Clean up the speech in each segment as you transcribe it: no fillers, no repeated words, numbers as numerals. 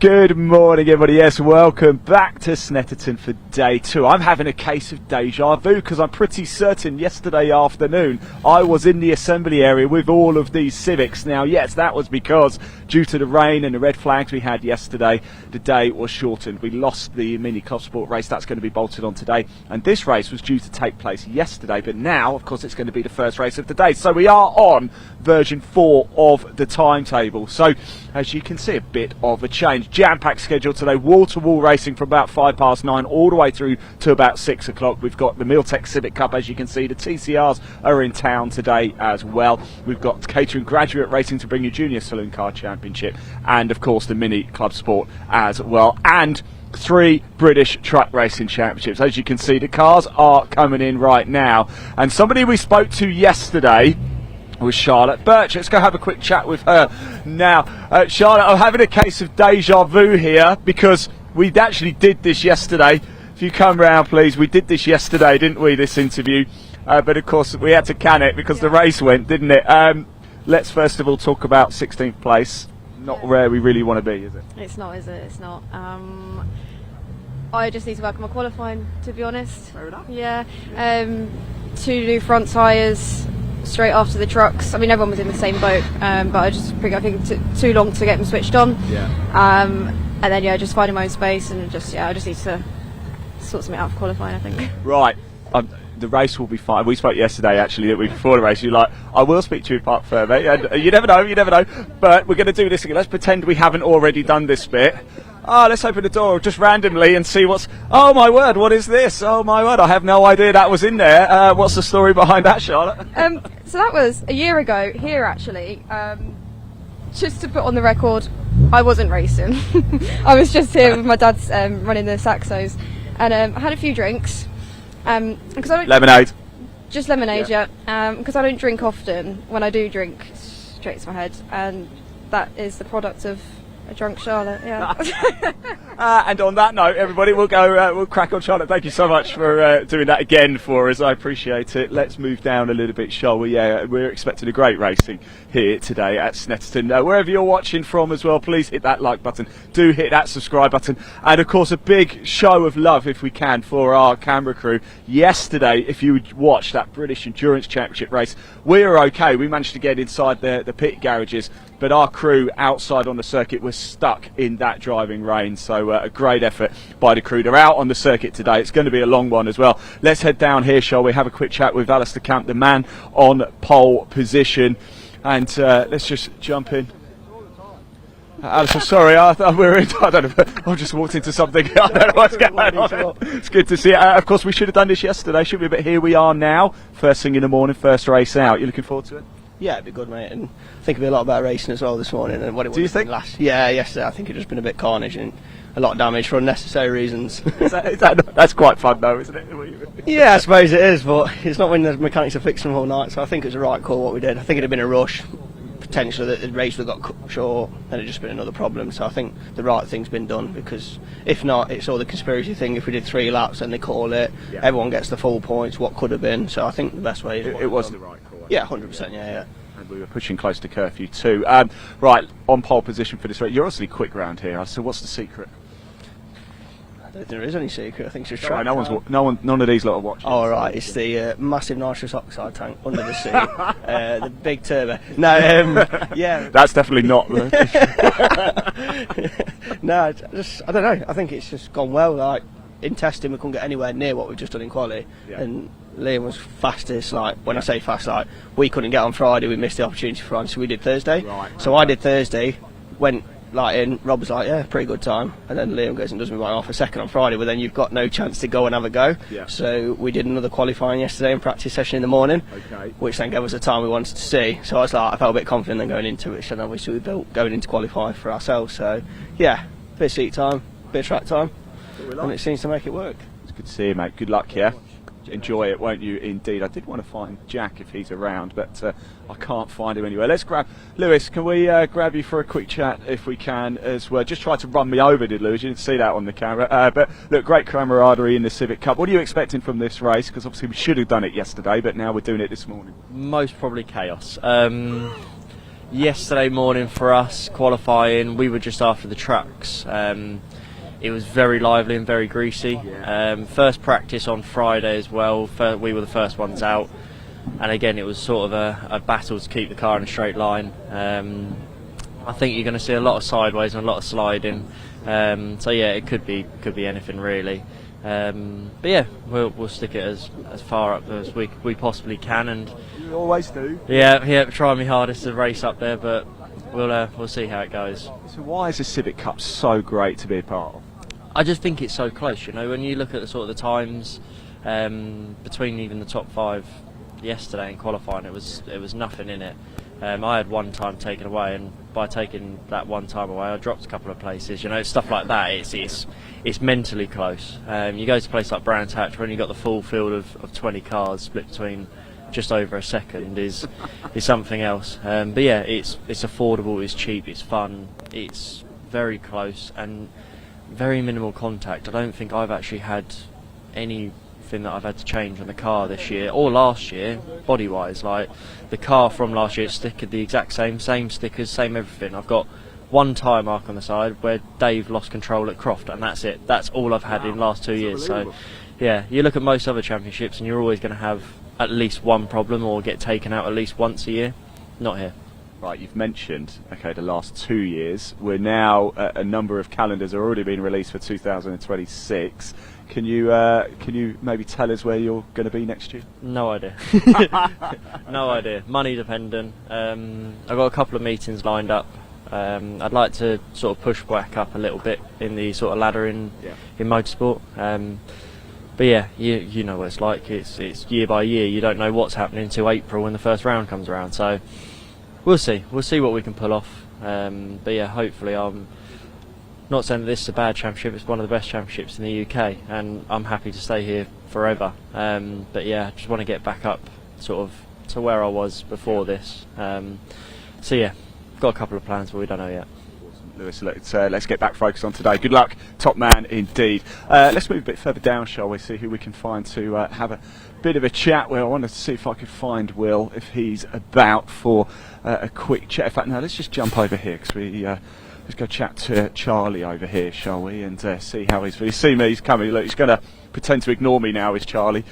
Good morning, everybody. Yes, welcome back to Snetterton for day 2. I'm having a case of deja vu because I'm pretty certain yesterday afternoon I was in the assembly area with all of these Civics. Now, yes, that was because due to the rain and the red flags we had yesterday, the day was shortened. We lost the mini club sport race. That's going to be bolted on today. And this race was due to take place yesterday, but now, of course, it's going to be the first race of the day. So we are on version 4 of the timetable. So, as you can see, a bit of a change. Jam-packed schedule today, wall-to-wall racing from about 9:05 all the way through to about 6 o'clock. We've got the Miltech Civic Cup, as you can see. The TCRs are in town today as well. We've got Caterham Graduate racing to bring you Junior Saloon Car Championship, and of course the Mini Club Sport as well. And 3 British Truck Racing Championships. As you can see, the cars are coming in right now. And somebody we spoke to yesterday was Charlotte Burch. Let's go have a quick chat with her now. Charlotte, I'm having a case of deja vu here because we actually did this yesterday. If you come round, please. We did this yesterday, didn't we, this interview? But of course, we had to can it because the race went, didn't it? Let's first of all talk about 16th place. Not where we really want to be, is it? It's not, is it? It's not. I just need to work on my qualifying, to be honest. Fair enough. Yeah. 2 new front tyres straight after the trucks. I mean, everyone was in the same boat, but I think it took too long to get them switched on. Yeah. And then just finding my own space and I just need to sort something out for qualifying, I think. Right. The race will be fine. We spoke yesterday, actually, that week before the race. You're like, I will speak to you part further. And you never know. But we're going to do this again. Let's pretend we haven't already done this bit. Let's open the door just randomly and see what's... Oh, my word, what is this? Oh, my word, I have no idea that was in there. What's the story behind that, Charlotte? So that was a year ago here, actually. Just to put on the record, I wasn't racing. I was just here with my dad's running the Saxos. And I had a few drinks. Because I don't Lemonade. Just lemonade, yeah. Because I don't drink often. When I do drink, straight to my head. And that is the product of a drunk Charlotte, yeah. And on that note, everybody, we'll crack on. Charlotte, thank you so much for doing that again for us. I appreciate it. Let's move down a little bit, shall we? Yeah, we're expecting a great racing here today at Snetterton. Wherever you're watching from as well, please hit that like button. Do hit that subscribe button. And, of course, a big show of love, if we can, for our camera crew. Yesterday, if you watched that British Endurance Championship race, we were okay. We managed to get inside the pit garages, but our crew outside on the circuit was stuck in that driving rain. So a great effort by the crew. They're out on the circuit today. It's going to be a long one as well. Let's head down here, shall we? Have a quick chat with Alister Camp, the man on pole position. And let's just jump in. Alister, sorry, I thought we were in. I don't know. I've just walked into something. I don't know what's going on. It's good to see you. Of course, we should have done this yesterday, shouldn't we? But here we are now. First thing in the morning, first race out. You looking forward to it? Yeah, it'd be good, mate. And I think it'll be a lot about racing as well this morning. And what it Do you think? Yesterday I think it's just been a bit carnage and a lot of damage for unnecessary reasons. That's quite fun, though, isn't it? Yeah, I suppose it is, but it's not when the mechanics are fixing them all night. So I think it was the right call what we did. I think it'd have been a rush, potentially that the race would have got cut short, and it'd just been another problem. So I think the right thing's been done, because if not, it's all the conspiracy thing. If we did 3 laps and they call it, everyone gets the full points. What could have been? So I think the best way is it was the right call. Yeah, 100%. Yeah. And we were pushing close to curfew too. Right, on pole position for this race. You're obviously quick round here. So what's the secret? I don't think there is any secret. I think it's just right, none of these lot are watching. Oh, right, it's the massive nitrous oxide tank under the seat, the big turbo. No, yeah, that's definitely not. No, I don't know. I think it's just gone well. Like in testing, we couldn't get anywhere near what we've just done in quali, and Liam was fastest. Like when I say fast, like we couldn't get on Friday. We missed the opportunity for Friday, so we did Thursday. Right. So I did Thursday, went like in. Rob was like, yeah, pretty good time, and then Liam goes and does me by half a second on Friday. But then you've got no chance to go and have a go. Yeah. So we did another qualifying yesterday and practice session in the morning, which then gave us the time we wanted to see. So I felt a bit confident then going into it, which then obviously we built going into qualify for ourselves. So yeah, bit of seat time, bit of track time, and it seems to make it work. It's good to see you, mate. Good luck, yeah. Enjoy it, won't you? Indeed. I did want to find Jack if he's around, but I can't find him anywhere. Let's grab Lewis. Can we grab you for a quick chat if we can as well? Just tried to run me over, did Lewis? You didn't see that on the camera. But look, great camaraderie in the Civic Cup. What are you expecting from this race? Because obviously we should have done it yesterday, but now we're doing it this morning. Most probably chaos. yesterday morning for us qualifying, we were just after the trucks. It was very lively and very greasy. First practice on Friday as well. We were the first ones out, and again it was sort of a battle to keep the car in a straight line. I think you're going to see a lot of sideways and a lot of sliding. So yeah, it could be anything really. But yeah, we'll stick it as far up as we possibly can, and You always do. yeah, try my hardest to race up there, but we'll see how it goes. So why is the Civic Cup so great to be a part of? I just think it's so close, you know, when you look at the sort of the times between even the top 5 yesterday in qualifying, it was nothing in it. I had one time taken away, and by taking that one time away, I dropped a couple of places. You know, stuff like that. It's mentally close. You go to a place like Brands Hatch, when you've got the full field of 20 cars split between just over a second, is something else. But yeah, it's affordable, it's cheap, it's fun, it's very close and very minimal contact. I don't think I've actually had anything that I've had to change on the car this year or last year, body wise. Like the car from last year, it's stickered the exact same stickers, same everything. I've got one tyre mark on the side where Dave lost control at Croft, and that's it. That's all I've had in the last 2 years. So yeah, you look at most other championships and you're always going to have at least one problem or get taken out at least once a year. Not here. Right, you've mentioned, the last 2 years. We're now, a number of calendars have already been released for 2026. Can you maybe tell us where you're going to be next year? No idea. No idea. Money dependent. I've got a couple of meetings lined up. I'd like to sort of push back up a little bit in the sort of ladder in motorsport. But yeah, you know what it's like. It's year by year. You don't know what's happening until April when the first round comes around. So we'll see. We'll see what we can pull off. But yeah, hopefully I'm not saying that this is a bad championship. It's one of the best championships in the UK, and I'm happy to stay here forever. But yeah, I just want to get back up sort of to where I was before this. So yeah, got a couple of plans, but we don't know yet. Lewis, let's get back focused on today. Good luck, top man indeed. Let's move a bit further down, shall we, see who we can find to have a bit of a chat with. I wanted to see if I could find Will, if he's about for a quick chat. In fact, no, let's just jump over here, because let's go chat to Charlie over here, shall we, and see how he's feeling. You see me, he's coming. Look, he's going to pretend to ignore me now, is Charlie.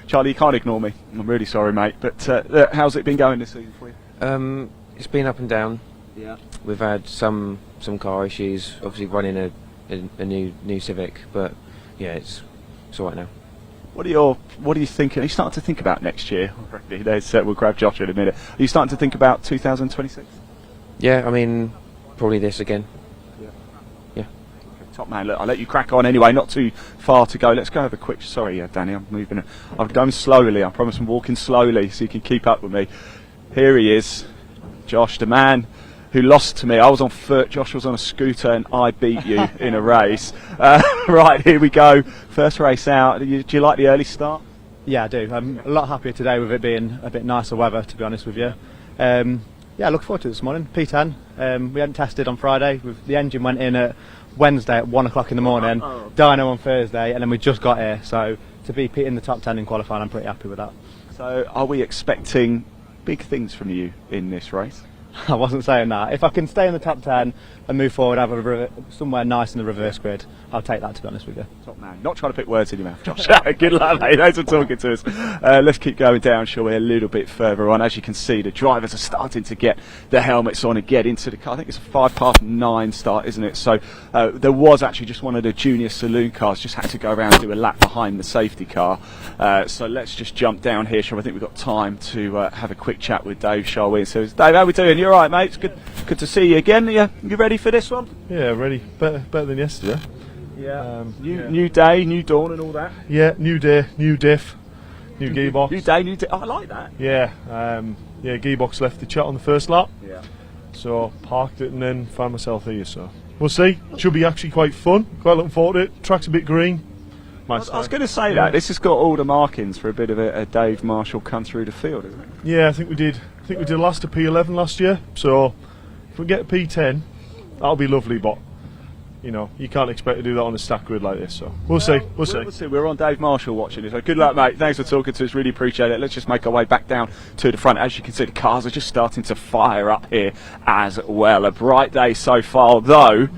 Charlie, you can't ignore me. I'm really sorry, mate. But how's it been going this season for you? It's been up and down. Yeah. We've had some car issues, obviously running a new Civic, but yeah, it's all right now. What are you thinking? Are you starting to think about next year? We'll grab Josh in a minute. Are you starting to think about 2026? Yeah, I mean, probably this again. Yeah. Top man, look, I'll let you crack on anyway, not too far to go. Let's go have a quick, sorry Danny, I'm going slowly, I promise I'm walking slowly so you can keep up with me. Here he is, Josh, the man who lost to me. I was on foot, Josh was on a scooter, and I beat you in a race. Right, here we go, first race out. Do you like the early start? Yeah, I do. I'm a lot happier today with it being a bit nicer weather, to be honest with you. Yeah, I look forward to it this morning. P10, we hadn't tested on Friday. The engine went in at Wednesday at 1 o'clock in the morning, dyno on Thursday, and then we just got here. So to be in the top 10 in qualifying, I'm pretty happy with that. So are we expecting big things from you in this race? I wasn't saying that. If I can stay in the top 10 and move forward, have somewhere nice in the reverse grid, I'll take that, to be honest with you. Top man. Not trying to put words in your mouth, Josh. Good luck, mate. Thanks for talking to us. Let's keep going down, shall we, a little bit further on. As you can see, the drivers are starting to get the helmets on and get into the car. I think it's a 9:05 start, isn't it? So there was actually just one of the junior saloon cars just had to go around and do a lap behind the safety car. So let's just jump down here, shall we? I think we've got time to have a quick chat with Dave, shall we? So Dave, how are we doing? You all right, mate? It's good to see you again. You ready for this one? Yeah, ready. Better than yesterday. Yeah. New day, new dawn, and all that. Yeah, new day, new diff, new gearbox. New day, new day. Oh, I like that. Yeah. Gearbox left the chat on the first lap. Yeah. So parked it and then found myself here. So we'll see. Should be actually quite fun. Quite looking forward to it. Track's a bit green. I was going to say that this has got all the markings for a bit of a Dave Marshall come through the field, isn't it? Yeah, I think we did. I think we did last a P11 last year. So if we get a P10, that'll be lovely. But you know, you can't expect to do that on a stack grid like this. So we'll see. We'll see. We're on Dave Marshall watching this. So good luck, mate. Thanks for talking to us. Really appreciate it. Let's just make our way back down to the front. As you can see, the cars are just starting to fire up here as well. A bright day so far, though.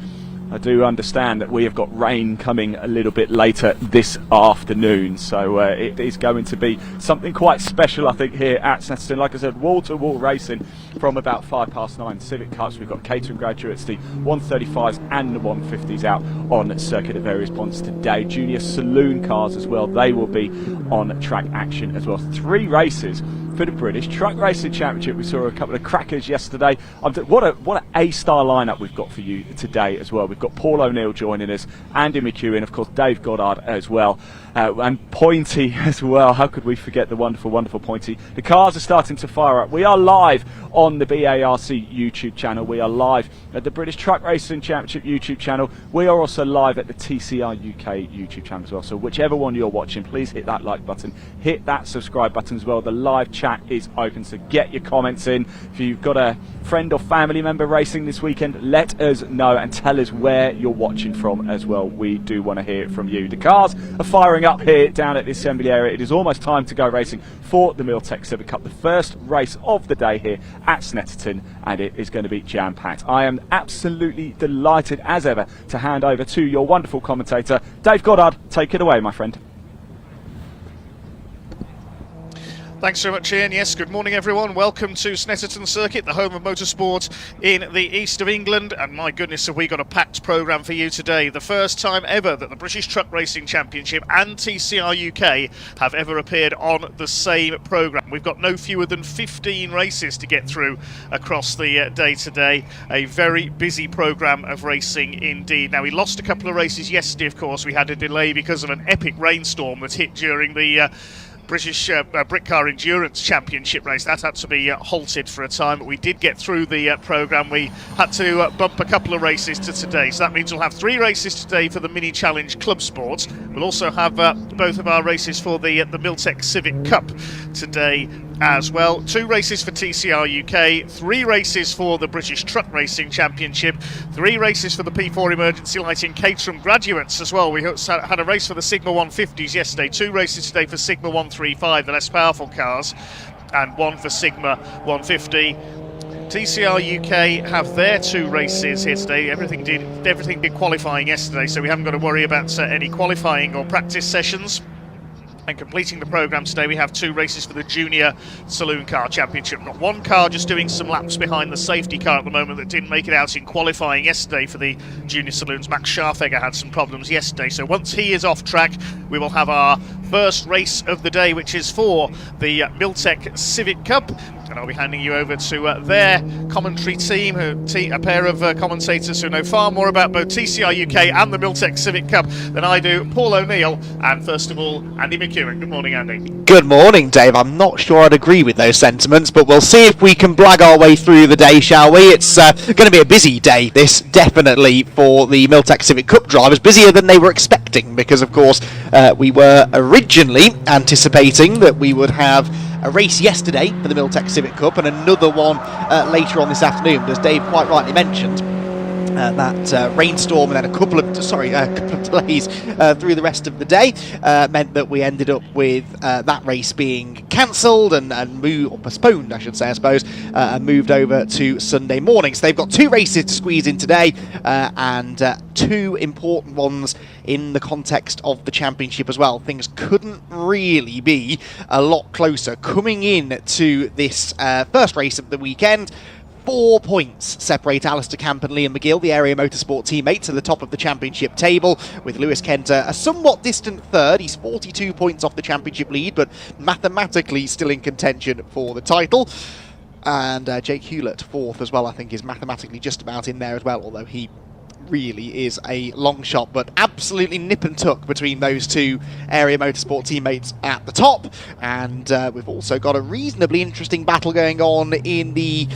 I do understand that we have got rain coming a little bit later this afternoon, so it is going to be something quite special, I think, here at Snetterton. Like I said, wall-to-wall racing from about 9:05. Civic Cups, we've got Caterham Graduates, the 135s and the 150s out on circuit at various points today. Junior Saloon Cars as well, they will be on track action as well. 3 races for the British Truck Racing Championship. We saw a couple of crackers yesterday. What an A-star lineup we've got for you today as well. We've got Paul O'Neill joining us, Andy McEwen, of course Dave Goddard as well, and Pointy as well. How could we forget the wonderful, wonderful Pointy? The cars are starting to fire up. We are live on the BARC YouTube channel. We are live at the British Truck Racing Championship YouTube channel. We are also live at the TCR UK YouTube channel as well. So whichever one you're watching, please hit that like button, hit that subscribe button as well. The live chat is open, so get your comments in. If you've got a friend or family member racing this weekend, let us know and tell us where you're watching from as well. We do want to hear it from you. The cars are firing up here down at the assembly area. It is almost time to go racing for the Miltech Civic Cup, the first race of the day here at Snetterton, and it is going to be jam-packed. I am absolutely delighted as ever to hand over to your wonderful commentator, Dave Goddard. Take it away, my friend. Thanks so much, Ian. Yes, good morning, everyone. Welcome to Snetterton Circuit, the home of motorsport in the east of England. And my goodness, have we got a packed programme for you today. The first time ever that the British Truck Racing Championship and TCR UK have ever appeared on the same programme. We've got no fewer than 15 races to get through across the day today. A very busy programme of racing indeed. Now, we lost a couple of races yesterday, of course. We had a delay because of an epic rainstorm that hit during the British Brit Car Endurance Championship race. That had to be halted for a time, but we did get through the programme. We had to bump a couple of races to today, so that means we'll have 3 races today for the Mini Challenge Club Sports. We'll also have both of our races for the Miltech Civic Cup today as well. 2 races for TCR UK, 3 races for the British Truck Racing Championship, 3 races for the P4 Emergency Lighting Caterham Graduates as well. We had a race for the Sigma 150s yesterday, 2 races today for Sigma 135, the less powerful cars, and 1 for Sigma 150. TCR UK have their 2 races here today. Everything did qualifying yesterday, so we haven't got to worry about any qualifying or practice sessions. And completing the programme today, we have 2 races for the Junior Saloon Car Championship. Got 1 car just doing some laps behind the safety car at the moment that didn't make it out in qualifying yesterday for the Junior Saloons. Max Scharfegger had some problems yesterday, so once he is off track, we will have our first race of the day, which is for the Miltech Civic Cup. And I'll be handing you over to their commentary team, a pair of commentators who know far more about both TCR UK and the Miltech Civic Cup than I do. Paul O'Neill and, first of all, Andy McEwen. Good morning, Andy. Good morning, Dave. I'm not sure I'd agree with those sentiments, but we'll see if we can blag our way through the day, shall we? It's going to be a busy day, this, definitely, for the Miltech Civic Cup drivers. Busier than they were expecting, because, of course, we were originally anticipating that we would have a race yesterday for the Miltech Civic Cup and another one later on this afternoon. But as Dave quite rightly mentioned, that rainstorm and then a couple of delays through the rest of the day meant that we ended up with that race being cancelled and postponed, I should say, I suppose, and moved over to Sunday morning. So they've got 2 races to squeeze in today, and 2 important ones in the context of the championship as well. Things couldn't really be a lot closer. Coming in to this first race of the weekend, 4 points separate Alister Camp and Liam McGill, the area motorsport teammates, at the top of the championship table, with Lewis Kenter a somewhat distant third. He's 42 points off the championship lead, but mathematically still in contention for the title. And Jake Hewlett, 4th as well, I think is mathematically just about in there as well, although he really is a long shot, but absolutely nip and tuck between those 2 area motorsport teammates at the top. And we've also got a reasonably interesting battle going on in the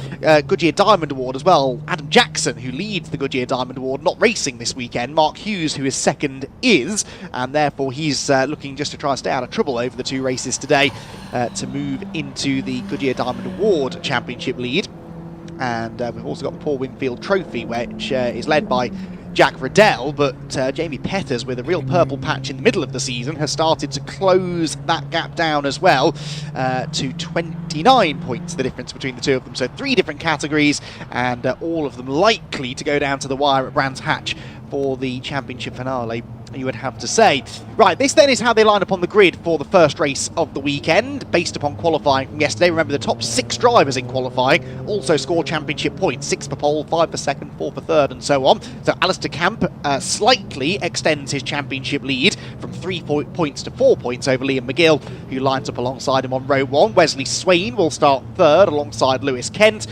Goodyear Diamond Award as well. Adam Jackson, who leads the Goodyear Diamond Award, not racing this weekend. Mark Hughes, who is second, is, and therefore he's looking just to try and stay out of trouble over the 2 races today to move into the Goodyear Diamond Award championship lead. And we've also got the Paul Winfield Trophy, which is led by Jack Riddell, but Jamie Petters, with a real purple patch in the middle of the season, has started to close that gap down as well to 29 points, the difference between the two of them. So 3 different categories, and all of them likely to go down to the wire at Brands Hatch for the championship finale, you would have to say. Right, this then is how they line up on the grid for the first race of the weekend, based upon qualifying from yesterday. Remember, the top 6 drivers in qualifying also score championship points, 6 for pole, 5 for second, 4 for third, and so on. So Alister Camp slightly extends his championship lead from 3 points to 4 points over Liam McGill, who lines up alongside him on row 1. Wesley Swain will start third alongside Lewis Kent,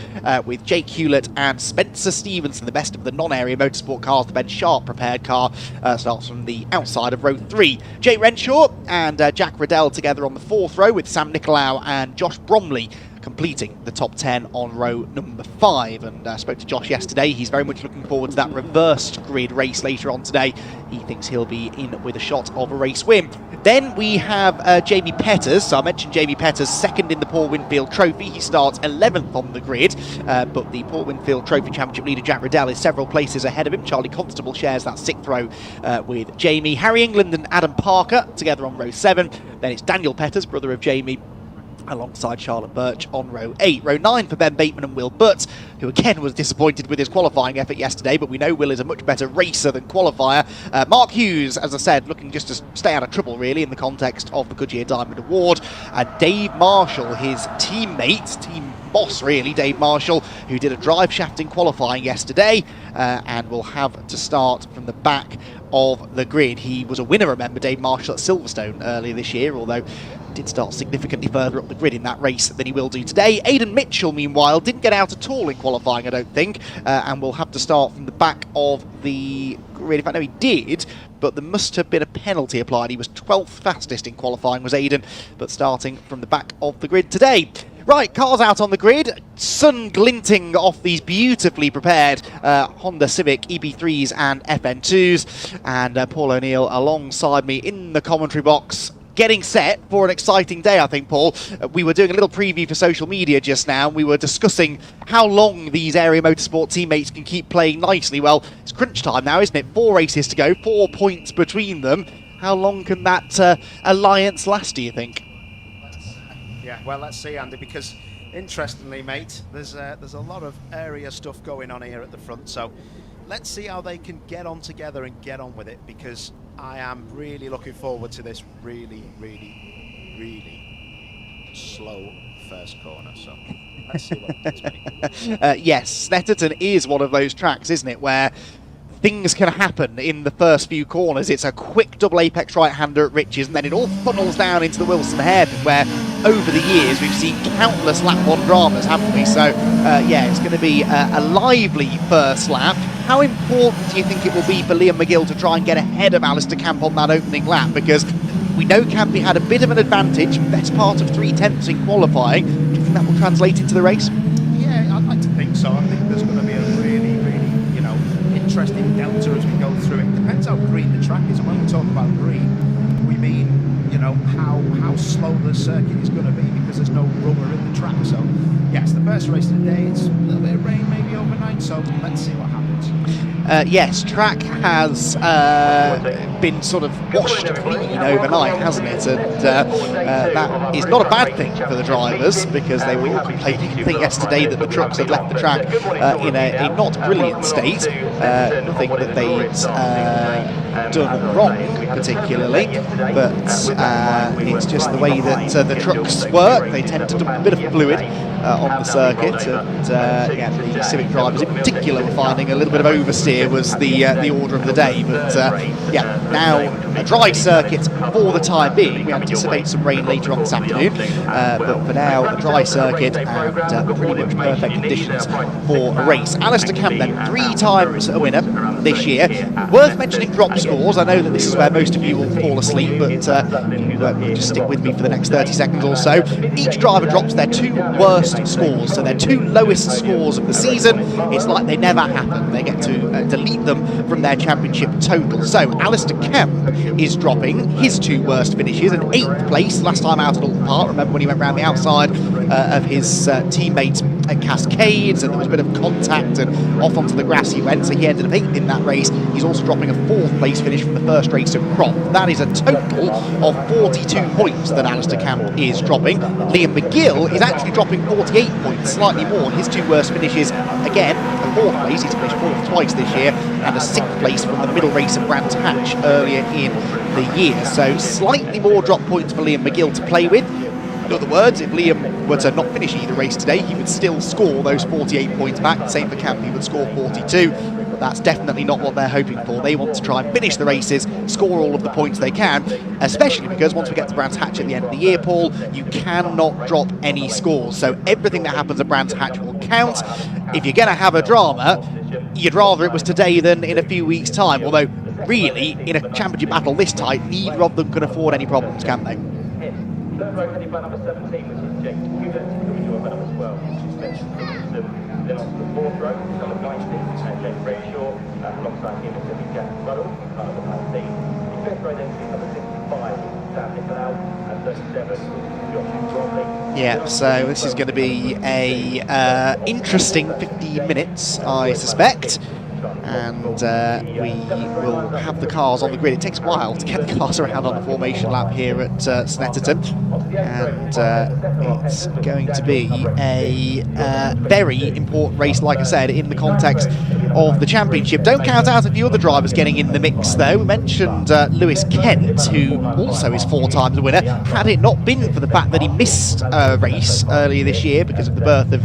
with Jake Hewlett and Spencer Stevenson, the best of the non-area motorsport cars. The Ben Sharp prepared car starts from the outside of row 3. Jay Renshaw and Jack Riddell together on the 4th row, with Sam Nicolau and Josh Bromley completing the top 10 on row number 5. And I spoke to Josh yesterday. He's very much looking forward to that reversed grid race later on today. He thinks he'll be in with a shot of a race win. Then we have Jamie Petters. So I mentioned Jamie Petters, second in the Paul Winfield Trophy. He starts 11th on the grid, but the Paul Winfield Trophy Championship leader Jack Riddell is several places ahead of him. Charlie Constable shares that 6th row with Jamie. Harry England and Adam Parker together on row 7. Then it's Daniel Petters, brother of Jamie, alongside Charlotte Burch on row 8. Row 9 for Ben Bateman and Will Butt, who again was disappointed with his qualifying effort yesterday, but we know Will is a much better racer than qualifier. Mark Hughes, as I said, looking just to stay out of trouble really in the context of the Goodyear Diamond Award. And Dave Marshall, his teammate, team boss really, Dave Marshall, who did a drive shaft in qualifying yesterday and will have to start from the back of the grid. He was a winner, remember, Dave Marshall at Silverstone earlier this year, although did start significantly further up the grid in that race than he will do today. Aidan Mitchell, meanwhile, didn't get out at all in qualifying, I don't think, and will have to start from the back of the grid. In fact, no, he did, but there must have been a penalty applied. He was 12th fastest in qualifying, was Aidan, but starting from the back of the grid today. Right, cars out on the grid, sun glinting off these beautifully prepared Honda Civic EB3s and FN2s, and Paul O'Neill alongside me in the commentary box, getting set for an exciting day, I think, Paul. We were doing a little preview for social media just now. We were discussing how long these area motorsport teammates can keep playing nicely. Well, it's crunch time now, isn't it? 4 races to go, 4 points between them. How long can that alliance last, do you think? Yeah, well, let's see, Andy, because interestingly, mate, there's a lot of area stuff going on here at the front, so let's see how they can get on together and get on with it, because I am really looking forward to this really, really, really slow first corner, so let's see what happens. Yes, Snetterton is one of those tracks, isn't it, where things can happen in the first few corners. It's a quick double apex right-hander at Riches, and then it all funnels down into the Wilson hairpin, where over the years we've seen countless lap 1 dramas, haven't we? So yeah, it's going to be a lively first lap. How important do you think it will be for Liam McGill to try and get ahead of Alister Camp on that opening lap? Because we know Campy had a bit of an advantage, best part of 3/10 in qualifying. Do you think that will translate into the race? Yeah, I'd like to think so. I think there's going to be a really, really, you know, interesting delta as we go through it. Depends how green the track is, and when we talk about green, we mean, you know, how slow the circuit is going to be, because there's no rubber in the track. So yes, the first race of the day, it's a little bit of rain maybe overnight, so let's see what happens. Yes, track has been sort of washed clean overnight, hasn't it? And that is not a bad thing for the drivers, because they were all complaining yesterday that the trucks had left the track in a not brilliant state. Nothing that they'd done wrong particularly, but it's just the way that the trucks work. They tend to dump a bit of fluid on the circuit, and yeah, the Civic drivers in particular were finding a little bit of oversteer was the order of the day. But yeah, now a dry circuit for the time being. We anticipate some rain later on this afternoon, but for now a dry circuit and pretty much perfect conditions for a race. Alister Camp then 3 times a winner this year. Worth mentioning drop scores. I know that this is where most of you will fall asleep, but just stick with me for the next 30 seconds or so. Each driver drops their 2 worst scores, so their 2 lowest scores of the season. It's like they never happen. They get to delete them from their championship total. So Alister Camp is dropping his 2 worst finishes, an 8th place last time out at Alton Park. Remember when he went round the outside of his teammate at Cascades, and there was a bit of contact, and off onto the grass he went, so he ended up 8th in that race. He's also dropping a 4th place finish from the first race of Crop. That is a total of 42 points that Alister Camp is dropping. Liam McGill is actually dropping 48 points, slightly more. His 2 worst finishes, again, a 4th place, he's finished 4th twice this year, and a 6th place from the middle race of Brands Hatch earlier in the year. So slightly more drop points for Liam McGill to play with. In other words, if Liam were to not finish either race today, he would still score those 48 points back. Same for Camp, he would score 42. But that's definitely not what they're hoping for. They want to try and finish the races, score all of the points they can, especially because once we get to Brands Hatch at the end of the year, Paul, you cannot drop any scores. So everything that happens at Brands Hatch will count. If you're going to have a drama, you'd rather it was today than in a few weeks' time. Although, really, in a championship battle this tight, neither of them can afford any problems, can they? Third row, heading by number 17, which is James Hewlett, coming to by number 12, which is Spencer Stevenson. Then on to the 4th row, number 19, and James Brayshaw, alongside him is going to be Jack Ruddle, car number 19. The 5th row then is number 65, which is Sam Nicolau, and 37, which is Josh Bromley. Yeah, so this is going to be a interesting 15 minutes, I suspect. And we will have the cars on the grid. It takes a while to get the cars around on the formation lap here at Snetterton, and it's going to be a very important race, like I said, in the context of the championship. Don't count out a few other drivers getting in the mix, though. We mentioned Lewis Kent, who also is 4 times a winner. Had it not been for the fact that he missed a race earlier this year because of the birth of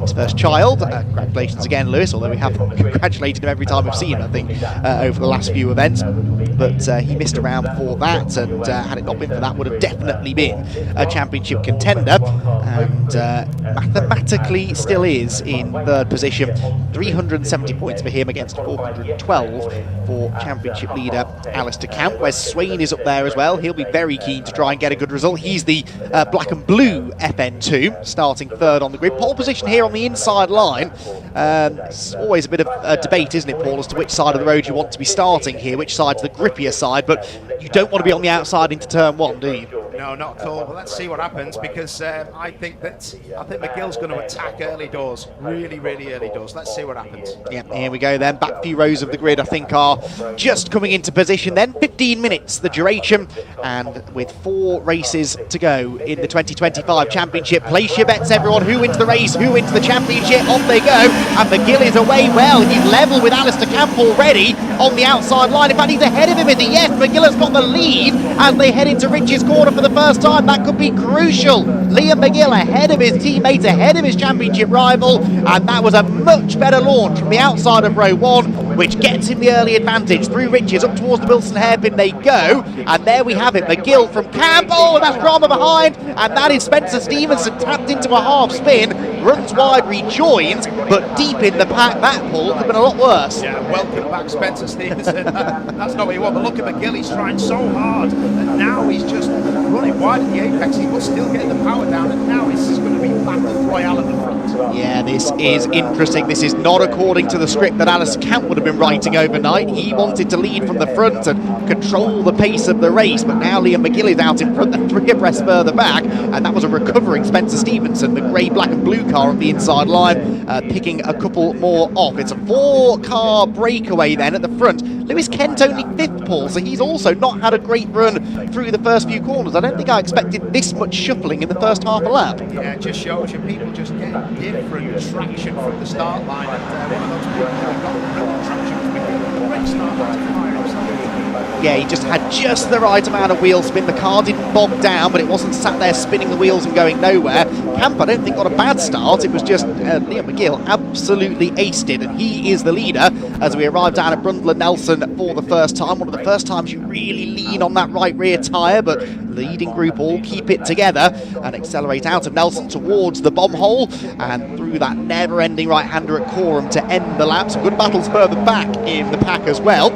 his first child. Congratulations again, Lewis, although we have congratulated him every time we've seen him, I think, over the last few events. But he missed around for that, and had it not been for that, would have definitely been a championship contender, and mathematically still is in 3rd position. 370 points for him against 412 for championship leader Alister Camp. Wes Swain is up there as well. He'll be very keen to try and get a good result. He's the black and blue FN2, starting 3rd on the grid. Pole position here on the inside line. It's always a bit of a debate, isn't it, Paul, as to which side of the road you want to be starting here, which side's the grippier side, but you don't want to be on the outside into turn 1, do you? No, not at all. But let's see what happens, because I think McGill's going to attack early doors, really early doors. Let's see what happens. Yeah, here we go then. Back few rows of the grid, I think, are just coming into position then. 15 minutes the duration, and with 4 races to go in the 2025 championship. Place your bets, everyone. Who wins the race? Who wins the championship? Off they go, and McGill is away well. He's level with Alister Camp already on the outside line. In fact, he's ahead of him in the yes. McGill has got the lead as they head into Rich's corner for the first time. That could be crucial. Liam McGill ahead of his teammates, ahead of his championship rival, and that was a much better launch from the outside of row 1, which gets him the early advantage. Through Rich's up towards the Wilson hairpin they go, and there we have it. McGill from Camp. Oh, that's drama behind, and that is Spencer Stevenson tapped into a half spin, runs wide, rejoins, but deep in the pack. That, Paul, could have been a lot worse. Yeah, welcome back, Spencer Stevenson. That's not what you want, but look at McGill. He's trying so hard, and now he's just running wide at the apex. He was still getting the power down, and now it's just going to be battle royale at the front. Yeah, this is interesting. This is not according to the script that Alister Camp would have been writing overnight. He wanted to lead from the front and control the pace of the race, but now Liam McGill is out in front, the 3 abreast further back, and that was a recovering Spencer Stevenson, the grey, black and blue car on the inside line, picking a couple more off. It's a 4-car breakaway then at the front. Lewis Kent only 5th, Paul, so he's also not had a great run through the first few corners. I don't think I expected this much shuffling in the first half a lap. Yeah, it just shows you people just get different traction from the start line, and one of those people who got brilliant traction from the great start line to fire himself. Yeah, he just had just the right amount of wheel spin. The car didn't bog down, but it wasn't sat there spinning the wheels and going nowhere. Camp, I don't think, got a bad start. It was just Liam McGill absolutely aced it, and he is the leader as we arrive down at Brundle and Nelson for the first time. One of the first times you really lean on that right rear tyre, but the leading group all keep it together and accelerate out of Nelson towards the bomb hole and through that never-ending right-hander at Coram to end the lap. Some good battles further back in the pack as well.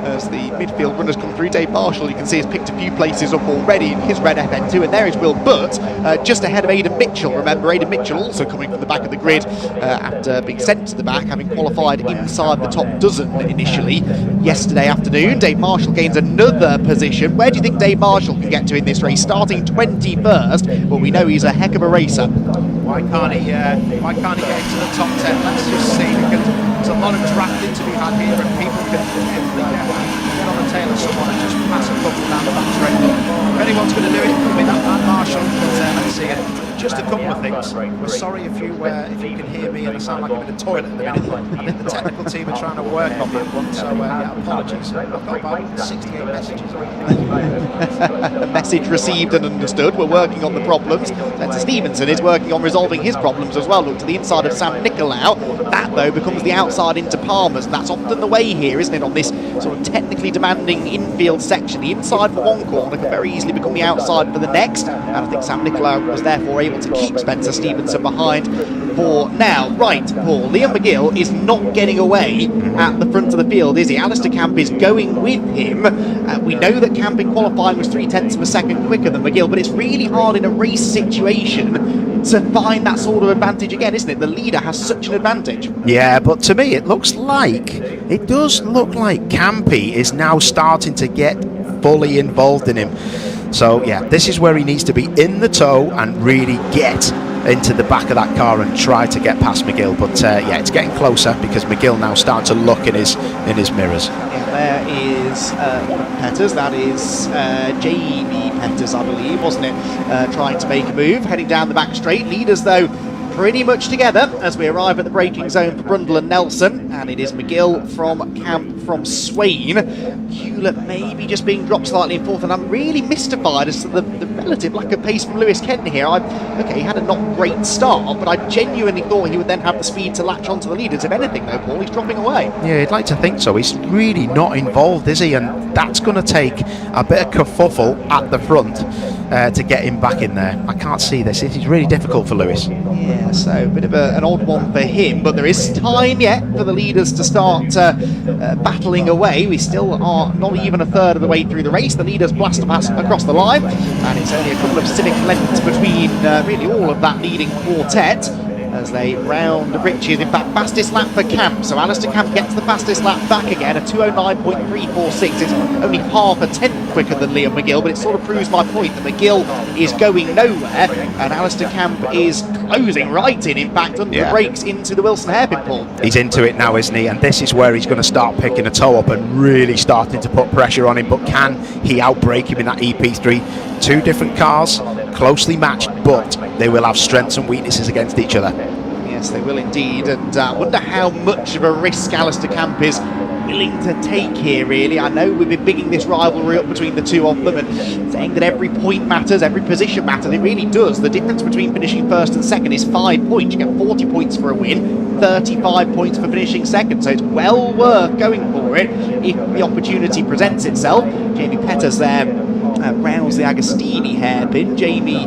As the midfield runners come through, Dave Marshall, you can see, has picked a few places up already in his red FN2, and there is Will Butt, just ahead of Aidan Mitchell. Remember, Aidan Mitchell also coming from the back of the grid after being sent to the back, having qualified inside the top dozen initially yesterday afternoon. Dave Marshall gains another position. Where do you think Dave Marshall can get to in this race? Starting 21st, but we know he's a heck of a racer. Why can't he get into the top 10? Let's just see, because there's a lot of drafting to be had here, and people can get on the tail of someone and just pass a couple down the back straight. If anyone's going to do it, it'll be that man Marshall. But let's see it. Just a couple of things. We're sorry if you can hear me and I sound like I'm in a toilet at the minute. I think the technical team are trying to work on that one, so apologies. I've got about 68 messages. Message received and understood. We're working on the problems. Spencer Stevenson is working on resolving his problems as well. Look to the inside of Sam Nicolau. That, though, becomes the outside into Palmer's. That's often the way here, isn't it, on this sort of technically demanding infield section. The inside for one corner can very easily become the outside for the next. And I think Sam Nicolau was therefore able to keep Spencer Stevenson behind for now. Right, Paul, Liam McGill is not getting away at the front of the field, is he? Alister Camp is going with him. We know that Camp in qualifying was 0.3 of a second quicker than McGill, but it's really hard in a race situation to find that sort of advantage again, isn't it? The leader has such an advantage. Yeah, but to me it does look like Campy is now starting to get fully involved in him. So yeah, this is where he needs to be in the tow and really get into the back of that car and try to get past McGill. But yeah, it's getting closer because McGill now starting to look in his mirrors. Yeah, there is one of Petters, that is Jamie Petters, I believe, wasn't it? Trying to make a move, heading down the back straight. Leaders, though, pretty much together as we arrive at the braking zone for Brundle and Nelson, and it is McGill from Camp from Swain. Hewlett maybe just being dropped slightly in fourth, and I'm really mystified as to the relative lack of pace from Lewis Kenton here. Okay, he had a not great start, but I genuinely thought he would then have the speed to latch onto the leaders. If anything, though, Paul, he's dropping away. Yeah, I'd like to think so. He's really not involved, is he? And that's going to take a bit of kerfuffle at the front to get him back in there. I can't see this. This is really difficult for Lewis. Yeah, so a bit of an odd one for him, but there is time yet for the leaders to start battling away. We still are not even a third of the way through the race. The leaders blast past across the line, and it's only a couple of Civic lengths between really all of that leading quartet as they round the bridges. In fact, fastest lap for Camp, so Alister Camp gets the fastest lap back again, a 209.346. It's only half a tenth quicker than Liam McGill, but it sort of proves my point that McGill is going nowhere and Alister Camp is closing right in fact, under the brakes into the Wilson hairpin pool. He's into it now, isn't he? And this is where he's going to start picking a toe up and really starting to put pressure on him. But can he outbrake him in that EP3? Two different cars, closely matched, but they will have strengths and weaknesses against each other. Yes, they will indeed, and I wonder how much of a risk Alister Camp is willing to take here, really. I know we've been bigging this rivalry up between the two of them and saying that every point matters, every position matters. It really does. The difference between finishing first and second is 5 points. You get 40 points for a win, 35 points for finishing second, so it's well worth going for it if the opportunity presents itself. Jamie Petters there rounds the Agostini hairpin. Jamie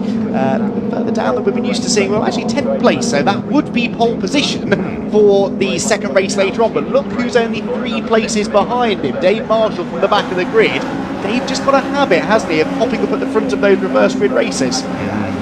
further down than we've been used to seeing, well, actually 10th place, so that would be pole position for the second race later on. But look who's only 3 places behind him, Dave Marshall from the back of the grid. Dave just got a habit, hasn't he, of popping up at the front of those reverse grid races.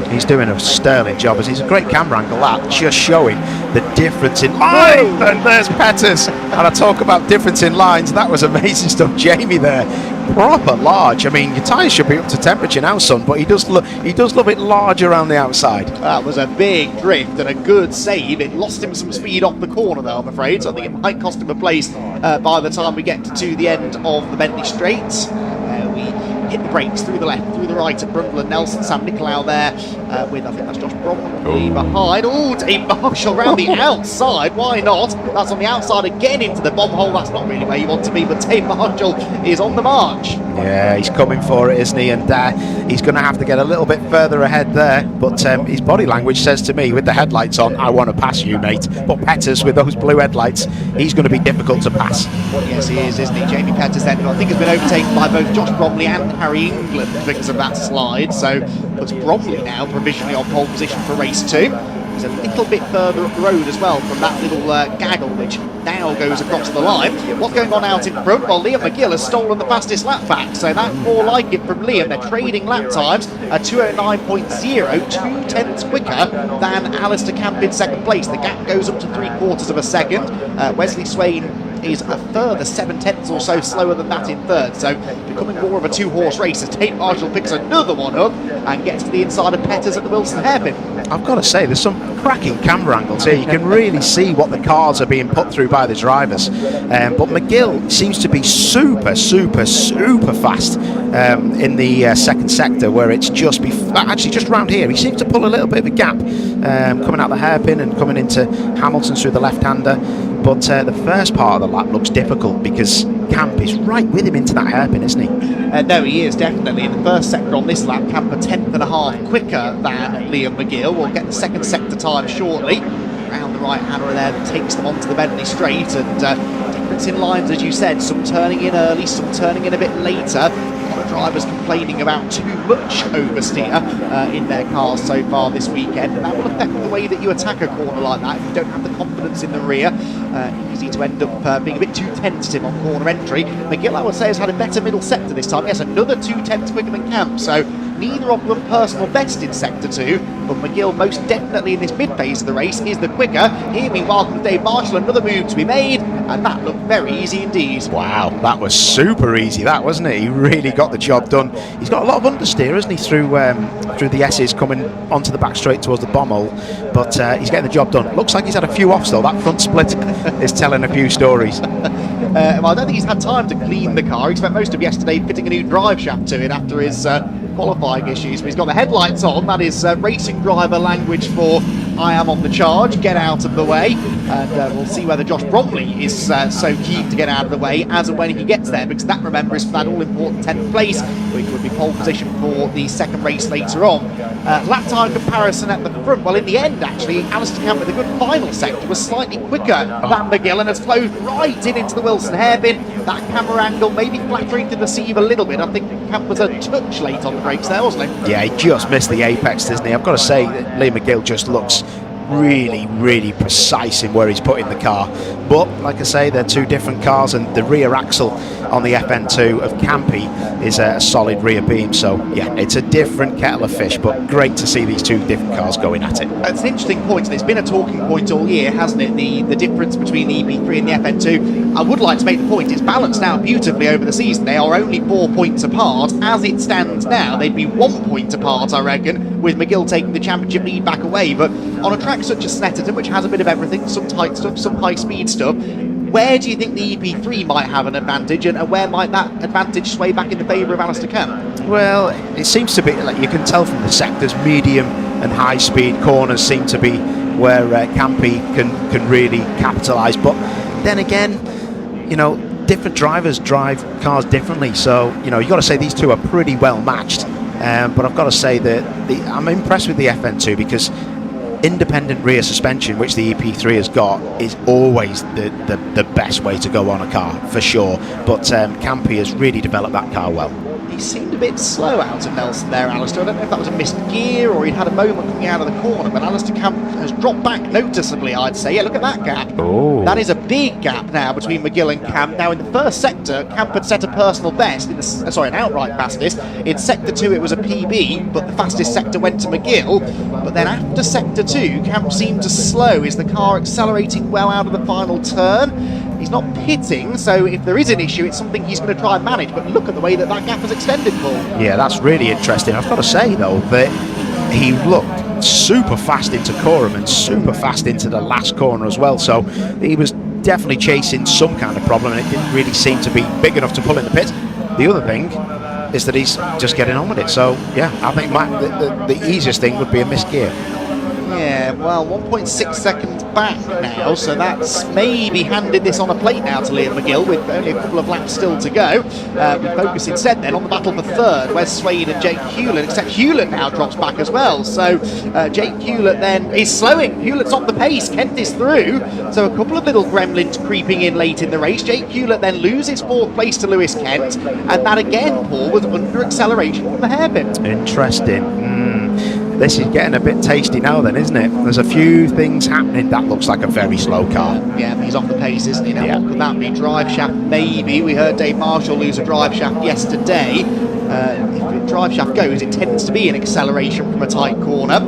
He's doing a sterling job, as he's a great camera angle, that just showing the difference in line. And there's Petters, and I talk about difference in lines. That was amazing stuff. Jamie there, proper large. I mean, your tyres should be up to temperature now, son, but he does love it large around the outside. That was a big drift and a good save. It lost him some speed off the corner, though, I'm afraid, so I think it might cost him a place by the time we get to the end of the Bentley Straights. We hit the brakes through the left, through the right at Brundle and Nelson. Sam Nicolau there with, I think that's Josh Bromley behind. Oh, Dave Marshall round the outside. Why not? That's on the outside again into the bomb hole. That's not really where you want to be, but Dave Marshall is on the march. Yeah, he's coming for it, isn't he? And he's going to have to get a little bit further ahead there. But his body language says to me, with the headlights on, I want to pass you, mate. But Petters, with those blue headlights, he's going to be difficult to pass. Yes, he is, isn't he? Jamie Petters then, I think, has been overtaken by both Josh Bromley and Harry England because of that slide. So puts Bromley now provisionally on pole position for race 2. He's a little bit further up the road as well from that little gaggle which now goes across the line. What's going on out in front? Well, Liam McGill has stolen the fastest lap back, so that's more like it from Liam. They're trading lap times, a 209.0, 2 tenths quicker than Alister Camp in second place. The gap goes up to 3/4 of a second. Wesley Swain second is a further 7/10 or so slower than that in third. So becoming more of a two-horse race as Dave Marshall picks another one up and gets to the inside of Petters at the Wilson hairpin. I've got to say, there's some cracking camera angles here. You can really see what the cars are being put through by the drivers. But McGill seems to be super fast in the second sector, where it's just actually just around here. He seems to pull a little bit of a gap coming out the hairpin and coming into Hamilton through the left-hander. But the first part of the lap looks difficult because Camp is right with him into that hairpin, isn't he? No, he is definitely. In the first sector on this lap, Camp a 10th.5 quicker than Liam McGill. We'll get the second sector time shortly. Around the right hander there that takes them onto the Bentley straight, and difference in lines, as you said, some turning in early, some turning in a bit later. A lot of drivers complaining about too much oversteer in their cars so far this weekend, and that will affect the way that you attack a corner like that. If you don't have the confidence in the rear, easy to end up being a bit too tentative on corner entry. McGill, I would say, has had a better middle sector this time. Yes, another 2/10 quicker than Camp, so neither of them personal best in sector 2, but McGill most definitely in this mid phase of the race is the quicker. Here meanwhile comes Dave Marshall, another move to be made, and that looked very easy indeed. Wow, that was super easy, that, wasn't it? He really got the job done. He's got a lot of understeer, hasn't he, through the S's coming onto the back straight towards the bomb hole, but he's getting the job done. Looks like he's had a few offs though. That front split is telling a few stories. Well, I don't think he's had time to clean the car. He spent most of yesterday fitting a new drive shaft to it after his qualifying issues, but he's got the headlights on. That is racing driver language for I am on the charge, get out of the way, and we'll see whether Josh Bromley is so keen to get out of the way as and when he gets there, because that, remember, is for that all-important 10th place, which would be pole position for the second race later on. Lap time comparison at the front, well, in the end, actually, Alister Camp with a good final sector was slightly quicker than McGill and has flowed right into the Wilson hairpin. That camera angle maybe flattering to deceive a little bit. I think Camp was a touch late on the brakes there, wasn't he? Yeah, he just missed the apex, doesn't he? I've got to say that Liam McGill just looks really precise in where he's putting the car, but like I say, they're two different cars, and the rear axle on the FN2 of Campy is a solid rear beam, so yeah, it's a different kettle of fish, but great to see these two different cars going at it. It's an interesting point, and it's been a talking point all year, hasn't it, the difference between the EP3 and the FN2. I would like to make the point, it's balanced now beautifully over the season. They are only 4 points apart. As it stands now, they'd be 1 point apart, I reckon, with McGill taking the championship lead back away. But on a track such as Snetterton, which has a bit of everything, some tight stuff, some high speed stuff, where do you think the EP3 might have an advantage, and where might that advantage sway back in the favour of Alister Camp? Well, it seems to be, like you can tell from the sectors, medium and high speed corners seem to be where Campy can really capitalise, but then again, you know, different drivers drive cars differently, so you know, you've got to say these two are pretty well matched, but I've got to say that I'm impressed with the FN2, because independent rear suspension, which the EP3 has got, is always the best way to go on a car, for sure. But Campy has really developed that car well. He seemed a bit slow out of Nelson there, Alister. I don't know if that was a missed gear or he'd had a moment coming out of the corner, but Alister Camp has dropped back noticeably, I'd say. Yeah, look at that gap. Oh. That is a big gap now between McGill and Camp. Now, in the first sector, Camp had set a personal best, an outright fastest. In sector 2, it was a PB, but the fastest sector went to McGill. But then after sector 2, Camp seemed to slow. Is the car accelerating well out of the final turn? He's not pitting, so if there is an issue, it's something he's going to try and manage. But look at the way that gap has extended, Paul. Yeah, that's really interesting. I've got to say, though, that he looked super fast into Coram and super fast into the last corner as well. So he was definitely chasing some kind of problem, and it didn't really seem to be big enough to pull in the pit. The other thing is that he's just getting on with it. So, yeah, I think the easiest thing would be a missed gear. Yeah, well, 1.6 seconds back now, so that's maybe handed this on a plate now to Liam McGill with only a couple of laps still to go. We focus instead then on the battle for third, Wes Swade and Jake Hewlett, except Hewlett now drops back as well. So Jake Hewlett then is slowing. Hewlett's on the pace, Kent is through. So a couple of little gremlins creeping in late in the race. Jake Hewlett then loses fourth place to Lewis Kent, and that again, Paul, was under acceleration from the hairpin. Interesting. This is getting a bit tasty now then, isn't it? There's a few things happening. That looks like a very slow car. Yeah, he's off the pace, isn't he? Now, what could that be? Drive shaft, maybe. We heard Dave Marshall lose a drive shaft yesterday. If the drive shaft goes, it tends to be an acceleration from a tight corner.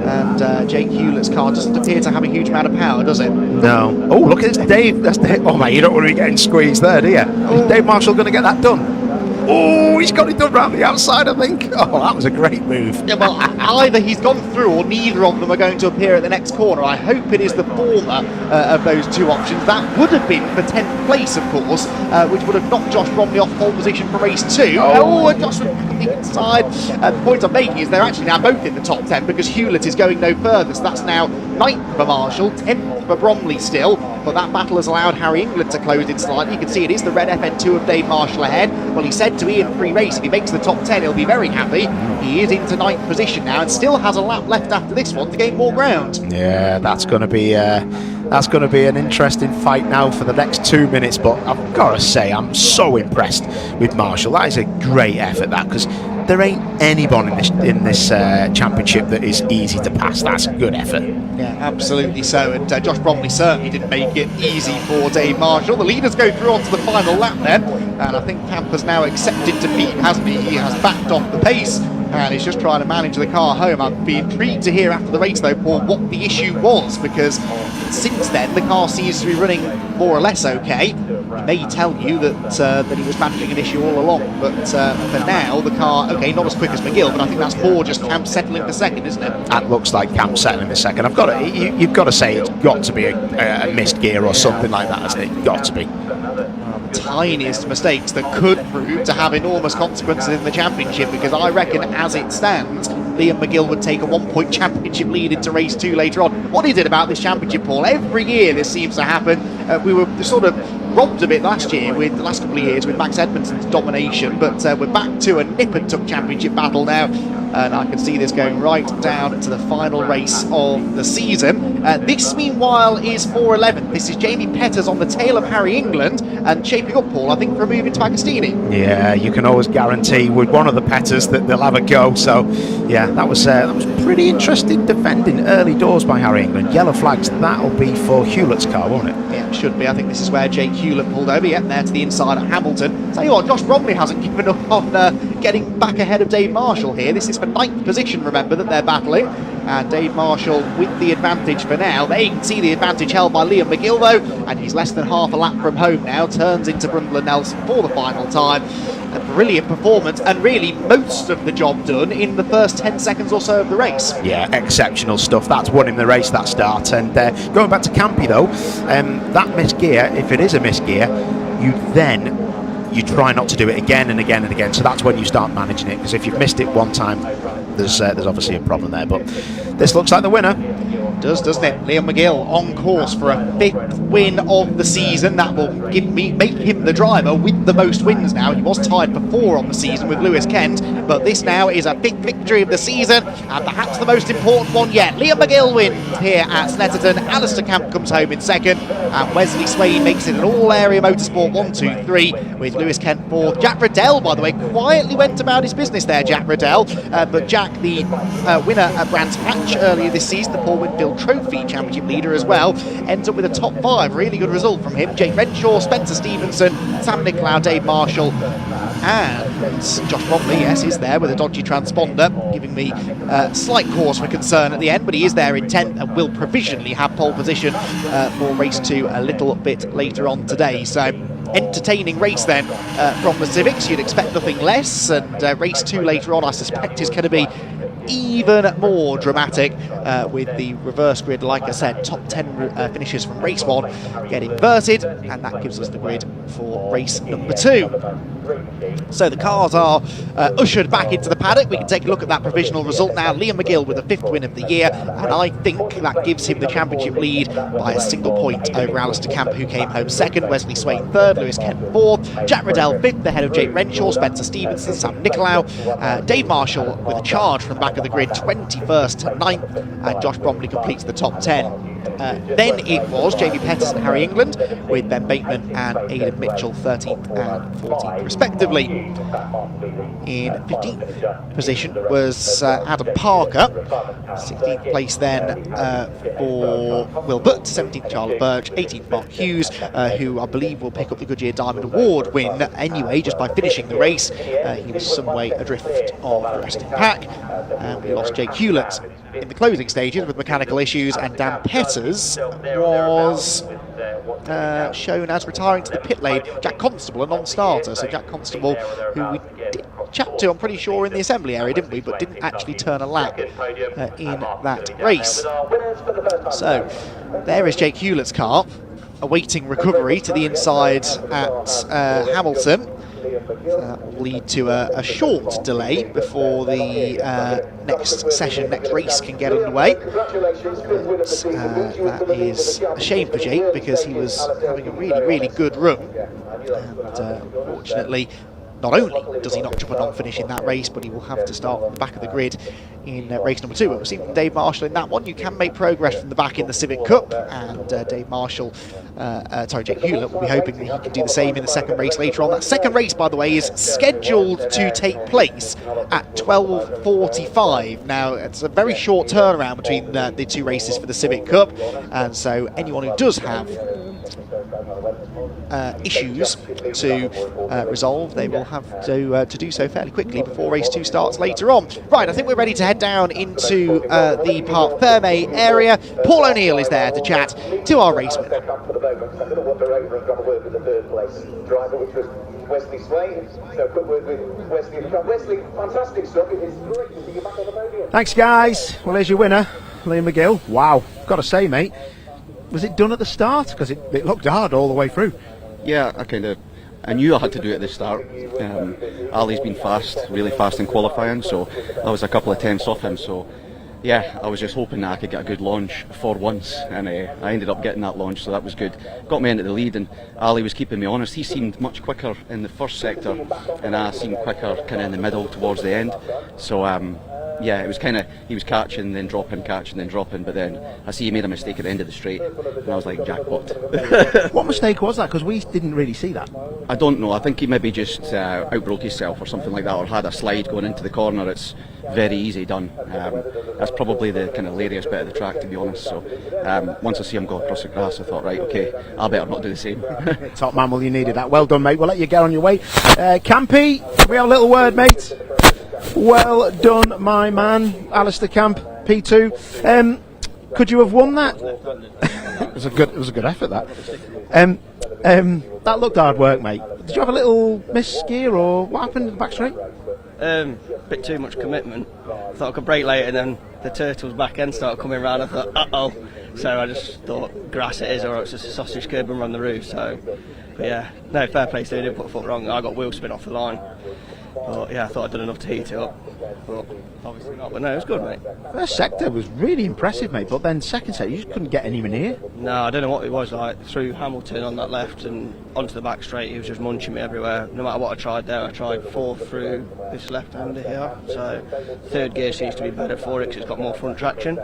and Jake Hewlett's car doesn't appear to have a huge amount of power, does it? No. Oh, look at this, Dave. That's Dave. Oh, mate, you don't want to be getting squeezed there, do you? Is Dave Marshall going to get that done? Oh, he's got it done round the outside, I think. Oh, that was a great move. Yeah, well, either he's gone through or neither of them are going to appear at the next corner. I hope it is the former of those two options. That would have been for 10th place, of course, which would have knocked Josh Bromley off pole position for race 2. Oh, and Josh went back on the inside. The point I'm making is they're actually now both in the top 10 because Hewlett is going no further. So that's now 9th for Marshall, 10th for Bromley still. But that battle has allowed Harry England to close in slightly. You can see it is the red FN2 of Dave Marshall ahead. Well, he said to Ian pre-race, if he makes the top 10, he'll be very happy. He is into 9th position now and still has a lap left after this one to gain more ground. Yeah, that's going to be an interesting fight now for the next 2 minutes. But I've got to say, I'm so impressed with Marshall. That is a great effort, that, because there ain't anyone in this championship that is easy to pass. That's a good effort. Yeah, absolutely so. And Josh Bromley certainly didn't make it easy for Dave Marshall. The leaders go through onto the final lap then, and I think Camp has now accepted defeat, hasn't he? He has backed off the pace and he's just trying to manage the car home. I'd be intrigued to hear after the race, though, Paul, what the issue was, because since then the car seems to be running more or less okay. He may tell you that he was managing an issue all along, but for now the car, okay, not as quick as McGill, but I think that's more just Camp settling for second, isn't it? That looks like Camp settling for second. You've got to say it's got to be a missed gear or something like that, hasn't it? Got to be. Tiniest mistakes that could prove to have enormous consequences in the championship, because I reckon as it stands Liam McGill would take a 1-point championship lead into race 2 later on. What is it about this championship, Paul? Every year this seems to happen. We were sort of robbed a bit last year, with the last couple of years with Max Edmondson's domination, but we're back to a nip and tuck championship battle now, and I can see this going right down to the final race of the season. This meanwhile is 4:11. This is Jamie Petters on the tail of Harry England and shaping up, Paul, I think, for a move into Agostini. Yeah, you can always guarantee with one of the Petters that they'll have a go. So yeah, that was pretty interesting defending early doors by Harry England. Yellow flags, that'll be for Hewlett's car, won't it? Yeah, it should be. I think this is where Jake Hewlett pulled over. Yep, there to the inside of Hamilton. Tell you what, Josh Bromley hasn't given up on getting back ahead of Dave Marshall here. This is for 9th position, remember, that they're battling. And Dave Marshall with the advantage for now. There you can see the advantage held by Liam McGill, though, and he's less than half a lap from home now. Turns into Brundle and Nelson for the final time. A brilliant performance, and really most of the job done in the first 10 seconds or so of the race. Yeah, exceptional stuff. That's won him the race, that start. And going back to Campy, though, that missed gear, if it is a missed gear, you try not to do it again and again and again. So that's when you start managing it, because if you've missed it one time, there's obviously a problem there. But this looks like the winner. Doesn't it? Liam McGill on course for a 5th win of the season. That will make him the driver with the most wins now. He was tied for 4 on the season with Lewis Kent, but this now is a 5th victory of the season, and perhaps the most important one yet. Liam McGill wins here at Snetterton. Alister Camp comes home in 2nd, and Wesley Swain makes it an all-area motorsport 1, 2, 3 with Lewis Kent 4th. Jack Riddell, by the way, quietly went about his business there, Jack Riddell, but Jack, the winner at Brands Hatch earlier this season, the Paul Winfield Trophy Championship leader as well, ends up with a top 5. Really good result from him. Jake Renshaw, Spencer Stevenson, Sam Nicolau, Dave Marshall, and Josh Bromley, yes, is there with a dodgy transponder, giving me slight cause for concern at the end, but he is there in 10th and will provisionally have pole position for race 2 a little bit later on today. So entertaining race then from the Civics. You'd expect nothing less, and race 2 later on I suspect is going to be even more dramatic with the reverse grid. Like I said, top 10 finishes from race 1 get inverted, and that gives us the grid for race number 2. So the cars are ushered back into the paddock. We can take a look at that provisional result now. Liam McGill with a 5th win of the year, and I think that gives him the championship lead by a single point over Alister Camp, who came home 2nd, Wesley Swain 3rd, Lewis Kent 4th, Jack Riddell 5th ahead of Jake Renshaw, Spencer Stevenson, Sam Nicolau, Dave Marshall with a charge from the back of the grid 21st to 9th, and Josh Bromley completes the top 10. Then it was Jamie Petters and Harry England, with Ben Bateman and Aidan Mitchell 13th and 14th respectively. In 15th position was Adam Parker, 16th place then for Will Butt, 17th Charlotte Burch, 18th Mark Hughes, who I believe will pick up the Goodyear Diamond Award win anyway just by finishing the race. He was some way adrift of the rest of the pack, and we lost Jake Hewlett in the closing stages with mechanical issues, and Dan Petters was shown as retiring to the pit lane. Jack Constable, a non-starter, so Jack Constable, who we did chat to, I'm pretty sure, in the assembly area, didn't we, but didn't actually turn a lap in that race. So there is Jake Hewlett's car, awaiting recovery to the inside at Hamilton. That will lead to a short delay before the next race can get underway. That is a shame for Jake, because he was having a really good run, and unfortunately, not only does he not jump a non-finish in that race, but he will have to start from the back of the grid in race number 2. But we've seen from Dave Marshall in that one, you can make progress from the back in the Civic Cup, and Jake Hewlett will be hoping that he can do the same in the second race later on. That second race, by the way, is scheduled to take place at 12:45. Now, it's a very short turnaround between the two races for the Civic Cup, and so anyone who does have issues to resolve, they will have to do so fairly quickly before race 2 starts later on. Right, I think we're ready to head down into the Parc Fermé area. Paul O'Neill is there to chat to our race winner. Wesley Swain. So quick word with Wesley. Wesley, fantastic stuff. It is great to see you back on the podium. Thanks, guys. Well, there's your winner, Liam McGill. Wow, got to say, mate, was it done at the start? Because it looked hard all the way through. Yeah, I knew I had to do it at the start. Ali's been really fast in qualifying, so I was a couple of tenths off him. So yeah, I was just hoping that I could get a good launch for once, and I ended up getting that launch, so that was good. Got me into the lead, and Ali was keeping me honest. He seemed much quicker in the first sector, and I seemed quicker kind of in the middle towards the end. So yeah, it was kind of, he was catching, then dropping, catching, then dropping, but then I see he made a mistake at the end of the straight, and I was like, jackpot. What mistake was that? Because we didn't really see that. I don't know, I think he maybe just outbroke himself or something like that, or had a slide going into the corner. It's very easy done. That's probably the kind of hilarious bit of the track, to be honest. So once I see him go across the grass, I thought, right, okay, I better not do the same. Top man, well, you needed that. Well done, mate. We'll let you get on your way. Campy, we have a little word, mate. Well done, my man, Alister Camp, P2. Could you have won that? It was a good effort, that. That looked hard work, mate. Did you have a little misgear, or what happened in the back straight? Bit too much commitment. Thought I could brake late, and then the turtle's back end started coming round. I thought, uh-oh. So I just thought, grass it is, or it's just a sausage curb and run the roof. So, but yeah, no, fair play to him, didn't put a foot wrong. I got wheel spin off the line. But yeah, I thought I'd done enough to heat it up, but obviously not. But no, it was good, mate. First sector was really impressive, mate, but then second sector, you just couldn't get anywhere near. No, I don't know what it was like. Through Hamilton on that left and onto the back straight, he was just munching me everywhere. No matter what I tried there, I tried 4 through this left-hander here. So third gear seems to be better for it because it's got more front traction.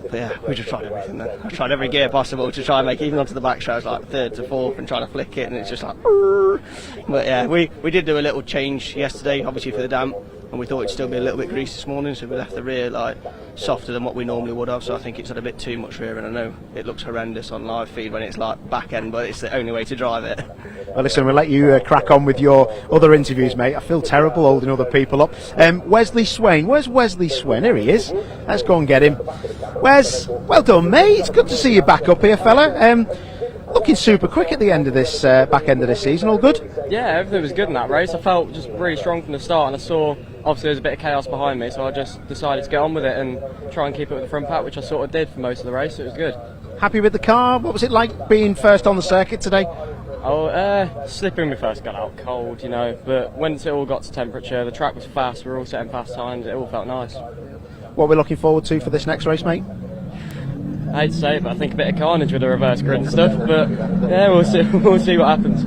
But yeah, we just tried everything then. I tried every gear possible to try and make, even onto the back straight, I was like 3rd to 4th and trying to flick it, and it's just like, but yeah, we did do a little change yesterday, obviously for the damp, and we thought it'd still be a little bit greasy this morning, so we left the rear like softer than what we normally would have. So I think it's had a bit too much rear, and I know it looks horrendous on live feed when it's like back end, but it's the only way to drive it. Well, listen, we'll let you crack on with your other interviews, mate. I feel terrible holding other people up. Wesley Swain, where's Wesley Swain? Here he is. Let's go and get him. Wes, well done, mate. It's good to see you back up here, fella. Looking super quick at the end of this back end of this season. All good? Yeah, everything was good in that race. I felt just really strong from the start, and I saw obviously there was a bit of chaos behind me, so I just decided to get on with it and try and keep it with the front pack, which I sort of did for most of the race. So it was good. Happy with the car? What was it like being first on the circuit today? Oh, slippery when we first got out, cold, you know, but once it all got to temperature, the track was fast, we were all setting fast times, it all felt nice. What we're looking forward to for this next race, mate? I hate to say it, but I think a bit of carnage with the reverse grid and stuff, but yeah, we'll see what happens.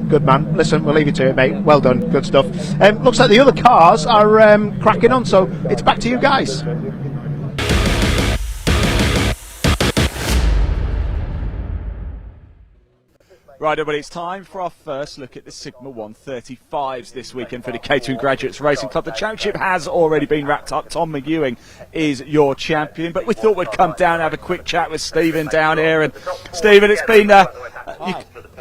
Good man. Listen, we'll leave you to it, mate. Well done. Good stuff. Looks like the other cars are cracking on, so it's back to you guys. Right, everybody, it's time for our first look at the Sigma 135s this weekend for the Caterham Graduates Racing Club. The championship has already been wrapped up. Tom McEwing is your champion, but we thought we'd come down and have a quick chat with Stephen down here. And Stephen, it's been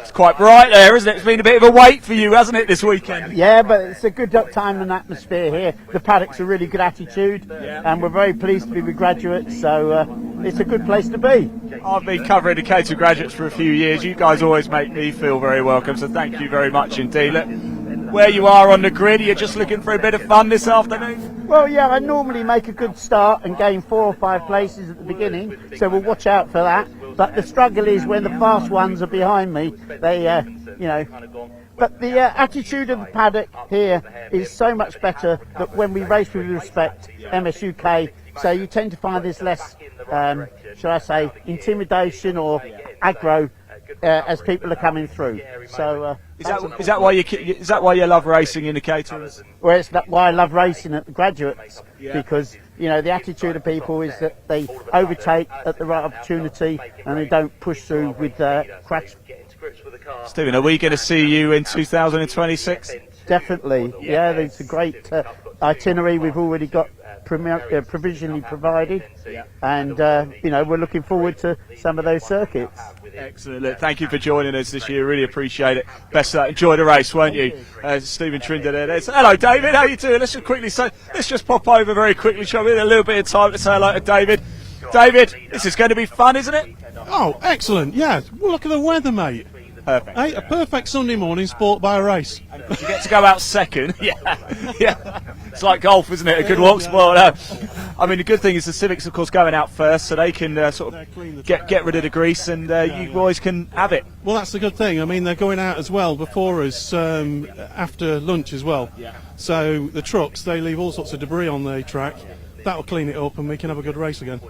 It's quite bright there, isn't it? It's been a bit of a wait for you, hasn't it, this weekend? Yeah, but it's a good time and atmosphere here. The paddock's a really good attitude, and we're very pleased to be with Graduates, so it's a good place to be. I've been covering the Caterham Graduates for a few years. You guys always make me feel very welcome, so thank you very much indeed. Look, where you are on the grid, you're just looking for a bit of fun this afternoon? Well, yeah, I normally make a good start and gain 4 or 5 places at the beginning, so we'll watch out for that. But the struggle is when the fast ones are behind me, they, you know. But the attitude of the paddock here is so much better that when we race with respect, MS UK, so you tend to find there's less, shall I say, intimidation or aggro as people are coming through. So is that why you love racing in the Caterhams? Well, it's why I love racing at the Graduates, because you know the attitude of people is that they overtake at the right opportunity and they don't push through with crash. Stephen, are we going to see you in 2026? Definitely, yeah. It's a great itinerary we've already got provisionally provided, and you know, we're looking forward to some of those circuits. Excellent. Look, thank you for joining us this year. Really appreciate it. Best of luck. Enjoy the race, won't you? Stephen Trinder there. Hello, David. How you doing? Let's just pop over very quickly. Shall we? A little bit of time to say hello to David. David, this is going to be fun, isn't it? Oh, excellent. Yeah. Well, look at the weather, mate. Perfect. Hey, a perfect Sunday morning sport by a race. You get to go out second. Yeah. It's like golf, isn't it? A good walk sport. I mean, the good thing is the Civics, of course, going out first, so they can sort of get rid of the grease, and you boys can have it. Well, that's the good thing. I mean, they're going out as well before us after lunch as well. Yeah. So the trucks, they leave all sorts of debris on the track. That'll clean it up, and we can have a good race again.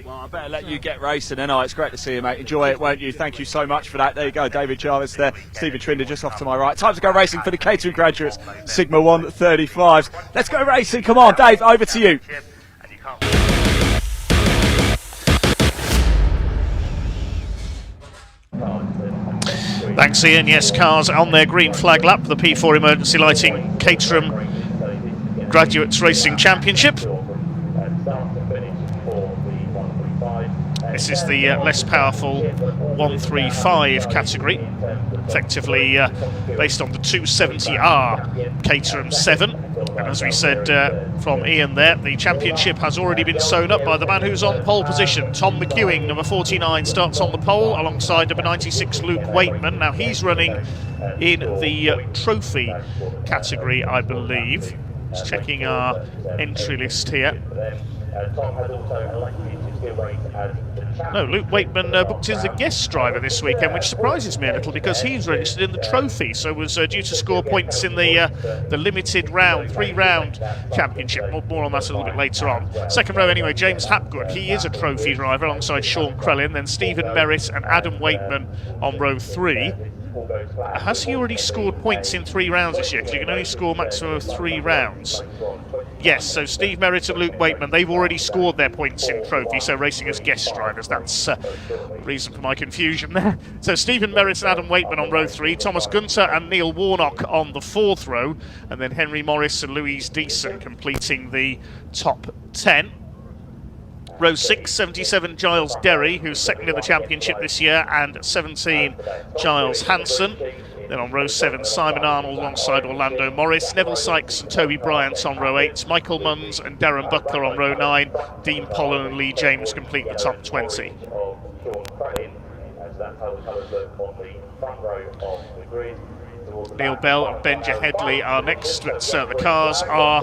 Well, I better let you get racing then. It's great to see you, mate. Enjoy it, won't you? Thank you so much for that. There you go, David Jarvis there, Stephen Trinder just off to my right. Time to go racing for the Caterham Graduates, Sigma 135s. Let's go racing. Come on, Dave, over to you. Thanks, Ian. Yes, cars on their green flag lap, the P4 Emergency Lighting Caterham Graduates Racing Championship. This is the less powerful 135 category, effectively based on the 270R Caterham 7. And as we said from Ian there, the championship has already been sewn up by the man who's on pole position. Tom McEwing, number 49, starts on the pole alongside number 96, Luke Waitman. Now he's running in the trophy category, I believe. Just checking our entry list here. No, Luke Waitman booked in as a guest driver this weekend, which surprises me a little because he's registered in the trophy, so was due to score points in the limited round, 3-round championship. More on that a little bit later on. Second row anyway, James Hapgood, he is a trophy driver alongside Sean Crellin, then Stephen Merritt and Adam Waitman on row 3. Has he already scored points in 3 rounds this year? Because you can only score maximum of 3 rounds. Yes, so Steve Merritt and Luke Waitman, they've already scored their points in trophy, so racing as guest drivers. That's the reason for my confusion there. So Stephen Merritt and Adam Waitman on row 3, Thomas Gunter and Neil Warnock on the 4th row, and then Henry Morris and Louise Deason completing the top 10. Row 6, 77, Giles Derry, who's second in the championship this year, and 17, Giles Hansen. Then on row 7, Simon Arnold alongside Orlando Morris, Neville Sykes and Toby Bryant on row 8, Michael Munns and Darren Buckler on row 9, Dean Pollen and Lee James complete the top 20. Neil Bell and Benja Headley are next. The cars are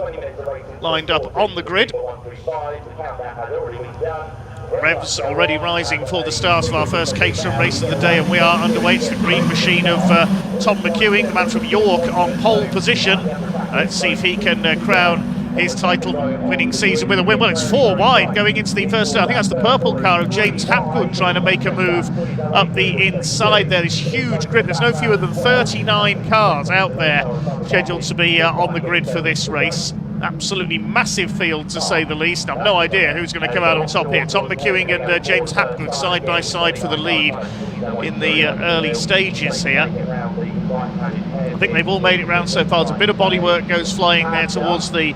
lined up on the grid. Revs already rising for the start of our first Caterham race of the day, and we are underway. It's the green machine of Tom McEwing, the man from York, on pole position. Let's see if he can crown his title-winning season with a win. Well, it's 4 wide going into the first start. I think that's the purple car of James Hapgood trying to make a move up the inside there. This huge grid. There's no fewer than 39 cars out there scheduled to be on the grid for this race. Absolutely massive field, to say the least. I've no idea who's going to come out on top here. Tom McEwing and James Hapgood side by side for the lead in the early stages here. I think they've all made it round so far. A bit of bodywork goes flying there towards the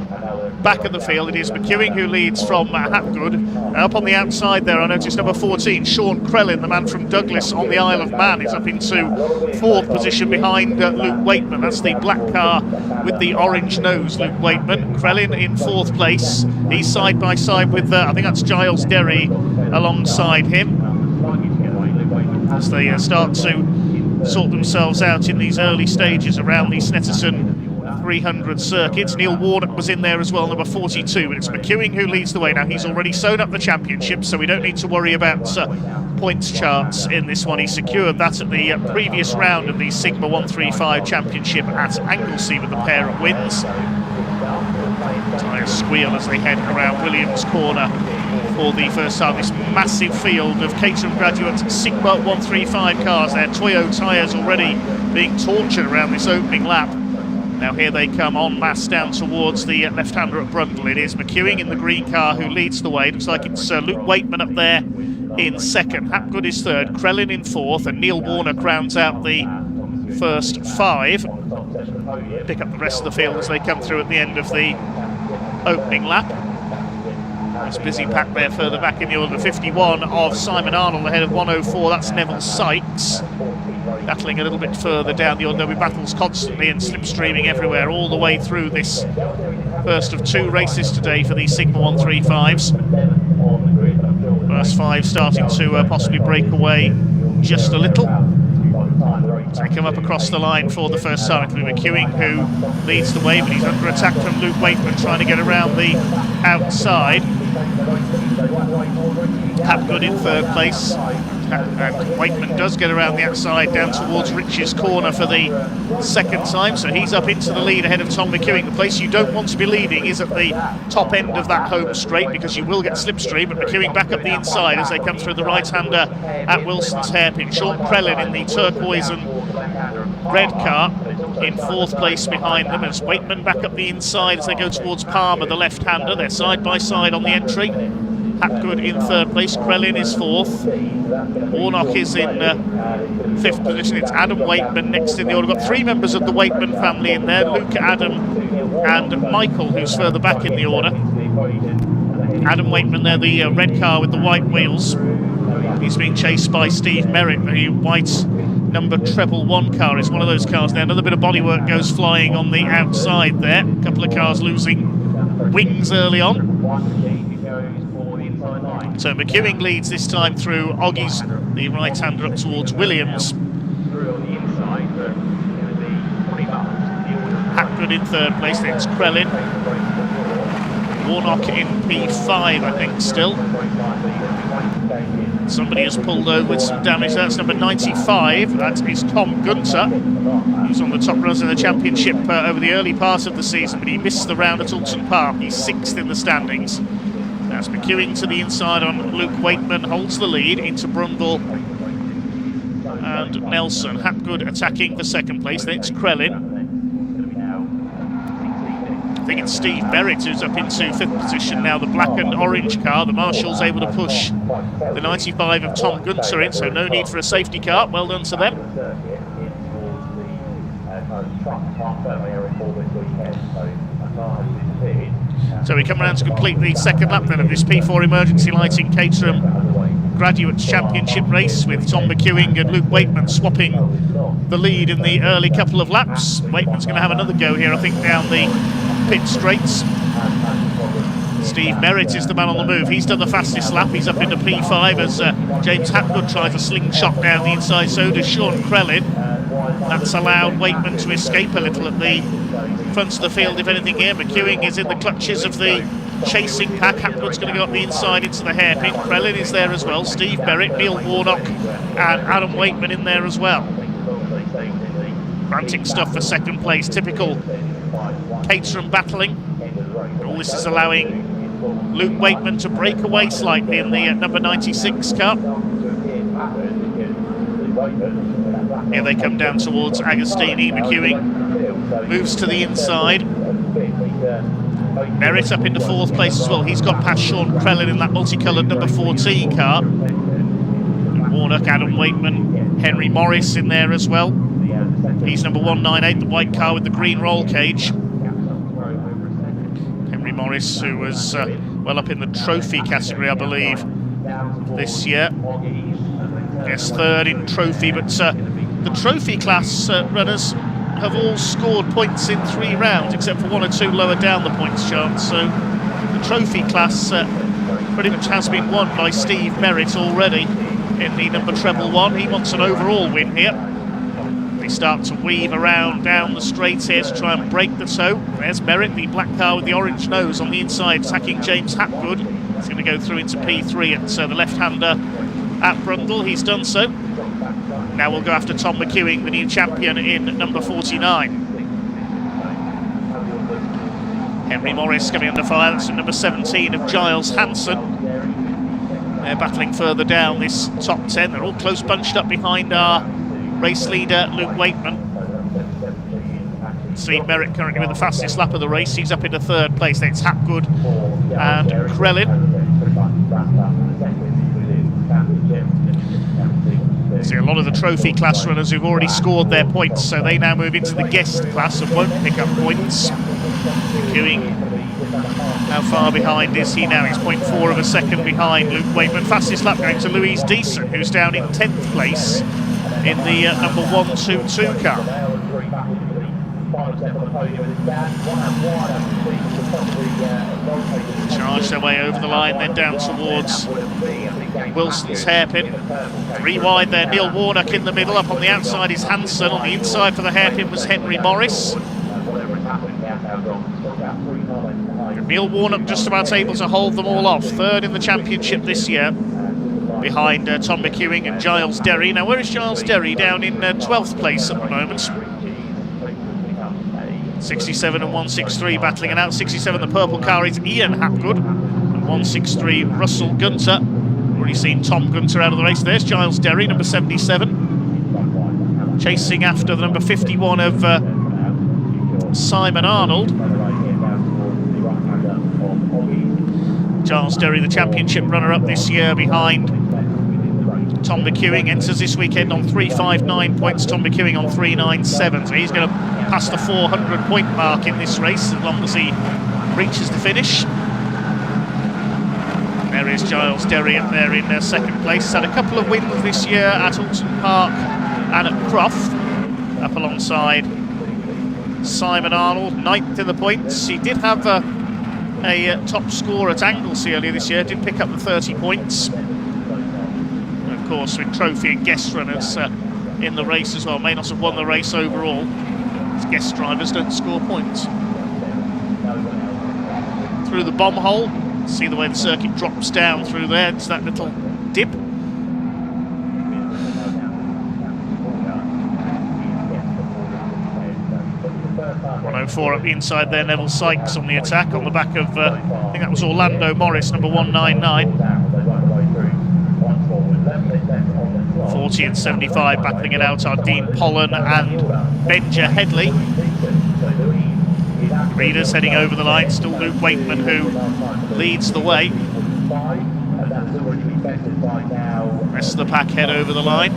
back of the field. It is McEwing who leads from Hapgood. Up on the outside there, I noticed number 14, Sean Crellin, the man from Douglas on the Isle of Man, is up into fourth position behind Luke Waitman. That's the black car with the orange nose, Luke Waitman. Crellin in fourth place. He's side by side with, I think that's Giles Derry alongside him, as they start to sort themselves out in these early stages around the Snetterton 300 circuits. Neil Warnock was in there as well, number 42, but it's McEwing who leads the way. Now, he's already sewn up the championship, so we don't need to worry about points charts in this one. He secured that at the previous round of the Sigma 135 Championship at Anglesey with the pair of wins. Tyres squeal as they head around Williams Corner for the first time. This massive field of Caterham Graduates Sigma 135 cars. Their Toyo tyres already being tortured around this opening lap. Now here they come en masse down towards the left-hander at Brundle. It is McEwing in the green car who leads the way. Looks like it's Luke Waitman up there in second. Hapgood is third, Crellin in fourth, and Neil Warnock rounds out the first five. Pick up the rest of the field as they come through at the end of the opening lap. Nice busy pack there further back in the order. 51 of Simon Arnold ahead of 104. That's Neville Sykes. Battling a little bit further down the order. There'll be battles constantly and slipstreaming everywhere all the way through this first of two races today for the Sigma 135s. First five starting to possibly break away just a little. They come up across the line for the first time. It'll be McEwing who leads the way, but he's under attack from Luke Waitman trying to get around the outside. Hapgood in third place. And Waitman does get around the outside down towards Rich's Corner for the second time, so he's up into the lead ahead of Tom McEwing. The place you don't want to be leading is at the top end of that home straight, because you will get slipstream, but McEwing back up the inside as they come through the right-hander at Wilson's hairpin. Sean Crellin in the turquoise and red car in fourth place behind them, as Waitman back up the inside as they go towards Palmer, the left-hander. They're side by side on the entry. Hapgood in third place, Crellin is fourth, Warnock is in fifth position. It's Adam Waitman next in the order. We've got three members of the Waitman family in there, Luke, Adam and Michael, who's further back in the order. Adam Waitman there, the red car with the white wheels. He's being chased by Steve Merritt. The white number 111 car is one of those cars there. Another bit of bodywork goes flying on the outside there. A couple of cars losing wings early on. So McEwing leads this time through Oggies, the right-hander, up towards Williams. Hapgood in third place, then it's Crellin. Warnock in P5, I think, still. Somebody has pulled over with some damage. That's number 95. That is Tom Gunter. He's on the top runners in the championship over the early part of the season, but he missed the round at Alton Park. He's sixth in the standings. That's McEwing to the inside on Luke Waitman, holds the lead into Brundle and Nelson. Hapgood attacking for second place, then it's Crellin. I think it's Steve Merritt who's up into fifth position now, the black and orange car. The Marshal's able to push the 95 of Tom Gunter in, so no need for a safety car. Well done to them. So we come around to complete the second lap then of this P4 emergency lighting Caterham Graduates Championship race, with Tom McEwing and Luke Waitman swapping the lead in the early couple of laps. Waitman's going to have another go here, I think, down the pit straights. Steve Merritt is the man on the move. He's done the fastest lap. He's up into P5 as James Hapgood tries a slingshot down the inside. So does Sean Crellin. That's allowed Waitman to escape a little at the front of the field, if anything, here. McEwing is in the clutches of the chasing pack. Hapgood's going to go up the inside into the hairpin. Crellin is there as well. Steve Merritt, Neil Warnock and Adam Waitman in there as well. Frantic stuff for second place. Typical Caterham battling. All this is allowing Luke Waitman to break away slightly in the number 96 car. Here they come down towards Agostini. McEwing moves to the inside. Merritt up into fourth place as well. He's got past Sean Crellin in that multicoloured number 14 car. Warnock, Adam Waitman, Henry Morris in there as well. He's number 198, the white car with the green roll cage. Henry Henry Morris, who was well up in the trophy category, I believe, this year. Yes, third in trophy, but the trophy class runners have all scored points in 3 rounds, except for 1 or 2 lower down the points chart. So the trophy class pretty much has been won by Steve Merritt already in the number treble 1. He wants an overall win here. They start to weave around down the straight here to try and break the toe. There's Merritt, the black car with the orange nose on the inside, attacking James Hapgood. He's going to go through into P3 at the left-hander at Brundle. He's done so. Now we'll go after Tom McEwing, the new champion in number 49. Henry Morris coming under fire. That's from number 17 of Giles Hanson. They're battling further down this top 10. They're all close bunched up behind our race leader, Luke Wakeman. Steve Merritt currently with the fastest lap of the race. He's up into 3rd place. Then it's Hapgood and Krellin. See a lot of the trophy class runners who've already scored their points, so they now move into the guest class and won't pick up points. McEwing, how far behind is he now? He's 0.4 of a second behind Luke Wakeman. Fastest lap going to Louise Deason, who's down in 10th place in the number 122 car. Charge their way over the line, then down towards Wilson's hairpin. 3 wide there, Neil Warnock in the middle. Up on the outside is Hanson. On the inside for the hairpin was Henry Morris. Neil Warnock just about able to hold them all off. 3rd in the championship this year, behind Tom McEwing and Giles Derry. Now where is Giles Derry? Down in 12th place at the moment. 67 and 163 battling it out. 67, the purple car, is Ian Hapgood. And 163, Russell Gunter. Already seen Tom Gunter out of the race. There's Giles Derry, number 77. Chasing after the number 51 of Simon Arnold. Giles Derry, the championship runner-up this year, behind Tom McEwing. Enters this weekend on 359 points. Tom McEwing on 397. So he's going to pass the 400-point mark in this race as long as he reaches the finish. There is Giles Derry up there in 2nd place. He's had a couple of wins this year at Alton Park and at Croft, up alongside Simon Arnold, 9th in the points. He did have a top score at Anglesey earlier this year, did pick up the 30 points. And of course, with trophy and guest runners in the race as well, may not have won the race overall. Guest drivers don't score points. Through the bomb hole, see the way the circuit drops down through there. It's that little dip. 104 up the inside there. Neville Sykes on the attack on the back of I think that was Orlando Morris, number 199. 40 and 75 battling it out are Dean Pollen and Benja Headley. Readers heading over the line, still Luke Wakeman who leads the way. Rest of the pack head over the line.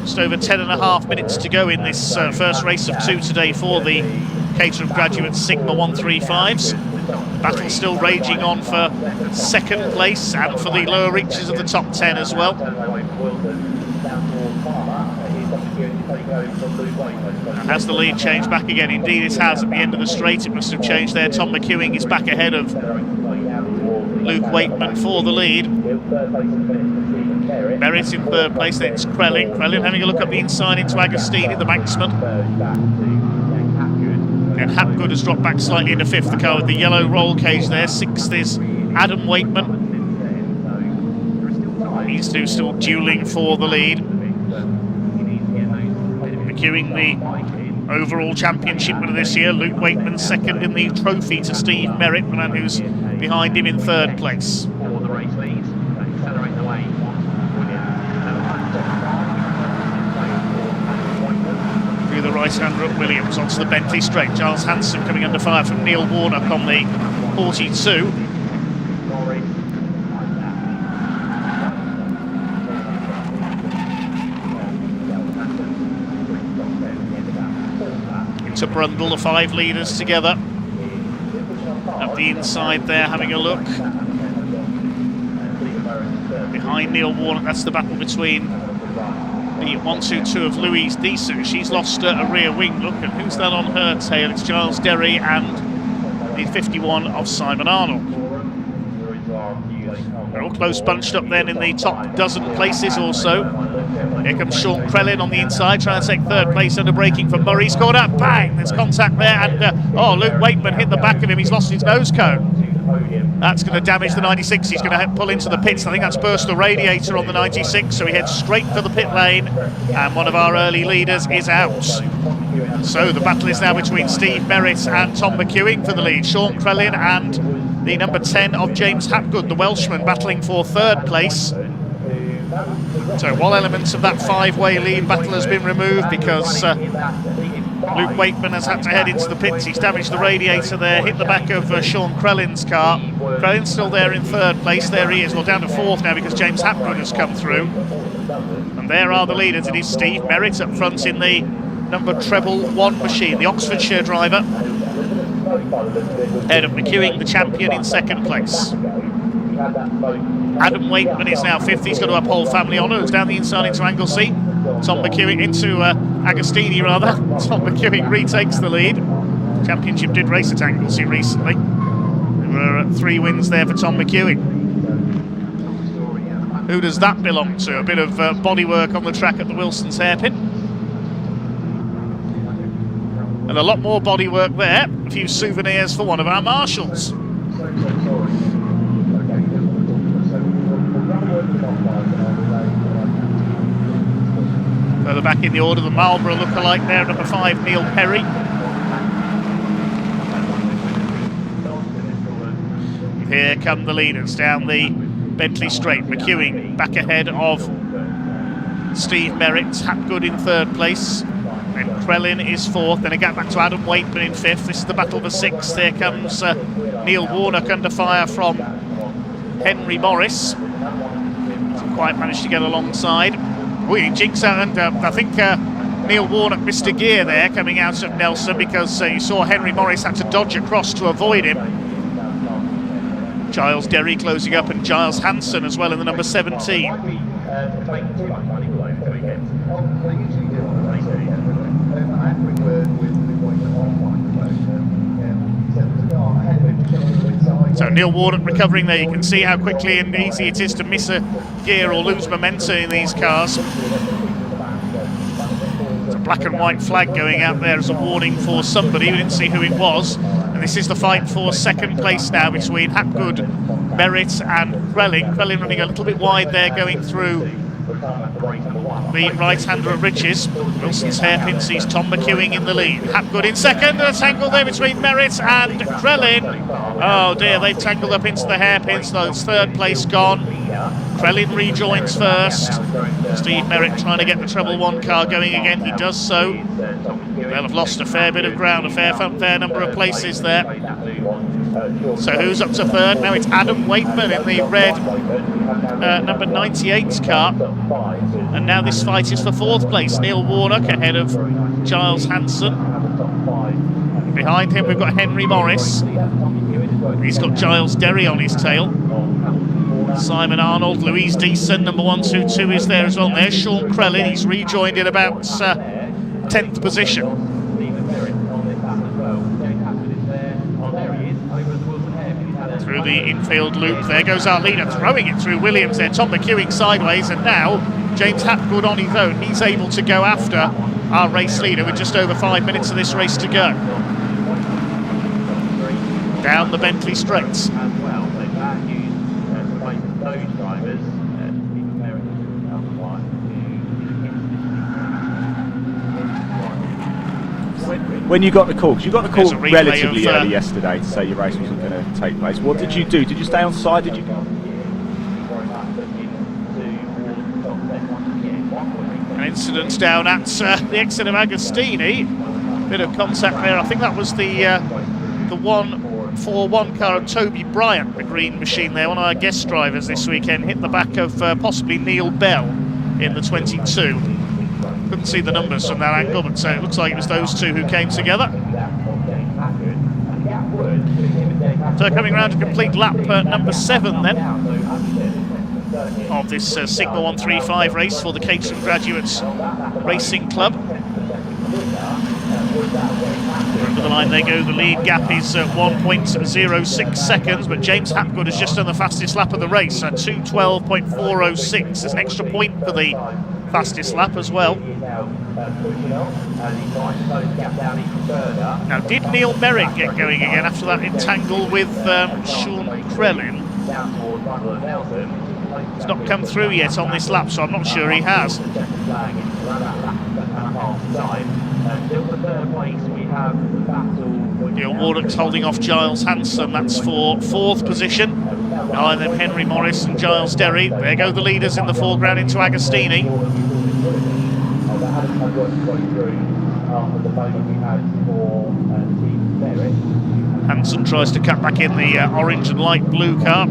Just over 10.5 minutes to go in this first race of 2 today for the Caterham Graduates Sigma 135s. Battle still raging on for 2nd place and for the lower reaches of the top 10 as well. Has the lead changed back again? Indeed it has. At the end of the straight it must have changed there. Tom McEwing is back ahead of Luke Wakeman for the lead. Merritt in 3rd place, then it's Krellin. Krellin having a look up the inside into Agostini, the banksman. And Hapgood has dropped back slightly into 5th, the car with the yellow roll cage there. 6th is Adam Wakeman. These two still duelling for the lead. McEwing, the overall championship winner this year. Luke Wakeman 2nd in the trophy to Steve Merritt, the man who's behind him in 3rd place. Through the right-hander up Williams onto the Bentley straight. Giles Hanson coming under fire from Neil Warnock on the 42. to Brundle, the 5 leaders together. Up the inside there, having a look. Behind Neil Warnock, that's the battle between the 1-2-2 of Louise Deeson. She's lost a rear wing. Look, and who's that on her tail? It's Giles Derry and the 51 of Simon Arnold. They're all close bunched up then in the top dozen places or so. Here comes Sean Crellin on the inside, trying to take 3rd place under braking for Murray. Scored up, bang! There's contact there, and Luke Wakeman hit the back of him. He's lost his nose cone. That's going to damage the 96. He's going to pull into the pits. I think that's burst the radiator on the 96, so he heads straight for the pit lane, and one of our early leaders is out. So the battle is now between Steve Merritt and Tom McEwing for the lead. Sean Crellin and the number 10 of James Hapgood, the Welshman, battling for 3rd place. So one element of that 5-way lead battle has been removed because Luke Wakeman has had to head into the pits. He's damaged the radiator there, hit the back of Sean Crellin's car. Crellin's still there in 3rd place. There he is. Well, down to 4th now because James Hapgood has come through. And there are the leaders. It is Steve Merritt up front in the number treble 1 machine, the Oxfordshire driver. Head of McEwing, the champion, in 2nd place. Adam Wakeman is now 5th. He's got to uphold family honours down the inside into Anglesey. Tom McEwing into Agostini rather. Tom McEwing retakes the lead. Championship did race at Anglesey recently. There were 3 wins there for Tom McEwing. Who does that belong to? A bit of bodywork on the track at the Wilson's hairpin. And a lot more bodywork there. A few souvenirs for one of our marshals. Further back in the order, the Marlborough lookalike there, number 5, Neil Perry. Here come the leaders down the Bentley Straight. McEwing back ahead of Steve Merritt. Hapgood in 3rd place. And Crellin is 4th. Then a gap back to Adam Wakeman in 5th. This is the battle for 6th. There comes Neil Warnock under fire from Henry Morris. Hasn't quite managed to get alongside. We jinx out, and I think Neil Warnock missed a gear there coming out of Nelson because you saw Henry Morris had to dodge across to avoid him. Giles Derry closing up, and Giles Hansen as well in the number 17. So Neil Warnock recovering there. You can see how quickly and easy it is to miss a gear or lose momentum in these cars. It's a black and white flag going out there as a warning for somebody. We didn't see who it was. And this is the fight for 2nd place now between Hapgood, Merritt and Crellin. Crellin running a little bit wide there going through the right-hander at Riches. Wilson's hairpin sees Tom McEwing in the lead. Hapgood in 2nd, a tangle there between Merritt and Crellin. Oh dear, they've tangled up into the hairpins, so it's 3rd place gone. Crellin rejoins 1st. Steve Merritt trying to get the treble 1 car going again. He does so. They'll have lost a fair bit of ground, a fair number of places there. So who's up to 3rd? Now it's Adam Wakeman in the red number 98's car. And now this fight is for 4th place. Neil Warnock ahead of Giles Hansen. Behind him we've got Henry Morris. He's got Giles Derry on his tail. Simon Arnold, Louise Deeson, number 122 is there as well. There's Sean Crellin. He's rejoined in about 10th position. Through the infield loop, there goes our leader, throwing it through Williams there. Tom McEwing sideways, and now James Hapgood on his own. He's able to go after our race leader with just over 5 minutes of this race to go. Down the Bentley Straights. When you got the call, because you got the call relatively early yesterday to say your race wasn't going to take place. What did you do? Did you stay on side? Did you? An incident down at the exit of Agostini. Bit of contact there. I think that was the 141 car of Toby Bryant, the green machine there. One of our guest drivers this weekend hit the back of possibly Neil Bell in the 22. Couldn't see the numbers from that angle, but it looks like it was those two who came together. So coming around to complete lap number 7 then of this Sigma 135 race for the Caterham Graduates Racing Club. Over the line they go. The lead gap is 1.06 seconds, but James Hapgood has just done the fastest lap of the race at 2:12.406. There's an extra point for the fastest lap as well. Now, did Neil Merrick get going again after that entangle with Sean Crellin? It's not come through yet on this lap, so I'm not sure he has. Neil Warnock's holding off Giles Hanson, that's for 4th position. Behind them Henry Morris and Giles Derry. There go the leaders in the foreground into Agostini. Hanson tries to cut back in the orange and light blue car.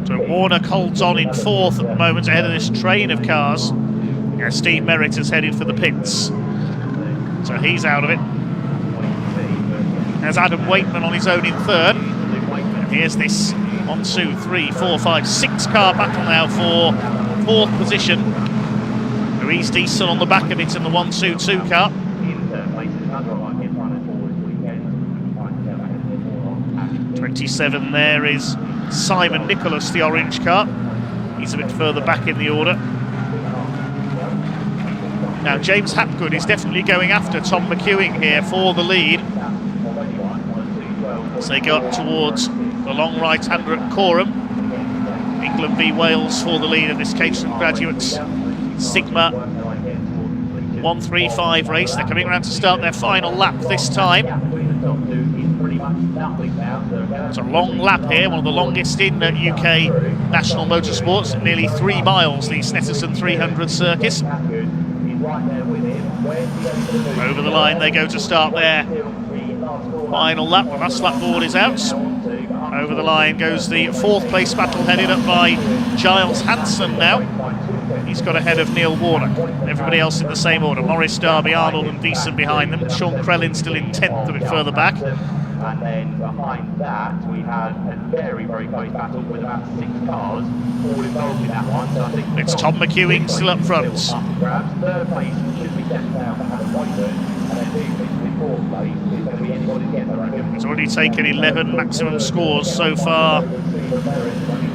So Warnock holds on in 4th at the moment ahead of this train of cars. Yeah, Steve Merritt has headed for the pits, so he's out of it. There's Adam Waitman on his own in 3rd. And here's this 1, 2, 3, 4, 5, 6 car battle now for 4th position. Louise Deason on the back of it in the 122 car. 27 there is Simon Nicholas, the orange car. He's a bit further back in the order. Now James Hapgood is definitely going after Tom McEwing here for the lead. As they go up towards the long right-hander at Corham. England v Wales for the lead of this Caterham Graduates Sigma 135 race. They're coming around to start their final lap this time. It's a long lap here, one of the longest in UK national motorsports, nearly 3 miles, the Snetterton 300 circuit. Over the line they go to start their final lap. The last lap board is out. Over the line goes the 4th place battle, headed up by Giles Hanson now. He's got ahead of Neil Warnock. Everybody else in the same order. Morris, Darby, Arnold and Deason behind them. Sean Crellin still in 10th, a bit further back. And then behind that we had a very, very close battle with about 6 cars all involved in that one. So I think it's Tom McEwing still up front. 3rd place should be set down for Adam Waitman, and then 4th place is going to be anybody together, I reckon. He's already taken 11 maximum scores so far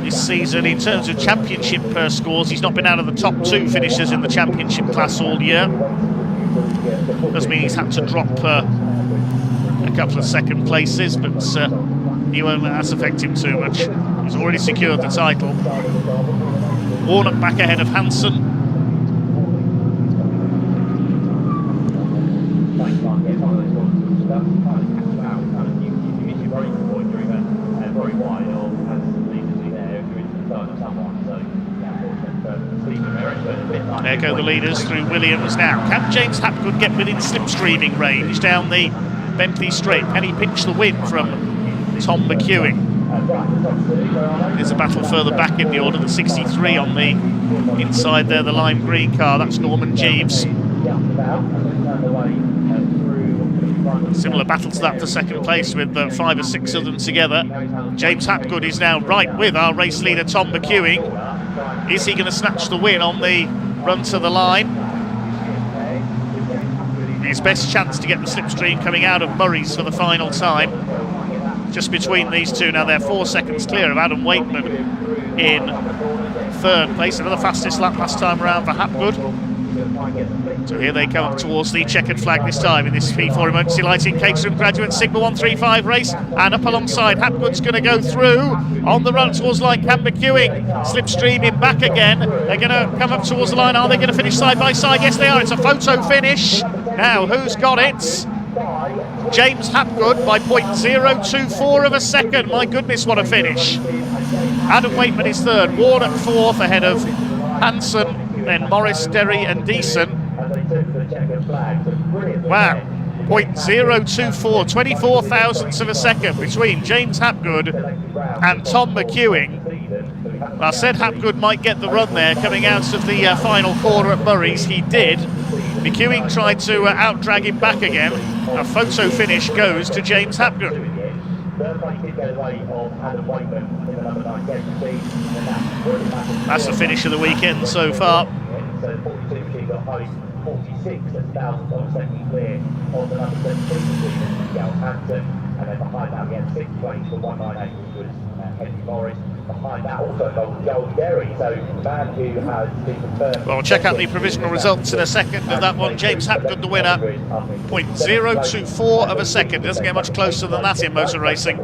this season. In terms of championship scores, he's not been out of the top 2 finishers in the championship class all year. Does mean he's had to drop a couple of second places, but he won't let that affect him too much. He's already secured the title. Warnock back ahead of Hanson. There go the leaders through Williams now. Can James Hapgood get within slipstreaming range down the Bentley Straight? Can he pinch the win from Tom McEwing? There's a battle further back in the order, the 63 on the inside there, the lime green car. That's Norman Jeeves. Similar battle to that for second place with 5 or 6 of them together. James Hapgood is now right with our race leader Tom McEwing. Is he going to snatch the win on the run to the line? His best chance to get the slipstream coming out of Murray's for the final time. Just between these two now, they're 4 seconds clear of Adam Waitman in 3rd place. Another fastest lap last time around for Hapgood. So here they come up towards the checkered flag this time in this P4 emergency lighting Caterham Graduates Sigma 135 race, and up alongside Hapgood's going to go through on the run towards line. Cam McEwing slipstreaming back again. They're going to come up towards the line. Are they going to finish side by side? Yes, they are. It's a photo finish. Now, who's got it? James Hapgood by 0.024 of a second. My goodness, what a finish. Adam Waitman is 3rd, Warnock 4th ahead of Hanson, then Morris, Derry and Deason. Wow, .024, 24 thousandths of a second between James Hapgood and Tom McEwing. I said Hapgood might get the run there coming out of the final corner at Murray's. He did. McEwing tried to out-drag him back again. A photo finish goes to James Hapgood. That's the finish of the weekend so far. 46 thousandths of a second clear on the number 17 Southampton, and then behind that we had 6th place for 198, which was Henry Morris. Behind that also Gold Derry, so the man who has been confirmed. Well, we'll check out the provisional results in a second of that one. James Hapgood the winner, .024 of a second. Doesn't get much closer than that in motor racing.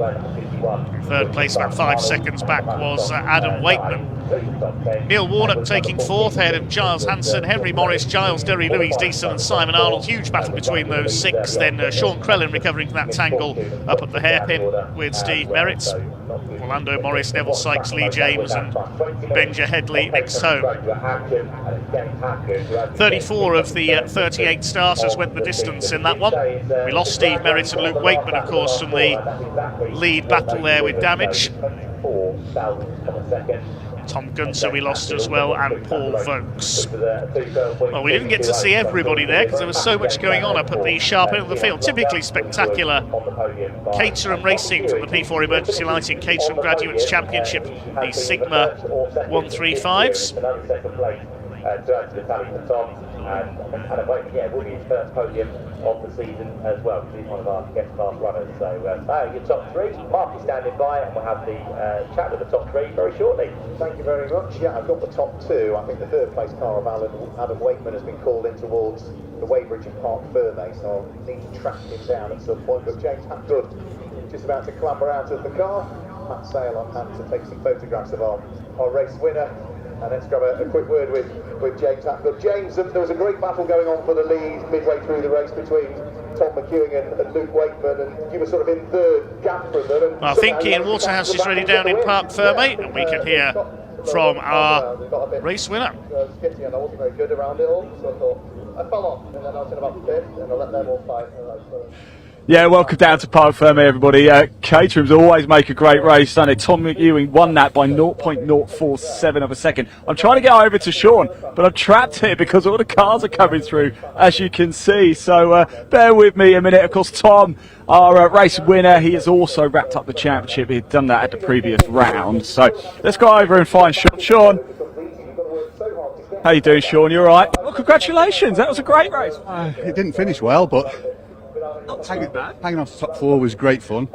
Third place, about 5 seconds back, was Adam Wakeman. Neil Warnock taking fourth, ahead of Giles Hansen, Henry Morris, Giles Derry, Louise Deason and Simon Arnold. Huge battle between those 6. Then Sean Crellin recovering from that tangle up at the hairpin with Steve Merritt. Orlando Morris, Neville Sykes, Lee James and Benja Headley next home. 34 of the 38 starters went the distance in that one. We lost Steve Merritt and Luke Wakeman, of course, from the lead battle there with damage. Tom Gunter we lost as well, and Paul Vokes. Well, we didn't get to see everybody there because there was so much going on up at the sharp end of the field. Typically spectacular Caterham racing from the P4 Emergency Lighting Caterham Graduates Championship, the Sigma 135s. And it will be his first podium of the season as well, because he's one of our guest class runners. So your top 3, Mark is standing by, and we'll have the chat with the top 3 very shortly. Thank you very much. Yeah, I've got the top 2. I think the third place car of Adam Wakeman has been called in towards the Weybridge and Park Ferme, so I'll need to track him down at some point. But James Hapgood just about to clamber out of the car. Matt Sale on hand to take some photographs of our race winner. And let's grab a quick word with James Hapgood. James, there was a great battle going on for the lead midway through the race between Tom McEwing and Luke Wakeman, and you were sort of in third gap from them. I think Ian Waterhouse is ready down in Park Ferme, and we can hear from our race winner. I wasn't very good around it all, so I thought I fell off, and then I was in about 5th, and I let them all fight. Yeah, welcome down to Park Ferme, everybody. Caterham's always make a great race, don't they? Tom McEwing won that by 0.047 of a second. I'm trying to get over to Sean, but I'm trapped here because all the cars are coming through, as you can see. So bear with me a minute. Of course, Tom, our race winner, he has also wrapped up the championship. He'd done that at the previous round. So let's go over and find Sean. Sean, how you doing, Sean? You all right? Well, congratulations. That was a great race. It didn't finish well, but hanging on to top 4 was great fun.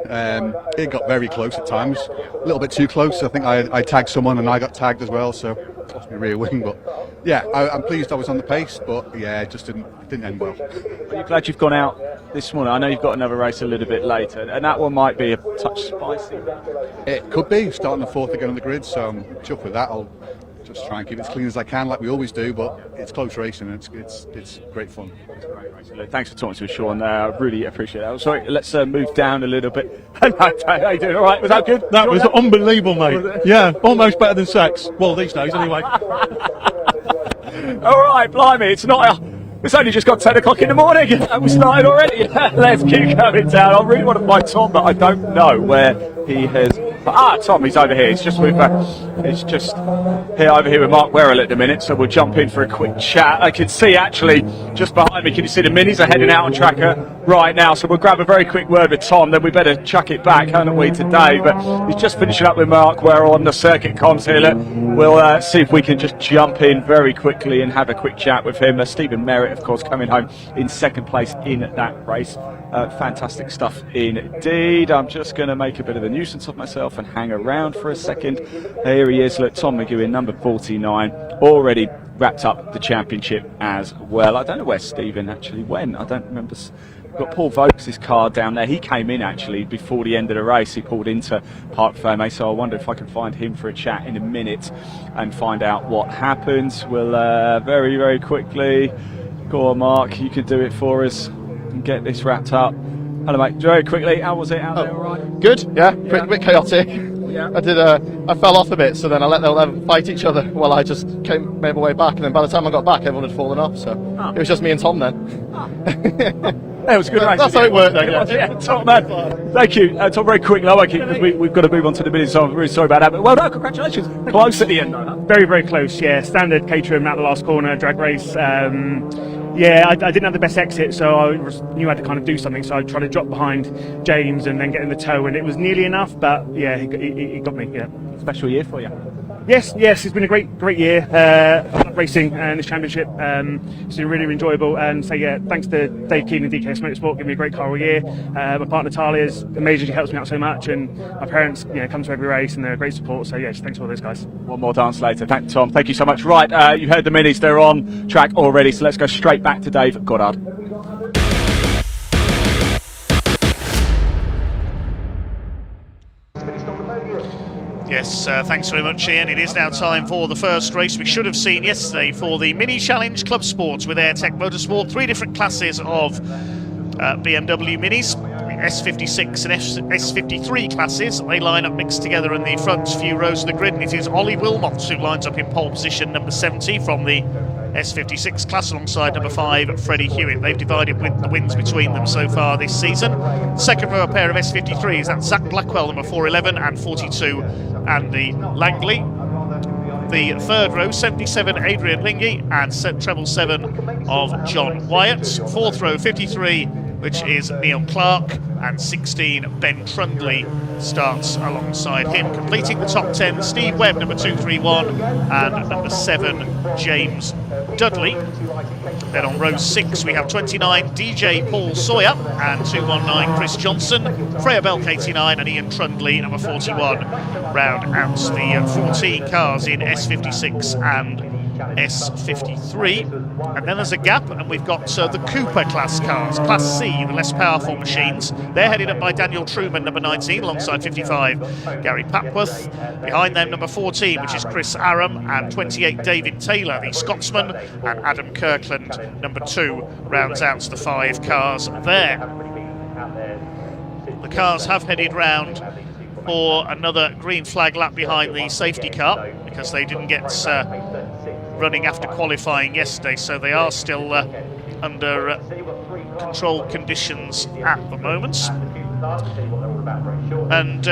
It got very close at times, a little bit too close. I think I tagged someone and I got tagged as well, so lost my rear wing. But yeah, I'm pleased I was on the pace, but yeah, it just didn't end well. Are you glad you've gone out this morning? I know you've got another race a little bit later, and that one might be a touch spicy. It could be, starting the 4th again on the grid, so I'm chuffed with that. I'll just try and keep it as clean as I can, like we always do, but it's close racing and it's great fun. Thanks for talking to us, Sean. I really appreciate that. Sorry, let's move down a little bit. How you doing? All right? Was that good? That was unbelievable, mate. Yeah, almost better than sex. Well, these days, anyway. All right, blimey, it's only just got 10 o'clock in the morning. We started already. Let's keep going down. I really want to find Tom, but I don't know where he has. Tom, he's over here. He's just with. He's just over here with Mark Werrell at the minute. So we'll jump in for a quick chat. I can see actually just behind me. Can you see the minis are heading out on tracker right now? So we'll grab a very quick word with Tom. Then we better chuck it back, haven't we, today? But he's just finishing up with Mark Werrell on the circuit comms here. We'll see if we can just jump in very quickly and have a quick chat with him. Stephen Merritt, of course, coming home in 2nd place in that race. Fantastic stuff indeed. I'm just going to make a bit of a nuisance of myself and hang around for a second. Here he is. Look, Tom McEwing, number 49, already wrapped up the championship as well. I don't know where Stephen actually went. I don't remember. We've got Paul Vokes' car down there. He came in actually before the end of the race. He pulled into Park Ferme, so I wonder if I can find him for a chat in a minute and find out what happened. We'll very, very quickly. Go on, Mark, you can do it for us and get this wrapped up. Hello, mate. Very quickly, how was it out there? All right? Good, yeah. A bit chaotic. I fell off a bit, so then I let them fight each other while I just made my way back, and then by the time I got back, everyone had fallen off, so it was just me and Tom then. It was a good race. That's how it worked then, Yeah, top man. Thank you. Tom, very quickly, I won't keep, because we've got to move on to the minutes, so I'm really sorry about that. But well done, congratulations. Close at the end, though. Very, very close, yeah. Standard Caterham out the last corner, drag race. I didn't have the best exit, so I knew I had to kind of do something, so I tried to drop behind James and then get in the toe, and it was nearly enough, but yeah, he got me, yeah. Special year for you. Yes, it's been a great year. I love racing and this championship. It's been really enjoyable. And so yeah, thanks to Dave Keane and DKS Motorsport, giving me a great car all year. My partner Talia's amazing; she helps me out so much, and my parents, come to every race and they're great support. So yeah, thanks to all those guys. One more dance later. Thanks, Tom. Thank you so much. Right, you heard the minis; they're on track already. So let's go straight back to Dave Goddard. Yes, thanks very much, Ian. It is now time for the first race we should have seen yesterday for the Mini Challenge Club Sports with AirTech Motorsport. 3 different classes of BMW Minis, S56 and S53 classes. They line up mixed together in the front few rows of the grid, and it is Ollie Wilmot who lines up in pole position, number 70 from the S56 class, alongside number 5 Freddie Hewitt. They've divided the wins between them so far this season. Second row, a pair of S53s, that's Zach Blackwell, number 411, and 42 Andy Langley. The third row, 77 Adrian Lingy and treble 7 of John Wyatt. Fourth row, 53, which is Neil Clark, and 16 Ben Trundley starts alongside him. Completing the top 10, Steve Webb, number 231, and number 7 James Dudley. Then on row 6 we have 29 DJ Paul Sawyer and 219 Chris Johnson, Freya Belk 89 and Ian Trundley, number 41, round out the 14 cars in S56 and S53. And then there's a gap, and we've got the Cooper class cars, Class C, the less powerful machines. They're headed up by Daniel Truman, number 19, alongside 55 Gary Papworth. Behind them, number 14, which is Chris Aram, and 28 David Taylor, the Scotsman, and Adam Kirkland, number 2, rounds out the 5 cars there. The cars have headed round for another green flag lap behind the safety car, because they didn't get running after qualifying yesterday, so they are still under controlled conditions at the moment. And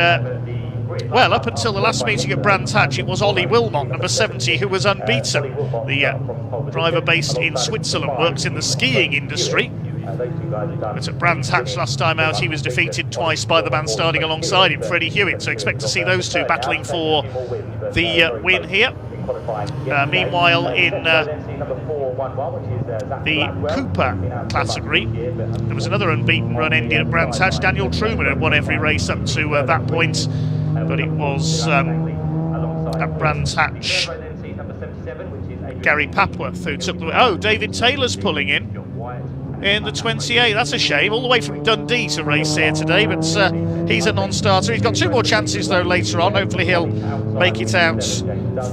well, up until the last meeting at Brands Hatch, it was Ollie Wilmot, number 70, who was unbeaten. The driver based in Switzerland, works in the skiing industry. But at Brands Hatch last time out, he was defeated twice by the man starting alongside him, Freddie Hewitt. So expect to see those two battling for the win here. Meanwhile, in the Cooper category, there was another unbeaten run ending at Brands Hatch. Daniel Truman had won every race up to that point, but it was at Brands Hatch Gary Papworth who took the... Oh, David Taylor's pulling in the 28. That's a shame, all the way from Dundee to race here today, but he's a non-starter. He's got 2 more chances though later on. Hopefully he'll make it out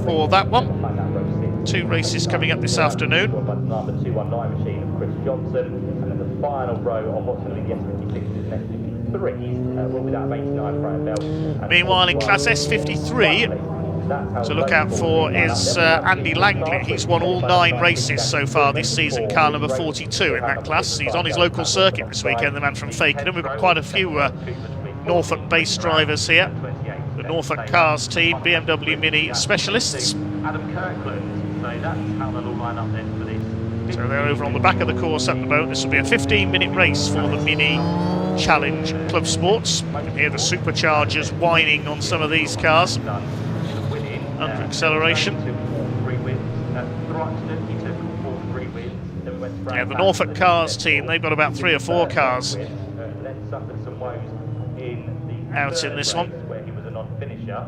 for that one. 2 races coming up this afternoon. Number 219 machine of Chris Johnson, and then the final row on what's going to be the S56 is S53 will be that of 89 Brian Bell. Meanwhile, in Class S53, to look out for is Andy Langley. He's won all 9 races so far this season, car number 42 in that class. He's on his local circuit this weekend, the man from Fakenham. We've got quite a few Norfolk-based drivers here. The Norfolk Cars team, BMW Mini specialists. Adam Kirkland, so that's how they'll all line up then for this. So they're over on the back of the course at the moment. This will be a 15-minute race for the Mini Challenge Club Sports. You can hear the superchargers whining on some of these cars under acceleration. Yeah, the Norfolk Cars team, they've got about 3 or 4 cars out in this one. Where he was a non-finisher,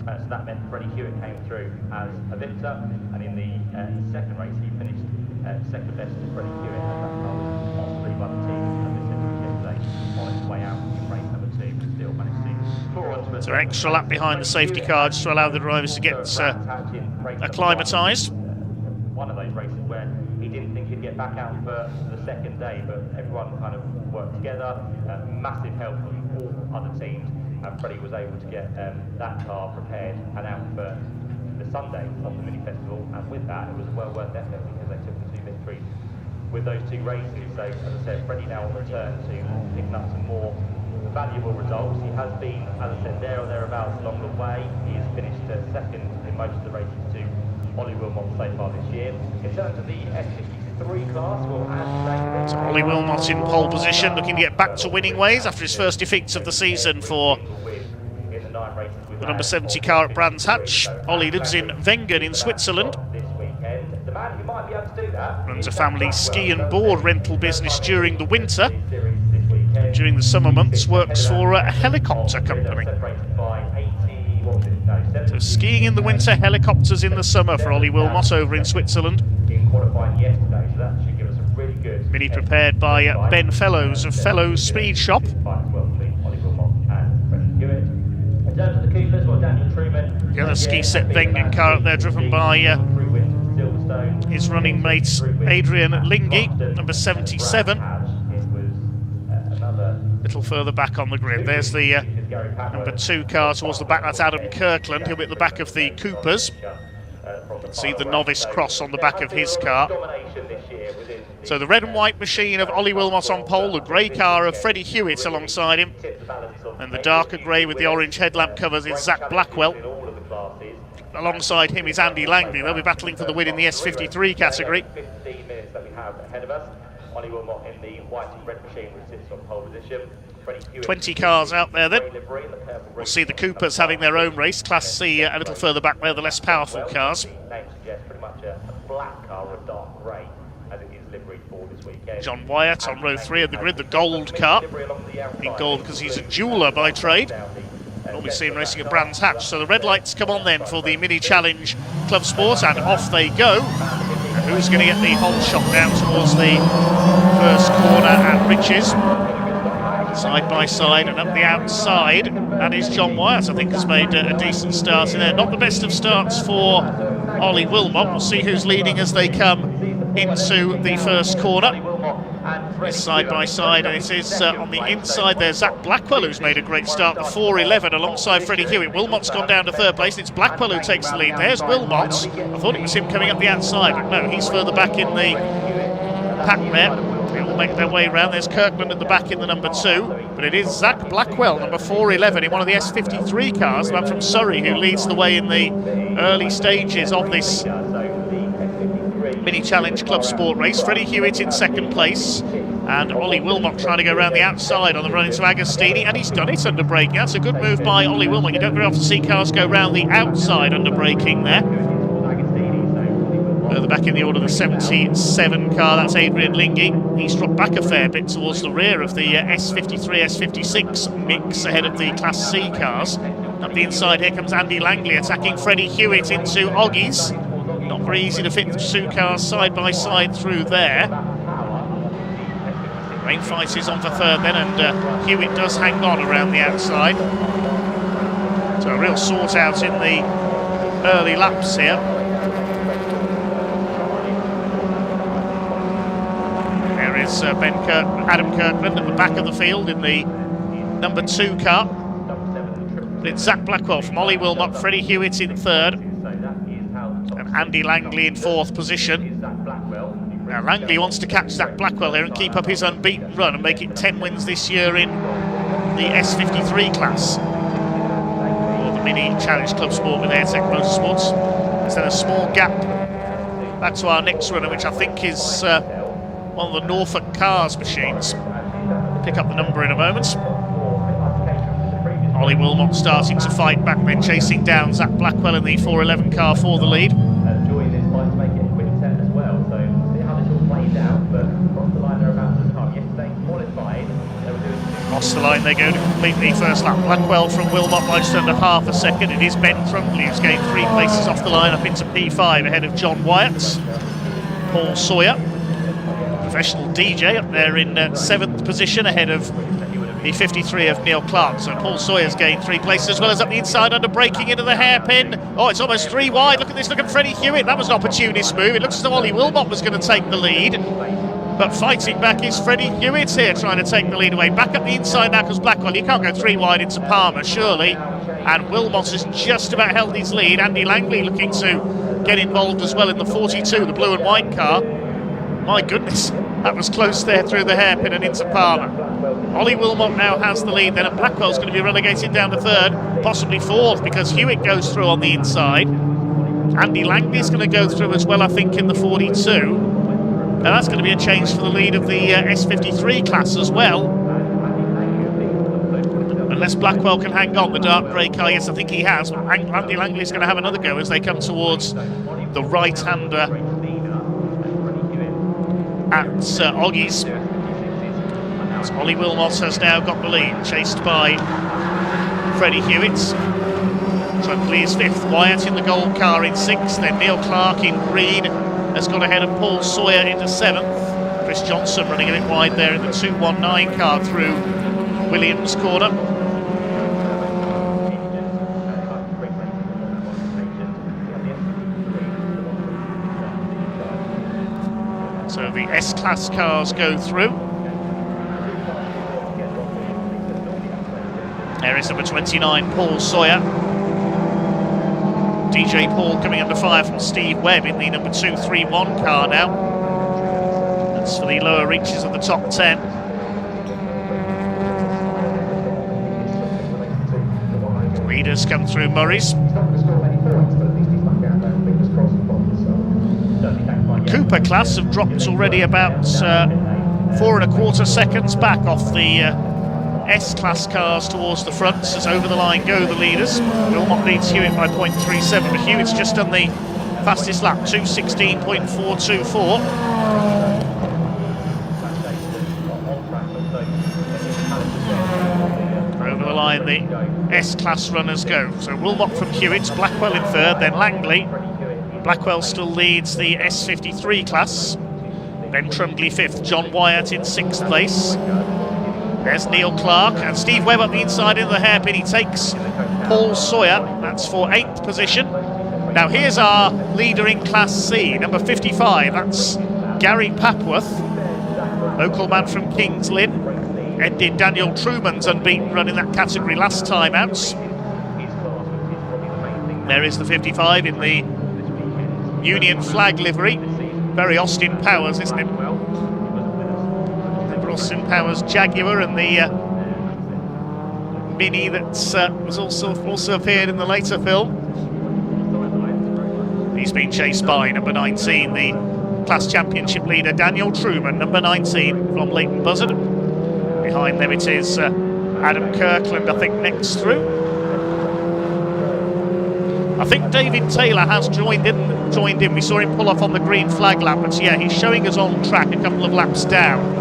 so that meant Freddie Hewitt came through as a victor, and in the second race he finished second best to Freddie Hewitt, as that car was possibly by the team yesterday on its way out in race number 2, but still managed to claw onto it. So an extra lap behind the safety car just to allow the drivers to get acclimatised. One of those races where he didn't think he'd get back out for the second day, but everyone kind of worked together. Massive help from all other teams and Freddie was able to get that car prepared and out for the Sunday of the mini festival, and with that it was a well worth effort because they took the 2 victories with those 2 races. So as I said, Freddie now on return to picking up some more valuable results. He has been, as I said, there or thereabouts along the way. He has finished second in most of the races to Ollie Wilmot so far this year. In terms of the S53 class, so Ollie Wilmot in pole position, looking to get back to winning ways after his first defeats of the season for the number 70 car at Brands Hatch. Ollie lives in Wengen in Switzerland. Runs a family ski and board rental business during the winter. And during the summer months works for a helicopter company. So skiing in the winter, helicopters in the summer for Ollie Wilmot over in Switzerland. Mini prepared by Ben Fellows of Fellows Speed Shop. The other ski set Wengen car up there, driven by his running mate Adrian Lingy, number 77. A little further back on the grid. There's the number 2 car towards the back. That's Adam Kirkland. He'll be at the back of the Coopers. You can see the novice cross on the back of his car. So the red and white machine of Ollie Wilmot on pole, the grey car of Freddie Hewitt alongside him, and the darker grey with the orange headlamp covers is Zach Blackwell. Alongside him is Andy Langley. They'll be battling for the win in the S53 category. 15 minutes that we have ahead of us. Ollie Wilmot in the white and red machine, which sits on pole position. 20 cars out there then. We'll see the Coopers having their own race. Class C a little further back there, the less powerful cars. Pretty much a black car or a dark grey as it is liveried for this weekend. John Wyatt on row 3 of the grid, the gold car. In gold because he's a jeweller by trade. Normally see him racing at Brands Hatch. So the red lights come on then for the Mini Challenge Club Sport, and off they go. And who's going to get the whole shot down towards the first corner at Riches? Side by side and up the outside. That is John Wyatt, I think, has made a decent start in there. Not the best of starts for Ollie Wilmot. We'll see who's leading as they come into the first corner. It's side by side, and it is on the inside there, Zach Blackwell, who's made a great start, the 4.11 alongside Freddie Hewitt. Wilmot's gone down to 3rd place, and it's Blackwell who takes the lead. There's Wilmot. I thought it was him coming up the outside, but no, he's further back in the pack there. They all make their way round. There's Kirkland at the back in the number 2, but it is Zach Blackwell, number 4.11, in one of the S53 cars, the man from Surrey, who leads the way in the early stages of this Mini Challenge Club Sport race. Freddie Hewitt in 2nd place, and Ollie Wilmot trying to go around the outside on the run into Agostini, and he's done it under braking. That's a good move by Ollie Wilmot. You don't very often see cars go round the outside under braking there. Further back in the order, the 77 car, that's Adrian Lingy. He's dropped back a fair bit towards the rear of the S53, S56 mix ahead of the Class C cars. Up the inside, here comes Andy Langley attacking Freddie Hewitt into Oggies. Not very easy to fit the 2 cars side by side through there. Rain fight is on for 3rd then, and Hewitt does hang on around the outside. So a real sort out in the early laps here. There is Adam Kirkland at the back of the field in the number 2 car. But it's Zach Blackwell from Ollie Wilmot, Freddie Hewitt in 3rd, and Andy Langley in 4th position. Now Langley wants to catch Zach Blackwell here and keep up his unbeaten run and make it 10 wins this year in the S53 class, or the Mini Challenge Club Sport with Airtech Motorsports. There's then a small gap back to our next runner, which I think is one of the Norfolk Cars machines. Pick up the number in a moment. Ollie Wilmot starting to fight back, then chasing down Zach Blackwell in the 4.11 car for the lead. Across the line they go to complete the first lap. Blackwell from Wilmot by just under half a second. It is Ben Trunkley who's gained 3 places off the line up into P5 ahead of John Wyatt. Paul Sawyer, professional DJ, up there in 7th position ahead of the 53 of Neil Clark. So Paul Sawyer's gained 3 places, as well as up the inside under braking into the hairpin. Oh, it's almost 3 wide. Look at this, look at Freddie Hewitt. That was an opportunist move. It looks as though Ollie Wilmot was going to take the lead. But fighting back is Freddie Hewitt here, trying to take the lead away. Back up the inside now comes Blackwell. You can't go 3 wide into Palmer, surely. And Wilmot has just about held his lead. Andy Langley looking to get involved as well in the 42, the blue and white car. My goodness, that was close there through the hairpin and into Palmer. Ollie Wilmot now has the lead then, and Blackwell's going to be relegated down to 3rd, possibly 4th, because Hewitt goes through on the inside. Andy Langley's going to go through as well, I think, in the 42. Now that's going to be a change for the lead of the S53 class as well. Unless Blackwell can hang on, the dark grey car, yes, I think he has. Andy Langley's going to have another go as they come towards the right-hander at Oggy's. So Ollie Wilmot has now got the lead, chased by Freddie Hewitt. Trunkley is 5th, Wyatt in the gold car in 6th, then Neil Clark in green has got ahead of Paul Sawyer into 7th. Chris Johnson running a bit wide there in the 219 car through Williams corner. So the S-Class cars go through. There is number 29, Paul Sawyer. DJ Paul coming under fire from Steve Webb in the number 231 car now. That's for the lower reaches of the top 10. Leaders come through Murray's. Cooper class have dropped already about 4 1/4 seconds back off the S-Class cars towards the front, as over the line go the leaders. Wilmot leads Hewitt by 0.37, but Hewitt's just done the fastest lap, 2:16.424. Over the line the S-Class runners go. So Wilmot from Hewitt, Blackwell in 3rd, then Langley. Blackwell still leads the S53 class. Ben Trumgley 5th, John Wyatt in 6th place. There's Neil Clark, and Steve Webb up the inside into the hairpin. He takes Paul Sawyer, that's for 8th position. Now here's our leader in Class C, number 55, that's Gary Papworth, local man from Kings Lynn. Ended Daniel Truman's unbeaten run in that category last time out. There is the 55 in the Union flag livery. Very Austin Powers, isn't it? Austin Powers Jaguar, and the Mini that was also appeared in the later film. He's been chased by number 19, the class championship leader Daniel Truman, number 19 from Leighton Buzzard. Behind them it is Adam Kirkland, I think, next through. I think David Taylor has joined in. We saw him pull off on the green flag lap, but yeah, he's showing us on track a couple of laps down.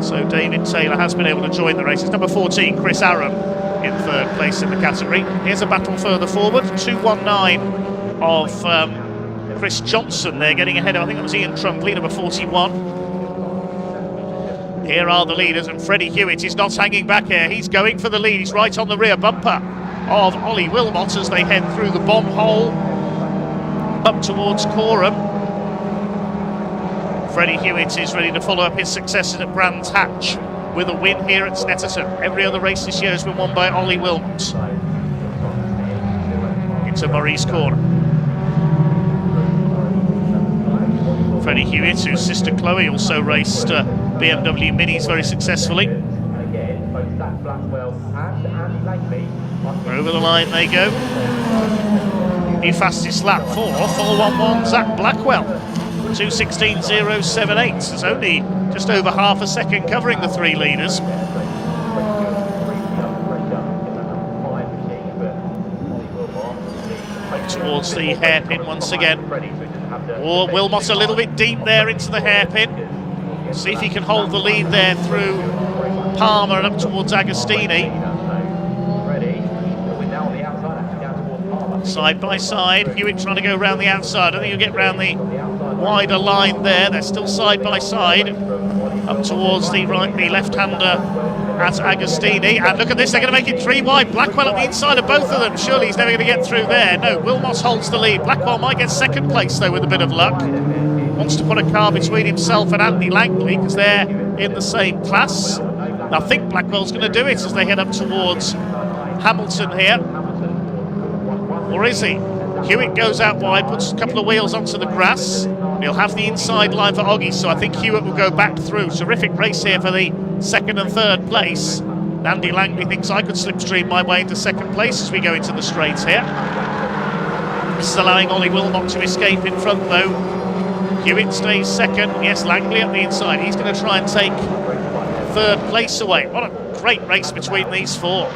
So David Taylor has been able to join the races. Number 14, Chris Aaron, in 3rd place in the category. Here's a battle further forward. 219 of Chris Johnson there, getting ahead of, I think it was Ian Trumkley, number 41. Here are the leaders, and Freddie Hewitt is not hanging back here. He's going for the lead. He's right on the rear bumper of Ollie Wilmot as they head through the bomb hole up towards Corham. Freddie Hewitt is ready to follow up his successes at Brands Hatch with a win here at Snetterton. Every other race this year has been won by Ollie Wilmot. Into Murray's corner. Freddie Hewitt, whose sister Chloe also raced BMW Minis very successfully. Over the line they go. New fastest lap for 411 Zach Blackwell. 2:16.078. It's only just over half a second covering the 3 leaders. Up towards the hairpin once again. Or Wilmot a little bit deep there into the hairpin. See if he can hold the lead there through Palmer and up towards Agostini. Side by side, Hewitt trying to go round the outside. I think he'll get round the wider line there. They're still side by side. Up towards the left-hander at Agostini. And look at this, they're going to make it 3 wide. Blackwell at the inside of both of them. Surely he's never going to get through there. No, Wilmot holds the lead. Blackwell might get 2nd place though with a bit of luck. wants to put a car between himself and Andy Langley because they're in the same class. I think Blackwell's going to do it as they head up towards Hamilton here. Or is he? Hewitt goes out wide, puts a couple of wheels onto the grass. He'll have the inside line for Oggy, so I think Hewitt will go back through. Terrific race here for the second and third place. Andy Langley thinks I could slipstream my way into second place as we go into the straights here. This is allowing Ollie Wilmot to escape in front though. Hewitt stays second. Yes, Langley up the inside. He's going to try and take third place away. What a great race between these four.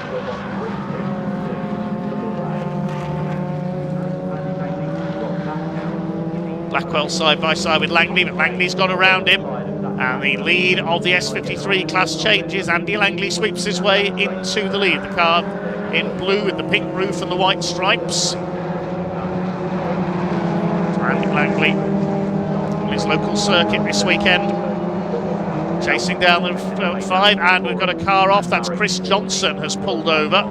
Blackwell side by side with Langley, but Langley's got around him. And the lead of the S53 class changes. Andy Langley sweeps his way into the lead. The car in blue with the pink roof and the white stripes. Andy Langley on his local circuit this weekend. Chasing down the 5, and we've got a car off. That's Chris Johnson has pulled over.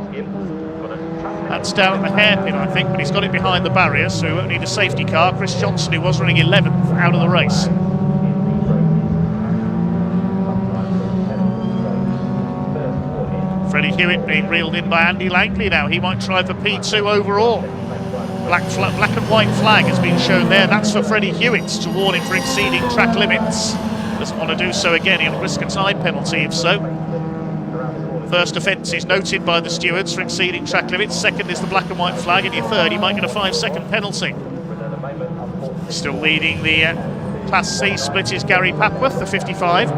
That's down at the hairpin, I think, but he's got it behind the barrier, so we won't need a safety car. Chris Johnson, who was running 11th, out of the race. Freddie Hewitt being reeled in by Andy Langley now. He might try for P2 overall. Black and white flag has been shown there. That's for Freddie Hewitt to warn him for exceeding track limits. Doesn't want to do so again. He'll risk a time penalty if so. First offence is noted by the stewards for exceeding track limits. Second is the black and white flag, and your third, he might get a 5-second penalty. Still leading the Class C split is Gary Papworth, the 55.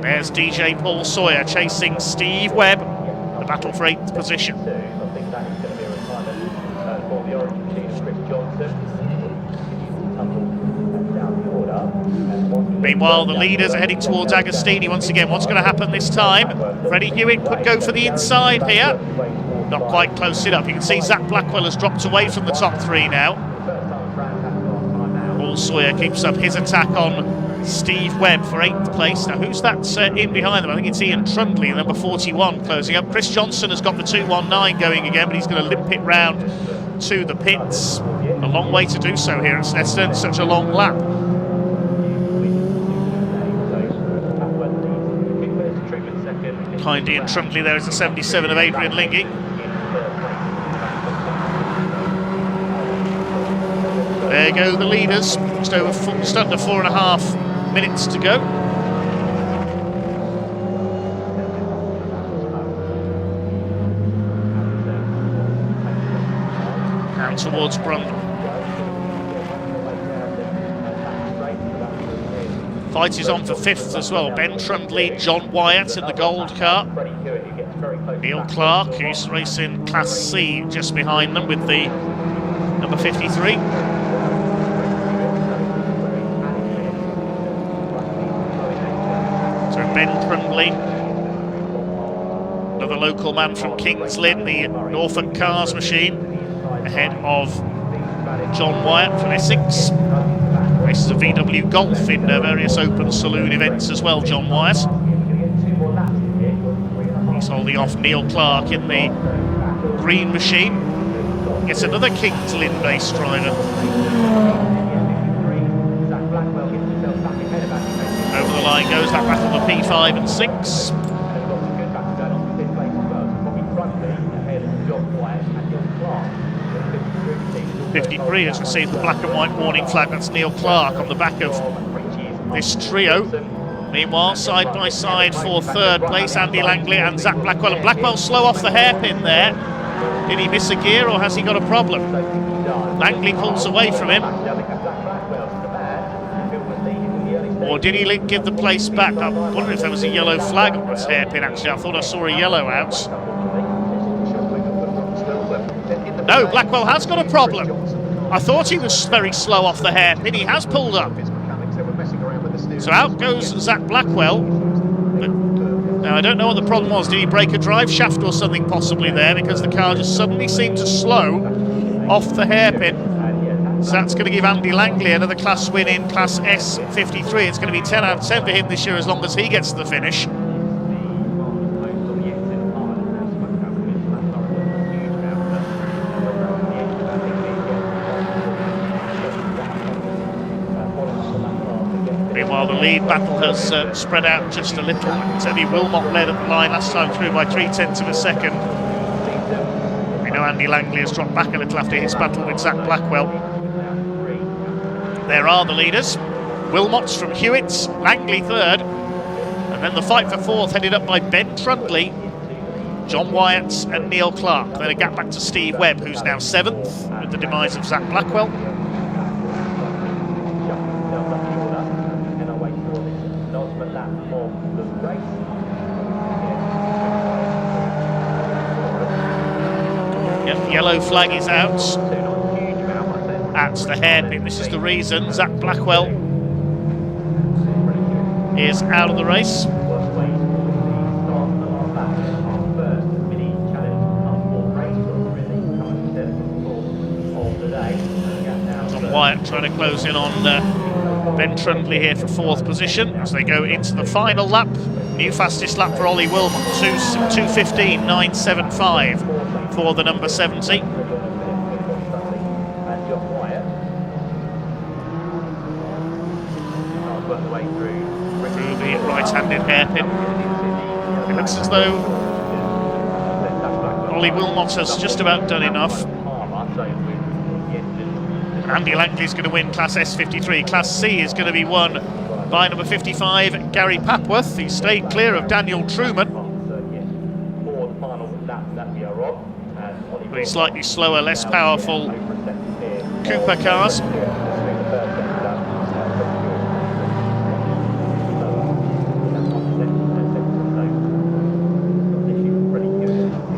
There's DJ Paul Sawyer chasing Steve Webb, the battle for 8th position. Meanwhile, the leaders are heading towards Agostini once again. What's going to happen this time? Freddie Hewitt could go for the inside here. Not quite close enough. You can see Zach Blackwell has dropped away from the top 3 now. Paul Sawyer keeps up his attack on Steve Webb for 8th place. Now, who's that in behind them? I think it's Ian Trundley, number 41, closing up. Chris Johnson has got the 219 going again, but he's going to limp it round to the pits. A long way to do so here at Snetterton, such a long lap. Behind Ian Trundley there is the 77 of Adrian Lingy. There go the leaders, just under 4.5 minutes to go. Now towards Brundle. Fight is on for 5th as well. Ben Trundley, John Wyatt in the gold car. Neil Clark, who's racing Class C, just behind them with the number 53. So Ben Trundley, another local man from Kings Lynn, the Norfolk Cars machine, ahead of John Wyatt from Essex. Races a VW Golf in various open saloon events as well, John Wyatt. He's holding off Neil Clark in the green machine. Gets another Kings Lynn based driver. Over the line goes that battle of P5 and 6. 53 has received the black and white warning flag. That's Neil Clark on the back of this trio. Meanwhile, side by side for 3rd place, Andy Langley and Zach Blackwell. And Blackwell slow off the hairpin there. Did he miss a gear or has he got a problem? Langley pulls away from him. Or did he give the place back? I wonder if there was a yellow flag on this hairpin actually. I thought I saw a yellow out. No, Blackwell has got a problem. I thought he was very slow off the hairpin. He has pulled up. So out goes Zach Blackwell. But now I don't know what the problem was. Did he break a drive shaft or something possibly there? Because the car just suddenly seemed to slow off the hairpin. So that's going to give Andy Langley another class win in Class S53. It's going to be 10 out of 10 for him this year as long as he gets to the finish. Meanwhile, the lead battle has spread out just a little. Teddy Wilmot led at the line last time through by 0.3 of a second. We know Andy Langley has dropped back a little after his battle with Zach Blackwell. There are the leaders. Wilmot's from Hewitt's, Langley third, and then the fight for fourth headed up by Ben Trundley, John Wyatt and Neil Clark. Then a gap back to Steve Webb, who's now seventh with the demise of Zach Blackwell. Yep, the yellow flag is out at the hairpin. This is the reason Zach Blackwell is out of the race. John Wyatt trying to close in on Ben Trundley here for fourth position as they go into the final lap. New fastest lap for Ollie Wilmot, 2:15.975 for the number 70. Through the right-handed hairpin. It looks as though Ollie Wilmot has just about done enough. Andy Langley's going to win Class S53. Class C is going to be won by number 55, Gary Papworth. He stayed clear of Daniel Truman. But slightly slower, less powerful Cooper cars.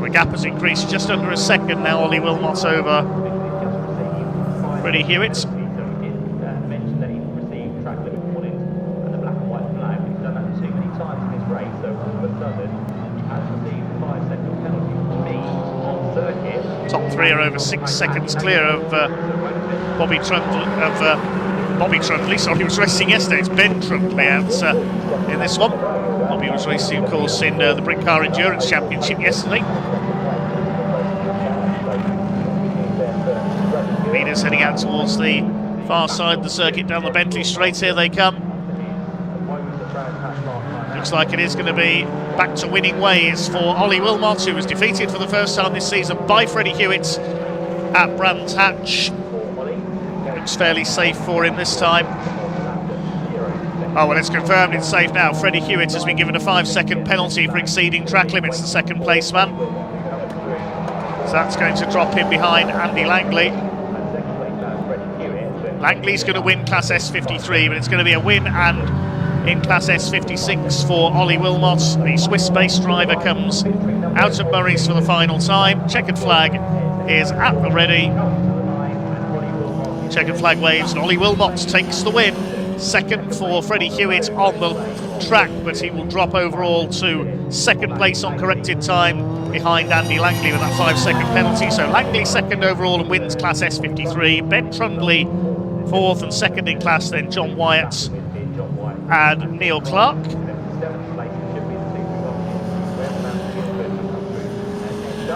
The gap has increased just under a second now. Ollie Wilmot's over Freddie Hewitt. Top three are over 6 seconds clear of Bobby Trundley. Sorry, he was racing yesterday. It's Ben Trundley out in this one. Bobby was racing, of course, in the Brick Car Endurance Championship yesterday. Leaders heading out towards the far side of the circuit down the Bentley Straight. Here they come. Looks like it is going to be back to winning ways for Ollie Wilmot, who was defeated for the first time this season by Freddie Hewitt at Brands Hatch. Looks fairly safe for him this time. Oh, well, it's confirmed it's safe now. Freddie Hewitt has been given a 5-second penalty for exceeding track limits, the second place man. So that's going to drop him behind Andy Langley. Langley's going to win Class S53, but it's going to be a win and in Class S56 for Ollie Wilmot. The Swiss-based driver comes out of Murray's for the final time. Checkered flag is at the ready. Checkered flag waves and Ollie Wilmot takes the win. Second for Freddie Hewitt on the track, but he will drop overall to second place on corrected time behind Andy Langley with that 5-second penalty. So Langley second overall and wins Class S53. Ben Trundley fourth and second in class, then John Wyatt and Neil Clark.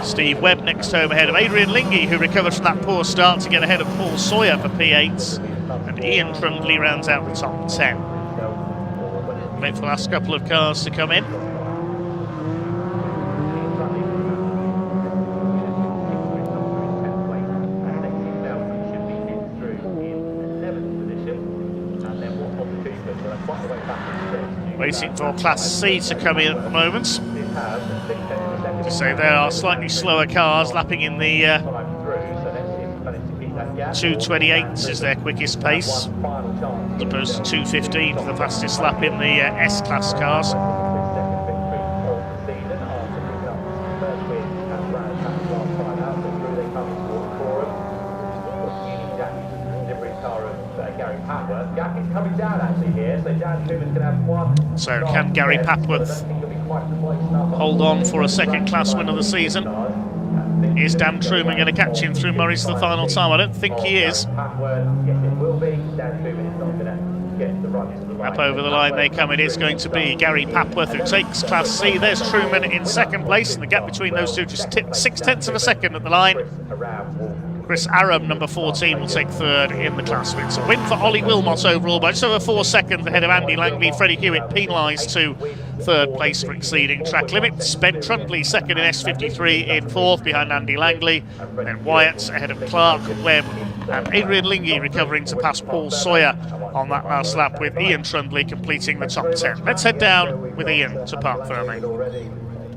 Steve Webb next home ahead of Adrian Lingy, who recovered from that poor start to get ahead of Paul Sawyer for P8s, and Ian Trundley rounds out the top 10. Wait for the last couple of cars to come in. Waiting for Class C to come in at the moment. To say there are slightly slower cars lapping in the 2:28 is their quickest pace, as opposed to 2:15 for the fastest lap in the S-Class cars. So can Gary Papworth hold on for a second class win of the season? Is Dan Truman going to catch him through Murray's for the final time? I don't think he is. Up over the line they come. It is going to be Gary Papworth who takes Class C. There's Truman in second place, and the gap between those two just 0.6 of a second at the line. Chris Aram, number 14, will take third in the class. It's a win for Ollie Wilmot overall, by just over 4 seconds ahead of Andy Langley. Freddie Hewitt penalised to third place for exceeding track limits. Ben Trundley second in S53 in fourth behind Andy Langley. Then Wyatt ahead of Clark, Webb and Adrian Lingy recovering to pass Paul Sawyer on that last lap, with Ian Trundley completing the top 10. Let's head down with Ian to Park Fermé.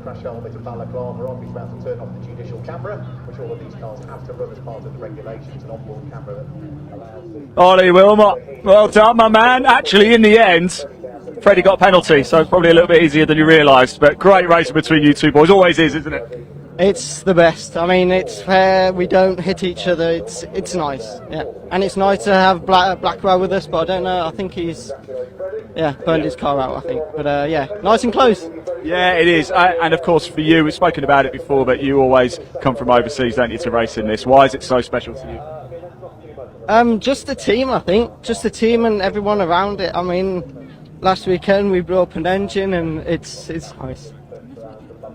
Crash helmet of balaclava on. He's about to turn off the judicial camera, which all of these cars have to run as part of the regulations, an onboard camera that allows the... Ollie Wilmot, well done, my man. Actually, in the end, Freddie got a penalty, so it's probably a little bit easier than you realised. But great racing between you two boys. Always is, isn't it? It's the best. I mean, it's fair. We don't hit each other. It's nice. Yeah, and it's nice to have Blackwell with us. But I don't know. I think he's burned his car out. I think. But yeah, nice and close. Yeah, it is. And of course, for you, we've spoken about it before, but you always come from overseas, don't you, to race in this? Why is it so special to you? Just the team. I think just the team and everyone around it. I mean, last weekend we blew up an engine, and it's nice.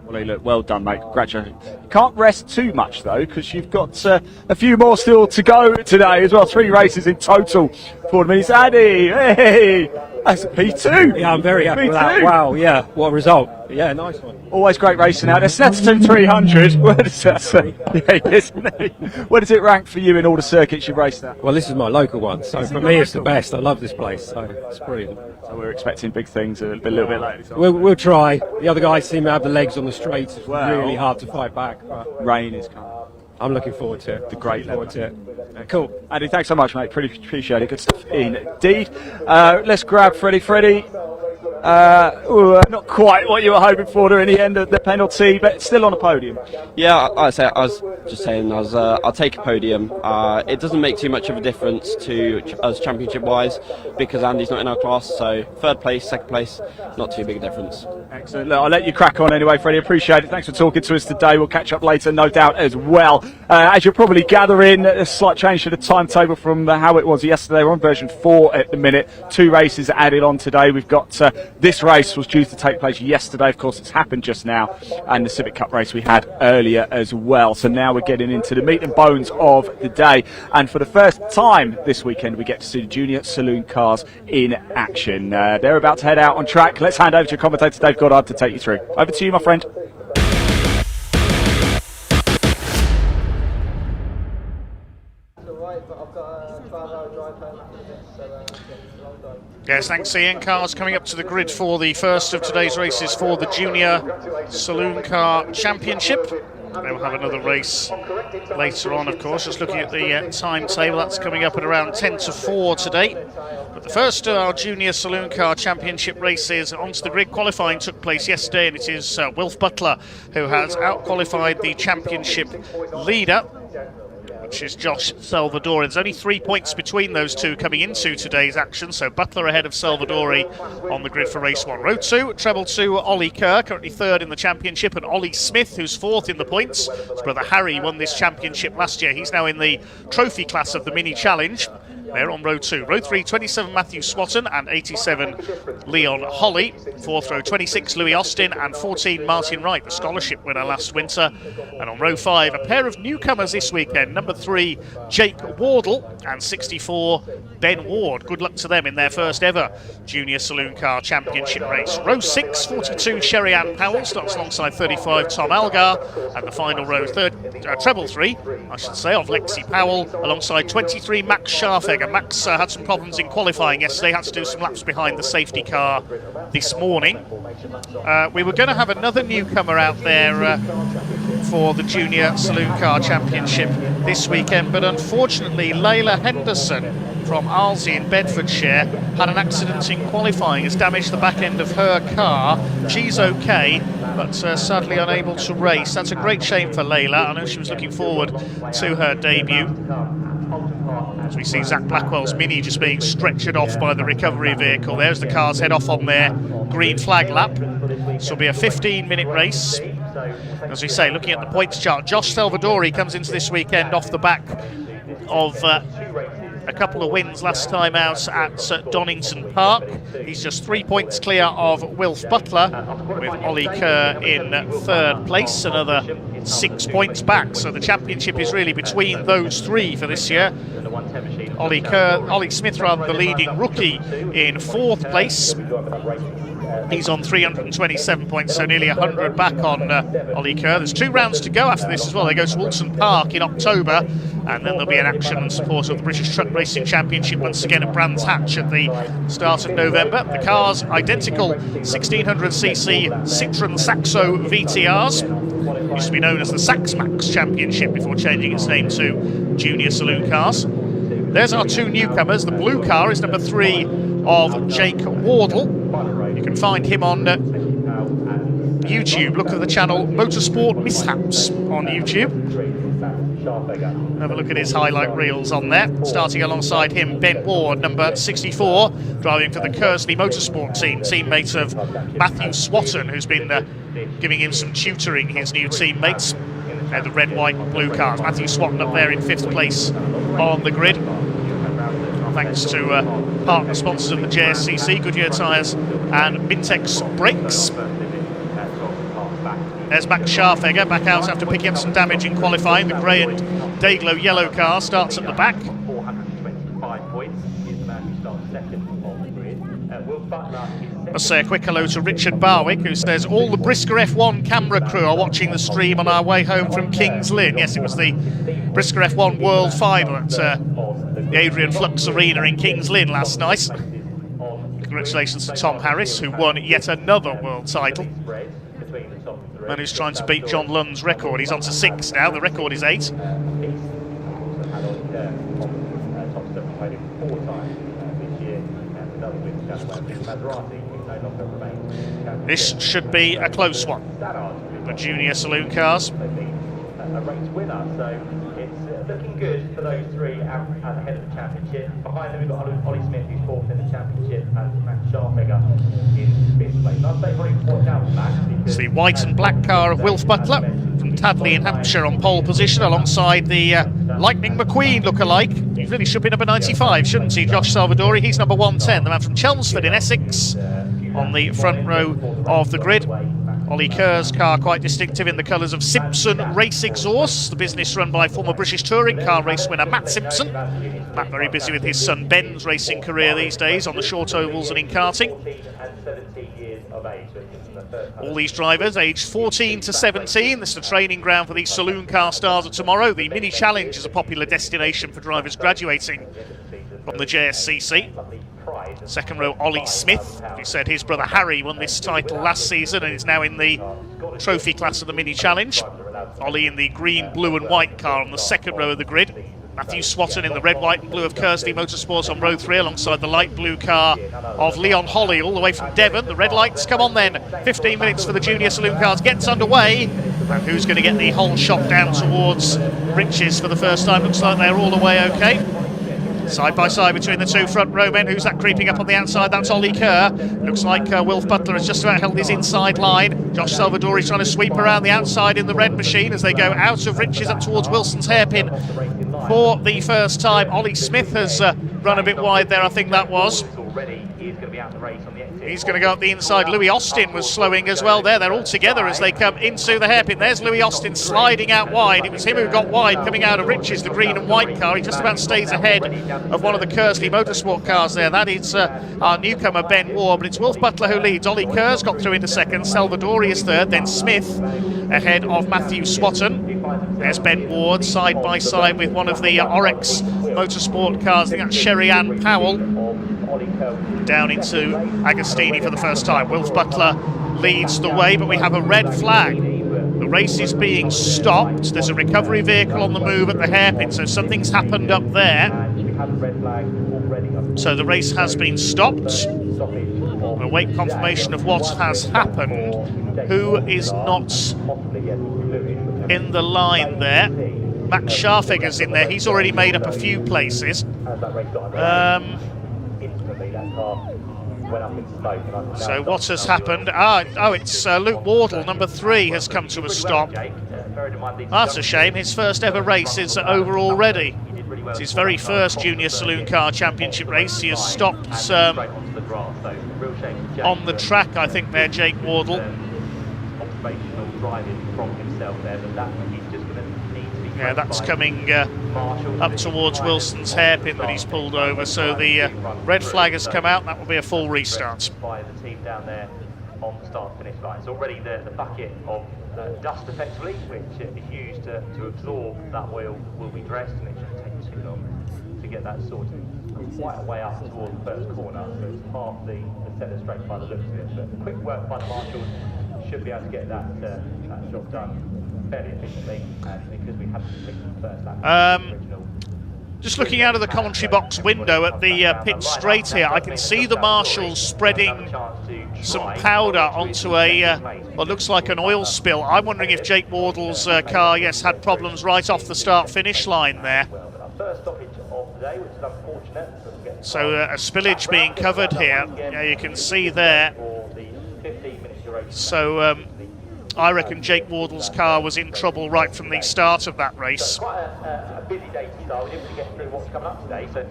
Well, look, well done, mate. Congratulations. Can't rest too much, though, because you've got a few more still to go today as well. 3 races in total for the minutes. Addy, hey, that's a P2. Yeah, I'm very happy with that. Wow, yeah, what a result. Yeah, nice one. Always great racing out there. Snetterton 300. Where does that say? Yeah, isn't it? Where does it rank for you in all the circuits you've raced at? Well, this is my local one, so for me it's the best. I love this place, so it's brilliant. So we're expecting big things a little bit later. We'll try. The other guys seem to have the legs on the straights. It's really hard to fight back. But rain is coming. I'm looking forward to it. The great level. To it. Cool. Andy, thanks so much, mate. Pretty appreciate it. Good stuff indeed. Let's grab Freddie. Freddie. Not quite what you were hoping for in the end of the penalty, but still on a podium. Yeah, I was just saying, I'll take a podium. It doesn't make too much of a difference to us championship-wise because Andy's not in our class, so third place, second place, not too big a difference. Excellent. Look, I'll let you crack on anyway, Freddie. Appreciate it. Thanks for talking to us today. We'll catch up later, no doubt, as well. As you're probably gathering, a slight change to the timetable from how it was yesterday. We're on version 4 at the minute. 2 races added on today. We've got this race was due to take place yesterday. Of course, it's happened just now. And the Civic Cup race we had earlier as well. So now we're getting into the meat and bones of the day. And for the first time this weekend, we get to see the junior saloon cars in action. They're about to head out on track. Let's hand over to your commentator, Dave Goddard, to take you through. Over to you, my friend. Yes, thanks Ian. Cars coming up to the grid for the first of today's races for the Junior Saloon Car Championship. They will have another race later on, of course. Just looking at the timetable, that's coming up at around 10 to 4 today. But the first of our Junior Saloon Car Championship races onto the grid. Qualifying took place yesterday, and it is Wilf Butler who has out-qualified the championship leader, which is Josh Salvadori. There's only 3 points between those two coming into today's action, so Butler ahead of Salvadori on the grid for race 1. Row 2, treble to Ollie Kerr, currently 3rd in the championship, and Ollie Smith, who's 4th in the points. His brother Harry won this championship last year. He's now in the trophy class of the mini challenge. They're on row 2. Row 3, 27 Matthew Swatton and 87 Leon Holly. 4th row, 26 Louis Austin and 14 Martin Wright, the scholarship winner last winter. And on row 5, a pair of newcomers this weekend. Number 3, Jake Wardle, and 64 Ben Ward. Good luck to them in their first ever Junior Saloon Car Championship race. Row 6, 42 Sherry Ann Powell, starts alongside 35 Tom Algar. And the final row, treble 3, I should say, of Lexi Powell, alongside 23 Max Scharfegger. Max had some problems in qualifying yesterday, had to do some laps behind the safety car this morning. We were going to have another newcomer out there for the Junior Saloon Car Championship this weekend, but unfortunately Layla Henderson from Arlesey in Bedfordshire had an accident in qualifying, has damaged the back end of her car. She's okay, but sadly unable to race. That's a great shame for Layla. I know she was looking forward to her debut. As we see Zach Blackwell's Mini just being stretchered off by the recovery vehicle. There's the cars head off on their green flag lap. This will be a 15-minute race. As we say, looking at the points chart, Josh Salvadori comes into this weekend off the back of a couple of wins last time out at Donington Park. He's just 3 points clear of Wilf Butler, with Ollie Kerr in 3rd place. Another 6 points back. So the championship is really between those three for this year. Ollie Smith, rather, the leading rookie, in 4th place. He's on 327 points, so nearly 100 back on Ollie Kerr. There's 2 rounds to go after this as well. They go to Woolton Park in October, and then there'll be an action and support of the British Truck Racing Championship once again at Brands Hatch at the start of November. The cars, identical 1600cc Citroën Saxo VTRs. Used to be known as the Saxmax Championship before changing its name to Junior Saloon Cars. There's our 2 newcomers. The blue car is number 3 of Jake Wardle. You can find him on YouTube. Look at the channel Motorsport Mishaps on YouTube. Have a look at his highlight reels on there. Starting alongside him, Ben Ward, number 64, driving for the Kersley Motorsport team, teammate of Matthew Swatton, who's been giving him some tutoring, his new teammates. The red, white and blue cars. Matthew Swatton up there in 5th place on the grid. Thanks to partner sponsors of the JSCC, Goodyear Tyres and Mintex Brakes. There's Max Scharfegger back out after picking up some damage in qualifying. The grey and Dayglow yellow car starts at the back. 425 points. Is the man who starts 2nd on the grid. Will Butler is Let's say a quick hello to Richard Barwick, who says all the Brisker F1 camera crew are watching the stream on our way home from Kings Lynn. Yes, it was the Brisker F1 World Final at the Adrian Flux Arena in Kings Lynn last night. Congratulations to Tom Harris, who won yet another world title. Man who's trying to beat John Lund's record. He's on to 6 now, the record is 8. This should be a close one. The Junior Saloon Cars. A race winner, so it's looking good for those 3 out ahead of the championship. Behind them we've got Ollie Smith, who's 4th in the championship, and Max Scharfegger in 5th place. I'd say probably watch out for Max. It's the white and black car of Wilf Butler from Tadley in Hampshire on pole position, alongside the Lightning McQueen look-alike. He really should be number 95, shouldn't he? Josh Salvadori, he's number 110. The man from Chelmsford in Essex on the front row of the grid. Ollie Kerr's car quite distinctive in the colours of Simpson Race Exhaust, the business run by former British touring car race winner Matt Simpson. Matt very busy with his son Ben's racing career these days on the short ovals and in karting. All these drivers aged 14 to 17. This is the training ground for the Saloon Car stars of tomorrow. The Mini Challenge is a popular destination for drivers graduating from the JSCC. Second row, Ollie Smith, who said his brother Harry won this title last season and is now in the trophy class of the Mini Challenge. Ollie in the green, blue and white car on the second row of the grid. Matthew Swatton in the red, white and blue of Kersley Motorsports on row 3, alongside the light blue car of Leon Holly all the way from Devon. The red lights come on then. 15 minutes for the Junior Saloon Cars gets underway. And who's going to get the whole shot down towards Riches for the first time? Looks like they're all the way okay. Side by side between the 2 front row men. Who's that creeping up on the outside? That's Ollie Kerr. Looks like Wilf Butler has just about held his inside line. Josh Salvadori trying to sweep around the outside in the red machine as they go out of Riches up towards Wilson's hairpin for the first time. Ollie Smith has run a bit wide there, I think that was. He's going to go up the inside. Louis Austin was slowing as well there. They're all together as they come into the hairpin. There's Louis Austin sliding out wide. It was him who got wide coming out of Riches, the green and white car. He just about stays ahead of one of the Kersley Motorsport cars there. That is our newcomer Ben Ward, but it's Wilf Butler who leads. Ollie Kerr's got through into second. Salvadori is third, then Smith ahead of Matthew Swatton. There's Ben Ward side by side with one of the Oryx Motorsport cars. I think that's Sherry Ann Powell. Down into Agostini for the first time. Wilf Butler leads the way, but we have a red flag. The race is being stopped. There's a recovery vehicle on the move at the hairpin, so something's happened up there. So the race has been stopped. We'll await confirmation of what has happened. Who is not in the line there? Max Scharfegger's in there. He's already made up a few places. So what has happened? It's Luke Wardle, number 3, has come to a stop. That's a shame. His first ever race is over already. It's his very first Junior Saloon Car Championship race. He has stopped on the track, I think, there, Jake Wardle. observational driving from himself there, but that he's just going to need to be. Yeah, that's coming up towards Wilson's hairpin that he's pulled over, so the red flag has come out. That will be a full restart. By the team down there on the start-finish line. So already the bucket of dust, effectively, which is used to absorb that oil, will be dressed, and it shouldn't take too long to get that sorted. Quite a way up towards the first corner, so it's half the centre straight by the looks of it. But quick work by the marshals should be able to get that job done fairly efficiently, because we haven't picked the first lap. Just looking out of the commentary box window at the pit straight here, I can see the marshals spreading some powder onto a what looks like an oil spill. I'm wondering if Jake Wardle's car, yes, had problems right off the start-finish line there. So a spillage being covered here. Yeah, you can see there. So I reckon Jake Wardle's car was in trouble right from the start of that race.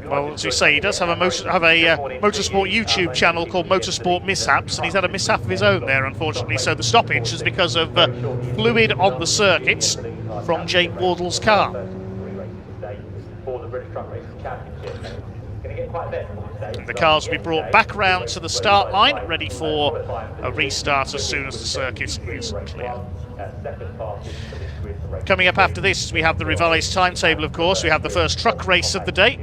Well, as you say, he does have a motorsport YouTube channel called Motorsport Mishaps, and he's had a mishap of his own there, unfortunately. So the stoppage is because of fluid on the circuits from Jake Wardle's car. The cars will be brought back round to the start line, ready for a restart as soon as the circuit is clear. Coming up after this, we have the revised timetable, of course. We have the first truck race of the day,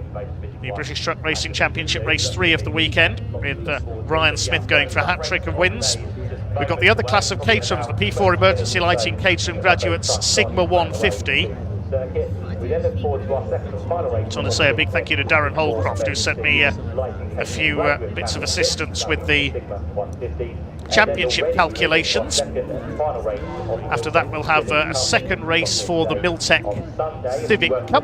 the British Truck Racing Championship Race 3 of the weekend, with Ryan Smith going for a hat-trick of wins. We've got the other class of Caterhams, the P4 Emergency Lighting Caterham Graduates Sigma 150. I just want to say a big thank you to Darren Holcroft, who sent me a few bits of assistance with the championship calculations. After that, we'll have a second race for the Miltech Civic Cup.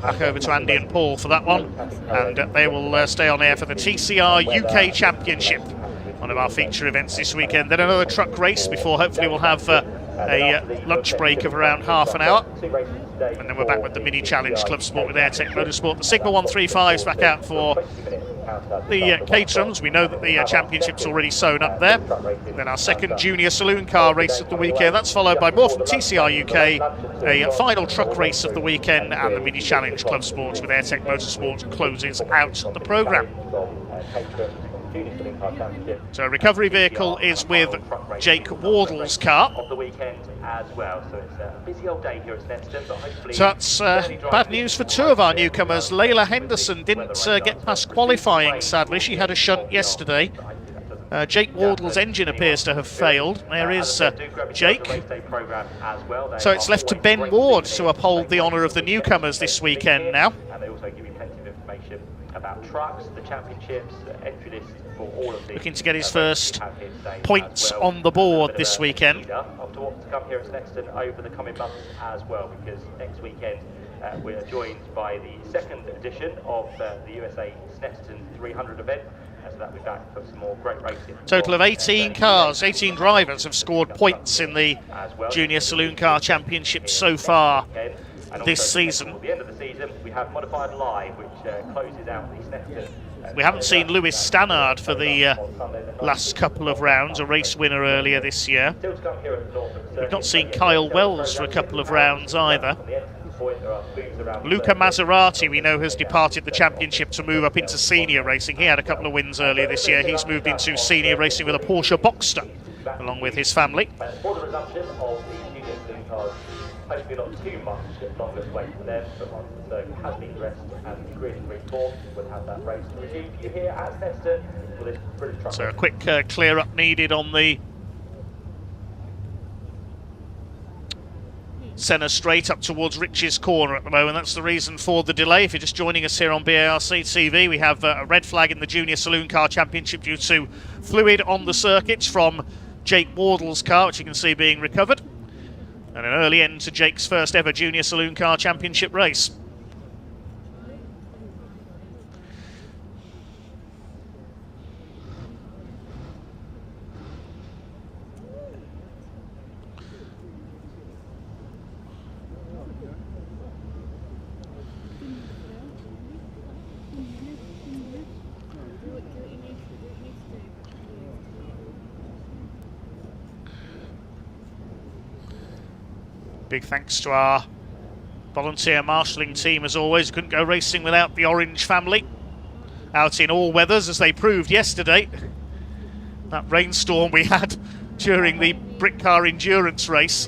Back over to Andy and Paul for that one, and they will stay on air for the TCR UK Championship, one of our feature events this weekend. Then another truck race before hopefully we'll have a lunch break of around half an hour, and then we're back with the mini challenge Club Sport with Airtech Motorsport. The Sigma 135's back out for the Caterhams. We know that the championship's already sewn up there. And then our second junior saloon car race of the weekend, that's followed by more from TCR UK, a final truck race of the weekend, and the mini challenge Club Sports with Airtech Motorsport closes out the programme. So a recovery vehicle is with Jake Wardle's car. So that's bad news for two of our newcomers. Layla Henderson didn't get past qualifying, sadly. She had a shunt yesterday. Jake Wardle's engine appears to have failed. There is Jake. So it's left to Ben Ward to uphold the honour of the newcomers this weekend now. And they also give you plenty of information about trucks, the championships, entry lists for all of these. Looking to get his first points on the board this weekend. Of what's to come here at Snetterton over the coming months as well, because next weekend we're joined by the second edition of the USA Snetterton 300 event. So that we're back for some more great racing. Total of 18 cars, 18 drivers have scored points in the Junior Saloon Car Championship so far this season. At the end of the season, we have Modified Live, which closes out the Snetterton. We haven't seen Lewis Stannard for the last couple of rounds, a race winner earlier this year. We've not seen Kyle Wells for a couple of rounds either. Luca Maserati, we know, has departed the championship to move up into senior racing. He had a couple of wins earlier this year. He's moved into senior racing with a Porsche Boxster, along with his family. For the resumption of the junior saloon cars, hopefully not too much longer to wait for them, but once the circuit has been dressed and the grid reformed, we'll have that race to resume for you here at Snetterton for this British Truck. So a quick clear up needed on the centre straight up towards Rich's corner at the moment. That's the reason for the delay. If you're just joining us here on BARC TV, we have a red flag in the Junior Saloon Car Championship due to fluid on the circuits from Jake Wardle's car, which you can see being recovered. And an early end to Jake's first ever Junior Saloon Car Championship race. Big thanks to our volunteer marshalling team as always. Couldn't go racing without the Orange family. Out in all weathers, as they proved yesterday. That rainstorm we had during the Brick Car Endurance race.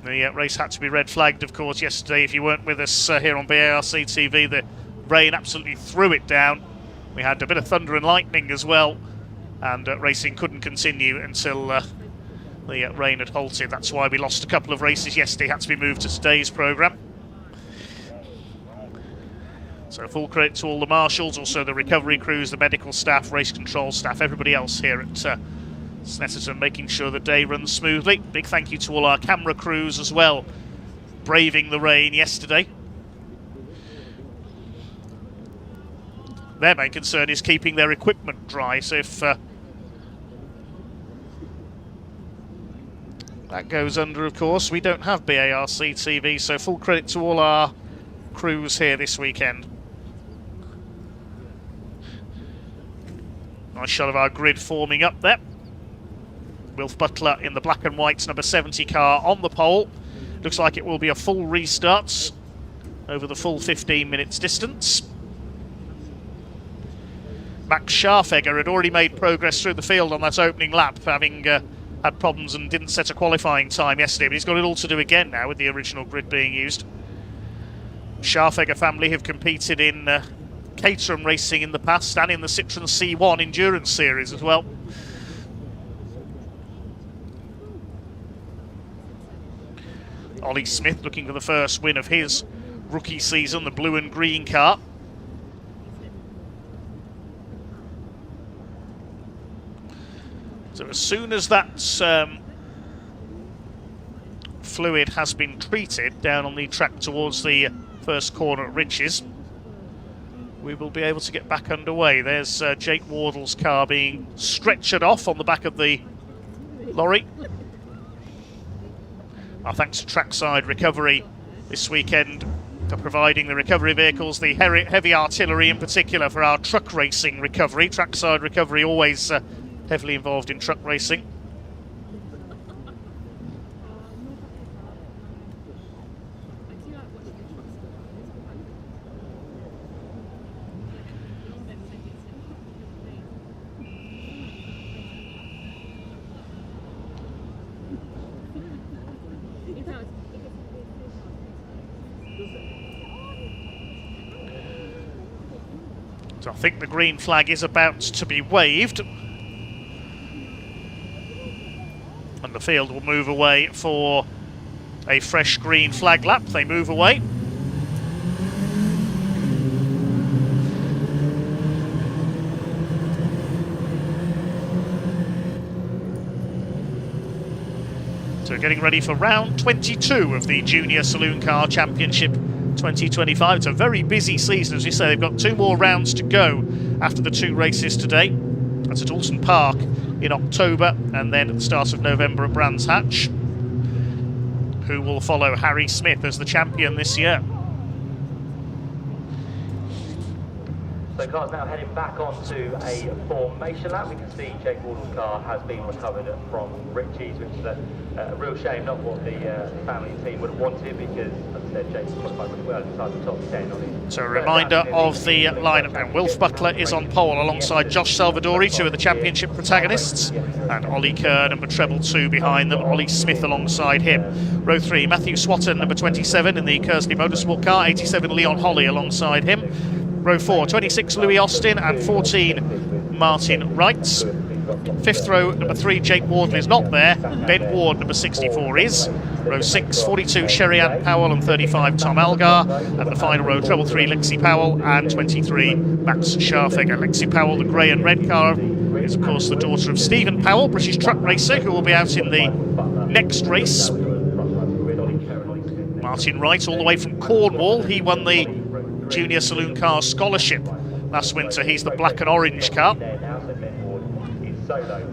The race had to be red flagged, of course, yesterday. If you weren't with us here on BARC TV, the rain absolutely threw it down. We had a bit of thunder and lightning as well, and racing couldn't continue until the rain had halted. That's why we lost a couple of races yesterday, had to be moved to today's programme. So full credit to all the marshals, also the recovery crews, the medical staff, race control staff, everybody else here at Snetterton, making sure the day runs smoothly. Big thank you to all our camera crews as well, braving the rain yesterday. Their main concern is keeping their equipment dry, so if that goes under, of course, we don't have BARC TV, so full credit to all our crews here this weekend. Nice shot of our grid forming up there. Wilf Butler in the black and white number 70 car on the pole. Looks like it will be a full restart over the full 15 minutes distance. Max Scharfegger had already made progress through the field on that opening lap, having had problems and didn't set a qualifying time yesterday, but he's got it all to do again now with the original grid being used. Scharfegger family have competed in Caterham racing in the past and in the Citroen C1 Endurance Series as well. Ollie Smith looking for the first win of his rookie season, the blue and green car. So as soon as that fluid has been treated down on the track towards the first corner at Riches, we will be able to get back underway. There's Jake Wardle's car being stretchered off on the back of the lorry. Our thanks to Trackside Recovery this weekend for providing the recovery vehicles, the heavy artillery in particular for our truck racing recovery. Trackside Recovery always heavily involved in truck racing. So I think the green flag is about to be waved. And the field will move away for a fresh green flag lap. They move away. So getting ready for round 22 of the Junior Saloon Car Championship 2025. It's a very busy season, as you say. They've got 2 more rounds to go after the 2 races today. That's at Alton Park in October, and then at the start of November at Brands Hatch, who will follow Harry Smith as the champion this year. So cars now heading back onto a formation lap. We can see Jake Wardle's car has been recovered from Ritchie's, which is a real shame, not what the family team would have wanted, because, as I said, Jake's qualified really well inside the top 10 on his. So a reminder of the lineup now. Wilf Butler is on pole alongside Josh Salvadori, 2 of the championship protagonists, and Ollie Kerr, number treble 2 behind them, Ollie Smith alongside him. Row 3, Matthew Swatton, number 27 in the Kersley Motorsport car, 87 Leon Holly alongside him. Row 4, 26 Louis Austin and 14 Martin Wrights. 5th row, number 3 Jake Wardle is not there. Ben Ward, number 64 is. Row 6, 42 Sherry-Ann Powell and 35 Tom Algar. And the final row, treble 3 Lexi Powell and 23 Max Scharfegger. Lexi Powell, the grey and red car, is of course the daughter of Stephen Powell, British truck racer, who will be out in the next race. Martin Wright, all the way from Cornwall, he won the Junior Saloon Car Scholarship last winter. He's the black and orange car.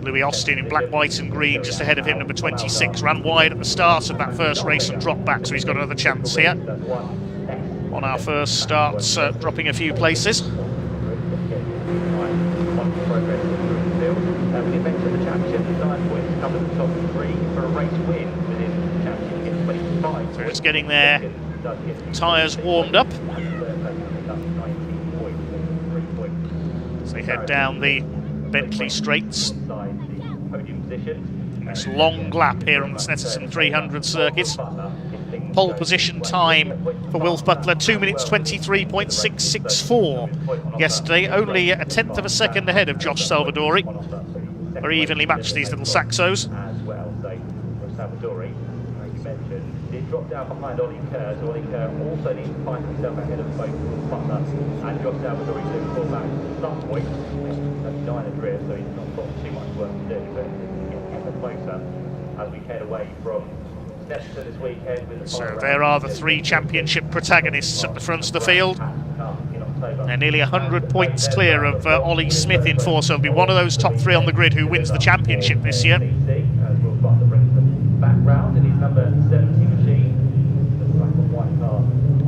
Louis Austin in black, white and green just ahead of him, number 26. Ran wide at the start of that first race and dropped back, so he's got another chance here on our first start, dropping a few places. We did mention the championship, 9 points top 3 for a race win within the championship 25. So just getting their tyres warmed up. As they head down the Bentley Straights. This long lap here on the Snetterton 300 circuit. Pole position time for Wilf Butler, 2 minutes 23.664 yesterday, only a tenth of a second ahead of Josh Salvadori. Very evenly matched, these little Saxos. Salvadori, as you mentioned, did drop down behind Ollie Kerr, so Ollie Kerr also needs to find himself ahead of both Wilf Butler and Josh Salvadori to pull back at some point. That's 9 and rear, so he's not got too much work to do, but getting ever closer as we head away from Snetterton this weekend. With the So there are the 3 championship protagonists at the front of the field. They're nearly 100 points clear of Ollie Smith in 4th, so it'll be one of those top 3 on the grid who wins the championship this year. Background in his number 70 machine, the black and white car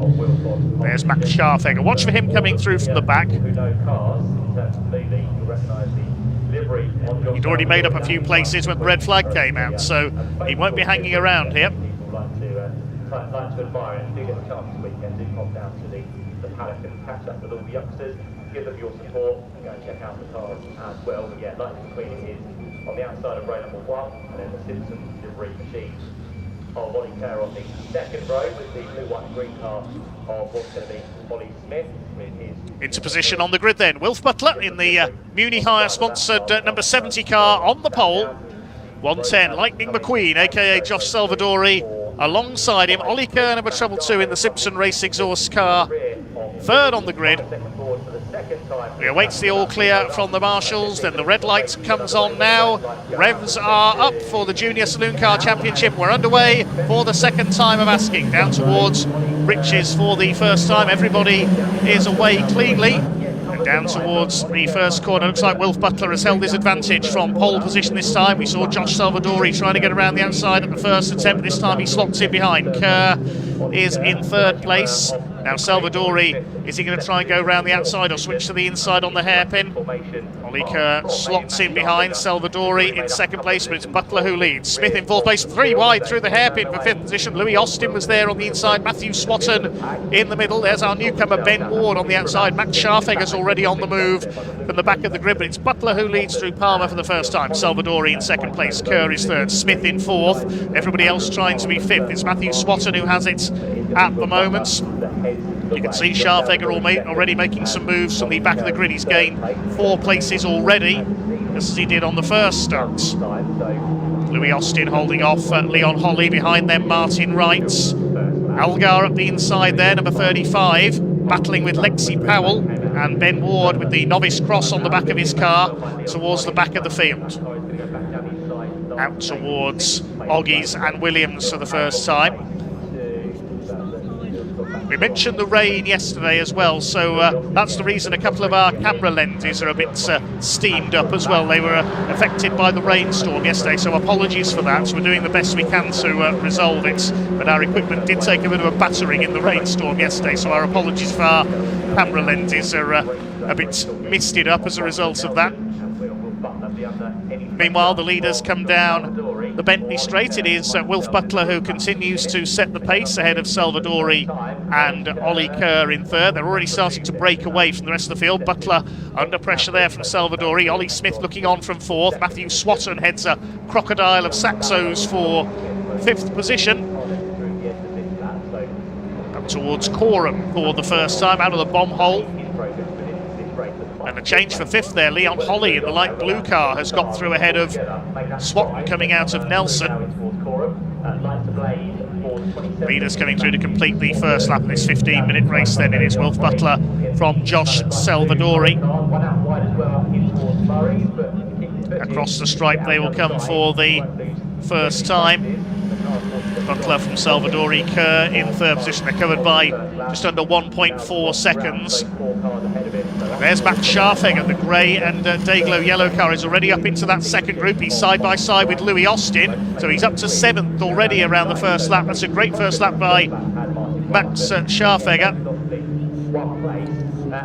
of Wilf. There's Max Scharfegger. Watch for him coming through from the back. Who know cars in terms of movie, you'll recognise the livery on Josh. He'd already made up a few places when the red flag came out, so he won't be hanging around here. People like to admire it, and do get a chance this weekend, do pop down to the paddock and catch up with all the youngsters, give them your support, and go and check out the cars as well. But yeah, Lightning McQueen is on the outside of row number 1, and then the Simpson livery machine of Ollie Kerr on the second row with the blue, white and green car of what's going to be Ollie Smith with his... Into position on the grid then. Wilf Butler in the Muni Hire sponsored number 70 car on the pole. 110, Lightning McQueen, aka Josh Salvadori, alongside him. Ollie Kerr, number treble 2 in the Simpson race exhaust car. 3rd on the grid. We await the all clear from the marshals, then the red light comes on now. Revs are up for the Junior Saloon Car Championship. We're underway for the second time of asking. Down towards Riches for the first time. Everybody is away cleanly. And down towards the first corner. Looks like Wilf Butler has held his advantage from pole position this time. We saw Josh Salvadori trying to get around the outside at the first attempt. This time he slots in behind. Kerr is in 3rd place. Now Salvadori, is he going to try and go around the outside or switch to the inside on the hairpin? Ollie Kerr slots in behind. Salvadori in 2nd place, but it's Butler who leads. Smith in 4th place, 3 wide through the hairpin for 5th position. Louis Austin was there on the inside. Matthew Swatton in the middle. There's our newcomer Ben Ward on the outside. Max Scharfegger's already on the move from the back of the grid, but it's Butler who leads through Palmer for the first time. Salvadori in 2nd place. Kerr is 3rd. Smith in 4th. Everybody else trying to be 5th. It's Matthew Swatton who has it at the moment. You can see Scharfegger already making some moves from the back of the grid. He's gained 4 places already, just as he did on the first start. Louis Austin holding off Leon Holly, behind them Martin Wright. Algar up the inside there, number 35, battling with Lexi Powell, and Ben Ward with the novice cross on the back of his car towards the back of the field. Out towards Oggies and Williams for the first time. We mentioned the rain yesterday as well, so that's the reason a couple of our camera lenses are a bit steamed up as well. They were affected by the rainstorm yesterday, so apologies for that. We're doing the best we can to resolve it, but our equipment did take a bit of a battering in the rainstorm yesterday, so our apologies for our camera lenses are a bit misted up as a result of that. Meanwhile, the leaders come down the Bentley Straight. It is Wilf Butler who continues to set the pace ahead of Salvadori and Ollie Kerr in 3rd. They're already starting to break away from the rest of the field. Butler under pressure there from Salvadori. Ollie Smith looking on from 4th. Matthew Swatton heads a crocodile of Saxos for 5th position. Up towards Coram for the first time out of the bomb hole. And a change for 5th there. Leon Holly in the light blue car has got through ahead of Swatton coming out of Nelson. Leaders coming through to complete the first lap of this 15-minute race. Then it is Wilf Butler from Josh Salvadori. Across the stripe they will come for the first time. Butler from Salvadori, Kerr in 3rd position. They're covered by just under 1.4 seconds. There's Max Scharfegger, the grey and Dayglow yellow car is already up into that second group. He's side by side with Louis Austin, so he's up to 7th already around the first lap. That's a great first lap by Max Scharfegger.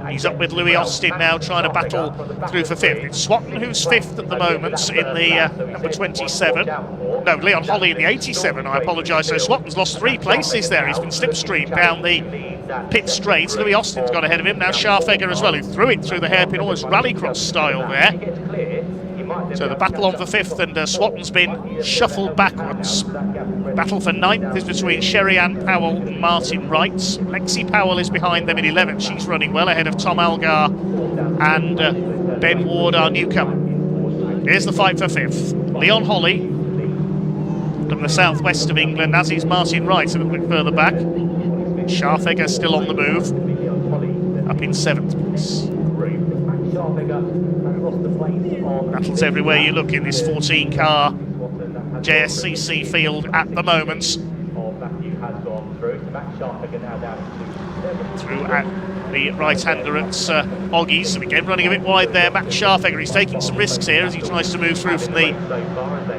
He's up with Louis Austin now, trying to battle through for 5th. It's Swatton who's 5th at the moment in the number 27. No, Leon Holly in the 87, I apologise. So Swatton's lost 3 places there. He's been slipstreamed down the pit straight. Louis Austin's got ahead of him. Now Scharfegger as well, who threw it through the hairpin, almost rallycross style there. So the battle on for 5th, and Swatton's been shuffled backwards. Battle for 9th is between Sherry-Ann Powell and Martin Wright. Lexi Powell is behind them in 11th. She's running well ahead of Tom Algar and Ben Ward, our newcomer. Here's the fight for 5th. Leon Holly from the southwest of England, as is Martin Wright a little bit further back. Scharfegger still on the move, up in 7th place. Battles everywhere you look in this 14-car JSCC field at the moment. Through at the right-hander at Oggies, again running a bit wide there. Max Scharfegger, he's taking some risks here as he tries to move through from the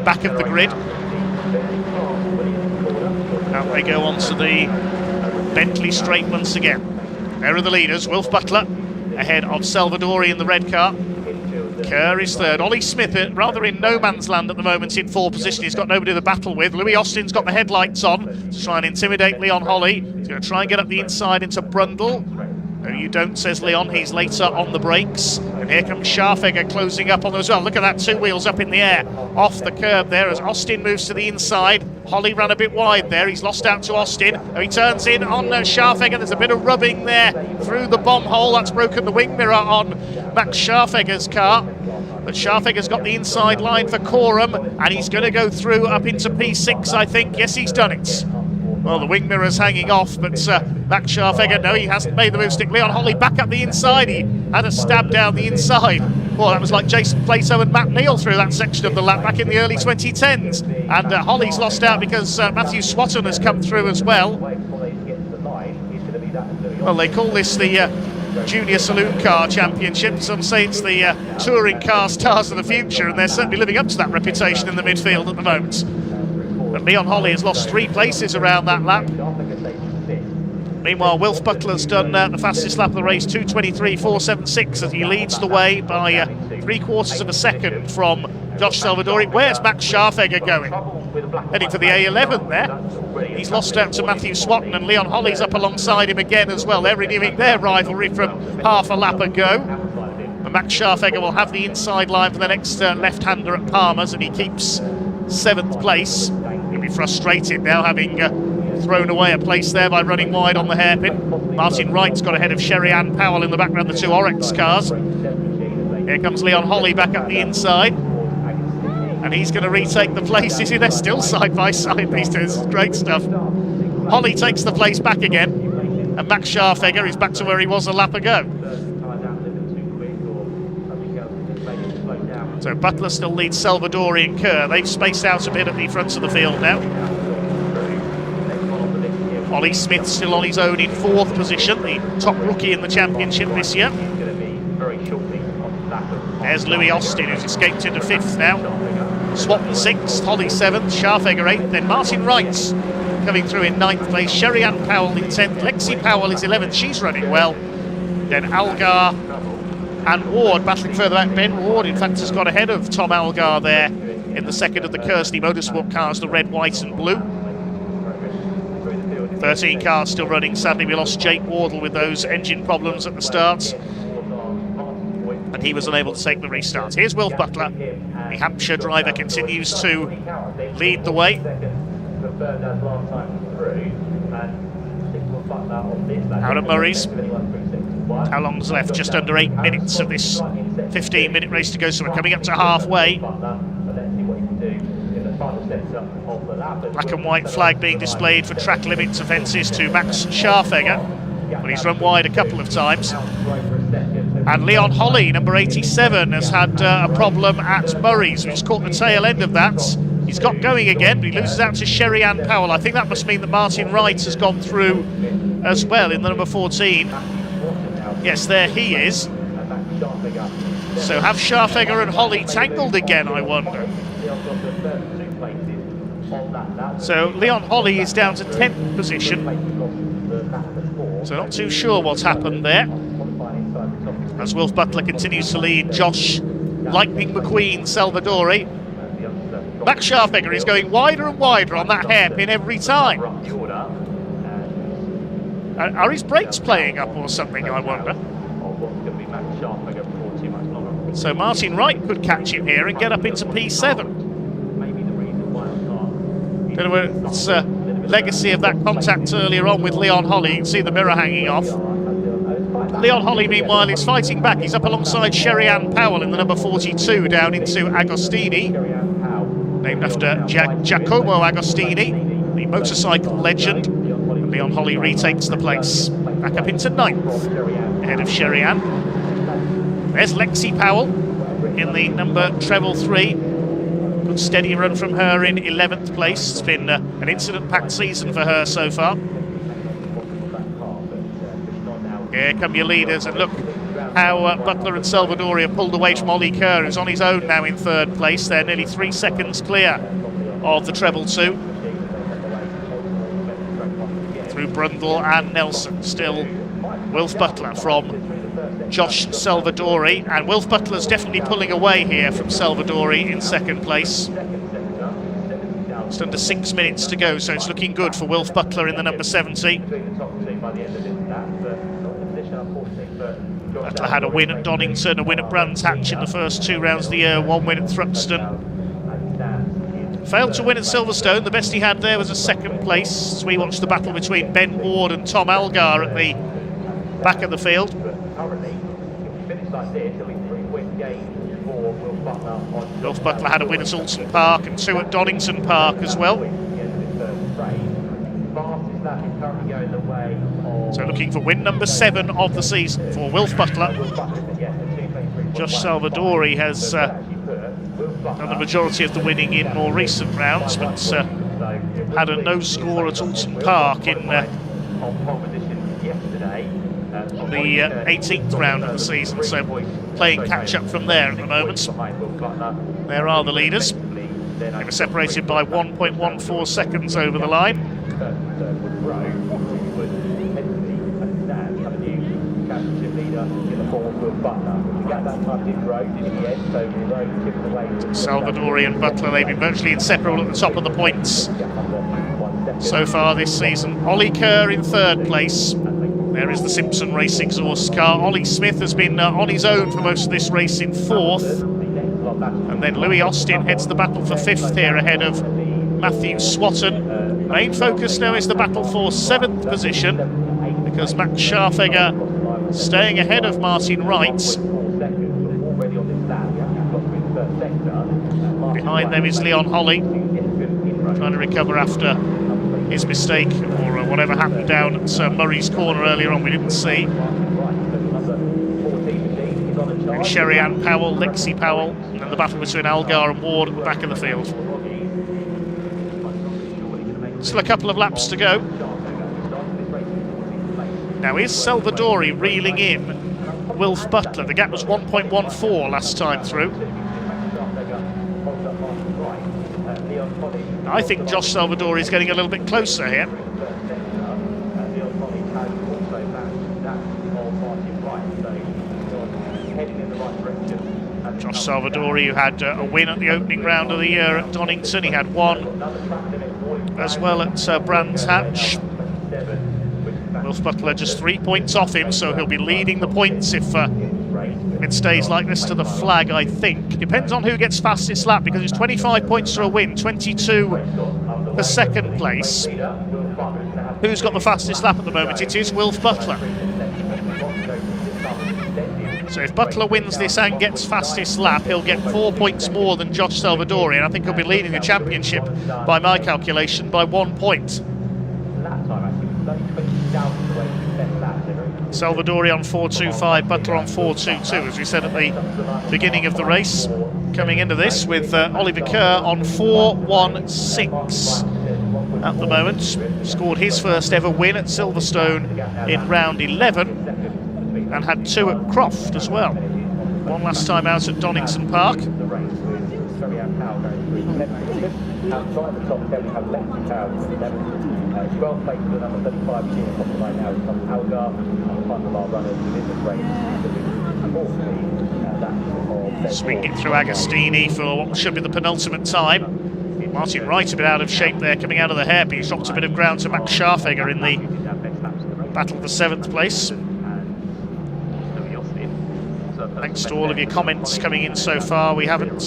back of the grid. Out they go onto the Bentley straight once again. There are the leaders. Wilf Butler ahead of Salvadori in the red car. Kerr is 3rd. Ollie Smith rather in no man's land at the moment in 4th position. He's got nobody to battle with. Louis Austin's got the headlights on to try and intimidate Leon Holly. He's going to try and get up the inside into Brundle. No, you don't, says Leon. He's later on the brakes. And here comes Scharfegger closing up on them as well. Look at that, 2 wheels up in the air off the curb there as Austin moves to the inside. Holly ran a bit wide there. He's lost out to Austin. He turns in on Scharfegger. There's a bit of rubbing there through the bomb hole. That's broken the wing mirror on Max Scharfegger's car. But Scharfegger's got the inside line for Coram, and he's going to go through up into P6, I think. Yes, he's done it. Well, the wing mirror's hanging off, but Max Scharfegger, no, he hasn't made the move stick. Leon Holly back up the inside. He had a stab down the inside. Well, that was like Jason Plato and Matt Neal through that section of the lap back in the early 2010s. And Holly's lost out because Matthew Swatton has come through as well. Well, they call this the Junior Saloon Car Championship. Some say it's the touring car stars of the future, and they're certainly living up to that reputation in the midfield at the moment. But Leon Holly has lost 3 places around that lap. Meanwhile, Wilf Butler's done the fastest lap of the race, 2:23.476, as he leads the way by 3/4 of a second from Josh Salvadori. Where's Max Scharfegger going? Heading for the A11 there. He's lost out to Matthew Swatton, and Leon Holly's up alongside him again as well. They're renewing their rivalry from half a lap ago. And Max Scharfegger will have the inside line for the next left-hander at Palmer's, and he keeps 7th place. He'll be frustrated now, having thrown away a place there by running wide on the hairpin. Martin Wright's got ahead of Sherry-Ann Powell in the background, the 2 Oryx cars. Here comes Leon Holly back up the inside, and he's going to retake the place. You see, they're still side by side, these two. This is great stuff. Holly takes the place back again, and Max Scharfegger is back to where he was a lap ago. So Butler still leads Salvadori and Kerr. They've spaced out a bit at the front of the field now. Ollie Smith still on his own in 4th position, the top rookie in the championship this year. There's Louis Austin, who's escaped into 5th now. Swatton 6th, Holly 7th, Scharfegger 8th, then Martin Wright coming through in 9th place. Sherry-Ann Powell in 10th, Lexi Powell is 11th, she's running well. Then Algar and Ward battling further back. Ben Ward, in fact, has got ahead of Tom Algar there in the second of the Kirsty Motorsport cars, the red, white and blue. 13 cars still running. Sadly, we lost Jake Wardle with those engine problems at the start, and he was unable to take the restart. Here's Wilf Butler. The Hampshire driver continues to lead the way. Out of Murray's. How long's left? Just under 8 minutes of this 15-minute race to go, so we're coming up to halfway. Black and white flag being displayed for track limits offences to Max Scharfegger, but he's run wide a couple of times. And Leon Holly, number 87, has had a problem at Murray's. He's caught the tail end of that. He's got going again, but he loses out to Sherry-Ann Powell. I think that must mean that Martin Wright has gone through as well in the number 14. Yes, there he is. So have Scharfegger and Holly tangled again, I wonder? So Leon Holly is down to 10th position. So not too sure what's happened there. As Wilf Butler continues to lead Josh Lightning McQueen Salvadori. Max Scharfegger is going wider and wider on that hairpin every time. Are his brakes playing up or something, I wonder? So Martin Wright could catch him here and get up into P7. Don't know whether it's a legacy of that contact earlier on with Leon Holly. You can see the mirror hanging off. Leon Holly, meanwhile, is fighting back. He's up alongside Sherry-Ann Powell in the number 42 down into Agostini, named after Giacomo Agostini, the motorcycle legend. And Leon Holly retakes the place, back up into 9th, ahead of Sherry-Ann. There's Lexi Powell in the number treble 3. Good steady run from her in 11th place. It's been an incident-packed season for her so far. Here come your leaders, and look how Butler and Salvadori have pulled away from Ollie Kerr, who's on his own now in 3rd place. They're nearly 3 seconds clear of the treble 2. Through Brundle and Nelson, still Wilf Butler from Josh Salvadori, and Wilf Butler's definitely pulling away here from Salvadori in 2nd place. Just under 6 minutes to go, so it's looking good for Wilf Butler in the number 70. Butler had a win at Donington, a win at Brands Hatch in the first 2 rounds of the year, 1 win at Thruxton. Failed to win at Silverstone. The best he had there was a 2nd place, as we watched the battle between Ben Ward and Tom Algar at the back of the field. Wilf Butler had a win at Alton Park and 2 at Donington Park as well. So looking for win number 7 of the season for Wilf Butler. Josh Salvadori has done the majority of the winning in more recent rounds, but had a no score at Alton Park in the 18th round of the season, so playing catch up from there at the moment. There are the leaders. They were separated by 1.14 seconds over the line. Salvadori and Butler, they've been virtually inseparable at the top of the points so far this season. Ollie Kerr in 3rd place. There is the Simpson Race exhaust car. Ollie Smith has been on his own for most of this race in 4th. And then Louis Austin heads the battle for 5th here ahead of Matthew Swatton. Main focus now is the battle for 7th position, because Max Scharfegger staying ahead of Martin Wright. Behind them is Leon Holly, trying to recover after his mistake, or whatever happened down at Murray's Corner earlier on, we didn't see. And Sherry-Ann Powell, Lexi Powell, and the battle between Algar and Ward at the back of the field. Still a couple of laps to go. Now is Salvadori reeling in Wilf Butler? The gap was 1.14 last time through. I think Josh Salvadori is getting a little bit closer here. Josh Salvadori, who had a win at the opening round of the year at Donington, he had 1 as well at Brands Hatch. Wilf Butler just 3 points off him, so he'll be leading the points if it stays like this to the flag, I think. Depends on who gets fastest lap, because it's 25 points for a win, 22 for 2nd place. Who's got the fastest lap at the moment? It is Wilf Butler. So if Butler wins this and gets fastest lap, he'll get 4 points more than Josh Salvadori, and I think he'll be leading the championship, by my calculation, by 1 point. Salvadori on 4.25, Butler on 4.22, as we said at the beginning of the race. Coming into this with Oliver Kerr on 4.16 at the moment. Scored his first ever win at Silverstone in round 11 and had 2 at Croft as well. 1 last time out at Donington Park. Outside the top 10 we have Lexi Powell in 11th. 12th place for the number 35 machine on top of the line now is Tom Algar, and the final of our runners within this race. Swing it through Agostini for what should be the penultimate time. Martin Wright a bit out of shape there coming out of the hairpin. He's dropped a bit of ground to Max Scharfegger in the battle for 7th place. Thanks to all of your comments coming in so far. We haven't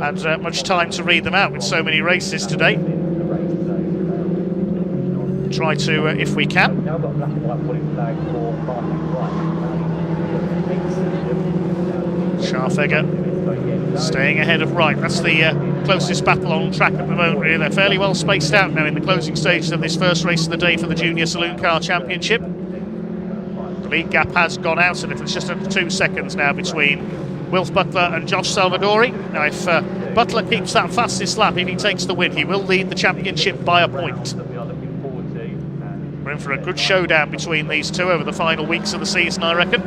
had much time to read them out with so many races today. Try to, if we can. Scharfegger staying ahead of Wright. That's the closest battle on track at the moment, really. They're fairly well spaced out now in the closing stages of this first race of the day for the Junior Saloon Car Championship. The lead gap has gone out, and it's just under 2 seconds now between Wilf Butler and Josh Salvadori. Now, if Butler keeps that fastest lap, if he takes the win, he will lead the championship by a point. We're in for a good showdown between these two over the final weeks of the season, I reckon.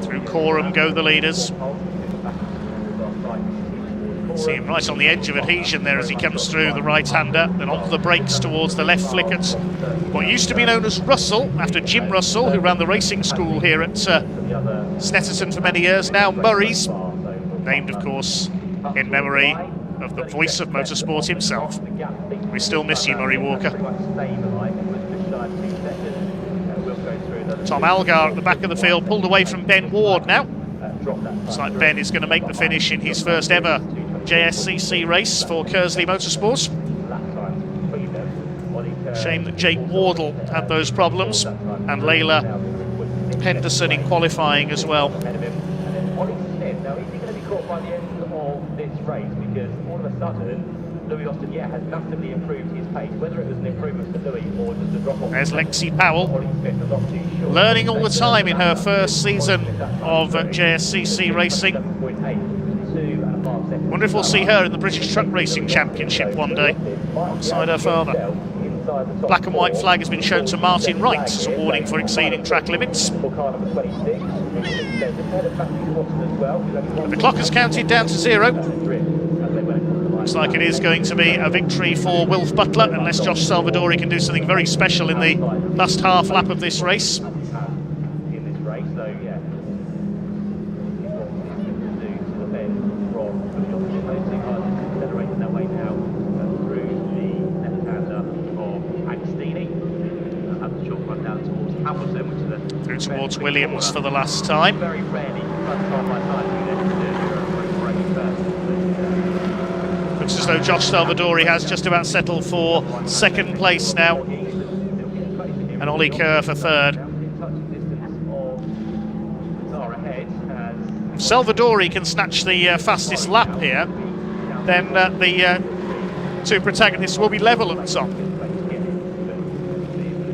Through Coram go the leaders. See him right on the edge of adhesion there as he comes through, the right-hander, then onto the brakes towards the left flick at what used to be known as Russell, after Jim Russell, who ran the racing school here at Snetterton for many years, now Murray's, named, of course, in memory of the voice of motorsport himself. We still miss you, Murray Walker. Tom Algar at the back of the field, pulled away from Ben Ward now. Looks like Ben is going to make the finish in his first ever JSCC race for Kersley Motorsports. Shame that Jake Wardle had those problems, and Layla Henderson in qualifying as well. Now, is he going to be caught by the end of this race? Because all of a sudden, Louis Austin, has massively improved his pace. Whether it was an improvement for Louis or just a drop off. There's Lexi Powell, learning all the time in her first season of JSCC racing. Wonder if we'll see her in the British Truck Racing Championship one day, alongside her father. Black and white flag has been shown to Martin Wright as a warning for exceeding track limits. The clock has counted down to 0. Looks like it is going to be a victory for Wilf Butler, unless Josh Salvadori can do something very special in the last half lap of this race. Through towards Williams for the last time. Looks as though Josh Salvadori has just about settled for 2nd place now, and Ollie Kerr for 3rd. If Salvadori can snatch the fastest lap here, then the two protagonists will be level at the top.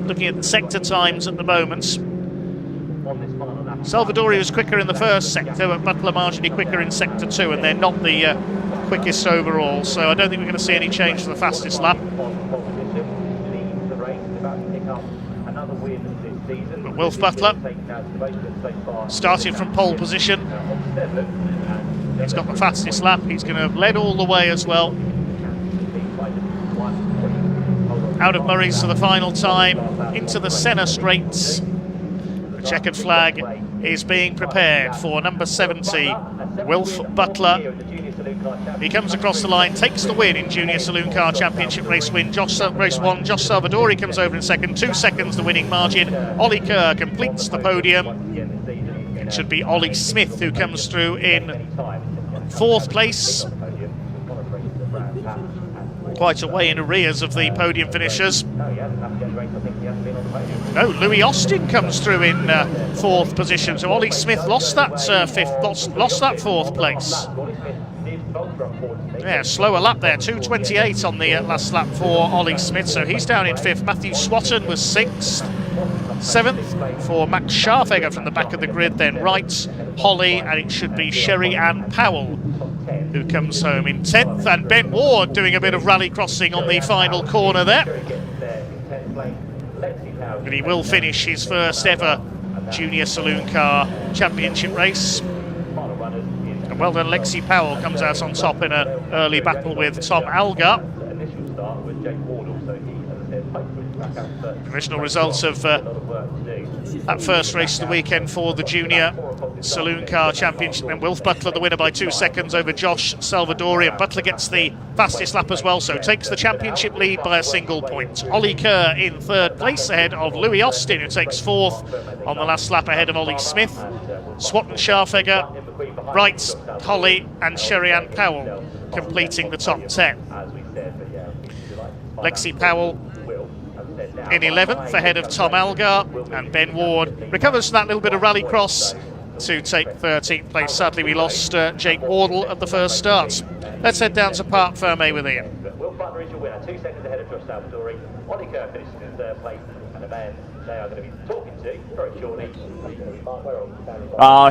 Looking at the sector times at the moment, Salvadori was quicker in the first sector, but Butler marginally quicker in sector 2, and they're not the quickest overall, so I don't think we're going to see any change for the fastest lap. But Wilf Butler started from pole position. He's got the fastest lap. He's going to have led all the way as well. Out of Murray's for the final time, into the Senna straights. The checkered flag is being prepared for number 70, Wilf Butler. He comes across the line, takes the win in Junior Saloon Car Championship race win. Race 1, Josh Salvadori comes over in 2nd, 2 seconds the winning margin. Ollie Kerr completes the podium. It should be Ollie Smith who comes through in 4th place. Quite a way in arrears of the podium finishers. No, Louis Austin comes through in 4th position. So Ollie Smith lost that 5th, lost that 4th place. Yeah, slower lap there, 2:28 on the last lap for Ollie Smith. So he's down in 5th. Matthew Swatton was 6th. 7th for Max Scharfegger from the back of the grid. Then Wright, Holly, and it should be Sherry Ann Powell who comes home in 10th, and Ben Ward doing a bit of rally crossing on the final corner there. But he will finish his first ever Junior Saloon Car Championship race. And well done, Lexi Powell comes out on top in an early battle with Tom Algar. Provisional results of that first race of the weekend for the Junior Saloon Car Championship. Then Wilf Butler, the winner by 2 seconds over Josh Salvadori. Butler gets the fastest lap as well, so takes the championship lead by a single point. Ollie Kerr in third place ahead of Louis Austin, who takes fourth on the last lap ahead of Ollie Smith. Swatton Scharfegger, Wright, Holly and Sherry-Ann Powell completing the top 10. Lexi Powell in 11th ahead of Tom Algar, and Ben Ward recovers from that little bit of rallycross to take 13th place. Sadly, we lost Jake Wardle at the first start. Let's head down to Parc Fermé with Ian. Will Butler is your winner, 2 seconds ahead of Josh Salvadori. Ollie Kerr finishes in third place, and the man they are going to be talking to very shortly.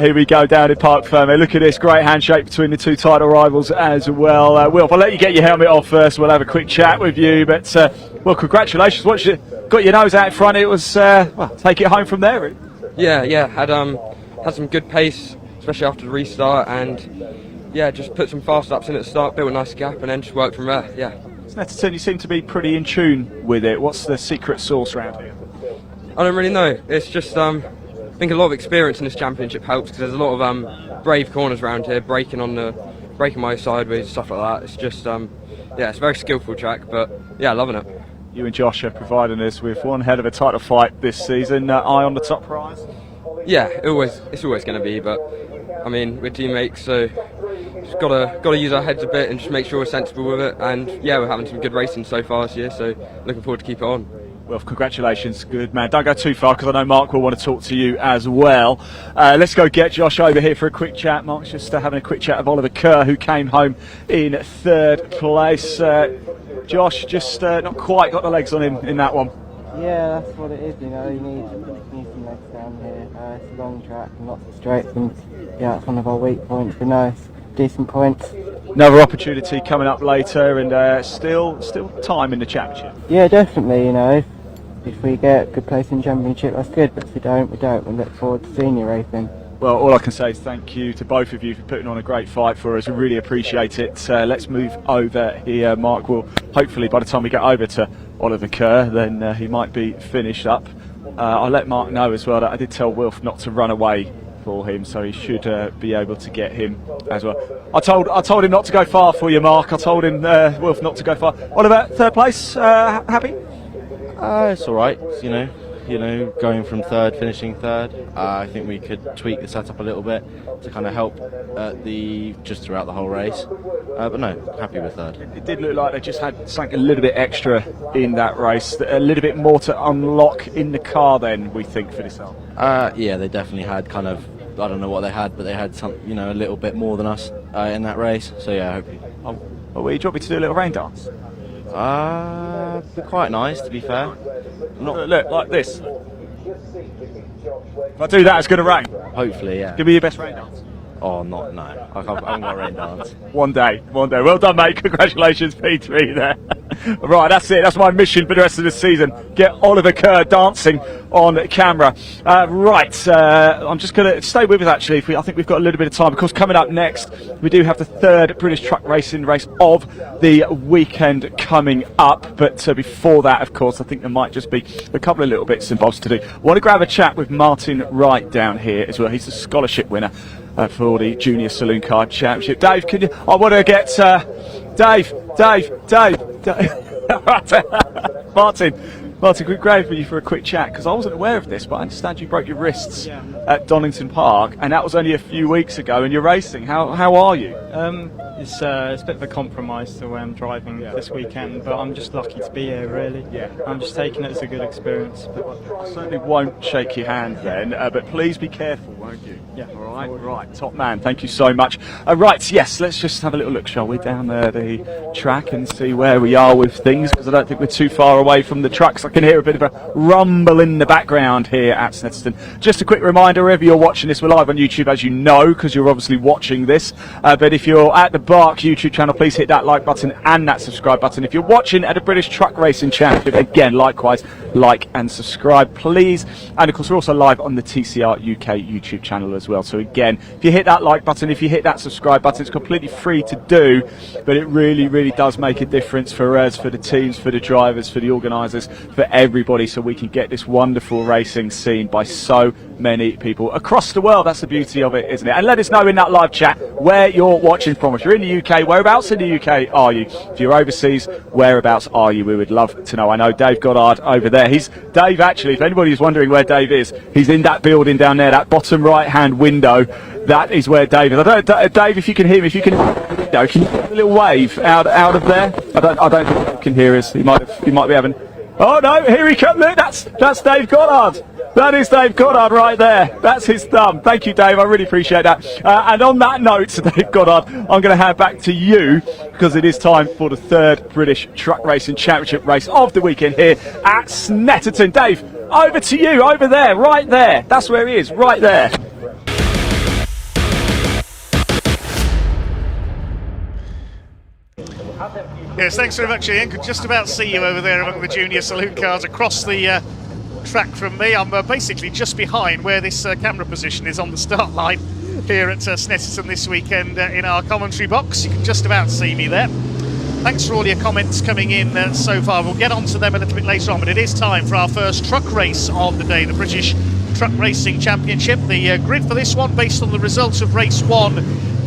Here we go down in Parc Fermé. Look at this great handshake between the two title rivals as well. Wilf, I'll let you get your helmet off first. We'll have a quick chat with you. But well, congratulations. Once you got your nose out in front, it was well, take it home from there. Really. Yeah. Had some good pace, especially after the restart, and yeah, just put some fast laps in at the start, built a nice gap, and then just worked from there. Yeah. Snetterton, you seem to be pretty in tune with it. What's the secret sauce around here? I don't really know. It's just I think a lot of experience in this championship helps, because there's a lot of brave corners around here, braking my sideways, stuff like that. It's just yeah, it's a very skillful track, but yeah, loving it. You and Josh are providing us with one hell of a title fight this season. Eye on the top prize? Yeah, it's always going to be, but I mean, we're teammates, so just gotta use our heads a bit and just make sure we're sensible with it. And yeah, we're having some good racing so far this year, so looking forward to keep it on. Well, congratulations, good man. Don't go too far, because I know Mark will want to talk to you as well. Let's go get Josh over here for a quick chat. Mark's just having a quick chat of Oliver Kerr, who came home in third place. Josh just not quite got the legs on him in that one. Yeah, that's what it is, you know, you need some legs down here. It's a long track and lots of straights, and yeah, it's one of our weak points, but no, it's decent points. Another opportunity coming up later, and still time in the championship. Yeah, definitely, you know, if we get a good place in championship, that's good, but if we don't, we look forward to senior racing. Well, all I can say is thank you to both of you for putting on a great fight for us. We really appreciate it. Let's move over here. Mark will, hopefully, by the time we get over to Oliver Kerr, then he might be finished up. I'll let Mark know as well that I did tell Wilf not to run away for him, so he should be able to get him as well. I told him not to go far for you, Mark. I told him Wilf not to go far. Oliver, third place, happy? It's all right. You know, going from third, finishing third. I think we could tweak the setup a little bit to kind of help just throughout the whole race. But no, happy with third. It did look like they just had something a little bit extra in that race, a little bit more to unlock in the car then, we think, for this album. Yeah, they definitely had kind of, I don't know what they had, but they had some, you know, a little bit more than us in that race. So yeah, hopefully. Well, do you want me to do a little rain dance? Be quite nice, to be fair. Look, like this. If I do that, it's going to rain. Hopefully, yeah. Give me your best rain dance. Oh, no. I haven't got a rain dance. One day. Well done, mate. Congratulations, P3 there. Right, that's it. That's my mission for the rest of the season. Get Oliver Kerr dancing on camera. Right, I'm just going to stay with us, actually. I think we've got a little bit of time, because coming up next, we do have the third British truck racing race of the weekend coming up. But before that, of course, I think there might just be a couple of little bits and bobs to do. I want to grab a chat with Martin Wright down here as well. He's the scholarship winner for the Junior Saloon Car Championship. Dave, I want to get Dave. Martin, great for you for a quick chat, because I wasn't aware of this, but I understand you broke your wrists at Donington Park, and that was only a few weeks ago, and you're racing. How are you? It's a bit of a compromise the way I'm driving this weekend, but I'm just lucky to be here, really. Yeah. I'm just taking it as a good experience. I certainly won't shake your hand then, but please be careful, won't you? Yeah. All right, top man, thank you so much. Right, yes, let's just have a little look, shall we, down the track and see where we are with things, because I don't think we're too far away from the trucks. I can hear a bit of a rumble in the background here at Snetterton. Just a quick reminder, wherever you're watching this, we're live on YouTube, as you know, because you're obviously watching this, but if you're at the Bark YouTube channel, please hit that like button and that subscribe button. If you're watching at a British Truck Racing Championship, again, likewise, like and subscribe, please. And of course, we're also live on the TCR UK YouTube channel as well. So again, if you hit that like button, if you hit that subscribe button, it's completely free to do, but it really, really does make a difference for us, for the teams, for the drivers, for the organisers, for everybody, so we can get this wonderful racing seen by so many people across the world. That's the beauty of it, isn't it? And let us know in that live chat where you're watching from. If you're in the UK, whereabouts in the UK are you? If you're overseas, whereabouts are you? We would love to know. I know Dave Goddard over there. He's Dave, actually, if anybody's wondering where Dave is, he's in that building down there, that bottom right hand window. That is where Dave is. I don't, Dave, if you can hear me, if you can you give a little wave out of there? I don't think Dave can hear us. He might be having. Oh no, here he comes. Look, that's Dave Goddard. That is Dave Goddard right there. That's his thumb. Thank you, Dave. I really appreciate that. And on that note, Dave Goddard, I'm going to hand back to you because it is time for the third British Truck Racing Championship race of the weekend here at Snetterton. Dave, over to you, over there, right there. That's where he is, right there. Yes, thanks very much, Ian. Could just about see you over there among the junior saloon cars across the track from me. I'm basically just behind where this camera position is on the start line here at Snetterton this weekend in our commentary box. You can just about see me there. Thanks for all your comments coming in so far. We'll get on to them a little bit later on, but it is time for our first truck race of the day, the British Truck Racing Championship. The grid for this one based on the results of race 1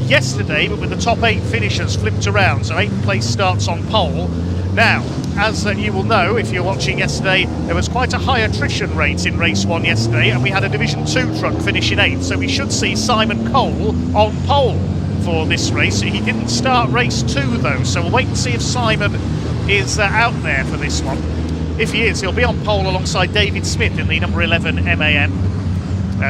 yesterday, but with the top 8 finishers flipped around, so 8th place starts on pole. Now, as you will know, if you're watching yesterday, there was quite a high attrition rate in race 1 yesterday, and we had a Division 2 truck finish in 8th, so we should see Simon Cole on pole for this race. He didn't start race 2 though, so we'll wait and see if Simon is out there for this one. If he is, he'll be on pole alongside David Smith in the number 11 MAN.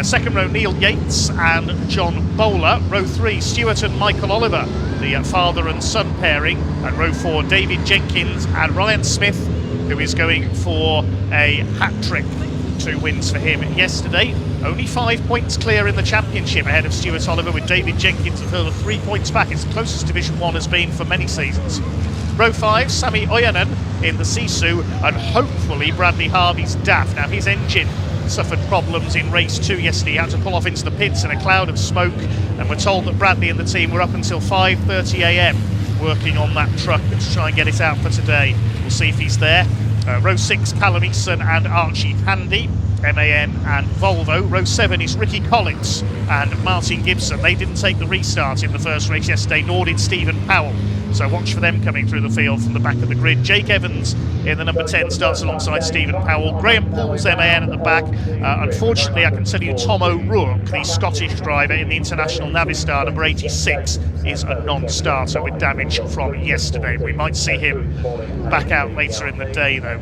Second row, Neil Yates and John Bowler. Row 3, Stuart and Michael Oliver, the father and son pairing. And row 4, David Jenkins and Ryan Smith, who is going for a hat-trick. 2 wins for him yesterday. Only 5 points clear in the championship ahead of Stuart Oliver, with David Jenkins a further 3 points back. It's the closest Division 1 has been for many seasons. Row 5, Sami Ojanen in the Sisu, and hopefully Bradley Harvey's DAF. Now, his engine suffered problems in race 2 yesterday. He had to pull off into the pits in a cloud of smoke, and we're told that Bradley and the team were up until 5:30 a.m. working on that truck to try and get it out for today. We'll see if he's there. Row 6, Callum Eason and Archie Handy, MAN and Volvo. Row 7 is Ricky Collins and Martin Gibson. They didn't take the restart in the first race yesterday, nor did Stephen Powell. So watch for them coming through the field from the back of the grid. Jake Evans in the number 10 starts alongside Stephen Powell. Graham Paul's MAN at the back. Unfortunately, I can tell you Tom O'Rourke, the Scottish driver in the International Navistar, number 86, is a non-starter with damage from yesterday. We might see him back out later in the day, though.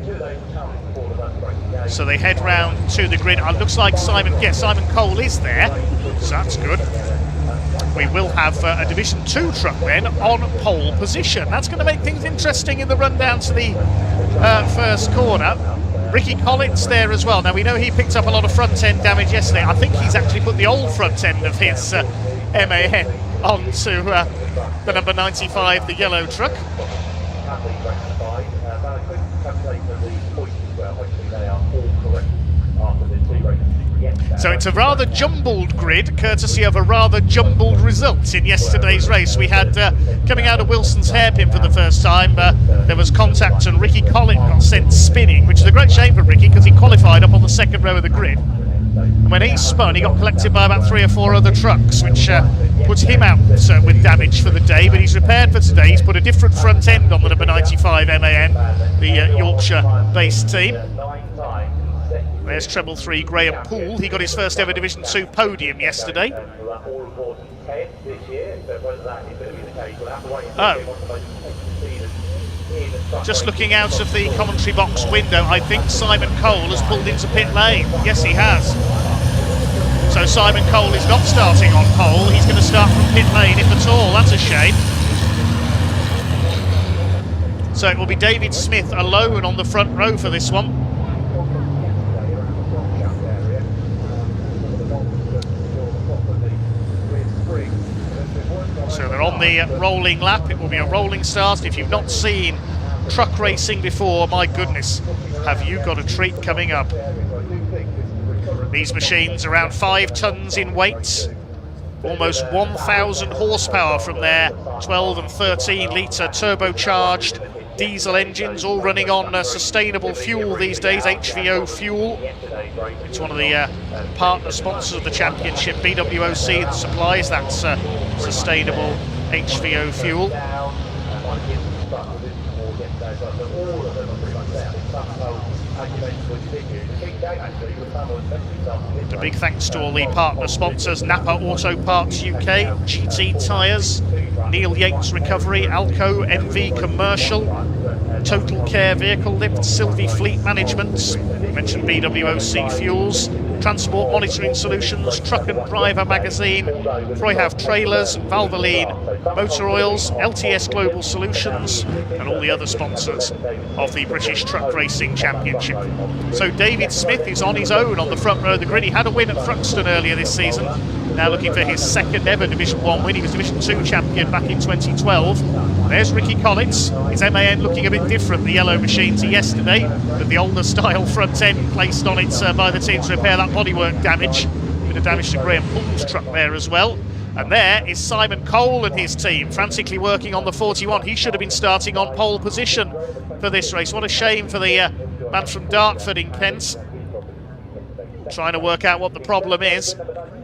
So they head round to the grid. It looks like Simon Cole is there, so that's good. We will have a Division 2 truck then on pole position. That's going to make things interesting in the run down to the first corner. Ricky Collins there as well. Now, we know he picked up a lot of front end damage yesterday. I think he's actually put the old front end of his MAN onto the number 95, the yellow truck. So it's a rather jumbled grid, courtesy of a rather jumbled result in yesterday's race. We had, coming out of Wilson's hairpin for the first time, there was contact and Ricky Collins got sent spinning, which is a great shame for Ricky because he qualified up on the second row of the grid. And when he spun, he got collected by about 3 or 4 other trucks, which puts him out with damage for the day. But he's repaired for today. He's put a different front end on the number 95 MAN, the Yorkshire-based team. There's treble 3 Graham Poole. He got his first ever Division 2 podium yesterday. Just looking out of the commentary box window, I think Simon Cole has pulled into pit lane. Yes, he has. So Simon Cole is not starting on pole. He's going to start from pit lane, if at all. That's a shame. So it will be David Smith alone on the front row for this one. So We're on the rolling lap. It will be a rolling start. If you've not seen truck racing before, my goodness, have you got a treat coming up. These machines around 5 tons in weight, almost 1,000 horsepower from their 12 and 13 litre turbocharged diesel engines, all running on sustainable fuel these days, HVO fuel. It's one of the partner sponsors of the championship, BWOC, that supplies that sustainable HVO fuel. A big thanks to all the partner sponsors: Napa Auto Parts UK, GT Tyres, Neil Yates Recovery, Alco, MV Commercial, Total Care Vehicle Lift, Sylvie Fleet Management, mentioned BWOC Fuels, Transport Monitoring Solutions, Truck and Driver Magazine, Freuhauf Trailers, Valvoline Motor Oils, LTS Global Solutions, and all the other sponsors of the British Truck Racing Championship. So David Smith is on his own on the front row of the grid. He had a win at Thruxton earlier this season, now looking for his second ever Division 1 win. He was Division 2 champion back in 2012. There's Ricky Collins, his MAN looking a bit different, the yellow machine, to yesterday, with the older style front end placed on it by the team to repair that bodywork damage. Bit of damage to Graham Pool's truck there as well. And there is Simon Cole and his team, frantically working on the 41. He should have been starting on pole position for this race. What a shame for the man from Dartford in Kent. Trying to work out what the problem is.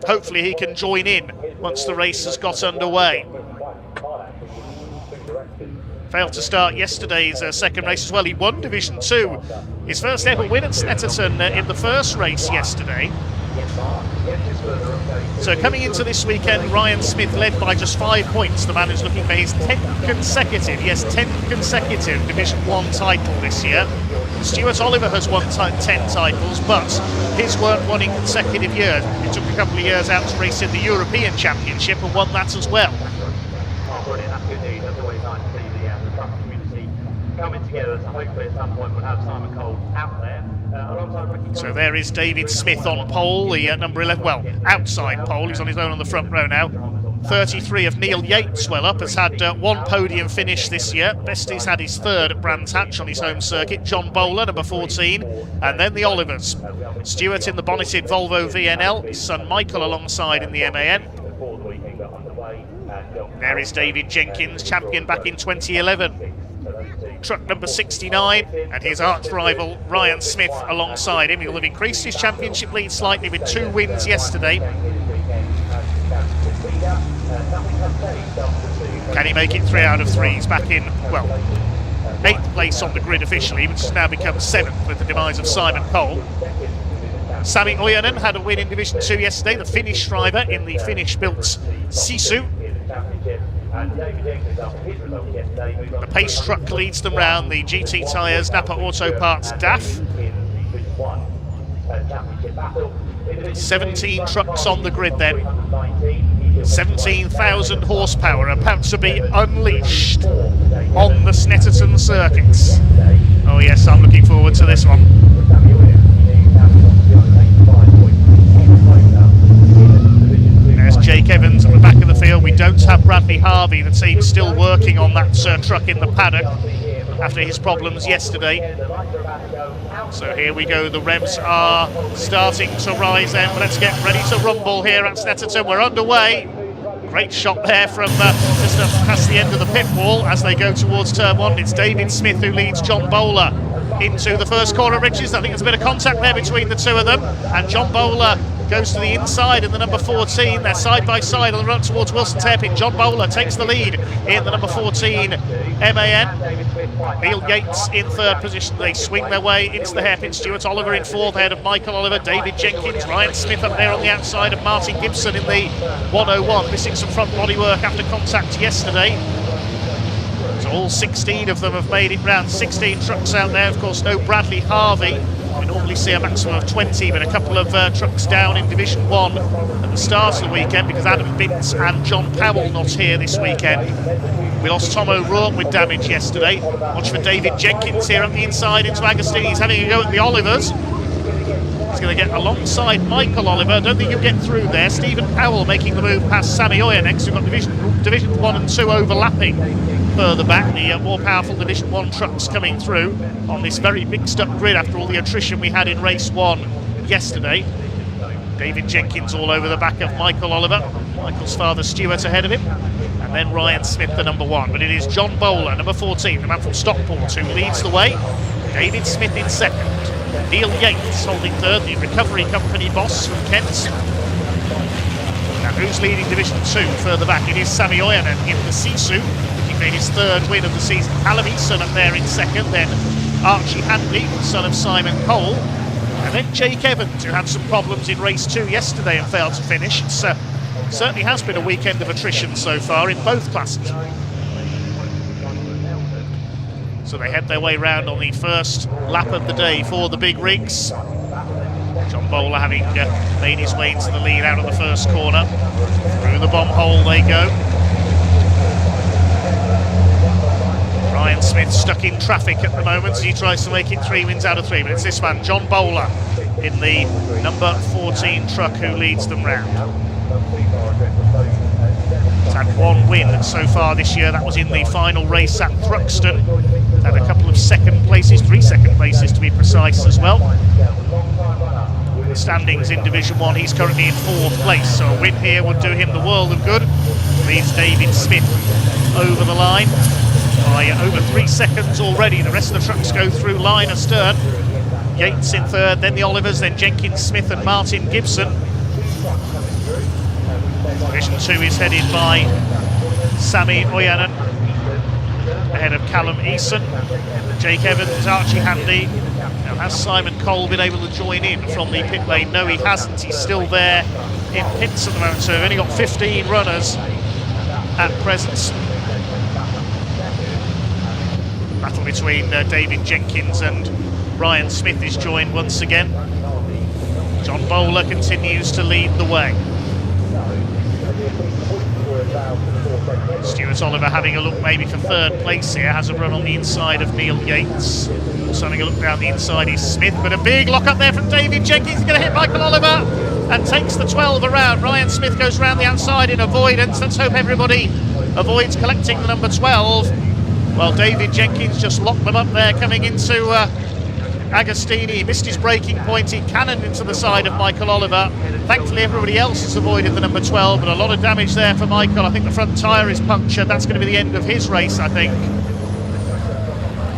Hopefully he can join in once the race has got underway. Failed to start yesterday's second race as well. He won Division 2. His first ever win at Snetterton in the first race yesterday. So coming into this weekend, Ryan Smith led by just 5 points. The man who's looking for his 10th consecutive, yes, 10th consecutive Division 1 title this year. Stuart Oliver has won 10 titles, but his weren't won in consecutive years. It took a couple of years out to race in the European Championship and won that as well. That's good news. That's always nice to see the truck community coming together. So hopefully at some point we'll have Simon Cole out there. So there is David Smith on pole, the number 11, well, outside pole. He's on his own on the front row now. 33 of Neil Yates, well up, has had one podium finish this year. Bestie's had his third at Brands Hatch on his home circuit. John Bowler, number 14, and then the Olivers. Stewart in the bonneted Volvo VNL, his son Michael alongside in the MAN. There is David Jenkins, champion back in 2011. Truck number 69 and his arch rival Ryan Smith alongside him. He will have increased his championship lead slightly with 2 wins yesterday. Can he make it 3 out of 3? He's back in, well, 8th place on the grid officially, which has now become 7th with the demise of Simon Cole. Sami Ojanen had a win in Division 2 yesterday, the Finnish driver in the Finnish-built Sisu. The pace truck leads them round the GT Tyres Napa Auto Parts DAF. 17 trucks on the grid then. 17,000 horsepower about to be unleashed on the Snetterton circuits. Oh yes, I'm looking forward to this one. There's Jake Evans at the back of the field. We don't have Bradley Harvey. The team's still working on that truck in the paddock after his problems yesterday. So here we go. The revs are starting to rise then. Let's get ready to rumble here at Snetterton. We're underway. Great shot there from just past the end of the pit wall as they go towards turn 1. It's David Smith who leads John Bowler into the first corner of Riches. I think there's a bit of contact there between the two of them, and John Bowler goes to the inside in the number 14. They're side by side on the run towards Wilson's hairpin. John Bowler takes the lead in the number 14 MAN. Neil Yates in 3rd position. They swing their way into the hairpin. Stuart Oliver in 4th, ahead of Michael Oliver, David Jenkins, Ryan Smith up there on the outside of Martin Gibson in the 101, missing some front bodywork after contact yesterday. So all 16 of them have made it round. 16 trucks out there. Of course, no Bradley Harvey. We normally see a maximum of 20, but a couple of trucks down in Division 1 at the start of the weekend because Adam Bintz and John Powell not here this weekend. We lost Tom O'Rourke with damage yesterday. Watch for David Jenkins here up the inside into Agostini. He's having a go at the Olivers. He's going to get alongside Michael Oliver. I don't think he'll get through there. Stephen Powell making the move past Sami Ojanen next. We've got Division Division 1 and 2 overlapping further back. The more powerful Division 1 trucks coming through on this very mixed up grid after all the attrition we had in race 1 yesterday. David Jenkins all over the back of Michael Oliver. Michael's father Stuart ahead of him. And then Ryan Smith, the number 1. But it is John Bowler, number 14, the man from Stockport, who leads the way. David Smith in second. Neil Yates holding third, the recovery company boss from Kent. Now who's leading Division 2 further back? It is Sammy Oyanen in the Sisu, looking for his third win of the season. Callum Eason up there in second, then Archie Handley, son of Simon Cole. And then Jake Evans, who had some problems in race 2 yesterday and failed to finish. It certainly has been a weekend of attrition so far in both classes. So they head their way round on the first lap of the day for the big rigs. John Bowler having made his way into the lead out of the first corner. Through the bomb hole they go. Ryan Smith stuck in traffic at the moment as he tries to make it 3 wins out of 3, but it's this man, John Bowler, in the number 14 truck who leads them round. He's had 1 win so far this year, that was in the final race at Thruxton. Had a couple of second places, 3 second places to be precise as well. The standings in Division 1, he's currently in 4th place, so a win here would do him the world of good. Leads David Smith over the line by over 3 seconds already. The rest of the trucks go through line astern. Yates in third, then the Olivers, then Jenkins Smith and Martin Gibson. Division 2 is headed by Sammy Oyanen, ahead of Callum Eason, Jake Evans, Archie Handy. Now, has Simon Cole been able to join in from the pit lane? No, he hasn't. He's still there in pits at the moment, so we've only got 15 runners at present. Battle between David Jenkins and Ryan Smith is joined once again. John Bowler continues to lead the way. Stuart Oliver having a look maybe for 3rd place here, has a run on the inside of Neil Yates. Also having a look down the inside is Smith, but a big lock up there from David Jenkins. He's going to hit Michael Oliver and takes the 12 around. Ryan Smith goes round the outside in avoidance. Let's hope everybody avoids collecting the number 12. Well, David Jenkins just locked them up there coming into Agostini. He missed his braking point. He cannoned into the side of Michael Oliver. Thankfully, everybody else has avoided the number 12, but a lot of damage there for Michael. I think the front tyre is punctured. That's going to be the end of his race, I think.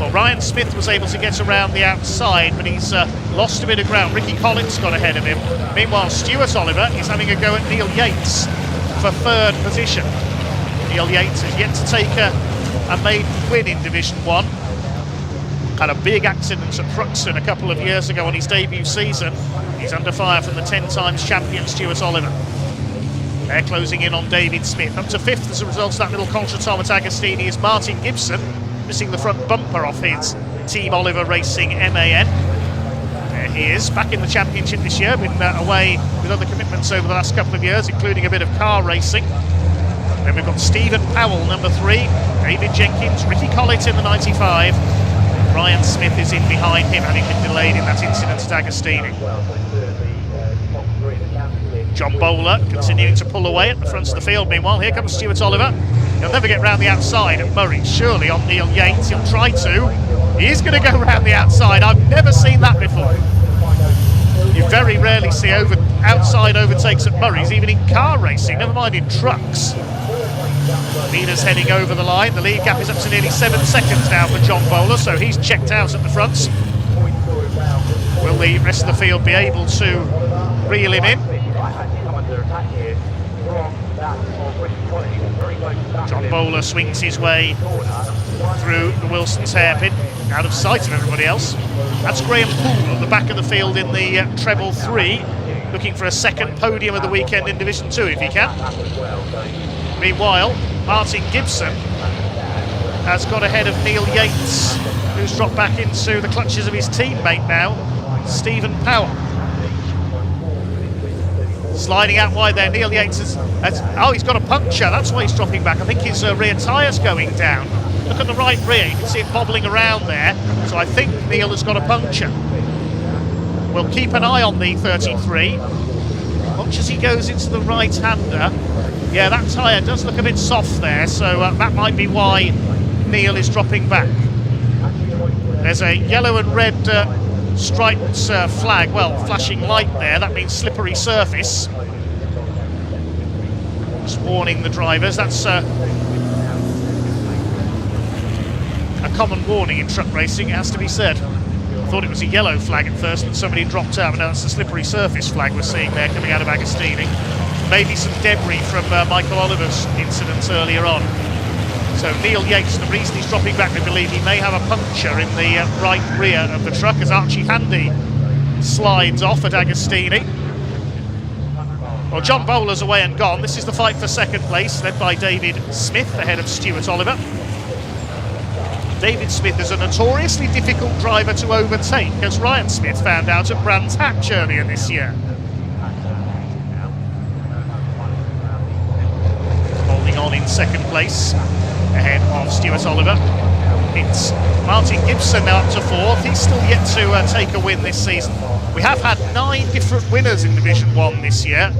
Well, Ryan Smith was able to get around the outside, but he's lost a bit of ground. Ricky Collins got ahead of him. Meanwhile, Stuart Oliver is having a go at Neil Yates for 3rd position. Neil Yates has yet to take a maiden win in Division 1. Had a big accident at Thruxton a couple of years ago on his debut season. He's under fire from the 10 times champion Stuart Oliver. They're closing in on David Smith. Up to 5th as a result of that little contretemps at Agostini is Martin Gibson, missing the front bumper off his Team Oliver Racing MAN. There he is, back in the championship this year, been away with other commitments over the last couple of years, including a bit of car racing. Then we've got Stephen Powell, number 3, David Jenkins, Ricky Collett in the 95. Ryan Smith is in behind him, having been delayed in that incident at Agostini. John Bowler continuing to pull away at the front of the field. Meanwhile, here comes Stuart Oliver. He'll never get round the outside at Murray. Surely on Neil Yates, he'll try to. He is going to go round the outside. I've never seen that before. You very rarely see outside overtakes at Murray's, even in car racing, never mind in trucks. Leaders heading over the line. The lead gap is up to nearly 7 seconds now for John Bowler, so he's checked out at the front. Will the rest of the field be able to reel him in? John Bowler swings his way through the Wilson's hairpin, out of sight of everybody else. That's Graham Poole at the back of the field in the treble 3, looking for a 2nd podium of the weekend in Division 2 if he can. Meanwhile, Martin Gibson has got ahead of Neil Yates, who's dropped back into the clutches of his teammate now, Stephen Powell. Sliding out wide there, Neil Yates he's got a puncture, that's why he's dropping back. I think his rear tyre's going down. Look at the right rear, you can see it bobbling around there, so I think Neil has got a puncture. We'll keep an eye on the 33. Watch as he goes into the right-hander. Yeah, that tyre does look a bit soft there, so that might be why Neil is dropping back. There's a yellow and red striped flag, well, flashing light there. That means slippery surface. Just warning the drivers. That's a common warning in truck racing, it has to be said. I thought it was a yellow flag at first, but somebody dropped out. But no, that's the slippery surface flag we're seeing there coming out of Agostini. Maybe some debris from Michael Oliver's incident earlier on. So Neil Yates, the reason he's dropping back, we believe he may have a puncture in the right rear of the truck as Archie Handy slides off at Agostini. Well, John Bowler's away and gone. This is the fight for second place, led by David Smith ahead of Stuart Oliver. David Smith is a notoriously difficult driver to overtake, as Ryan Smith found out at Brands Hatch earlier this year. Holding on in second place, ahead of Stuart Oliver. It's Martin Gibson now up to fourth. He's still yet to take a win this season. We have had 9 different winners in Division 1 this year.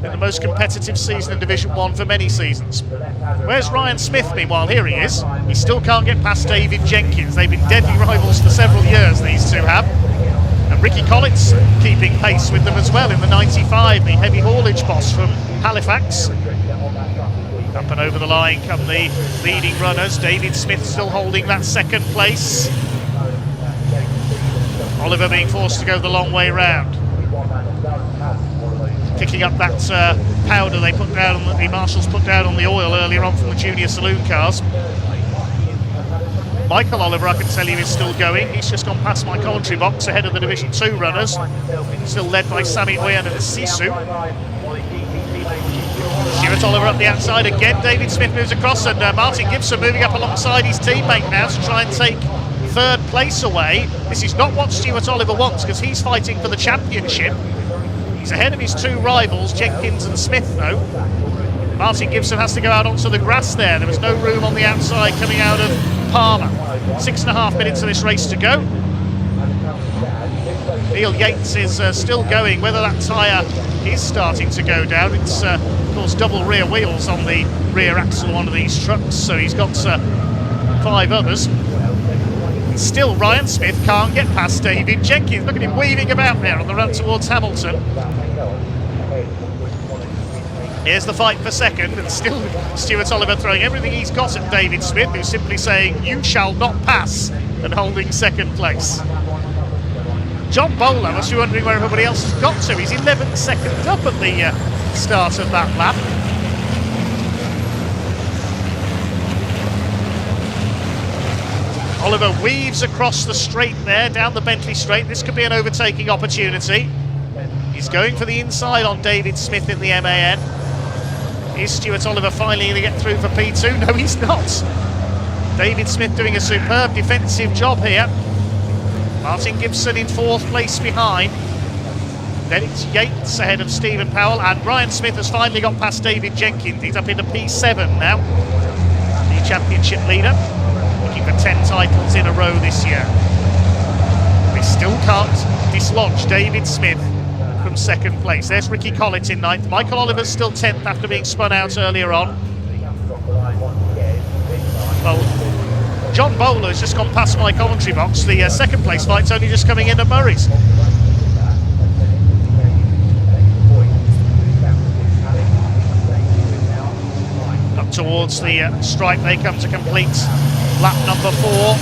In the most competitive season in Division 1 for many seasons. Where's Ryan Smith, meanwhile? Here he is. He still can't get past David Jenkins. They've been deadly rivals for several years, these two have. And Ricky Collins keeping pace with them as well in the 95, the heavy haulage boss from Halifax. Up and over the line come the leading runners. David Smith still holding that second place. Oliver being forced to go the long way round. Picking up that powder they put down, the marshals put down on the oil earlier on from the junior saloon cars. Michael Oliver, I can tell you, is still going. He's just gone past my commentary box ahead of the Division 2 runners. Still led by Sammy Oyen and Sisu. Stuart Oliver up the outside again. David Smith moves across, and Martin Gibson moving up alongside his teammate now to try and take third place away. This is not what Stuart Oliver wants, because he's fighting for the championship. He's ahead of his 2 rivals, Jenkins and Smith, though. Martin Gibson has to go out onto the grass there. There was no room on the outside coming out of Palmer. 6.5 minutes of this race to go. Neil Yates is still going. Whether that tyre is starting to go down, it's of course double rear wheels on the rear axle of one of these trucks, so he's got 5 others. Still, Ryan Smith can't get past David Jenkins. Look at him weaving about there on the run towards Hamilton. Here's the fight for second, and still Stuart Oliver throwing everything he's got at David Smith, who's simply saying, "You shall not pass," and holding second place. John Bowler must be wondering where everybody else has got to. He's 11 seconds up at the start of that lap. Oliver weaves across the straight there, down the Bentley straight. This could be an overtaking opportunity. He's going for the inside on David Smith in the MAN. Is Stuart Oliver finally going to get through for P2? No, he's not. David Smith doing a superb defensive job here. Martin Gibson in 4th place behind. Then it's Yates ahead of Stephen Powell, and Ryan Smith has finally got past David Jenkins. He's up into P7 now, the championship leader. Looking for 10 titles in a row this year. They still can't dislodge David Smith from second place. There's Ricky Collins in 9th. Michael Oliver's still 10th after being spun out earlier on. Well, John Bowler has just gone past my commentary box. The second place fight's only just coming into Murray's. Up towards the stripe they come to complete lap number 4.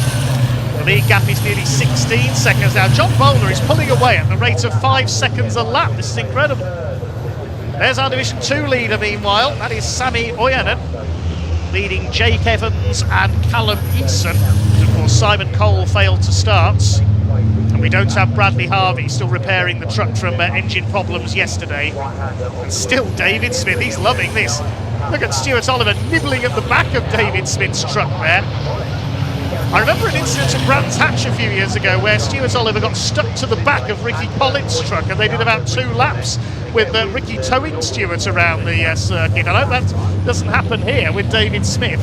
The lead gap is nearly 16 seconds now. John Bowler is pulling away at the rate of 5 seconds a lap. This is incredible. There's our Division 2 leader meanwhile. That is Sammy Oyanen, leading Jake Evans and Callum Eason. Of course, Simon Cole failed to start. And we don't have Bradley Harvey, still repairing the truck from engine problems yesterday. And still David Smith, he's loving this. Look at Stuart Oliver nibbling at the back of David Smith's truck there. I remember an incident at Brands Hatch a few years ago where Stuart Oliver got stuck to the back of Ricky Collins' truck, and they did about 2 laps with Ricky towing Stuart around the circuit. I hope that doesn't happen here with David Smith.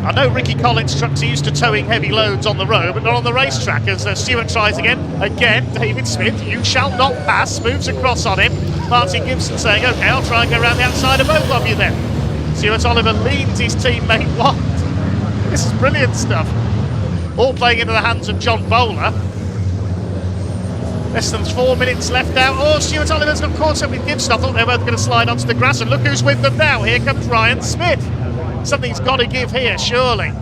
I know Ricky Collins' trucks are used to towing heavy loads on the road, but not on the racetrack, as Stuart tries again. Again, David Smith, you shall not pass, moves across on him. Martin Gibson saying, OK, I'll try and go around the outside of both of you then. Stuart Oliver leads his teammate wide. This is brilliant stuff. All playing into the hands of John Bowler. Less than 4 minutes left now. Oh, Stuart Oliver's got caught up with Gibson. I thought they were both going to slide onto the grass, and look who's with them now. Here comes Ryan Smith. Something's got to give here, surely.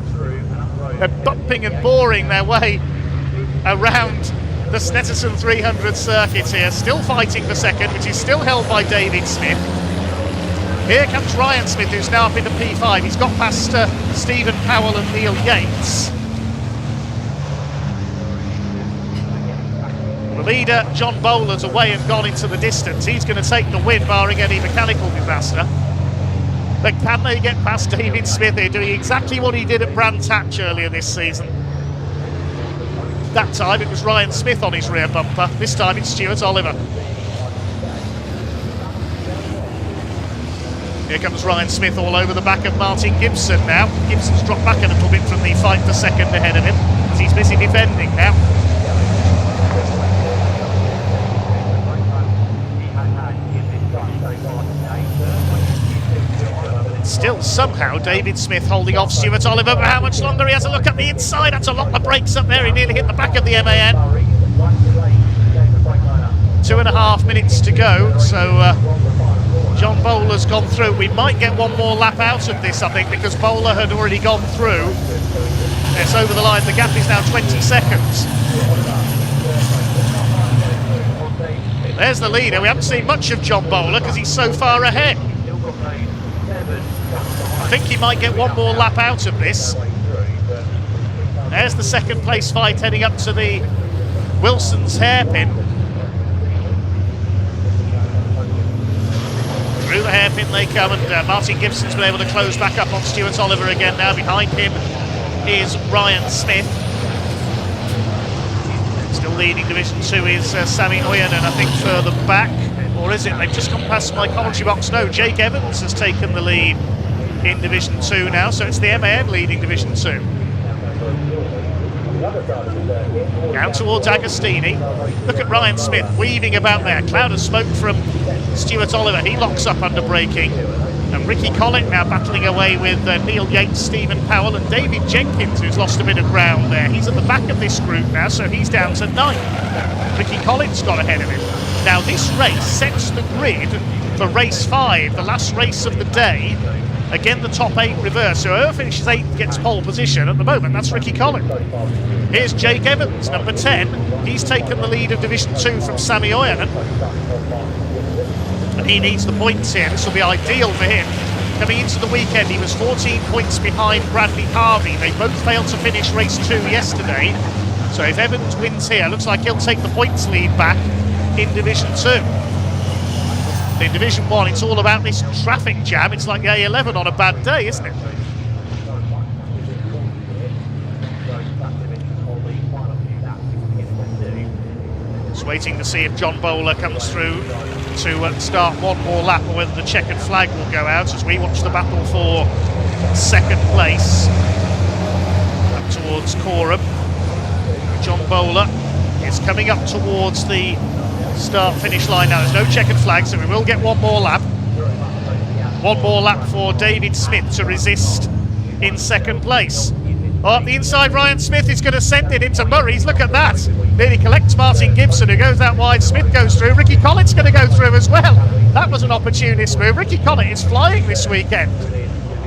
They're bumping and boring their way around the Snetterton 300 circuit here. Still fighting for second, which is still held by David Smith. Here comes Ryan Smith, who's now up into P5. He's got past Stephen Powell and Neil Yates. The leader, John Bowler's away and gone into the distance. He's going to take the win, barring any mechanical disaster. But can they get past David Smith here, doing exactly what he did at Brands Hatch earlier this season? That time it was Ryan Smith on his rear bumper. This time it's Stuart Oliver. Here comes Ryan Smith all over the back of Martin Gibson now. Gibson's dropped back a little bit from the fight for second ahead of him, as he's busy defending now. Still somehow David Smith holding off Stuart Oliver, but how much longer? He has a look at the inside. That's a lot of brakes up there. He nearly hit the back of the MAN. 2.5 minutes to go, so John Bowler's gone through. We might get one more lap out of this, I think, because Bowler had already gone through. It's over the line. The gap is now 20 seconds. There's the leader. We haven't seen much of John Bowler because he's so far ahead. I think he might get one more lap out of this. There's the second place fight heading up to the Wilson's hairpin. Through the hairpin they come, and Martin Gibson's been able to close back up on Stuart Oliver again now. Behind him is Ryan Smith. Still leading Division 2 is Sammy Oyen, and I think further back, or is it? They've just gone past my commentary box. No, Jake Evans has taken the lead in Division 2 now, so it's the MAN leading Division 2. Down towards Agostini. Look at Ryan Smith weaving about there. Cloud of smoke from Stuart Oliver. He locks up under braking. And Ricky Collett now battling away with Neil Yates, Stephen Powell and David Jenkins, who's lost a bit of ground there. He's at the back of this group now, so he's down to 9th. Ricky Collett's got ahead of him. Now this race sets the grid for race 5, the last race of the day. Again, the top 8 reverse, so whoever finishes 8th gets pole position. At the moment, that's Ricky Collett. Here's Jake Evans, number 10. He's taken the lead of Division 2 from Sammy Oyen. And he needs the points here. This will be ideal for him. Coming into the weekend, he was 14 points behind Bradley Harvey. They both failed to finish race 2 yesterday. So if Evans wins here, looks like he'll take the points lead back in Division 2. In Division 1, it's all about this traffic jam. It's like the A11 on a bad day, isn't it? Just waiting to see if John Bowler comes through to start one more lap, or whether the checkered flag will go out as we watch the battle for second place up towards Coram. John Bowler is coming up towards the start-finish line now. There's no checkered flag, so we will get one more lap. One more lap for David Smith to resist in second place. Oh, up the inside, Ryan Smith is going to send it into Murray's. Look at that. Nearly collects Martin Gibson, who goes out wide. Smith goes through. Ricky Collett's going to go through as well. That was an opportunist move. Ricky Collett is flying this weekend.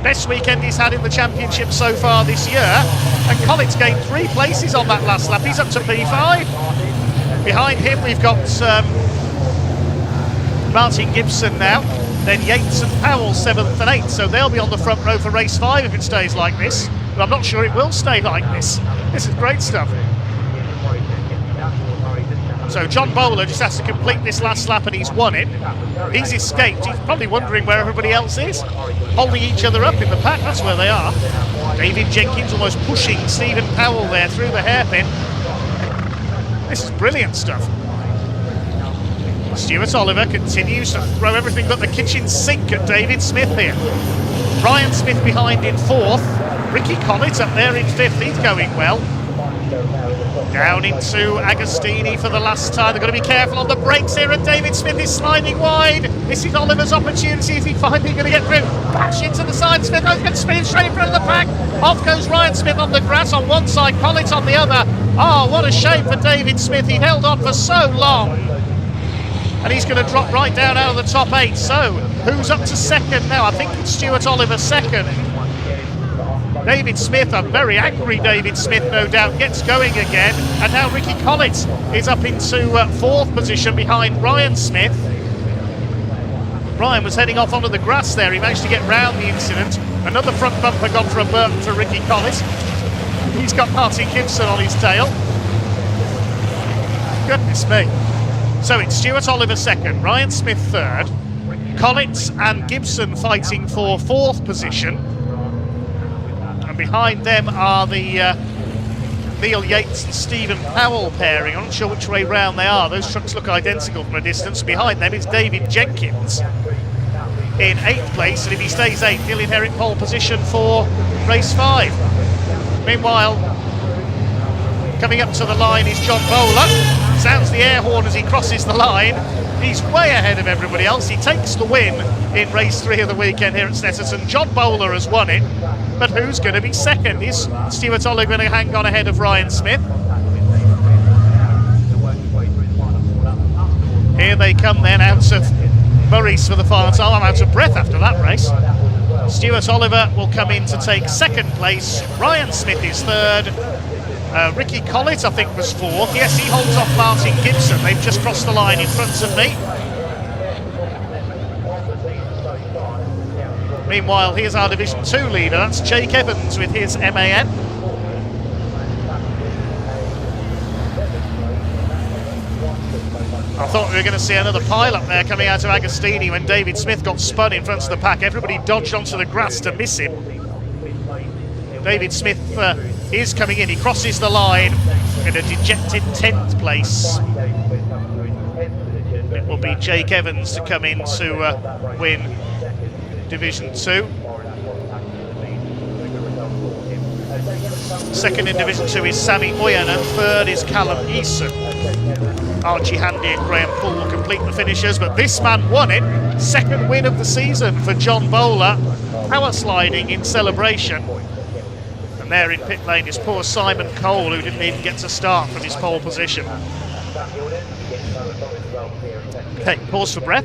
Best weekend he's had in the championship so far this year. And Collett's gained 3 places on that last lap. He's up to P5. Behind him we've got Martin Gibson now, then Yates and Powell 7th and 8th, so they'll be on the front row for race 5 if it stays like this, but I'm not sure it will stay like this. This is great stuff. So John Bowler just has to complete this last lap and he's won it. He's escaped. He's probably wondering where everybody else is, holding each other up in the pack. That's where they are. David Jenkins almost pushing Stephen Powell there through the hairpin. This is brilliant stuff. Stuart Oliver continues to throw everything but the kitchen sink at David Smith here. Ryan Smith behind in 4th. Ricky Collett up there in 5th. He's going well. Down into Agostini for the last time. They've got to be careful on the brakes here, and David Smith is sliding wide. This is Oliver's opportunity. Is he finally going to get through? Bash into the side. Smith opens, spinning straight in front of the pack. Off goes Ryan Smith on the grass on one side, Collins on the other. Oh, what a shame for David Smith. He held on for so long. And he's going to drop right down out of the top 8. So, who's up to second now? I think it's Stuart Oliver second. David Smith, a very angry David Smith, no doubt, gets going again. And now Ricky Collins is up into 4th position behind Ryan Smith. Ryan was heading off onto the grass there. He managed to get round the incident. Another front bumper gone for a burn for Ricky Collins. He's got Martin Gibson on his tail. Goodness me. So it's Stuart Oliver second, Ryan Smith third, Collins and Gibson fighting for 4th position. And behind them are the Neil Yates and Stephen Powell pairing. I'm not sure which way round they are. Those trucks look identical from a distance. Behind them is David Jenkins in 8th place, and if he stays 8th, he'll inherit pole position for race 5. Meanwhile, coming up to the line is John Bowler. Sounds the air horn as he crosses the line. He's way ahead of everybody else. He takes the win in race 3 of the weekend here at Snetterton. John Bowler has won it, but who's going to be second? Is Stuart Oliver going to hang on ahead of Ryan Smith? Here they come then, out of Murray's for the final time. I'm out of breath after that race. Stuart Oliver will come in to take 2nd place. Ryan Smith is 3rd. Ricky Collins, I think, was 4th. Yes, he holds off Martin Gibson. They've just crossed the line in front of me. Meanwhile, here's our Division 2 leader. That's Jake Evans with his MAN. I thought we were going to see another pile-up there coming out of Agostini when David Smith got spun in front of the pack. Everybody dodged onto the grass to miss him. David Smith is coming in. He crosses the line in a dejected 10th place. It will be Jake Evans to come in to win Division 2. Second in Division 2 is Sammy Oyen, and third is Callum Eason. Archie Handy and Graham Poole will complete the finishers, but this man won it. 2nd win of the season for John Bowler. Power sliding in celebration. And there in pit lane is poor Simon Cole, who didn't even get to start from his pole position. Okay, pause for breath.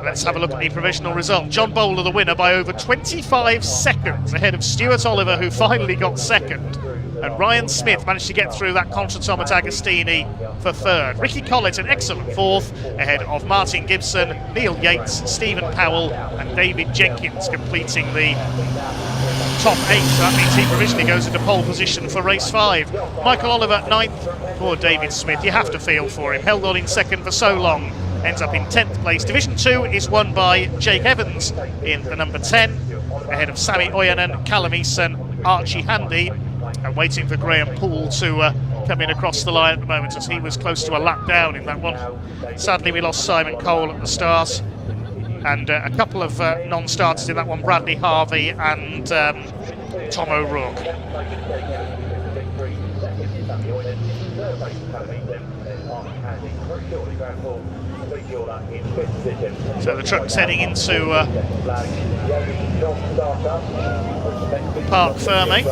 Let's have a look at the provisional result. John Bowler the winner by over 25 seconds ahead of Stuart Oliver, who finally got 2nd. And Ryan Smith managed to get through that contretemps at Agostini for 3rd. Ricky Collins an excellent 4th ahead of Martin Gibson, Neil Yates, Stephen Powell and David Jenkins completing the top 8. So that means he provisionally goes into pole position for race 5. Michael Oliver 9th. Poor David Smith, you have to feel for him. Held on in 2nd for so long. Ends up in 10th place. Division 2 is won by Jake Evans in the number 10 ahead of Sammy Oyanen, Callum Eason, Archie Handy, and waiting for Graham Poole to come in across the line at the moment, as he was close to a lap down in that one. Sadly, we lost Simon Cole at the start, and a couple of non-starters in that one, Bradley Harvey and Tom O'Rourke. So the truck's heading into Parc Ferme.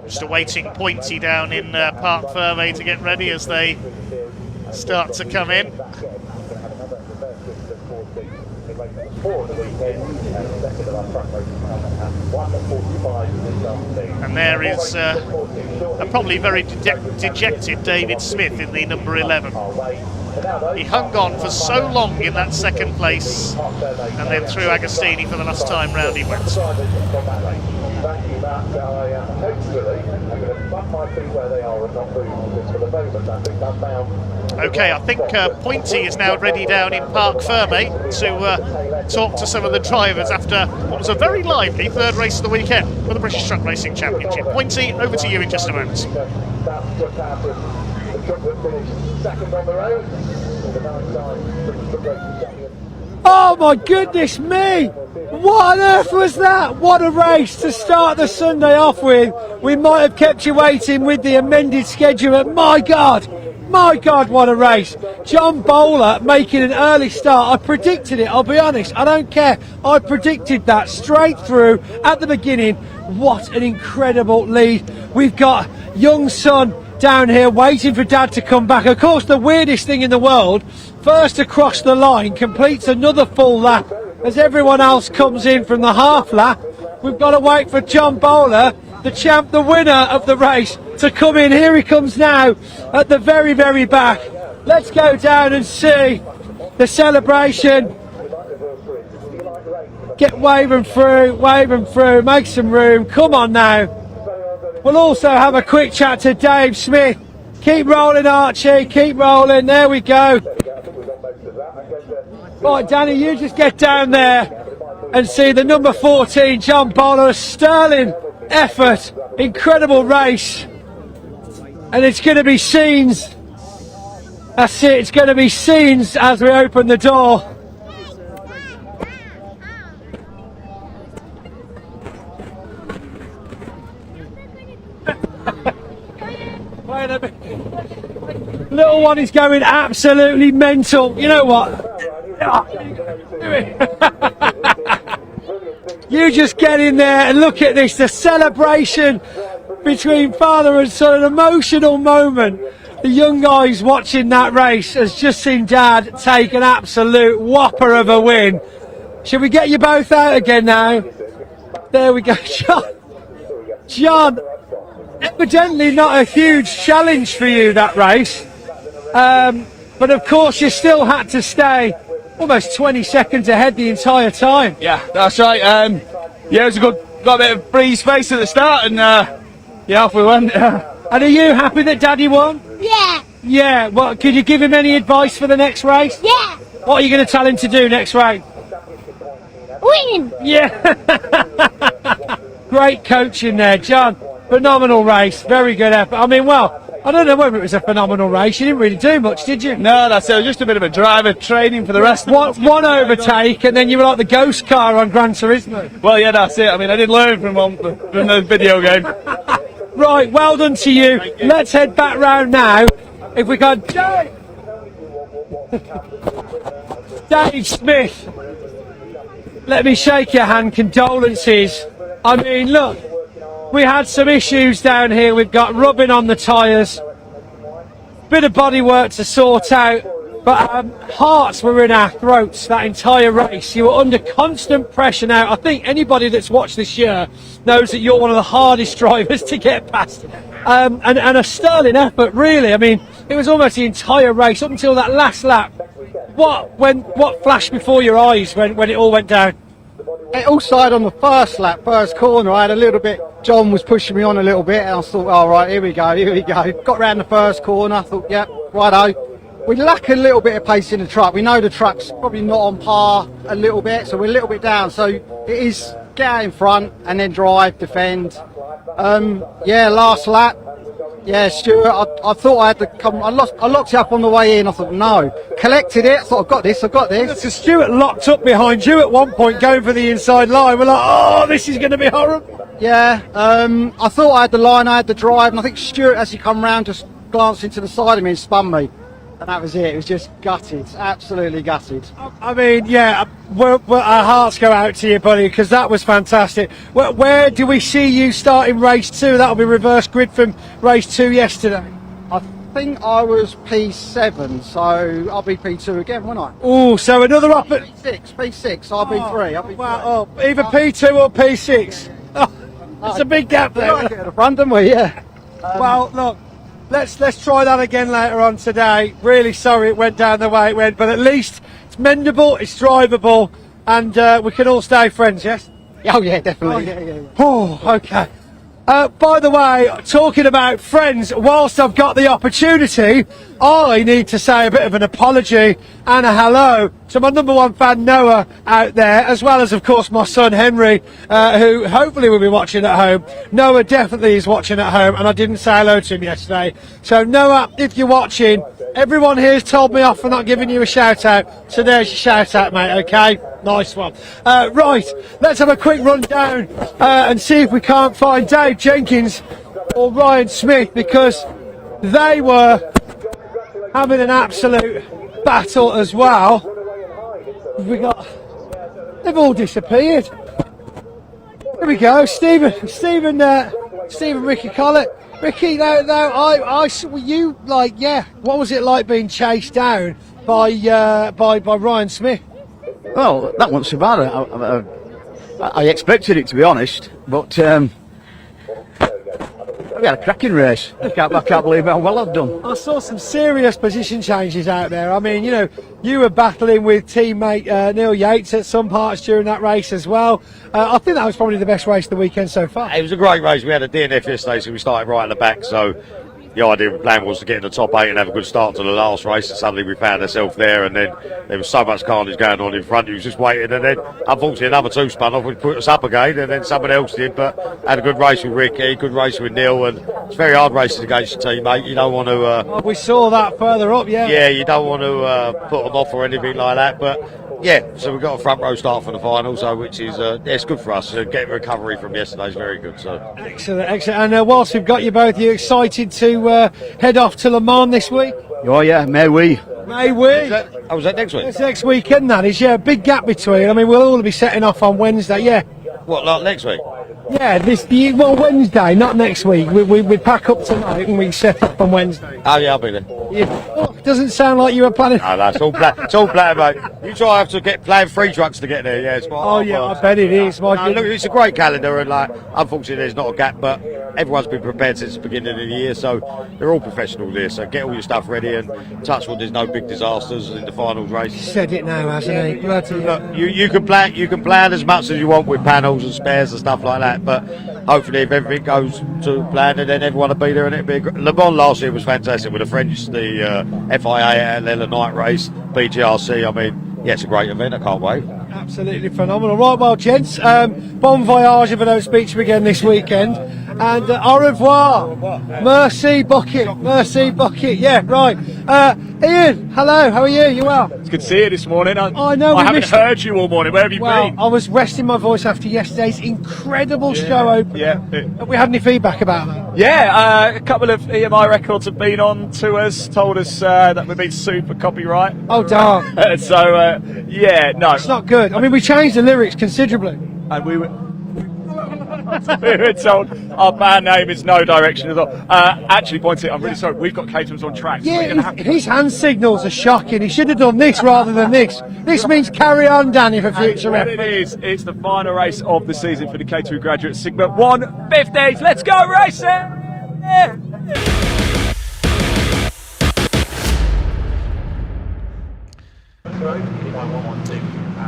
Just awaiting Pointy down in Parc Ferme to get ready as they start to come in. And there is a probably very dejected David Smith in the number 11. He hung on for so long in that 2nd place, and then through Agostini for the last time round he went. Okay, I think Pointy is now ready down in Parc Ferme to talk to some of the drivers after what was a very lively 3rd race of the weekend for the British Truck Racing Championship. Pointy, over to you in just a moment. Oh my goodness me! What on earth was that? What a race to start the Sunday off with. We might have kept you waiting with the amended schedule, but my God, what a race. John Bowler making an early start. I predicted it, I'll be honest. I don't care. I predicted that straight through at the beginning. What an incredible lead. We've got young son down here waiting for dad to come back. Of course, the weirdest thing in the world, first across the line, completes another full lap as everyone else comes in from the half lap. We've got to wait for John Bowler, the champ, the winner of the race, to come in. Here he comes now at the very, very back. Let's go down and see the celebration. Get waving through, make some room. Come on now. We'll also have a quick chat to Dave Smith. Keep rolling, Archie, keep rolling. There we go. Right, Danny, you just get down there and see the number 14, John Bowler. A sterling effort, incredible race. And it's going to be scenes. That's it, it's going to be scenes as we open the door. Wait a minute. Little one is going absolutely mental. You know what? You just get in there and look at this. The celebration between father and son. An emotional moment. The young guys watching that race has just seen dad take an absolute whopper of a win. Should we get you both out again now? There we go. John, evidently not a huge challenge for you, that race. But of course you still had to stay almost 20 seconds ahead the entire time. Yeah, that's right. Yeah, it was got a bit of breeze space at the start, and yeah, off we went. And are you happy that Daddy won? Yeah. Yeah. Well, could you give him any advice for the next race? Yeah. What are you going to tell him to do next race? Win. Yeah. Great coaching there, John. Phenomenal race. Very good effort. I mean, well, I don't know whether it was a phenomenal race. You didn't really do much, did you? No, that's it. It was just a bit of a driver training for the rest. One overtake, and then you were like the ghost car on Gran Turismo. Well, yeah, that's it. I mean, I did learn from the video game. Right, well done to you. Let's head back round now. If we can. Dave Smith, let me shake your hand. Condolences. I mean, look. We had some issues down here. We've got rubbing on the tyres, bit of bodywork to sort out, but hearts were in our throats that entire race. You were under constant pressure now. I think anybody that's watched this year knows that you're one of the hardest drivers to get past. And a sterling effort, really. I mean, it was almost the entire race up until that last lap. What flashed before your eyes when it all went down? It all started on the first lap, first corner. I had a little bit, John was pushing me on a little bit, and I thought, all right, here we go. Got round the first corner, I thought, yep, righto. We lack a little bit of pace in the truck. We know the truck's probably not on par a little bit, so we're a little bit down. So it is get out in front and then drive, defend. Yeah, last lap. Yeah, Stuart, I thought I had to come. I locked it up on the way in. I thought, no. Collected it. I thought, I've got this. So Stuart locked up behind you at one point, going for the inside line. We're like, oh, this is going to be horrible. Yeah, I thought I had the line, I had the drive, and I think Stuart, as he come round, just glanced into the side of me and spun me. And that was it. It was just gutted, absolutely gutted. I mean, yeah, our hearts go out to you, buddy, because that was fantastic. Where do we see you starting race 2? That'll be reverse grid from race 2 yesterday. I think I was P7, so I'll be P2 again, won't I? Oh, so another up at P6, I'll be 3. I'll be 3. Either P2 or P6. Oh, it's a big gap there. Like it at the front, don't we? Yeah. Well, look. Let's try that again later on today. Really sorry it went down the way it went, but at least it's mendable, it's drivable, and we can all stay friends, yes? Oh yeah, definitely. Yeah. Oh, okay. By the way, talking about friends, whilst I've got the opportunity, I need to say a bit of an apology and a hello So my number one fan, Noah, out there, as well as, of course, my son, Henry, who hopefully will be watching at home. Noah definitely is watching at home, and I didn't say hello to him yesterday. So, Noah, if you're watching, everyone here has told me off for not giving you a shout-out. So there's your shout-out, mate, OK? Nice one. Right, let's have a quick run down and see if we can't find Dave Jenkins or Ryan Smith, because they were having an absolute battle as well. They've all disappeared. Here we go, Stephen, Ricky Collett. Ricky, were you like, what was it like being chased down by Ryan Smith? Well, that wasn't so bad. I expected it, to be honest, but we had a cracking race. I can't believe how well I've done. I saw some serious position changes out there. I mean, you were battling with teammate Neil Yates at some parts during that race as well. I think that was probably the best race of the weekend so far. It was a great race. We had a DNF yesterday, so we started right at the back. So the idea of the plan was to get in the top 8 and have a good start to the last race, and suddenly we found ourselves there, and then there was so much carnage going on in front. You was just waiting, and then unfortunately another 2 spun off, which put us up again, and then someone else did. But had a good race with Ricky, good race with Neil, and it's very hard racing against your teammate. You don't want to. We saw that further up, yeah. Yeah, you don't want to put them off or anything like that, but. Yeah, so we've got a front row start for the final, so which is it's good for us. Getting recovery from yesterday is very good. So excellent. And whilst we've got you both, you excited to head off to Le Mans this week? Oh yeah, may we? May we? Was that next week? It's next weekend. That is, yeah. Big gap between. I mean, we'll all be setting off on Wednesday. Yeah. What, like next week? Yeah, Wednesday, not next week. We pack up tonight and we set up on Wednesday. Oh yeah, I'll be there. Doesn't sound like you were planning. No, that's all planned. It's all planned, mate. You try have to plan 3 trucks to get there. Yeah, it's quite I bet it is. Look, it's a great calendar, and unfortunately there's not a gap, but everyone's been prepared since the beginning of the year, so they're all professional there. So get all your stuff ready, and touch wood, there's no big disasters in the finals race. He said it now, hasn't he? Look, you can plan as much as you want with panels and spares and stuff like that, but hopefully if everything goes to plan, and then everyone will be there, and it'll be Le Mans last year was fantastic with the French, the FIA at the night race, BGRC. I mean, yeah, it's a great event. I can't wait. Absolutely phenomenal. Right, well, gents, bon voyage if I don't speak to you again this weekend. And au revoir. Merci bucket. Yeah, right. Ian, hello, how are you? You well? It's good to see you this morning. I know. I haven't heard you all morning. Where have you been? I was resting my voice after yesterday's incredible show open. Yeah. Have we had any feedback about that? Yeah, a couple of EMI records have been on to us, told us that we've been sued for copyright. Oh, darn. So, yeah, no. It's not good. I mean, we changed the lyrics considerably. And we were told our band name is No Direction at all. Actually, points it, I'm really sorry, we've got Caterham's on track. So yeah, his hand signals are shocking. He should have done this rather than this. This means carry on, Danny, for future reference. It's the final race of the season for the Caterham Graduates. Sigma 150s. Let's go racing! Yeah.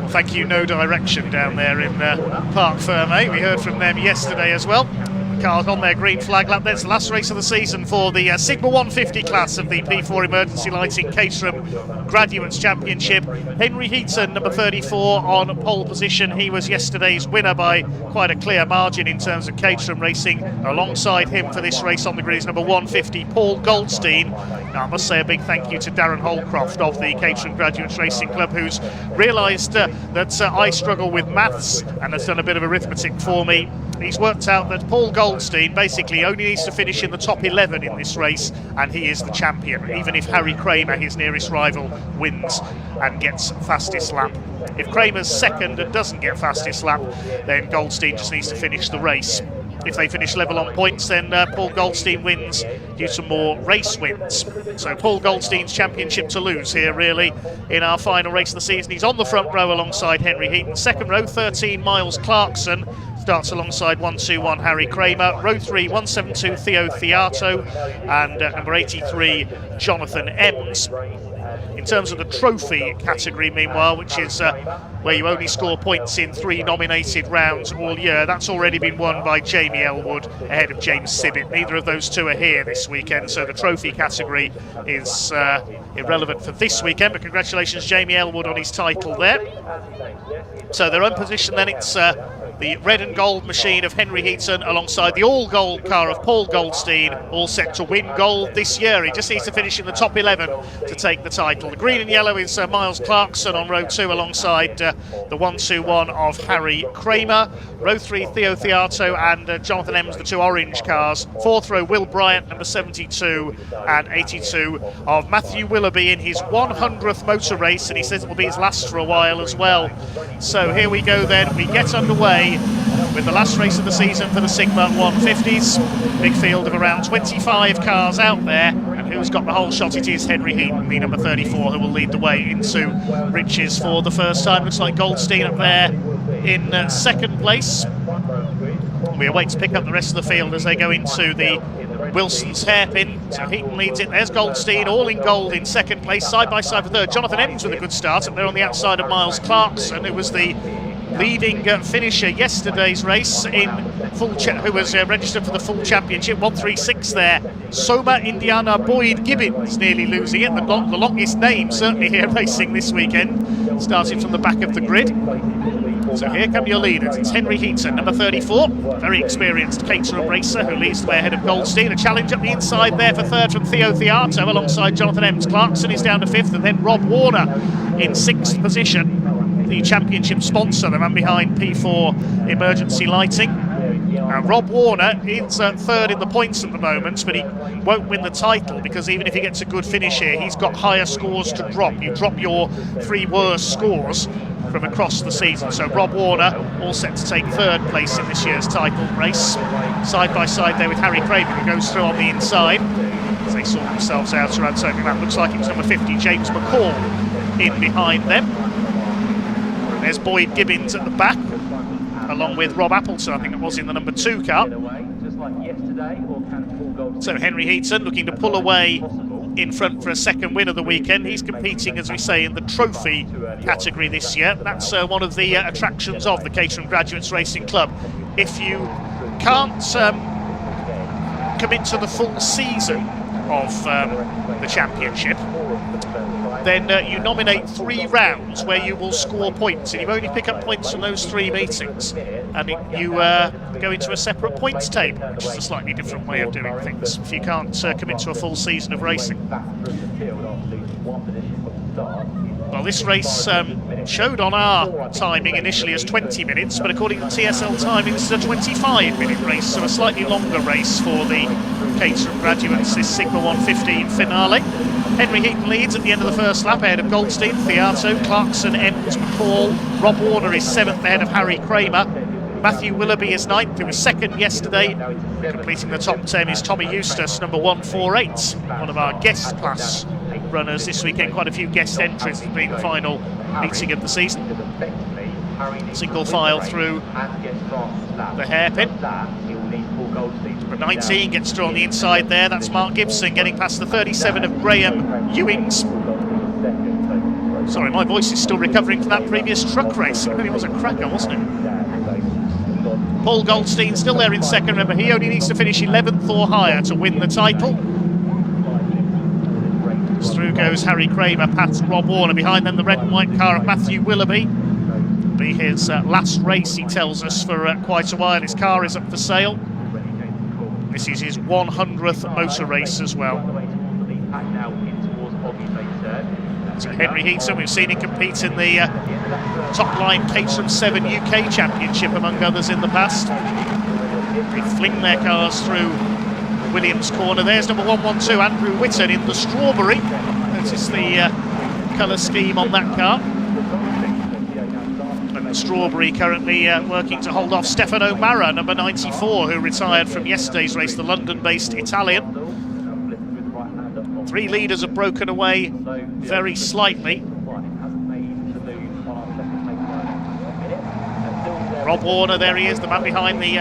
Thank you, No Direction, down there in Parc Fermé. We heard from them yesterday as well. Cars on their green flag lap. That's the last race of the season for the Sigma 150 class of the P4 Emergency Lighting Caterham Graduates Championship. Henry Heaton, number 34, on pole position. He was yesterday's winner by quite a clear margin in terms of Caterham racing. Alongside him for this race on the grid is number 150, Paul Goldstein. Now, I must say a big thank you to Darren Holcroft of the Caterham Graduates Racing Club, who's realised that I struggle with maths and has done a bit of arithmetic for me. He's worked out that Paul Goldstein basically only needs to finish in the top 11 in this race and he is the champion, even if Harry Kramer, his nearest rival, wins and gets fastest lap. If Kramer's second and doesn't get fastest lap, then Goldstein just needs to finish the race. If they finish level on points, then Paul Goldstein wins due to more race wins. So Paul Goldstein's championship to lose here, really, in our final race of the season. He's on the front row alongside Henry Heaton. Second row, 13 Miles Clarkson. Starts alongside 121 Harry Kramer. Row 3, 172 Theo Theato. And number 83, Jonathan Ems. In terms of the trophy category, meanwhile, which is where you only score points in 3 nominated rounds all year. That's already been won by Jamie Elwood ahead of James Sibbett. Neither of those two are here this weekend, so the trophy category is irrelevant for this weekend, but congratulations Jamie Elwood on his title there. So their own position then, it's the red and gold machine of Henry Heaton alongside the all-gold car of Paul Goldstein, all set to win gold this year. He just needs to finish in the top 11 to take the title. The green and yellow is Miles Clarkson on row 2 alongside the 1-2-1 of Harry Kramer. Row 3, Theo Theato and Jonathan Ems, the 2 orange cars. 4th row, Will Bryant, number 72 and 82 of Matthew Willoughby in his 100th motor race, and he says it will be his last for a while as well. So here we go then, we get underway with the last race of the season for the Sigma 150s. Big field of around 25 cars out there, and who's got the whole shot? It is Henry Heaton, the number 34, who will lead the way into riches for the first time. Looks like Goldstein up there in second place. We await to pick up the rest of the field as they go into the Wilson's hairpin. So Heaton leads it. There's Goldstein, all in gold in second place, side by side for third. Jonathan Ems with a good start up there on the outside of Miles Clarkson, who was the leading finisher yesterday's race in who was registered for the full championship. 136 there. Soma Indiana Boyd Gibbons nearly losing it. The longest name certainly here racing this weekend, starting from the back of the grid. So here come your leaders. It's Henry Heaton, number 34, very experienced Caterham racer who leads the way ahead of Goldstein. A challenge up the inside there for third from Theo Theato alongside Jonathan Ems. Clarkson is down to 5th, and then Rob Warner in 6th position. The championship sponsor, the man behind P4 Emergency Lighting. Rob Warner is third in the points at the moment, but he won't win the title because even if he gets a good finish here, he's got higher scores to drop. You drop your 3 worst scores from across the season. So Rob Warner all set to take third place in this year's title race. Side by side there with Harry Kramer, who goes through on the inside as they sort themselves out around turning around. Looks like it's number 50, James McCall, in behind them. There's Boyd Gibbons at the back, along with Rob Appleton, I think it was, in the number 2 car. So Henry Heaton looking to pull away in front for a second win of the weekend. He's competing, as we say, in the trophy category this year. That's one of the attractions of the Caterham Graduates Racing Club. If you can't commit to the full season of the championship, then you nominate 3 rounds where you will score points, and you only pick up points from those 3 meetings, and you go into a separate points table, which is a slightly different way of doing things if you can't commit to a full season of racing. Well, this race showed on our timing initially as 20 minutes, but according to TSL timing, this is a 25-minute race, so a slightly longer race for the Caterham Graduates, this Sigma 115 finale. Henry Heaton leads at the end of the first lap ahead of Goldstein, Theato, Clarkson, Ems, McCall. Rob Warner is 7th ahead of Harry Kramer. Matthew Willoughby is 9th, who was 2nd yesterday. Completing the top 10 is Tommy Eustace, number 148, one of our guest class runners this weekend. Quite a few guest entries being the final meeting of the season. Single file through the hairpin. Number 19 gets through on the inside there. That's Mark Gibson getting past the 37 of Graham Ewings. Sorry, my voice is still recovering from that previous truck race. It really was a cracker, wasn't it? Paul Goldstein still there in second. Remember, he only needs to finish 11th or higher to win the title. Through goes Harry Kramer, past Rob Warner. Behind them, the red and white car of Matthew Willoughby. Be his last race, he tells us, for quite a while. His car is up for sale. This is his 100th motor race as well. So Henry Heaton, we've seen him compete in the top line Caterham 7 UK Championship, among others, in the past. They fling their cars through Williams corner. There's number 112, Andrew Whitton, in the strawberry. Notice the colour scheme on that car. And the strawberry currently working to hold off Stefano Marra, number 94, who retired from yesterday's race, the London-based Italian. 3 leaders have broken away very slightly. Rob Warner, there he is, the man behind the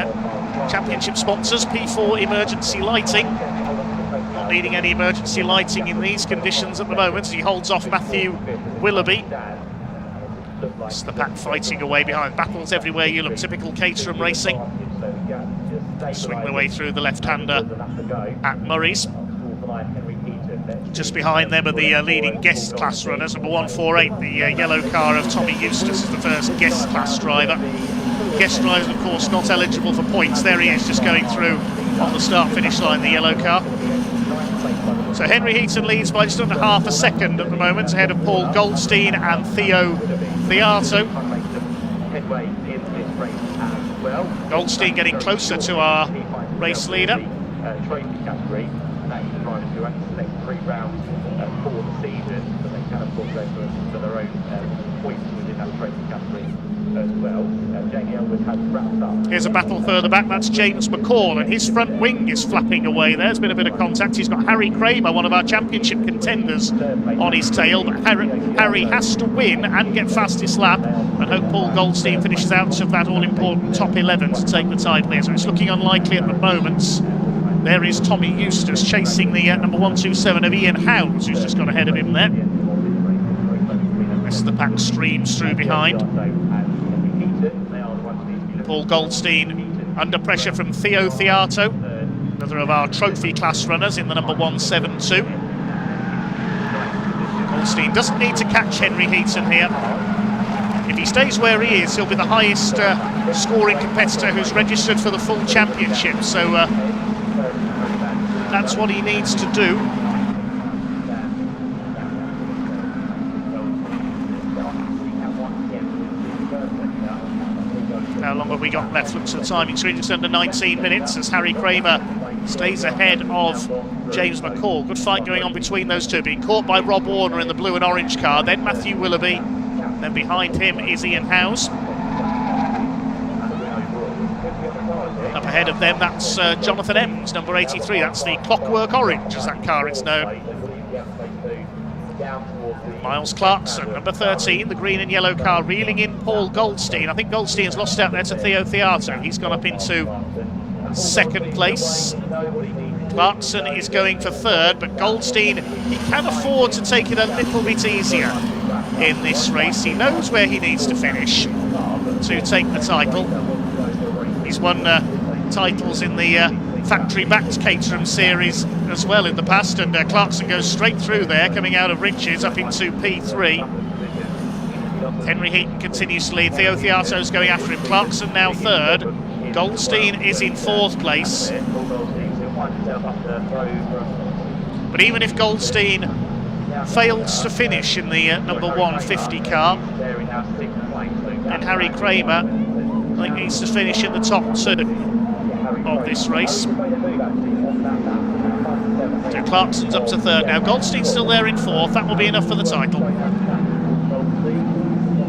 championship sponsors, P4 Emergency Lighting. Not needing any emergency lighting in these conditions at the moment as he holds off Matthew Willoughby. It's the pack fighting away behind. Battles everywhere you look. Typical Caterham racing. Swing their way through the left-hander at Murray's. Just behind them are the leading guest class runners. Number 148, the yellow car of Tommy Eustace, is the first guest class driver. Guest drivers, of course, not eligible for points. There he is, just going through on the start-finish line, the yellow car. So Henry Heaton leads by just under half a second at the moment, ahead of Paul Goldstein and Theo Theato. Goldstein getting closer to our race leader. Trophy category, that is the drivers who only select 3 rounds for the season, but they can of course go for their own points within that trophy category as well. Jamie Elwood has wrapped up. Here's a battle further back, that's James McCall, and his front wing is flapping away. There's been a bit of contact. He's got Harry Kramer, one of our championship contenders, on his tail, but Harry has to win and get fastest lap, and hope Paul Goldstein finishes out of that all-important top 11 to take the title here. So it's looking unlikely at the moment. There is Tommy Eustace chasing the number 127 of Ian Howes, who's just got ahead of him there. The rest of the pack streams through behind. Paul Goldstein under pressure from Theo Theato, another of our trophy class runners in the number 172. Goldstein doesn't need to catch Henry Heaton here. If he stays where he is, he'll be the highest scoring competitor who's registered for the full championship. So that's what he needs to do. How long have we got left? Looks at the timing screen, just under 19 minutes as Harry Kramer stays ahead of James McCall. Good fight going on between those two, being caught by Rob Warner in the blue and orange car, then Matthew Willoughby, then behind him is Ian Howes. Up ahead of them, that's Jonathan Ems, number 83. That's the Clockwork Orange, as that car is known. Miles Clarkson, number 13, the green and yellow car, reeling in Paul Goldstein. I think Goldstein's lost out there to Theo Theato. He's gone up into second place. Clarkson is going for third, but Goldstein, he can afford to take it a little bit easier in this race. He knows where he needs to finish to take the title. He's won titles in the factory-backed Caterham series as well in the past, and Clarkson goes straight through there, coming out of Riches up into P3. Henry Heaton continues to lead. Theo Theato's going after him. Clarkson now third. Goldstein is in fourth place. But even if Goldstein fails to finish in the number 150 car, then Harry Kramer, I think, needs to finish in the top 2 of this race. So Clarkson's up to third now. Goldstein's still there in fourth. That will be enough for the title.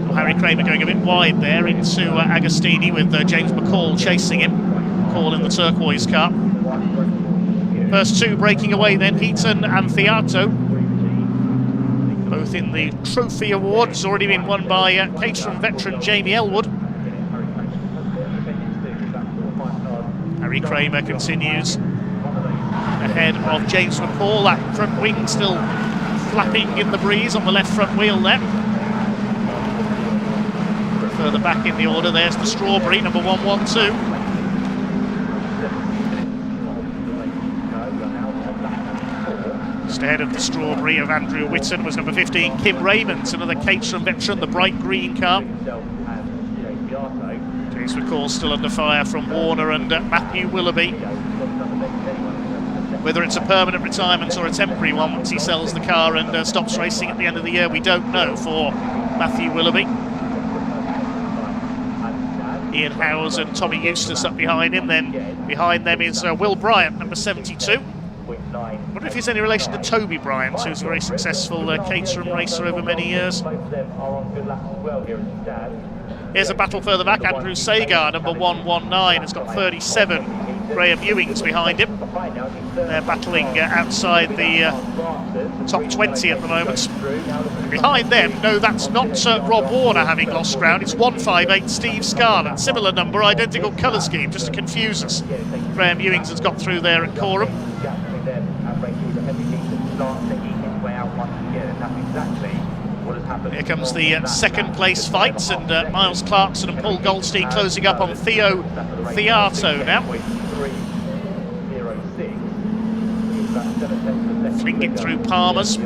Well, Harry Kramer going a bit wide there into Agostini, with James McCall chasing him. McCall in the turquoise car. First two breaking away then, Heaton and Theato. Both in the trophy award. It's already been won by Caterham veteran Jamie Elwood. Harry Kramer continues ahead of James McCall. That front wing still flapping in the breeze on the left front wheel there. Further back in the order, there's the Strawberry, number 112. Just ahead of the Strawberry of Andrew Whitton was number 15, Kim Raymond, another Caterham veteran, the bright green car. James McCall still under fire from Warner and Matthew Willoughby. Whether it's a permanent retirement or a temporary one once he sells the car and stops racing at the end of the year, we don't know for Matthew Willoughby. Ian Howes and Tommy Eustace up behind him. Then behind them is Will Bryant, number 72. I wonder if he's any relation to Toby Bryant, who's a very successful Caterham racer over many years. Here's a battle further back. Andrew Sagar, number 119, has got 37 Graham Ewings behind him. They're battling outside the top 20 at the moment. Behind them, no, that's not Rob Warner having lost ground. It's 158 Steve Scarlett. Similar number, identical colour scheme, just to confuse us. Graham Ewings has got through there at Coram. Here comes the second place fight, and Miles Clarkson and Paul Goldstein closing up on Theo Theato now. Fling it through Palmer's.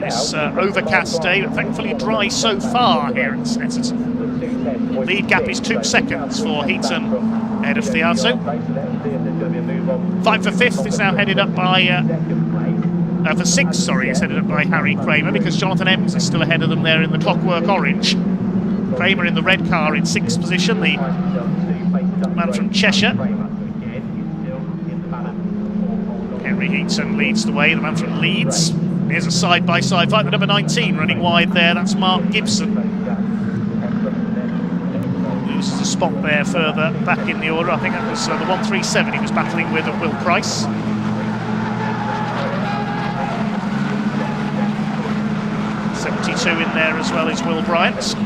This overcast day, but thankfully dry so far here at Snetterton. Lead gap is 2 seconds for Heaton ahead of Theato. Fight for 5th is now headed up by for 6th, sorry, is headed up by Harry Kramer, because Jonathan Ems is still ahead of them there in the Clockwork Orange. Kramer in the red car in 6th position, the man from Cheshire. Henry Heaton leads the way, the man from Leeds. Here's a side-by-side fight with number 19 running wide there, that's Mark Gibson. Loses a spot there further back in the order, I think that was the 137 he was battling with Will Price. In there as well as Will Bryant.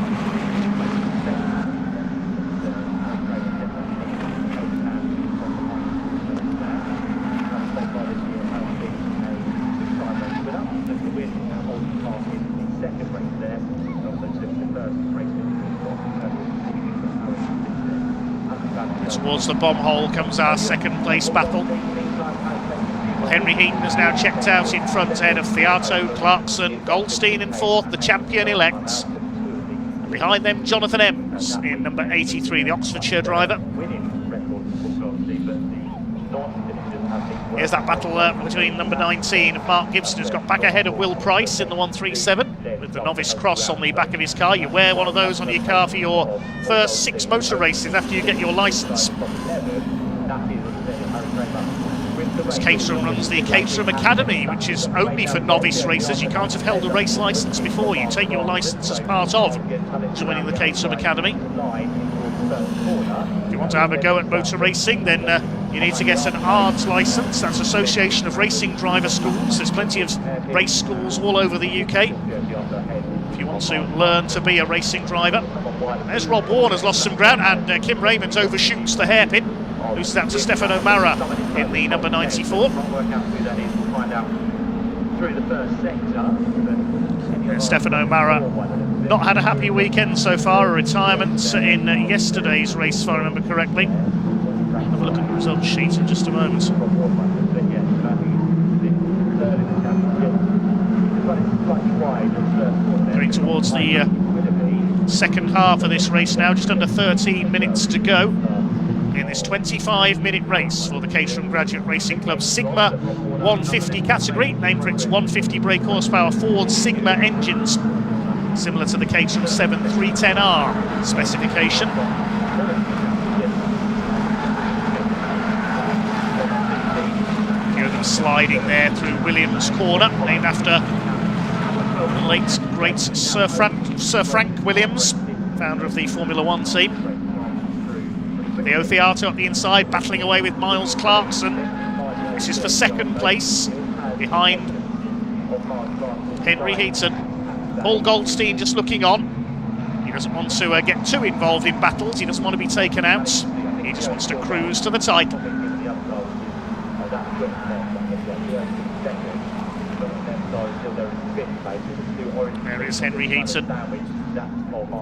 Towards the bomb hole comes our second place battle. Well, Henry Heaton has now checked out in front ahead of Theato, Clarkson, Goldstein in 4th, the champion-elect. And behind them, Jonathan Ems in number 83, the Oxfordshire driver. Here's that battle between number 19 and Mark Gibson, who's got back ahead of Will Price in the 137 with the novice cross on the back of his car. You wear one of those on your car for your first 6 motor races after you get your licence. Caterham runs the Caterham Academy, which is only for novice racers. You can't have held a race licence before. You take your licence as part of joining the Caterham Academy. If you want to have a go at motor racing, then you need to get an ARDS licence. That's Association of Racing Driver Schools. There's plenty of race schools all over the UK if you want to learn to be a racing driver. There's Rob Warner's lost some ground, and Kim Raymond overshoots the hairpin. Loses out to Stefan O'Mara in the number 94. Stefan O'Mara not had a happy weekend so far, a retirement in yesterday's race, if I remember correctly. Have a look at the results sheet in just a moment. Going towards the second half of this race now, just under 13 minutes to go in this 25-minute race for the Caterham Graduate Racing Club Sigma 150 category, named for its 150 brake horsepower Ford Sigma engines, similar to the Caterham 7310R specification. A few of them sliding there through Williams Corner, named after the late great Sir Frank Williams, founder of the Formula One team. Theo Theato up the inside, battling away with Miles Clarkson. This is for second place, behind Henry Heaton. Paul Goldstein just looking on. He doesn't want to get too involved in battles. He doesn't want to be taken out. He just wants to cruise to the title. There is Henry Heaton,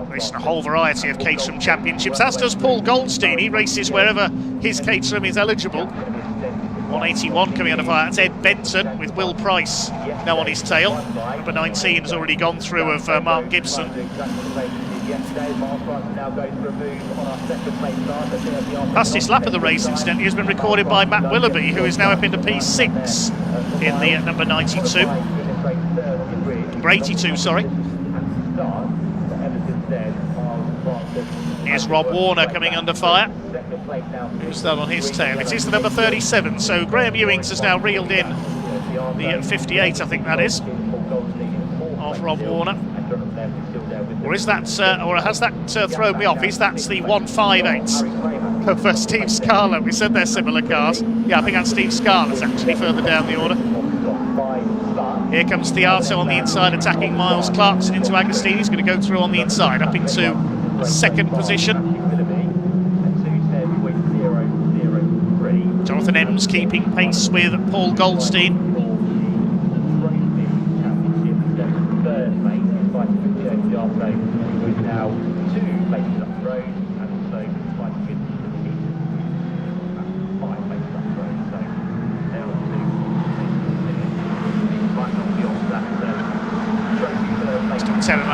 racing a whole variety of Caterham championships, as does Paul Goldstein. He races wherever his Caterham is eligible. 181 coming out of fire. That's Ed Benton with Will Price now on his tail. Number 19 has already gone through of Mark Gibson. Fastest lap of the race, incidentally, has been recorded by Matt Willoughby, who is now up into P6 in the number 92. Number 82, sorry. Here's Rob Warner coming under fire. Who's that on his tail? It is the number 37, so Graham Ewings has now reeled in the 58, I think that is, of Rob Warner. Or is that, or has that thrown me off? Is that the 158 for Steve Scarlett? We said they're similar cars. Yeah, I think that's Steve Scarlett's actually further down the order. Here comes Theato on the inside, attacking Miles Clarkson into Agostini. He's going to go through on the inside, up into second position. Jonathan Ems keeping pace with Paul Goldstein.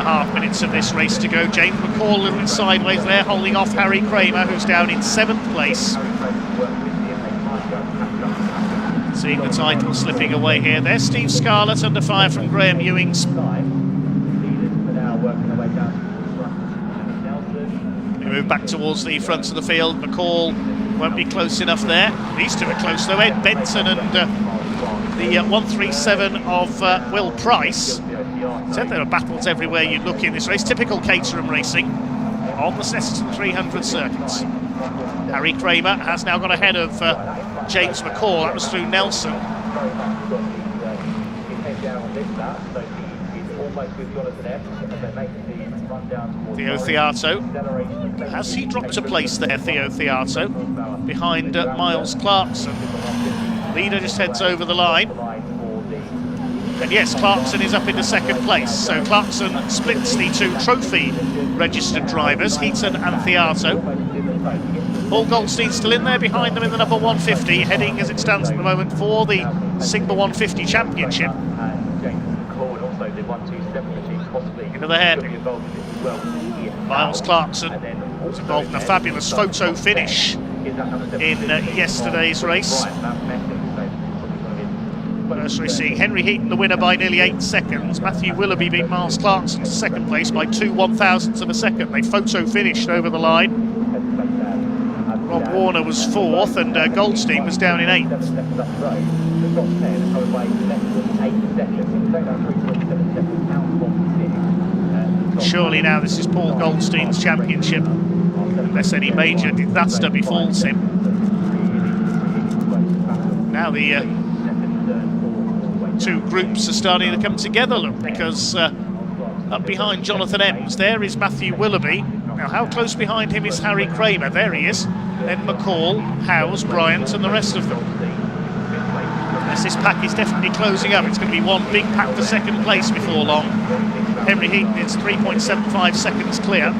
4.5 minutes of this race to go. James McCall a little bit sideways there, holding off Harry Kramer, who's down in 7th place. Seeing the title slipping away here. There's Steve Scarlett under fire from Graham Ewings. We move back towards the front of the field. McCall won't be close enough there. These two are close though. Ed Benton and the 137 of Will Price. Said there are battles everywhere you look in this race. Typical Caterham racing on the Snetterton 300 circuits. Harry Kramer has now got ahead of James McCall. That was through Nelson. Theo Theato. Has he dropped a place there, Theo Theato? Behind Miles Clarkson. Leader just heads over the line. And yes, Clarkson is up into 2nd place. So Clarkson splits the 2 trophy registered drivers, Heaton and Theato. Paul Goldstein still in there behind them in the number 150, heading as it stands at the moment for the Sigma 150 Championship. Into the head. Miles Clarkson was involved in a fabulous photo finish in yesterday's race. First race seeing Henry Heaton the winner by nearly 8 seconds. Matthew Willoughby beat Miles Clarkson to 2nd place by 2 1/1000ths of a second. They photo finished over the line. Rob Warner was 4th and Goldstein was down in 8th. Surely now this is Paul Goldstein's championship, unless any major disaster befalls him. Now the 2 groups are starting to come together, look, because up behind Jonathan Ems, there is Matthew Willoughby. Now, how close behind him is Harry Kramer? There he is. Then McCall, Howes, Bryant, and the rest of them. As this pack is definitely closing up, it's going to be one big pack for 2nd place before long. Henry Heaton is 3.75 seconds clear.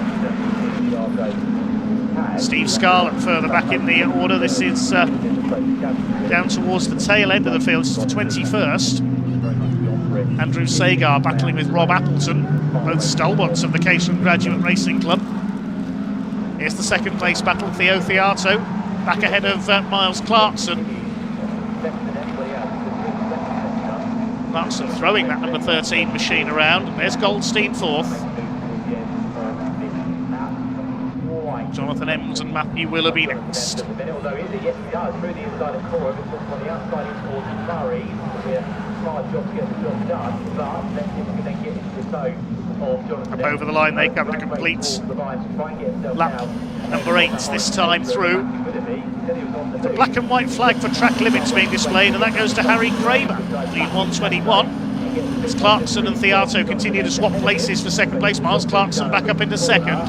Steve Scarlett further back in the order. This is down towards the tail end of the field, for 21st. Andrew Sagar battling with Rob Appleton, both stalwarts of the Caterham Graduate Racing Club. Here's the 2nd place battle, Theo Theato, back ahead of Miles Clarkson. Clarkson throwing that number 13 machine around. There's Goldstein 4th. Jonathan Ems and Matthew Willoughby next. Up over the line they come to complete lap number 8 this time through. The black and white flag for track limits being displayed, and that goes to Harry Kramer, lead 121. As Clarkson and Theato continue to swap places for 2nd place. Miles Clarkson back up into 2nd.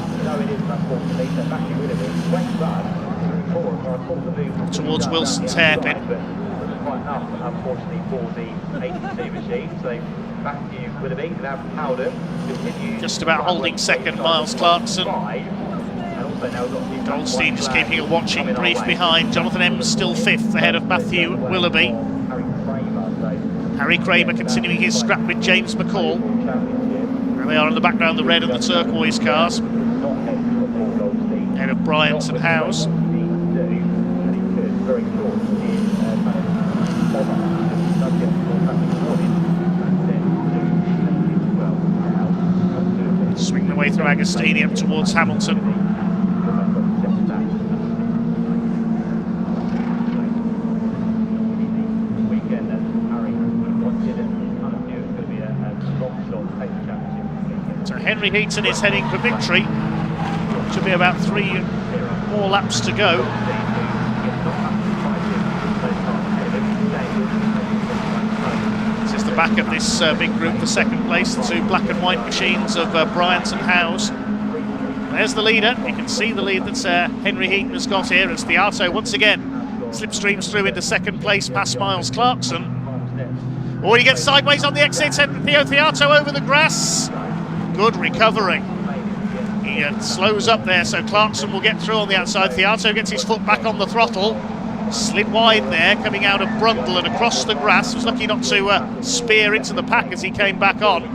Towards Wilson's hairpin. Just about holding 2nd, Miles Clarkson. Goldstein just keeping a watching brief behind. Jonathan Ems still 5th ahead of Matthew Willoughby. Harry Kramer continuing his scrap with James McCall. There they are in the background, the red and the turquoise cars. Ahead of Bryant and Howes. Swing their way through Agostini up towards Hamilton. So Henry Heaton is heading for victory. Should be about 3 more laps to go. This is the back of this big group for 2nd place, the 2 black and white machines of Bryant and Howes. There's the leader. You can see the lead that Henry Heaton has got here as Theato once again slipstreams through into 2nd place past Miles Clarkson. Oh, he gets sideways on the exit, and Theo Theato over the grass. Good recovery. He slows up there, so Clarkson will get through on the outside. Theato gets his foot back on the throttle. Slid wide there, coming out of Brundle and across the grass. Was lucky not to spear into the pack as he came back on.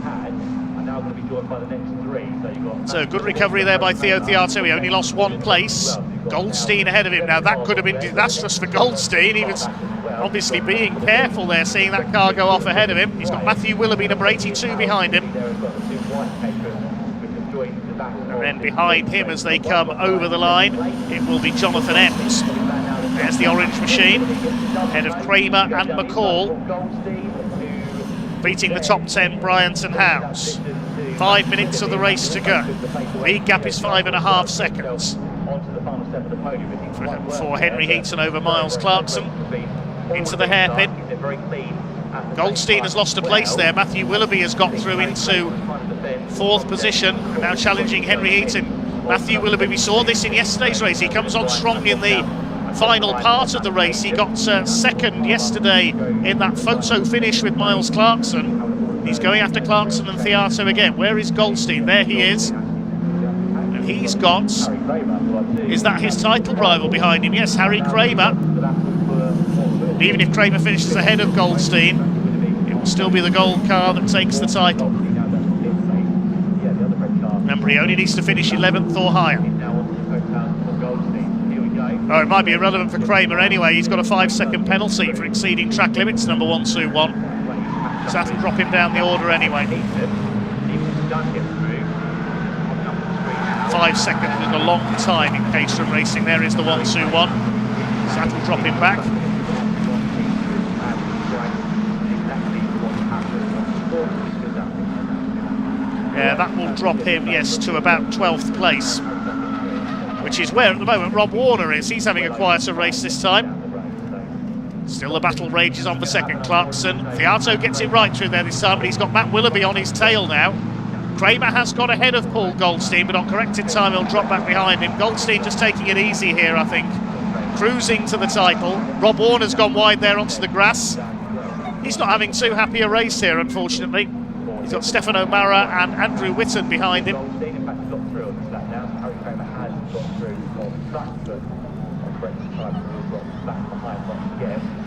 So good recovery there by Theo Theato. He only lost one place. Goldstein ahead of him. Now that could have been disastrous for Goldstein. He was obviously being careful there, seeing that car go off ahead of him. He's got Matthew Willoughby, number 82, behind him. And then behind him as they come over the line, it will be Jonathan Ems. There's the orange machine, ahead of Kramer and McCall. Beating the top 10, Bryant and Howes. 5 minutes of the race to go. Lead gap is 5.5 seconds. For Henry Heaton over Miles Clarkson. Into the hairpin. Goldstein has lost a place there. Matthew Willoughby has got through into 4th position. And now challenging Henry Heaton. Matthew Willoughby, we saw this in yesterday's race. He comes on strong in the final part of the race. He got second yesterday in that photo finish with Miles Clarkson. He's going after Clarkson and Theato again. Where is Goldstein? There he is. And he's got... Is that his title rival behind him? Yes, Harry Kramer. And even if Kramer finishes ahead of Goldstein, it will still be the gold car that takes the title. Remember, he only needs to finish 11th or higher. Oh, it might be irrelevant for Kramer anyway. He's got a 5-second penalty for exceeding track limits, number 121. So that'll drop him down the order anyway. 5 seconds is a long time in Caterham racing. There is the 121. So that'll drop him back. Yeah, that will drop him, yes, to about 12th place, which is where at the moment Rob Warner is. He's having a quieter race this time. Still the battle rages on for second. Clarkson. Theato gets it right through there this time, but he's got Matt Willoughby on his tail now. Kramer has got ahead of Paul Goldstein, but on corrected time he'll drop back behind him. Goldstein just taking it easy here, I think. Cruising to the title. Rob Warner's gone wide there onto the grass. He's not having too happy a race here, unfortunately. He's got Stefan O'Mara and Andrew Whitton behind him.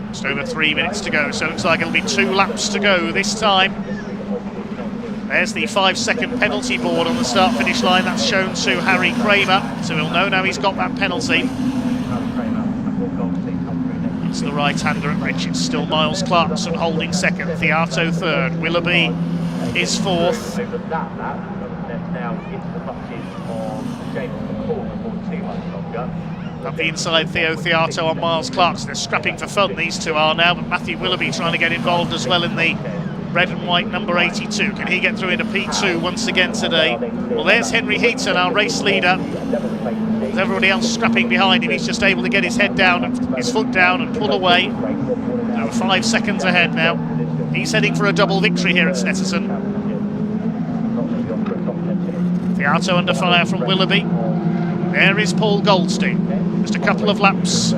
Just over 3 minutes to go, so it looks like it'll be 2 laps to go this time. There's the 5-second penalty board on the start-finish line. That's shown to Harry Kramer, so he'll know now he's got that penalty. It's the right-hander at Rich. It's still Miles Clarkson holding second, Theato third, Willoughby is fourth. Up the inside, Theo Theato on Miles Clarkson. They're scrapping for fun, these two are now, but Matthew Willoughby trying to get involved as well in the red and white number 82. Can he get through into P2 once again today? Well, there's Henry Heaton, our race leader. With everybody else scrapping behind him, he's just able to get his head down, and his foot down and pull away. Now 5 seconds ahead now. He's heading for a double victory here at Snetterton. Theato under fire from Willoughby. There is Paul Goldstein. Just a couple of laps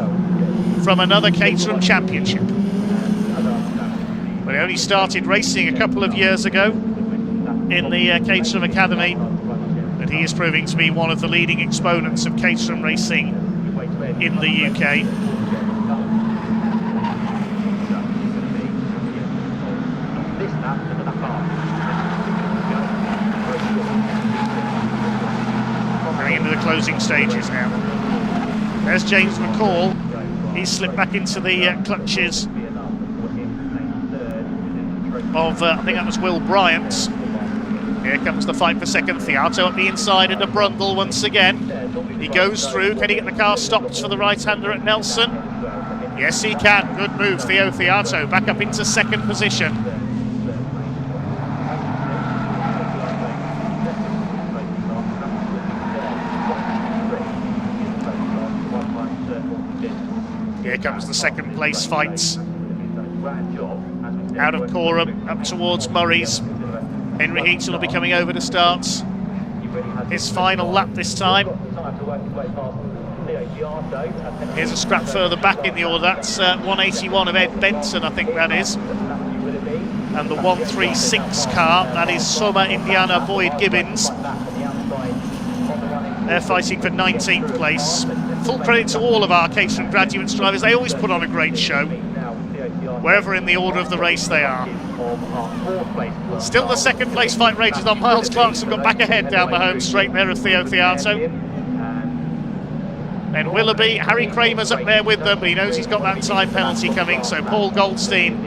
from another Caterham Championship. But he only started racing a couple of years ago in the Caterham Academy. And he is proving to be one of the leading exponents of Caterham racing in the UK. Going into the closing stages now. There's James McCall. He's slipped back into the clutches of, I think that was Will Bryant. Here comes the fight for second. Theato up the inside into Brundle once again. He goes through. Can he get the car stopped for the right-hander at Nelson? Yes, he can. Good move, Theo Theato. Back up into second position. Here comes the second place fight. Out of Coram, up towards Murray's. Henry Heaton will be coming over to start his final lap this time. Here's a scrap further back in the order. That's 181 of Ed Benson, I think that is. And the 136 car, that is Summer Indiana Boyd Gibbons. They're fighting for 19th place. Full credit to all of our Caterham Graduates drivers. They always put on a great show. wherever in the order of the race they are. Still the second place fight rages on. Miles Clarkson got back ahead down the home straight there of Theo Theato. Then Willoughby, Harry Kramer's up there with them, but he knows he's got that time penalty coming, so Paul Goldstein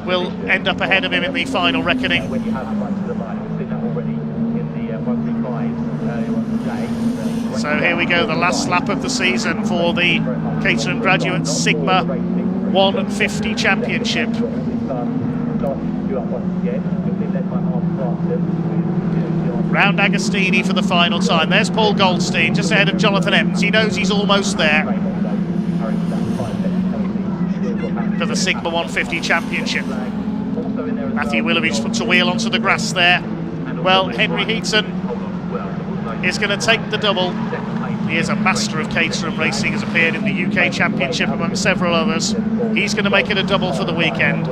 will end up ahead of him in the final reckoning. So here we go, the last lap of the season for the Caterham Graduates Sigma 150 Championship. Round Agostini for the final time. There's Paul Goldstein just ahead of Jonathan Evans. He knows he's almost there for the Sigma 150 Championship. Matthew Willoughby just puts a wheel onto the grass there. Well, Henry Heaton is going to take the double. He is a master of Caterham racing, has appeared in the UK Championship among several others. He's going to make it a double for the weekend.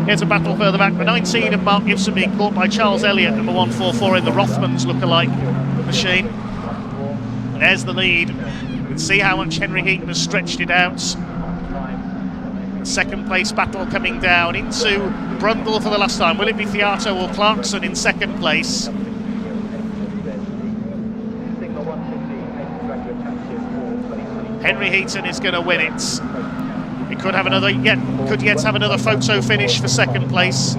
Here's a battle further back. The 19 of Mark Gibson being caught by Charles Elliott, number 144 in the Rothmans look-alike machine. And there's the lead. You can see how much Henry Heaton has stretched it out. Second place battle coming down into Brundle for the last time. Will it be Theato or Clarkson in second place? Henry Heaton is going to win it. He could have another could yet have another photo finish for second place.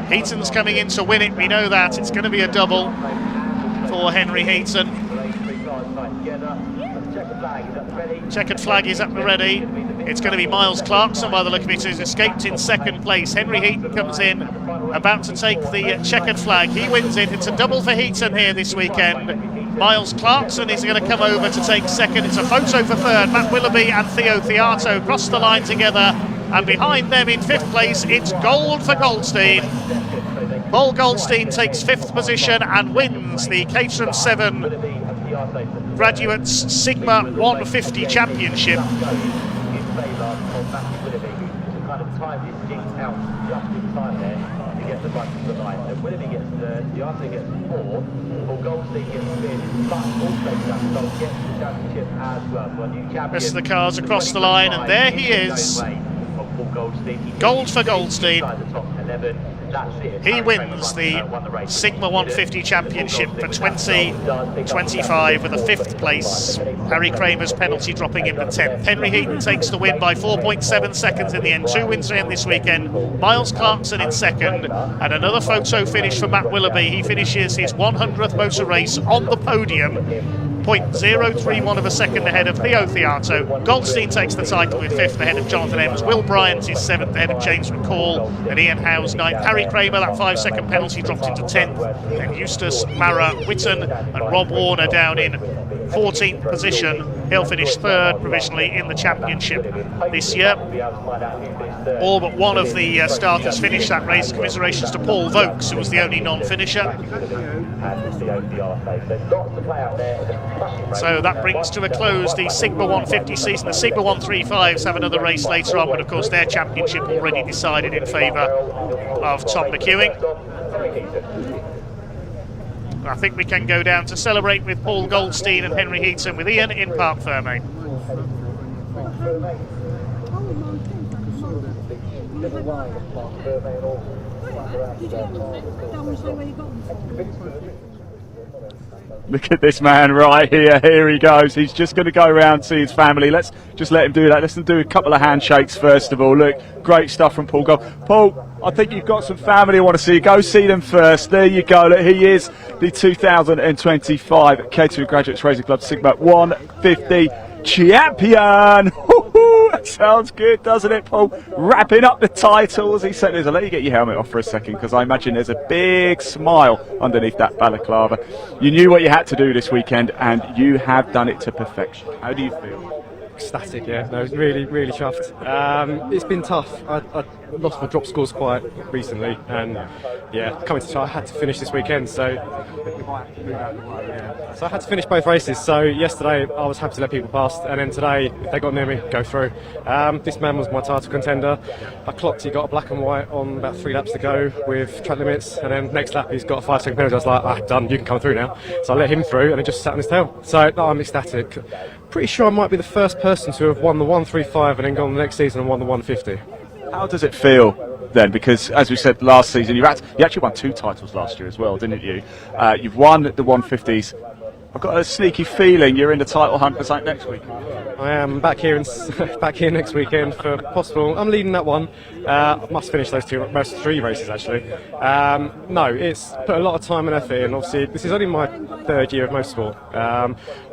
Heaton's coming in to win it, we know that. It's going to be a double for Henry Heaton. Checkered flag is at the ready. It's going to be Miles Clarkson by the look of it, who's escaped in second place. Henry Heaton comes in, about to take the checkered flag. He wins it. It's a double for Heaton here this weekend. Miles Clarkson is going to come over to take second. It's a photo for third. Matt Willoughby and Theo Theato cross the line together. And behind them in fifth place, it's gold for Goldstein. Paul Goldstein takes fifth position and wins the Caterham 7 Graduates Sigma 150 Championship. Rest of the cars across the line, and there he is. Gold for Goldstein. He wins the Sigma 150 Championship for 2025 with a fifth place. Harry Kramer's penalty dropping him to 10th. Henry Heaton takes the win by 4.7 seconds in the end. 2 wins for him this weekend. Miles Clarkson in second, and another photo finish for Matt Willoughby. He finishes his 100th motor race on the podium. 0.031 of a second ahead of Theo Theato. Goldstein takes the title with fifth ahead of Jonathan Evans. Will Bryant is seventh ahead of James McCall, and Ian Howe's ninth. Harry Kramer, that 5-second penalty dropped into 10th. Then Eustace, Mara, Whitton and Rob Warner down in 14th position. He'll finish third provisionally in the championship this year. All but one of the starters finished that race. Commiserations to Paul Vokes, who was the only non-finisher. So that brings to a close the Sigma 150 season. The Sigma 135s have another race later on, but of course their championship already decided in favour of Tom McEwing. I think we can go down to celebrate with Paul Goldstein and Henry Heaton with Ian in Parc Ferme. Look at this man right here. Here he goes. He's just going to go around to his family. Let's just let him do that. Let's do a couple of handshakes first of all. Look, great stuff from Paul Gold. Paul, I think you've got some family I want to see. Go see them first. There you go. Look, he is the 2025 Caterham Graduates Racing Club Sigma 150 champion. That sounds good, doesn't it, Paul? Wrapping up the titles. He said, "I'll let you get your helmet off for a second, because I imagine there's a big smile underneath that balaclava." You knew what you had to do this weekend, and you have done it to perfection. How do you feel? Ecstatic, yeah. No, really, really chuffed. It's been tough. I lost my drop scores quite recently, and yeah, I had to finish this weekend, so I had to finish both races. So yesterday I was happy to let people past, and then today, if they got near me, go through. This man was my title contender. I clocked he got a black and white on about 3 laps to go with track limits, and then next lap he's got a 5-second penalty. I was like, done, you can come through now. So I let him through, and he just sat on his tail. So no, I'm ecstatic. Pretty sure I might be the first person person to have won the 135 and then gone the next season and won the 150. How does it feel then? Because as we said last season, you actually won 2 titles last year as well, didn't you? You've won the 150s. I've got a sneaky feeling you're in the title hunt for something next week. I am back here next weekend for possible. I'm leading that one. I must finish those 3 races actually. No, it's put a lot of time and effort in. Obviously, this is only my 3rd year of motorsport.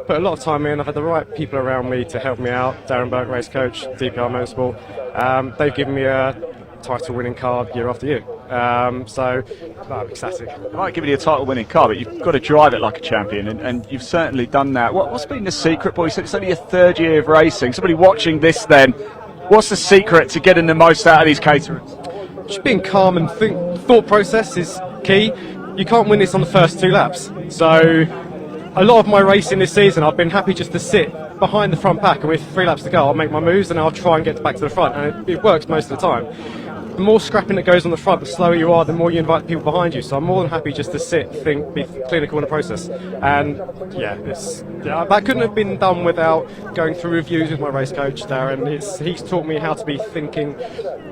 Put a lot of time in. I've had the right people around me to help me out. Darren Burke, race coach, DPR Motorsport. They've given me a title-winning car year after year. So I'm ecstatic. I might give you a title-winning car, but you've got to drive it like a champion, and you've certainly done that. What's been the secret, boy? You said it's only your 3rd year of racing. Somebody watching this then, what's the secret to getting the most out of these Caterhams? Just being calm and thought process is key. You can't win this on the first 2 laps. So a lot of my racing this season, I've been happy just to sit behind the front pack, and with 3 laps to go, I'll make my moves and I'll try and get back to the front, and it works most of the time. The more scrapping that goes on the front, the slower you are, the more you invite people behind you. So I'm more than happy just to sit, think, be clinical in the process. And yeah, that couldn't have been done without going through reviews with my race coach, Darren. He's taught me how to be thinking.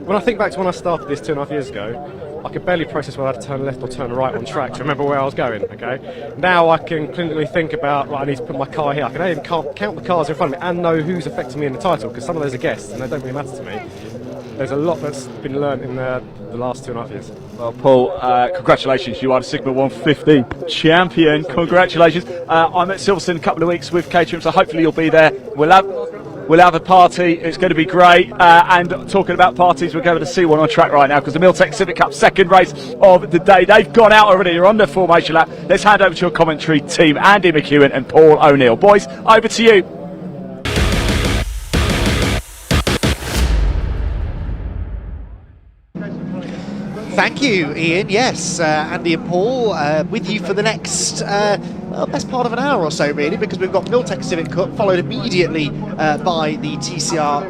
When I think back to when I started this 2.5 years ago, I could barely process whether I had to turn left or turn right on track to remember where I was going. Okay, now I can clinically think about, right, I need to put my car here. I can even count the cars in front of me and know who's affecting me in the title, because some of those are guests and they don't really matter to me. There's a lot that's been learnt in the last 2.5 years. Well, Paul, congratulations. You are the Sigma 150 champion. Congratulations. I'm at Silverstone in a couple of weeks with Caterham, so hopefully you'll be there. We'll have a party. It's going to be great. And talking about parties, we're going to see one on track right now, because the Miltech Civic Cup 2nd race of the day. They've gone out already. You're on the formation lap. Let's hand over to your commentary team, Andy McEwen and Paul O'Neill. Boys, over to you. Thank you, Ian. Yes, Andy and Paul with you for the next best part of an hour or so, really, because we've got Miltech Civic Cup followed immediately by the TCR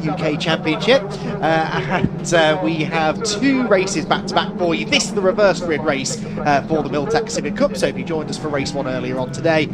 UK Championship, and we have 2 races back to back for you. This is the reverse grid race for the Miltech Civic Cup, so if you joined us for race 1 earlier on today,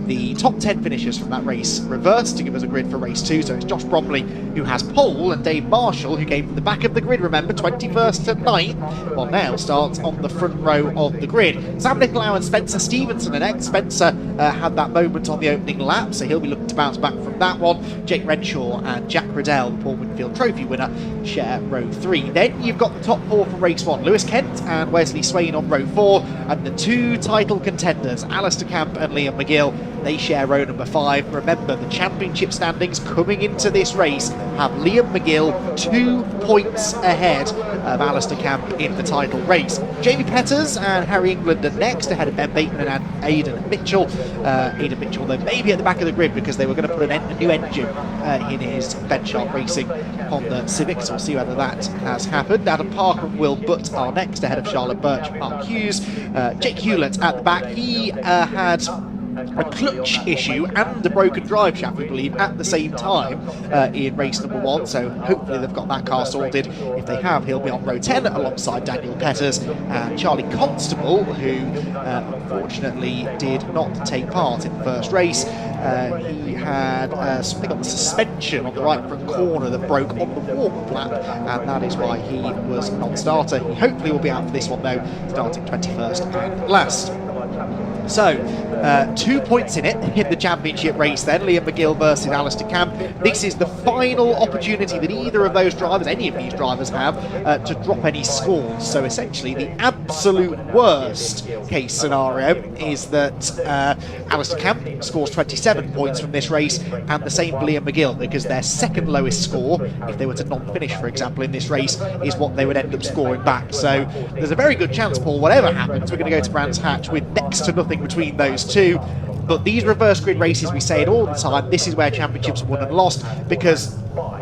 the top 10 finishers from that race reversed to give us a grid for race 2. So it's Josh Bromley who has pole, and Dave Marshall, who came from the back of the grid, remember, 21st to 9th, well, now starts on the front row of the grid. Sam Nicolau and Spencer Stevenson are next. Spencer had that moment on the opening lap, so he'll be looking to bounce back from that one. Jake Renshaw and Jack Riddell, the Paul Winfield Trophy winner, share row 3. Then you've got the top 4 from race 1, Lewis Kent and Wesley Swain on row 4, and the 2 title contenders, Alister Camp and Liam McGill, they share row number 5. Remember, the championship standings coming into this race have Liam McGill 2 points ahead of Alister Camp in the title race. Jamie Petters and Harry England are next, ahead of Ben Bateman and Aidan Mitchell. Aidan Mitchell, though, maybe at the back of the grid, because they were going to put a new engine in his benchmark racing on the Civic, so we'll see whether that has happened. Adam Parker and Will Butt are next, ahead of Charlotte Burch and Mark Hughes. Jake Hewlett at the back. He had a clutch issue and a broken drive shaft, we believe, at the same time in race number 1, so hopefully they've got that car sorted. If they have, he'll be on row 10 alongside Daniel Petters and Charlie Constable, who unfortunately did not take part in the first race. He had something on the suspension on the right front corner that broke on the warm lap, and that is why he was a non-starter. He hopefully will be out for this one, though, starting 21st and last. So, 2 points in it in the championship race then, Liam McGill versus Alister Camp. This is the final opportunity that either of those drivers, any of these drivers, have to drop any scores. So essentially the absolute worst case scenario is that Alister Camp scores 27 points from this race, and the same for Liam McGill, because their second lowest score, if they were to non-finish, for example, in this race, is what they would end up scoring back. So there's a very good chance, Paul, whatever happens, we're going to go to Brands Hatch with next to nothing between those 2. But these reverse grid races, we say it all the time, this is where championships are won and lost, because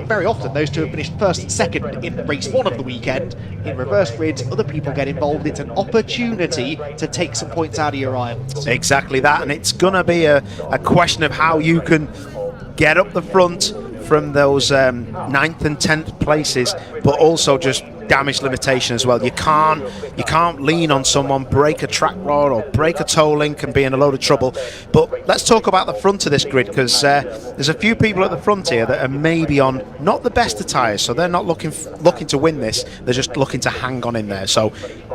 very often those 2 have finished 1st and 2nd in race 1 of the weekend. In reverse grids, other people get involved. It's an opportunity to take some points out of your irons. Exactly that, and it's going to be a question of how you can get up the front from those 9th and 10th places, but also just damage limitation as well. You can't lean on someone, break a track rod or break a toe link and be in a load of trouble. But let's talk about the front of this grid, because there's a few people at the front here that are maybe on not the best of tyres, so they're not looking to win this. They're just looking to hang on in there. So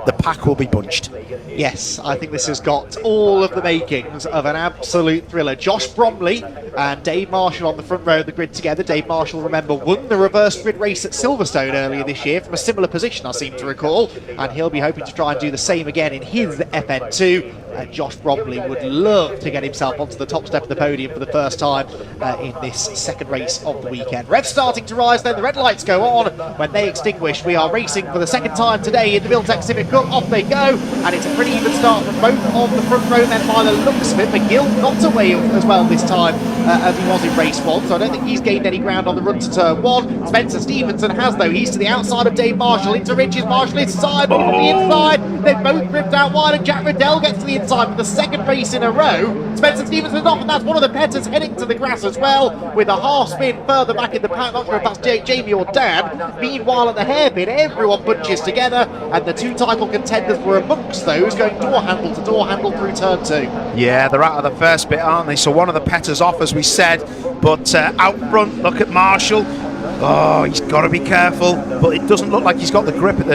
the pack will be bunched. Yes, I think this has got all of the makings of an absolute thriller. Josh Bromley and Dave Marshall on the front row of the grid together. Dave Marshall, remember, won the reverse grid race at Silverstone earlier this year from a similar position, I seem to recall, and he'll be hoping to try and do the same again in his FN2. Josh Bromley would love to get himself onto the top step of the podium for the first time in this second race of the weekend. Revs starting to rise then, the red lights go on. When they extinguish, we are racing for the second time today in the Miltech Civic Cup. Off they go, and it's a pretty even start from both on the front row then by the looks of it. McGill not away as well this time as he was in race 1, so I don't think he's gained any ground on the run to turn 1. Spencer Stevenson has, though. He's to the outside of Dave Marshall, into Rich's Marshall inside, moving to the inside. They've both drift out wide, and Jack Riddell gets to the inside for the second race in a row. Spencer Stevenson's off, and that's one of the Petters heading to the grass as well, with a half spin further back in the pack. Not sure if that's Jamie or Dan. Meanwhile, at the hairpin, everyone bunches together, and the two title contenders were amongst those going door handle to door handle through turn 2. Yeah, they're out of the first bit, aren't they? So one of the Petters off, as we said, but out front, look at Marshall. Oh, he's got to be careful, but it doesn't look like he's got the grip at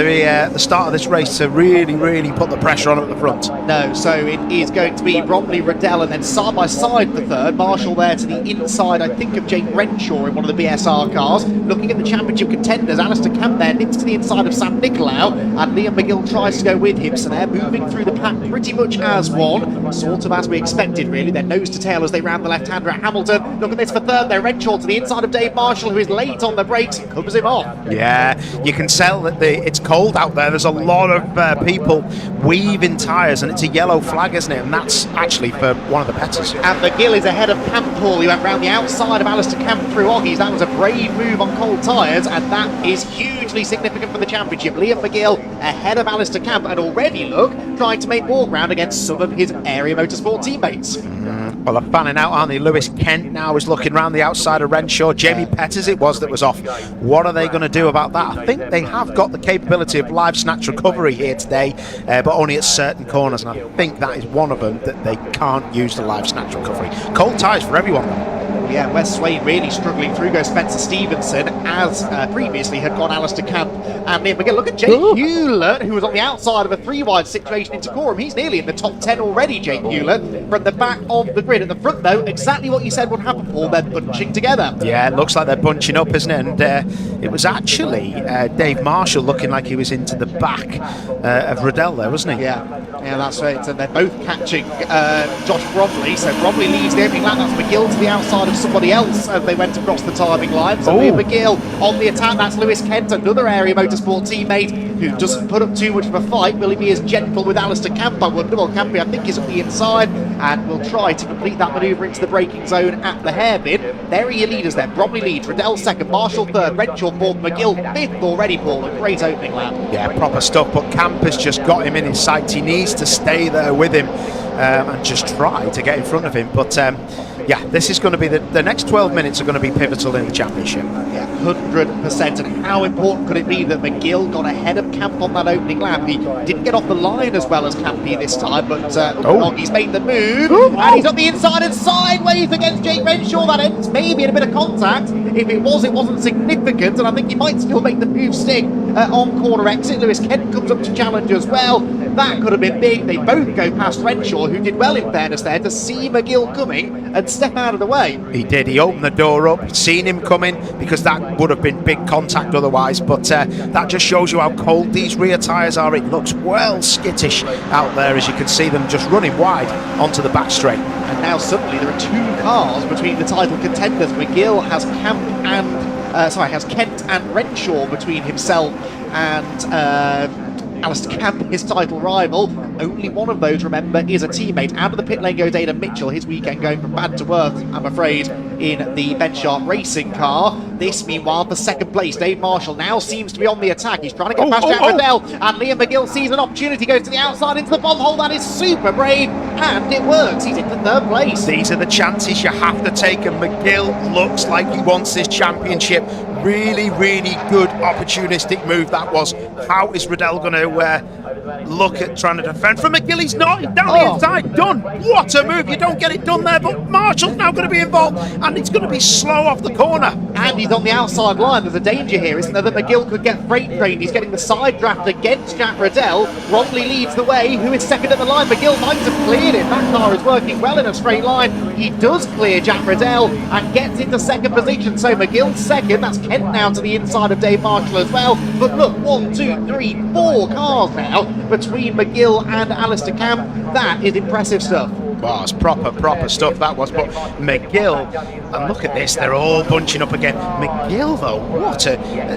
the start of this race to really put the pressure on at the front. No, so it is going to be Bromley, Riddell, and then side by side for third. Marshall there to the inside, I think, of Jake Renshaw in one of the BSR cars. Looking at the championship contenders, Alister Camp there nips to the inside of Sam Nicolau, and Liam McGill tries to go with him, so they're moving through the pack pretty much as one, sort of as we expected, really. They're nose to tail as they round the left-hander at Hamilton. Look at this for third there, Renshaw to the inside of Dave Marshall, who is late on the brakes and covers him off. Yeah, you can tell that it's cold out there. There's a lot of people weaving tyres, and it's a yellow flag, isn't it? And that's actually for one of the Petters. And McGill is ahead of Camp Paul. He went round the outside of Alister Camp through Oggies. That was a brave move on cold tyres, and that is hugely significant for the championship. Liam McGill ahead of Alister Camp, and already, look, trying to make more ground against some of his Area Motorsport teammates. Well, they're fanning out, aren't they? Lewis Kent now is looking round the outside of Renshaw. Jamie Petters it was that was off. What are they going to do about that? I think they have got the capability of live snatch recovery here today, but only at certain corners, and I think that is one of them that they can't use the live snatch recovery. Cold tyres for everyone. Yeah, Wes Swain really struggling through. Goes Spencer Stevenson, as previously had gone Alister Camp and Liam McGill. Look at Jake Hewlett, who was on the outside of a 3-wide situation in Decorum. He's nearly in the top 10 already, Jake Hewlett, from the back of the grid. At the front, though, exactly what you said would happen, Paul. They're bunching together. Yeah, it looks like they're bunching up, isn't it? And it was actually Dave Marshall looking like he was into the back of Riddell there, wasn't he? Yeah, that's right. And they're both catching Josh Bromley. So Bromley leads the opening lap. That's McGill to the outside of somebody else as they went across the timing line. So Liam McGill on the attack. That's Lewis Kent, another Area Motorsport teammate who doesn't put up too much of a fight. Will he be as gentle with Alister Camp? I wonder. Well, Campy, I think, is up the inside and will try to complete that manoeuvre into the braking zone at the hairpin. There are your leaders then. Bromley leads, Riddell second, Marshall third, Renshaw fourth, McGill fifth already, Paul. A great opening lap. Yeah, proper stuff, but Camp has just got him in his sights. He needs to stay there with him and just try to get in front of him. But yeah, this is going to be the next 12 minutes are going to be pivotal in the championship. Yeah, 100%. And how important could it be that McGill got ahead of Camp on that opening lap? He didn't get off the line as well as Campy this time, but he's made the move, and he's on the inside and sideways against Jake Renshaw. That ends maybe in a bit of contact. If it wasn't significant, and I think he might still make the move stick on corner exit. Lewis Kent comes up to challenge as well. That could have been big. They both go past Renshaw, who did well in fairness there to see McGill coming and step out of the way. He did. He opened the door up, seen him coming, because that would have been big contact otherwise. But that just shows you how cold these rear tyres are. It looks well skittish out there, as you can see them just running wide onto the back straight. And now suddenly there are two cars between the title contenders. McGill has has Kent and Renshaw between himself and Alister Camp, his title rival. Only one of those, remember, is a teammate. Out of the pit lane goes Aidan Mitchell, his weekend going from bad to worse, I'm afraid, in the Ben Sharp racing car. This, meanwhile, for second place. Dave Marshall now seems to be on the attack. He's trying to get past Jack Riddell, and Liam McGill sees an opportunity, goes to the outside into the bomb hole. That is super brave, and it works. He's into third place. These are the chances you have to take, and McGill looks like he wants this championship Really, really good opportunistic move that was. How is Riddell going to look at trying to defend from McGill? He's not. He's down the inside. Done. What a move. You don't get it done there, but Marshall's now going to be involved, and it's going to be slow off the corner. And he's on the outside line. There's a danger here, isn't there, that McGill could get freight trained. He's getting the side draft against Jack Riddell. Bromley leads the way. Who is second at the line? McGill might have cleared it. That car is working well in a straight line. He does clear Jack Riddell and gets into second position. So McGill's second. That's Kent now to the inside of Dave Marshall as well. But look, 1, 2, 3, 4 cars now between McGill and Alister Camp. That is impressive stuff. Well, it's proper stuff that was. But McGill, and look at this, they're all bunching up again. McGill though,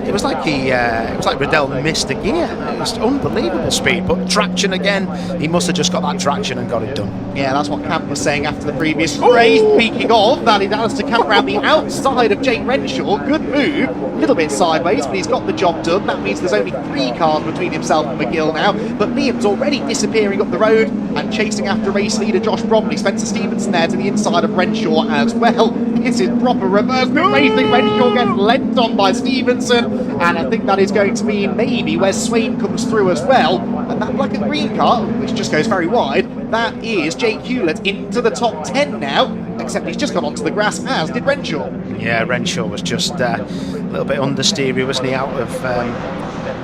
it was like Riddell missed a gear. It was unbelievable speed, but traction again. He must have just got that traction and got it done. Yeah, that's what Camp was saying after the previous race. Speaking of, that is Alister Camp around the outside of Jake Renshaw. Good move, a little bit sideways, but he's got the job done. That means there's only 3 cars between himself and McGill now. But Liam's already disappearing up the road and chasing after race leader Josh Bromley. Spencer Stevenson there to the inside of Renshaw as well. This is proper reverse racing. Renshaw gets lent on by Stevenson, and I think that is going to mean maybe Wes Swain comes through as well. And that black and green car, which just goes very wide, that is Jake Hewlett into the top 10 now, except he's just got onto the grass, as did Renshaw. Yeah, Renshaw was just a little bit understeery, wasn't he, out of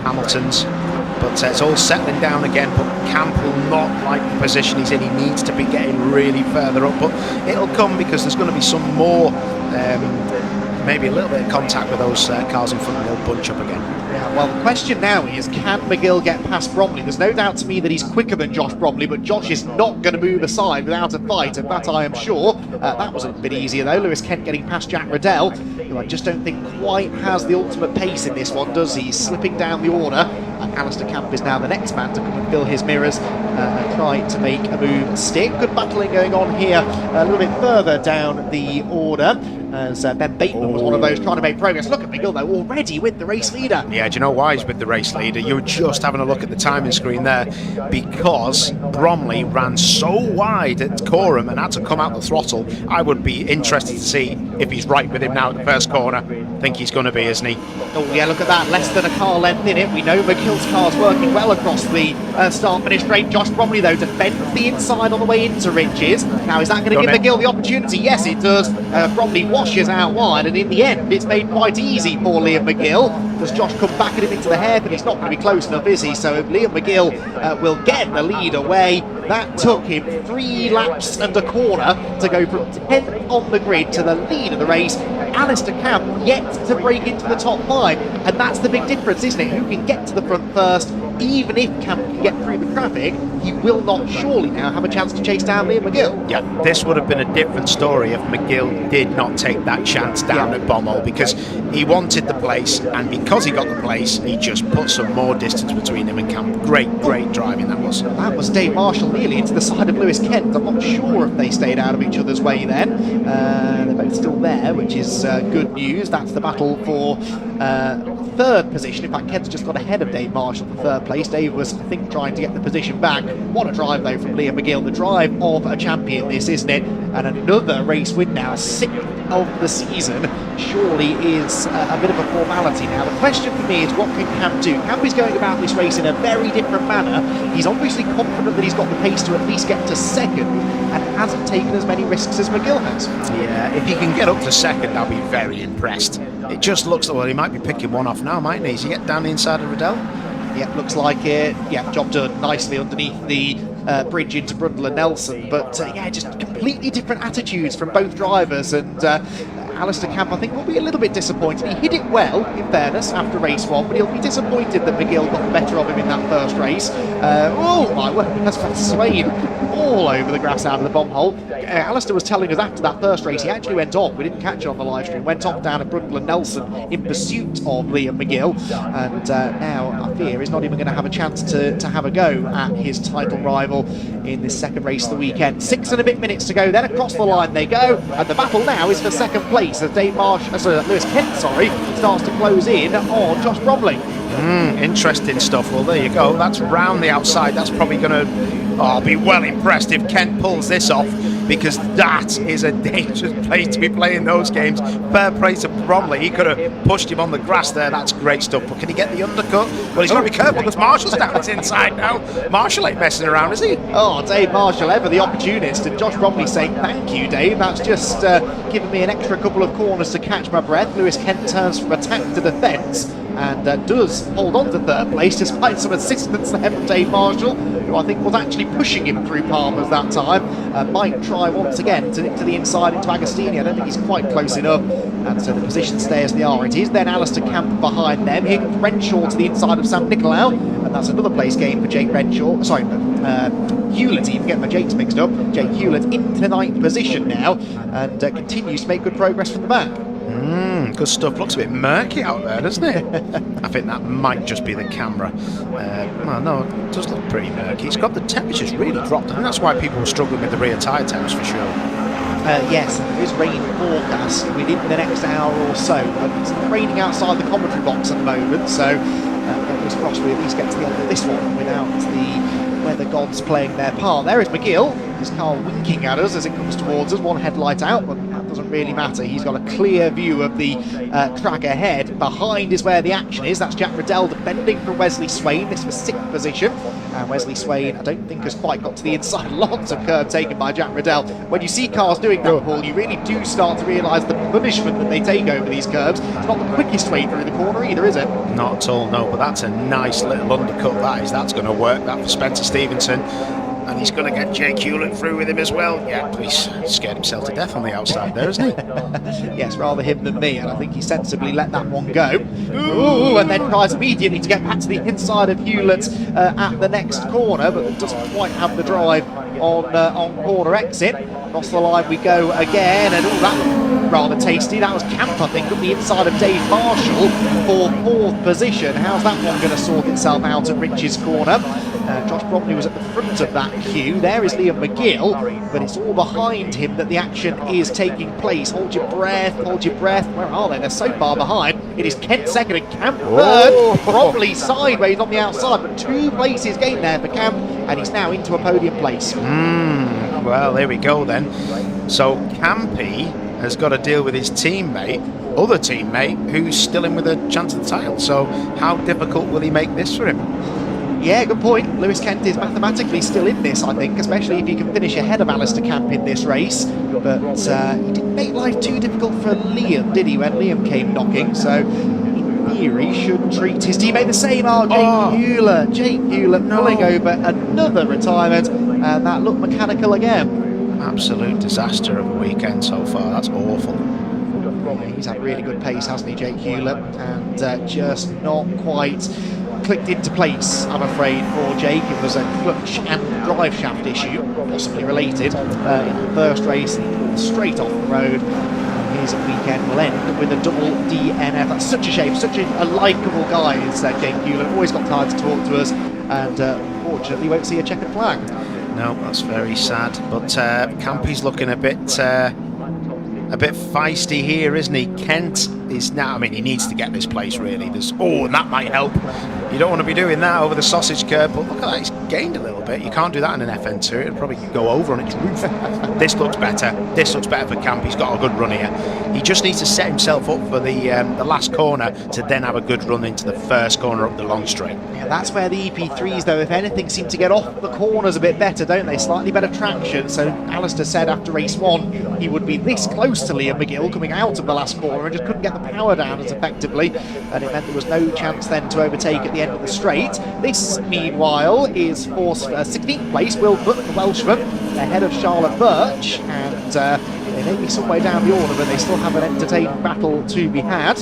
Hamilton's. But it's all settling down again, but Camp will not like the position he's in. He needs to be getting really further up, but it'll come because there's going to be some more, maybe a little bit of contact with those cars in front, and they'll bunch up again. Yeah, well, the question now is, can McGill get past Bromley? There's no doubt to me that he's quicker than Josh Bromley, but Josh is not going to move aside without a fight, and that I am sure. That was a bit easier though. Lewis Kent getting past Jack Riddell, who I just don't think quite has the ultimate pace in this one, does he? He's slipping down the order, and Alister Camp is now the next man to come and fill his mirrors and try to make a move stick. Good battling going on here a little bit further down the order, as Ben Bateman was one of those trying to make progress. Look at McGill though, already with the race leader. Yeah, do you know why he's with the race leader? You're just having a look at the timing screen there, because Bromley ran so wide at Caterham and had to come out the throttle. I would be interested to see if he's right with him now at the first corner. I think he's going to be, isn't he? Oh yeah, look at that, less than a car length in it. We know McGill's car's working well across the start-finish straight. Josh Bromley though defends the inside on the way into Ridges. Now is that going to give McGill the opportunity? Yes it does. Bromley washes out wide, and in the end it's made quite easy for Liam McGill. Does Josh come back at him into the hairpin? He's not going to be close enough, is he? So if Liam McGill will get the lead away, that took him 3 laps and a quarter to go from 10th on the grid to the lead of the race. Alister Camp yet to break into the top 5, and that's the big difference, isn't it? Who can get to the front first? Even if Camp can get through the traffic, he will not surely now have a chance to chase down Liam McGill. Yeah, this would have been a different story if McGill did not take that chance down at Bommel, because he wanted the place, and because he got the place, he just put some more distance between him and Camp. Great driving that was. That was Dave Marshall nearly into the side of Lewis Kent. I'm not sure if they stayed out of each other's way then. They're both still there, which is good news. That's the battle for third position. In fact, Kent's just got ahead of Dave Marshall for third place. Dave was, I think, trying to get the position back. What a drive though from Liam McGill. The drive of a champion, this, isn't it? And another race win now, 6th of the season, surely is a bit of a formality now. The question for me is, what can Camp do? Camp is going about this race in a very different manner. He's obviously confident that he's got the pace to at least get to second, and hasn't taken as many risks as McGill has. Yeah, if he can get up to second, I'll be very impressed. It just looks like, well, he might be picking one off now, mightn't he? Does he get down the inside of Riddell? Yeah, looks like it. Yeah, job done nicely underneath the bridge into Brundle and Nelson. But yeah, just completely different attitudes from both drivers. And Alister Camp, I think, will be a little bit disappointed. He hit it well, in fairness, after race 1, but he'll be disappointed that McGill got the better of him in that first race. Oh my word, that's Swain all over the grass out of the bomb hole. Alister was telling us after that first race, he actually went off. We didn't catch it on the live stream. Went off down at Brundle and Nelson in pursuit of Liam McGill, and now I fear he's not even going to have a chance to have a go at his title rival in this second race of the weekend. 6 and a bit minutes to go. Then across the line they go, and the battle now is for second place as Lewis Kent starts to close in on Josh Bromley. Interesting stuff. Well, there you go. That's round the outside. That's probably going to... I'll be well impressed if Kent pulls this off. because that is a dangerous place to be playing those games. Fair play to Bromley. He could have pushed him on the grass there. That's great stuff. But can he get the undercut? Well, he's got to be careful because Marshall's down his inside now. Marshall ain't messing around, is he? Oh, Dave Marshall, ever the opportunist, and Josh Bromley saying thank you, Dave. That's just given me an extra couple of corners to catch my breath. Lewis Kent turns from attack to defence and does hold on to third place despite some assistance there from Dave Marshall, who I think was actually pushing him through Palmer's that time. Might try once again to nip to the inside into Agostini. I don't think he's quite close enough, and so the positions stay as they are. It is then Alister Camp behind them. Here comes Renshaw to the inside of Sam Nicolau, and that's another place gain for Jake Renshaw. Sorry, Hewlett, even getting my Jakes mixed up. Jake Hewlett into 9th position now, and continues to make good progress from the back. Good stuff. Looks a bit murky out there, doesn't it? I think that might just be the camera. Well, no, it does look pretty murky. It's got the temperatures really dropped. I think that's why people were struggling with the rear tyre temps for sure. Yes, there is rain forecast within the next hour or so, but it's not raining outside the commentary box at the moment, so fingers crossed we at least get to the end of this one without the weather gods playing their part. There is McGill, his car winking at us as it comes towards us, one headlight out, but that doesn't really matter. He's got a clear view of the track ahead. Behind is where the action is. That's Jack Riddell defending from Wesley Swain. This was 6th position, and Wesley Swain I don't think has quite got to the inside. Lots of curb taken by Jack Riddell. When you see cars doing that, Paul, you really do start to realise the punishment that they take over these curbs. It's not the quickest way through the corner either, is it? Not at all, no, but that's a nice little undercut, that is. That's going to work, that for Spencer Stevenson. And he's going to get Jake Hewlett through with him as well. Yeah, he's scared himself to death on the outside there, isn't he? Yes, rather him than me, and I think he sensibly let that one go. Ooh, and then tries immediately to get back to the inside of Hewlett at the next corner, but doesn't quite have the drive on corner exit. Across the line we go again, and that rather tasty. That was Camp, I think, on the inside of Dave Marshall for 4th position. How's that one going to sort itself out at Rich's corner? Josh Bromley was at the front of that queue. There is Liam McGill, but it's all behind him that the action is taking place. Hold your breath, hold your breath. Where are they? They're so far behind. It is Kent second and Camp third. Bromley sideways on the outside, but 2 places gained there for Camp, and he's now into a podium place. Well, there we go then. So Campy has got to deal with his other teammate, who's still in with a chance of the title. So how difficult will he make this for him? Yeah, good point. Lewis Kent is mathematically still in this, I think, especially if he can finish ahead of Alister Camp in this race. But he didn't make life too difficult for Liam, did he, when Liam came knocking? So in theory, should treat his teammate the same. Jake Hewlett pulling over another retirement, and that looked mechanical again. Absolute disaster of a weekend so far. That's awful. Yeah, he's had really good pace, hasn't he, Jake Hewlett? And just not quite clicked into place, I'm afraid, for Jake. It was a clutch and drive shaft issue, possibly related, in the first race, straight off the road. His weekend will end with a double DNF. That's such a shame, such a likeable guy is Jake Hewlett. Always got time to talk to us, and unfortunately won't see a checkered flag. No, that's very sad. But Campy's looking a bit feisty here, isn't he? Kent is now, I mean, he needs to get this place really. And that might help. You don't want to be doing that over the sausage curb, but look at that, he's gained a little bit. You can't do that in an FN2, it'll probably go over on its roof. This looks better for Camp. He's got a good run here. He just needs to set himself up for the last corner to then have a good run into the first corner up the long straight. Yeah, that's where the EP3s, though, if anything, seem to get off the corners a bit better, don't they? Slightly better traction. So Alister said after race 1 he would be this close to Liam McGill coming out of the last corner and just couldn't get the power down as effectively, and it meant there was no chance then to overtake at the end of the straight. This, meanwhile, is for 16th place, Will Butt, the Welshman, ahead of Charlotte Burch, and they may be some way down the order, but they still have an entertaining battle to be had.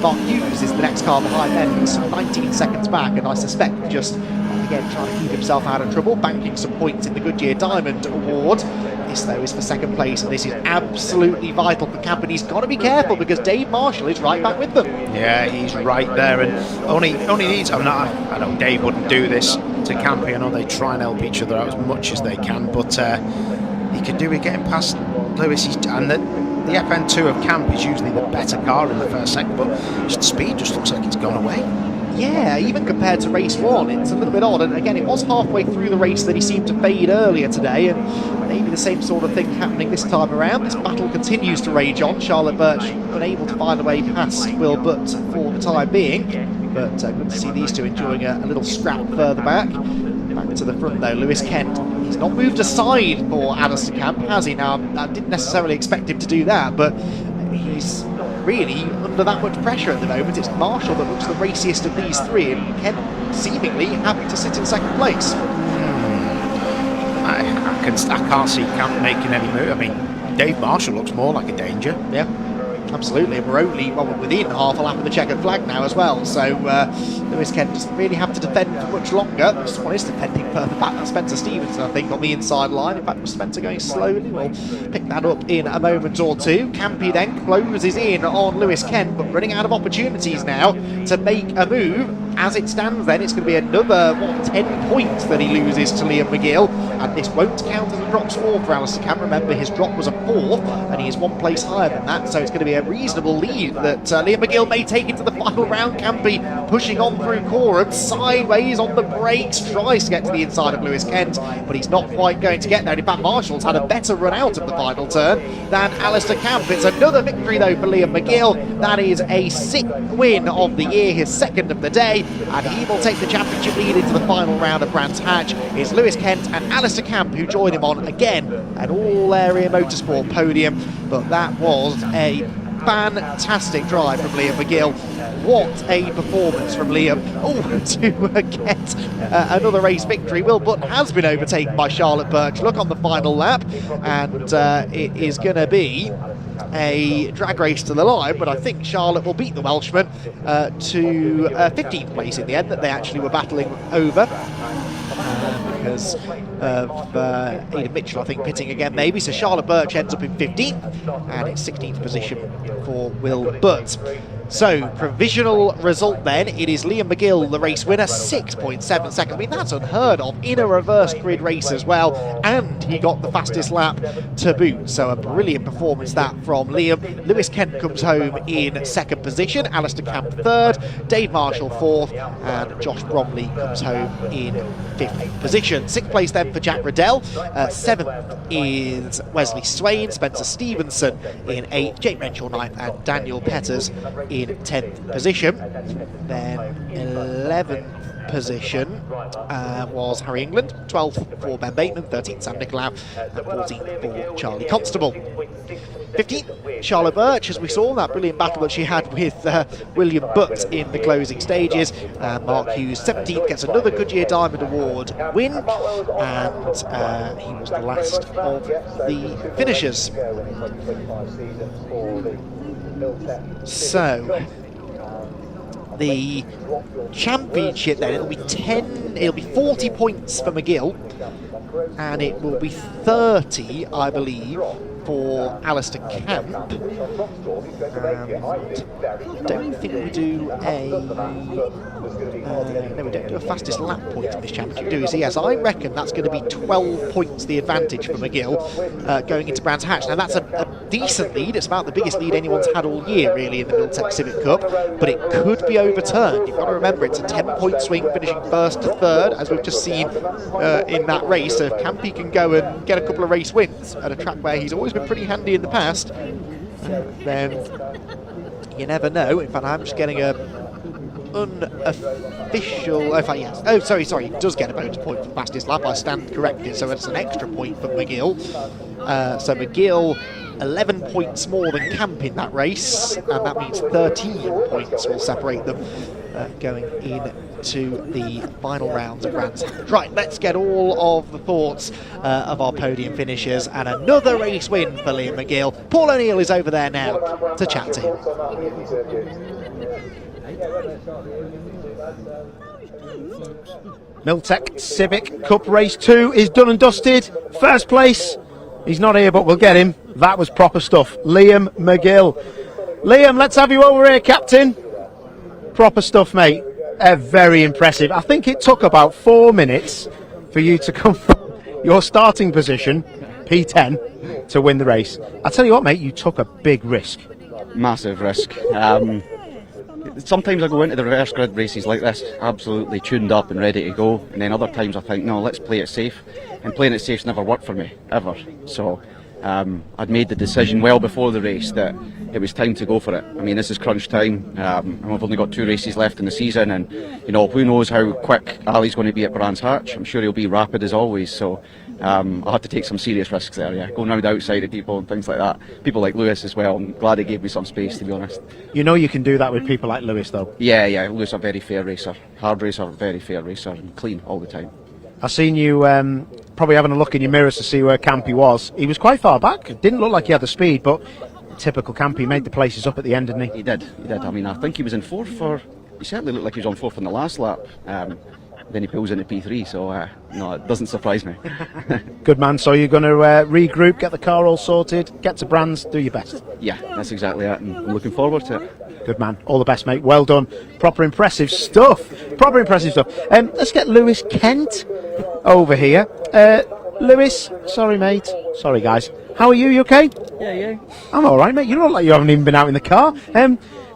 Mark Hughes is the next car behind them. He's 19 seconds back, and I suspect just, again, trying to keep himself out of trouble, banking some points in the Goodyear Diamond Award. This, though, is for second place, and this is absolutely vital for Camp, and he's got to be careful because Dave Marshall is right back with them. Yeah, he's right there, and only needs, I know Dave wouldn't do this to Campy. I know they try and help each other out as much as they can, but he could do it getting past Lewis. And the FN2 of Camp is usually the better car in the first second, but speed just looks like it's gone away. Yeah, even compared to race 1, it's a little bit odd. And again, it was halfway through the race that he seemed to fade earlier today, and maybe the same sort of thing happening this time around. This battle continues to rage on. Charlotte Burch unable to find a way past Will Butt for the time being, but good to see these two enjoying a little scrap further back. Back to the front though, Lewis Kent. He's not moved aside for Alister Camp, has he? Now, I didn't necessarily expect him to do that, but he's really under that much pressure at the moment. It's Marshall that looks the raciest of these three, and Kent seemingly happy to sit in second place. I can't see Camp making any move. I mean, Dave Marshall looks more like a danger. Yeah, absolutely. We're only within half a lap of the checkered flag now as well, so Lewis Kent doesn't really have to defend for much longer. Someone is defending further back. That's Spencer Stevenson, I think, on the inside line. In fact, Spencer going slowly. We'll pick that up in a moment or two. Campy then closes in on Lewis Kent, but running out of opportunities now to make a move. As it stands then, it's going to be another 10 points that he loses to Liam McGill, and this won't count as a drop score for Alister Camp. Remember, his drop was a 4th, and he is 1 place higher than that, so it's going to be a reasonable lead that Liam McGill may take into the final round. Campy pushing on through Coram, sideways on the brakes, tries to get to the inside of Lewis Kent, but he's not quite going to get there. In fact, Marshall's had a better run out of the final turn than Alister Camp. It's another victory though for Liam McGill. That is a 6th win of the year, his 2nd of the day, and he will take the championship lead into the final round of Brands Hatch. It's Lewis Kent and Alister Camp who join him on again an all-area motorsport podium, but that was a fantastic drive from Liam McGill. What a performance from Liam. To get another race victory. Will Butt has been overtaken by Charlotte Burch. Look on the final lap, and it is going to be a drag race to the line, but I think Charlotte will beat the Welshman to 15th place in the end, that they actually were battling over. Because of Aidan Mitchell, I think, pitting again maybe. So Charlotte Burch ends up in 15th, and it's 16th position for Will Butt. So, provisional result then, it is Liam McGill, the race winner, 6.7 seconds. I mean, that's unheard of in a reverse grid race as well, and he got the fastest lap to boot. So a brilliant performance that from Liam. Lewis Kent comes home in 2nd position, Alister Camp 3rd, Dave Marshall 4th, and Josh Bromley comes home in 5th position. 6th place then for Jack Riddell, 7th is Wesley Swain, Spencer Stevenson in 8th, Jake Renshaw 9th, and Daniel Petters in 10th position. Then 11th position was Harry England, 12th for Ben Bateman, 13th Sam Nicolau, and 14th for Charlie Constable. 15th, Charlotte Burch, as we saw that brilliant battle that she had with William Butt in the closing stages. Mark Hughes, 17th, gets another Goodyear Diamond Award win, and he was the last of the finishers. So the championship then, it'll be 40 points for McGill, and it will be 30, I believe, for Alister Camp. I don't think we do no, we don't do a fastest lap point in this championship, do we? So yes, I reckon that's going to be 12 points the advantage for McGill going into Brands Hatch. Now that's a decent lead. It's about the biggest lead anyone's had all year really in the Miltech Civic Cup, but it could be overturned. You've got to remember it's a 10-point swing, finishing 1st to 3rd, as we've just seen in that race. So if Campy can go and get a couple of race wins at a track where he's always been pretty handy in the past, then you never know. In fact, I'm just getting a unofficial. Yes. Oh, sorry. He does get a bonus point for the fastest lap. I stand corrected, so it's an extra point for McGill. So McGill 11 points more than Camp in that race, and that means 13 points will separate them going into the final rounds of Brands Hatch. Right, let's get all of the thoughts of our podium finishers, and another race win for Liam McGill. Paul O'Neill is over there now to chat to him. Miltech Civic Cup Race 2 is done and dusted. First place, he's not here, but we'll get him. That was proper stuff. Liam McGill. Liam, let's have you over here, Captain. Proper stuff, mate. Very impressive. I think it took about 4 minutes for you to come from your starting position, P10, to win the race. I tell you what, mate, you took a big risk. Massive risk. sometimes I go into the reverse grid races like this absolutely tuned up and ready to go, and then other times I think, no, let's play it safe, and playing it safe's never worked for me, ever. So I'd made the decision well before the race that it was time to go for it. I mean, this is crunch time, and we've only got 2 races left in the season, and you know, who knows how quick Ali's going to be at Brands Hatch. I'm sure he'll be rapid as always, so I had to take some serious risks there, yeah, going round outside of people and things like that. People like Lewis as well. I'm glad he gave me some space, to be honest. You know you can do that with people like Lewis, though. Yeah, Lewis a very fair racer, hard racer, very fair racer, and clean all the time. I've seen you probably having a look in your mirrors to see where Campy was. He was quite far back. It didn't look like he had the speed, but typical Campy, made the places up at the end, didn't he? He did. I mean, I think he was in 4th for... He certainly looked like he was on 4th in the last lap. Then he pulls into P3, so no, it doesn't surprise me. Good man. So you're going to regroup, get the car all sorted, get to Brands, do your best. Yeah, that's exactly it, and I'm looking forward to it. Good man. All the best, mate. Well done. Proper impressive stuff. Let's get Lewis Kent over here. Lewis, sorry, mate. Sorry, guys. How are you? You okay? Yeah, you? I'm all right, mate. You look like you haven't even been out in the car.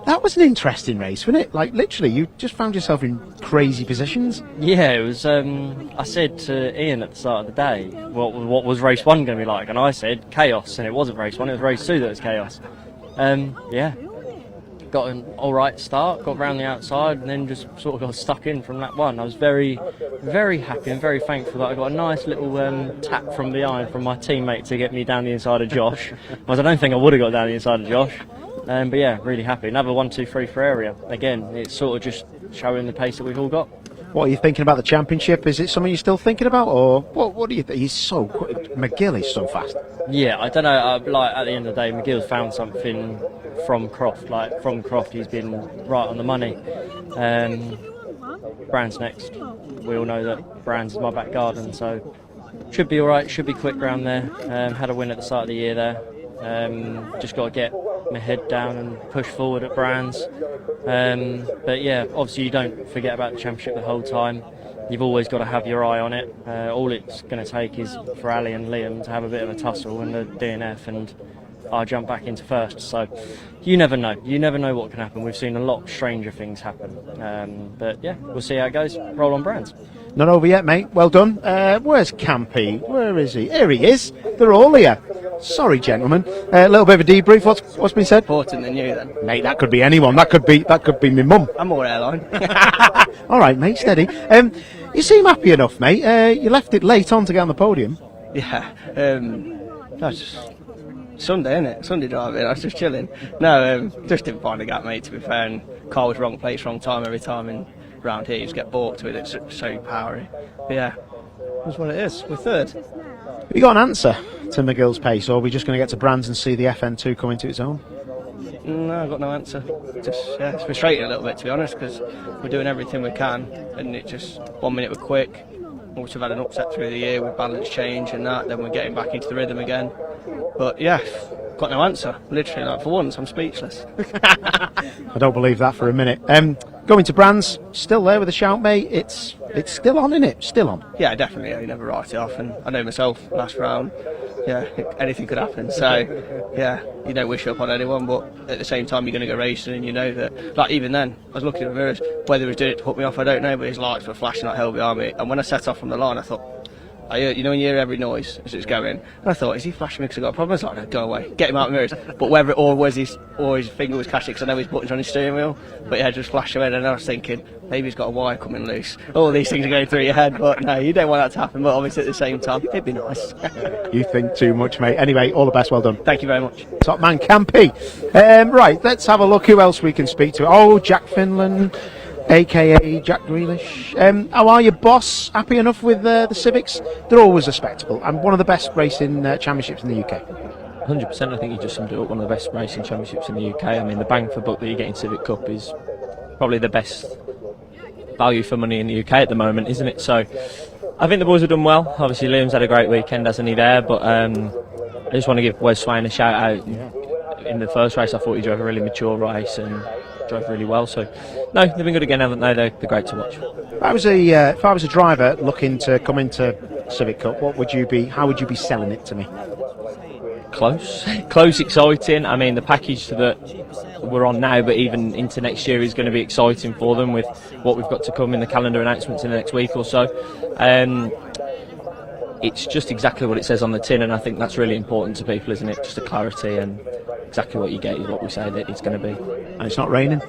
That was an interesting race, wasn't it? Like, literally, you just found yourself in crazy positions. Yeah, it was. I said to Ian at the start of the day, what was race 1 going to be like? And I said chaos, and it wasn't race 1, it was race 2 that was chaos. Yeah, got an all right start, got round the outside, and then just sort of got stuck in from lap 1. I was very, very happy and very thankful that I got a nice little tap from behind from my teammate to get me down the inside of Josh. Because I don't think I would have got down the inside of Josh. But yeah, really happy. Another 1, 2, 3 for area. Again, it's sort of just showing the pace that we've all got. What are you thinking about the championship? Is it something you're still thinking about, or what do you think? He's so quick. McGill is so fast. Yeah, I don't know. Like at the end of the day, McGill's found something from Croft. Like from Croft, he's been right on the money. Brands next. We all know that Brands is my back garden, so should be all right. Should be quick round there. Had a win at the start of the year there. Just got to get my head down and push forward at Brands. But yeah, obviously you don't forget about the championship the whole time. You've always got to have your eye on it. All it's going to take is for Ali and Liam to have a bit of a tussle in the DNF, and I jump back into first. So you never know. You never know what can happen. We've seen a lot stranger things happen. But yeah, we'll see how it goes. Roll on Brands. Not over yet, mate. Well done. Where's Campy? Where is he? Here he is. They're all here. Sorry, gentlemen. A little bit of a debrief. What's been said? Important than you, then. Mate, that could be anyone. That could be my mum. I'm more airline. All right, mate. Steady. You seem happy enough, mate. You left it late on to get on the podium. Yeah. That's just Sunday, innit? Sunday driving. I was just chilling. No, just didn't find a gap, mate. To be fair, and car was wrong place, wrong time every time, and round here you just get balked with it. It's so powery. But yeah, that's what it is. We're third. Have you got an answer to McGill's pace, or are we just going to get to Brands and see the FN2 come into its own? No, I've got no answer. Just it's frustrating a little bit, to be honest, because we're doing everything we can, and it just 1 minute we're quick. Once we've had an upset through the year with balance change and that, then we're getting back into the rhythm again. But yeah, got no answer. Literally, like for once, I'm speechless. I don't believe that for a minute. Going to Brands, still there with a shout, mate. It's still on, isn't it? Still on. Yeah, definitely. You never write it off, and I know myself. Last round, yeah, anything could happen. So yeah, you don't wish up on anyone, but at the same time, you're going to go racing, and you know that. Like even then, I was looking at the mirrors. Whether he was doing it to put me off, I don't know. But his lights were flashing like hell behind me, and when I set off from the line, I thought. I heard, you know when you hear every noise as it's going, and I thought, is he flashing me because I've got a problem? I was like, no, go away, get him out of the mirrors. But whether it or his finger was catching, because I know his buttons on his steering wheel, but yeah, just flashed away, and I was thinking, maybe he's got a wire coming loose. All these things are going through your head, but no, you don't want that to happen, but obviously at the same time, it'd be nice. You think too much, mate. Anyway, all the best, well done. Thank you very much. Top man Campy. Right, let's have a look who else we can speak to. Oh, Jack Finland, aka Jack Grealish. How are you, boss? Happy enough with the Civics? They're always a spectacle and one of the best racing championships in the UK. 100%. I think you just summed it up. One of the best racing championships in the UK. I mean, the bang for buck that you get in Civic Cup is probably the best value for money in the UK at the moment, isn't it? So I think the boys have done well. Obviously Liam's had a great weekend, hasn't he, there? But I just want to give Wes Swain a shout out. In the first race I thought he drove a really mature race and drove really well, so no, they've been good again, haven't they? They're great to watch. If I was a driver looking to come into Civic Cup, how would you be selling it to me? close, close, exciting. I mean, the package that we're on now, but even into next year, is going to be exciting for them with what we've got to come in the calendar announcements in the next week or so. It's just exactly what it says on the tin, and I think that's really important to people, isn't it? Just the clarity, and exactly what you get is what we say that it's going to be. And it's not raining?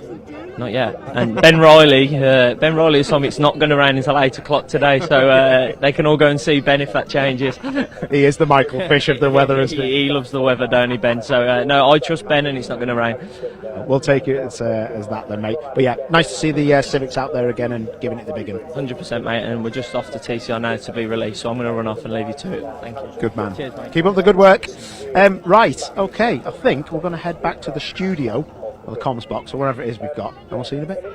Not yet. And Ben Riley has told me it's not going to rain until 8 o'clock today, so they can all go and see Ben if that changes. He is the Michael Fish of the weather, isn't he? He loves the weather, don't he, Ben? So no, I trust Ben, and it's not going to rain. We'll take it as that then, mate. But yeah, nice to see the Civics out there again and giving it the big one. 100%, mate, and we're just off to TCR now to be released, so I'm going to run off and leave you to it. Thank you. Good man. Cheers, mate. Keep up the good work. Right, okay, I think we're going to head back to the studio, or the comms box, or wherever it is we've got, and we'll see you in a bit.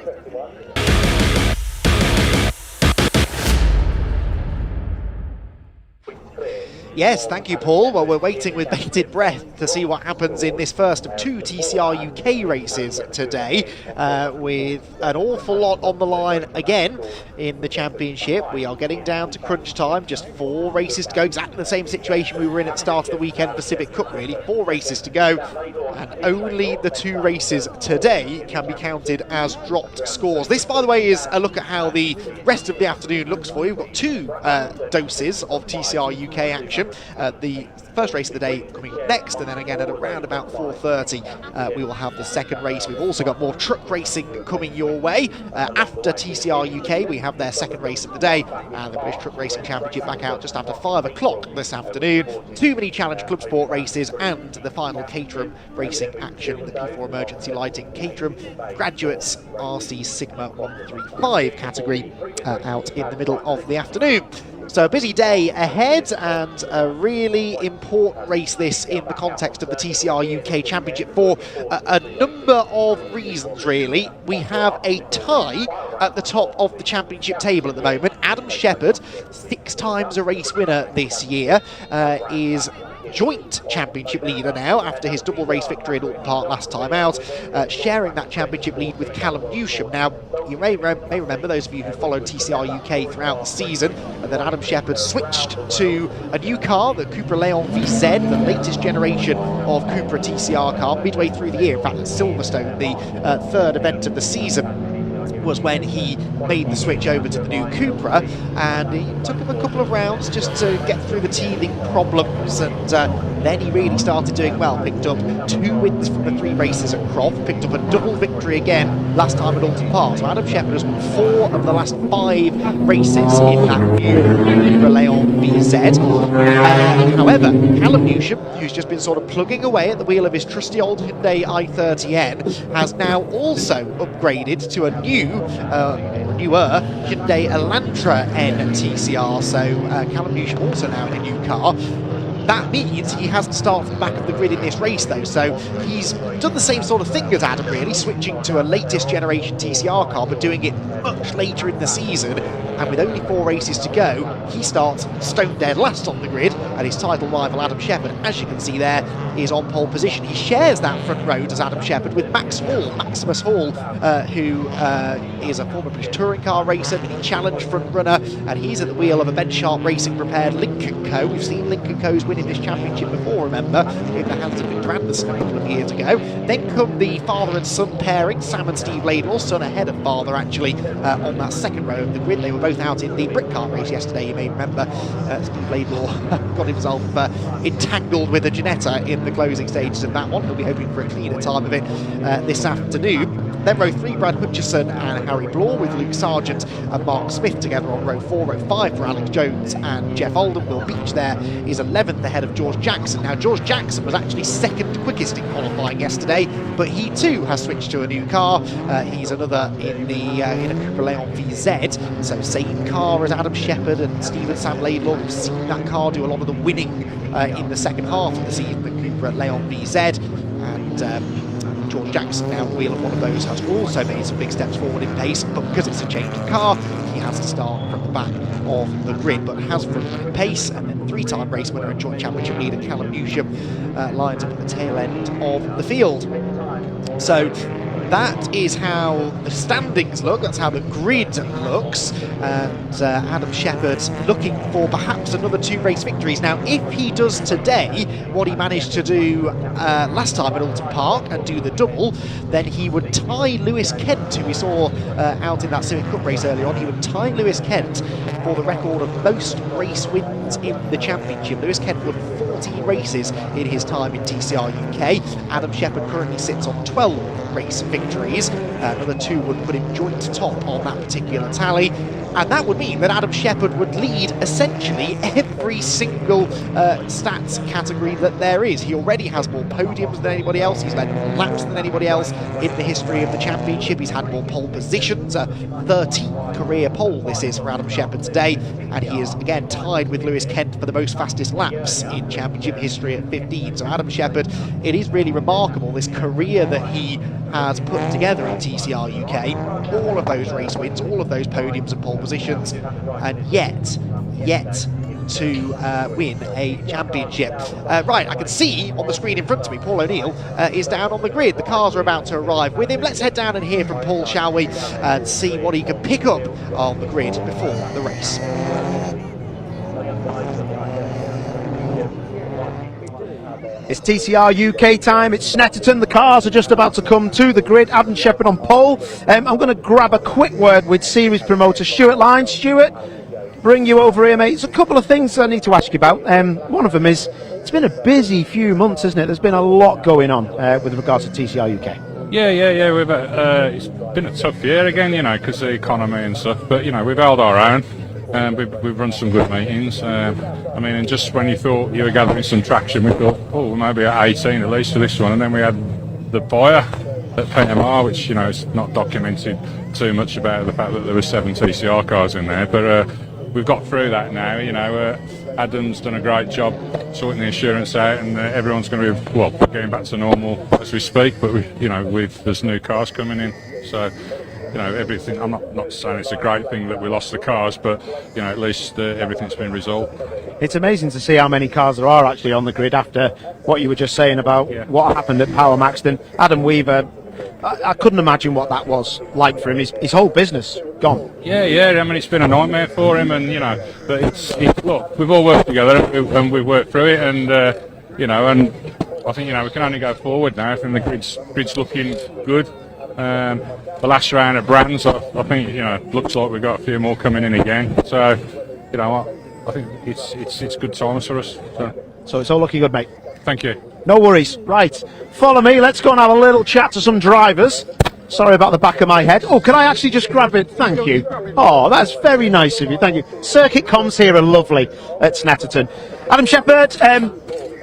Yes, thank you, Paul. Well, we're waiting with bated breath to see what happens in this first of 2 TCR UK races today, with an awful lot on the line again in the championship. We are getting down to crunch time, just 4 races to go, exactly the same situation we were in at the start of the weekend for Civic Cup, really. 4 races to go, and only the 2 races today can be counted as dropped scores. This, by the way, is a look at how the rest of the afternoon looks for you. We've got 2 doses of TCR UK action. The first race of the day coming up next, and then again at around about 4:30 we will have the second race. We've also got more truck racing coming your way. After TCR UK we have their second race of the day, and the British Truck Racing Championship back out just after 5 o'clock this afternoon. 2 mini challenge club sport races and the final Caterham racing action, the P4 emergency lighting Caterham Graduates RC Sigma 135 category out in the middle of the afternoon. So a busy day ahead, and a really important race this in the context of the TCR UK Championship for a number of reasons, really. We have a tie at the top of the championship table at the moment. Adam Shepherd, 6 times a race winner this year, is joint championship leader now after his double race victory at Alton Park last time out, sharing that championship lead with Callum Newsham. Now, you may remember, those of you who followed TCR UK throughout the season, that Adam Shepherd switched to a new car, the Cupra Leon VZ, the latest generation of Cupra TCR car, midway through the year. In fact, at Silverstone, the 3rd event of the season, was when he made the switch over to the new Cupra, and it took him a couple of rounds just to get through the teething problems, and then he really started doing well. Picked up 2 wins from the 3 races at Croft, picked up a double victory again last time at Alton Park. So Adam Shepherd has won 4 of the last 5 races in that new Cupra Leon VZ. However, Callum Newsham, who's just been sort of plugging away at the wheel of his trusty old Hyundai i30N, has now also upgraded to a newer Hyundai Elantra N TCR. So Callum Newsham also now in a new car. That means he has to start from the back of the grid in this race, though, so he's done the same sort of thing as Adam, really, switching to a latest generation TCR car, but doing it much later in the season. And with only 4 races to go, he starts stone dead last on the grid, and his title rival Adam Shepherd, as you can see there, is on pole position. He shares that front row, does Adam Shepherd, with Maximus Hall, who is a former British touring car racer, mini challenge front runner, and he's at the wheel of a Ben Sharp Racing prepared Lincoln Co. We've seen Lincoln Co's winning this championship before, remember, in the hands of Victor Anderson a couple of years ago. Then come the father and son pairing, Sam and Steve Laidlaw, son ahead of father actually, on that second row of the grid. They were both out in the brick car race yesterday, you may remember. Steve Laidlaw got himself entangled with a Ginetta in the closing stages of that one. He'll be hoping for a cleaner time of it this afternoon. Then row 3, Brad Hutchison and Harry Blore, with Luke Sargent and Mark Smith together on row 4. Row 5 for Alex Jones and Jeff Oldham. Will Beach there is 11th ahead of George Jackson. Now, George Jackson was actually 2nd quickest in qualifying yesterday, but he too has switched to a new car. He's another in a Cupra Leon VZ, so same car as Adam Shepherd and Stephen Sam Laidlaw. We've seen that car do a lot of the winning in the second half of the season, the Cupra Leon VZ, and George Jackson, now wheel of one of those, has also made some big steps forward in pace, but because it's a change of car, he has to start from the back of the grid, but has front in pace. And then 3-time race winner and joint championship leader Callum Newsham lines up at the tail end of the field. So that is how the standings look, that's how the grid looks, and Adam Shepherd looking for perhaps another 2 race victories. Now, if he does today what he managed to do last time at Alton Park and do the double, then he would tie Lewis Kent, who we saw out in that Civic Cup race earlier on. He would tie Lewis Kent for the record of most race wins in the championship. Lewis Kent won 40 races in his time in TCR UK. Adam Shepherd currently sits on 12 race victories. Another 2 would put him joint top on that particular tally. And that would mean that Adam Shepherd would lead essentially every single stats category that there is. He already has more podiums than anybody else. He's led more laps than anybody else in the history of the championship. He's had more pole positions. 13 career pole this is for Adam Shepherd today. And he is again tied with Lewis Kent for the most fastest laps in championship history at 15. So Adam Shepherd, it is really remarkable, this career that he has put together in TCR UK. All of those race wins, all of those podiums and pole positions, and yet to win a championship. Right, I can see on the screen in front of me, Paul O'Neill is down on the grid. The cars are about to arrive with him. Let's head down and hear from Paul, shall we, and see what he can pick up on the grid before the race. It's TCR UK time, it's Snetterton, the cars are just about to come to the grid. Adam Shepherd on pole. I'm going to grab a quick word with series promoter Stuart Lyons. Stuart, bring you over here, mate. There's a couple of things I need to ask you about. One of them is, it's been a busy few months, hasn't it? There's been a lot going on with regards to TCR UK. Yeah. We've it's been a tough year again, you know, because of the economy and stuff. But you know, we've held our own. We've run some good meetings. I mean, and just when you thought you were gathering some traction, we thought, oh, maybe at 18 at least for this one. And then we had the fire at PMR, which, you know, is not documented too much about the fact that there were 7 TCR cars in there. But we've got through that now. You know, Adam's done a great job sorting the insurance out, and everyone's going to be, well, getting back to normal as we speak. But there's new cars coming in, so. You know, everything. I'm not saying it's a great thing that we lost the cars, but you know, at least everything's been resolved. It's amazing to see how many cars there are actually on the grid after what you were just saying about what happened at Power Maxton. Adam Weaver, I couldn't imagine what that was like for him. His whole business gone. Yeah. I mean, it's been a nightmare for him, and you know, but look, we've all worked together and we've worked through it, and you know, and I think, you know, we can only go forward now. I think the grid's looking good. The last round of brands, I think, you know, looks like we've got a few more coming in again. So, you know, I think it's good times for us. So it's all looking good, mate. Thank you. No worries. Right, follow me. Let's go and have a little chat to some drivers. Sorry about the back of my head. Oh, can I actually just grab it? Thank you. Oh, that's very nice of you. Thank you. Circuit comms here are lovely at Snetterton. Adam Shepherd,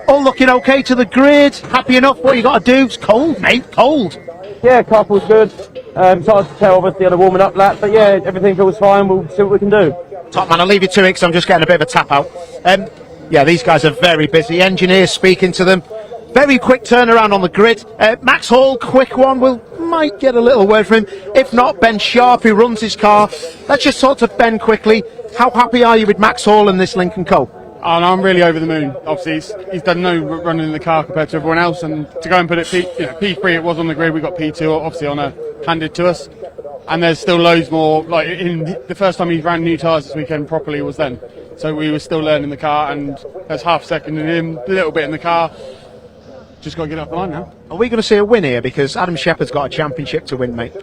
all looking okay to the grid. Happy enough? What you got to do? It's cold, mate. Cold. Yeah, car feels good. It's hard to tell, obviously, on a warming up lap, but yeah, everything feels fine. We'll see what we can do. Top man, I'll leave you to it because I'm just getting a bit of a tap out. Yeah, these guys are very busy. Engineers speaking to them. Very quick turnaround on the grid. Max Hall, quick one. Might get a little word from him. If not, Ben Sharp, who runs his car. Let's just talk to Ben quickly. How happy are you with Max Hall and this Lincoln Co? And I'm really over the moon. Obviously, he's done no running in the car compared to everyone else, and to go and put it P3, it was on the grid. We got P2 obviously handed to us, and there's still loads more. Like in the first time he ran new tyres this weekend properly was then, so we were still learning the car, and there's half a second in him, a little bit in the car. Just got to get off the line now. Are we going to see a win here? Because Adam Shepherd's got a championship to win, mate.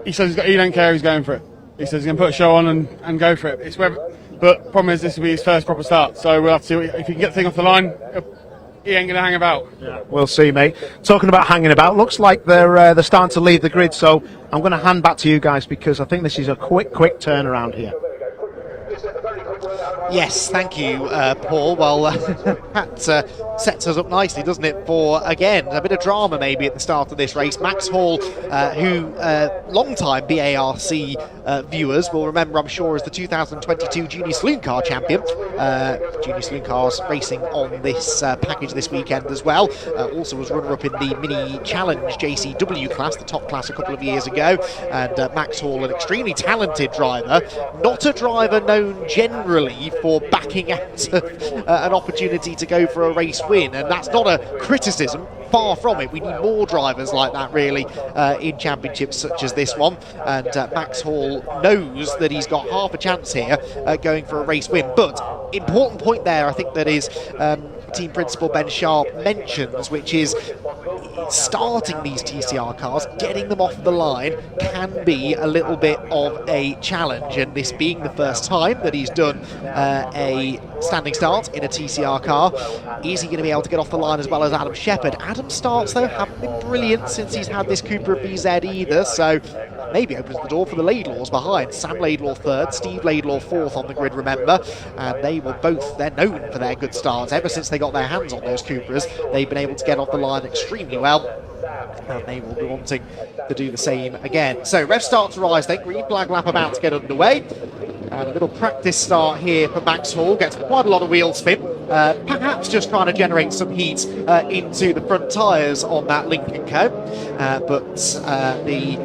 He says he don't care. He's going for it. He says he's going to put a show on and go for it. It's whether. But problem is, this will be his first proper start, so we'll have to see if he can get the thing off the line. He ain't going to hang about. Yeah. We'll see, mate. Talking about hanging about, looks like they're starting to leave the grid, so I'm going to hand back to you guys because I think this is a quick turnaround here. Yes, thank you, Paul. Well, that sets us up nicely, doesn't it, for, again, a bit of drama maybe at the start of this race. Max Hall, who long-time BARC viewers will remember, I'm sure, as the 2022 Junior Saloon Car champion. Junior Saloon Cars racing on this package this weekend as well. Also was runner-up in the Mini Challenge JCW class, the top class a couple of years ago. And Max Hall, an extremely talented driver, not a driver known generally for backing out an opportunity to go for a race win, and that's not a criticism far from it. We need more drivers like that, really, in championships such as this one. And Max Hall knows that he's got half a chance here going for a race win. But important point there, I think, that is team principal Ben Sharp mentions, which is starting these TCR cars, getting them off the line can be a little bit of a challenge, and this being the first time that he's done a standing start in a TCR car, is he going to be able to get off the line as well as Adam Shepherd? Adam's starts, though, haven't been brilliant since he's had this Cooper BZ either, so maybe opens the door for the Laidlaws behind. Sam Laidlaw third, Steve Laidlaw fourth on the grid, remember, and they were both, they're known for their good starts. Ever since they got their hands on those Coopers, they've been able to get off the line extremely well, and they will be wanting to do the same again. So rev start to rise then, green flag lap about to get underway, and a little practice start here for Max Hall, gets quite a lot of wheel spin, perhaps just trying to generate some heat into the front tyres on that Lincoln Co, but the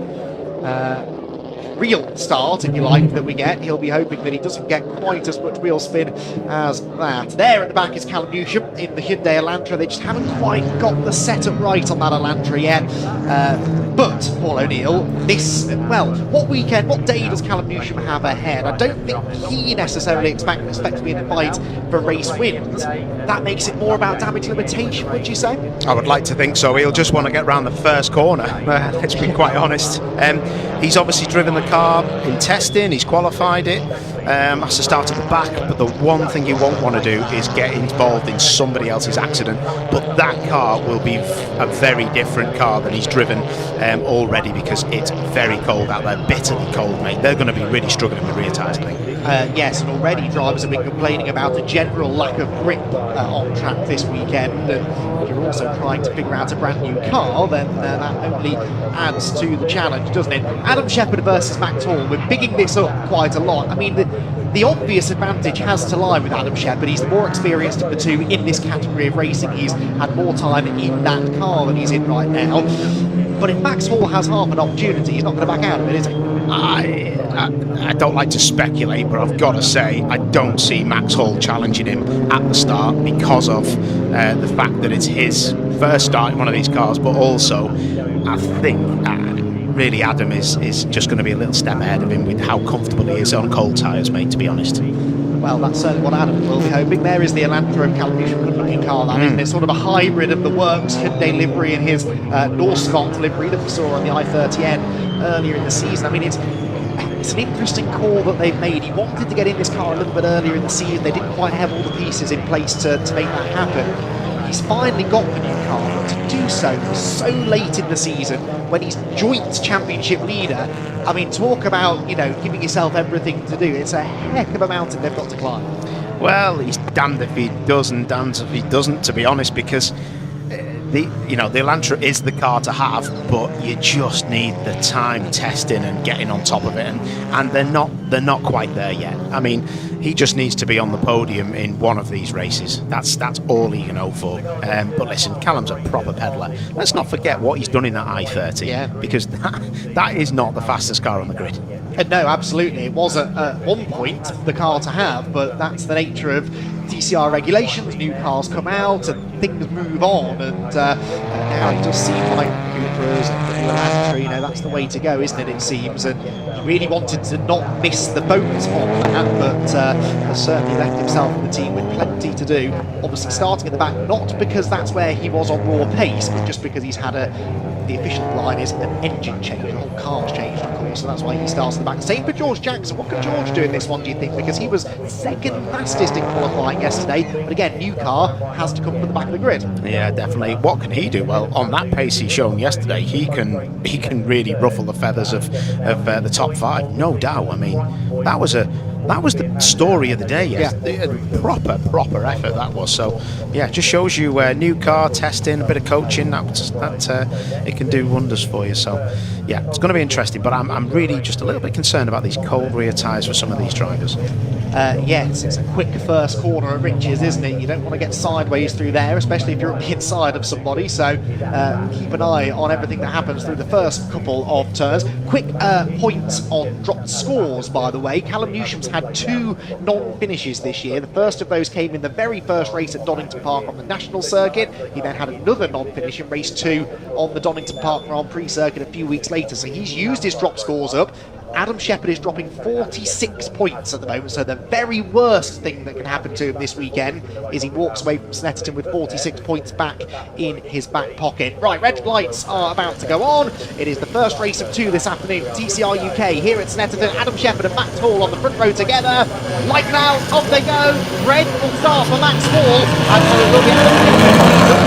real start, if you like, that we get, he'll be hoping that he doesn't get quite as much wheel spin as that. There at the back is Callum Newsham in the Hyundai Elantra. They just haven't quite got the setup right on that Elantra yet. But Paul O'Neill, what day does Callum Newsham have ahead? I don't think he necessarily expects to be in a fight for race wins. That makes it more about damage limitation, would you say? I would like to think so. He'll just want to get round the first corner, let's be quite honest. He's obviously driven the car in testing, he's qualified it, has to start at the back, but the one thing you won't want to do is get involved in somebody else's accident. But that car will be a very different car than he's driven already, because it's very cold out there, bitterly cold, mate. They're going to be really struggling with rear tyres, I think. Yes, and already drivers have been complaining about the general lack of grip on track this weekend, and if you're also trying to figure out a brand new car, then that only adds to the challenge, doesn't it? Adam Shepherd versus Max Hall, we're bigging this up quite a lot. I mean, the obvious advantage has to lie with Adam Shepherd. He's the more experienced of the two in this category of racing. He's had more time in that car than he's in right now. But if Max Hall has half an opportunity, he's not going to back out of it, is he? I don't like to speculate, but I've got to say I don't see Max Hall challenging him at the start because of the fact that it's his first start in one of these cars, but also I think really Adam is just going to be a little step ahead of him with how comfortable he is on cold tyres, mate, to be honest. Well, that's certainly what Adam will be hoping. There is the Elantra of Callum Newsham, good-looking car, that isn't it? Sort of a hybrid of the Works Hyundai livery and his Norscot livery that we saw on the i30N earlier in the season. I mean, it's an interesting call that they've made. He wanted to get in this car a little bit earlier in the season. They didn't quite have all the pieces in place to make that happen. He's finally got the new car, but to do so late in the season when he's joint championship leader, I mean, talk about, giving yourself everything to do. It's a heck of a mountain they've got to climb. Well, he's damned if he does and damned if he doesn't, to be honest, because the Elantra is the car to have, but you just need the time testing and getting on top of it, and they're not quite there yet. I mean, he just needs to be on the podium in one of these races. That's all he can hope for. But listen, Callum's a proper peddler. Let's not forget what he's done in that i30, because that is not the fastest car on the grid. No, absolutely. It was at one point the car to have, but that's the nature of TCR regulations. New cars come out and things move on, and now it does seem like Cupras and the new Elantra, that's the way to go, isn't it, it seems, and he really wanted to not miss the boat on that, but has certainly left himself and the team with plenty to do. Obviously starting at the back, not because that's where he was on raw pace, but just because he's had the official line is an engine change, the whole car's changed, of course, so that's why he starts at the back. Same for George Jackson. What can George do in this one, do you think? Because he was second fastest in qualifying yesterday, but again, new car has to come from the back of the grid. Yeah, definitely. What can he do? Well, on that pace he's shown yesterday, he can really ruffle the feathers of the top five, no doubt. I mean, that was the story of the day. Yes. Yeah. Proper effort that was. So yeah, just shows you new car testing, a bit of coaching, that it can do wonders for you. So yeah, it's going to be interesting, but I'm really just a little bit concerned about these cold rear tyres for some of these drivers. yes, it's a quick first corner at Riches, isn't it? You don't want to get sideways through there, especially if you're at the inside of somebody, so keep an eye on everything that happens through the first couple of turns. Quick points on dropped scores, by the way. Callum Newsham's had 2 non-finishes this year. The first of those came in the very first race at Donington Park on the national circuit. He then had another non-finish in race 2 on the Donington Park Grand Prix circuit a few weeks later, so he's used his drop scores up. Adam Shepherd is dropping 46 points at the moment, so the very worst thing that can happen to him this weekend is he walks away from Snetterton with 46 points back in his back pocket. Right, red lights are about to go on. It is the first race of 2 this afternoon. TCR UK here at Snetterton. Adam Shepherd and Max Hall on the front row together. Light now, off they go. Red will start for Max Hall, and so it will be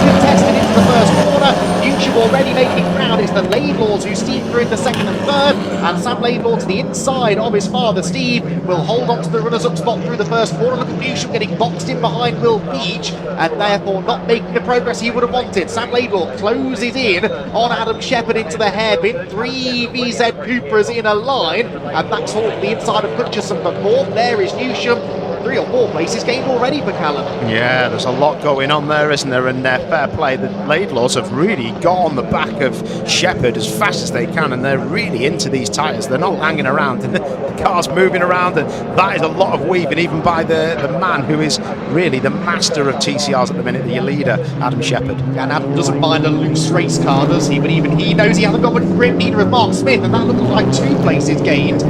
contested into the first corner. Newsham already making ground. It's the Laidlaws who steam through in the second and third, and Sam Laidlaw to the inside of his father Steve will hold on to the runners-up spot through the first corner. Look at Newsham getting boxed in behind Will Beach and therefore not making the progress he would have wanted. Sam Laidlaw closes in on Adam Shepherd into the hairpin. 3 VZ Cupras in a line, and Max Hall to the inside of Hutchison for 4th. There is Newsham. 3 or 4 places gained already for Callum. Yeah, there's a lot going on there, isn't there? And fair play, the Laidlaws have really got on the back of Shepherd as fast as they can, and they're really into these tyres. They're not hanging around, and the car's moving around, and that is a lot of weaving, even by the man who is really the master of TCRs at the minute, the leader, Adam Shepherd. And Adam doesn't mind a loose race car, does he? But even he knows he hasn't got much grip, neither of Mark Smith, and that looks like 2 places gained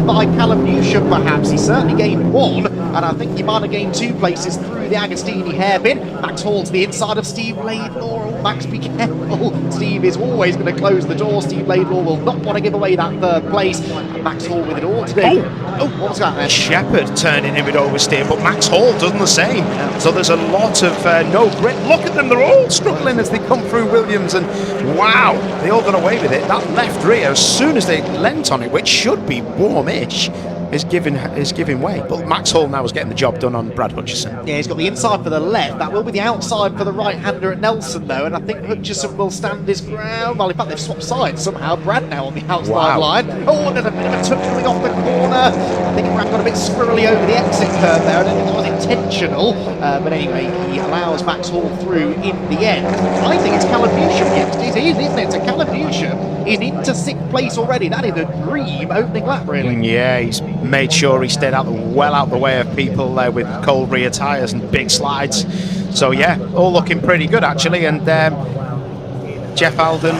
by Callum Newsham, perhaps. He certainly gained 1, and I think he might have gained 2 places through the Agostini hairpin. Max Hall to the inside of Steve Laidlaw. Oh, Max, be careful. Steve is always going to close the door. Steve Laidlaw will not want to give away that 3rd place. And Max Hall with it all to do. Oh, what was that then? Shepherd turning in with oversteer, but Max Hall does the same. So there's a lot of no grip. Look at them, they're all struggling as they come through Williams, and wow, they all got away with it. That left rear, as soon as they leant on it, which should be warmish, is giving way. But Max Hall now is getting the job done on Brad Hutchison. Yeah, he's got the inside for the left. That will be the outside for the right-hander at Nelson, though, and I think Hutchison will stand his ground. Well, in fact, they've swapped sides somehow. Brad now on the outside line. Oh, and a bit of a touch coming off the corner. I think Brad got a bit squirrely over the exit curve there. I don't think it was intentional, but anyway, he allows Max Hall through in the end. I think it's Callum Newsham next. It is, isn't it? So Callum Newsham is into 6th place already. That is a dream opening lap, really. Yeah, he's made sure he stayed well out the way of people there with cold rear tyres and big slides. So yeah, all looking pretty good actually. And Jeff Alden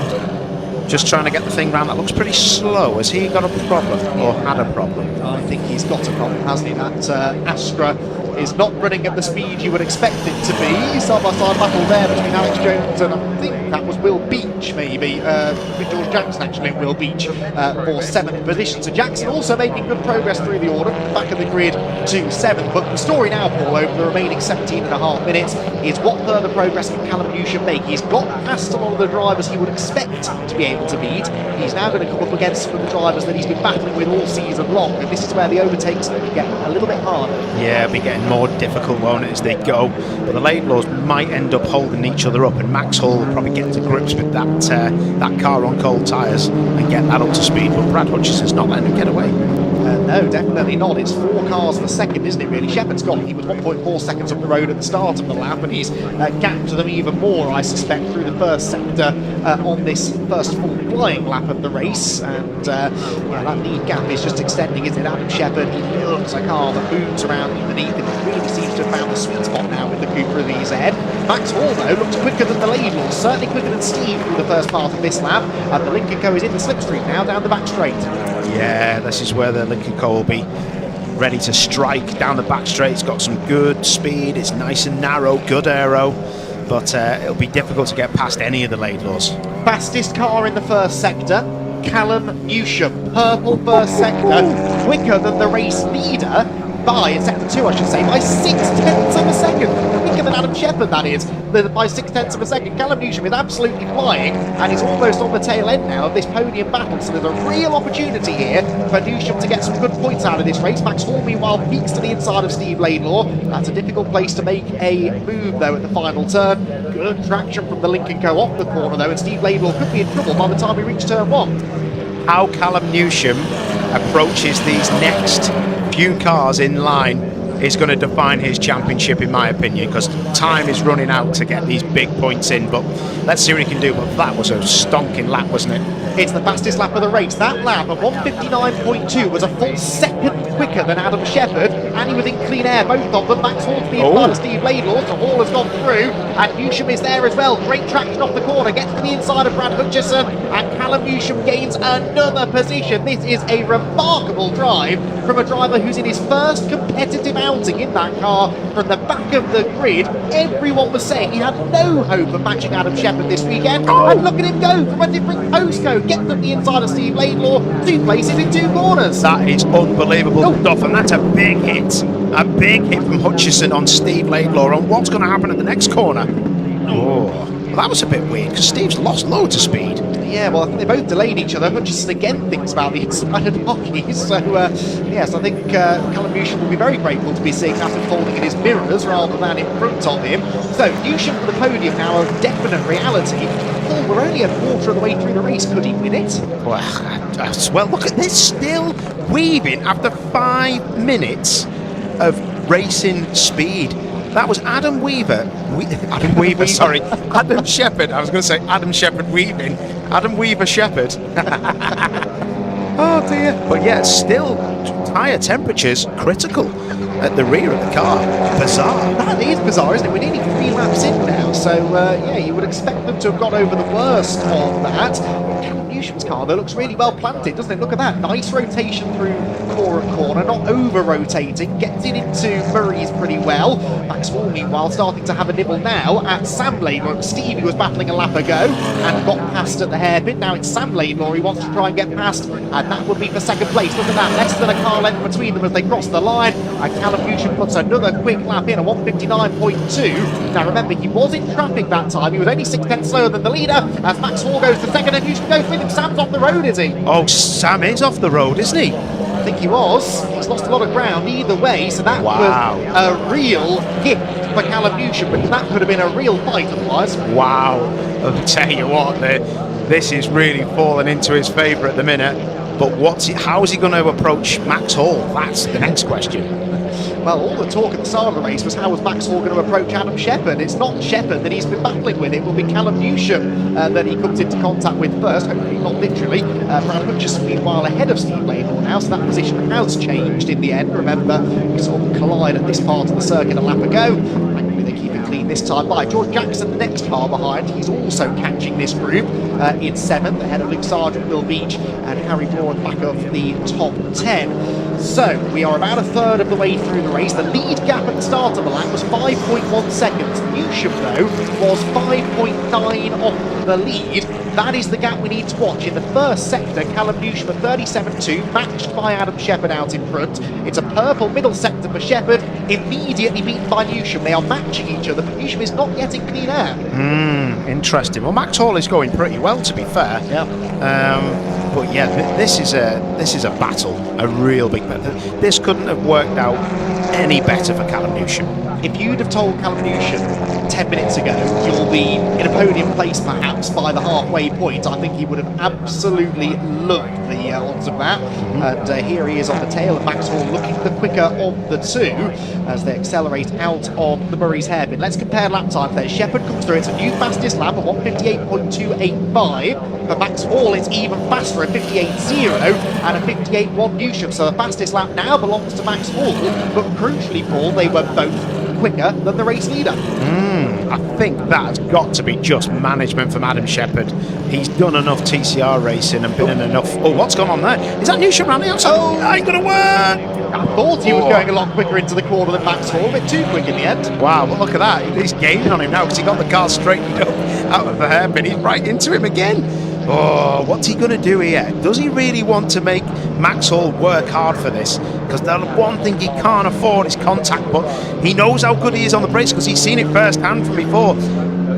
just trying to get the thing round. That looks pretty slow. Has he got a problem or had a problem? I think he's got a problem, hasn't he? That Astra is not running at the speed you would expect it to be. Side-by-side battle there between Alex Jones and I think that was Will Beach, maybe. With George Jackson, actually, and Will Beach for 7th position. So Jackson also making good progress through the order, back of the grid to 7th. But the story now, Paul, over the remaining 17.5 minutes is what further progress can Callum Newsham make? He's got past a lot of the drivers he would expect to be able to beat. He's now going to come up against some of the drivers that he's been battling with all season long, and this is where the overtakes get a little bit harder. Yeah, it'll be getting more difficult, won't it, as they go. But the Laidlaws might end up holding each other up, and Max Hall will probably get to grips with that car on cold tyres and get that up to speed. But Brad Hutchison's not letting him get away. No, definitely not. It's 4 cars per second, isn't it, really? Shepherd's got, he was 1.4 seconds up the road at the start of the lap, and he's gapped them even more, I suspect, through the first sector on this first full flying lap of the race. And yeah, that lead gap is just extending, isn't it? Adam Shepherd, he looks like a car that moves around underneath him. He really seems to have found the sweet spot now with the Cupra VZ. Max Hall, though, looks quicker than the Laidlaw, certainly quicker than Steve through the first part of this lap, and the Lincoln Co is in the slipstream now down the back straight. Yeah, this is where the Lincoln Co will be ready to strike down the back straight. It's got some good speed, it's nice and narrow, good aero, but it'll be difficult to get past any of the Laidlaws. Fastest car in the first sector, Callum Newsham, purple first sector, quicker than the race leader by, in sector 2 I should say, by 0.6 of a second. Quicker than Adam Shepherd, that is, by 0.6 of a second. Callum Newsham is absolutely flying, and he's almost on the tail end now of this podium battle, so there's a real opportunity here for Newsham to get some good points out of this race. Max Hall, meanwhile, peaks to the inside of Steve Laidlaw. That's a difficult place to make a move, though, at the final turn. Good traction from the Lincoln Co off the corner, though, and Steve Laidlaw could be in trouble by the time we reach turn 1. How Callum Newsham approaches these next few cars in line is going to define his championship, in my opinion, because time is running out to get these big points in. But let's see what he can do. But that was a stonking lap, wasn't it? It's the fastest lap of the race. That lap at 1:59.2 was a full second quicker than Adam Shepherd, and he was in clean air, both of them. Max Hall's being part of Steve Laidlaw, so Hall has gone through, and Newsham is there as well. Great traction off the corner, gets to the inside of Brad Hutchison, and Callum Newsham gains another position. This is a remarkable drive from a driver who's in his first competitive outing in that car from the back of the grid. Everyone was saying he had no hope of matching Adam Shepherd this weekend, and look at him go from a different postcode, gets to the inside of Steve Laidlaw, 2 places in 2 corners. That is unbelievable stuff, and that's a big hit from Hutchison on Steve Laidlaw. And what's going to happen at the next corner? Oh, well, that was a bit weird because Steve's lost loads of speed. Yeah, well, I think they both delayed each other. Hutchison again thinks about the inside of hockey. So, yes, I think Callum Newsham will be very grateful to be seeing that unfolding in his mirrors rather than in front of him. So, Newsham for the podium now, a definite reality. Paul, we're only a quarter of the way through the race. Could he win it? Well, look at this, still weaving after 5 minutes of racing speed. That was Adam Shepherd. I was going to say Adam Shepherd weaving. Adam Weaver Shepherd. Oh dear. But yeah, still tyre temperatures critical at the rear of the car. Bizarre. That is bizarre, isn't it? We're nearly 3 laps in now, so yeah, you would expect them to have got over the worst of that. Newsham's car though looks really well planted, doesn't it? Look at that, nice rotation through core and corner, not over rotating, gets it into Murray's pretty well. Max Hall meanwhile starting to have a nibble now at Sam Laidlaw. Stevie was battling a lap ago and got past at the hairpin. Now it's Sam Laidlaw he wants to try and get past, and that would be for second place. Look at that, less than a car length between them as they cross the line, and Callum Newsham puts another quick lap in, a 1:59.2. Now remember, he was in traffic that time, he was only 6 tenths slower than the leader as Max Hall goes to second and Newsham goes with him. Sam's off the road, is he? Oh, Sam is off the road, isn't he? I think he was. He's lost a lot of ground either way, so that was a real gift for Callum Newsham, because that could have been a real fight otherwise. Wow. I'll tell you what, this is really falling into his favour at the minute. But how is he going to approach Max Hall? That's the next question. Well, all the talk at the start of the race was how was Max Hall going to approach Adam Shepherd. It's not Shepherd that he's been battling with, it will be Callum Newsham that he comes into contact with first, hopefully not literally. Brad Hutchison meanwhile ahead of Steve Laidlaw now, so that position has changed in the end. Remember, we saw them collide at this part of the circuit a lap ago. Thankfully they keep it clean this time by. George Jackson, the next car behind, he's also catching this group in 7th, ahead of Luke Sargent, Will Beach and Harry Moore at the back of the top 10. So, we are about a third of the way through the race. The lead gap at the start of the lap was 5.1 seconds. Newsham, though, was 5.9 off the lead. That is the gap we need to watch. In the first sector, Callum Newsham at 37.2, matched by Adam Shepherd out in front. It's a purple middle sector for Shepherd, immediately beaten by Newsham. They are matching each other, but Newsham is not getting clean air. Interesting. Well, Max Hall is going pretty well, to be fair. Yeah. But yeah, this is a battle, a real big battle. This couldn't have worked out any better for Callum Newsham. If you'd have told Callum Newsham 10 minutes ago you'll be in a podium place perhaps by the halfway point, I think he would have absolutely loved the odds of that. And here he is on the tail of Max Hall, looking the quicker of the two as they accelerate out of the Murray's hairpin. Let's compare lap time there. Shepherd comes through, it's a new fastest lap of 1:58.285. For Max Hall, it's even faster, a 58.0 and a 58.1 Newsham. So the fastest lap now belongs to Max Hall, but crucially, Paul, they were both quicker than the race leader. I think that's got to be just management from Adam Shepherd. He's done enough TCR racing and been in enough. Oh, what's gone on there? Is that Newsham around the outside? Oh, ain't gonna work. I thought he was going a lot quicker into the corner than Max Hall, a bit too quick in the end. Wow, but look at that. He's gaining on him now because he got the car straightened up out of the hairpin. He's right into him again. Oh, what's he going to do here? Does he really want to make Max Hall work hard for this? Because the one thing he can't afford is contact, but he knows how good he is on the brakes because he's seen it firsthand from before.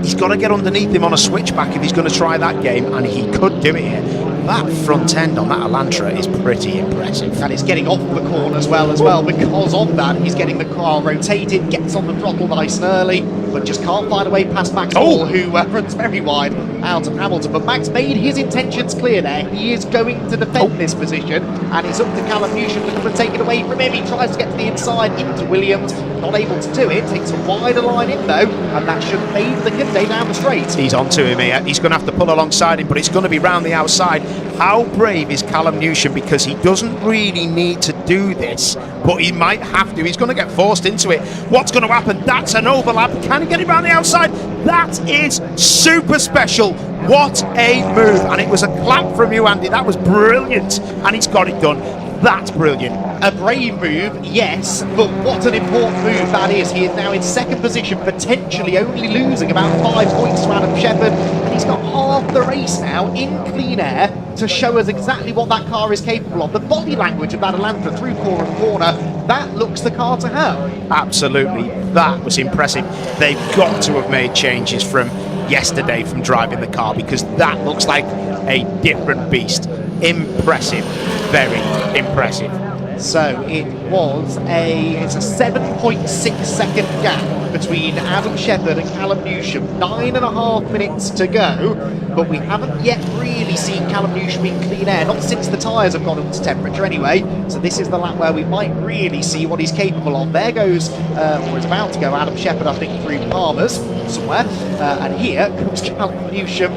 He's got to get underneath him on a switchback if he's going to try that game, and he could do it here. That front end on that Elantra is pretty impressive. And it's getting off the corner as well. Because of that, he's getting the car rotated, gets on the throttle nice and early, but just can't find a way past Max Hall, who runs very wide. out of Hamilton. But Max made his intentions clear there. He is going to defend this position, and it's up to Callum Newsham to come and take it away from him. He tries to get to the inside into Williams, not able to do it. Takes a wider line in though, and that should fade the Hyundai down the straight. He's onto him here. He's going to have to pull alongside him, but it's going to be round the outside. How brave is Callum Newsham? Because he doesn't really need to do this, but he might have to. He's going to get forced into it. What's going to happen? That's an overlap. Can he get it round the outside? That is super special. What a move. And it was a clap from you, Andy. That was brilliant. And he's got it done. That's brilliant. A brave move, yes, but what an important move that is. He is now in second position, potentially only losing about 5 points to Adam Shepherd, and he's got half the race now in clean air to show us exactly what that car is capable of. The body language of that Elantra through corner, that looks the car to have. Absolutely, that was impressive. They've got to have made changes from yesterday from driving the car, because that looks like a different beast. Impressive, very impressive. So it's a 7.6 second gap between Adam Shepherd and Callum Newsham. 9.5 minutes to go, but we haven't yet really seen Callum Newsham in clean air, not since the tyres have gone up to temperature anyway. So this is the lap where we might really see what he's capable of. There goes, or is about to go, Adam Shepherd, I think, through Palmer's somewhere. And here comes Callum Newsham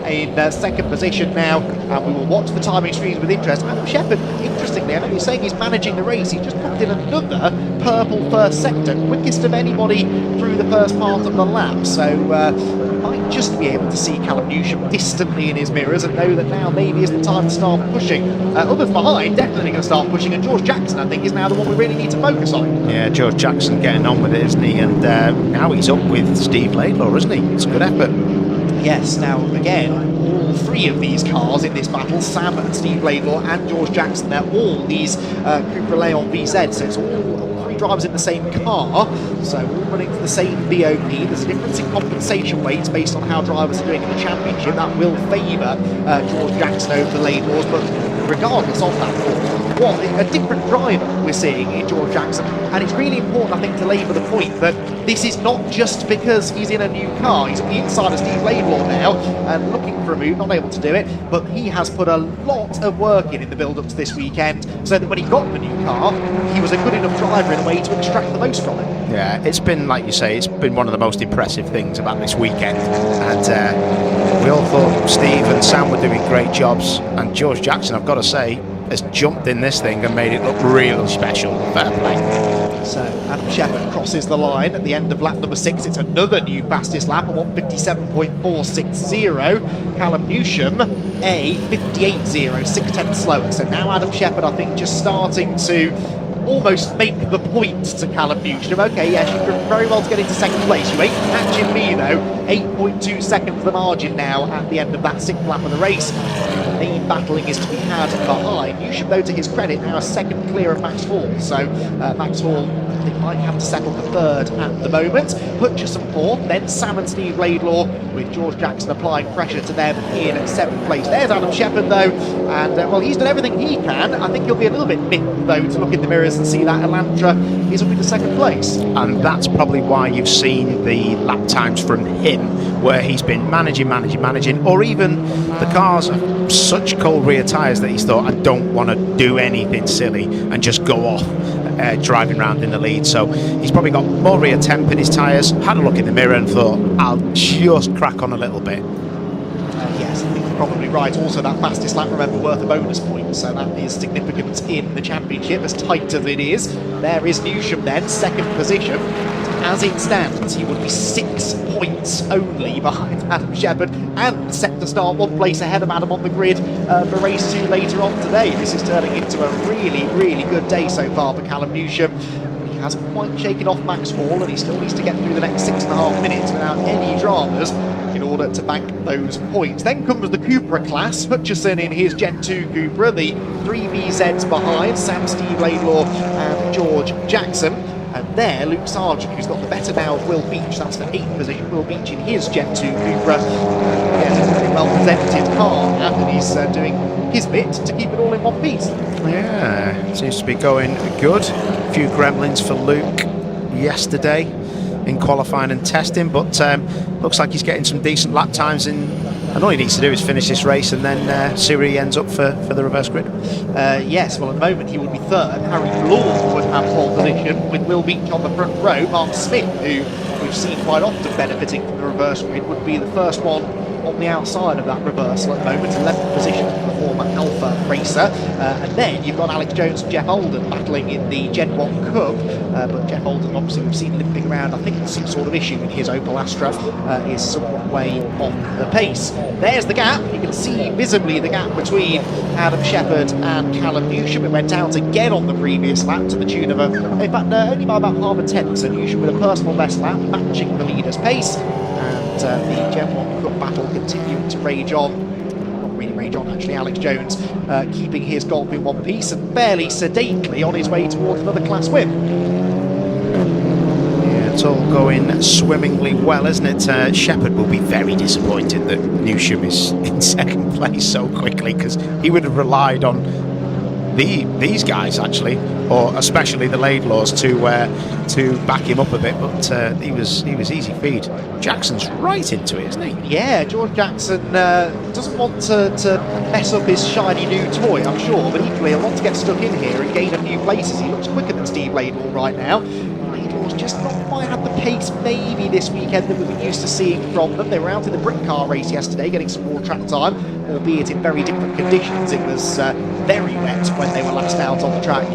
in second position now, and we will watch the timing screens with interest. Adam Shepherd, interestingly, I know you're saying he's managing the race, he's just popped in another purple first sector, quickest of anybody through the first part of the lap, so we might just be able to see Callum Newsham distantly in his mirrors and know that now maybe is the time to start pushing. Others behind definitely going to start pushing, and George Jackson, I think, is now the one we really need to focus on. Yeah, George Jackson getting on with it, isn't he? And now he's up with Steve Laidlaw, isn't he? It's a good effort. Yes, now again, all three of these cars in this battle, Sam and Steve Laidlaw and George Jackson, they're all these Cupra Leon VZ, so it's all three drivers in the same car, so all running to the same BOP. There's a difference in compensation weights based on how drivers are doing in the championship. That will favour George Jackson over the Laidlaws, but regardless of that, what a different driver we're seeing in George Jackson, and it's really important, I think, to labour the point that this is not just because he's in a new car. He's on the inside of Steve Laidlaw now and looking for a move, not able to do it, but he has put a lot of work in the build-up to this weekend, so that when he got the new car, he was a good enough driver in a way to extract the most from it. Yeah, it's been, like you say, it's been one of the most impressive things about this weekend, and we all thought Steve and Sam were doing great jobs, and George Jackson, I've got to say, has jumped in this thing and made it look really special. Fair play. So Adam Shepherd crosses the line at the end of lap number 6. It's another new fastest lap, a 1:57.460. Callum Newsham, a 58.0, 6/10 slower. So now Adam Shepherd, I think, just starting to almost make the point to Callum Newsham. Okay, yes, you've done very well to get into second place. You ain't catching me though. 8.2 seconds the margin now at the end of that 6th lap of the race. The main battling is to be had behind. Newsham, though, to his credit, now a second clear of Max Hall. So Max Hall, I think, might have to settle for third at the moment. Hutchison fourth, then Sam and Steve Laidlaw, with George Jackson applying pressure to them in 7th place. There's Adam Shepherd, though, and well, he's done everything he can. I think he'll be a little bit miffed, though, to look in the mirrors and see that Elantra is up into 2nd place. And that's probably why you've seen the lap times from him, where he's been managing, or even the cars have such cold rear tyres that he's thought, I don't want to do anything silly and just go off driving around in the lead. So he's probably got more rear temp in his tyres, had a look in the mirror and thought, I'll just crack on a little bit. Yes, I think you're probably right. Also, that fastest lap, remember, worth a bonus point, so that is significant in the championship, as tight as it is. There is Newsham then, 2nd position. As it stands, he would be 6 points only behind Adam Shepherd, and set to start 1 place ahead of Adam on the grid for race 2 later on today. This is turning into a really, really good day so far for Callum Newsham. He hasn't quite shaken off Max Hall, and he still needs to get through the next 6.5 minutes without any dramas in order to bank those points. Then comes the Cupra class. Hutchison in his Gen 2 Cupra, the 3 VZs behind, Sam, Steve Laidlaw and George Jackson. And there, Luke Sargent, who's got the better now of Will Beach. That's the 8th position. Will Beach in his Gen 2 Cupra. Again, a very well presented car, and he's doing his bit to keep it all in one piece. Yeah, seems to be going good. A few gremlins for Luke yesterday in qualifying and testing, but looks like he's getting some decent lap times in and all he needs to do is finish this race, and then Siri ends up for the reverse grid. Yes, well, at the moment he would be third. Harry Law would have pole position with Will Beach on the front row. Mark Smith, who we've seen quite often benefiting from the reverse grid, would be the first one on the outside of that reversal at the moment, 11th position for the former Alpha racer. And then you've got Alex Jones and Jeff Holden battling in the Gen 1 Cup, but Jeff Holden, obviously we've seen limping around. I think there's some sort of issue in his Opel Astra, is somewhat way off the pace. There's the gap. You can see visibly the gap between Adam Shepherd and Callum Newsham. It went out again on the previous lap to the tune of in fact, only by about half a tenth, so Newsham with a personal best lap, matching the leader's pace. And the Gen 1 Cup battle continuing to rage on. Not really rage on, actually. Alex Jones keeping his golf in one piece and fairly sedately on his way towards another class win. Yeah, it's all going swimmingly well, isn't it? Shepherd will be very disappointed that Newsham is in second place so quickly, because he would have relied on these guys, actually, or especially the Laidlaws, to back him up a bit, but he was easy feed. Jackson's right into it, isn't he? Yeah, George Jackson doesn't want to mess up his shiny new toy, I'm sure, but equally he'll want to get stuck in here and gain a few places. He looks quicker than Steve Laidlaw right now. Laidlaw's just not quite had the pace maybe this weekend that we've been used to seeing from them. They were out in the brick car race yesterday getting some more track time, albeit in very different conditions. It was very wet when they were last out on the track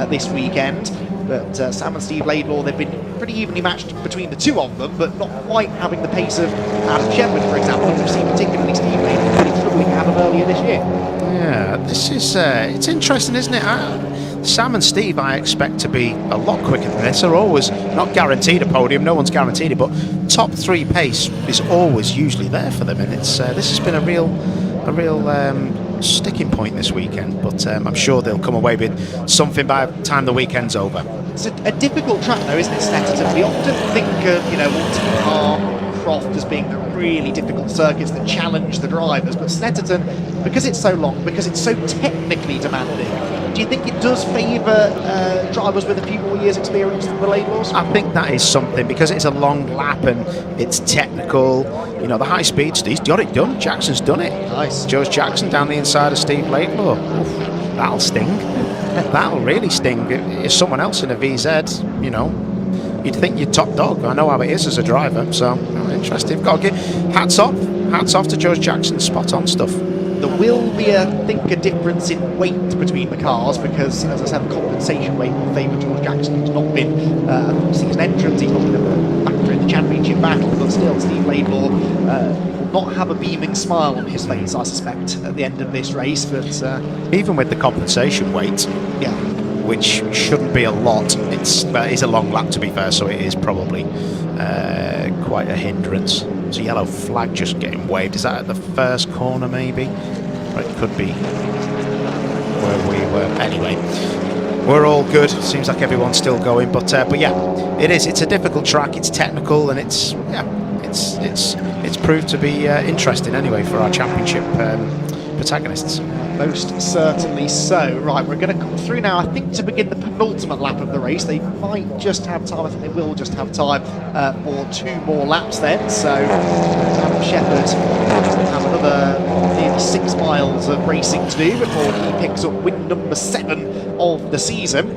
this weekend. But Sam and Steve Laidlaw, they've been pretty evenly matched between the two of them, but not quite having the pace of Adam Shepherd, for example. We've seen particularly Steve Laidlaw really struggling to have him earlier this year. Yeah, this is it's interesting, isn't it? Sam and Steve, I expect to be a lot quicker than this. They're always not guaranteed a podium, no one's guaranteed it, but top three pace is always usually there for them, and it's this has been a real sticking point this weekend, but I'm sure they'll come away with something by the time the weekend's over. It's a difficult track though, isn't it, Snetterton? We often think of, Walton Park, Croft as being the really difficult circuits that challenge the drivers, but Snetterton, because it's so long, because it's so technically demanding, do you think it does favour drivers with a few more years experience than the Laidlaws? I think that is something, because it's a long lap and it's technical. The high speed, he's got it done. Jackson's done it. Nice. George Jackson down the inside of Steve Laidlaw. Oof, that'll sting. That'll really sting. If someone else in a VZ, you'd think you're top dog. I know how it is as a driver, so interesting. Got to give hats off to George Jackson. Spot on stuff. There will be, a difference in weight between the cars because, as I said, the compensation weight will favour George Jackson, who's not been a season entrant. He's not been a factor in the championship battle, but still, Steve Laidlaw will not have a beaming smile on his face, I suspect, at the end of this race. But even with the compensation weight, yeah, which shouldn't be a lot, it's a long lap to be fair, so it is probably quite a hindrance. There's a yellow flag just getting waved. Is that at the first corner maybe? Or it could be where we were. Anyway, we're all good. Seems like everyone's still going, but yeah, it is. It's a difficult track. It's technical, and it's proved to be interesting anyway for our championship protagonists. Most certainly so. Right, we're going to come through now, I think, to begin the penultimate lap of the race. They might just have time, I think they will just have time for 2 more laps then. So Adam Shepherd will have another nearly 6 miles of racing to do before he picks up win number 7 of the season.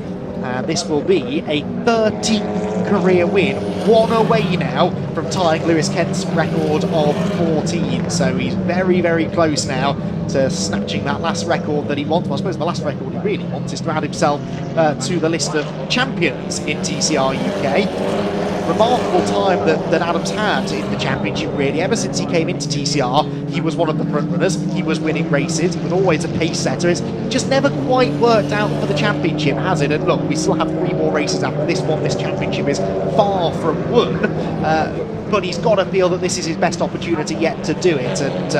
And this will be a 13th career win, one away now from tying Lewis Kent's record of 14. So he's very, very close now to snatching that last record that he wants. Well, I suppose the last record he really wants is to add himself to the list of champions in TCR UK. Remarkable time that Adam's had in the championship, really. Ever since he came into TCR, he was one of the front runners. He was winning races. He was always a pace setter. It's just never quite worked out for the championship, has it? And look, we still have 3 more races after this one. This championship is far from won. But he's got to feel that this is his best opportunity yet to do it, and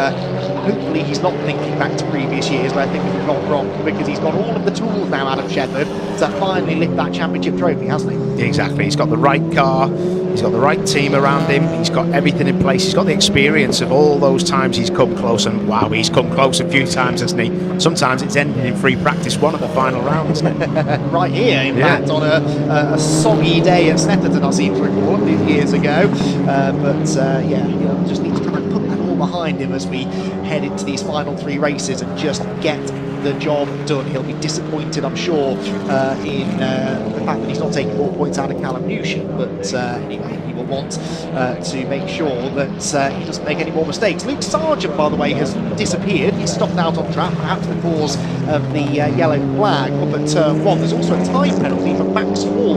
hopefully he's not thinking back to previous years where things have gone wrong, because he's got all of the tools now, Adam Shepherd, to finally lift that championship trophy, hasn't he? Exactly. He's got the right car, he's got the right team around him, he's got everything in place, he's got the experience of all those times he's come close, and wow, he's come close a few times, hasn't he? Sometimes it's ended in free practice 1 of the final round, isn't it? Right here, in fact, on a soggy day at Snetterton, I seem to recall a few years ago. But yeah, just needs to put that all battle behind him as we head into these final 3 races and just get the job done. He'll be disappointed, I'm sure, in the fact that he's not taking more points out of Callum Newsham, but anyway, he will want to make sure that he doesn't make any more mistakes. Luke Sargent, by the way, has disappeared. He's stopped out on track, perhaps the cause of the yellow flag up at turn 1. There's also a time penalty for Max Hall,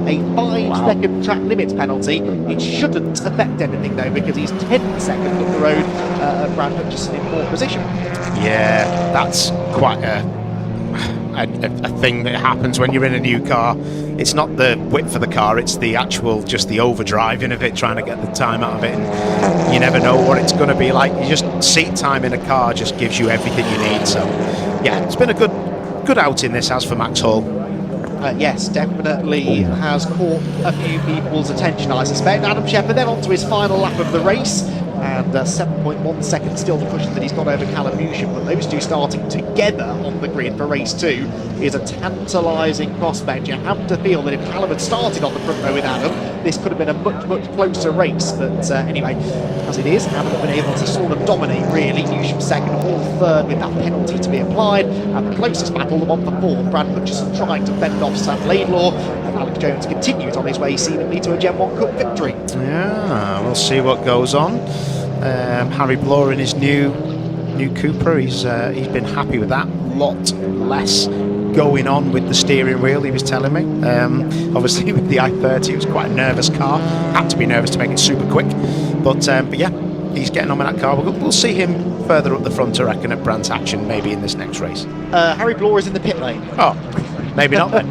a 5-second track limits penalty. It shouldn't affect anything though, because he's 10 seconds up the road of Brad Hutchison in 4th position. Yeah, that's quite a thing that happens when you're in a new car. It's not the width of the car, it's the actual, just the overdriving of it, trying to get the time out of it, and you never know what it's going to be like. You just seat time in a car just gives you everything you need. So yeah, it's been a good outing this has for Max Hall. Yes, definitely has caught a few people's attention, I suspect. Adam Shepherd then on to his final lap of the race, and 7.1 seconds still the cushion that he's got over Callum Newsham, but those two starting together on the grid for race 2 is a tantalising prospect. You have to feel that if Callum had started on the front row with Adam, this could have been a much closer race, but anyway, as it is, Adam have been able to sort of dominate really. Newsham second, Hall third with that penalty to be applied, and the closest battle, the one for 4th, Brad Hutchison trying to fend off Sam Laidlaw, and Alex Jones continues on his way seemingly to a Gen 1 Cup victory. Yeah, we'll see what goes on. Harry Bloor in his new Cooper, he's been happy with that. Lot less going on with the steering wheel, he was telling me. Obviously with the i30 it was quite a nervous car, had to be nervous to make it super quick, but yeah, he's getting on with that car. We'll see him further up the front, I reckon, at Brands Hatch maybe in this next race. Harry Bloor is in the pit lane. Oh, maybe not then.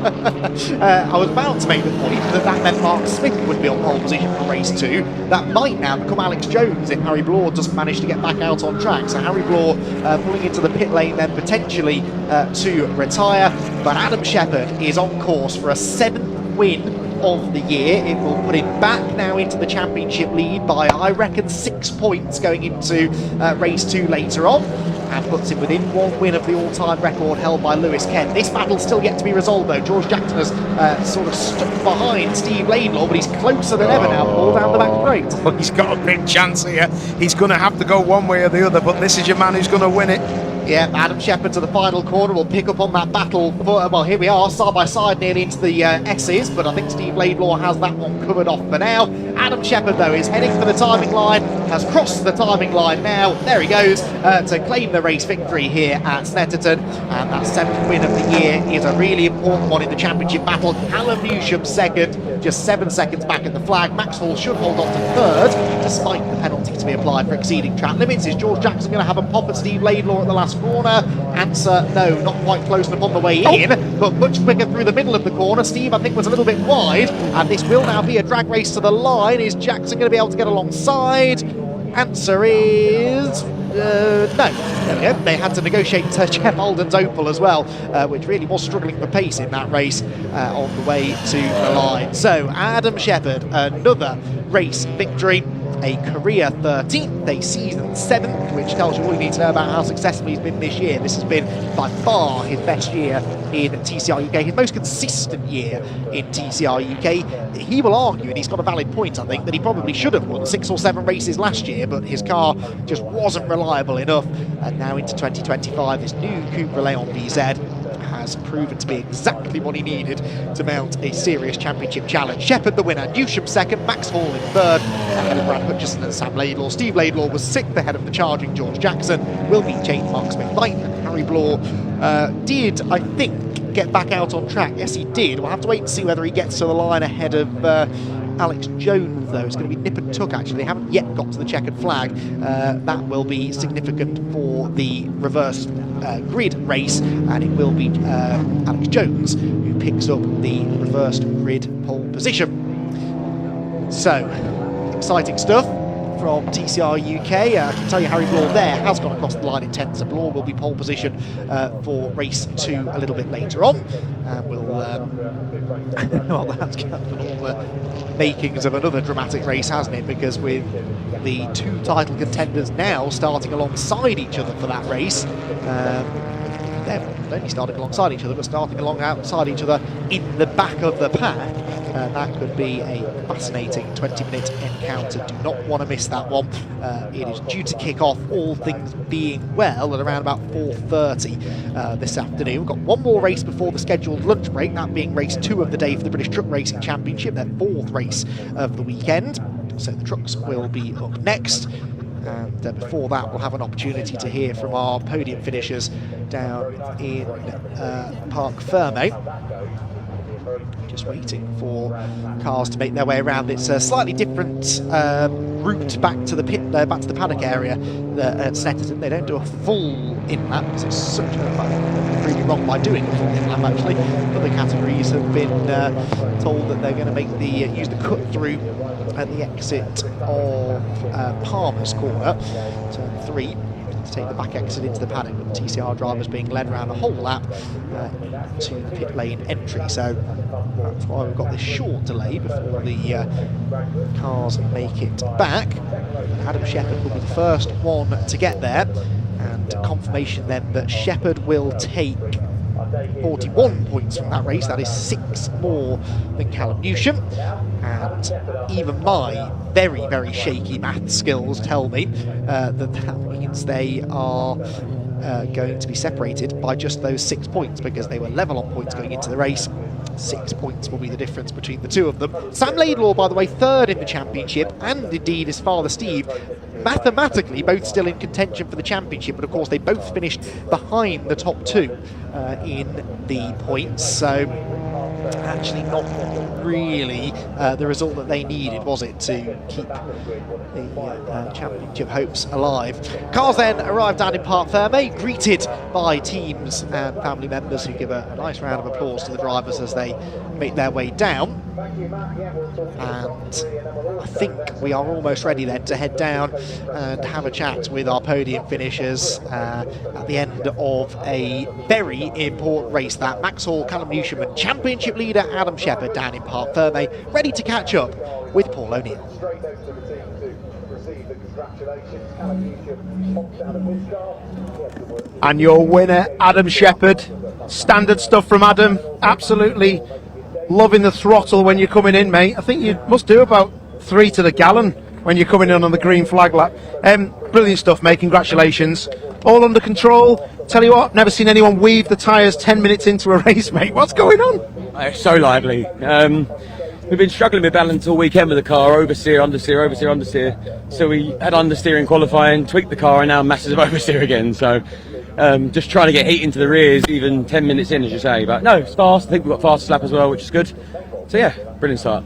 I was about to make the point that meant Mark Smith would be on pole position for race 2. That might now become Alex Jones if Harry Bloor doesn't manage to get back out on track. So Harry Bloor pulling into the pit lane then potentially to retire. But Adam Shepherd is on course for a 7th win of the year. It will put him back now into the championship lead by, I reckon, 6 points going into race 2 later on, and puts him within 1 win of the all-time record held by Lewis Kent. This battle's still yet to be resolved though. George Jackson has sort of stuck behind Steve Laidlaw, but he's closer than ever now, all down the back straight. Well, he's got a big chance here. He's going to have to go one way or the other, but this is your man who's going to win it. Yeah, Adam Shepherd to the final corner will pick up on that battle. Well, here we are, side by side, nearly into the S's, but I think Steve Laidlaw has that one covered off for now. Adam Shepherd, though, is heading for the timing line, has crossed the timing line now. There he goes to claim the race victory here at Snetterton, and that 7th win of the year is a really important one in the championship battle. Callum Newsham second, just 7 seconds back at the flag. Max Hall should hold on to third, despite the penalty to be applied for exceeding track limits. Is George Jackson going to have a pop at Steve Laidlaw at the last corner? Answer, no, not quite close enough on the way in, but much quicker through the middle of the corner. Steve, I think, was a little bit wide, and this will now be a drag race to the line. Is Jackson going to be able to get alongside? Answer is no. There we go. They had to negotiate Jeff Alden's Opel as well, which really was struggling for pace in that race on the way to the line. So Adam Shepherd, another race victory. A career 13th, a season 7th, which tells you all you need to know about how successful he's been this year. This has been by far his best year in TCR UK, his most consistent year in TCR UK. He will argue, and he's got a valid point, I think, that he probably should have won 6 or 7 races last year, but his car just wasn't reliable enough. And now into 2025, this new Cupra Leon BZ has proven to be exactly what he needed to mount a serious championship challenge. Shepherd the winner, Newsham second, Max Hall in third, ahead of Brad Hutchison and Sam Laidlaw. Steve Laidlaw was 6th ahead of the charging George Jackson. Will be Jane Mark Smith ninth, and Harry Bloor did, I think, get back out on track. Yes, he did. We'll have to wait and see whether he gets to the line ahead of Alex Jones, though. It's going to be nip and tuck, actually. They haven't yet got to the checkered flag. That will be significant for the reverse grid race, and it will be Alex Jones who picks up the reversed grid pole position. So, exciting stuff from TCR UK. I can tell you Harry Bloor there has gone across the line in 10th, so Bloor will be pole position for race 2 a little bit later on. And we'll, well, that's got all the makings of another dramatic race, hasn't it? Because with the 2 title contenders now starting alongside each other for that race, they're not only starting alongside each other, but starting alongside each other in the back of the pack. That could be a fascinating 20-minute encounter. Do not want to miss that one. It is due to kick off, all things being well, at around about 4:30 this afternoon. We've got one more race before the scheduled lunch break, that being race 2 of the day for the British Truck Racing Championship, their 4th race of the weekend. So the trucks will be up next. And before that, we'll have an opportunity to hear from our podium finishers down in Parc Fermé. Just waiting for cars to make their way around. It's a slightly different route back to the paddock area at Snetterton. They don't do a full in-lap because it's such a really wrong by doing a full in-lap actually. Other categories have been told that they're going to make use the cut through at the exit of Palmer's Corner, turn 3, to take the back exit into the paddock, with the TCR drivers being led around a whole lap to the pit lane entry. So that's why we've got this short delay before the cars make it back. Adam Shepherd will be the first one to get there, and confirmation then that Shepherd will take 41 points from that race. That is 6 more than Callum Newsham, and even my very, very shaky math skills tell me that means they are going to be separated by just those 6 points, because they were level on points going into the race. 6 points will be the difference between the two of them. Sam Laidlaw, by the way, 3rd in the championship, and indeed his father Steve, mathematically both still in contention for the championship, but of course they both finished behind the top 2 in the points, so actually not really the result that they needed, was it, to keep the championship hopes alive. Cars then arrived down in Parc Fermé, greeted by teams and family members who give a nice round of applause to the drivers as they make their way down. And I think we are almost ready then to head down and have a chat with our podium finishers at the end of a very important race, that Max Hall, Callum Newsham and championship leader Adam Shepherd down in Parc Fermé, ready to catch up with Paul O'Neill. And your winner, Adam Shepherd. Standard stuff from Adam. Absolutely loving the throttle when you're coming in, mate. I think you must do about 3 to the gallon when you're coming in on the green flag lap. Brilliant stuff, mate. Congratulations. All under control. Tell you what, never seen anyone weave the tyres 10 minutes into a race, mate. What's going on? It's so lively. We've been struggling with balance all weekend with the car, oversteer, understeer, oversteer, understeer. So we had understeer in qualifying, tweaked the car, and now massive oversteer again. So just trying to get heat into the rears, even 10 minutes in, as you say. But no, it's fast. I think we've got fastest lap as well, which is good. So yeah, brilliant start.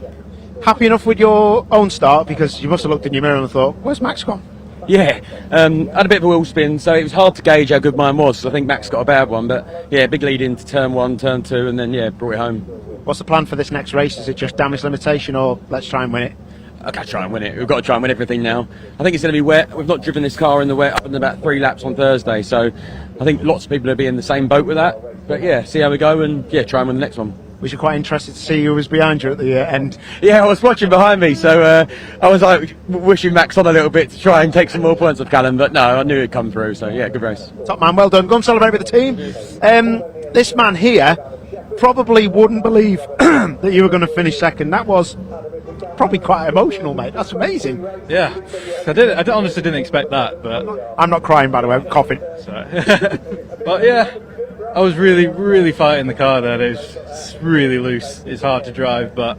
Happy enough with your own start, because you must have looked in your mirror and thought, where's Max gone? Yeah, had a bit of a wheel spin, so it was hard to gauge how good mine was, because I think Max got a bad one. But yeah, big lead into turn 1, turn 2, and then yeah, brought it home. What's the plan for this next race? Is it just damage limitation, or let's try and win it? Okay, try and win it. We've got to try and win everything now. I think it's going to be wet. We've not driven this car in the wet up in about 3 laps on Thursday, so I think lots of people will be in the same boat with that. But yeah, see how we go, and yeah, try and win the next one. Was you quite interested to see who was behind you at the end? Yeah, I was watching behind me, so I was like wishing Max on a little bit to try and take some more points off Callum, but no, I knew it'd come through, so yeah, good race. Top man, well done. Go and celebrate with the team. This man here probably wouldn't believe that you were going to finish second. That was probably quite emotional, mate. That's amazing. Yeah, I honestly didn't expect that, but I'm not crying, by the way. I'm coughing. But yeah, I was really fighting the car there. It's really loose. It's hard to drive, but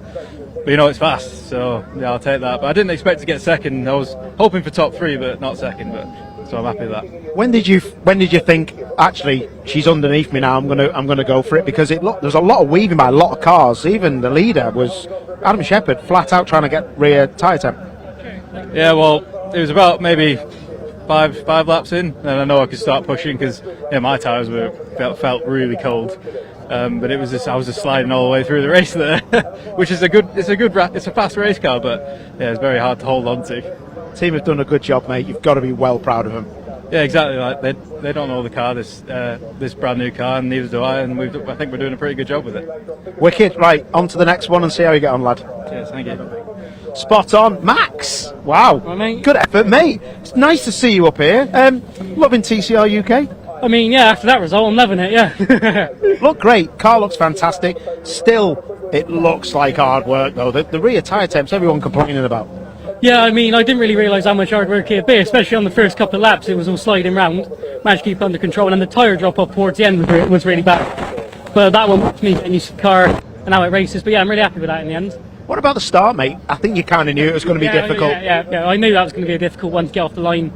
you know it's fast, so yeah, I'll take that. But I didn't expect to get second. I was hoping for top 3, but not second. But so I'm happy with that. When did you think, actually, she's underneath me now, I'm gonna go for it? Because there's a lot of weaving by a lot of cars. Even the leader was Adam Shepherd, flat out trying to get rear tyre temp. Yeah, well, it was about maybe five laps in, and I know I could start pushing because my tyres felt really cold. But I was just sliding all the way through the race there, which is it's a fast race car, but yeah, it's very hard to hold on to. Team have done a good job, mate. You've got to be well proud of them. Yeah, exactly. Like they don't know the car, this brand new car, and neither do I. And I think we're doing a pretty good job with it. Wicked. Right, on to the next one and see how you get on, lad. Cheers, thank you. Spot on, Max. Wow, good effort, mate. It's nice to see you up here. Loving TCR UK. I mean, yeah, after that result, I'm loving it, yeah. Look great, car looks fantastic. Still, it looks like hard work though. The rear tyre temps, everyone complaining about. Yeah, I mean, I didn't really realise how much hard work it'd be, especially on the first couple of laps. It was all sliding round, managed to keep it under control, and then the tyre drop off towards the end was really bad. But that one was me getting used to the car and how it races. But yeah, I'm really happy with that in the end. What about the start, mate? I think you kind of knew it was going to be difficult. Yeah, I knew that was going to be a difficult one to get off the line.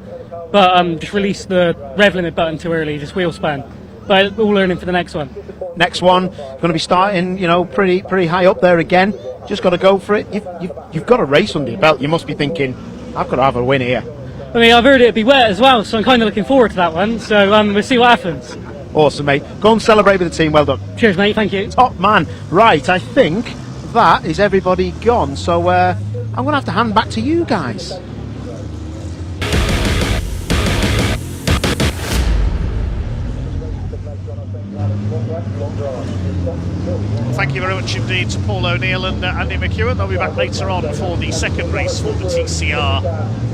But just released the rev limit button too early, just wheel span. But all learning for the next one. Next one, going to be starting, you know, pretty high up there again. Just got to go for it. You've got a race under your belt. You must be thinking, I've got to have a win here. I mean, I've heard it'd be wet as well, so I'm kind of looking forward to that one. So we'll see what happens. Awesome, mate. Go and celebrate with the team. Well done. Cheers, mate. Thank you. Top man. Right, I think that is everybody gone. So I'm going to have to hand back to you guys. Thank you very much indeed to Paul O'Neill and Andy McEwen. They'll be back later on for the second race for the TCR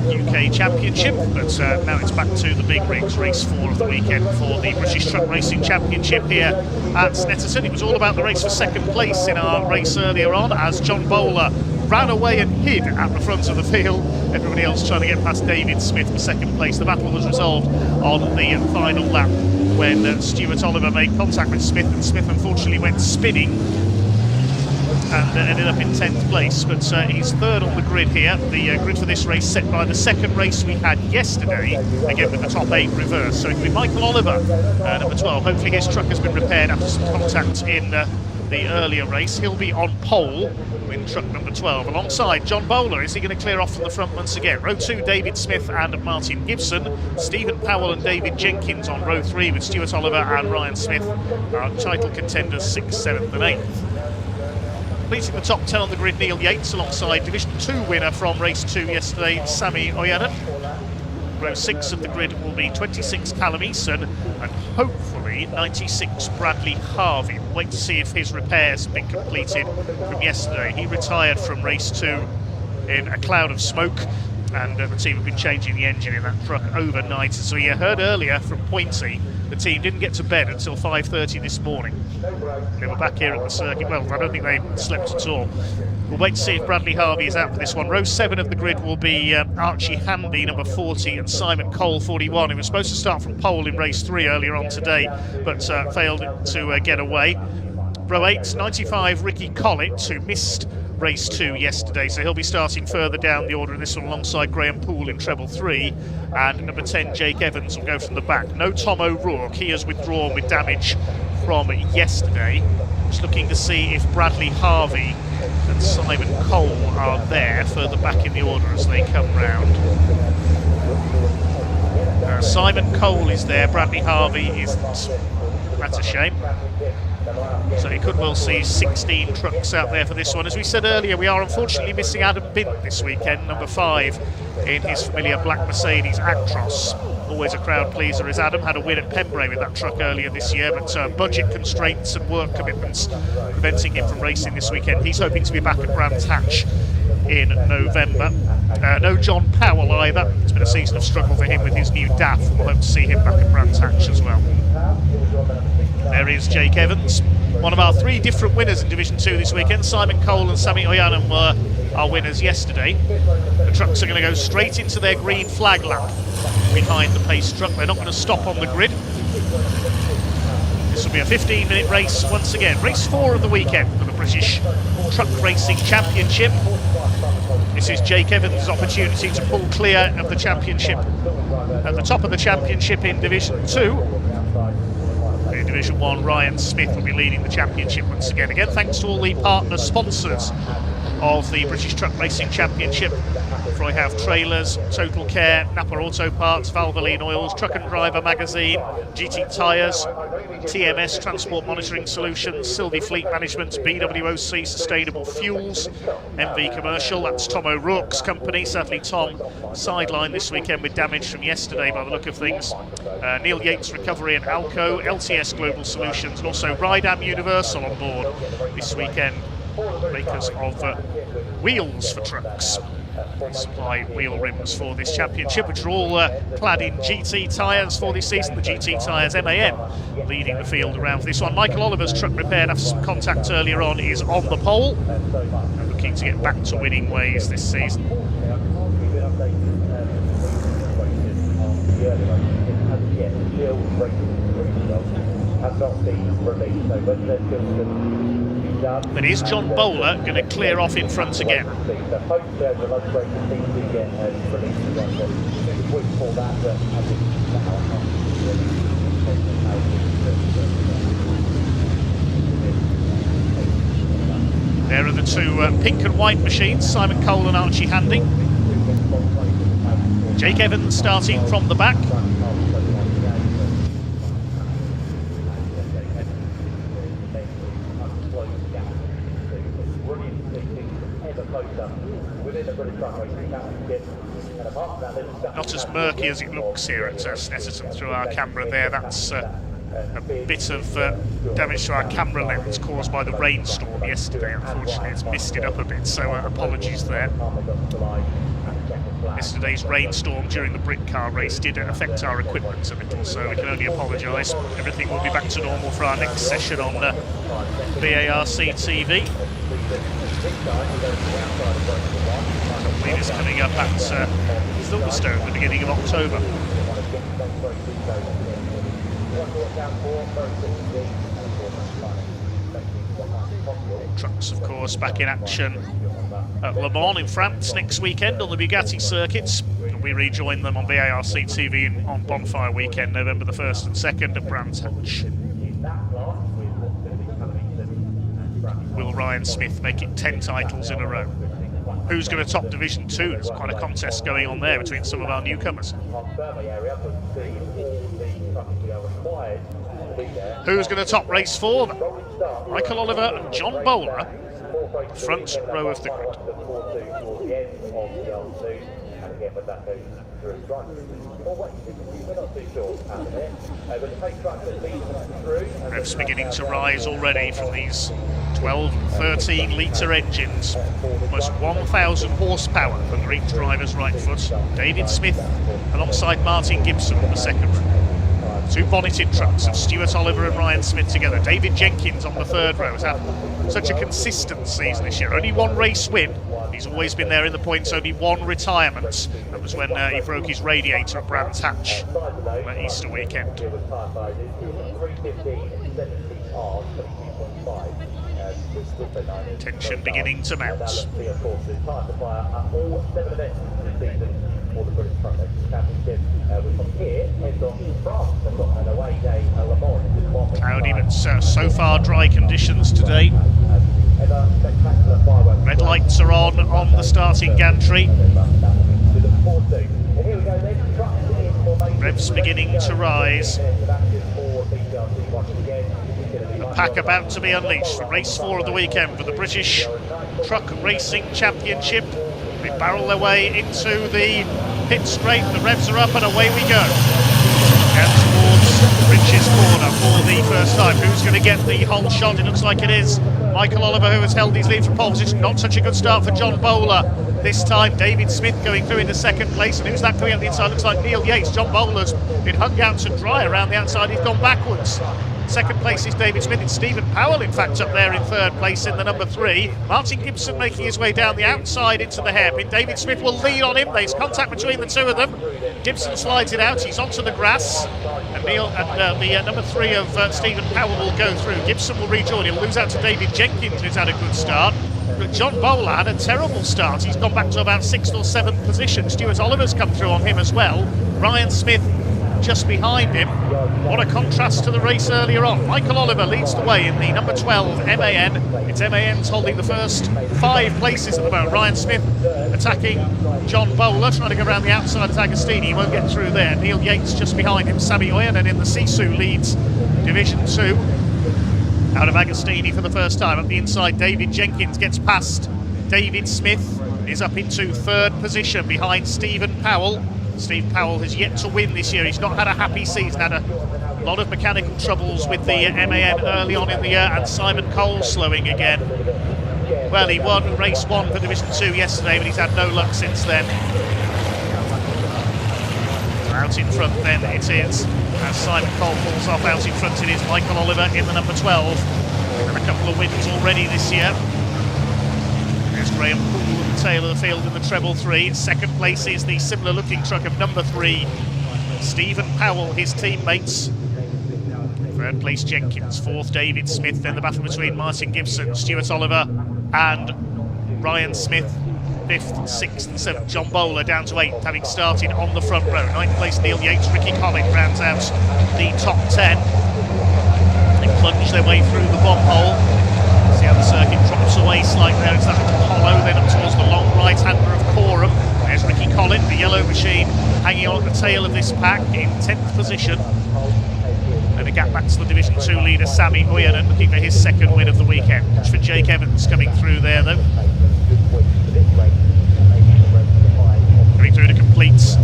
UK Championship, but now it's back to the big rigs, race 4 of the weekend for the British Truck Racing Championship here at Snetterton. It was all about the race for second place in our race earlier on, as John Bowler ran away and hid at the front of the field. Everybody else trying to get past David Smith for second place. The battle was resolved on the final lap when Stuart Oliver made contact with Smith, and Smith unfortunately went spinning and ended up in 10th place, but he's third on the grid here. The grid for this race set by the second race we had yesterday, again with the top 8 reverse. So it'll be Michael Oliver, number 12. Hopefully his truck has been repaired after some contact in the earlier race. He'll be on pole in truck number 12 alongside John Bowler. Is he going to clear off from the front once again? Row 2, David Smith and Martin Gibson. Stephen Powell and David Jenkins on row 3 with Stuart Oliver and Ryan Smith, our title contenders 6th, 7th and 8th. Completing the top 10 on the grid, Neil Yates alongside Division 2 winner from race 2 yesterday, Sami Oyanen. Row 6 of the grid will be 26 Callum Eason and hopefully 96 Bradley Harvey. We'll wait to see if his repairs have been completed from yesterday. He retired from race 2 in a cloud of smoke, and the team have been changing the engine in that truck overnight. So you heard earlier from Pointy, the team didn't get to bed until 5:30 this morning. They were back here at the circuit. Well, I don't think they slept at all. We'll wait to see if Bradley Harvey is out for this one. Row 7 of the grid will be Archie Hanby, number 40, and Simon Cole, 41, who was supposed to start from pole in race 3 earlier on today, but failed to get away. Row 8, 95, Ricky Collett, who missed race 2 yesterday, so he'll be starting further down the order in this one alongside Graham Poole in treble 3, and number 10 Jake Evans will go from the back. No Tom O'Rourke, he has withdrawn with damage from yesterday. Just looking to see if Bradley Harvey and Simon Cole are there further back in the order as they come round. Simon Cole is there, Bradley Harvey isn't. That's a shame. So you could well see 16 trucks out there for this one. As we said earlier, we are unfortunately missing Adam Bint this weekend, number 5 in his familiar black Mercedes Actros. Always a crowd pleaser, as Adam had a win at Pembrey with that truck earlier this year, but budget constraints and work commitments preventing him from racing this weekend. He's hoping to be back at Brands Hatch in November. No John Powell either. It's been a season of struggle for him with his new DAF. We'll hope to see him back at Brands Hatch as well. There is Jake Evans, one of our 3 different winners in Division 2 this weekend. Simon Cole and Sami Oyanen were our winners yesterday. The trucks are going to go straight into their green flag lap behind the pace truck. They're not going to stop on the grid. This will be a 15-minute race once again. Race 4 of the weekend for the British Truck Racing Championship. This is Jake Evans' opportunity to pull clear of the championship at the top of the championship in Division 2. In Division 1, Ryan Smith will be leading the championship once again. Again, thanks to all the partner sponsors of the British Truck Racing Championship. Freyhav Trailers, Total Care, Napa Auto Parts, Valvoline Oils, Truck and Driver Magazine, GT Tyres, TMS Transport Monitoring Solutions, Sylvie Fleet Management, BWOC Sustainable Fuels, MV Commercial, that's Tom O'Rourke's company. Sadly Tom sidelined this weekend with damage from yesterday by the look of things. Neil Yates Recovery and Alco, LTS Global Solutions, and also Rydam Universal on board this weekend, makers of wheels for trucks. supply wheel rims for this championship, which are all clad in GT tyres for this season. The GT tyres MAN leading the field around for this one. Michael Oliver's truck repaired after some contact earlier on is on the pole and looking to get back to winning ways this season. But is John Bowler going to clear off in front again? There are the two pink and white machines, Simon Cole and Archie Handy. Jake Evans starting from the back. Not as murky as it looks here at Snetterton through our camera there. That's a bit of damage to our camera lens caused by the rainstorm yesterday. Unfortunately, it's missed it up a bit, so apologies there. Yesterday's rainstorm during the Brit car race did affect our equipment a little, so we can only apologise. Everything will be back to normal for our next session on BARC TV. Lead is coming up at Silverstone at the beginning of October. Trucks, of course, back in action at Le Mans in France next weekend on the Bugatti circuits. We rejoin them on BARC TV on Bonfire Weekend, November the 1st and 2nd at Brands Hatch. Will Ryan Smith make it 10 titles in a row? Who's going to top Division 2? There's quite a contest going on there between some of our newcomers. Who's going to top Race 4? Michael Oliver and John Bowler, front row of the grid. Revs beginning to rise already from these 12 and 13 litre engines. Almost 1,000 horsepower under each driver's right foot. David Smith alongside Martin Gibson on the second. Two bonneted trucks of Stuart Oliver and Ryan Smith together. David Jenkins on the third row has had such a consistent season this year. Only one race win. He's always been there in the points, only one retirement. That was when he broke his radiator at Brands Hatch on Easter weekend. Tension beginning to mount. Cloudy, but so far dry conditions today. Red lights are on the starting gantry. Revs beginning to rise. The pack about to be unleashed for race 4 of the weekend for the British Truck Racing Championship. They barrel their way into the pit straight. The revs are up and away we go. And towards Rich's corner for the first time. Who's going to get the whole shot? It looks like it is Michael Oliver, who has held his lead from pole position. Not such a good start for John Bowler this time. David Smith going through into second place. And who's that coming up the inside? Looks like Neil Yates. John Bowler's been hung out to dry around the outside. He's gone backwards. Second place is David Smith. It's Stephen Powell, in fact, up there in third place in the number 3. Martin Gibson making his way down the outside into the hairpin. David Smith will lead on him. There's contact between the two of them. Gibson slides it out. He's onto the grass. And the number 3 of Stephen Powell will go through. Gibson will rejoin. He'll lose out to David Jenkins, who's had a good start. But John Bowler had a terrible start. He's gone back to about 6th or 7th position. Stuart Oliver's come through on him as well. Ryan Smith just behind him. What a contrast to the race earlier on. Michael Oliver leads the way in the number 12 MAN. It's MAN's holding the first 5 places at the moment. Ryan Smith attacking John Bowler, trying to go around the outside of Agostini. He won't get through there. Neil Yates just behind him. Sammy Oyanen in the Sisu leads Division 2. Out of Agostini for the first time. Up the inside, David Jenkins gets past David Smith. Is up into third position behind Stephen Powell. Steve Powell has yet to win this year. He's not had a happy season, had a lot of mechanical troubles with the MAN early on in the year, and Simon Cole slowing again. Well, he won race 1 for Division 2 yesterday, but he's had no luck since then. Out in front then it is, as Simon Cole pulls off, out in front it is Michael Oliver in the number 12. And a couple of wins already this year. There's Graham Poole at the tail of the field in the treble 3. Second place is the similar looking truck of number 3, Stephen Powell, his teammates. Third place Jenkins, fourth David Smith, then the battle between Martin Gibson, Stuart Oliver and Ryan Smith. 5th, 6th and 7th, John Bowler down to 8th, having started on the front row. 9th place Neil Yates, Ricky Collin rounds out the top 10. They plunge their way through the bomb hole. See how the circuit drops away slightly there. It's that hollow, then up towards the long right-hander of Coram. There's Ricky Collin, the yellow machine, hanging on at the tail of this pack in 10th position. And a gap back to the Division 2 leader, Sammy Huyanen, looking for his second win of the weekend. Watch for Jake Evans coming through there, though. Coming through to complete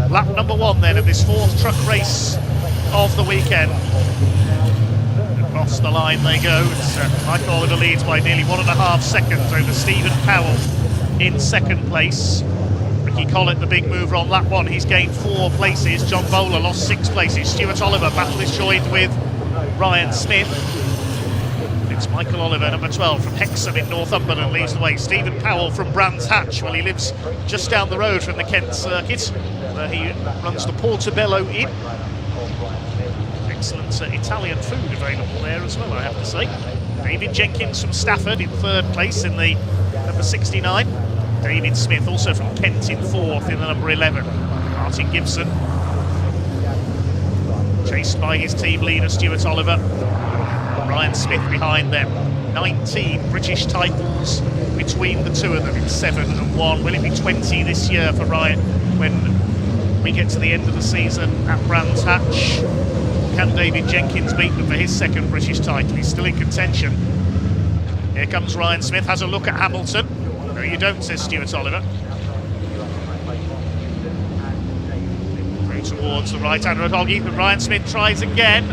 lap number 1 then of this 4th truck race of the weekend. Across the line they go. It's Michael Oliver leads by nearly 1.5 seconds over Stephen Powell in 2nd place. Ricky Collin, the big mover on lap 1, he's gained 4 places. John Bowler lost 6 places. Stuart Oliver, battle is joined with Ryan Smith. It's Michael Oliver, number 12, from Hexham in Northumberland, leads the way. Stephen Powell from Brands Hatch. Well, he lives just down the road from the Kent circuit, where he runs the Portobello Inn. Excellent Italian food available there as well, I have to say. David Jenkins from Stafford in 3rd place in the number 69. David Smith, also from Kent, in 4th in the number 11. Martin Gibson, chased by his team leader, Stuart Oliver. Ryan Smith behind them. 19 British titles between the two of them in 7 and 1. Will it be 20 this year for Ryan when we get to the end of the season at Brands Hatch? Can David Jenkins beat them for his 2nd British title? He's still in contention. Here comes Ryan Smith, has a look at Hamilton. No, you don't, says Stuart Oliver. Through towards the right-hander at Hoggy, but Ryan Smith tries again.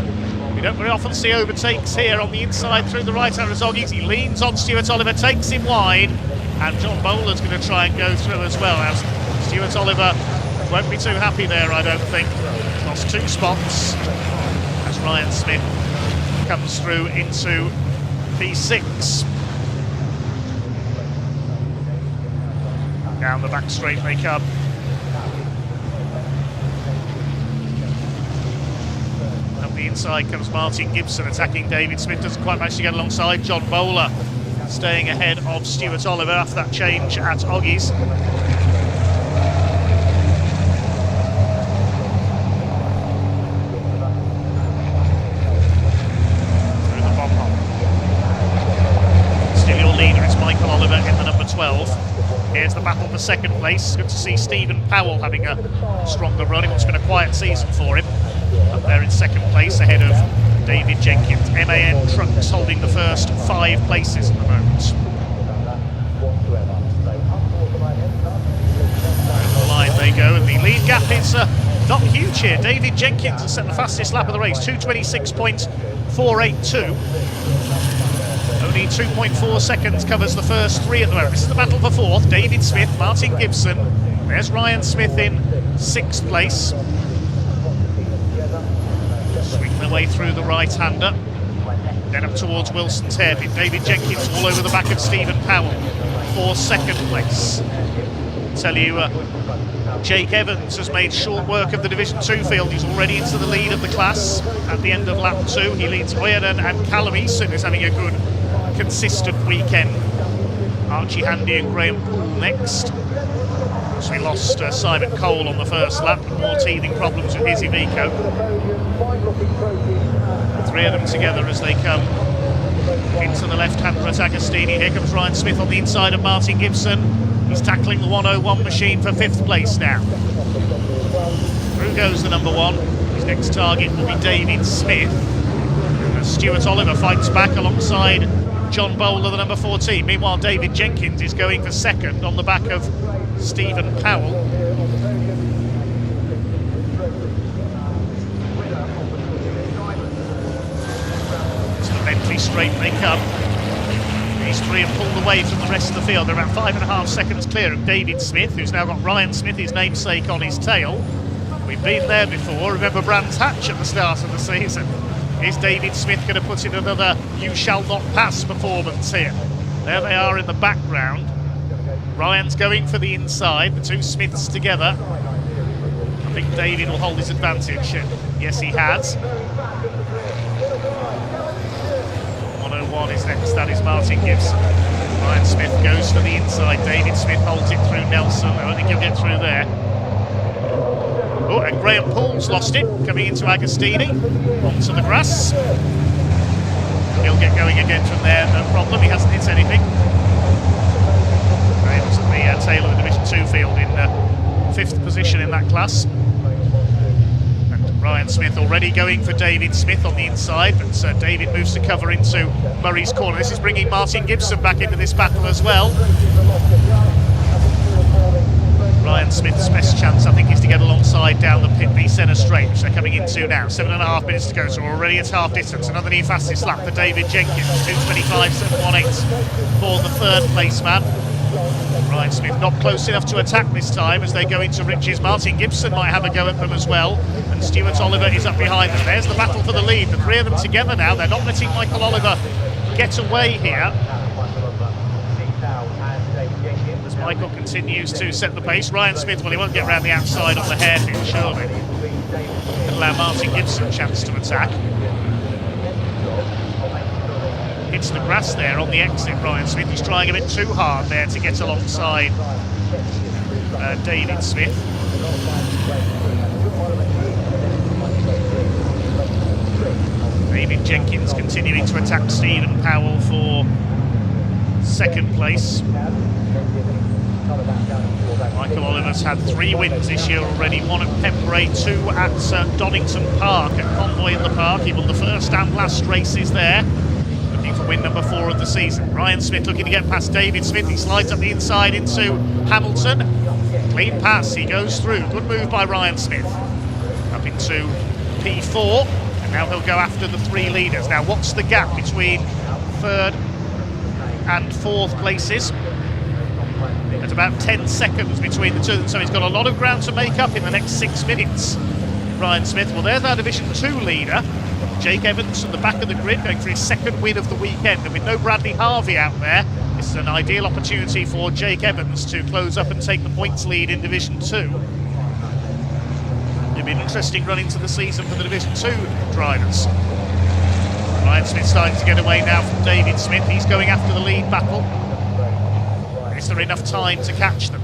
We don't very often see overtakes here on the inside through the right-hander at Hoggy. He leans on Stuart Oliver, takes him wide, and John Bowler's going to try and go through as well. As Stuart Oliver won't be too happy there, I don't think. Lost 2 spots as Ryan Smith comes through into P6. Down the back straight they come. Up the inside comes Martin Gibson attacking David Smith. Doesn't quite manage to get alongside. John Bowler staying ahead of Stuart Oliver after that change at Oggies. Through the bomb hole. Still your leader, it's Michael Oliver in the number 12. Here's the battle for 2nd place. Good to see Stephen Powell having a stronger run. It's been a quiet season for him. Up there in 2nd place ahead of David Jenkins. MAN Trucks holding the first 5 places at the moment. Over the line they go, and the lead gap is not huge here. David Jenkins has set the fastest lap of the race, 2:26.482. Only 2.4 seconds covers the first 3 at the moment. This is the battle for 4th. David Smith, Martin Gibson. There's Ryan Smith in 6th place. Swing their way through the right-hander. Then up towards Wilson's Head. David Jenkins all over the back of Stephen Powell for 2nd place. Tell you, Jake Evans has made short work of the Division 2 field. He's already into the lead of the class at the end of lap 2. He leads Huyanen, and Callum Eason is having a good, consistent weekend. Archie Handy and Graham Poole next. So we lost Simon Cole on the first lap, and more teething problems with his Iveco. 3 of them together as they come into the left-hander at Agostini. Here comes Ryan Smith on the inside of Martin Gibson. He's tackling the 101 machine for 5th place now. Through goes the number 1. His next target will be David Smith. As Stuart Oliver fights back alongside John Bowler, the number 14. Meanwhile, David Jenkins is going for 2nd on the back of Stephen Powell. To the Bentley straight they come. He's those three have pulled away from the rest of the field. They're about 5.5 seconds clear of David Smith, who's now got Ryan Smith, his namesake, on his tail. We've been there before. Remember Brands Hatch at the start of the season. Is David Smith going to put in another "you shall not pass" performance here? There they are in the background. Ryan's going for the inside, the two Smiths together. I think David will hold his advantage. Yes, he has. 101 is next, that is Martin Gibson. Ryan Smith goes for the inside. David Smith holds it through Nelson. I don't think he'll get through there. Oh, and Graham Poole's lost it, coming into Agostini, onto the grass. He'll get going again from there, no problem, he hasn't hit anything. Graham's at the tail of the Division 2 field in 5th position in that class. And Ryan Smith already going for David Smith on the inside, but David moves to cover into Murray's corner. This is bringing Martin Gibson back into this battle as well. Ryan Smith's best chance, I think, is to get alongside down the centre straight, which they're coming into now. 7.5 minutes to go, so we're already at half distance. Another new fastest lap for David Jenkins, 2:25.718 for the third place man. Ryan Smith not close enough to attack this time as they go into Riches. Martin Gibson might have a go at them as well, and Stuart Oliver is up behind them. There's the battle for the lead, the three of them together now. They're not letting Michael Oliver get away here. Michael continues to set the pace. Ryan Smith, well, he won't get around the outside on the hairpin, surely. It'll allow Martin Gibson a chance to attack. Hits the grass there on the exit, Ryan Smith. He's trying a bit too hard there to get alongside David Smith. David Jenkins continuing to attack Stephen Powell for second place. Michael Oliver's had 3 wins this year already, 1 at Pembrey, 2 at Donington Park, at Convoy in the Park. He won the first and last races there, looking for win number 4 of the season. Ryan Smith looking to get past David Smith. He slides up the inside into Hamilton. Clean pass, he goes through. Good move by Ryan Smith. Up into P4, and now he'll go after the 3 leaders. Now, what's the gap between 3rd and 4th places? At about 10 seconds between the two of them, so he's got a lot of ground to make up in the next 6 minutes. Ryan Smith, well, there's our Division 2 leader, Jake Evans, at the back of the grid, going for his 2nd win of the weekend, and with no Bradley Harvey out there, this is an ideal opportunity for Jake Evans to close up and take the points lead in Division 2. It'll be an interesting run into the season for the Division 2 drivers. Ryan Smith starting to get away now from David Smith. He's going after the lead battle. Is there enough time to catch them?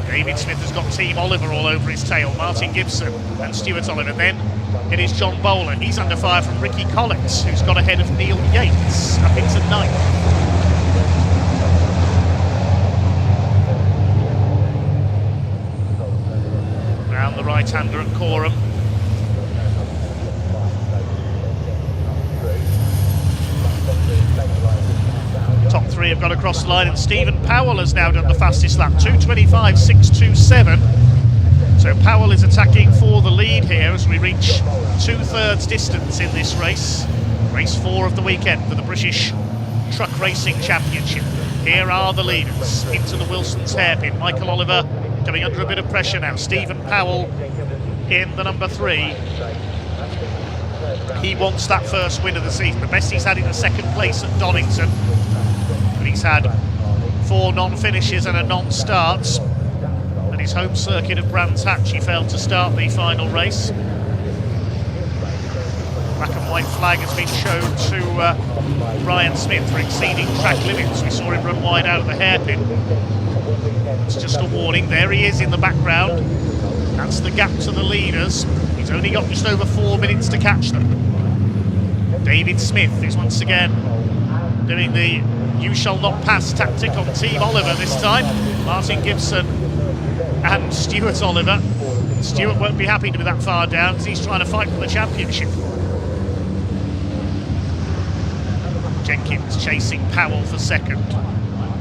David Smith has got Team Oliver all over his tail. Martin Gibson and Stuart Oliver. Then it is John Bowler. He's under fire from Ricky Collins, who's got ahead of Neil Yates up into 9th. Round the right-hander at Corham. Top 3 have got across the line, and Stephen Powell has now done the fastest lap, 2:25.627. So Powell is attacking for the lead here as we reach 2/3 distance in this race. Race 4 of the weekend for the British Truck Racing Championship. Here are the leaders into the Wilson's hairpin. Michael Oliver coming under a bit of pressure now. Stephen Powell in the number 3. He wants that first win of the season. The best he's had in the 2nd place at Donington. He's had 4 non-finishes and a non-starts. At his home circuit of Brands Hatch, he failed to start the final race. Black and white flag has been shown to Ryan Smith for exceeding track limits. We saw him run wide out of the hairpin. It's just a warning. There he is in the background. That's the gap to the leaders. He's only got just over 4 minutes to catch them. David Smith is once again doing the "you shall not pass" tactic on Team Oliver this time. Martin Gibson and Stuart Oliver. Stuart won't be happy to be that far down because he's trying to fight for the championship. Jenkins chasing Powell for 2nd.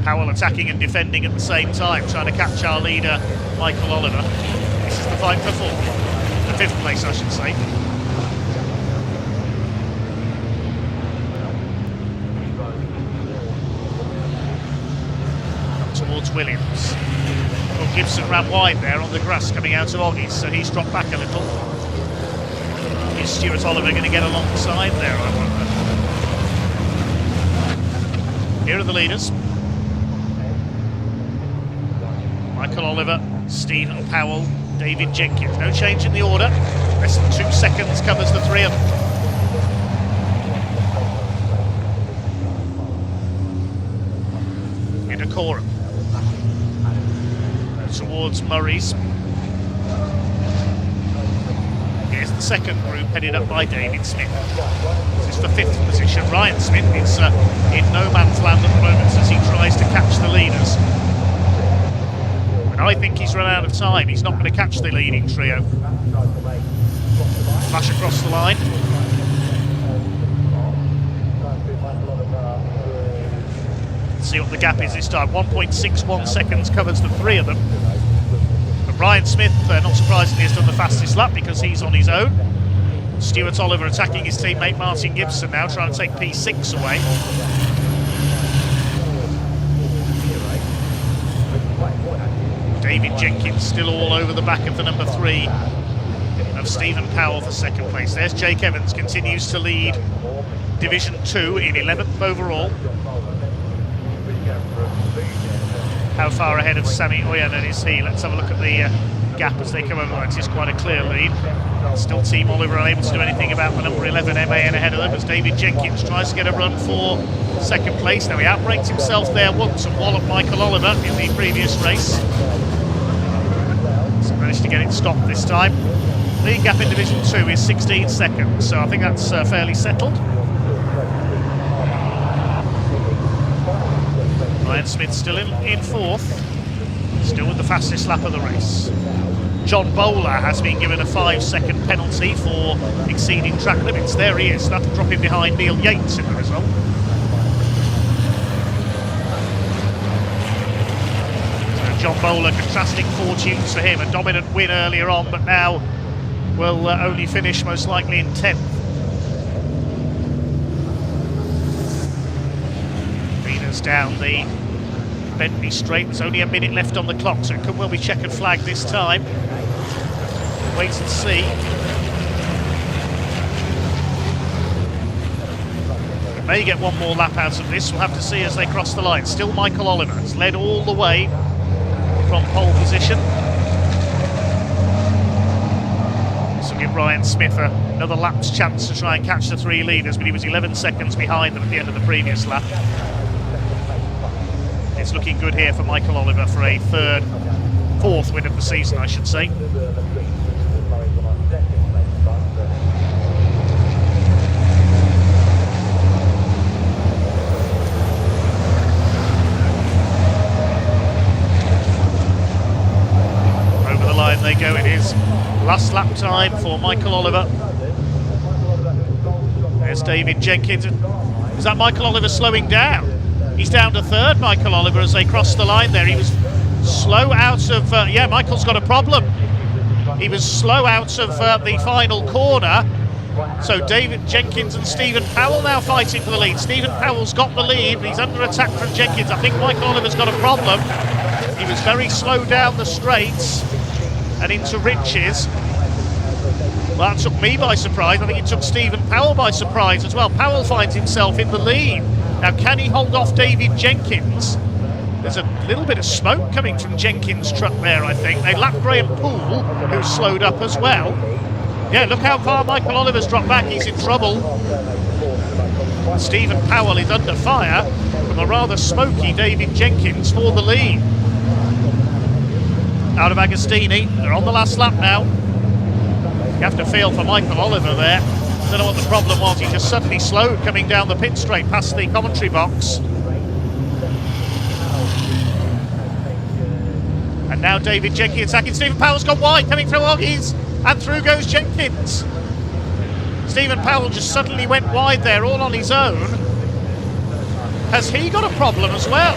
Powell attacking and defending at the same time, trying to catch our leader, Michael Oliver. This is the fight for 4th. The 5th place, I should say. towards Williams. Well, Gibson ran wide there on the grass coming out of Oggies, so he's dropped back a little. Is Stuart Oliver going to get alongside there, I wonder? Here are the leaders. Michael Oliver, Stephen Powell, David Jenkins. No change in the order. Less than 2 seconds covers the three of them. Into Cora. Towards Murray's. Here's the second group headed up by David Smith. This is for 5th position. Ryan Smith is in no man's land at the moment as he tries to catch the leaders. And I think he's run out of time. He's not going to catch the leading trio. Flash across the line. Let's see what the gap is this time. 1.61 seconds covers the three of them. But Ryan Smith, not surprisingly, has done the fastest lap because he's on his own. Stuart Oliver attacking his teammate Martin Gibson now, trying to take P6 away. David Jenkins still all over the back of the number 3 of Stephen Powell for second place. There's Jake Evans, continues to lead Division 2 in 11th overall. How far ahead of Sami Oyanen is he? Let's have a look at the gap as they come over. It is quite a clear lead. Still Team Oliver unable to do anything about the number 11 MAN ahead of them as David Jenkins tries to get a run for second place. Now he outbraked himself there once and walloped Michael Oliver in the previous race. So managed to get it stopped this time. Lead gap in Division 2 is 16 seconds, so I think that's fairly settled. Ryan Smith still in 4th, still with the fastest lap of the race. John Bowler has been given a 5-second penalty for exceeding track limits. There he is, that'll drop him behind Neil Yates in the result. So John Bowler, contrasting fortunes for him, a dominant win earlier on, but now will only finish most likely in 10th. Leaders down the Bentley straight. There's only a minute left on the clock, so it could well be checkered flag this time. Wait and see. We may get one more lap out of this. We'll have to see as they cross the line. Still Michael Oliver has led all the way from pole position. This will give Ryan Smith another lap's chance to try and catch the 3 leaders, but he was 11 seconds behind them at the end of the previous lap. It's looking good here for Michael Oliver for a 4th win of the season, I should say. Over the line they go. It is last lap time for Michael Oliver. There's David Jenkins. Is that Michael Oliver slowing down? He's down to 3rd, Michael Oliver, as they cross the line there. He was slow out of... yeah, Michael's got a problem. He was slow out of the final corner. So David Jenkins and Stephen Powell now fighting for the lead. Stephen Powell's got the lead, but he's under attack from Jenkins. I think Michael Oliver's got a problem. He was very slow down the straights and into Riches. Well, that took me by surprise. I think it took Stephen Powell by surprise as well. Powell finds himself in the lead. Now, can he hold off David Jenkins? There's a little bit of smoke coming from Jenkins' truck there, I think. They lapped Graham Poole, who slowed up as well. Yeah, look how far Michael Oliver's dropped back. He's in trouble. Stephen Powell is under fire from a rather smoky David Jenkins for the lead. Out of Agostini. They're on the last lap now. You have to feel for Michael Oliver there. I don't know what the problem was. He just suddenly slowed coming down the pit straight past the commentary box. And now David Jenkins attacking. Stephen Powell's gone wide, coming through Oggies, and through goes Jenkins. Stephen Powell just suddenly went wide there, all on his own. Has he got a problem as well?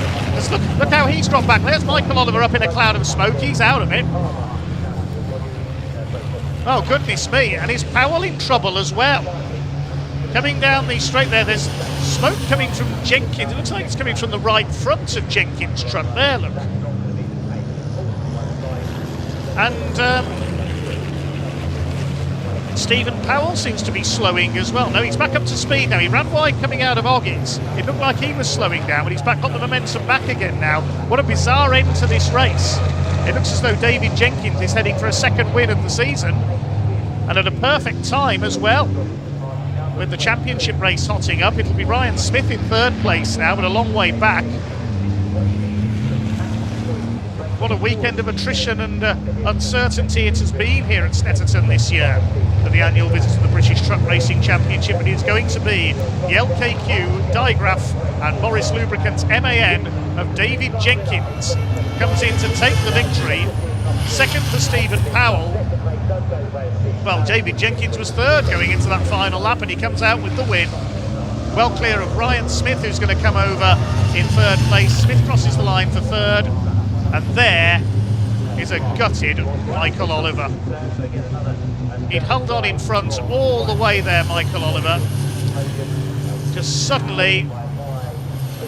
Look how he's dropped back. There's Michael Oliver up in a cloud of smoke. He's out of it. Oh, goodness me. And is Powell in trouble as well? Coming down the straight there's smoke coming from Jenkins. It looks like it's coming from the right front of Jenkins' truck there, look. And Stephen Powell seems to be slowing as well. No, he's back up to speed now. He ran wide coming out of Oggies. It looked like he was slowing down, but he's got the momentum back again now. What a bizarre end to this race. It looks as though David Jenkins is heading for a second win of the season, and at a perfect time as well. With the championship race hotting up, it'll be Ryan Smith in third place now, but a long way back. What a weekend of attrition and uncertainty it has been here at Snetterton this year for the annual visit to the British Truck Racing Championship. And it's going to be the LKQ, Digraph and Morris Lubricants MAN of David Jenkins comes in to take the victory. Second for Stephen Powell. Well, David Jenkins was third going into that final lap, and he comes out with the win. Well clear of Ryan Smith, who's going to come over in third place. Smith crosses the line for third. And there is a gutted Michael Oliver. He'd held on in front all the way there, Michael Oliver. Just suddenly,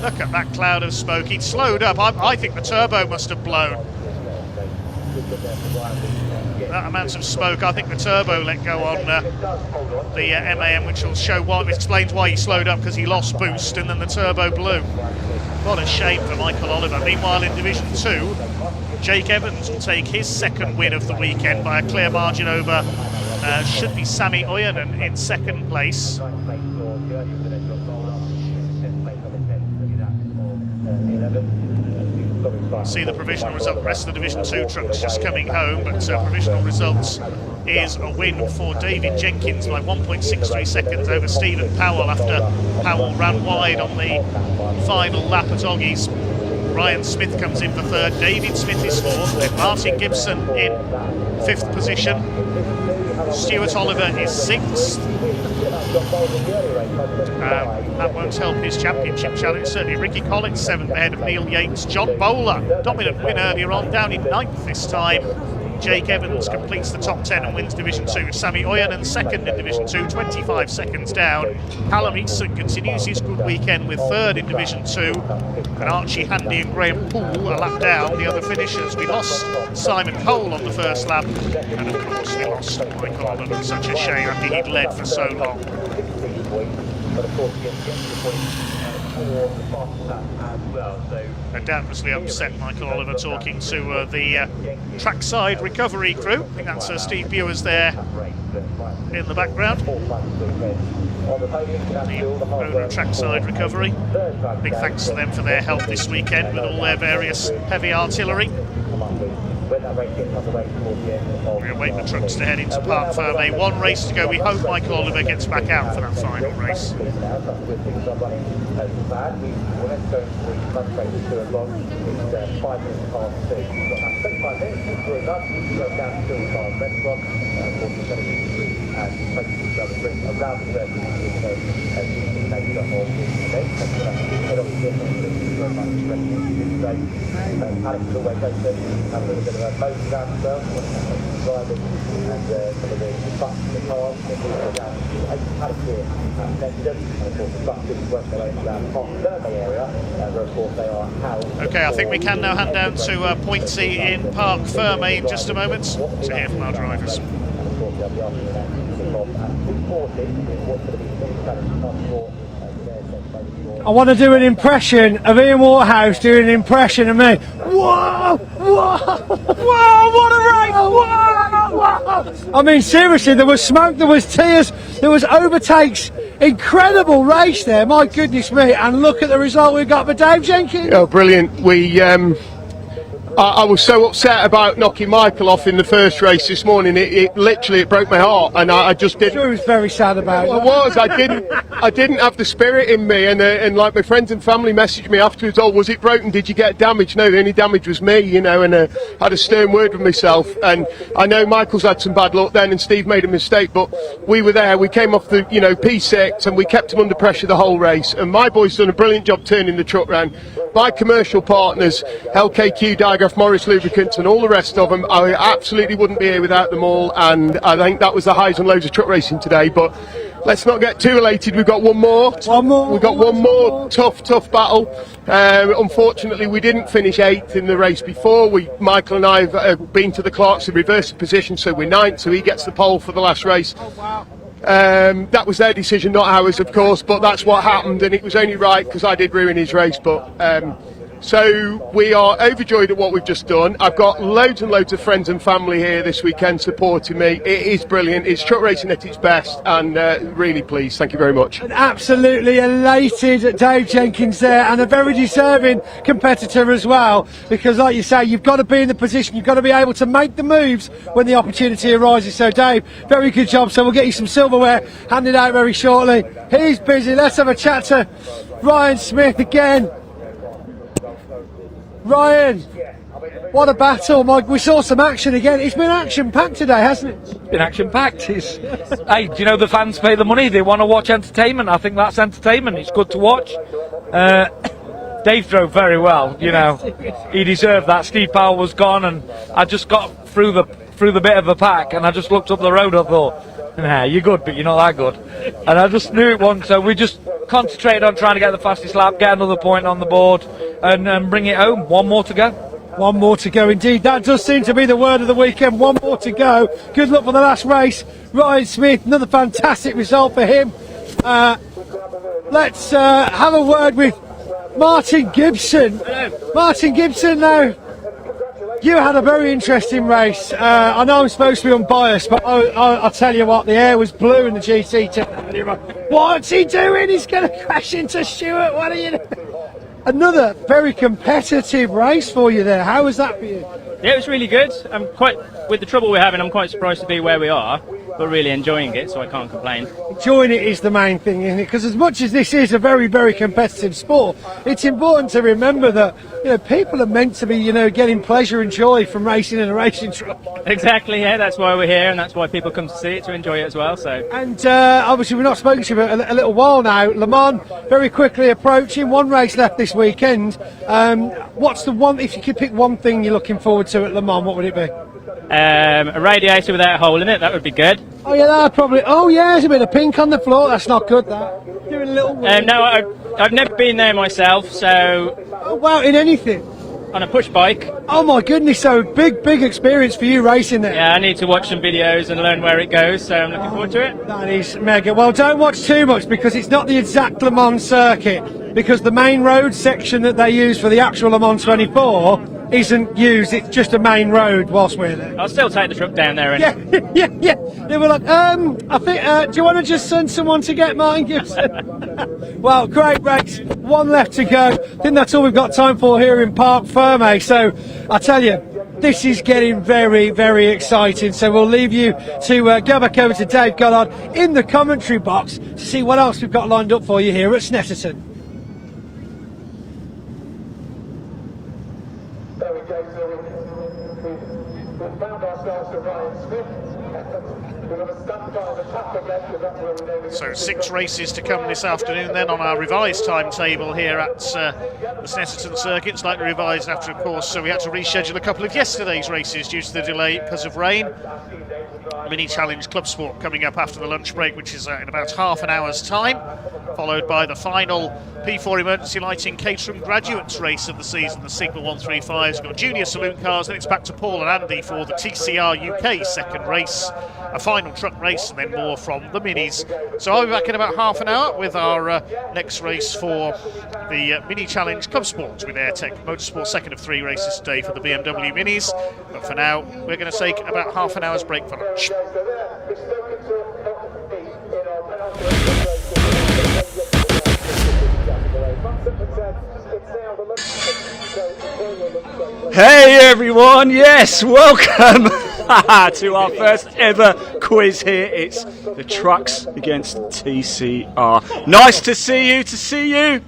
look at that cloud of smoke. He'd slowed up. I think the turbo must have blown. That amount of smoke, I think the turbo let go on the MAN, which will show why, explains why he slowed up, because he lost boost and then the turbo blew. What a shame for Michael Oliver. Meanwhile, in Division 2, Jake Evans will take his second win of the weekend by a clear margin over, should be Sammy Oyanen in second place. See the provisional result. The rest of the Division 2 trucks just coming home, but provisional results is a win for David Jenkins by 1.63 seconds over Stephen Powell after Powell ran wide on the final lap at Oggies. Ryan Smith comes in for third, David Smith is fourth, then Martin Gibson in fifth position, Stuart Oliver is sixth. That won't help his championship challenge, certainly. Ricky Collins seventh ahead of Neil Yates. John Bowler, dominant win earlier on, down in ninth this time. Jake Evans completes the top 10 and wins Division 2. Sammy Oyanen second in Division 2, 25 seconds down. Callum Easton continues his good weekend with third in Division 2. And Archie Handy and Graham Poole a lap down the other finishers. We lost Simon Cole on the first lap, and of course we lost Michael Oliver. Such a shame after he'd led for so long. Undoubtedly upset Michael Oliver talking to the trackside recovery crew. I think that's Steve Bewers there in the background. The owner of Trackside Recovery. Big thanks to them for their help this weekend with all their various heavy artillery. We await the trucks to head into Parc Fermé. One race to go. We hope Michael Oliver gets back out for that final race. Okay, I think we can now hand down to Point C in Parc Fermé in just a moment to hear from our drivers. I want to do an impression of Ian Waterhouse doing an impression of me. Whoa! Whoa! Whoa! What a race! Whoa! Whoa! I mean, seriously, there was smoke, there was tears, there was overtakes. Incredible race there, my goodness me. And look at the result we got for Dave Jenkins. Oh, brilliant. I was so upset about knocking Michael off in the first race this morning. It literally broke my heart, and I just didn't. Sure, he was very sad about it. I was. I didn't have the spirit in me, and like my friends and family messaged me afterwards. Oh, was it broken? Did you get damage? No, the only damage was me, you know. And had a stern word with myself. And I know Michael's had some bad luck then, and Steve made a mistake. But we were there. We came off the P6, and we kept him under pressure the whole race. And my boy's done a brilliant job turning the truck round. My commercial partners, LKQ, Digraph, Morris Lubricants and all the rest of them, I absolutely wouldn't be here without them all, and I think that was the highs and lows of truck racing today. But let's not get too elated. We've got one more. We've got one more tough battle. Unfortunately, we didn't finish 8th in the race before. Michael and I have been to the Clarks to reverse the position, so we're 9th, so he gets the pole for the last race. That was their decision, not ours, of course, but that's what happened, and it was only right because I did ruin his race. But so we are overjoyed at what we've just done. I've got loads and loads of friends and family here this weekend supporting me. It is brilliant. It's truck racing at its best, and really pleased. Thank you very much. An absolutely elated Dave Jenkins there, and a very deserving competitor as well, because like you say, you've got to be in the position, you've got to be able to make the moves when the opportunity arises. So Dave, very good job. So we'll get you some silverware handed out very shortly. He's busy. Let's have a chat to Ryan Smith again. Ryan, what a battle, Mike. We saw some action again. It's been action-packed today, hasn't it? It's been action-packed. Hey, do you know the fans pay the money? They want to watch entertainment. I think that's entertainment. It's good to watch. Dave drove very well, you know. He deserved that. Steve Powell was gone, and I just got through the bit of a pack, and I just looked up the road. I thought, nah, you're good, but you're not that good. And I just knew it wasn't, so we just concentrated on trying to get the fastest lap, get another point on the board, and bring it home. One more to go. One more to go indeed. That does seem to be the word of the weekend. One more to go. Good luck for the last race. Ryan Smith, another fantastic result for him. Let's have a word with Martin Gibson. Hello. Martin Gibson, now, you had a very interesting race. I know I'm supposed to be unbiased, but I'll tell you what, the air was blue in the GT2. What's he doing? He's going to crash into Stewart. What are you doing? Another very competitive race for you there. How was that for you? Yeah, it was really good. With the trouble we're having, I'm quite surprised to be where we are, but really enjoying it, so I can't complain. Enjoying it is the main thing, isn't it? Because as much as this is a very, very competitive sport, it's important to remember that, you know, people are meant to be, you know, getting pleasure and joy from racing in a racing truck. Exactly, yeah, that's why we're here, and that's why people come to see it, to enjoy it as well. So. And obviously we've not spoken to you for a little while now. Le Mans very quickly approaching, one race left this weekend. What's the one, if you could pick one thing you're looking forward to at Le Mans, what would it be? A radiator without a hole in it, that would be good. Oh yeah, that probably. Oh yeah, there's a bit of pink on the floor. That's not good. That. Doing a little. No, I've never been there myself. So. Oh wow, in anything. On a push bike. Oh my goodness, so big experience for you racing there. Yeah, I need to watch some videos and learn where it goes. So I'm looking forward to it. That is mega. Well, don't watch too much because it's not the exact Le Mans circuit. Because the main road section that they use for the actual Le Mans 24 isn't used, it's just a main road whilst we're there. I'll still take the truck down there anyway. Yeah. They were like, I think, do you want to just send someone to get Martin Gibson? Well, great race, one left to go. I think that's all we've got time for here in Parc Ferme. So I tell you, this is getting very, very exciting. So we'll leave you to go back over to Dave Goddard in the commentary box to see what else we've got lined up for you here at Snetterton. There we go, so we've found ourselves to Ryan Smith. We've got a stunt car at the top of left, because that's where we know. So 6 races to come this afternoon then on our revised timetable here at the Snetterton circuit, slightly revised after, of course, so we had to reschedule a couple of yesterday's races due to the delay because of rain. Mini Challenge Club Sport coming up after the lunch break, which is in about half an hour's time, followed by the final P4 Emergency Lighting Caterham Graduates race of the season, the Signal 135s. We've got junior saloon cars, then it's back to Paul and Andy for the TCR UK second race, a final truck race, and then more from the minis. So I'll be back in about half an hour with our next race for the Mini Challenge Club Sport with Airtech Motorsport, second of 3 races today for the BMW Minis. But for now, we're going to take about half an hour's break for lunch. Hey everyone, yes, welcome to our first ever quiz here. It's the trucks against TCR. Nice to see you.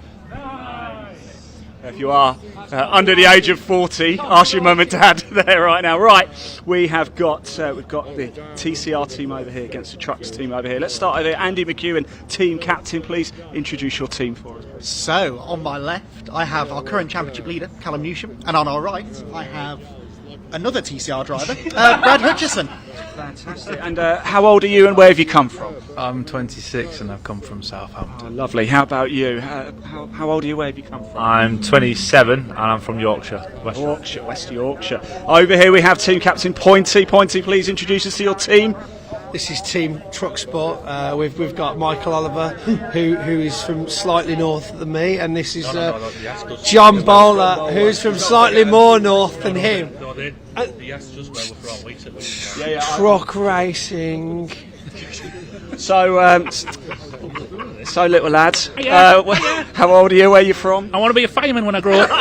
If you are under the age of 40, ask your mum and dad there right now. Right, we've got the TCR team over here against the trucks team over here. Let's start with Andy McEwen, team captain. Please introduce your team for us. So, on my left, I have our current championship leader, Callum Newsham, and on our right, I have another TCR driver, Brad Hutchison. Fantastic. And how old are you and where have you come from? I'm 26 and I've come from Southampton. Oh, lovely. How about you? How old are you? Where have you come from? I'm 27 and I'm from Yorkshire, West Yorkshire. Over here we have team captain Pointy. Pointy, please introduce us to your team. This is Team Truck Sport. We've got Michael Oliver, who is from slightly north than me, and this is John Bowler, who's from slightly more north than him. Truck racing. So little lad, how old are you? Where are you from? I want to be a fireman when I grow up.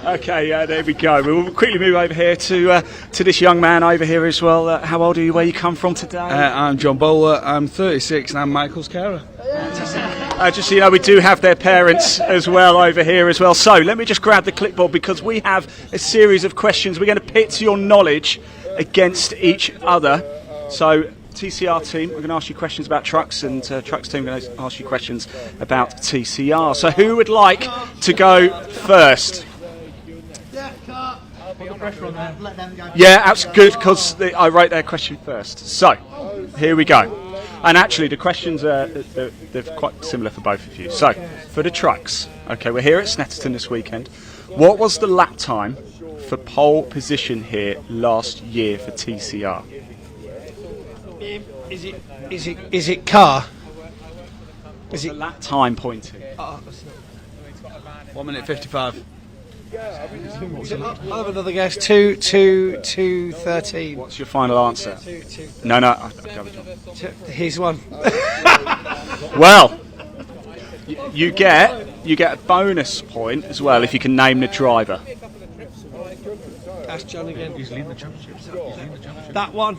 Okay, there we go. We'll quickly move over here to this young man over here as well. How old are you? Where you come from today? I'm John Bowler. I'm 36 and I'm Michael's carer. Just so you know, we do have their parents as well over here as well. So let me just grab the clipboard because we have a series of questions. We're going to pit your knowledge against each other. So TCR team, we're going to ask you questions about trucks, and trucks team, we're going to ask you questions about TCR. So who would like to go first? Yeah, that's good because I wrote their question first. So here we go. And actually, the questions they're quite similar for both of you. So for the trucks, okay, we're here at Snetterton this weekend. What was the lap time for pole position here last year for TCR? Is it car? Is it lap time pointing? 1 minute 55. I'll have another guess. 2:13. What's your final answer? No, I'll go with John. Here's one. Well, you get a bonus point as well if you can name the driver. Ask John again. He's leading the championship. That one.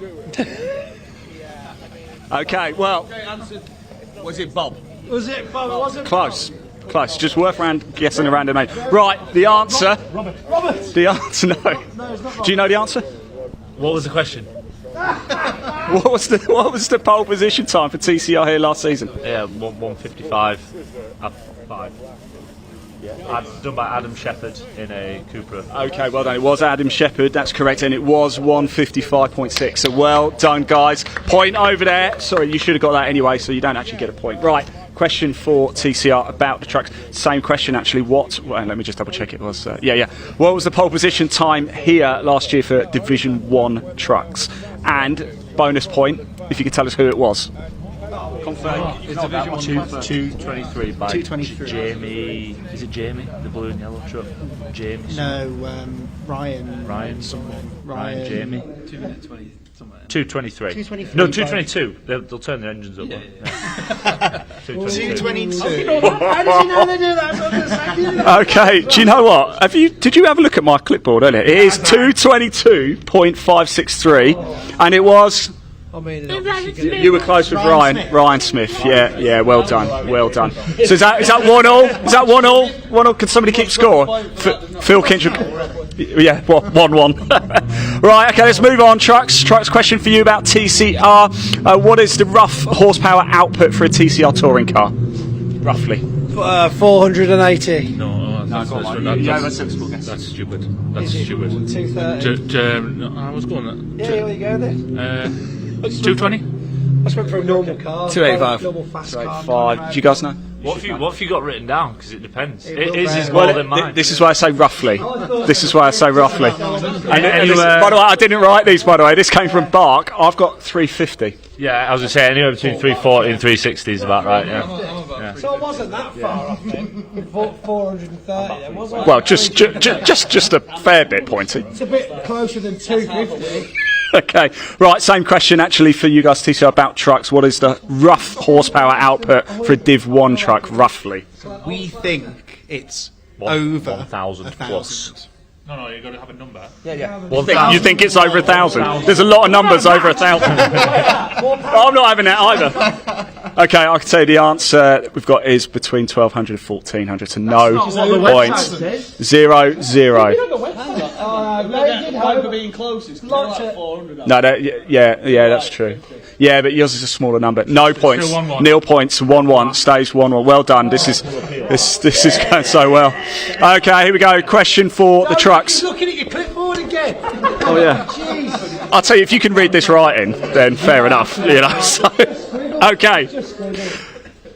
Okay, well. Was it Bob? Was it Bob? It wasn't Close. Just worth guessing around the name. Right, the answer. Robert. The answer, no. No, it's not. Do you know the answer? What was the question? What was the pole position time for TCR here last season? Yeah, 1:55. 5. Yeah. Done by Adam Shepherd in a Cupra. Okay, well done. It was Adam Shepherd, that's correct, and it was 1:55.6. So well done, guys. Point over there. Sorry, you should have got that anyway, so you don't actually get a point. Right, question for TCR about the trucks. Same question, actually. Well, let me just double check it was. What was the pole position time here last year for Division 1 trucks? And bonus point if you could tell us who it was. Confirm. It's Division 1 223 by 223. Jamie. Is it Jamie? The blue and yellow truck? Jamie? No, Ryan. Someone. Ryan Jamie. 2 minutes 20. 223. 223. No, 222. They'll turn their engines up. Yeah. 222. How did you know they do that? Okay, do you know what? Did you have a look at my clipboard earlier? It is 222.563, and it was. You were close with Ryan Smith. Yeah, well done. So is that 1-1? Is that 1-1? 1-1? Can somebody keep score? Phil Kinch. Yeah, 1-1. Right, okay, let's move on. Trucks question for you about TCR. What is the rough horsepower output for a TCR touring car? Roughly. 480. No, that's sensible guess. That's stupid. That's stupid. 230. I was going that. Yeah, there you go then. 220. I just went for a normal car. 285. Normal fast car. 285. Do you guys know? What have you got written down? Because it depends. His is more than mine. This is why I say roughly. This is why I say roughly. And Anywhere, by the way, I didn't write these. By the way, this came from Bark. I've got 350. Yeah, I was going to say anywhere between 340 and 360 is about right. Yeah. So it wasn't that far off then. 430. Was it? Well, just a fair bit, Pointy. It's a bit closer than 250. Okay, right, same question actually for you guys, TCR, about trucks. What is the rough horsepower output for a Div 1 truck, roughly? We think it's over 1,000 plus. No, you've got to have a number. Yeah. You think it's over 1,000? There's a lot of numbers over 1,000. I'm not having that either. Okay, I can tell you the answer we've got is between 1,200 and 1,400, so no points. 0, 0. For being closest. No, that's true. Yeah, but yours is a smaller number. No points. 1-1. Nil points. 1-1 stays 1-1. Well done. This is This is going so well. Okay, here we go. Question for the trucks. Looking at your clipboard again. Oh yeah. Jeez. I'll tell you, if you can read this writing, then fair enough. You know. So, okay.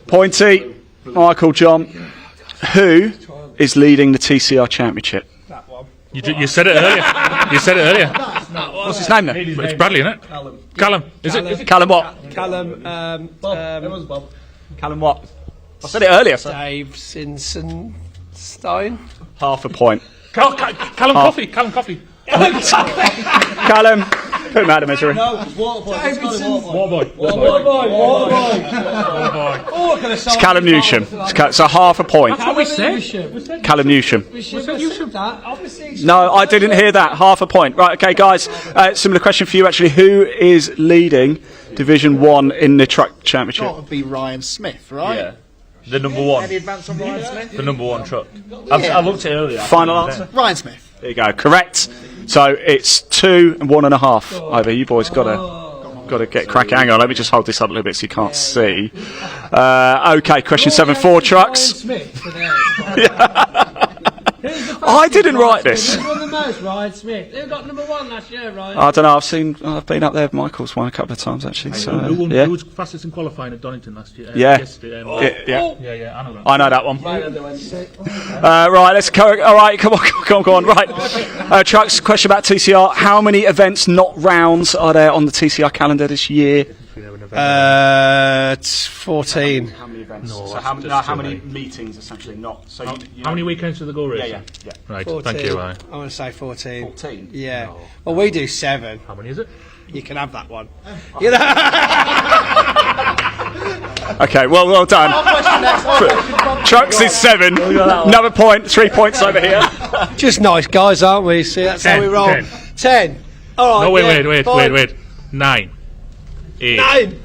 Pointy, Michael, John. Who is leading the TCR Championship? You said it earlier. You said it earlier. What's his name then? It's Bradley, isn't it? Callum. Is it? Callum what? Callum. Bob. It was Bob. Callum what? I said it earlier. Sir. Dave Sinsenstein. Half a point. Callum Coffey. Callum Coffey. Callum, put him out of misery. No, Waterboy. It's Callum Newsham. It's a half a point. That's what we said. Callum Newsham. We said that. Obviously. No, I didn't hear that. Half a point. Right, okay, guys. Similar question for you, actually. Who is leading Division 1 in the truck championship? That would be Ryan Smith, right? Yeah. The number one. Any advance on Ryan Smith? The number one truck. I looked at it earlier. Final answer? Ryan Smith. There you go. Correct. So it's 2 and 1.5 over. You boys got to get cracking. Hang on, let me just hold this up a little bit so you can't see. Okay, question 7 for trucks. I didn't write this. Who won the most? Ryan Smith. Who got number 1 last year, Ryan? I don't know. I've been up there. Michael's won a couple of times actually. So Who was fastest in qualifying at Donington last year? Yeah. Yesterday, Yeah. I know that. I know that one. Right, let's go. All right, come on. Right, trucks. Question about TCR. How many events, not rounds, are there on the TCR calendar this year? 14. How many events? No, so how many meetings essentially? Not. So how many weekends do they go racing? Yeah. Right. 14. Thank you, Ryan. I want to say 14. 14. Yeah. No. Well, we do 7. How many is it? You can have that one. Okay, well done. Trucks is 7. Another point. 3 points over here. Just nice guys, aren't we? See, that's 10, how we roll. 10. All right. No, wait. 9. 8. 9.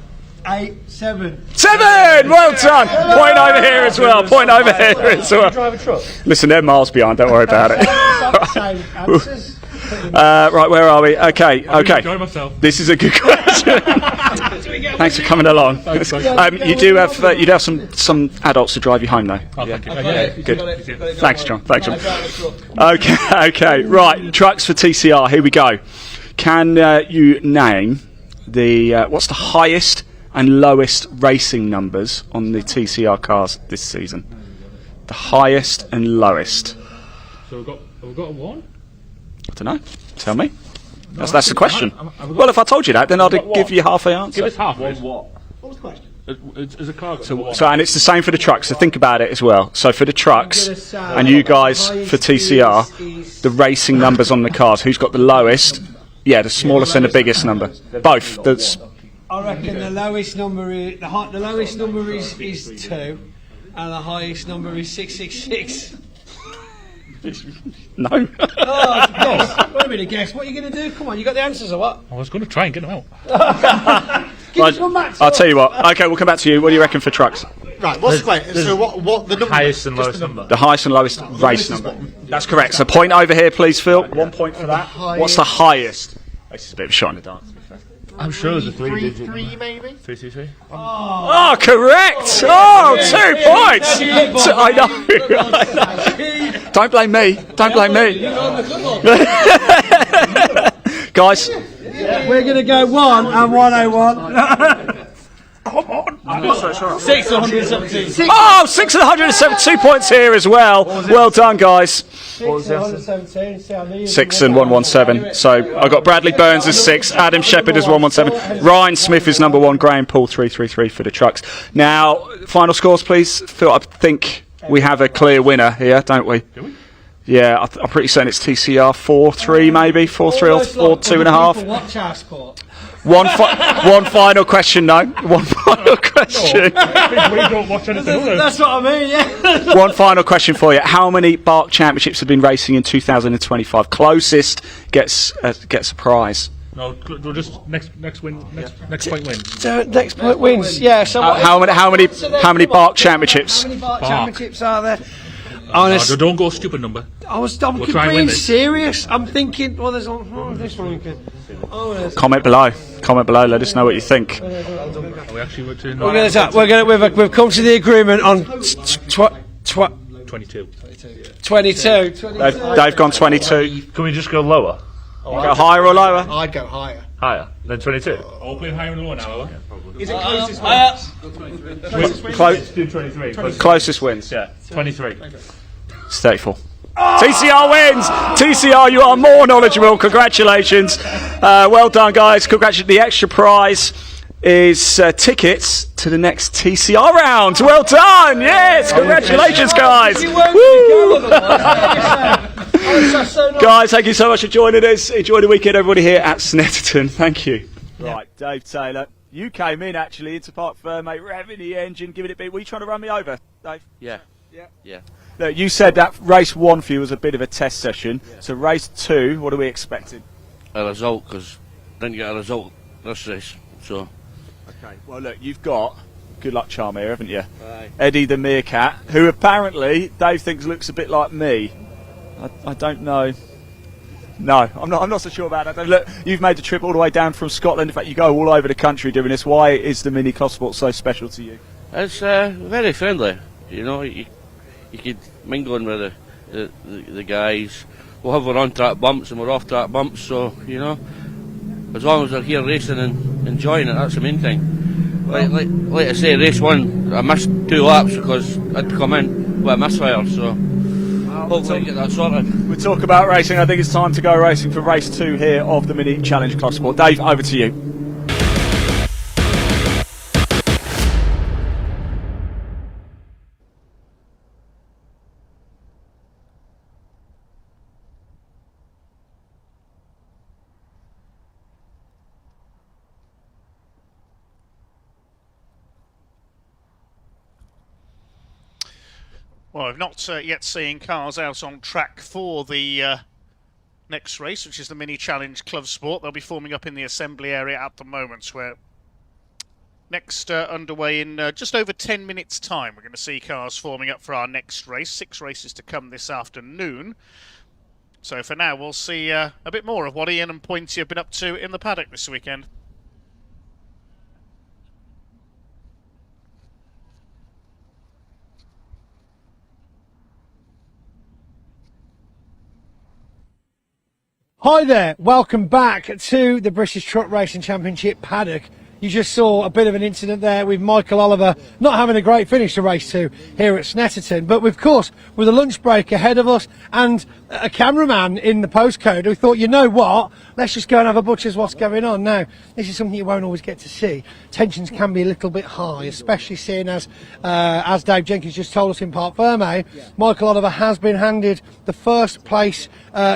8. 7. 7. Well done. Point over here as well. Point over here as well. Drive a truck. Listen, they're miles behind. Don't worry about it. Right, where are we? Okay. Enjoy myself. This is a good question. Thanks for coming along. You do have some adults to drive you home though. Oh, thank you. Yeah. Good. Thanks, John. Okay. Right, trucks for TCR. Here we go. Can you name what's the highest and lowest racing numbers on the TCR cars this season? The highest and lowest. So we've got a 1. I don't know. Tell me. That's the question. Well, if I told you that, then I'd give you half the answer. Give us half. What? What was the question? As a car. So and it's the same for the trucks. So think about it as well. So for the trucks and you guys for TCR, the racing numbers on the cars. Who's got the lowest? Yeah, the smallest and the biggest number. Both. I reckon the lowest number is the lowest number is 2, and the highest number is 666. No. Oh, it's a guess. Wait a minute, guess. What are you going to do? Come on, you got the answers or what? I was going to try and get them out. I'll tell you what. Okay, we'll come back to you. What do you reckon for trucks? Right, what's the question? So what the number? Highest and lowest number. The highest and lowest race number. That's correct. So point over here, please, Phil. 1 point for that. What's the highest? This is a bit of a shot in the dark. I'm sure it's a 3-digit. 3 maybe. 323. Oh, correct. Oh, 2 points. I know. Don't blame me. Guys. We're going to go 1 and 101. 617. Oh, 617. 2 points here as well. Well done, guys. 617. 6 and 117. So I got Bradley Burns as 6, Adam Shepherd as 117, Ryan Smith is number 1, Graham Paul 333 for the trucks. Now, final scores, please. Phil, I think we have a clear winner here, don't we? Do we? Yeah, I'm pretty certain it's TCR 4-3 maybe, 4-3 or 4-2.5. Watch our sport. One final question, though. One final question. We don't watch anything. That's what I mean, yeah. One final question for you. How many BARC championships have been racing in 2025? Closest gets a prize. No, we'll just next win. Next point wins. So next point wins. Yeah. So how many BARC championships? How many BARC championships are there? No, don't go stupid number. I'm being serious. I'm thinking. Well, there's this one. Comment below. Let us know what you think. Are we actually we've come to the agreement on 22. 22. Dave gone 22. Can we just go lower? Go higher or lower? I'd go higher. Higher than 22? All playing higher and lower now, are we? Is it closest Let's do 23. Closest wins. Yeah, 23. It's 34. TCR wins! TCR, you are more knowledgeable. Congratulations. Well done, guys. Congratulations. The extra prize is tickets to the next TCR round. Well done! Yes! Congratulations, guys! Woo! Guys, thank you so much for joining us. Enjoy the weekend, everybody here at Snetterton. Thank you. Right, Dave Taylor. You came in actually into Park Fair, mate, revving the engine, giving it a bit. Were you trying to run me over, Dave? Yeah. Look, you said that race 1 for you was a bit of a test session. So race 2, what are we expecting? A result, because didn't get a result this race. So. Okay. Well, look, you've got good luck charm here, haven't you? Aye. Eddie the Meerkat, who apparently Dave thinks looks a bit like me. I don't know. No, I'm not so sure about that. Look, you've made the trip all the way down from Scotland. In fact, you go all over the country doing this. Why is the Mini Club Sport so special to you? It's very friendly. You know, you could mingle in with the guys. We'll have our on-track bumps and we're off-track bumps. So you know, as long as they're here racing and enjoying it, that's the main thing. Like I say, race 1, I missed 2 laps because I'd come in with a misfire. So. Hopefully get that sorted. We'll talk about racing. I think it's time to go racing for race 2 here of the Mini Challenge Club Sport. Dave, over to you. Well, I've not yet seen cars out on track for the next race, which is the Mini Challenge Club Sport. They'll be forming up in the assembly area at the moment. We're next underway in just over 10 minutes' time. We're going to see cars forming up for our next race. 6 races to come this afternoon. So for now, we'll see a bit more of what Ian and Pointy have been up to in the paddock this weekend. Hi there, welcome back to the British Truck Racing Championship paddock. You just saw a bit of an incident there with Michael Oliver not having a great finish to race 2 here at Snetterton. But of course, with a lunch break ahead of us and a cameraman in the postcode who thought, you know what, let's just go and have a butcher's what's going on. Now, this is something you won't always get to see. Tensions can be a little bit high, especially seeing as Dave Jenkins just told us in Park Ferme, Michael Oliver has been handed the first place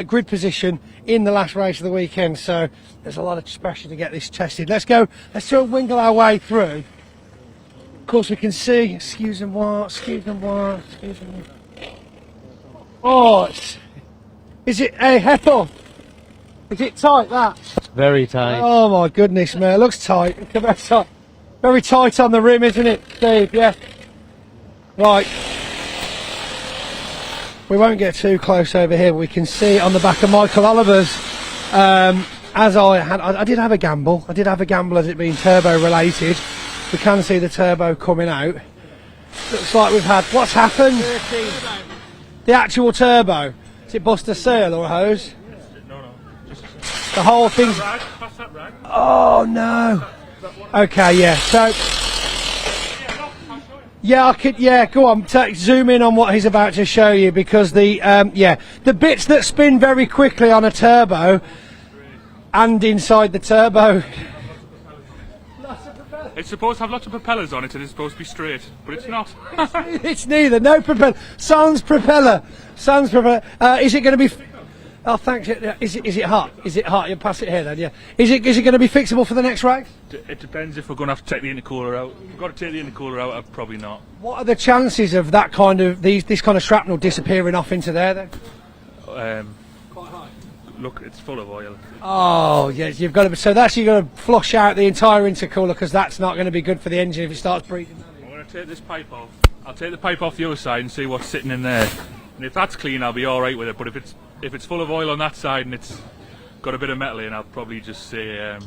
grid position in the last race of the weekend, so there's a lot of pressure to get this tested. Let's try and wingle our way through. Of course we can see, excuse me. Oh, is it a Heppel? Is it tight, that? Very tight. Oh my goodness, man, it looks tight. Very tight on the rim, isn't it, Steve? Yeah. Right. We won't get too close over here, but we can see on the back of Michael Oliver's, as I did have a gamble. I did have a gamble as it being turbo related. We can see the turbo coming out. Looks like we've had, what's happened? The actual turbo. Is it bust a seal or a hose? No. The whole thing's... Oh no. Okay, yeah, so... Yeah, I could. Yeah, go on. Zoom in on what he's about to show you, because the the bits that spin very quickly on a turbo and inside the turbo. It's supposed to have lots of propellers on it and it's supposed to be straight, but it's not. It's neither. No propeller. Sans propeller. Is it going to be? Oh, thanks. Is it hot? Is it hot? You pass it here then. Yeah. Is it going to be fixable for the next race? It depends if we're going to have to take the intercooler out. If we've got to take the intercooler out, probably not. What are the chances of that kind of this kind of shrapnel disappearing off into there then? Quite high. Look, it's full of oil. Oh yes, you've got to. So that's you're going to flush out the entire intercooler, because that's not going to be good for the engine if it starts breathing. I'm going to take this pipe off. I'll take the pipe off the other side and see what's sitting in there. And if that's clean, I'll be all right with it. But if it's full of oil on that side and it's got a bit of metal in, I'll probably just say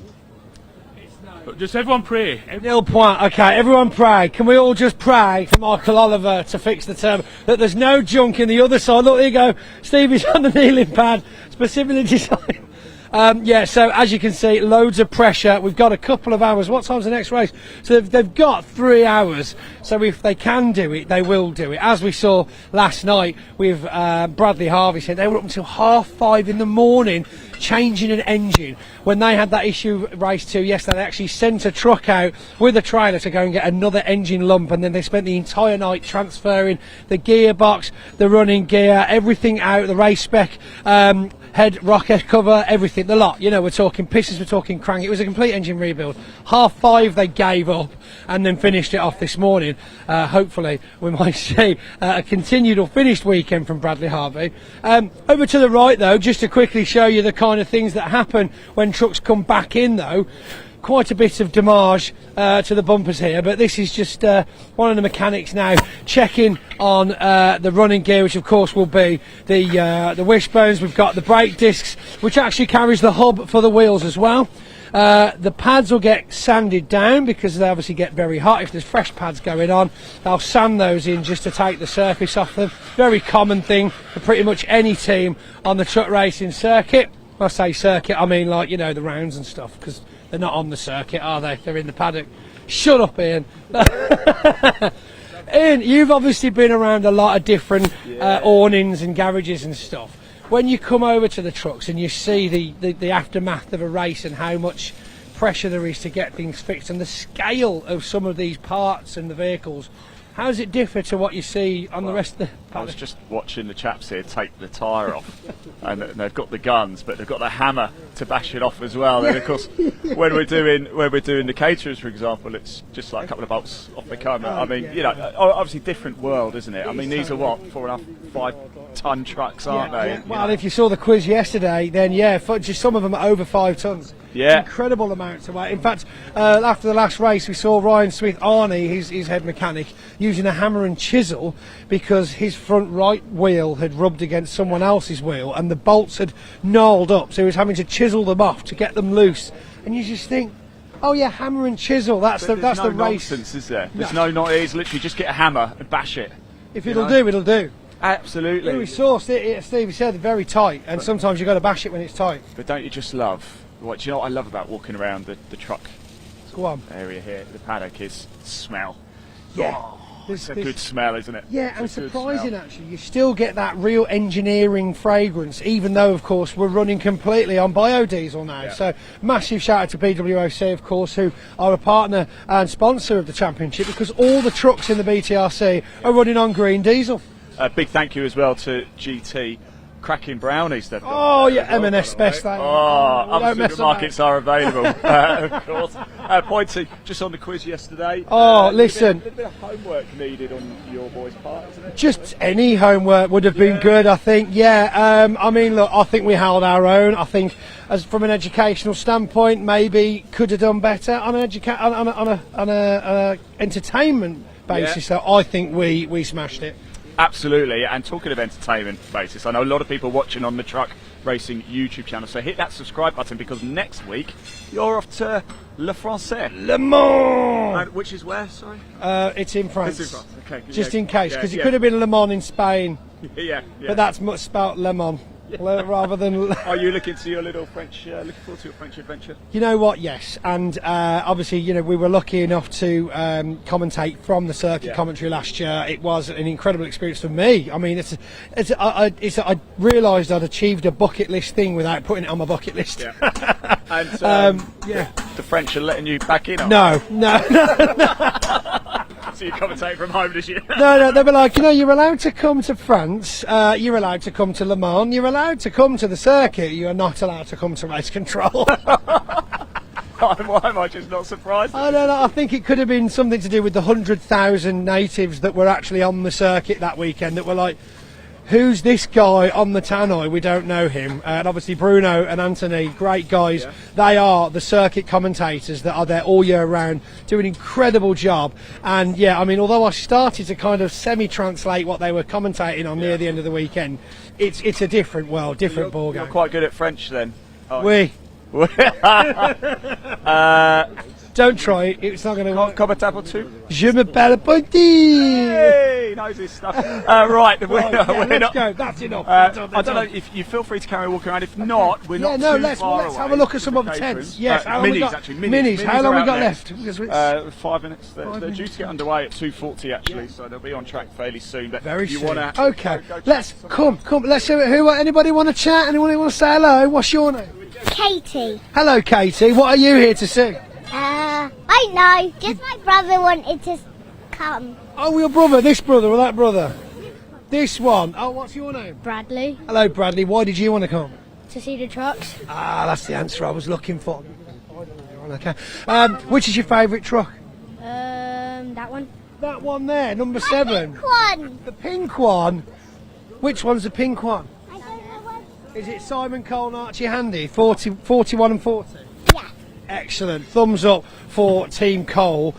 But just everyone pray. Nil point. Okay, everyone pray. Can we all just pray for Michael Oliver to fix the turbo? That there's no junk in the other side. Look, there you go. Stevie's on the kneeling pad, specifically designed. So as you can see, loads of pressure. We've got a couple of hours. What time's the next race? So they've got 3 hours. So if they can do it, they will do it. As we saw last night with Bradley Harvey, said they were up until 5:30 in the morning changing an engine. When they had that issue race 2 yesterday, they actually sent a truck out with a trailer to go and get another engine lump, and then they spent the entire night transferring the gearbox, the running gear, everything out, the race spec, head rocket cover, everything, the lot. You know, we're talking pistons, we're talking crank. It was a complete engine rebuild. 5:30 they gave up and then finished it off this morning. Hopefully we might see a continued or finished weekend from Bradley Harvey. Over to the right though, just to quickly show you the kind of things that happen when trucks come back in though. Quite a bit of damage to the bumpers here, but this is just one of the mechanics now checking on the running gear, which of course will be the wishbones. We've got the brake discs, which actually carries the hub for the wheels as well. The pads will get sanded down because they obviously get very hot. If there's fresh pads going on, they'll sand those in just to take the surface off them. Very common thing for pretty much any team on the truck racing circuit. When I say circuit, I mean like, you know, the rounds and stuff, because they're not on the circuit, are they? They're in the paddock. Shut up, Ian. Ian, you've obviously been around a lot of different awnings and garages and stuff. When you come over to the trucks and you see the aftermath of a race and how much pressure there is to get things fixed and the scale of some of these parts and the vehicles, how does it differ to what you see on the rest of the paddock? I was just watching the chaps here take the tyre off, and they've got the guns, but they've got the hammer to bash it off as well. And of course, when we're doing the caterers, for example, it's just like a couple of bolts off the camera. I mean, you know, obviously different world, isn't it? I mean, these are what, 4.5, 5 ton trucks, aren't they? Well, if you saw the quiz yesterday, then just some of them are over 5 tons. Yeah, incredible amounts of weight. In fact, after the last race, we saw Ryan Smith, Arnie, his head mechanic, using a hammer and chisel because his front right wheel had rubbed against someone else's wheel and the bolts had gnarled up, so he was having to chisel them off to get them loose. And you just think, oh yeah, hammer and chisel, that's the race. Nonsense, is there? There's no it's literally just get a hammer and bash it. If it'll do, it'll do. Absolutely. We saw Stevie said very tight, and sometimes you've got to bash it when it's tight. But don't you just love, do you know what I love about walking around the truck area here, the paddock, is smell. Yeah. Oh, it's a good smell, isn't it? Yeah, and surprising actually, you still get that real engineering fragrance, even though of course we're running completely on biodiesel now. Yeah. So massive shout out to BWOC, of course, who are a partner and sponsor of the championship, because all the trucks in the BTRC are running on green diesel. A big thank you as well to GT. Cracking brownies they've got. Oh yeah, M&S best. Other supermarkets are available, of course. Pointy, just on the quiz yesterday. Oh, listen. A little bit of homework needed on your boys' part, isn't it? Just any homework would have been good, I think. Yeah, I mean, look, I think we held our own. I think, as from an educational standpoint, maybe could have done better on an entertainment basis. So I think we smashed it. Absolutely, and talking of entertainment basis, I know a lot of people watching on the Truck Racing YouTube channel, so hit that subscribe button, because next week you're off to Le Français. Le Mans! Which is where, sorry? It's in France. It's in France, okay. Just in case, because it could have been Le Mans in Spain. Yeah. But that's much spelt Le Mans. Rather than. Are you looking to your little French? Looking forward to your French adventure? You know what? Yes, and obviously, you know, we were lucky enough to commentate from the circuit commentary last year. It was an incredible experience for me. I mean, I realised I'd achieved a bucket list thing without putting it on my bucket list. Yeah. And the French are letting you back in? No. So you commentate from home this year? No, they were like, you know, you're allowed to come to France, you're allowed to come to Le Mans, you're allowed to come to the circuit, you are not allowed to come to race control. Why am I just not surprised? I don't know, I think it could have been something to do with the 100,000 natives that were actually on the circuit that weekend that were like, who's this guy on the tannoy? We don't know him. And obviously Bruno and Anthony, great guys. Yeah. They are the circuit commentators that are there all year round, do an incredible job. And yeah, I mean, although I started to kind of semi-translate what they were commentating on near the end of the weekend, it's a different world, different ballgame. You're quite good at French then. Oui. Don't try it, it's not going to work. Comment tap or two? Je m'appelle Ponty! Hey, knows his stuff. Right, let's go, that's enough. I don't know if you feel free to carry on walking around. If not, we're not too let's far away. have a look at some other Caterham. tents. Yes, minis, actually. Minis. How long we got left? 5 minutes. They're due to get underway at 2:40 actually, so they'll be on track fairly soon. But Very you soon. wanna Okay, let's come. Let's see anybody want to chat? Anyone want to say hello? What's your name? Katie. Hello, Katie. What are you here to see? I know. Just my brother wanted to come. Oh, your brother. This brother or that brother? This one. Oh, what's your name? Bradley. Hello, Bradley. Why did you want to come? To see the trucks. That's the answer I was looking for. Okay. Which is your favourite truck? That one. That one there, number 7. Pink one. The pink one. Which one's the pink one? I don't know what. Is it Simon Cole and Archie Handy? 41 and 40? Yeah. Excellent. Thumbs up for Team Cole.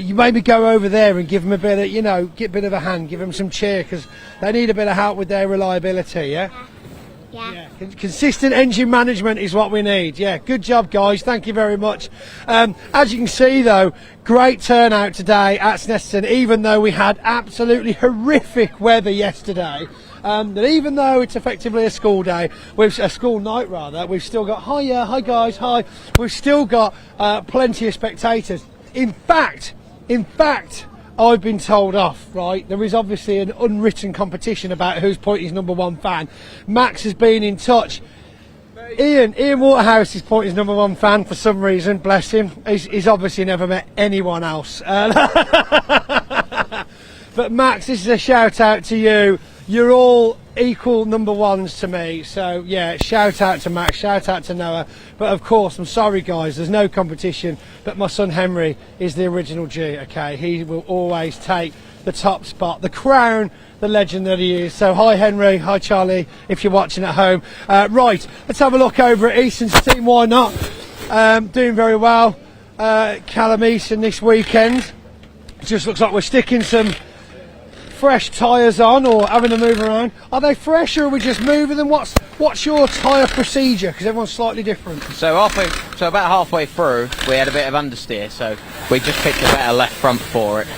You maybe go over there and give them a bit of, get a bit of a hand, give them some cheer because they need a bit of help with their reliability, yeah? Yeah. Consistent engine management is what we need. Yeah, good job, guys. Thank you very much. As you can see, though, great turnout today at Snetterton, even though we had absolutely horrific weather yesterday. That even though it's effectively a school day, a school night rather, we've still got hi guys, hi. We've still got plenty of spectators. In fact, I've been told off, right? There is obviously an unwritten competition about who's Pointy's #1 fan. Max has been in touch. Ian Waterhouse is Pointy's #1 fan for some reason, bless him. He's obviously never met anyone else. But Max, this is a shout out to you. You're all equal #1s to me, so yeah, shout out to Max, shout out to Noah. But of course, I'm sorry guys, there's no competition, but my son Henry is the original G, okay? He will always take the top spot, the crown, the legend that he is. So hi Henry, hi Charlie, if you're watching at home. Right, let's have a look over at Easton's team, why not? Doing very well. Callum Easton this weekend. It just looks like we're sticking some fresh tyres on or having to move around. Are they fresh or are we just moving them? What's your tyre procedure? Because everyone's slightly different. So about halfway through we had a bit of understeer, so we just picked a better left front for it.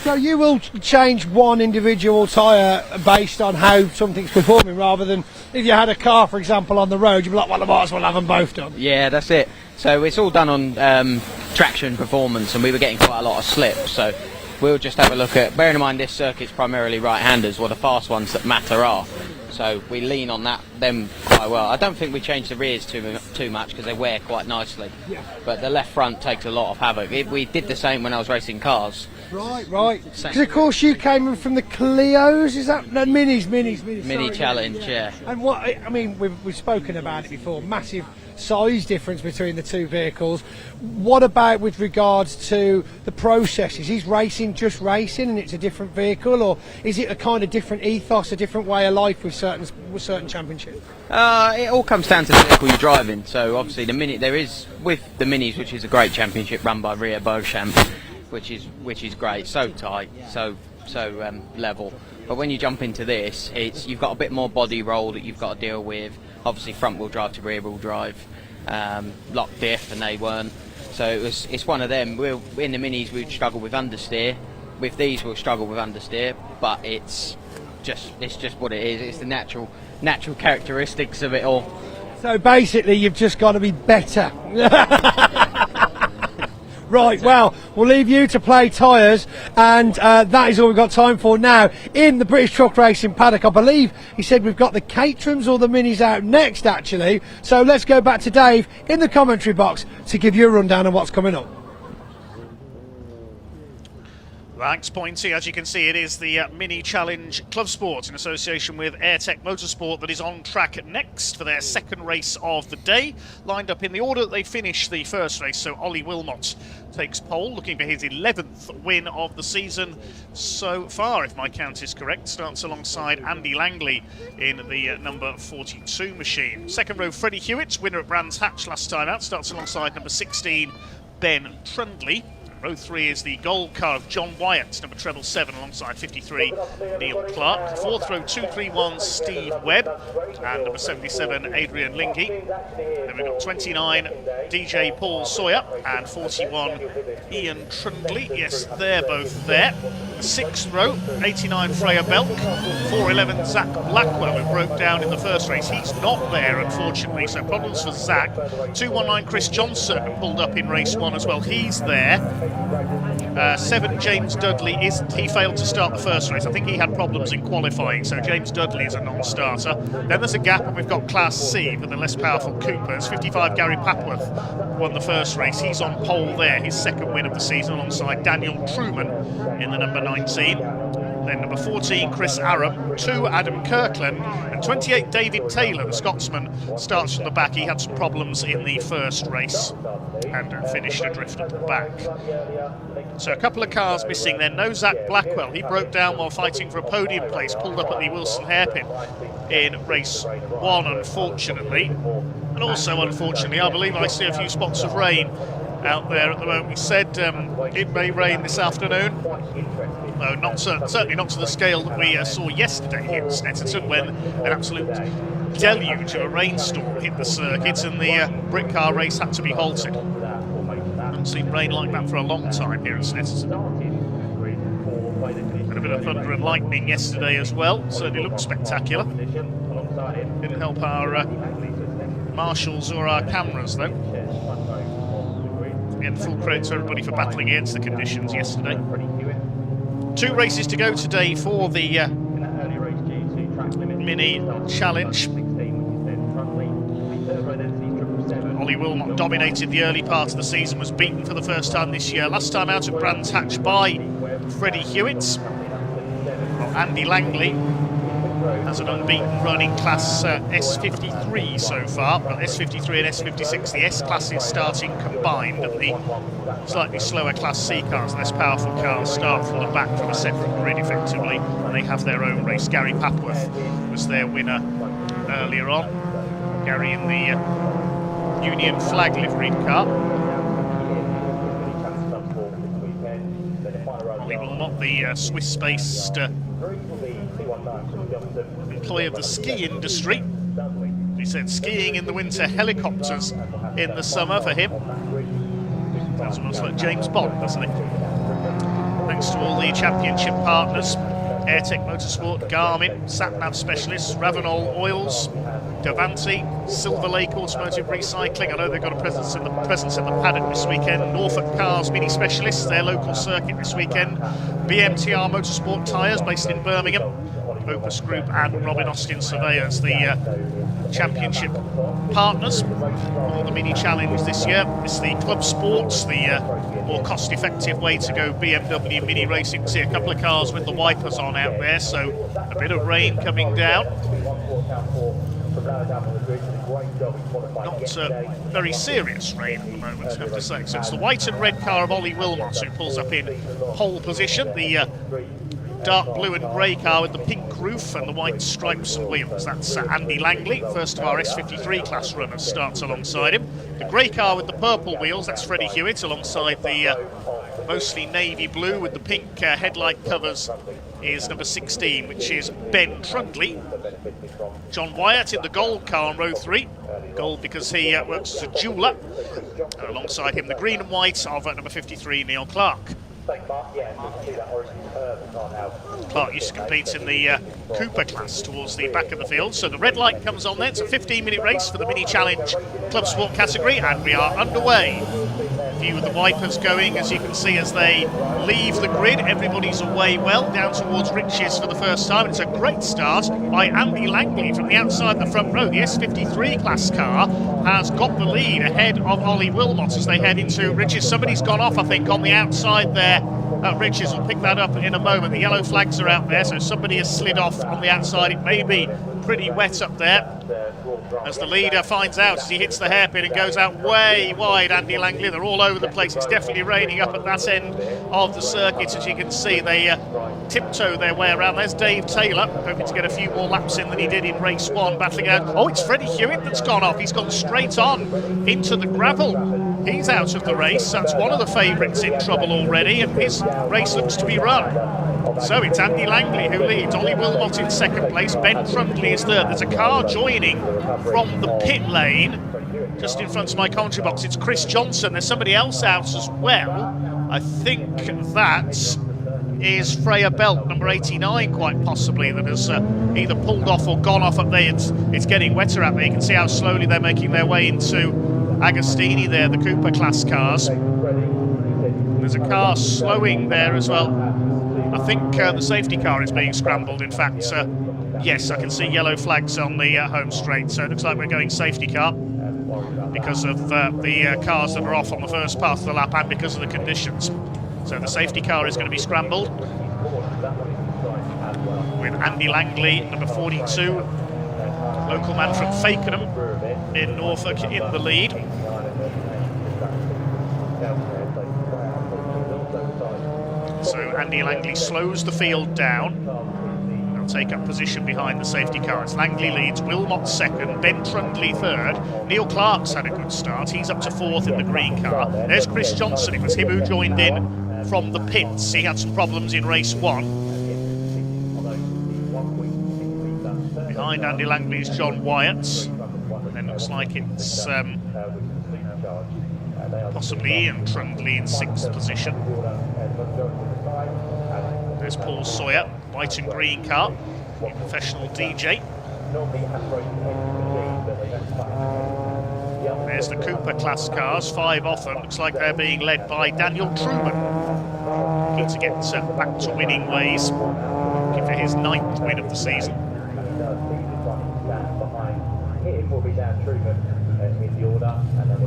So you will change one individual tyre based on how something's performing, rather than if you had a car, for example, on the road, you'd be like, well, I might as well have them both done. Yeah, that's it. So it's all done on traction performance, and we were getting quite a lot of slip, so we'll just have a look at, bearing in mind this circuit's primarily right-handers, well the fast ones that matter are. So we lean on them quite well. I don't think we change the rears too much because they wear quite nicely. Yeah. But the left front takes a lot of havoc. We did the same when I was racing cars. Right. Because of course you came in from the Clios, is that? No, Minis. Mini Challenge, yeah. And what, I mean, we've spoken about it before, massive size difference between the two vehicles. What about with regards to the processes? Is racing just racing and it's a different vehicle, or is it a kind of different ethos, a different way of life with certain championships? It all comes down to the vehicle you're driving. So obviously there is with the Minis, which is a great championship run by Ria Beauchamp, which is great, so tight, so level. But when you jump into this, you've got a bit more body roll that you've got to deal with. Obviously front wheel drive to rear wheel drive, lock diff, and they weren't. So it's one of them. In the Minis we'd struggle with understeer. With these we'll struggle with understeer, but it's just what it is. It's the natural characteristics of it all. So basically you've just got to be better. Right, well, we'll leave you to play tyres, and that is all we've got time for now. In the British Truck Racing paddock, I believe he said we've got the Caterhams or the Minis out next, actually. So let's go back to Dave in the commentary box to give you a rundown of what's coming up. Thanks, Pointy. As you can see, it is the Mini Challenge Club Sport in association with Airtech Motorsport that is on track next for their second race of the day. Lined up in the order that they finished the first race, so Ollie Wilmot takes pole, looking for his 11th win of the season so far, if my count is correct. Starts alongside Andy Langley in the number 42 machine. Second row, Freddie Hewitt, winner at Brands Hatch last time out, starts alongside number 16, Ben Trundley. Row 3 is the gold car of John Wyatt, number treble 7, alongside 53 Neil Clark. 4th row 231 Steve Webb and number 77 Adrian Lingy. Then we've got 29 DJ Paul Sawyer and 41 Ian Trundley. Yes, they're both there. The 6th row 89 Freya Belk. 411 Zach Blackwell, who broke down in the first race. He's not there, unfortunately, so problems for Zach. 219 Chris Johnson pulled up in race 1 as well. He's there. 7 James Dudley, he failed to start the first race. I think he had problems in qualifying, so James Dudley is a non-starter. Then there's a gap, and we've got Class C for the less powerful Coopers. 55 Gary Papworth won the first race. He's on pole there, his second win of the season, alongside Daniel Truman in the number 19. Then number 14, Chris Aram, 2, Adam Kirkland, and 28, David Taylor, the Scotsman, starts from the back. He had some problems in the first race and finished adrift at the back. So a couple of cars missing then. No Zach Blackwell, he broke down while fighting for a podium place, pulled up at the Wilson Hairpin in race 1, unfortunately. And also, unfortunately, I believe I see a few spots of rain out there at the moment. We said it may rain this afternoon. No, certainly not to the scale that we saw yesterday here at Snetterton, when an absolute deluge of a rainstorm hit the circuit and the brick car race had to be halted. Haven't seen rain like that for a long time here at Snetterton. Had a bit of thunder and lightning yesterday as well. Certainly looked spectacular. Didn't help our marshals or our cameras though. Again, full credit to everybody for battling against the conditions yesterday. 2 races to go today for the Mini Challenge. Ollie Wilmot dominated the early part of the season, was beaten for the first time this year. Last time out at Brands Hatch by Freddie Hewitt. Well, Andy Langley has an unbeaten run in Class S53 so far. Well, S53 and S56, the S classes starting combined, and the slightly slower Class C cars, less powerful cars, start from the back from a separate grid effectively, and they have their own race. Gary Papworth was their winner earlier on. Gary in the Union flag liveried car. Ollie Wilmot, the Swiss-based employee of the ski industry. He said skiing in the winter, helicopters in the summer for him. Sounds almost like James Bond, doesn't it? Thanks to all the championship partners: Airtech Motorsport, Garmin, SatNav Specialists, Ravenol Oils, Davanti, Silver Lake Automotive Recycling. I know they've got a presence in the paddock this weekend. Norfolk Cars Mini Specialists, their local circuit this weekend. BMTR Motorsport Tyres, based in Birmingham. Opus Group and Robin Austin Surveyors, the championship partners for the Mini Challenge this year. It's the Club Sports, the more cost-effective way to go BMW Mini Racing. You see a couple of cars with the wipers on out there, so a bit of rain coming down. Not very serious rain at the moment, I have to say. So it's the white and red car of Ollie Wilmot who pulls up in pole position. The dark blue and grey car with the pink roof and the white stripes and wheels. That's Andy Langley, first of our S53 class runners, starts alongside him. The grey car with the purple wheels, that's Freddie Hewitt, alongside the mostly navy blue with the pink headlight covers is number 16, which is Ben Trundley. John Wyatt in the gold car on row 3. Gold because he works as a jeweller. Alongside him, the green and white of number 53, Neil Clark. Clark used to compete in the Cooper class towards the back of the field. So the red light comes on then. It's a 15-minute race for the Mini Challenge Club Sport category, and we are underway. View of the wipers going, as you can see, as they leave the grid. Everybody's away well, down towards Riches for the first time. It's a great start by Andy Langley from the outside the front row. The S53 class car has got the lead ahead of Ollie Wilmot as they head into Riches. Somebody's gone off, I think, on the outside there. Riches will pick that up in a moment. The yellow flags are out there, so somebody has slid off on the outside. It may be pretty wet up there, as the leader finds out as he hits the hairpin and goes out way wide. Andy Langley, they're all over the place. It's definitely raining up at that end of the circuit. As you can see, they tiptoe their way around. There's Dave Taylor, hoping to get a few more laps in than he did in race 1, battling out. Oh, it's Freddie Hewitt that's gone off. He's gone straight on into the gravel. He's out of the race. That's one of the favourites in trouble already, and his race looks to be run. So it's Andy Langley who leads. Ollie Wilmot in second place. Ben Trundley is third. There's a car joining from the pit lane just in front of my commentary box. It's Chris Johnson. There's somebody else out as well. I think that is Freya Belt, number 89, quite possibly, that has either pulled off or gone off up there. It's getting wetter out there. You can see how slowly they're making their way into Agostini there, the Cooper class cars. There's a car slowing there as well. I think the safety car is being scrambled. In fact, yes, I can see yellow flags on the home straight, so it looks like we're going safety car because of the cars that are off on the first part of the lap and because of the conditions. So the safety car is going to be scrambled with Andy Langley, number 42, local man from Fakenham in Norfolk, in the lead. So Andy Langley slows the field down. They'll take up position behind the safety car. It's Langley leads, Wilmot second, Ben Trundley third. Neil Clark's had a good start. He's up to fourth in the green car. There's Chris Johnson. It was him who joined in from the pits. He had some problems in race one. Behind Andy Langley is John Wyatt. And then looks like it's possibly Ian Trundley in sixth position. There's Paul Sawyer, white and green car, professional DJ. There's the Cooper class cars, 5 off them. Looks like they're being led by Daniel Truman. Looking to get back to winning ways. Looking for his 9th win of the season.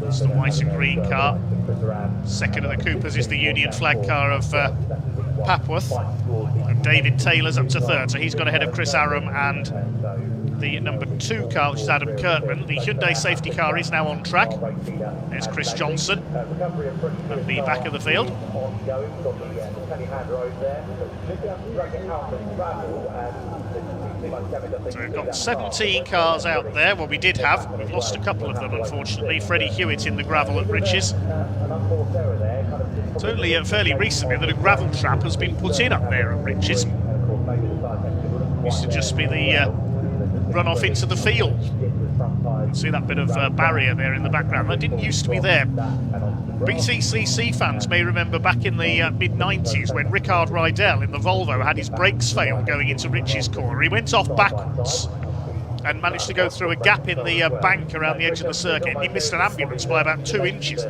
It's the white and green car. Second of the Coopers is the Union flag car of Papworth. And David Taylor's up to third, so he's got ahead of Chris Aram and the number 2 car, which is Adam Kirkman. The Hyundai safety car is now on track. There's Chris Johnson at the back of the field. So we've got 17 cars out there. Well, we did have. We've lost a couple of them, unfortunately. Freddie Hewitt in the gravel at Riches. It's only fairly recently that a gravel trap has been put in up there at Riches. Used to just be the run off into the field. You can see that bit of barrier there in the background. That didn't used to be there. BTCC fans may remember back in the mid-90s when Rickard Rydell in the Volvo had his brakes fail going into Rich's corner. He went off backwards and managed to go through a gap in the bank around the edge of the circuit. He missed an ambulance by about 2 inches.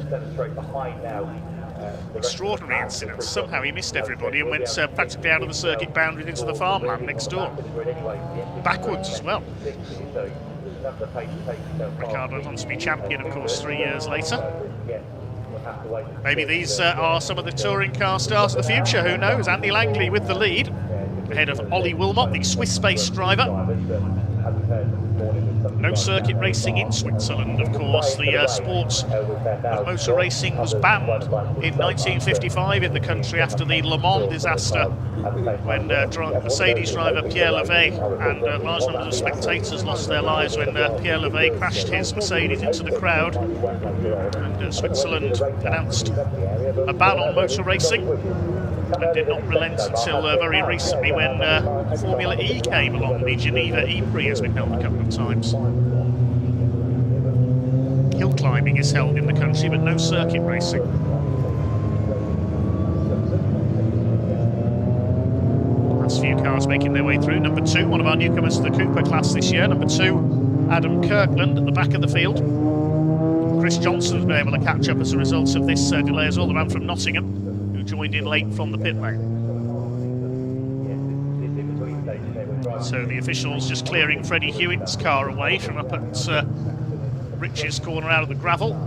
Extraordinary incident. Somehow he missed everybody and went practically out of the circuit boundary into the farmland next door. Backwards as well. Rickard went on to be champion, of course, 3 years later. Maybe these are some of the touring car stars of the future, who knows? Andy Langley with the lead, ahead of Ollie Wilmot, the Swiss-based driver. No circuit racing in Switzerland, of course. The sport of motor racing was banned in 1955 in the country after the Le Mans disaster, when Mercedes driver Pierre Levey and large numbers of spectators lost their lives when Pierre Levey crashed his Mercedes into the crowd. And Switzerland announced a ban on motor racing and did not relent until very recently when Formula E came along. The Geneva E-Prix has been held a couple of times. Hill climbing is held in the country, but no circuit racing. That's a few cars making their way through. Number 2, one of our newcomers to the Cooper class this year. Number 2, Adam Kirkland at the back of the field. Chris Johnson has been able to catch up as a result of this delay as well, the man from Nottingham, who joined in late from the pit lane. So the officials just clearing Freddie Hewitt's car away from up at Rich's corner out of the gravel.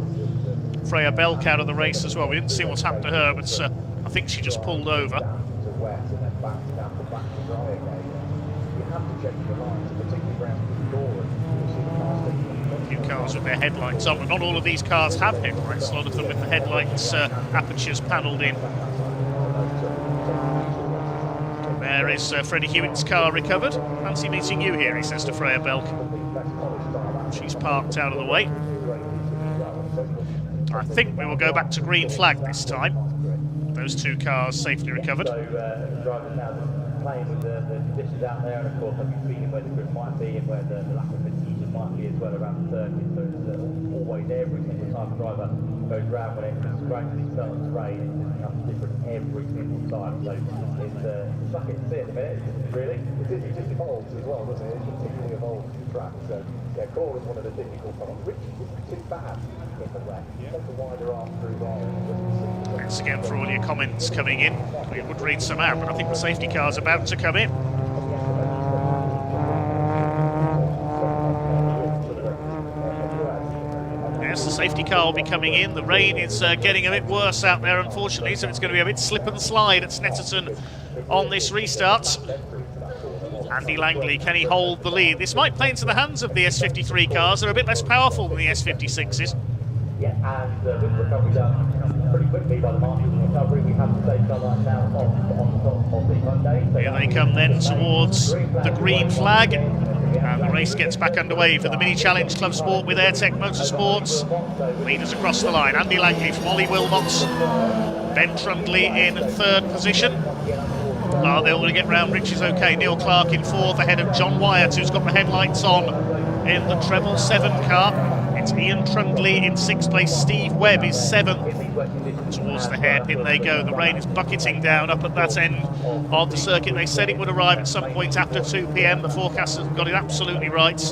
Freya Belk out of the race as well. We didn't see what's happened to her, but I think she just pulled over. A few cars with their headlights on, but not all of these cars have headlights. A lot of them with the headlights apertures panelled in. There is Freddie Hewitt's car recovered. Fancy meeting you here, he says to Freya Belk. She's parked out of the way. I think we will go back to green flag this time. Those two cars safely recovered. Drivers now playing with the conditions out there, and of course I've been feeling where the grip might be and where the lack of adhesion might be as well around the circuit. So it's always every single time a driver goes round when it's gradually starting to rain, it just becomes different every single time. So it's sucking to see at the minute, really. It just evolves as well, doesn't it? It continually evolves the track. So yeah, core is one of the difficult ones. Richie isn't too bad in the wet. Take a wider arm through there. Thanks again for all your comments coming in. We would read some out, but I think the safety car's about to come in. Yes, the safety car will be coming in. The rain is getting a bit worse out there, unfortunately, so it's going to be a bit slip and slide at Snetterton on this restart. Andy Langley, can he hold the lead? This might play into the hands of the S53 cars. They're a bit less powerful than the S56s. Yeah, and with the recovery done pretty quickly by the marshals and recovery, we have the safe car right now on top of the Monday. So here they come then towards the green flag, and the race gets back underway for the Mini Challenge Club Sport with Airtech Motorsports. Leaders across the line, Andy Langley from Ollie Wilmot's, Ben Trundley in third position. They're all going to get round. Rich is okay. Neil Clark in fourth, ahead of John Wyatt, who's got the headlights on in the treble 7 car. It's Ian Trundley in sixth place. Steve Webb is seventh. Towards the hairpin they go. The rain is bucketing down up at that end of the circuit. They said it would arrive at some point after 2 p.m. The forecasters have got it absolutely right.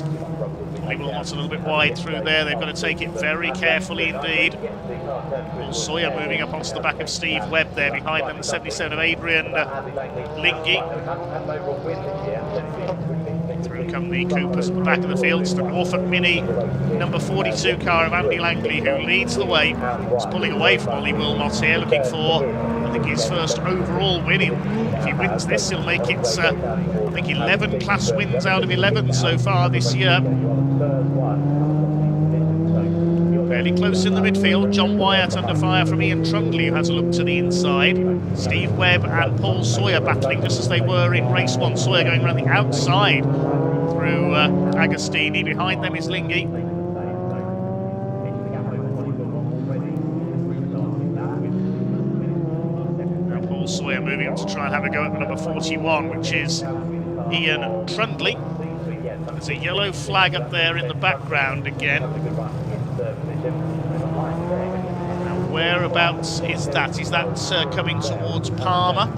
They will want a little bit wide through there. They've got to take it very carefully indeed. Paul Sawyer moving up onto the back of Steve Webb there. Behind them, the 77 of Adrian Lingy. Through come the Coopers at the back of the field. It's the Norfolk Mini number 42 car of Andy Langley who leads the way. He's pulling away from Ollie Wilmot here, looking for, I think, his first overall win. If he wins this, he'll make it, I think, 11 class wins out of 11 so far this year. Fairly close in the midfield. John Wyatt under fire from Ian Trundley, who has a look to the inside. Steve Webb and Paul Sawyer battling just as they were in race 1. Sawyer going around the outside through Agostini. Behind them is Lingy. Now Paul Sawyer moving up to try and have a go at the number 41, which is Ian Trundley. There's a yellow flag up there in the background again. Now, whereabouts is that? Is that coming towards Palmer?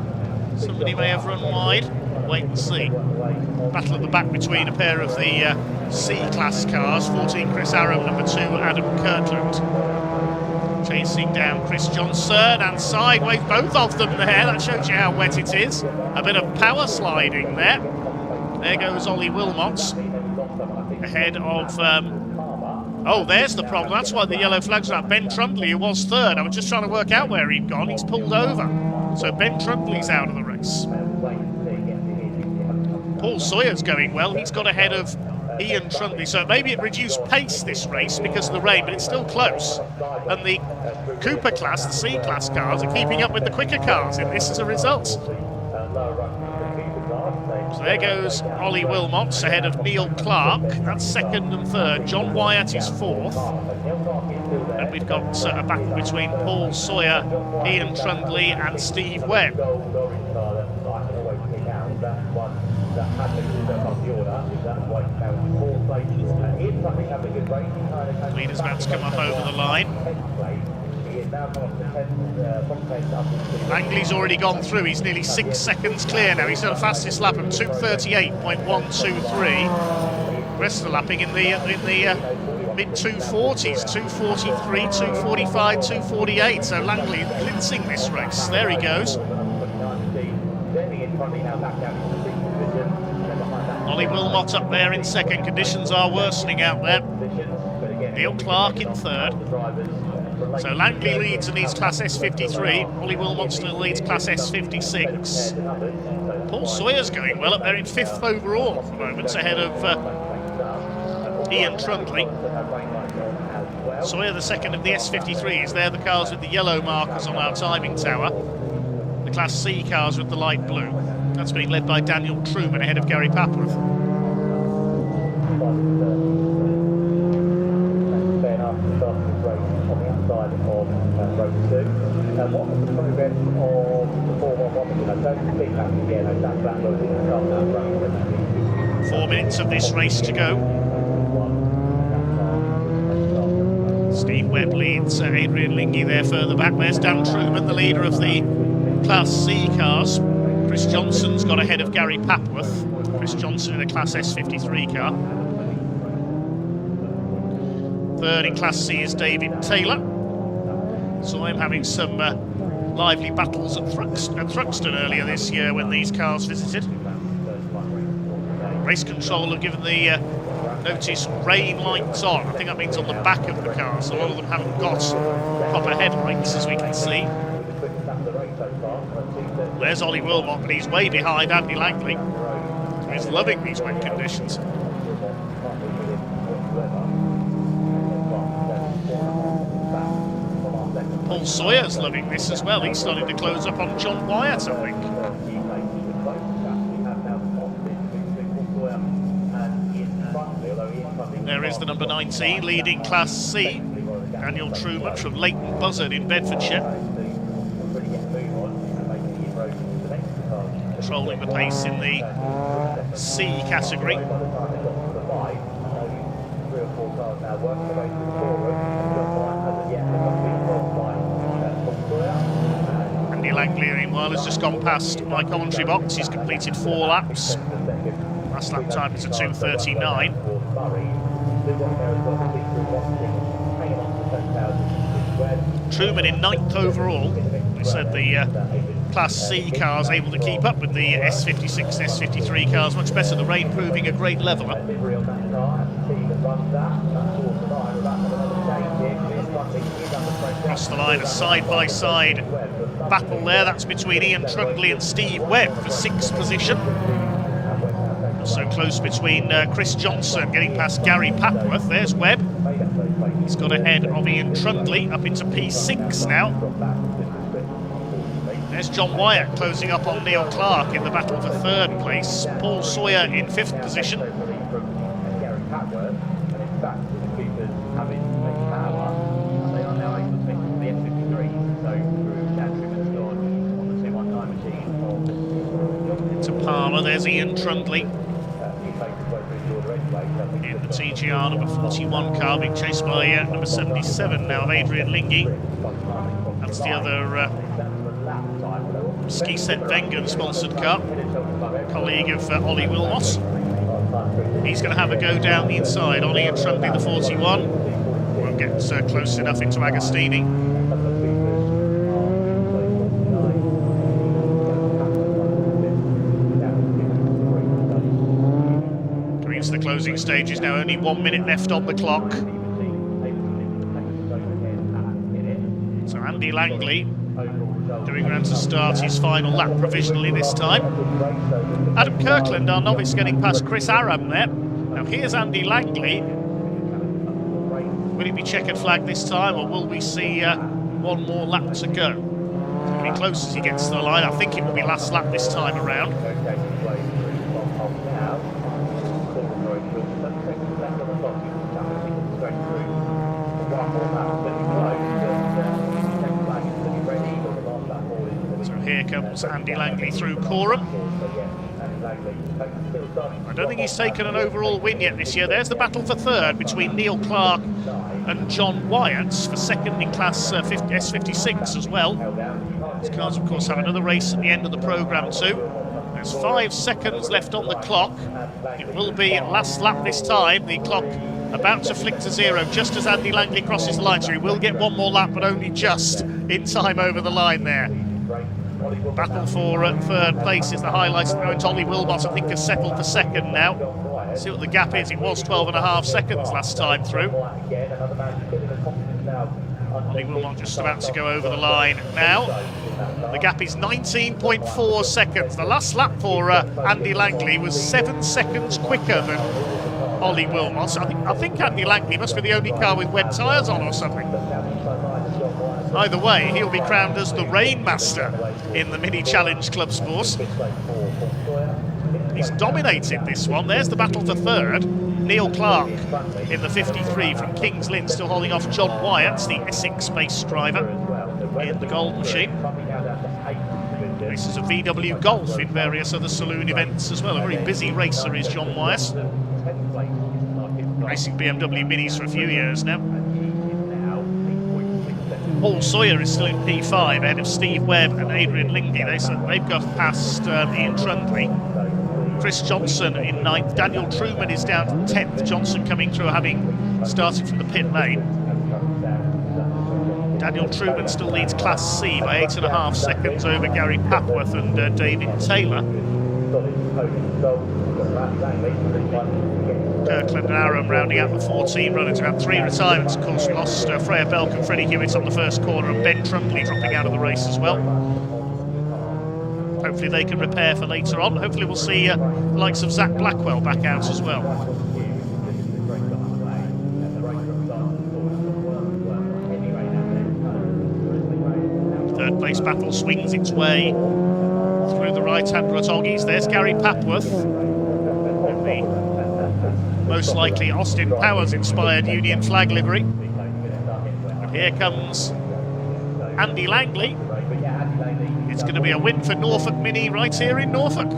Somebody may have run wide. Wait and see. Battle at the back between a pair of the C-class cars. 14 Chris Aram, number 2 Adam Kirkland. Chasing down Chris Johnson and sideways, both of them there. That shows you how wet it is. A bit of power sliding there. There goes Ollie Wilmot ahead of... oh, there's the problem. That's why the yellow flag's are up. Ben Trundley, who was third. I was just trying to work out where he'd gone. He's pulled over. So Ben Trundley's out of the race. Paul Sawyer's going well. He's got ahead of Ian Trundley. So maybe it reduced pace this race because of the rain, but it's still close. And the Cooper class, the C-class cars, are keeping up with the quicker cars in this as a result. So there goes Ollie Wilmot ahead of Neil Clark. That's second and third. John Wyatt is fourth. And we've got a battle between Paul Sawyer, Ian Trundley and Steve Webb. Leader's about to come up over the line. Langley's already gone through. He's nearly 6 seconds clear now. He's done a fastest lap of 2:38.123. Rest of the lapping in the mid 240s, 243, 245, 248. So Langley blitzing this race. There he goes. Ollie Wilmot up there in second. Conditions are worsening out there. Neil Clark in third. So Langley leads and leads Class S53. Ollie Wilmot still leads Class S56. Paul Sawyer's going well up there in fifth overall at the moment, ahead of Ian Trundley. Sawyer the second of the S53s. They're the cars with the yellow markers on our timing tower. The Class C cars with the light blue. That's being led by Daniel Truman ahead of Gary Papworth. row 2. What was the progress of the 411? I don't think that's again, that was in the car. 4 minutes of this race to go. Steve Webb leads Adrian Lingy there further back. There's Dan Truman, the leader of the Class C cars. Chris Johnson's got ahead of Gary Papworth. Chris Johnson in a Class S53 car. Third in Class C is David Taylor. Saw him having some lively battles at Thruxton earlier this year when these cars visited. Race control have given the notice rain lights on. I think that means on the back of the car, so a lot of them haven't got proper headlights, as we can see. There's Ollie Wilmot, but he's way behind Andy Langley. He's loving these wet conditions. Paul Sawyer's loving this as well. He's starting to close up on John Wyatt, I think. There is the number 19 leading Class C, Daniel Truman from Leighton Buzzard in Bedfordshire. Controlling the pace in the C category. Andy Langley, meanwhile, has just gone past my commentary box. He's completed 4 laps. Last lap time is a 2:39. Truman in 9th overall. We said the Class C cars able to keep up with the S56 and S53 cars much better. The rain proving a great leveller. Across the line, a side-by-side battle there. That's between Ian Trundley and Steve Webb for 6th position. So close between Chris Johnson getting past Gary Papworth. There's Webb. He's got ahead of Ian Trundley up into P6 now. There's John Wyatt closing up on Neil Clark in the battle for 3rd place. Paul Sawyer in 5th position. Into Palmer, there's Ian Trundley in the TGR number 41 car, being chased by number 77 now of Adrian Lingy. That's the other Ski Set Vengan sponsored car, colleague of Ollie Wilmot. He's going to have a go down the inside. Ollie and Trundley, the 41. Won't get close enough into Agostini. To the closing stages now, only 1 minute left on the clock. So Andy Langley doing around to start his final lap provisionally this time. Adam Kirkland, our novice, getting past Chris Aram there. Now here's Andy Langley. Will he be checkered flag this time, or will we see one more lap to go? It's going to be close as he gets to the line. I think it will be last lap this time around. So here comes Andy Langley through Coram. I don't think he's taken an overall win yet this year. There's the battle for 3rd between Neil Clark and John Wyatt for 2nd in Class S56 as well. These cars, of course, have another race at the end of the programme too. There's 5 seconds left on the clock. It will be last lap this time. The clock about to flick to 0 just as Andy Langley crosses the line. So he will get one more lap, but only just in time over the line there. Battle for 3rd place is the highlight at the moment. Ollie Wilmot, I think, has settled for 2nd now. See what the gap is. It was 12.5 seconds last time through. Ollie Wilmot just about to go over the line now. The gap is 19.4 seconds. The last lap for Andy Langley was 7 seconds quicker than Ollie Wilmot. So I think Andy Langley must be the only car with wet tyres on or something. Either way, he'll be crowned as the Rain Master in the Mini Challenge Club Sport. He's dominated this one. There's the battle for 3rd. Neil Clark in the 53 from Kings Lynn, still holding off John Wyatt, the Essex-based driver. in the Gold Machine. Races a VW Golf in various other saloon events as well. A very busy racer is John Wyatt. Racing BMW Minis for a few years now. Paul Sawyer is still in P5 ahead of Steve Webb and Adrian Lingy. They've got past Ian Trundley. Chris Johnson in 9th. Daniel Truman is down to 10th. Johnson coming through having started from the pit lane. Daniel Truman still leads Class C by 8.5 seconds over Gary Papworth and David Taylor. Kirkland and Aram rounding out the 14 runners. We've had 3 retirements, of course. We lost Freya Belk and Freddie Hewitt on the first corner, and Ben Trundley dropping out of the race as well. Hopefully they can repair for later on. Hopefully we'll see the likes of Zach Blackwell back out as well. Third place battle swings its way through the right-hand Rotoggies. There's Gary Papworth in the most likely Austin Powers-inspired Union flag livery. And here comes Andy Langley. It's going to be a win for Norfolk Mini right here in Norfolk.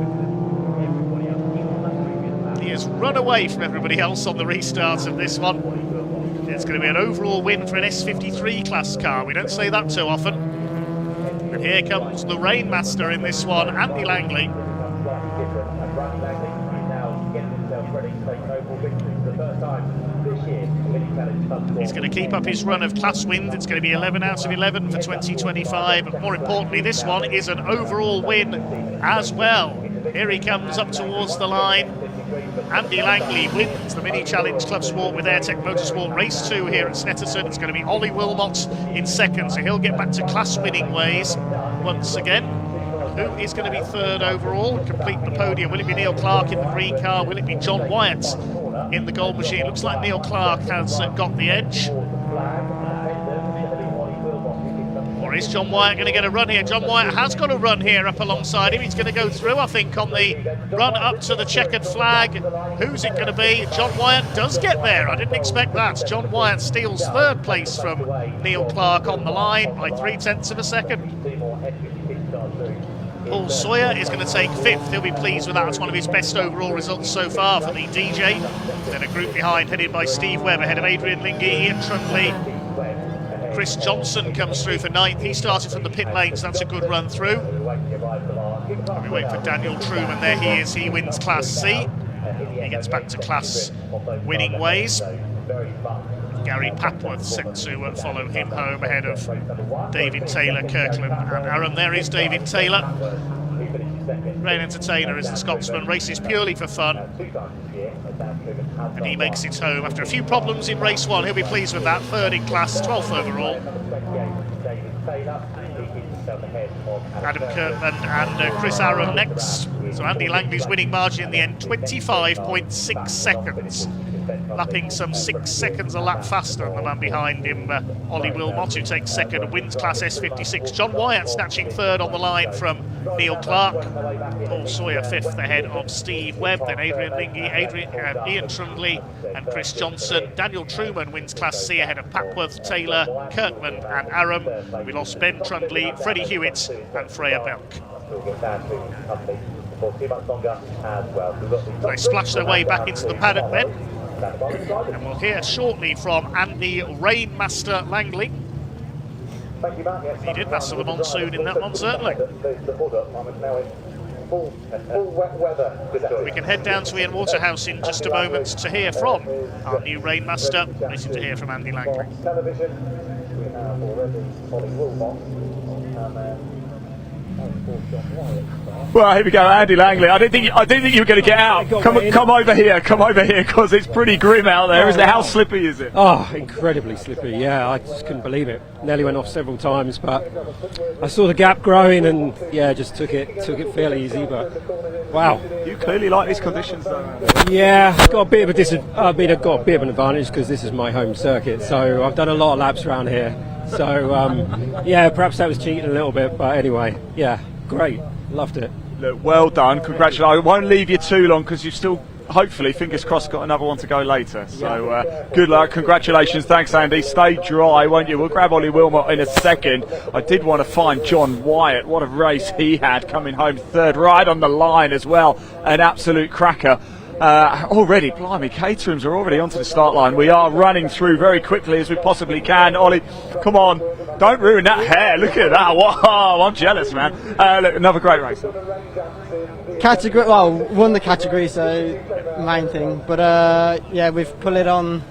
He has run away from everybody else on the restart of this one. It's going to be an overall win for an S53 class car. We don't say that too often. And here comes the Rainmaster in this one, Andy Langley. He's going to keep up his run of class wins. It's going to be 11 out of 11 for 2025. But more importantly, this one is an overall win as well. Here he comes up towards the line. Andy Langley wins the Mini Challenge Club Sport with Airtech Motorsport Race 2 here at Snetterton. It's going to be Ollie Wilmot in second, so he'll get back to class winning ways once again. Who is going to be third overall and complete the podium? Will it be Neil Clark in the green car? Will it be John Wyatt in the Gold Machine? It looks like Neil Clark has got the edge. Or is John Wyatt going to get a run here? John Wyatt has got a run here up alongside him. He's going to go through, I think, on the run up to the checkered flag. Who's it going to be? John Wyatt does get there. I didn't expect that. John Wyatt steals third place from Neil Clark on the line by 0.3 of a second. Paul Sawyer is going to take 5th. He'll be pleased with that. It's one of his best overall results so far for the DJ. Then a group behind, headed by Steve Webb, ahead of Adrian Lingy, Ian Trundley. Chris Johnson comes through for 9th. He started from the pit lane, so that's a good run through. We wait for Daniel Truman. There he is. He wins Class C. He gets back to class winning ways. Gary Papworth set to follow him home ahead of David Taylor, Kirkland and Aram. There is David Taylor. Great entertainer is the Scotsman. Races purely for fun. And he makes it home after a few problems in race 1. He'll be pleased with that. 3rd in class, 12th overall. Adam Kirkland and Chris Aram next. So Andy Langley's winning margin in the end, 25.6 seconds. Lapping some 6 seconds a lap faster than the man behind him, Ollie Wilmot, who takes 2nd and wins Class S56. John Wyatt snatching 3rd on the line from Neil Clark. Paul Sawyer 5th ahead of Steve Webb. Then Adrian Lingy, Ian Trundley and Chris Johnson. Daniel Truman wins Class C ahead of Papworth, Taylor, Kirkland and Aram. We lost Ben Trundley, Freddie Hewitt and Freya Belk. They splash their way back into the paddock then. And we'll hear shortly from Andy Rainmaster Langley. He did master the monsoon in that one, certainly. We can head down to Ian Waterhouse in just a moment to hear from our new Rainmaster. Waiting to hear from Andy Langley. Well, here we go, Andy Langley. I didn't think you were going to get out. Come over here, because it's pretty grim out there, isn't it? How slippy is it? Oh, incredibly slippy. Yeah, I just couldn't believe it. Nearly went off several times, but I saw the gap growing, and yeah, just took it fairly easy. But wow, you clearly like these conditions, though. Yeah, I've got a bit of I've got a bit of an advantage because this is my home circuit. So I've done a lot of laps around here. So yeah, perhaps that was cheating a little bit, but anyway, yeah, great, loved it. Look, well done, congratulations. I won't leave you too long because you've still hopefully, fingers crossed, got another one to go later. So good luck, congratulations, thanks Andy. Stay dry, won't you? We'll grab Ollie Wilmot in a second. I did want to find John Wyatt. What a race he had, coming home third, right on the line as well. An absolute cracker. Already, blimey, Caterhams are already onto the start line. We are running through very quickly as we possibly can. Ollie, come on, don't ruin that hair. Look at that. Wow, I'm jealous, man. Look, another great race. Category, well, won the category, so main thing. But yeah, we've put it on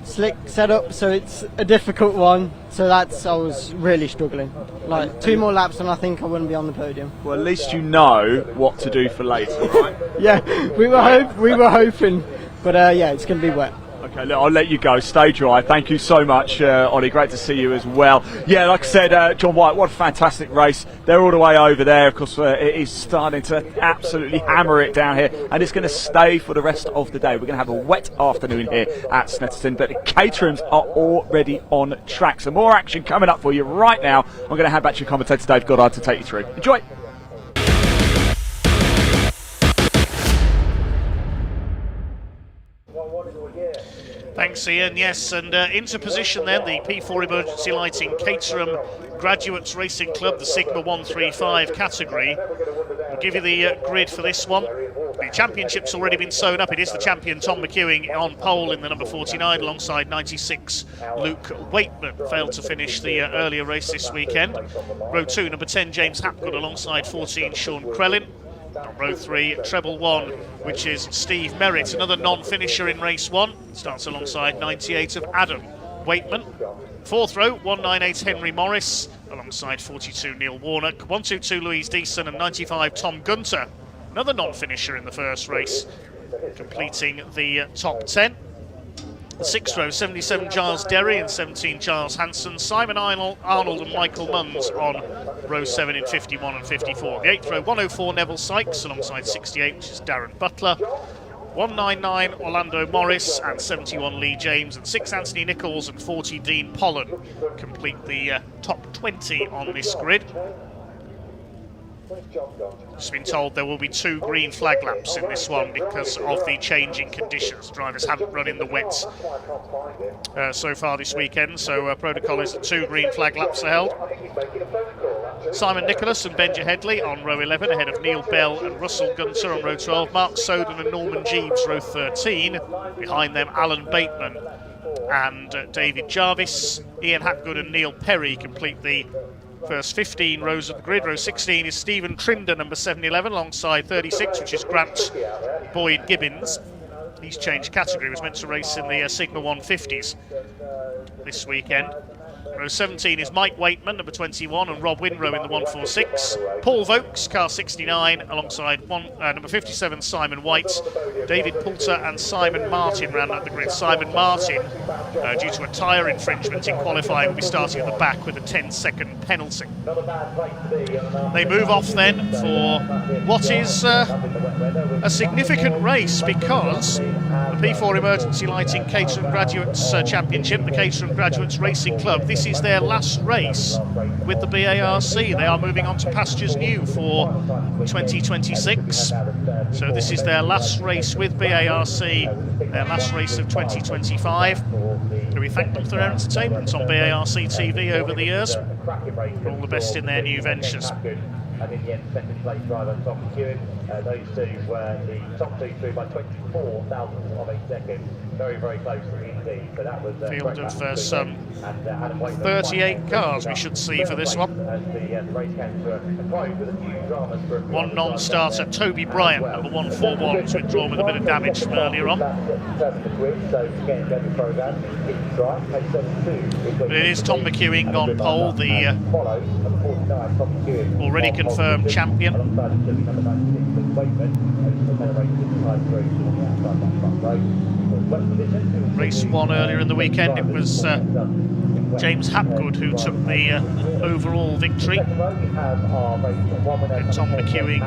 slick setup, so it's a difficult one. So I was really struggling. Like 2 more laps, and I think I wouldn't be on the podium. Well, at least you know what to do for later, right? Yeah, we were hoping, but yeah, it's going to be wet. Okay, look, I'll let you go. Stay dry. Thank you so much, Ollie. Great to see you as well. Yeah, like I said, John White, what a fantastic race. They're all the way over there. Of course, it is starting to absolutely hammer it down here, and it's going to stay for the rest of the day. We're going to have a wet afternoon here at Snetterton, but the Caterhams are already on track. So more action coming up for you right now. I'm going to hand back to your commentator, Dave Goddard, to take you through. Enjoy. Thanks, Ian. Yes, and into position then, the P4 Emergency Lighting Caterham Graduates Racing Club, the Sigma 135 category. We'll give you the grid for this one. The championship's already been sewn up. It is the champion Tom McEwing on pole in the number 49 alongside 96 Luke Waitman. Failed to finish the earlier race this weekend. Row 2, number 10 James Hapgood alongside 14 Sean Crellin. On row 3, treble 1, which is Steve Merritt, another non-finisher in race 1. Starts alongside 98 of Adam Waitman. 4th row, 198 Henry Morris, alongside 42 Neil Warnock. 122 Louise Deason and 95 Tom Gunter. Another non-finisher in the first race, completing the top 10. The 6th row, 77 Giles Derry and 17 Giles Hanson. Simon Arnold and Michael Munns on row 7 in 51 and 54. The 8th row, 104 Neville Sykes alongside 68, which is Darren Butler. 199 Orlando Morris and 71 Lee James, and 6 Anthony Nichols and 40 Dean Pollen complete the top 20 on this grid. Just been told there will be 2 green flag laps in this one because of the changing conditions. Drivers haven't run in the wet so far this weekend, so protocol is that 2 green flag laps are held. Simon Nicholas and Benja Headley on row 11 ahead of Neil Bell and Russell Gunter on row 12. Mark Soden and Norman Jeeves row 13. Behind them Alan Bateman and David Jarvis. Ian Hapgood and Neil Perry complete the first 15 rows of the grid. Row 16 is Stephen Trinder, number 711, alongside 36, which is Grant Boyd Gibbons. He's changed category, was meant to race in the Sigma 150s this weekend. Row 17 is Mike Waitman, number 21, and Rob Winrow in the 146. Paul Vokes, car 69, alongside number 57, Simon White. David Poulter and Simon Martin round out the grid. Simon Martin, due to a tyre infringement in qualifying, will be starting at the back with a 10-second penalty. They move off then for what is a significant race, because the P4 Emergency Lighting Caterham Graduates Championship, the Caterham Graduates Racing Club, this is their last race with the BARC. They are moving on to pastures new for 2026. So this is their last race with BARC, their last race of 2025. So we thank them for their entertainment on BARC TV over the years. All the best in their new ventures. And in the end, second place driver Tom McEwing. Those two were the top 2 through by 24 thousandths of a second. Very, very close indeed. So that was field of some 38 cars we should see for this one. One non-starter, Toby Bryant, number 141, was withdrawn with a bit of damage from earlier on. But it is Tom McEwing on pole, the already confirmed champion. Race 1 earlier in the weekend, it was James Hapgood who took the overall victory. And Tom McEwing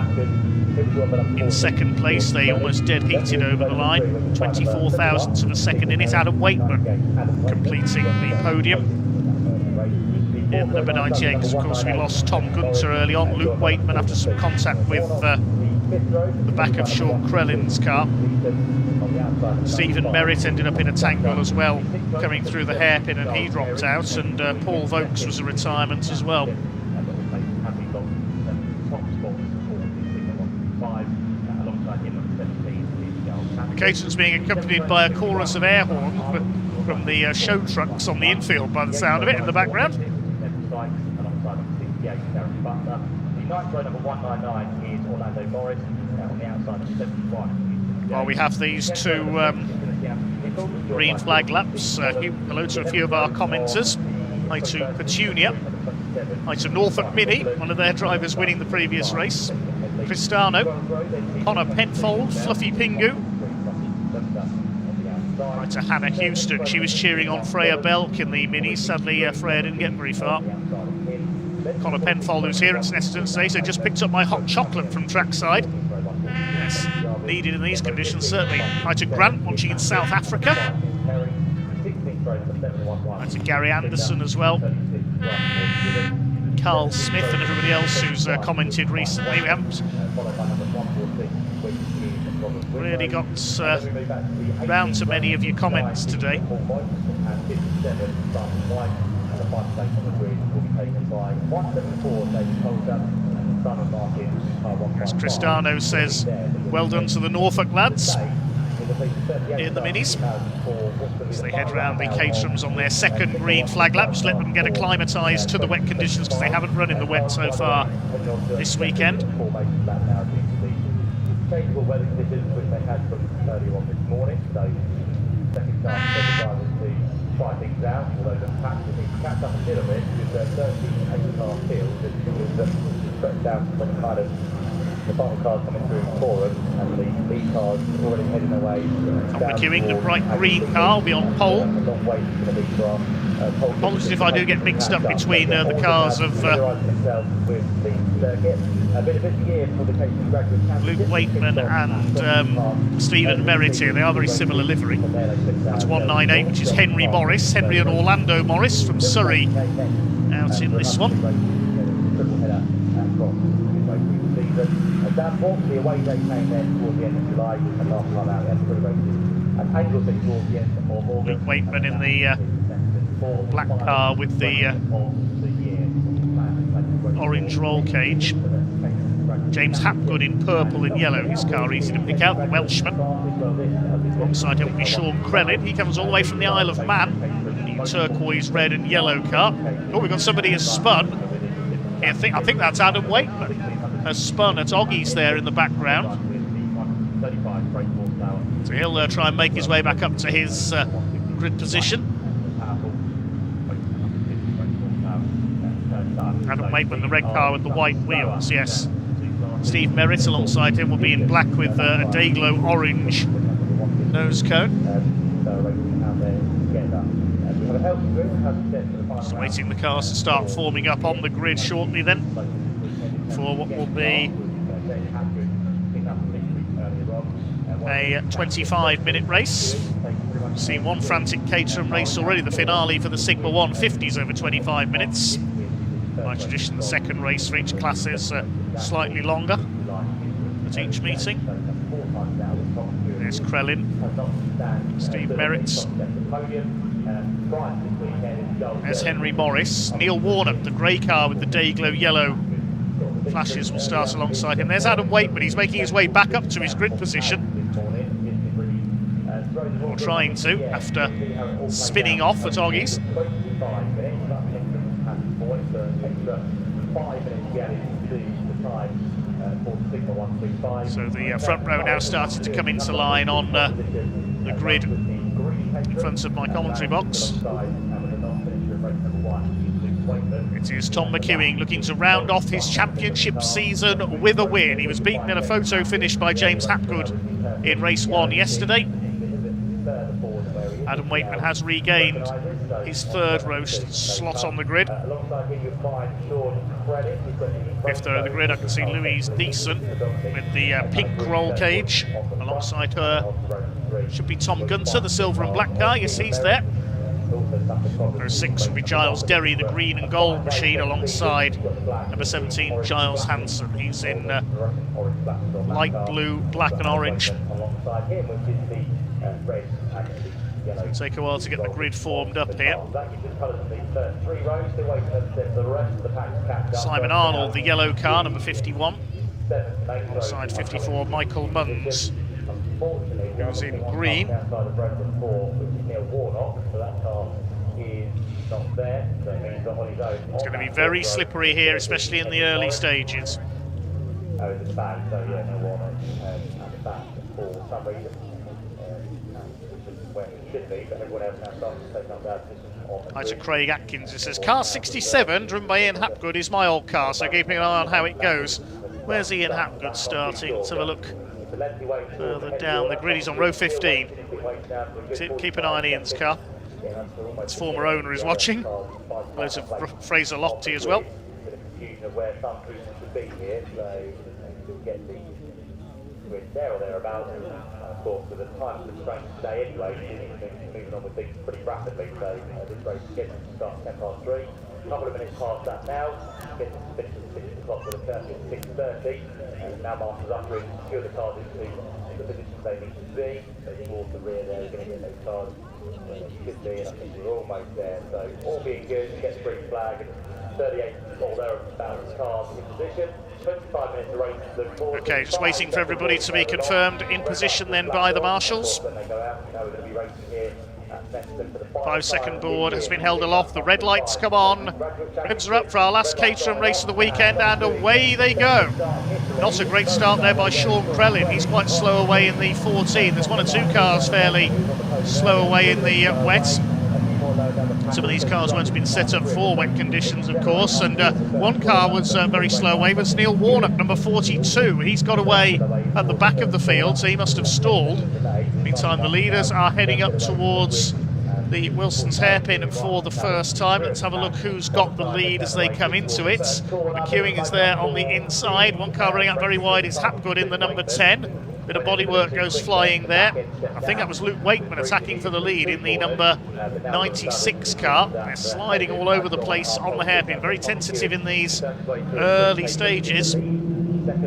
in second place. They almost dead heated over the line, 24 thousandths of a second in it. Adam Waitman completing the podium in number 98, because of course we lost Tom Gunter early on. Luke Waitman, after some contact with the back of Sean Crellin's car. Stephen Merritt ended up in a tangle as well, coming through the hairpin, and he dropped out, and Paul Vokes was a retirement as well. Caterham's being accompanied by a chorus of air horns from the show trucks on the infield, by the sound of it, in the background. While we have these two green flag laps, hello to a few of our commenters. Hi to Petunia. Hi to Norfolk Mini, one of their drivers winning the previous race. Cristano, Connor Penfold, Fluffy Pingu. Right to Hannah Houston, she was cheering on Freya Belk in the Mini. Sadly, Freya didn't get very far. Connor Penfold, who's here at Snetterton today, so just picked up my hot chocolate from trackside. Yes, needed in these conditions, certainly. Hi to Grant, watching in South Africa. Hi to Gary Anderson as well. Carl Smith and everybody else who's commented recently. We haven't really got round to many of your comments today. As Cristano says, well done to the Norfolk lads in the Minis. As they head round the Caterhams on their second green flag lap, just let them get acclimatised to the wet conditions, because they haven't run in the wet so far this weekend. Changeable weather conditions which they had from earlier on this morning, so second chance for the drivers to try things out, although the patch will need to catch up a little bit because 13.5 field is stretched out from kind of the final cars coming through Forum, and the lead cars already heading away. Tom McEwing, the bright green car, will be on pole. Apologies if I do get mixed up between the cars of Luke Waitman and Stephen Merritt here. They are very similar livery. That's 198, which is Henry Morris. Henry and Orlando Morris from Surrey out in this one. The away day came then towards the end of July, and last time out there for the races. And Anglesey towards the end of August. Luke Waitman in the black car with the orange roll cage. James Hapgood in purple and yellow, his car easy to pick out, the Welshman. Alongside him will be Sean Crellin. He comes all the way from the Isle of Man, the turquoise, red and yellow car. Oh, we've got somebody who's spun. I think that's Adam Waitman. Has spun at Oggies there in the background. So he'll try and make his way back up to his grid position. Adam Waitman, the red car with the white wheels, yes. Steve Merritt alongside him will be in black with a Dayglow orange nose cone. Just waiting the cars to start forming up on the grid shortly then, for what will be a 25-minute race. We've seen one frantic Caterham race already, the finale for the Sigma 150s over 25 minutes. By tradition, the second race for each class is slightly longer at each meeting. There's Crellin, Steve Merritt. There's Henry Morris. Neil Warnock, the grey car with the Dayglow yellow flashes, will start alongside him. There's Adam Waitman. He's making his way back up to his grid position, or trying to, after spinning off at Oggies. So the front row now started to come into line on the grid in front of my commentary box. It is Tom McEwing looking to round off his championship season with a win. He was beaten in a photo finish by James Hapgood in race 1 yesterday. Adam Waitman has regained his third row slot on the grid. Fifth row of the grid, I can see Louise Deason with the pink roll cage. Alongside her should be Tom Gunter, the silver and black car. Yes, he's there. Number 6 will be Giles Derry, the green and gold machine, alongside number 17, Giles Hansen. He's in light blue, black and orange. It'll take a while to get the grid formed up here. Simon Arnold, the yellow car, number 51. Alongside 54, Michael Munns, who's in green. It's going to be very slippery here, especially in the early stages. Hi to Craig Atkins, who says, car 67, driven by Ian Hapgood, is my old car, so keeping an eye on how it goes. Where's Ian Hapgood starting? Let's have a look further down the grid. He's on row 15. Keep an eye on Ian's car. His former owner is watching. Loads of Fraser Lochte as well. There or thereabouts, and of course with the time constraints today anyway, moving on with things pretty rapidly, so this race is scheduled to start 10 past 3. A couple of minutes past that now, getting to finish at 6 o'clock with a curfew at 6:30, and now marshals up to secure the cars into the positions they need to be. So towards the rear there, we're going to get those cars where they should be, and I think we're almost there, so all being good, we get the green flag, and 38 all there about cars in position. 25 minutes of race to look forward. Okay, just waiting for everybody to be confirmed in position then by the marshals. 5-second board has been held aloft. The red lights come on. Revs are up for our last Caterham race of the weekend, and away they go. Not a great start there by Sean Crellin. He's quite slow away in the 14. There's one or two cars fairly slow away in the wet. Some of these cars won't have been set up for wet conditions, of course, and one car was very slow away, was Neil Warnock, number 42. He's got away at the back of the field, so he must have stalled. Meantime, the leaders are heading up towards the Wilson's hairpin for the first time. Let's have a look who's got the lead as they come into it. McEwing is there on the inside. One car running out very wide is Hapgood in the number 10. Bit of bodywork goes flying there. I think that was Luke Wakeman attacking for the lead in the number 96 car. They're sliding all over the place on the hairpin. Very tentative in these early stages.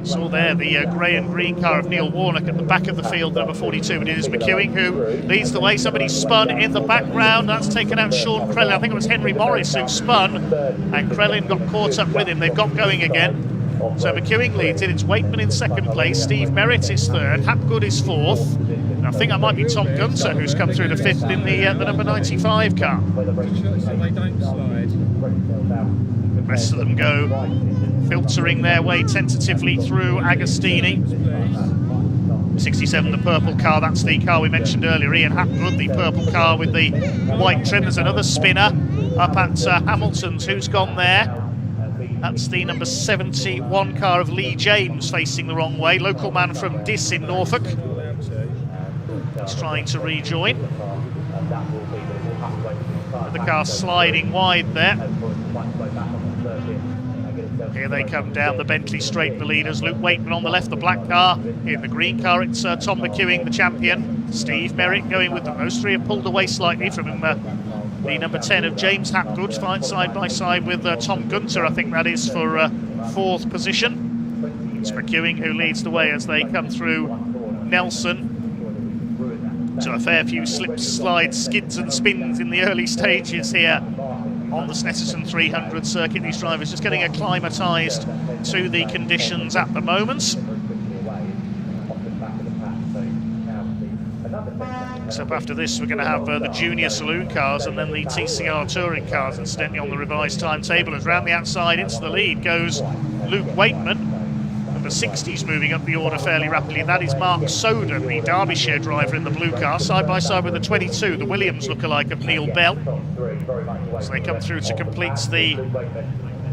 Saw there the grey and green car of Neil Warnock at the back of the field, number 42. But it is McEwing who leads the way. Somebody spun in the background. That's taken out Sean Crellin. I think it was Henry Morris who spun, and Crellin got caught up with him. They've got going again. So McEwing leads it. It's Wakeman in second place. Steve Merritt is third. Hapgood is fourth. And I think that might be Tom Gunter who's come through to fifth in the number 95 car. The rest of them go filtering their way tentatively through Agostini. 67, the purple car, that's the car we mentioned earlier, Ian Hapgood, the purple car with the white trim. There's another spinner up at Hamilton's. Who's gone there? That's the number 71 car of Lee James facing the wrong way. Local man from Diss in Norfolk. He's trying to rejoin. The car sliding wide there. Here they come down the Bentley straight, the leaders. Luke Wakeman on the left, the black car. In the green car, it's Tom McEwing, the champion. Steve Merritt going with them. Those three have pulled away slightly from the number 10 of James Hapgood, fight side by side with Tom Gunter, I think that is, for fourth position. It's McEwing who leads the way as they come through Nelson. So a fair few slips, slides, skids and spins in the early stages here on the Snetterton 300 circuit. These drivers just getting acclimatised to the conditions at the moment. Except after this, we're going to have the junior saloon cars and then the TCR touring cars, incidentally, on the revised timetable. As round the outside into the lead goes Luke Wakeman. Number 60's moving up the order fairly rapidly. That is Mark Soden, the Derbyshire driver in the blue car, side by side with the 22, the Williams lookalike of Neil Bell. As they come through to complete the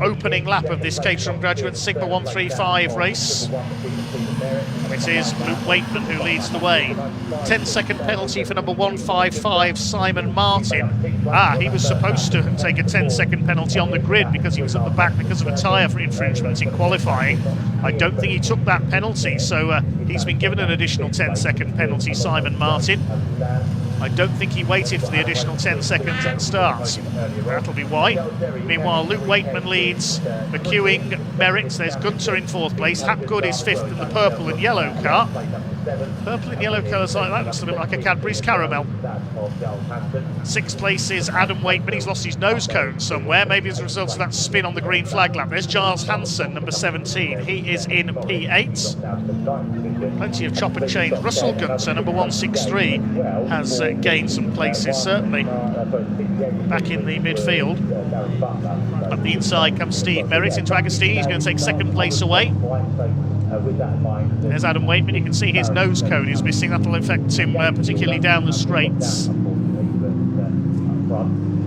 opening lap of this Caterham Graduates Sigma 135 race. It is Luke Wakeman who leads the way. 10-second penalty for number 155, Simon Martin. He was supposed to take a 10-second penalty on the grid because he was at the back because of a tyre for infringement in qualifying. I don't think he took that penalty, so he's been given an additional 10-second penalty, Simon Martin. I don't think he waited for the additional 10 seconds at the start. That'll be why. Meanwhile, Luke Waitman leads McEwing, Merritt. There's Gunter in 4th place. Hapgood is 5th in the purple and yellow car. Purple and yellow colours like that looks a bit like a Cadbury's caramel. 6th place is Adam Waitman. He's lost his nose cone somewhere, maybe as a result of that spin on the green flag lap. There's Giles Hansen, number 17. He is in P8. Plenty of chop and change. Russell Gunter, number 163, has gained some places, certainly, back in the midfield. Up the inside comes Steve Merritt into Agostini. He's going to take 2nd place away. There's Adam Waitman. You can see his nose cone is missing. That'll affect him particularly down the straights.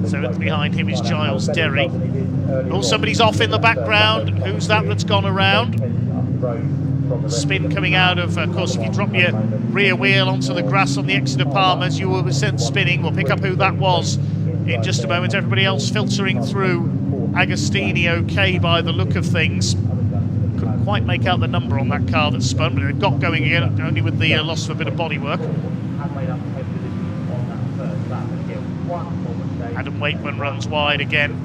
7th behind him is Giles Derry. Oh, somebody's off in the background. Who's that that's gone around? Spin coming out of course, if you drop your rear wheel onto the grass on the Exeter Palmers, you will be sent spinning. We'll pick up who that was in just a moment. Everybody else filtering through. Agostini okay by the look of things. Couldn't quite make out the number on that car that spun, but it got going again, only with the loss of a bit of bodywork. Adam Waitman runs wide again.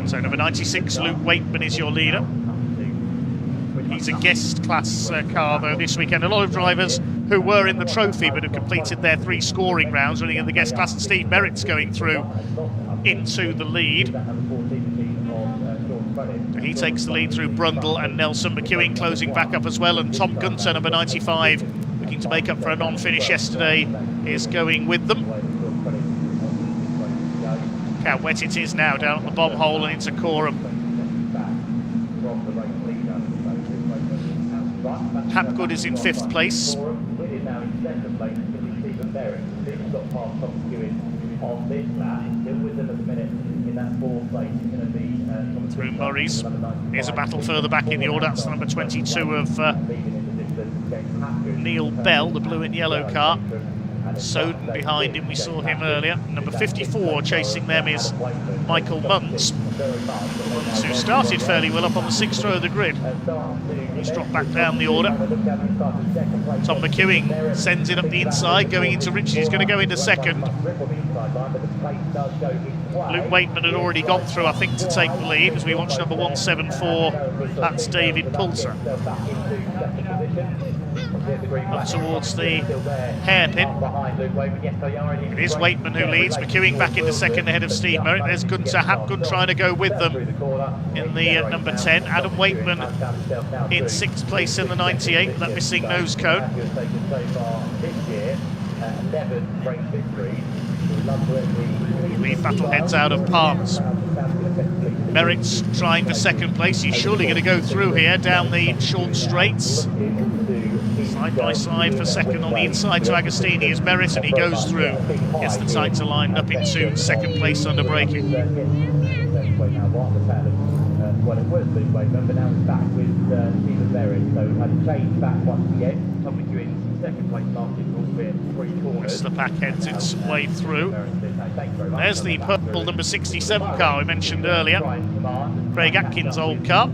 So number 96, Luke Waitman, is your leader. He's a guest class car though this weekend. A lot of drivers who were in the trophy but have completed their 3 scoring rounds running in the guest class, and Steve Merritt's going through into the lead. He takes the lead through Brundle and Nelson. McEwing closing back up as well, and Tom Gunter, number 95, looking to make up for a non-finish yesterday, is going with them. Look how wet it is now down at the bomb hole and into Coram. Hapgood is in 5th place. Through Murray's. Here's a battle further back in the order. That's the number 22 of Neil Bell, the blue and yellow car. Soden behind him, we saw him earlier. Number 54 chasing them is Michael Muntz, who started fairly well up on the 6th row of the grid. He's dropped back down the order. Tom McEwing sends it up the inside, going into Richard. He's going to go into 2nd. Luke Waitman had already gone through, I think, to take the lead as we watch number 174. That's David Poulter. Up towards the hairpin. It is Waitman who leads. McEwing back into 2nd ahead of Steve Merritt. There's Gunter Hapgood trying to go with them in the number 10. Adam Waitman in 6th place in the 98 with that missing nose cone. Lead battle heads out of Palms. Merritt's trying for 2nd place. He's surely going to go through here down the short straights. Side by side for 2nd on the inside to Agostini is Merritt, and he goes through. Gets the tighter line up into 2nd place under braking. Well, it was Luke Waitman, but now it's back with Stephen Merritt, so had changed back once again. Tom McEwing, 2nd place market, albeit 3 corners. As the pack heads its way through. There's the purple number 67 car we mentioned earlier. Craig Atkins' old car.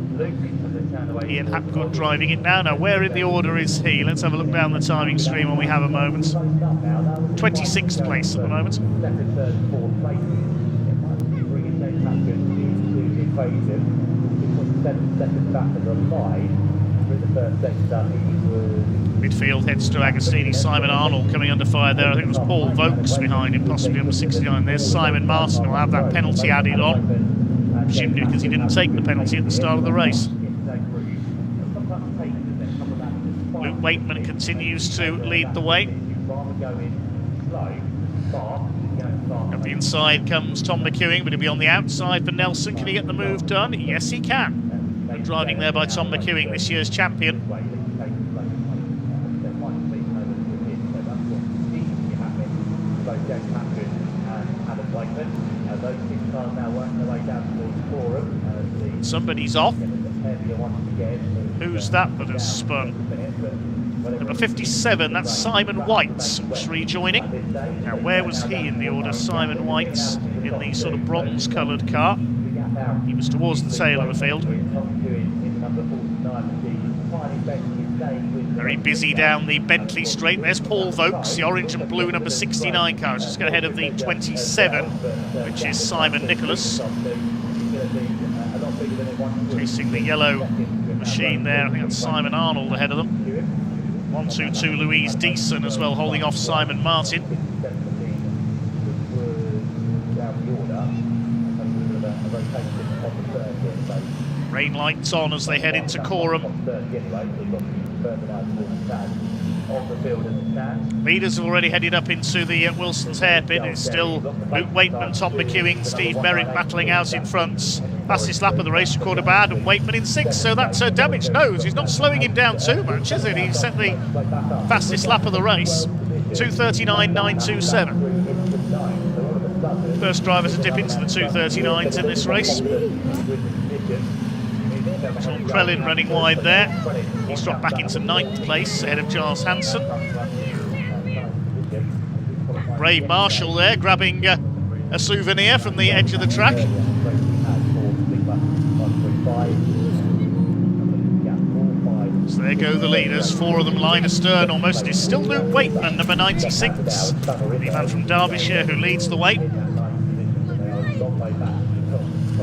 Ian Hapgood driving it now. Now, where in the order is he? Let's have a look down the timing screen when we have a moment. 26th place at the moment. Midfield heads to Agostini. Simon Arnold coming under fire there. I think it was Paul Vokes behind him, possibly number 69. There's Simon Martin, who will have that penalty added on, presumably because he didn't take the penalty at the start of the race. Luke Waitman continues to lead the way. Up the inside comes Tom McEwing, but he'll be on the outside for Nelson. Can he get the move done? Yes, he can. And driving there by Tom McEwing, this year's champion. Somebody's off. Who's that has spun? Number 57, that's Simon Whites, who's rejoining. Now, where was he in the order? Simon Whites in the sort of bronze-coloured car. He was towards the tail of the field. Very busy down the Bentley straight. There's Paul Vokes, the orange and blue number 69 car, just ahead of the 27, which is Simon Nicholas. Chasing the yellow machine there, I think that's Simon Arnold ahead of them. 1-2-2 Louise Deason as well, holding off Simon Martin. Rain lights on as they head into Coram. Leaders have already headed up into the Wilson's hairpin. It's still Luke Waitman, Tom McEwing, Steve Merritt battling out in front. Fastest lap of the race recorded by Adam Waitman in 6th, so that's damaged nose. He's not slowing him down too much, is it? He set the fastest lap of the race, 2:39.927. First driver to dip into the 2:39s in this race. Tom Krellin running wide there. He's dropped back into 9th place ahead of Giles Hansen. Brave Marshall there grabbing a souvenir from the edge of the track. So there go the leaders, 4 of them line astern almost. It's still Luke Waitman, number 96, the man from Derbyshire who leads the way.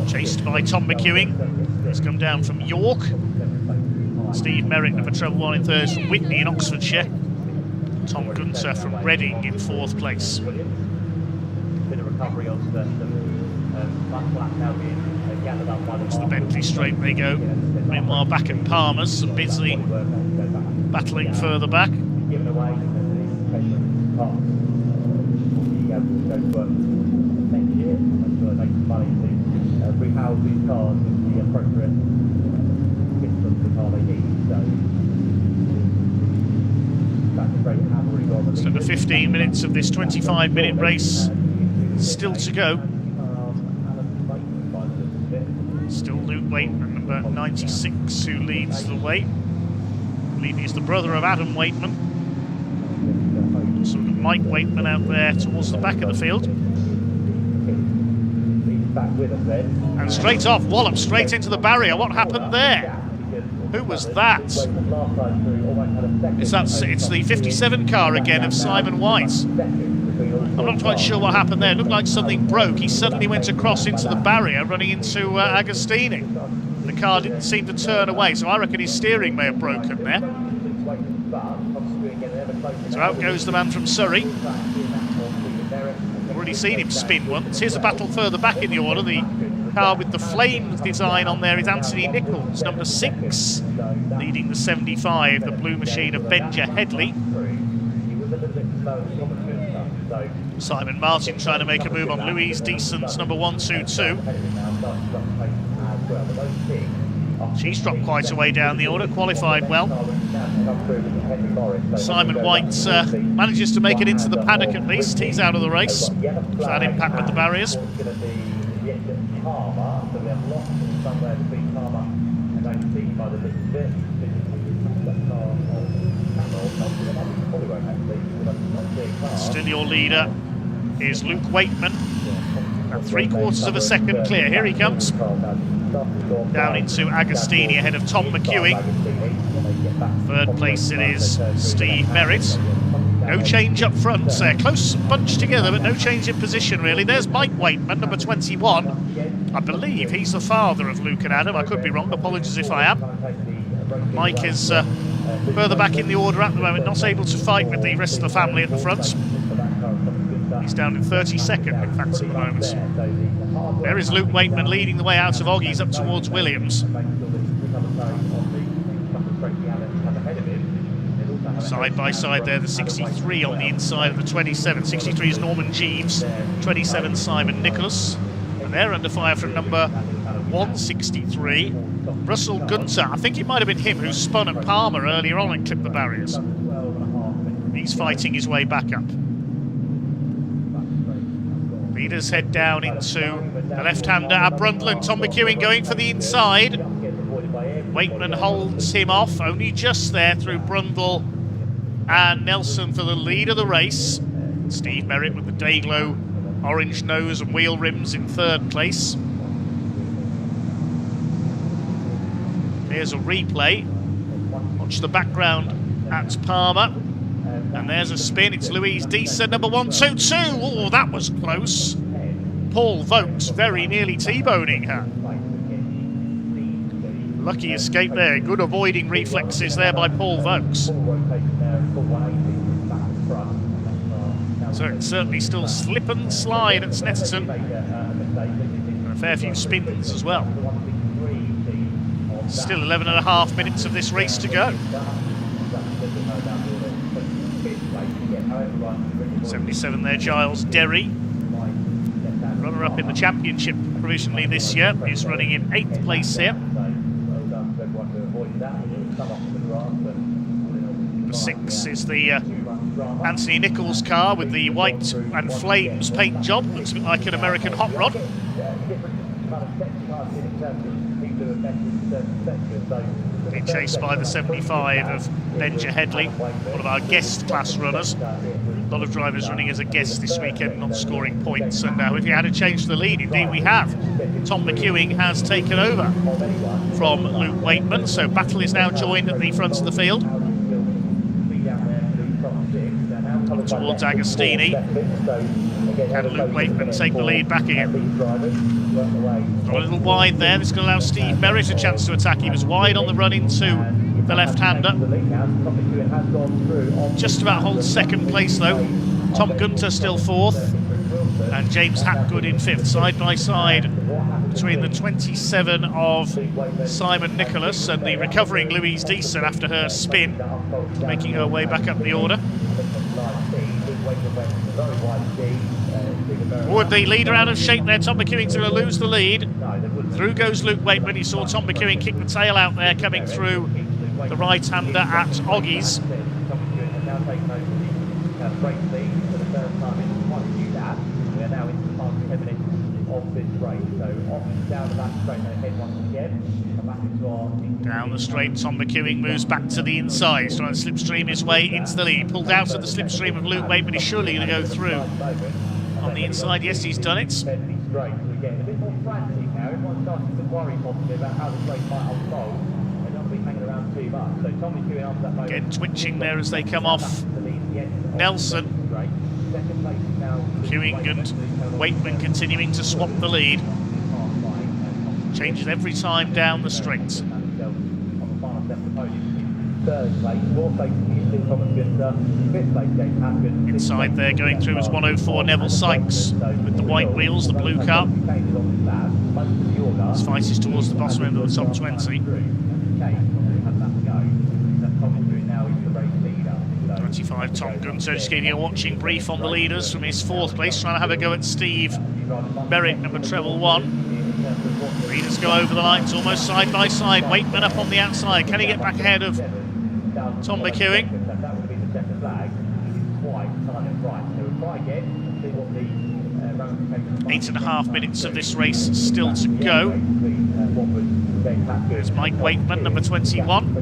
Chased by Tom McEwing. He's come down from York. Steve Merrick, number 1 in 3rd from Whitney in Oxfordshire. Tom Gunter from Reading in 4th place. To the Bentley straight they go. Meanwhile, back at Palmer's, some busy battling further back. Just under 15 minutes of this 25-minute race still to go. Still Luke Waitman, number 96, who leads the way. I believe he's the brother of Adam Waitman. So we've got Mike Waitman out there towards the back of the field. And straight off, wallop straight into the barrier. What happened there? Who was that? It's the 57 car again of Simon White. I'm not quite sure what happened there. It looked like something broke. He suddenly went across into the barrier, running into Agostini. The car didn't seem to turn away, so I reckon his steering may have broken there. So out goes the man from Surrey. Already seen him spin once. Here's a battle further back in the order. The car with the flames design on there is Anthony Nichols, number 6, leading the 75, the blue machine of Benja Headley. Simon Martin trying to make a move on Louise Deason's number 122. She's dropped quite a way down the order, qualified well. Simon White manages to make it into the paddock at least. He's out of the race without impact with the barriers. Still your leader is Luke Waitman, and 3/4 of a second clear. Here he comes down into Agostini ahead of Tom McEwing. 3rd place it is Steve Merritt. No change up front. Close bunch together, but no change in position really. There's Mike Waitman, number 21. I believe he's the father of Luke and Adam. I could be wrong, apologies if I am. Mike is further back in the order at the moment, not able to fight with the rest of the family at the front. He's down in 32nd, in fact, at the moment. There is Luke Waitman leading the way out of Oggies up towards Williams. Side by side there, the 63 on the inside of the 27. 63 is Norman Jeeves, 27 Simon Nicholas. And they're under fire from number 163, Russell Gunter. I think it might have been him who spun at Palmer earlier on and clipped the barriers. He's fighting his way back up. Leaders head down into the left-hander at Brundtland. Tom McEwing going for the inside. Waitman holds him off, only just there through Brundle and Nelson for the lead of the race. Steve Merritt with the Dayglow orange nose and wheel rims in 3rd place. Here's a replay. What watch the background at Palmer. And there's a spin. It's Louise Deason, number 122. Oh, that was close. Paul Vokes very nearly T-boning her. Lucky escape there. Good avoiding reflexes there by Paul Vokes. So it's certainly still slip and slide at Snetterton. And a fair few spins as well. Still 11.5 minutes of this race to go. 77 there, Giles Derry. Runner-up in the championship provisionally this year. Is running in 8th place here. Number 6 is the Anthony Nichols car with the white and flames paint job. Looks a bit like an American hot rod. Being chased by the 75 of Benja Headley, one of our guest class runners. A lot of drivers running as a guest this weekend, not scoring points. And if you had to change the lead, indeed we have. Tom McEwing has taken over from Luke Waitman, so battle is now joined at the front of the field. Towards Agostini. Can Luke Waitman take the lead back again? A little wide there. This is going to allow Steve Merritt a chance to attack. He was wide on the run into the left-hander. Just about holds second place though. Tom Gunter still 4th. And James Hapgood in 5th. Side by side between the 27 of Simon Nicholas and the recovering Louise Deason after her spin, making her way back up the order. Would the leader out of shape there? Tom McEwing's going to lose the lead. Through goes Luke Waitman. You saw Tom McEwing kick the tail out there coming through the right-hander at Oggies. Down the straight, Tom McEwing moves back to the inside. He's trying to slipstream his way into the lead. Pulled out of the slipstream of Luke Waitman. He's surely going to go through on the inside. Yes, he's done it. Again, twitching there as they come off Nelson. McEwing and Waitman continuing to swap the lead. Changes every time down the straight. Inside there, going through is 104 Neville Sykes with the white wheels, the blue car. His fight is towards the bottom end of the top 20. 25 Tom Gunter, just giving you a watching brief on the leaders from his 4th place, trying to have a go at Steve Merritt, number treble 1. Leaders go over the lines almost side by side. Waitman up on the outside. Can he get back ahead of Tom McEwing? 8.5 minutes of this race still to go. There's Mike Waitman, number 21.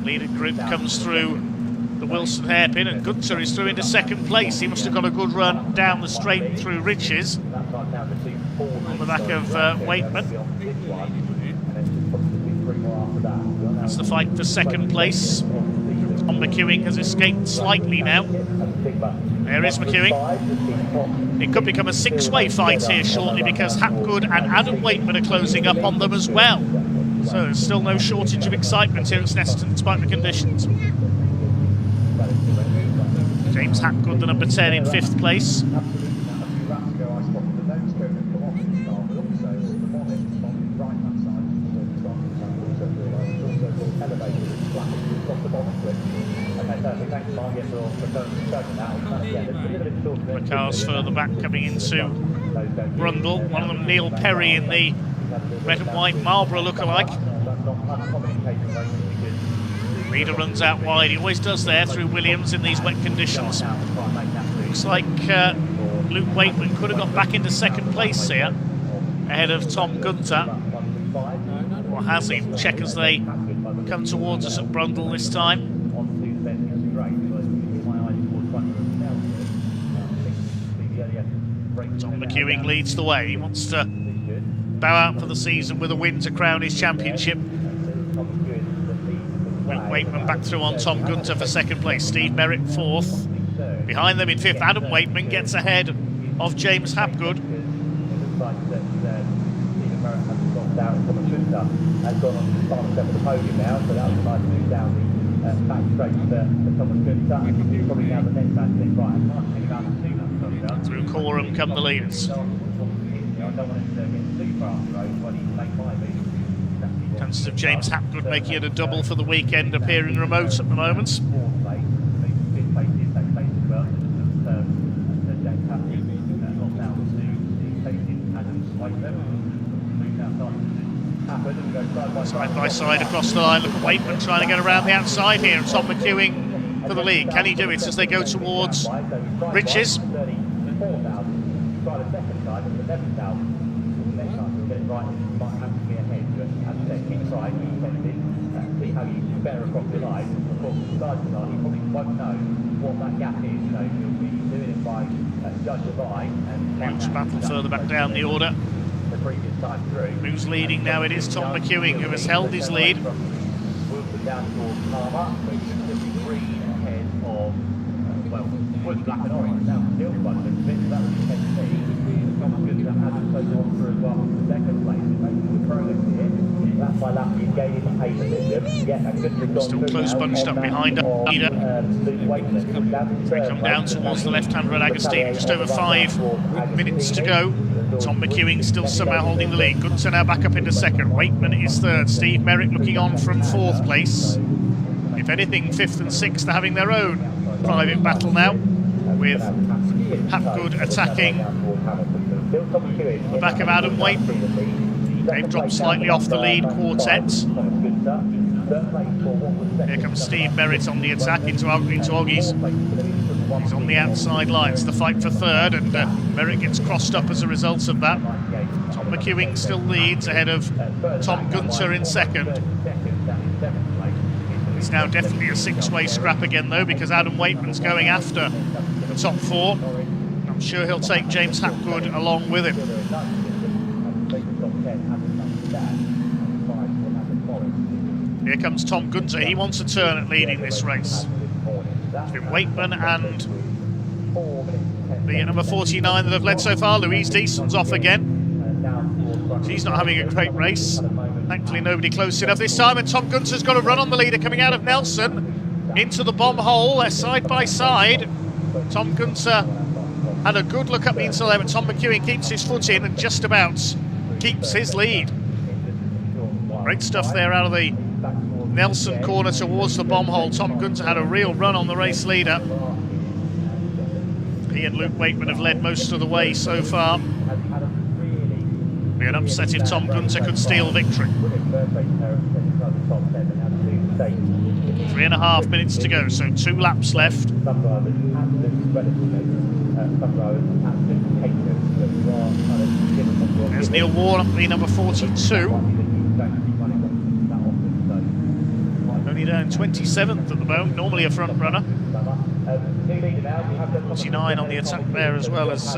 Leader group comes through the Wilson hairpin, and Gunter is through into 2nd place. He must have got a good run down the straight through Riches on the back of Waitman. That's the fight for 2nd place. Tom McEwing has escaped slightly now. There is McEwing. It could become a 6-way fight here shortly because Hapgood and Adam Waitman are closing up on them as well. So there's still no shortage of excitement here at Snetterton despite the conditions. James Hapgood, the number 10 in 5th place. The cars further back coming into Brundle. One of them, Neil Perry, in the red and white Marlborough lookalike. Leader runs out wide. He always does there through Williams in these wet conditions. Looks like Luke Waitman could have got back into 2nd place here ahead of Tom Gunter. Or has he? Check as they come towards us at Brundle this time. Tom McEwing leads the way. He wants to bow out for the season with a win to crown his championship. Luke Wakeman back through on Tom Gunter for second place. Steve Merritt fourth. Behind them in fifth, Adam Wakeman gets ahead of James Hapgood. Has gone on to the final step of the podium now, so that was a nice move down the back straight for Thomas Gunter. Probably now the next man to think, right, I can't think about the two laps. Through Coram come the leaders. I don't want it to get too far off the road, so I need to make my move. Chances of James Hapgood making it a double for the weekend appearing remote at the moment. Side by side across the line. Look at Wakeman trying to get around the outside here. And Tom McEwing for the lead. Can he do it as they go towards Riches? Huge battle further back down the order. Who's leading now? It is Tom McEwing, who has held his lead. Still close, bunched up behind our leader. They come down towards the left-hand Red Agostino, just over 5 minutes to go. Tom McEwing still somehow holding the lead. Gunter now back up into second. Wakeman is third. Steve Merritt looking on from fourth place. If anything, fifth and sixth are having their own private battle now, with Hapgood attacking the back of Adam Wakeman. They've dropped slightly off the lead quartet. Here comes Steve Merritt on the attack into Oggies. He's on the outside line. It's the fight for third, and Merritt gets crossed up as a result of that. Tom McEwing still leads ahead of Tom Gunter in second. It's now definitely a six-way scrap again, though, because Adam Wakeman's going after the top four. I'm sure he'll take James Hapgood along with him. Here comes Tom Gunter. He wants a turn at leading this race. It's been Wakeman and the number 49 that have led so far. Louise Deason's off again. She's not having a great race. Thankfully, nobody close enough this time. And Tom Gunter's got a run on the leader coming out of Nelson into the bomb hole. They're side by side. Tom Gunter had a good look up the inside there, but Tom McEwing keeps his foot in and just about keeps his lead. Great stuff there out of the Nelson corner towards the bomb hole. Tom Gunter had a real run on the race leader. He and Luke Wakeman have led most of the way so far. Be an upset if Tom Gunter could steal victory. 3.5 minutes to go, so 2 laps left. There's Neil Warnock, the number 42. Only down 27th at the moment, normally a front runner. 49 on the attack there as well as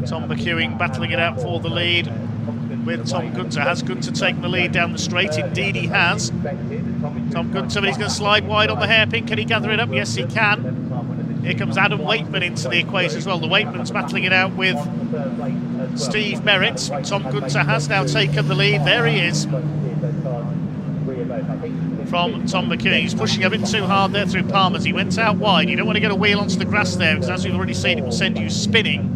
Tom McEwing battling it out for the lead with Tom Gunter. Has Gunter taken the lead down the straight? Indeed he has. Tom Gunter, but he's going to slide wide on the hairpin. Can he gather it up? Yes, he can. Here comes Adam Wakeman into the equation as well. The Wakeman's battling it out with Steve Merritt. Tom Gunter has now taken the lead. There he is. From Tom McEwing. He's pushing a bit too hard there through Palmer's. He went out wide. You don't want to get a wheel onto the grass there, because as we've already seen, it will send you spinning.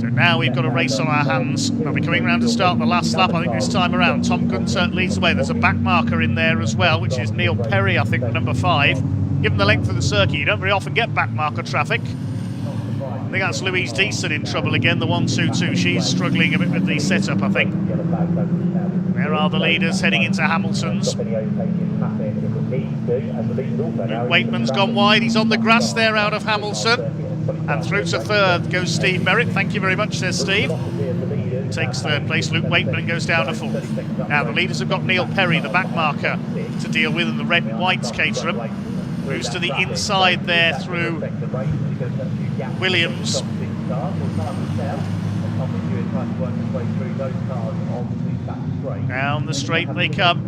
So now we've got a race on our hands. They'll be coming round to start the last lap, I think, this time around. Tom Gunter leads the way. There's a back marker in there as well, which is Neil Perry, I think, number 5. Given the length of the circuit, you don't very often get back marker traffic. I think that's Louise Deason in trouble again, the 1-2-2. She's struggling a bit with the setup, I think. There are the leaders heading into Hamilton's. Luke Wakeman's gone wide. He's on the grass there out of Hamilton. And through to third goes Steve Merritt. Thank you very much, says Steve. Takes third place. Luke Wakeman goes down to fourth. Now the leaders have got Neil Perry, the back marker, to deal with in the red and whites Caterham. Moves to the inside there through Williams. Down the straight they come.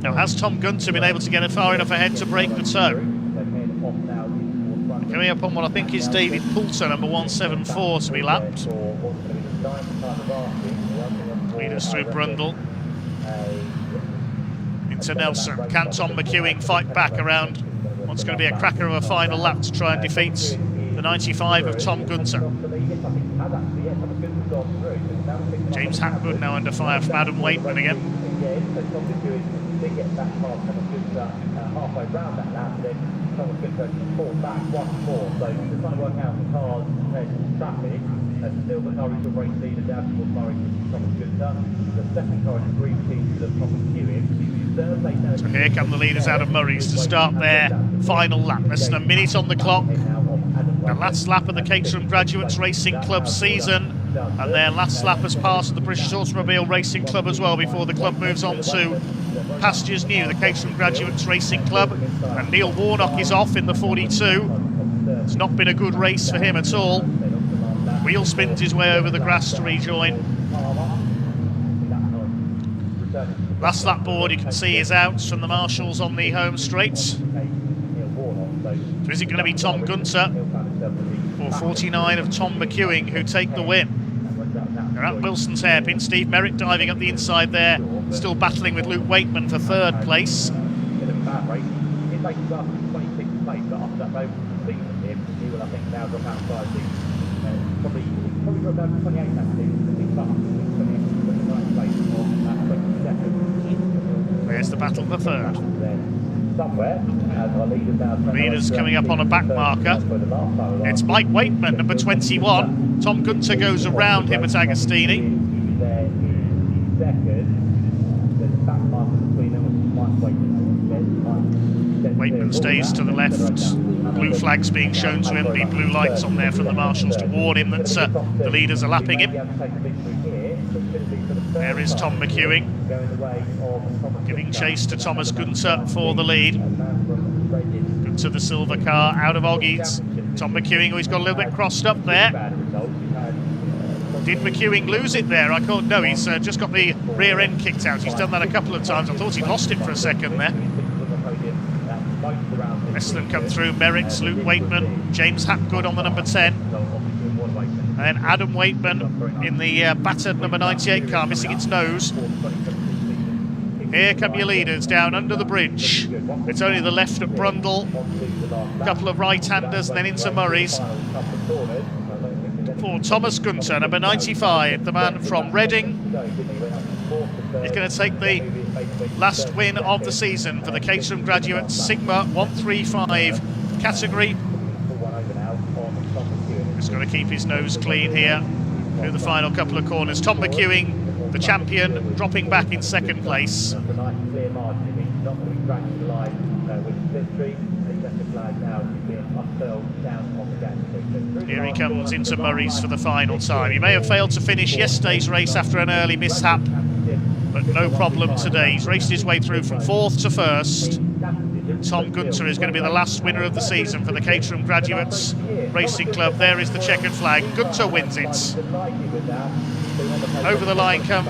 Now, has Tom Gunter been able to get far enough ahead to break the toe? Coming up on what I think is David Poulter, number 174, to be lapped. Leaders through Brundle. Into Nelson. Can Tom McEwing fight back around what's going to be a cracker of a final lap to try and defeat the 95 of Tom Gunter? James Hackwood now under fire from Adam Waitman again. Halfway round that lap, then Thomas Gunter falls back once more. So just trying to work out the cars compared to traffic. Silver car is the race leader down towards Murray to Thomas Gunter. The second car is the green team to Thomas Hewitt. So here come the leaders out of Murray's to start their final lap. Less than a minute on the clock. The last lap of the Caterham Graduates Racing Club season, and their last lap as part of the British Automobile Racing Club as well, before the club moves on to pastures new, the Caterham Graduates Racing Club. And Neil Warnock is off in the 42. It's not been a good race for him at all. Wheel spins his way over the grass to rejoin. Last lap board, you can see, is out from the marshals on the home straight. So is it going to be Tom Gunter or 49 of Tom McEwing who take the win? They're at Wilson's hairpin. Steve Merritt diving up the inside there, still battling with Luke Waitman for third place. There's the battle for third. Leaders coming up on a back marker. It's Mike Waitman, number 21. Tom Gunter goes around him at Agostini. Waitman stays to the left. Blue flags being shown to him, the blue lights on there from the marshals to warn him that the leaders are lapping him. There is Tom McEwing, giving chase to Thomas Gunter for the lead. Gunter, the silver car, out of Oggies. Tom McEwing, who he's got a little bit crossed up there. Did McEwing lose it there? I can't know. He's just got the rear end kicked out. He's done that a couple of times. I thought he lost it for a second there. Rest of them come through. Merritt, Luke Waitman, James Hapgood on the number 10. And then Adam Waitman in the battered number 98 car, missing its nose. Here come your leaders down under the bridge. It's only the left at Brundle. A couple of right-handers and then into Murray's. For Thomas Gunter, number 95, the man from Reading. He's going to take the last win of the season for the Caterham Graduates Sigma 135 category. Just got to keep his nose clean here through the final couple of corners. Tom McEwing, the champion, dropping back in second place. Here he comes into Murray's for the final time. He may have failed to finish yesterday's race after an early mishap, but no problem today. He's raced his way through from fourth to first. Tom Gunter is going to be the last winner of the season for the Caterham Graduates Racing Club. There is the checkered flag. Gunter wins it. Over the line come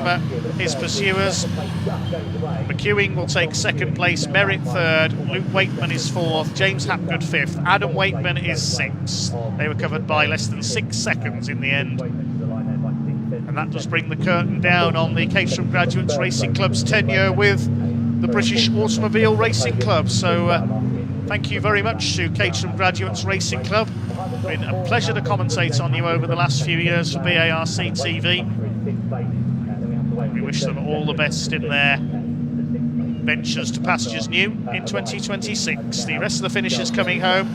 his pursuers. McEwing will take second place, Merritt third, Luke Waitman is fourth, James Hapgood fifth, Adam Waitman is sixth. They were covered by less than 6 seconds in the end. And that does bring the curtain down on the Caterham Graduates Racing Club's tenure with the British Automobile Racing Club. So thank you very much to Caterham Graduates Racing Club. It's been a pleasure to commentate on you over the last few years for BARC TV. We wish them all the best in their ventures to pastures new in 2026. The rest of the finishers coming home.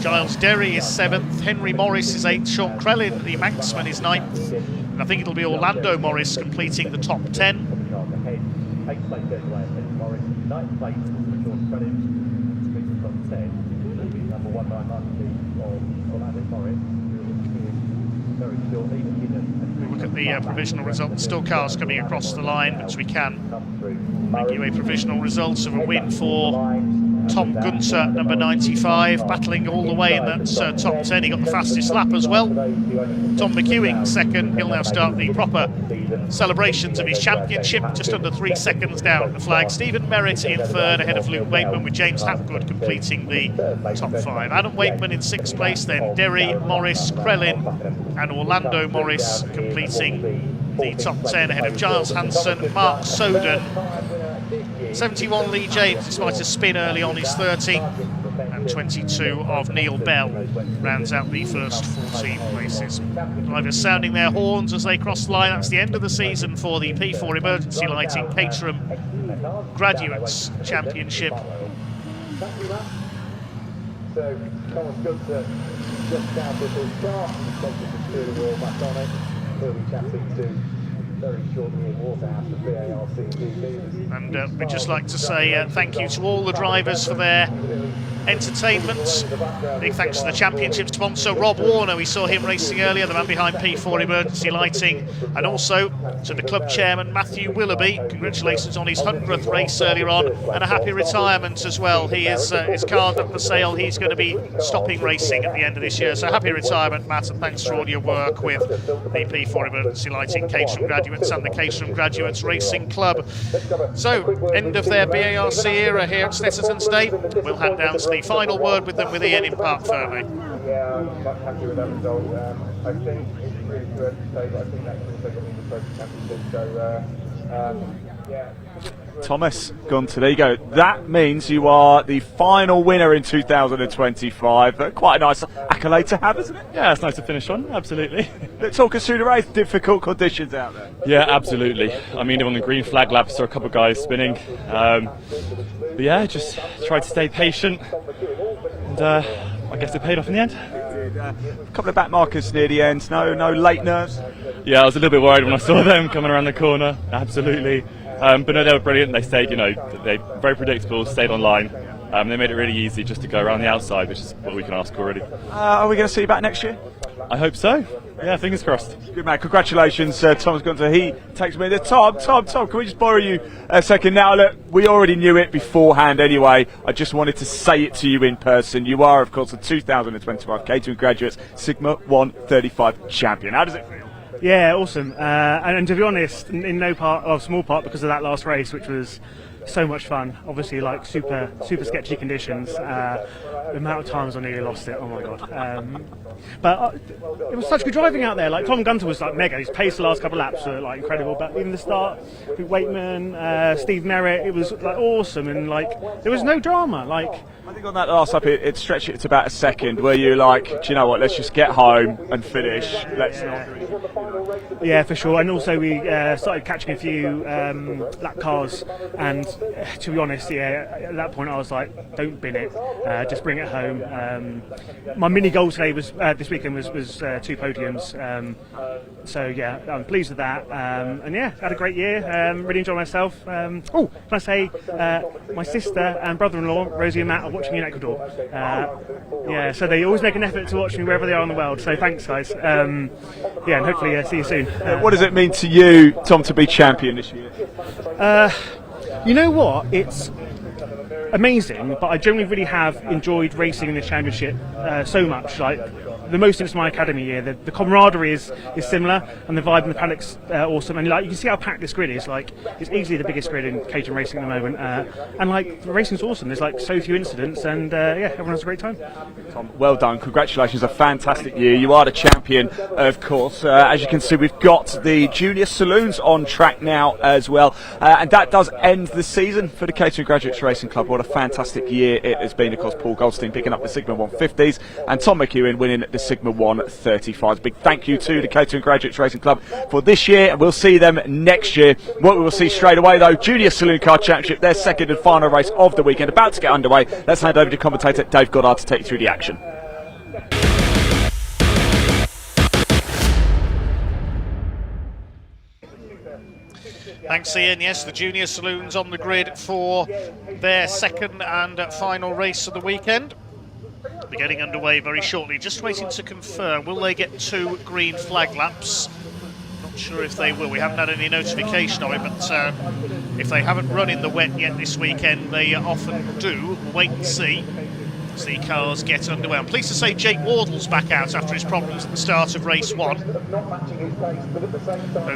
Giles Derry is 7th, Henry Morris is 8th, Sean Crellin, the Manxman, is 9th. And I think it'll be Orlando Morris completing the top 10. Look at the provisional results. Still cars coming across the line, which we can make you a provisional result of a win for Tom Gunter, number 95, battling all the way in that top 10. He got the fastest lap as well. Tom McEwing second. He'll now start the proper celebrations of his championship, just under 3 seconds down the flag. Stephen Merritt in third, ahead of Luke Wakeman, with James Hapgood completing the top 5. Adam Wakeman in 6th place, then Derry, Morris, Krellin and Orlando Morris completing the top 10, ahead of Giles Hansen, Mark Soden. 71 Lee James, despite a spin early on, is 30, and 22 of Neil Bell rounds out the first 14 places. Drivers sounding their horns as they cross the line. That's the end of the season for the P4 Emergency Lighting Caterham Graduates Championship. So Thomas Gunter just out of his start, taking the steering wheel back on it. He'll be chatting to very shortly in Waterhouse, the BARC. And we'd just like to say thank you to all the drivers for their entertainment. Big thanks to the championship sponsor Rob Warner, we saw him racing earlier, the man behind P4 Emergency Lighting, and also to the club chairman Matthew Willoughby. Congratulations on his 100th race earlier on, and a happy retirement as well. He is his card up for sale. He's going to be stopping racing at the end of this year, so happy retirement, Matt, and thanks for all your work with the P4 Emergency Lighting Caterham Graduates and the Caterham Graduates Racing Club. So, end of their BARC era here at Snetterton today. We'll hand down to the final word with them with Ian in Park Fermé. Yeah, I'm much happy with that result. I think it's really good to say, but I think that's also going to be the first championship. So, yeah. Thomas Gunter, there you go. That means you are the final winner in 2025. Quite a nice accolade to have, isn't it? Yeah, it's nice to finish on, absolutely. Talk us through the race. Difficult conditions out there. Yeah, absolutely. I mean, on the green flag laps, there are a couple of guys spinning. But yeah, just tried to stay patient, and I guess it paid off in the end. A couple of back markers near the end. No late nerves. Yeah, I was a little bit worried when I saw them coming around the corner. Absolutely. But no, they were brilliant. They stayed, they very predictable, stayed on line. They made it really easy just to go around the outside, which is what we can ask already. Are we going to see you back next year? I hope so. Yeah, fingers crossed. Good man. Congratulations, Thomas Gunter. He takes me to Tom, can we just borrow you a second? Now, look, we already knew it beforehand anyway. I just wanted to say it to you in person. You are, of course, the 2025 Caterham Graduates Sigma 135 champion. How does it feel? Yeah, awesome. And to be honest, in no part, or small part, because of that last race, which was so much fun. Obviously, like super sketchy conditions. The amount of times I nearly lost it. Oh my god! But it was such good driving out there. Like Tom Gunter was like mega. His pace the last couple of laps were like incredible. But even the start, with Wakeman, Steve Merritt, it was like awesome, and like there was no drama. Like I think on that last lap, it stretched it to about a second, where you're like, do you know what? Let's just get home and finish. Let's not. Yeah, for sure. And also we started catching a few lap cars, and to be honest, yeah, at that point I was like, don't bin it, just bring it home. My mini goal today was this weekend was 2 podiums. So yeah, I'm pleased with that. And yeah, had a great year. Really enjoyed myself. Can I say my sister and brother-in-law Rosie and Matt are watching me in Ecuador. Yeah, so they always make an effort to watch me wherever they are in the world. So thanks, guys. Yeah, and hopefully see you soon. What does it mean to you, Tom, to be champion this year? You know what? It's amazing, but I generally really have enjoyed racing in the championship so much. Like the most since my academy year, the camaraderie is similar, and the vibe and the paddock's awesome. And like you can see how packed this grid is. Like it's easily the biggest grid in Caterham racing at the moment, and like the racing's awesome. There's like so few incidents, and yeah, everyone has a great time. Tom, well done. Congratulations, a fantastic year. You are the champion, of course. As you can see, we've got the junior saloons on track now as well, and that does end the season for the Caterham Graduates Racing Club. What a fantastic year it has been. Of course, Paul Goldstein picking up the Sigma 150s, and Tom McEwen winning the Sigma 135s. Big thank you to the Caterham Graduates Racing Club for this year, and we'll see them next year. What we will see straight away, though, Junior Saloon Car Championship, their second and final race of the weekend, about to get underway. Let's hand over to commentator Dave Goddard to take you through the action. Thanks, Ian. Yes, the junior saloons on the grid for their second and final race of the weekend. They're getting underway very shortly. Just waiting to confirm, will they get 2 green flag laps? Not sure if they will. We haven't had any notification of it, but If they haven't run in the wet yet this weekend, they often do. We'll wait and see as the cars get underway. I'm pleased to say Jake Wardle's back out after his problems at the start of race 1. So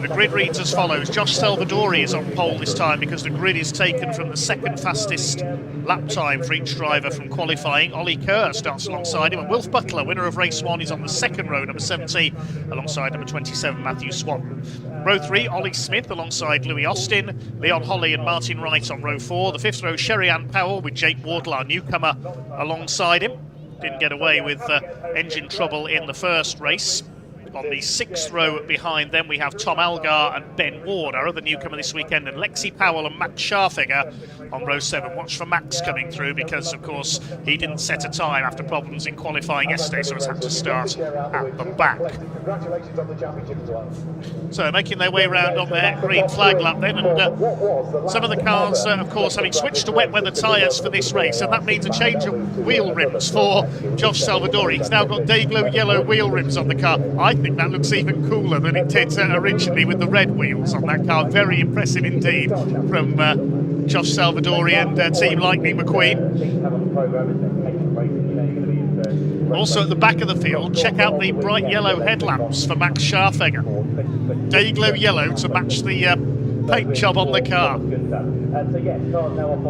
the grid reads as follows. Josh Salvadori is on pole this time because the grid is taken from the second fastest lap time for each driver from qualifying. Ollie Kerr starts alongside him, and Wilf Butler, winner of race 1, is on the second row, number 70, alongside number 27, Matthew Swan. Row 3, Ollie Smith alongside Louis Austin, Leon Holly and Martin Wright on row 4. The 5th row, Sherry-Ann Powell with Jake Wardle, our newcomer, alongside him. Didn't get away with engine trouble in the first race. On the 6th row behind them, we have Tom Algar and Ben Ward, our other newcomer this weekend, and Lexi Powell and Max Scharfegger on row 7. Watch for Max coming through because, of course, he didn't set a time after problems in qualifying yesterday, so has had to start at the back. So making their way around on their green flag lap then, and some of the cars, of course, having switched to wet weather tyres for this race, and that means a change of wheel rims for Josh Salvadori. He's now got Dayglow yellow wheel rims on the car. I think that looks even cooler than it did originally with the red wheels on that car. Very impressive indeed from Josh Salvadori and Team Lightning McQueen. Also at the back of the field, check out the bright yellow headlamps for Max Scharfegger. Dayglow yellow to match the paint job on the car.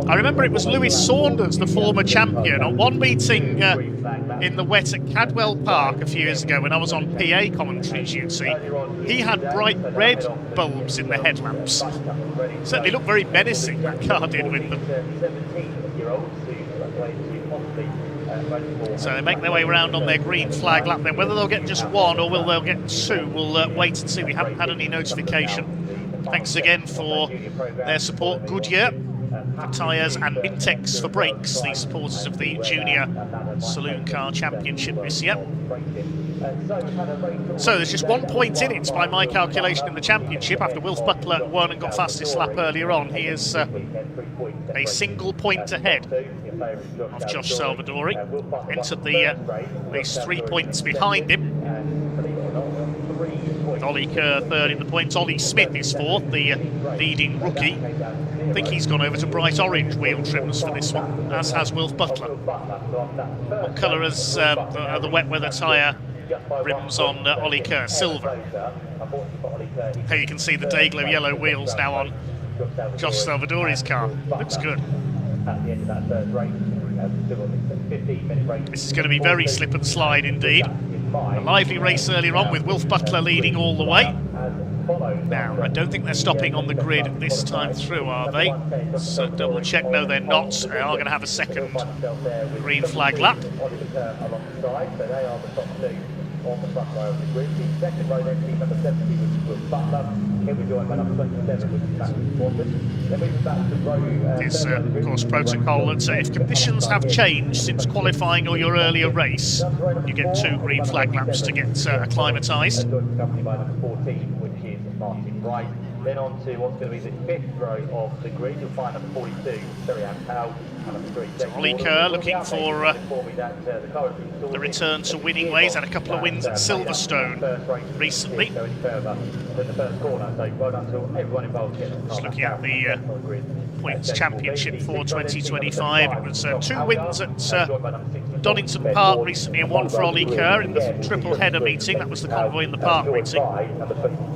I remember it was Lewis Saunders, the former champion, on one meeting in the wet at Cadwell Park a few years ago when I was on PA commentaries, you'd see. He had bright red bulbs in the headlamps. Certainly looked very menacing, that car did, with them. So they make their way around on their green flag lap then. Whether they'll get just one or will they'll get two, we'll wait and see. We haven't had any notification. Thanks again for their support, Goodyear for tyres and Mintex for brakes, the supporters of the Junior Saloon Car Championship this year. So there's just 1 point in it by my calculation in the championship after Wilf Butler won and got fastest lap earlier on. He is a single point ahead of Josh Salvadori. Entered the race 3 points behind him. With Ollie Kerr third in the points. Ollie Smith is fourth, the leading rookie. I think he's gone over to bright orange wheel trims for this one, as has Wilf Butler. What colour is the wet weather tyre rims on Ollie Kerr? Silver. Here you can see the Dayglow yellow wheels now on Josh Salvadori's car. Looks good. This is going to be very slip and slide indeed. A lively race earlier on with Wilf Butler leading all the way. Now, I don't think they're stopping on the grid this time through, are they? So double check, no they're not. They are going to have a second green flag lap. On the front row of the grid. The second row then, team number 70 was Wilf Butler. Here we join by number 27, which is Matthew Swanson. Then we move back to row... It's, of course, protocol that if conditions have changed since qualifying or your earlier race, you get 2 green flag laps to get acclimatised. Accompanied by number 14, which is Martin Wright. Then on to what's going to be the 5th row of the grid. You'll find number 42, Sherry-Ann Powell. Ollie Kerr looking for the return to winning ways. Had a couple of wins at Silverstone recently. Just looking at the points championship for 2025. It was 2 wins at Donington Park recently and 1 for Ollie Kerr in the triple header meeting. That was the convoy in the park meeting.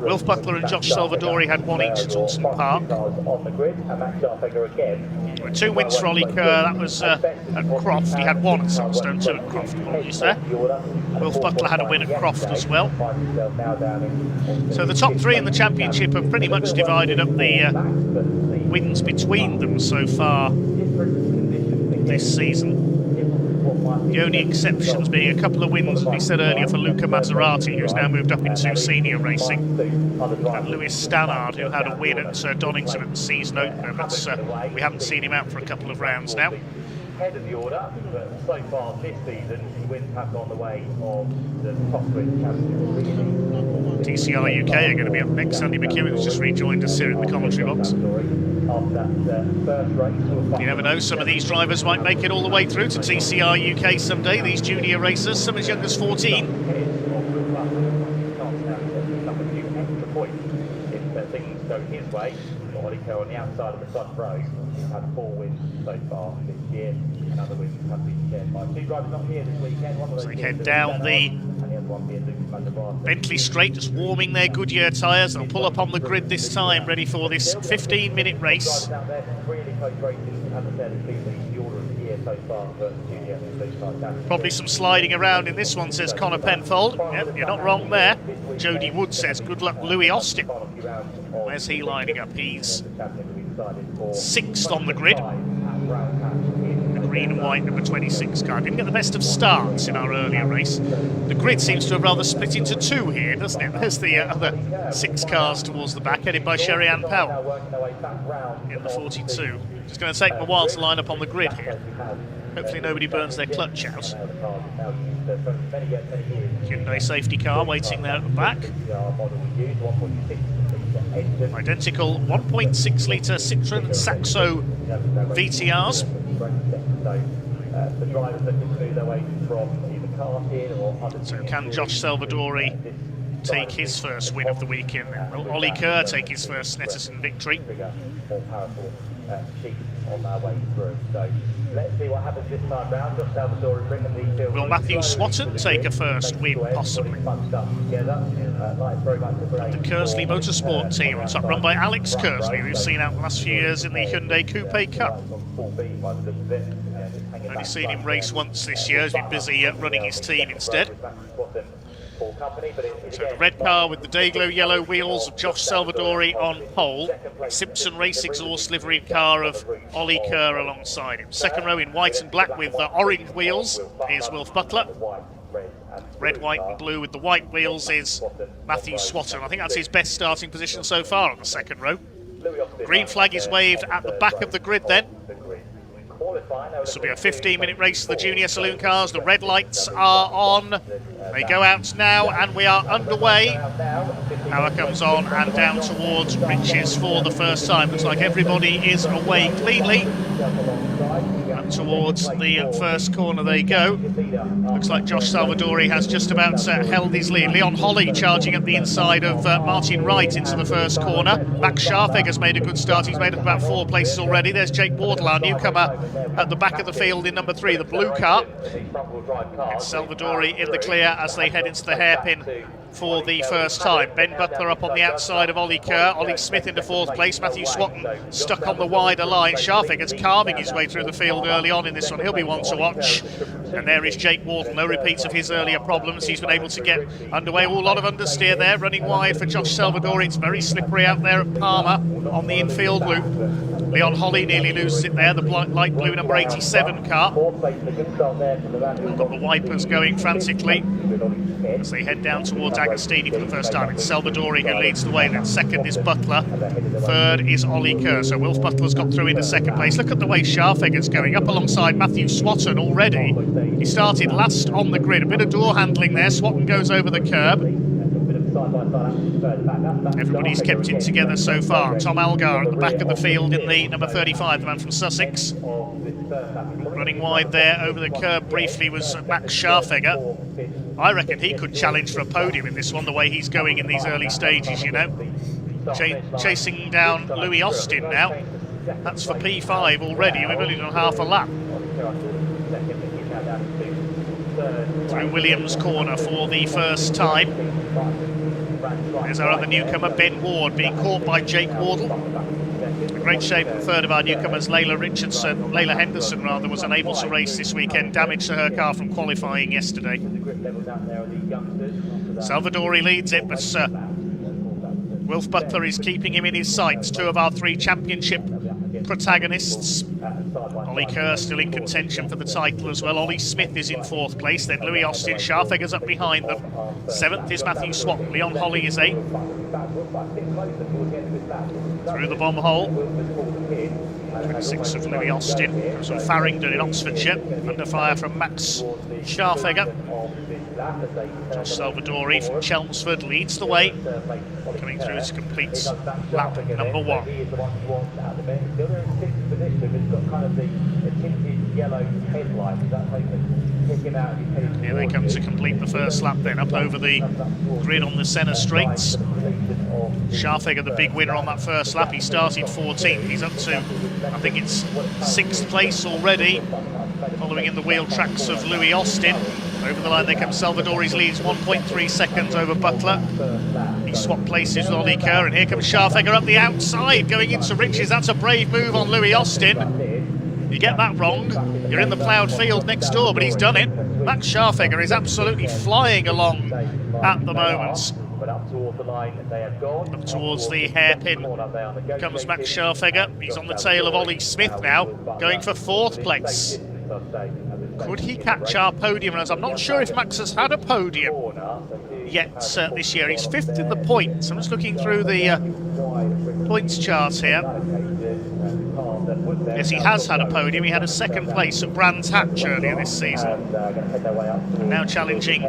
Wilf Butler and Josh Salvadori had 1 each at Alton Park. 2 wins for Ollie Kerr. That was at Croft. He had 1 at Silverstone, 2 at Croft. Apologies there. Wilf Butler had a win at Croft as well. So the top 3 in the championship have pretty much divided up the wins between them so far this season. The only exceptions being a couple of wins, as we said earlier, for Luca Maserati, who's now moved up into senior racing, and Lewis Stannard, who had a win at Donington at the season opener, but we haven't seen him out for a couple of rounds now. Head of the order, but so far this season, wins have gone the way of the top 3 championship. TCR UK are going to be up next. Andy McEwen has just rejoined us here in the commentary box. You never know, some of these drivers might make it all the way through to TCR UK someday, these junior racers, some as young as 14. If things go his way, got Olico on the outside of the front row. He's had 4 wins so far this year, and other wins have been shared by 2 drivers not here this weekend. One of those So they head down the Bentley Straight, just warming their Goodyear tyres. They'll pull up on the grid this time, ready for this 15-minute race. Probably some sliding around in this one, says Connor Penfold. Yep, you're not wrong there. Jody Wood says, good luck, Louis Austin. Where's he lining up? He's 6th on the grid. The green and white number 26 car. Didn't get the best of starts in our earlier race. The grid seems to have rather split into 2 here, doesn't it? There's the other 6 cars towards the back, headed by Sherry Ann Powell in the 42. It's going to take them a while to line up on the grid here. Hopefully nobody burns their clutch out. Hyundai safety car waiting there at the back. Identical 1.6 litre Citroën Saxo VTRs. So can Josh Salvadori take his first win of the weekend? Will Ollie Kerr take his first Snetterton victory? On our way through. So let's see what happens this time round. Josh Salvatore bringing the field. Will Matthew Swatton take a first win, possibly? The Kersley Motorsport team on top, run by Alex Kersley, we've seen out the last few years in the Hyundai Coupe Cup. Only seen him race once this year. He's been busy running his team instead. So the red car with the Dayglow yellow wheels of Josh Salvadori on pole. Simpson Race Exhaust liveried car of Ollie Kerr alongside him. Second row in white and black with orange wheels is Wilf Butler. Red, white and blue with the white wheels is Matthew Swatton. I think that's his best starting position so far on the second row. Green flag is waved at the back of the grid then. This will be a 15-minute race for the junior saloon cars. The red lights are on. They go out now and we are underway. Power comes on and down towards Riches for the first time. Looks like everybody is away cleanly. And towards the first corner they go. Looks like Josh Salvadori has just about held his lead. Leon Holly charging up the inside of Martin Wright into the first corner. Max Scharfegger's made a good start. He's made up about 4 places already. There's Jake Wardle, our newcomer, at the back of the field in number 3, the blue car. It's Salvadori in the clear as they head into the hairpin for the first time. Ben Butler up on the outside of Ollie Kerr. Ollie Smith into 4th place. Matthew Swatton stuck on the wider line. Scharfegger's carving his way through the field early on in this one. He'll be one to watch. And there is Jake Wardle. No repeats of his earlier problems. He's been able to get underway. A lot of understeer there. Running wide for Josh Salvadori. It's very slippery out there at Palmer on the infield loop. Leon Holly nearly loses it there. The light blue number 87 car. We've got the wipers going frantically as they head down towards Agostini for the first time. It's Salvadori who leads the way. Then second is Butler. Third is Ollie Kerr. So Wilf Butler's got through into second place. Look at the way Scharfegger's going up alongside Matthew Swatton already. He started last on the grid. A bit of door handling there. Swatton goes over the curb. Everybody's kept it together so far. Tom Algar at the back of the field in the number 35, the man from Sussex. Running wide there over the curb briefly was Max Scharfegger. I reckon he could challenge for a podium in this one, the way he's going in these early stages, you know. Chasing down Louis Austin now. That's for P5 already. We've only done half a lap. Through Williams' corner for the first time. There's our other newcomer, Ben Ward, being caught by Jake Wardle. In great shape, the third of our newcomers, Layla Henderson rather, was unable to race this weekend. Damage to her car from qualifying yesterday. Salvadori leads it, but Wilf Butler is keeping him in his sights. 2 of our 3 championship protagonists. Ollie Kerr still in contention for the title as well. Ollie Smith is in 4th place. Then Louis Austin. Scharfegger's up behind them. 7th is Matthew Swatton. Leon Holly is 8th. Through the bomb hole. 26th of Louis Austin. From Farringdon in Oxfordshire. Under fire from Max Scharfegger. Josh Salvadori from Chelmsford leads the way. Coming through to complete lap number 1. yellow headlights. Is that how you can pick him out of his head? Here they come to complete the first lap then, up over the grid on the Senna straights. Scharfegger, the big winner on that first lap. He started 14th. He's up to, I think it's 6th place already, following in the wheel tracks of Louis Austin. Over the line they come. Salvadori's leads 1.3 seconds over Butler. He swapped places with Ollie Kerr, and here comes Scharfegger up the outside, going into Riches. That's a brave move on Louis Austin. You get that wrong, you're in the ploughed field next door, but he's done it. Max Scharfegger is absolutely flying along at the moment. Up towards the hairpin comes Max Scharfegger. He's on the tail of Ollie Smith now, going for 4th place. Could he catch our podium runners? I'm not sure if Max has had a podium yet this year. He's 5th in the points. I'm just looking through the points charts here. Yes, he has had a podium. He had a 2nd place at Brands Hatch earlier this season. Now challenging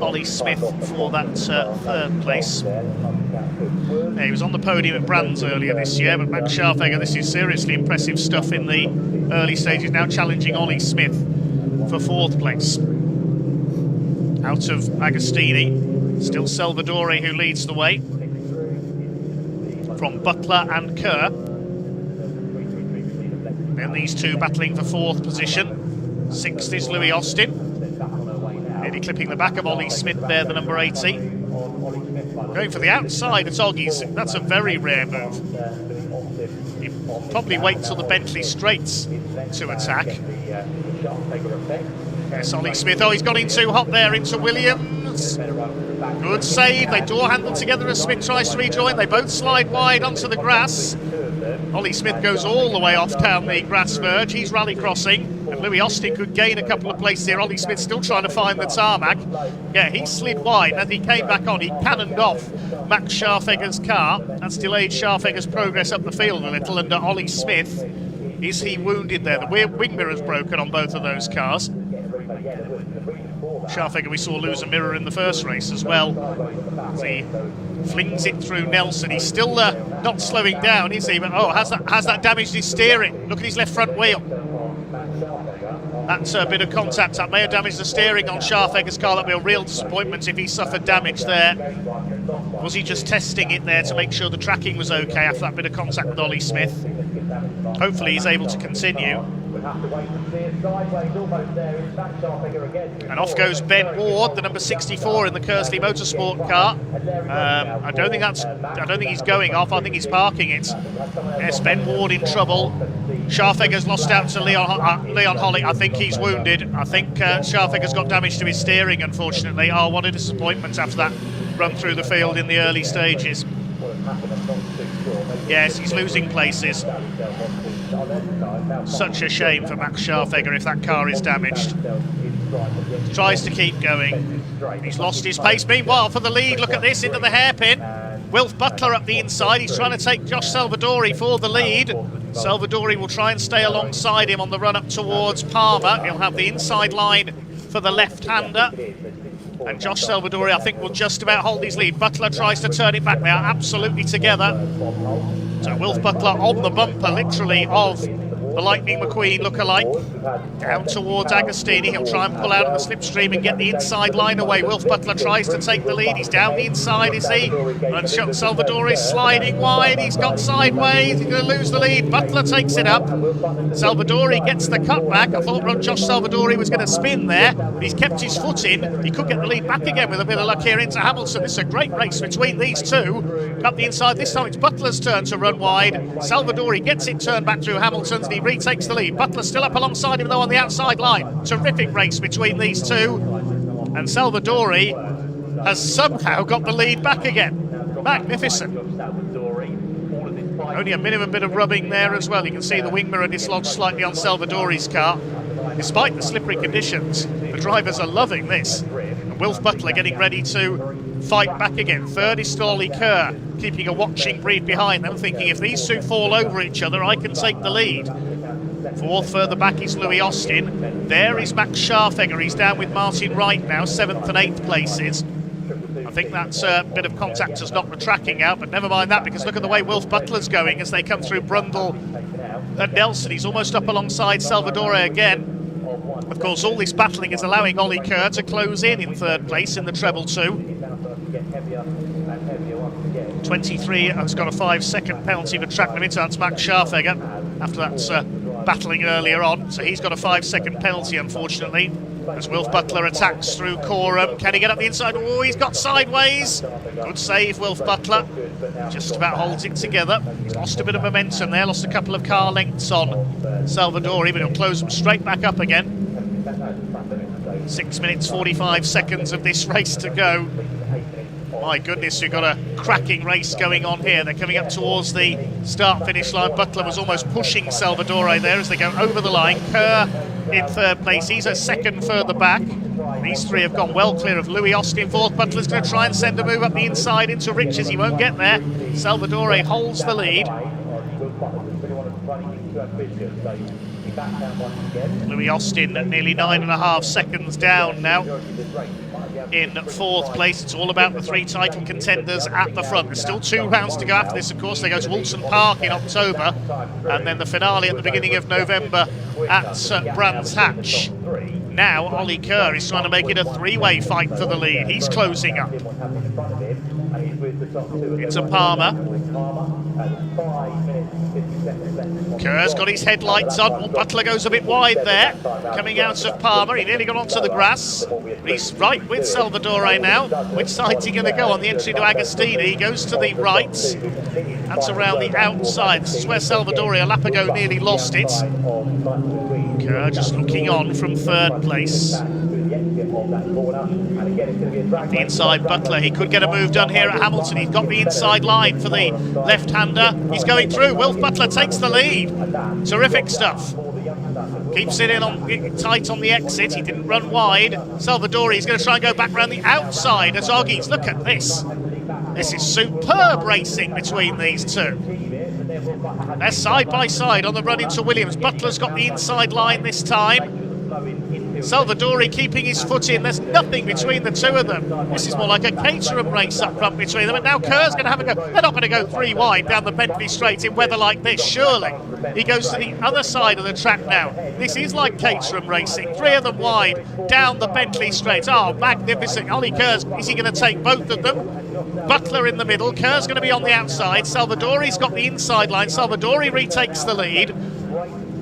Ollie Smith for that 3rd place. Yeah, he was on the podium at Brands earlier this year, but Max Scharfegger, this is seriously impressive stuff in the early stages, now challenging Ollie Smith for 4th place. Out of Agostini, still Salvadori who leads the way from Butler and Kerr. Then these two battling for 4th position. 6th is Louis Austin. Nearly clipping the back of Ollie Smith there, the number 80. Going for the outside at Oggies, that's a very rare move. You probably wait till the Bentley straights to attack. Yes, Ollie Smith, oh, he's got in too hot there into Williams. Good save, they door handle together as Smith tries to rejoin. They both slide wide onto the grass. Ollie Smith goes all the way off down the grass verge. He's rally crossing, and Louis Austin could gain a couple of places here. Ollie Smith still trying to find the tarmac. Yeah, he slid wide, and as he came back on, he cannoned off Max Scharfegger's car. That's delayed Scharfegger's progress up the field a little, and Ollie Smith, is he wounded there? The wing mirror's broken on both of those cars. Scharfegger we saw lose a mirror in the first race as well. As he flings it through Nelson. He's still not slowing down, is he? But oh, has that damaged his steering? Look at his left front wheel. That's a bit of contact. That may have damaged the steering on Scharfegger's car. That'd be a real disappointment if he suffered damage there. Was he just testing it there to make sure the tracking was okay after that bit of contact with Ollie Smith? Hopefully he's able to continue. And off goes Ben Ward, the number 64 in the Kersley Motorsport car. I don't think he's going off. I think he's parking it. Yes, Ben Ward in trouble. Scharfegger's lost out to Leon Holly. I think he's wounded. I think Scharfegger's got damage to his steering, unfortunately. Oh, what a disappointment after that run through the field in the early stages. Yes, he's losing places. Such a shame for Max Scharfegger if that car is damaged. Tries to keep going. He's lost his pace. Meanwhile, for the lead, look at this, into the hairpin. Wilf Butler up the inside. He's trying to take Josh Salvadori for the lead. Salvadori will try and stay alongside him on the run up towards Palmer. He'll have the inside line for the left-hander. And Josh Salvadori, I think, will just about hold his lead. Butler tries to turn it back. They are absolutely together. So Wilf Butler on the bumper, literally, of the Lightning McQueen look-alike. Down towards Agostini. He'll try and pull out of the slipstream and get the inside line away. Wilf Butler tries to take the lead. He's down the inside, is he? And Salvadori is sliding wide. He's got sideways. He's going to lose the lead. Butler takes it up. Salvadori gets the cutback. I thought Josh Salvadori was going to spin there, but he's kept his foot in. He could get the lead back again with a bit of luck here into Hamilton. This is a great race between these two. Up the inside, this time it's Butler's turn to run wide. Salvadori gets it turned back through Hamilton's, and he retakes the lead. Butler still up alongside him though on the outside line. Terrific race between these two. And Salvadori has somehow got the lead back again. Magnificent. Only a minimum bit of rubbing there as well. You can see the wing mirror dislodged slightly on Salvadori's car. Despite the slippery conditions, the drivers are loving this. And Wilf Butler getting ready to fight back again. Third is still Ollie Kerr, keeping a watching breed behind them, thinking if these two fall over each other, I can take the lead. Fourth further back is Louis Austin. There is Max Scharfegger. He's down with Martin Wright now, 7th and 8th places. I think that bit of contact has knocked the tracking out, but never mind that, because look at the way Wilf Butler's going as they come through Brundle at Nelson. He's almost up alongside Salvadore again. Of course, all this battling is allowing Ollie Kerr to close in third place in the treble 2. 23 has got a 5-second penalty for track limits. That's Max Scharfegger after that battling earlier on. So he's got a 5-second penalty, unfortunately. As Wilf Butler attacks through Coram. Can he get up the inside? Oh, he's got sideways. Good save, Wilf Butler. Just about holds it together. He's lost a bit of momentum there, lost a couple of car lengths on Salvadori, but he'll close them straight back up again. 6 minutes 45 seconds of this race to go. My goodness, we've got a cracking race going on here. They're coming up towards the start-finish line. Butler was almost pushing Salvadore there as they go over the line. Kerr in third place. He's a second further back. These three have gone well clear of Louis Austin fourth. Butler's going to try and send a move up the inside into Riches. He won't get there. Salvadore holds the lead. Louis Austin at nearly 9.5 seconds down now in fourth place. It's all about the three title contenders at the front. There's still 2 rounds to go after this, of course. They go to Woolson Park in October, and then the finale at the beginning of November at Brands Hatch. Now Ollie Kerr is trying to make it a 3-way fight for the lead. He's closing up. Into Palmer. Kerr's got his headlights on. Well, Butler goes a bit wide there. Coming out of Palmer, he nearly got onto the grass. He's right with Salvadore now. Which side's he going to go on the entry to Agostini? He goes to the right. That's around the outside. This is where Salvadore a lap ago nearly lost it. Kerr just looking on from third place. At the inside, Butler, he could get a move done here at Hamilton. He's got the inside line for the left-hander. He's going through. Wilf Butler takes the lead. Terrific stuff. Keeps it in tight on the exit. He didn't run wide. Salvadore is going to try and go back around the outside as Oggies. Look at this. This is superb racing between these two. They're side by side on the run into Williams. Butler's got the inside line this time. Salvadore keeping his foot in. There's nothing between the two of them. This is more like a Caterham race up front between them. And now Kerr's going to have a go. They're not going to go 3 wide down the Bentley Straight in weather like this, surely. He goes to the other side of the track now. This is like Caterham racing. 3 of them wide down the Bentley Straight. Oh, magnificent. Ollie Kerr's, is he going to take both of them? Butler in the middle. Kerr's going to be on the outside. Salvadore's got the inside line. Salvadore retakes the lead.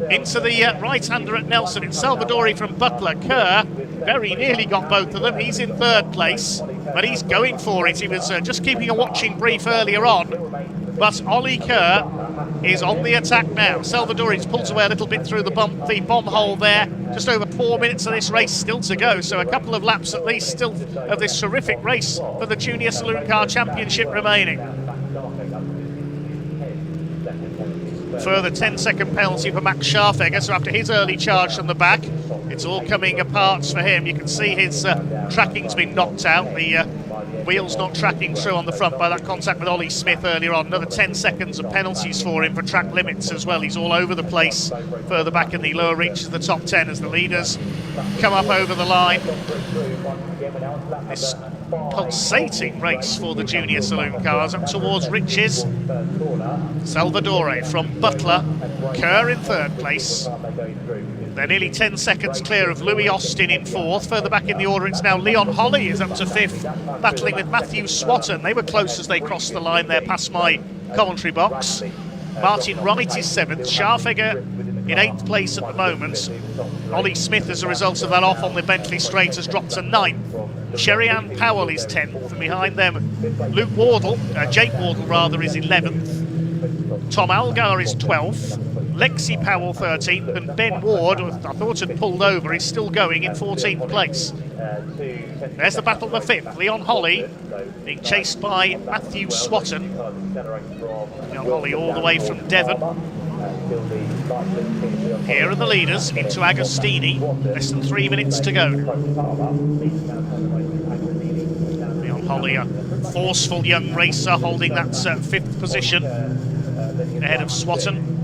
Into the right-hander at Nelson. It's Salvadore from Butler. Kerr very nearly got both of them. He's in third place, but he's going for it. He was just keeping a watching brief earlier on, but Ollie Kerr is on the attack now. Salvadore's pulled away a little bit through the bomb hole there. Just over 4 minutes of this race still to go, so a couple of laps at least still of this terrific race for the Junior Saloon Car Championship remaining. Further 10-second penalty for Max Scharfegger, so after his early charge from the back, it's all coming apart for him. You can see his tracking's been knocked out. The wheel's not tracking through on the front by that contact with Ollie Smith earlier on. Another 10 seconds of penalties for him for track limits as well. He's all over the place further back in the lower reaches of the top 10 as the leaders come up over the line. This pulsating race for the Junior Saloon Cars up towards Riches. Salvadore from Butler. Kerr in third place. They're nearly 10 seconds clear of Louis Austin in fourth. Further back in the order, it's now Leon Holly is up to fifth, battling with Matthew Swatton. They were close as they crossed the line there past my commentary box. Martin Wright is seventh. Scharfegger in 8th place at the moment. Ollie Smith, as a result of that off on the Bentley Straight, has dropped to 9th. Sherry-Ann Powell is 10th, and behind them Jake Wardle is 11th. Tom Algar is 12th. Lexi Powell 13th, and Ben Ward, who I thought had pulled over, is still going in 14th place. There's the battle for 5th. Leon Holly being chased by Matthew Swatton. Leon Holly all the way from Devon. Here are the leaders into Agostini. Less than 3 minutes to go. Leon Holly, a forceful young racer, holding that 5th position ahead of Swatton.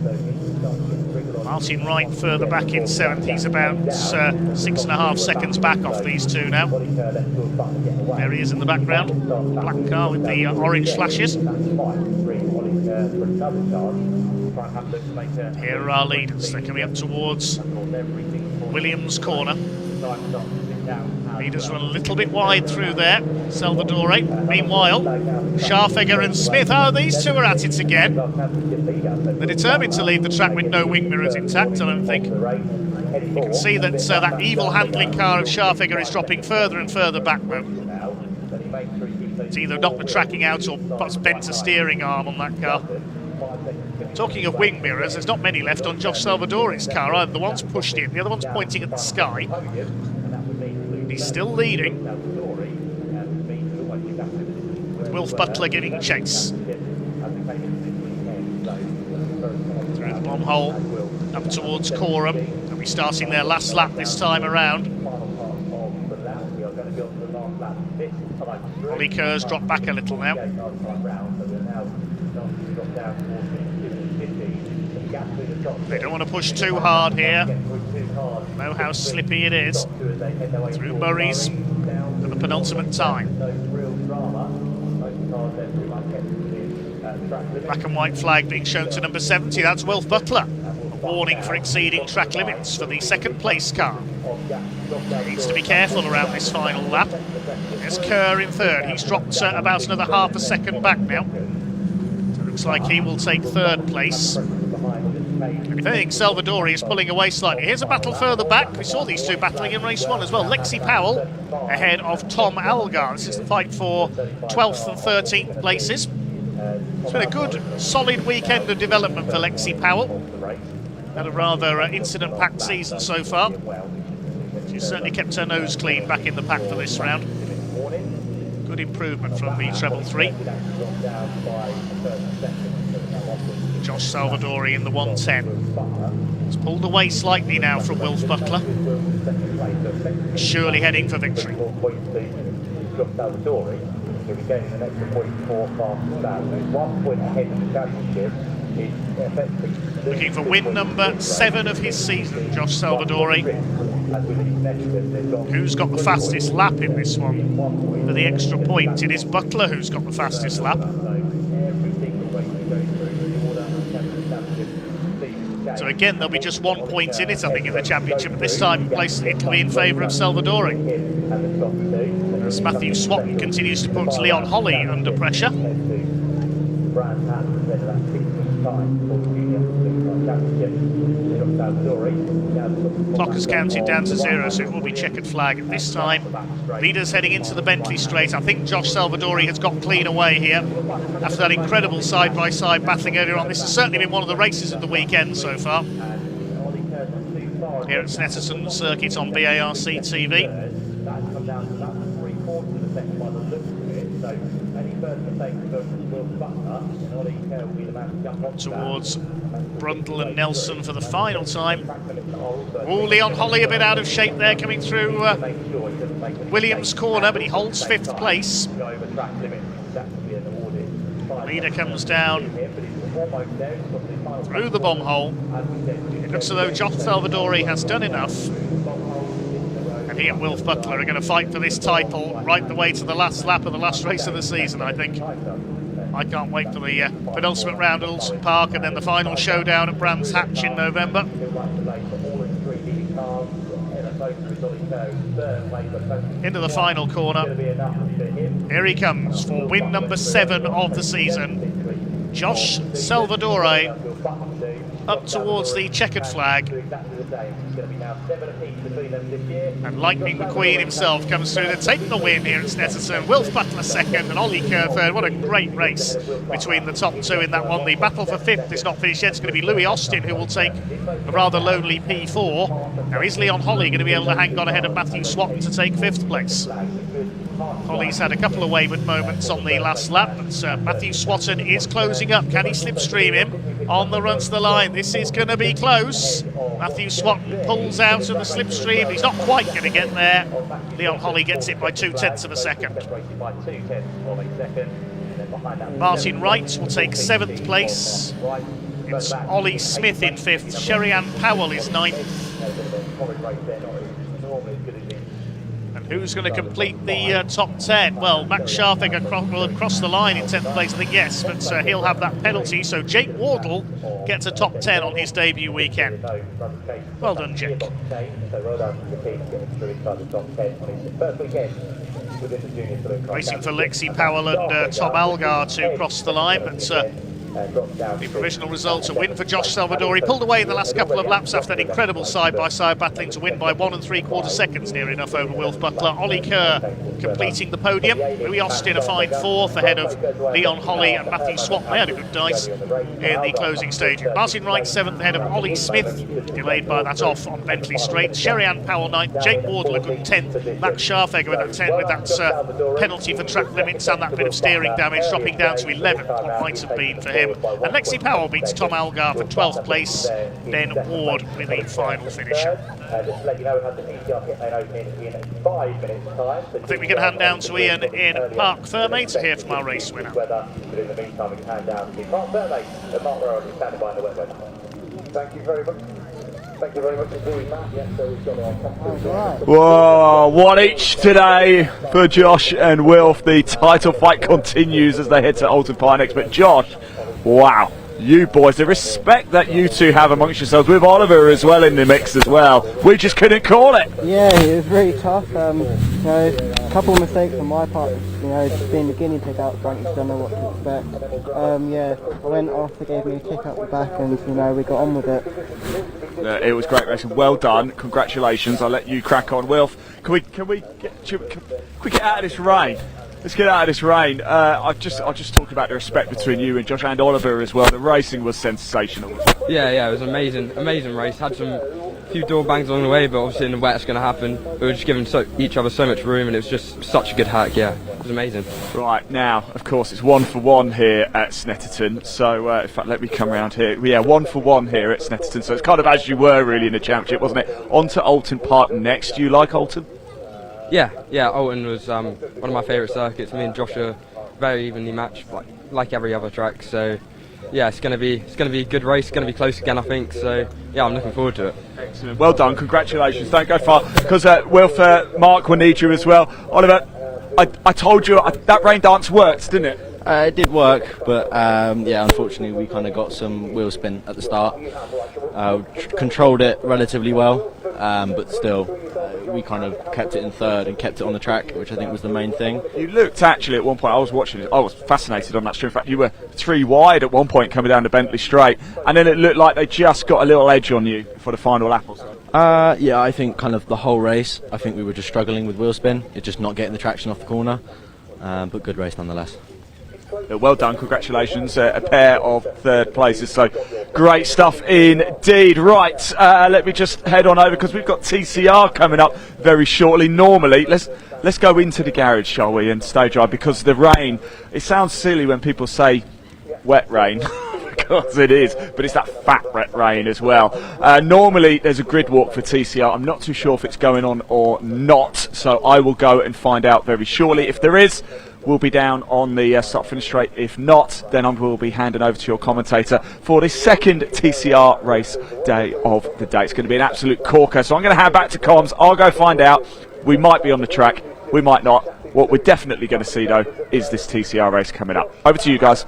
Martin Wright further back in 7th. He's about 6.5 seconds back off these two now. There he is in the background. Black car with the orange flashes. Here are our leaders. They're coming up towards Williams Corner. Leaders run a little bit wide through there. Salvadori. Meanwhile, Scharfegger and Smith. Oh, these two are at it again. They're determined to leave the track with no wing mirrors intact, I don't think. You can see that that evil handling car of Scharfegger is dropping further and further back, though. It's either knocked the tracking out or perhaps bent a steering arm on that car. Talking of wing mirrors, there's not many left on Josh Salvadori's car either. The one's pushed in, the other one's pointing at the sky. He's still leading, with Wilf Butler giving chase. Through the bomb hole, up towards Coram. They'll be starting their last lap this time around. Ollie Kerr's dropped back a little now. They don't want to push too hard here. Know how slippy it is. Through Murray's for the penultimate time. Black and white flag being shown to number 70. That's Wilf Butler. A warning for exceeding track limits for the second place car. Needs to be careful around this final lap. There's Kerr in third. He's dropped about another half a second back now. So it looks like he will take third place. And if anything, Salvadori is pulling away slightly. Here's a battle further back. We saw these two battling in race 1 as well. Lexi Powell ahead of Tom Algar. This is the fight for 12th and 13th places. It's been a good, solid weekend of development for Lexi Powell. Had a rather incident-packed season so far. She's certainly kept her nose clean back in the pack for this round. Good improvement from the treble 3. Josh Salvadori in the 110. He's pulled away slightly now from Wilf Butler. Surely heading for victory. Looking for win number 7 of his season, Josh Salvadori. Who's got the fastest lap in this one? For the extra point, it is Butler who's got the fastest lap. So again, there'll be just 1 point in it, I think, in the championship. But this time, it'll be in favour of Salvadori. As Matthew Swatton continues to put Leon Holly under pressure. Clock has counted down to 0, so it will be checkered flag at this time. Leaders heading into the Bentley straight. I think Josh Salvadori has got clean away here after that incredible side-by-side battling earlier on. This has certainly been one of the races of the weekend so far. Here at Snetterton Circuit on BARC TV. Towards Brundle and Nelson for the final time. Oh, Leon Holly a bit out of shape there coming through Williams Corner, but he holds 5th place. Leader comes down through the bomb hole. It looks as though Josh Salvadori has done enough. And he and Wilf Butler are going to fight for this title right the way to the last lap of the last race of the season, I think. I can't wait for the penultimate round at Alston Park and then the final showdown at Brands Hatch in November. Into the final corner. Here he comes for win number 7 of the season. Josh Salvadori up towards the checkered flag. And Lightning McQueen himself comes through. They're taking the win here at Snetterton. Wilf Butler second and Ollie Kerr third. What a great race between the top two in that one. The battle for 5th is not finished yet. It's going to be Louis Austin who will take a rather lonely P4. Now is Leon Holly going to be able to hang on ahead of Matthew Swatton to take 5th place? Holly's had a couple of wayward moments on the last lap, but Matthew Swatton is closing up. Can he slipstream him on the run to the line? This is going to be close. Matthew Swatton pulls out of the slipstream. He's not quite going to get there. Leon Holly gets it by 0.2 of a second. Martin Wright will take 7th place. It's Ollie Smith in 5th. Sherry Ann Powell is 9th. And Who's going to complete the top 10? Well, Max Scharfegger will cross the line in 10th place, I think, yes, but he'll have that penalty. So Jake Wardle gets a top 10 on his debut weekend. Well done, Jake. Waiting for Lexi Powell and Tom Algar to cross the line, but the provisional results, a win for Josh Salvador. He pulled away in the last couple of laps after that incredible side-by-side battling to win by 1 3/4 seconds, near enough, over Wilf Butler. Ollie Kerr completing the podium. Louis Austin a fine 4th ahead of Leon Holly and Matthew Swap. They had a good dice in the closing stage. Martin Wright 7th ahead of Ollie Smith, delayed by that off on Bentley Straight. Sherry-Ann Powell 9th, Jake Wardle a good 10th, Max Scharfegger with that 10 with that penalty for track limits and that bit of steering damage, dropping down to 11th, what might have been for him. And Lexi Powell beats Tom Algar for 12th place, then Ward with the final finisher. I think we can hand down to Ian in Park Ferme to hear from our race winner. Thank you very much. Thank you very much indeed, Matt. Yes, so we've got our Whoa, one each today for Josh and Wilf. The title fight continues as they head to Alton Park next. But Josh, wow, you boys, the respect that you two have amongst yourselves, with Oliver as well in the mix as well. We just couldn't call it. Yeah, it was really tough. A couple of mistakes on my part. Just being the guinea pig out front, you don't know what to expect. I went off, they gave me a kick up the back, and we got on with it. It was great racing. Well done. Congratulations. I'll let you crack on. Wilf, can we get out of this rain? Let's get out of this rain. I just talked about the respect between you and Josh and Oliver as well. The racing was sensational. Yeah, it was amazing race. Had some few door bangs along the way, but obviously in the wet it's going to happen. We were just giving each other so much room, and it was just such a good hack. Yeah, it was amazing. Right, now, of course, it's 1 for 1 here at Snetterton. So, in fact, let me come around here. Yeah, 1 for 1 here at Snetterton. So it's kind of as you were really in the championship, wasn't it? On to Alton Park next. Do you like Alton? Yeah, Alton was one of my favourite circuits. Me and Josh are very evenly matched, like every other track. So, yeah, it's going to be a good race. It's going to be close again, I think. So, yeah, I'm looking forward to it. Excellent. Well done. Congratulations. Don't go far, because Wilf, Mark will need you as well. Oliver, I told you that rain dance worked, didn't it? It did work, but unfortunately we kind of got some wheel spin at the start. Controlled it relatively well, but still we kind of kept it in third and kept it on the track, which I think was the main thing. You looked actually at one point, I was watching it, I was fascinated on that stream. In fact, you were 3 wide at one point coming down to Bentley Straight, and then it looked like they just got a little edge on you for the final lap or so. I think kind of the whole race, I think we were just struggling with wheel spin. It's just not getting the traction off the corner, but good race nonetheless. Well done, congratulations, a pair of third places, so great stuff indeed. Right, let me just head on over, because we've got TCR coming up very shortly. Normally, let's go into the garage, shall we, and stay dry, because the rain, it sounds silly when people say wet rain, because it is, but it's that fat wet rain as well. Normally there's a grid walk for TCR. I'm not too sure if it's going on or not, so I will go and find out very shortly. If there is, we'll be down on the start finish straight. If not, then I will be handing over to your commentator for the second TCR race day of the day. It's going to be an absolute corker, so I'm going to hand back to comms. I'll go find out. We might be on the track, we might not. What we're definitely going to see though is this TCR race coming up. Over to you guys.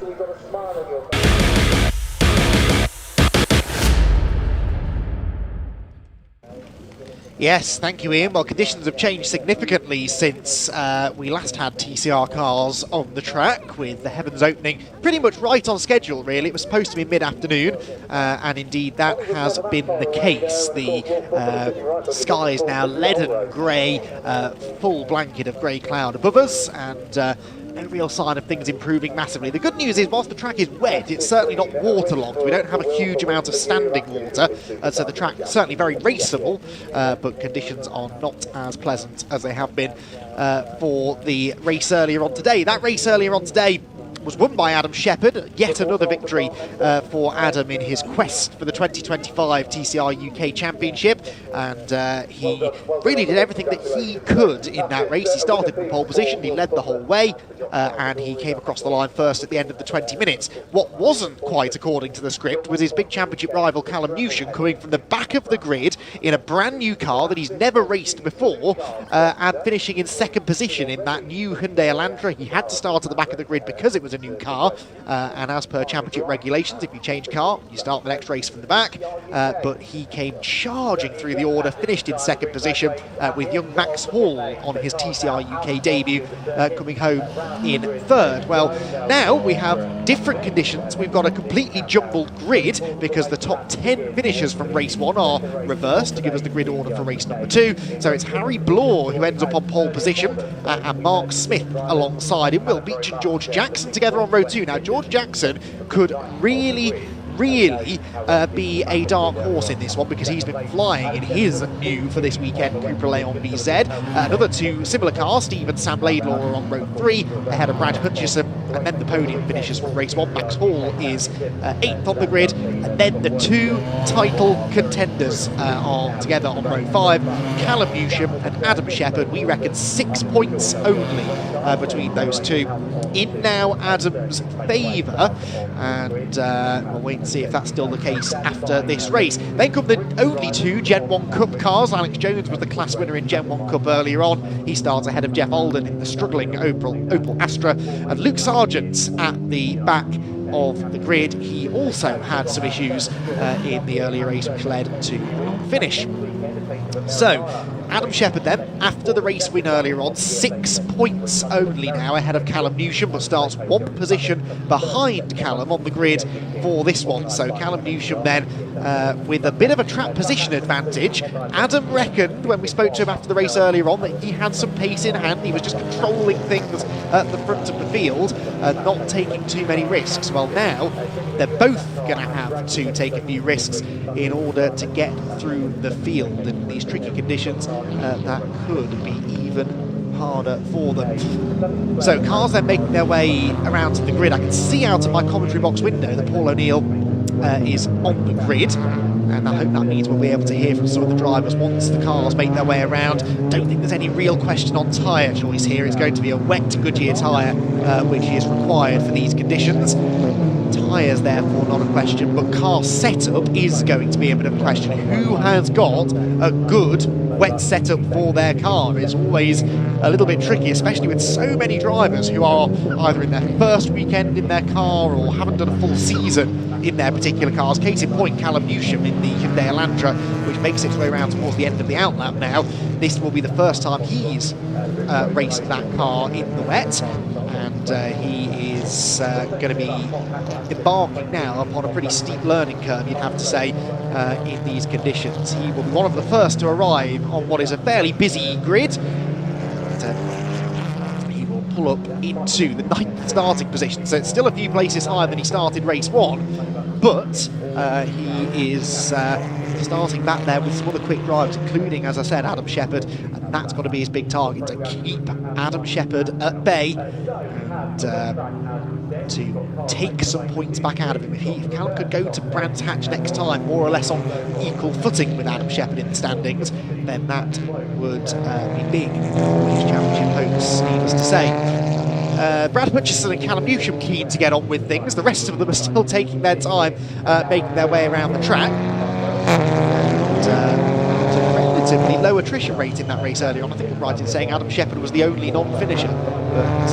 Yes, thank you, Ian. Well, conditions have changed significantly since we last had TCR cars on the track, with the heavens opening pretty much right on schedule, really. It was supposed to be mid-afternoon, and indeed that has been the case. The sky is now leaden grey, full blanket of grey cloud above us, and no real sign of things improving massively. The good news is, whilst the track is wet, it's certainly not waterlogged. We don't have a huge amount of standing water, so the track is certainly very raceable, but conditions are not as pleasant as they have been for the race earlier on today. That race earlier on today was won by Adam Shepherd. Yet another victory for Adam in his quest for the 2025 TCR UK Championship, and he really did everything that he could in that race. He started from pole position, he led the whole way, and he came across the line first at the end of the 20 minutes. What wasn't quite according to the script was his big championship rival Callum Newsham coming from the back of the grid in a brand new car that he's never raced before, and finishing in second position in that new Hyundai Elantra. He had to start at the back of the grid because it was a new car, and as per championship regulations, if you change car, you start the next race from the back, but he came charging through the order, finished in second position, with young Max Hall on his TCR UK debut coming home in third. Well, now we have different conditions. We've got a completely jumbled grid because the top 10 finishers from race 1 are reversed to give us the grid order for race number 2. So it's Harry Blore who ends up on pole position, and Mark Smith alongside him. Will Beach and George Jackson together on row 2. Now, George Jackson could really be a dark horse in this one because he's been flying in his new for this weekend Cupra Leon BZ. Another 2 similar cars, Steve and Sam Laidlaw are on row 3 ahead of Brad Hutchison, and then the podium finishes from race 1. Max Hall is 8th on the grid, and then the 2 title contenders are together on row 5, Callum Newsham and Adam Shepherd. We reckon 6 points only between those two, in now Adam's favour, and we'll wait and see if that's still the case after this race. Then come the only 2 Gen 1 Cup cars. Alex Jones was the class winner in Gen 1 Cup earlier on. He starts ahead of Jeff Alden in the struggling Opel Astra, and Luke Sargent's at the back of the grid. He also had some issues in the earlier race which led to non-finish. So Adam Shepherd then, after the race win earlier on, 6 points only now ahead of Callum Newsham, but starts 1 position behind Callum on the grid for this one. So Callum Newsham then with a bit of a trap position advantage. Adam reckoned when we spoke to him after the race earlier on that he had some pace in hand. He was just controlling things at the front of the field, not taking too many risks. Well, now they're both going to have to take a few risks in order to get through the field. In these tricky conditions, that could be even harder for them. So cars then making their way around to the grid. I can see out of my commentary box window that Paul O'Neill is on the grid, and I hope that means we'll be able to hear from some of the drivers once the cars make their way around. Don't think there's any real question on tyre choice here. It's going to be a wet Goodyear tyre which is required for these conditions. Tyres therefore not a question, but car setup is going to be a bit of a question. Who has got a good wet setup for their car? It's always a little bit tricky, especially with so many drivers who are either in their first weekend in their car or haven't done a full season in their particular cars. Case in point, Callum Newsham in the Hyundai Elantra, which makes its way around towards the end of the outlap now. This will be the first time he's raced that car in the wet, and he is going to be embarking now upon a pretty steep learning curve, you'd have to say, in these conditions. He will be one of the first to arrive on what is a fairly busy grid. He will pull up into the 9th starting position, so it's still a few places higher than he started race 1, but he is starting back there with some other quick drivers, including, as I said, Adam Shepherd, and that's got to be his big target, to keep Adam Shepherd at bay and to take some points back out of him. If Callum could go to Brands Hatch next time, more or less on equal footing with Adam Shepherd in the standings, then that would be big for his championship hopes, needless to say. Brad Hutchison and Callum Newsham keen to get on with things. The rest of them are still taking their time, making their way around the track. Relatively low attrition rate in that race earlier on. I think I'm right in saying Adam Shepherd was the only non-finisher, but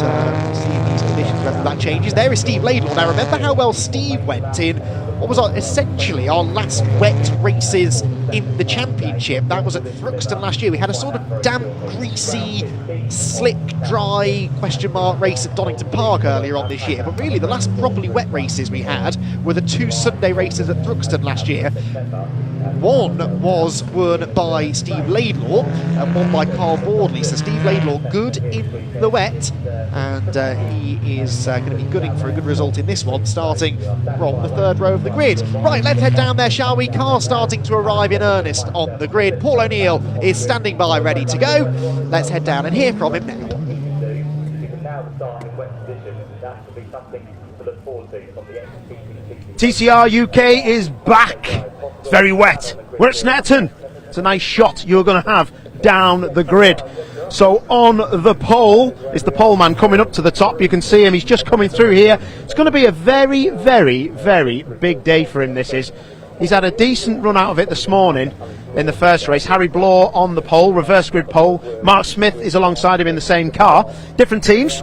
see in these conditions whether that changes. There is Steve Laidlaw. Now remember how well Steve went in what was essentially our last wet races in the championship. That was at Thruxton last year. We had a sort of damp, greasy, slick, dry question mark race at Donington Park earlier on this year, but really the last properly wet races we had were the 2 Sunday races at Thruxton last year. One was won by Steve Laidlaw and one by Carl Boardley. So Steve Laidlaw good in the wet, and he is going to be gunning for a good result in this one, starting from the 3rd row of the grid. Right, let's head down there, shall we? Cars starting to arrive in earnest on the grid. Paul O'Neill is standing by, ready to go. Let's head down and hear from him now. TCR UK is back. It's very wet. We're at Snetterton. It's a nice shot you're going to have down the grid. So on the pole is the pole man coming up to the top. You can see him. He's just coming through here. It's going to be a very, very, very big day for him, this is. He's had a decent run out of it this morning in the first race. Harry Blaw on the pole, reverse grid pole. Mark Smith is alongside him in the same car. Different teams.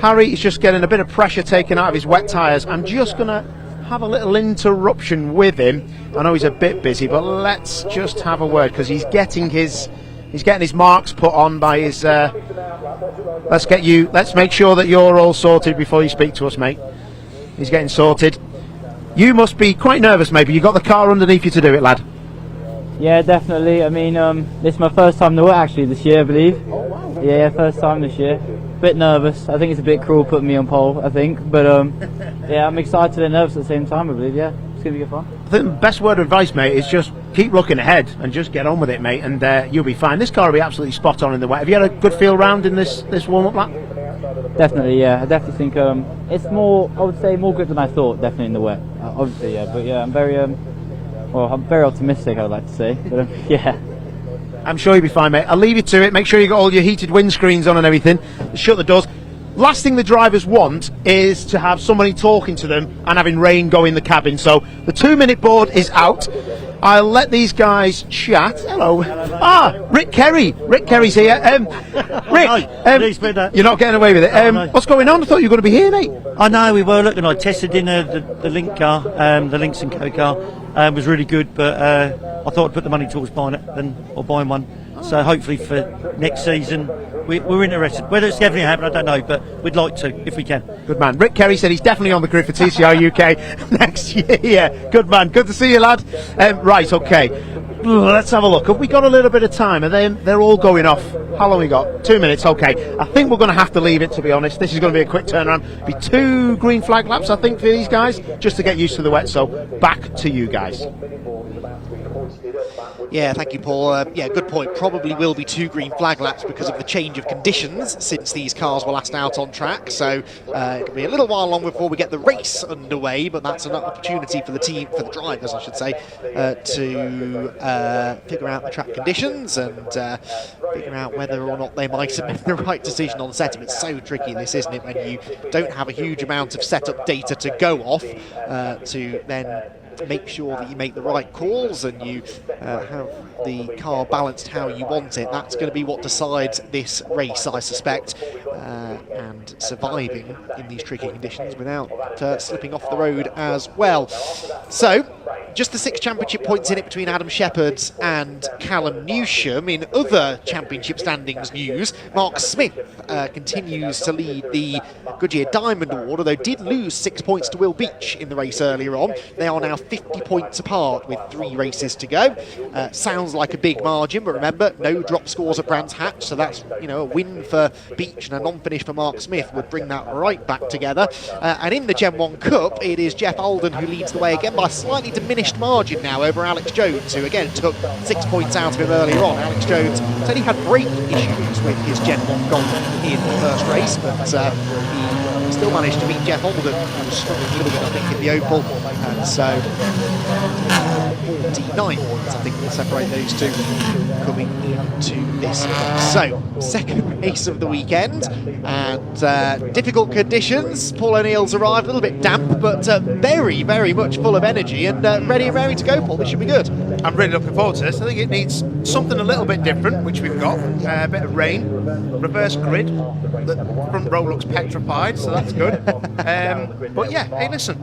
Harry is just getting a bit of pressure taken out of his wet tyres. I'm just going to have a little interruption with him. I know he's a bit busy, but let's just have a word, because he's getting his marks put on by his. Let's make sure that you're all sorted before you speak to us, mate. He's getting sorted. You must be quite nervous, maybe. You got the car underneath you to do it, lad. Yeah, definitely. I mean, this is my first time to work actually this year, I believe. Oh, wow. Yeah, first time this year. Bit nervous. I think it's a bit cruel putting me on pole, I think. But yeah, I'm excited and nervous at the same time, I believe. Yeah, it's going to be good fun. I think the best word of advice, mate, is just keep looking ahead and just get on with it, mate, and you'll be fine. This car will be absolutely spot on in the wet. Have you had a good feel round in this warm-up lap? Definitely, yeah. I definitely think it's more, I would say, more good than I thought, definitely in the wet. Obviously, yeah. But yeah, I'm very optimistic, I would like to say. But yeah. I'm sure you'll be fine, mate. I'll leave you to it. Make sure you got all your heated windscreens on and everything. Shut the doors. Last thing the drivers want is to have somebody talking to them and having rain go in the cabin. So the 2-minute board is out. I'll let these guys chat. Hello. Rick Kerry. Rick Kerry's here. Rick, you're not getting away with it. What's going on? I thought you were going to be here, mate. I know, we were looking. I tested in the Link car, the Lynx & Co car. Was really good, but I thought I'd put the money towards buying it or buying one. So hopefully for next season, we're interested. Whether it's definitely happening, I don't know, but we'd like to if we can. Good man. Rick Kerry said he's definitely on the grid for TCR UK next year. Yeah, good man. Good to see you, lad. Right, okay. Let's have a look. Have we got a little bit of time? They're all going off. How long we got? 2 minutes. Okay. I think we're going to have to leave it, to be honest. This is going to be a quick turnaround. Be 2 green flag laps, I think, for these guys, just to get used to the wet. So back to you guys. Yeah, thank you, Paul. Yeah, good point. Probably will be 2 green flag laps because of the change of conditions since these cars were last out on track. So it'll be a little while long before we get the race underway, but that's an opportunity for the team, for the drivers, I should say, to figure out the track conditions and figure out whether or not they might have made the right decision on setup. It's so tricky, this, isn't it, when you don't have a huge amount of setup data to go off to then make sure that you make the right calls and you have the car balanced how you want it. That's going to be what decides this race, I suspect, and surviving in these tricky conditions without slipping off the road as well. So, just the 6 championship points in it between Adam Shepherd and Callum Newsham. In other championship standings news, Mark Smith continues to lead the Goodyear Diamond Award, although did lose 6 points to Will Beach in the race earlier on. They are now 50 points apart with 3 races to go. Sounds like a big margin, but remember, no drop scores at Brands Hatch, so that's, you know, a win for Beach and a non-finish for Mark Smith would bring that right back together. And in the Gen 1 Cup, it is Jeff Alden who leads the way again by a slightly diminished margin now over Alex Jones, who again took 6 points out of him earlier on. Alex Jones said he had braking issues with his Gen 1 Golf in the first race, but he still managed to beat Jeff Alden, who was struggling a little bit, I think, in the Opal, and so 49 points, I think, will separate those two coming into this race. So, second race of the weekend, and difficult conditions. Paul O'Neill's arrived, a little bit damp, but very, very much full of energy and ready and raring to go, Paul. This should be good. I'm really looking forward to this. I think it needs something a little bit different, which we've got. A bit of rain, reverse grid. The front row looks petrified, so that's good. But yeah, hey, listen,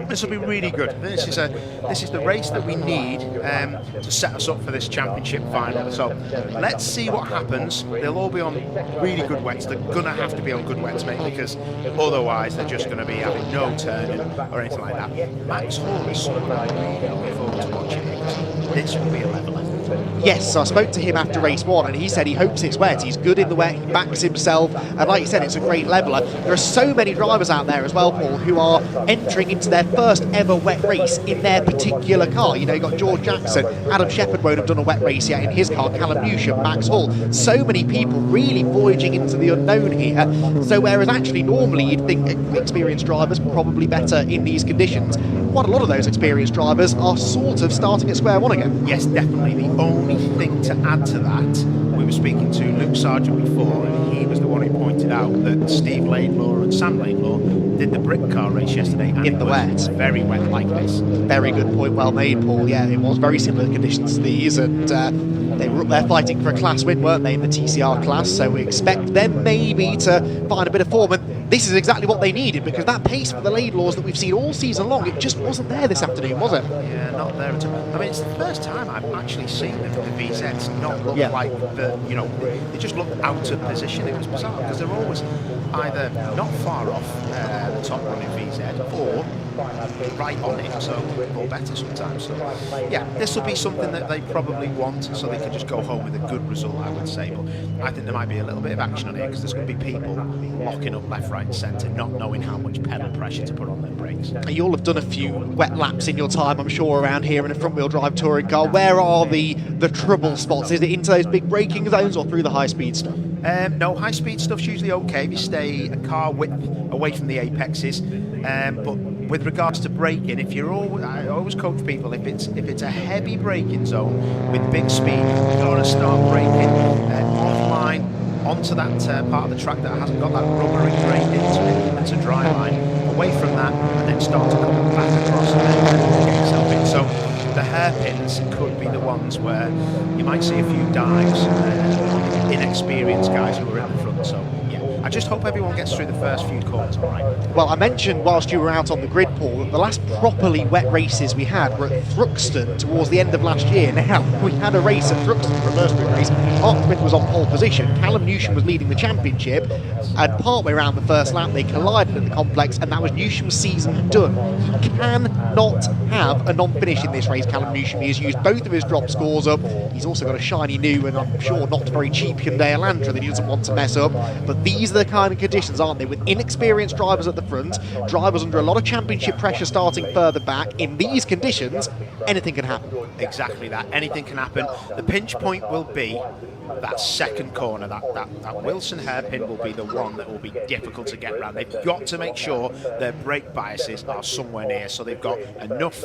this will be really good. This is the race that we need to set us up for this championship final. So let's see what happens. They'll all be on really good wets. They're gonna have to be on good wets, mate, because otherwise they're just gonna be having no turning or anything like that. Max Hall is someone I'm really looking forward to watching, because this will be a leveler. Yes, I spoke to him after race 1 and he said he hopes it's wet. He's good in the wet, he backs himself, and like you said, it's a great leveller. There are so many drivers out there as well, Paul, who are entering into their first ever wet race in their particular car. You know, you've got George Jackson, Adam Shepherd won't have done a wet race yet in his car, Callum Newsham, Max Hall. So many people really voyaging into the unknown here. So whereas actually normally you'd think experienced drivers probably better in these conditions, quite a lot of those experienced drivers are sort of starting at square one again. Yes, definitely. The only thing to add to that, we were speaking to Luke Sargent before, and he was the one who pointed out that Steve Laidlaw and Sam Laidlaw did the brick car race yesterday, and in the wet. Very wet like this. Very good point, well made, Paul. Yeah, it was very similar conditions to these, and they were up there fighting for a class win, weren't they, in the TCR class, so we expect them maybe to find a bit of form, and this is exactly what they needed, because that pace for the Laidlaws that we've seen all season long, it just wasn't there this afternoon, was it? Yeah, not there at all. I mean, it's the first time I've actually seen the VZs not look like they just look out of position. It was bizarre, because they're always either not far off the top running VZ or right on it, so or better sometimes. So yeah, this will be something that they probably want, so they can just go home with a good result, I would say. But I think there might be a little bit of action on here, because there's going to be people locking up left, right and centre, not knowing how much pedal pressure to put on their brakes. You all have done a few wet laps in your time, I'm sure, around here in a front-wheel drive touring car. Where are the trouble spots? Is it into those big braking zones or through the high-speed stuff? No, high-speed stuff's usually okay if you stay a car width away from the apexes. But with regards to braking, I always coach people, if it's a heavy braking zone with big speed, you've got to start braking offline onto that part of the track that hasn't got that rubbery grade into it, that's a dry line, away from that, and then start to come back across and then get yourself in. So the hairpins could be the ones where you might see a few dives, inexperienced guys who are in the front. So yeah, I just hope everyone gets through the first few corners all right. Well, I mentioned whilst you were out on the grid, Paul, that the last properly wet races we had were at Thruxton towards the end of last year. Now, we had a race at Thruxton, reverse grid race. Mark Smith was on pole position, Callum Newsham was leading the championship, and partway around the first lap they collided at the complex, and that was Newsham's season done. He cannot have a non-finish in this race, Callum Newsham. He has used both of his drop scores up. He's also got a shiny new and I'm sure not very cheap Hyundai Elantra that he doesn't want to mess up. But these are the kind of conditions, aren't they, with inexperienced drivers at the front, drivers under a lot of championship pressure starting further back. In these conditions, anything can happen. Exactly that, anything can happen. The pinch point will be that second corner, that Wilson hairpin will be the one that will be difficult to get around. They've got to make sure their brake biases are somewhere near, so they've got enough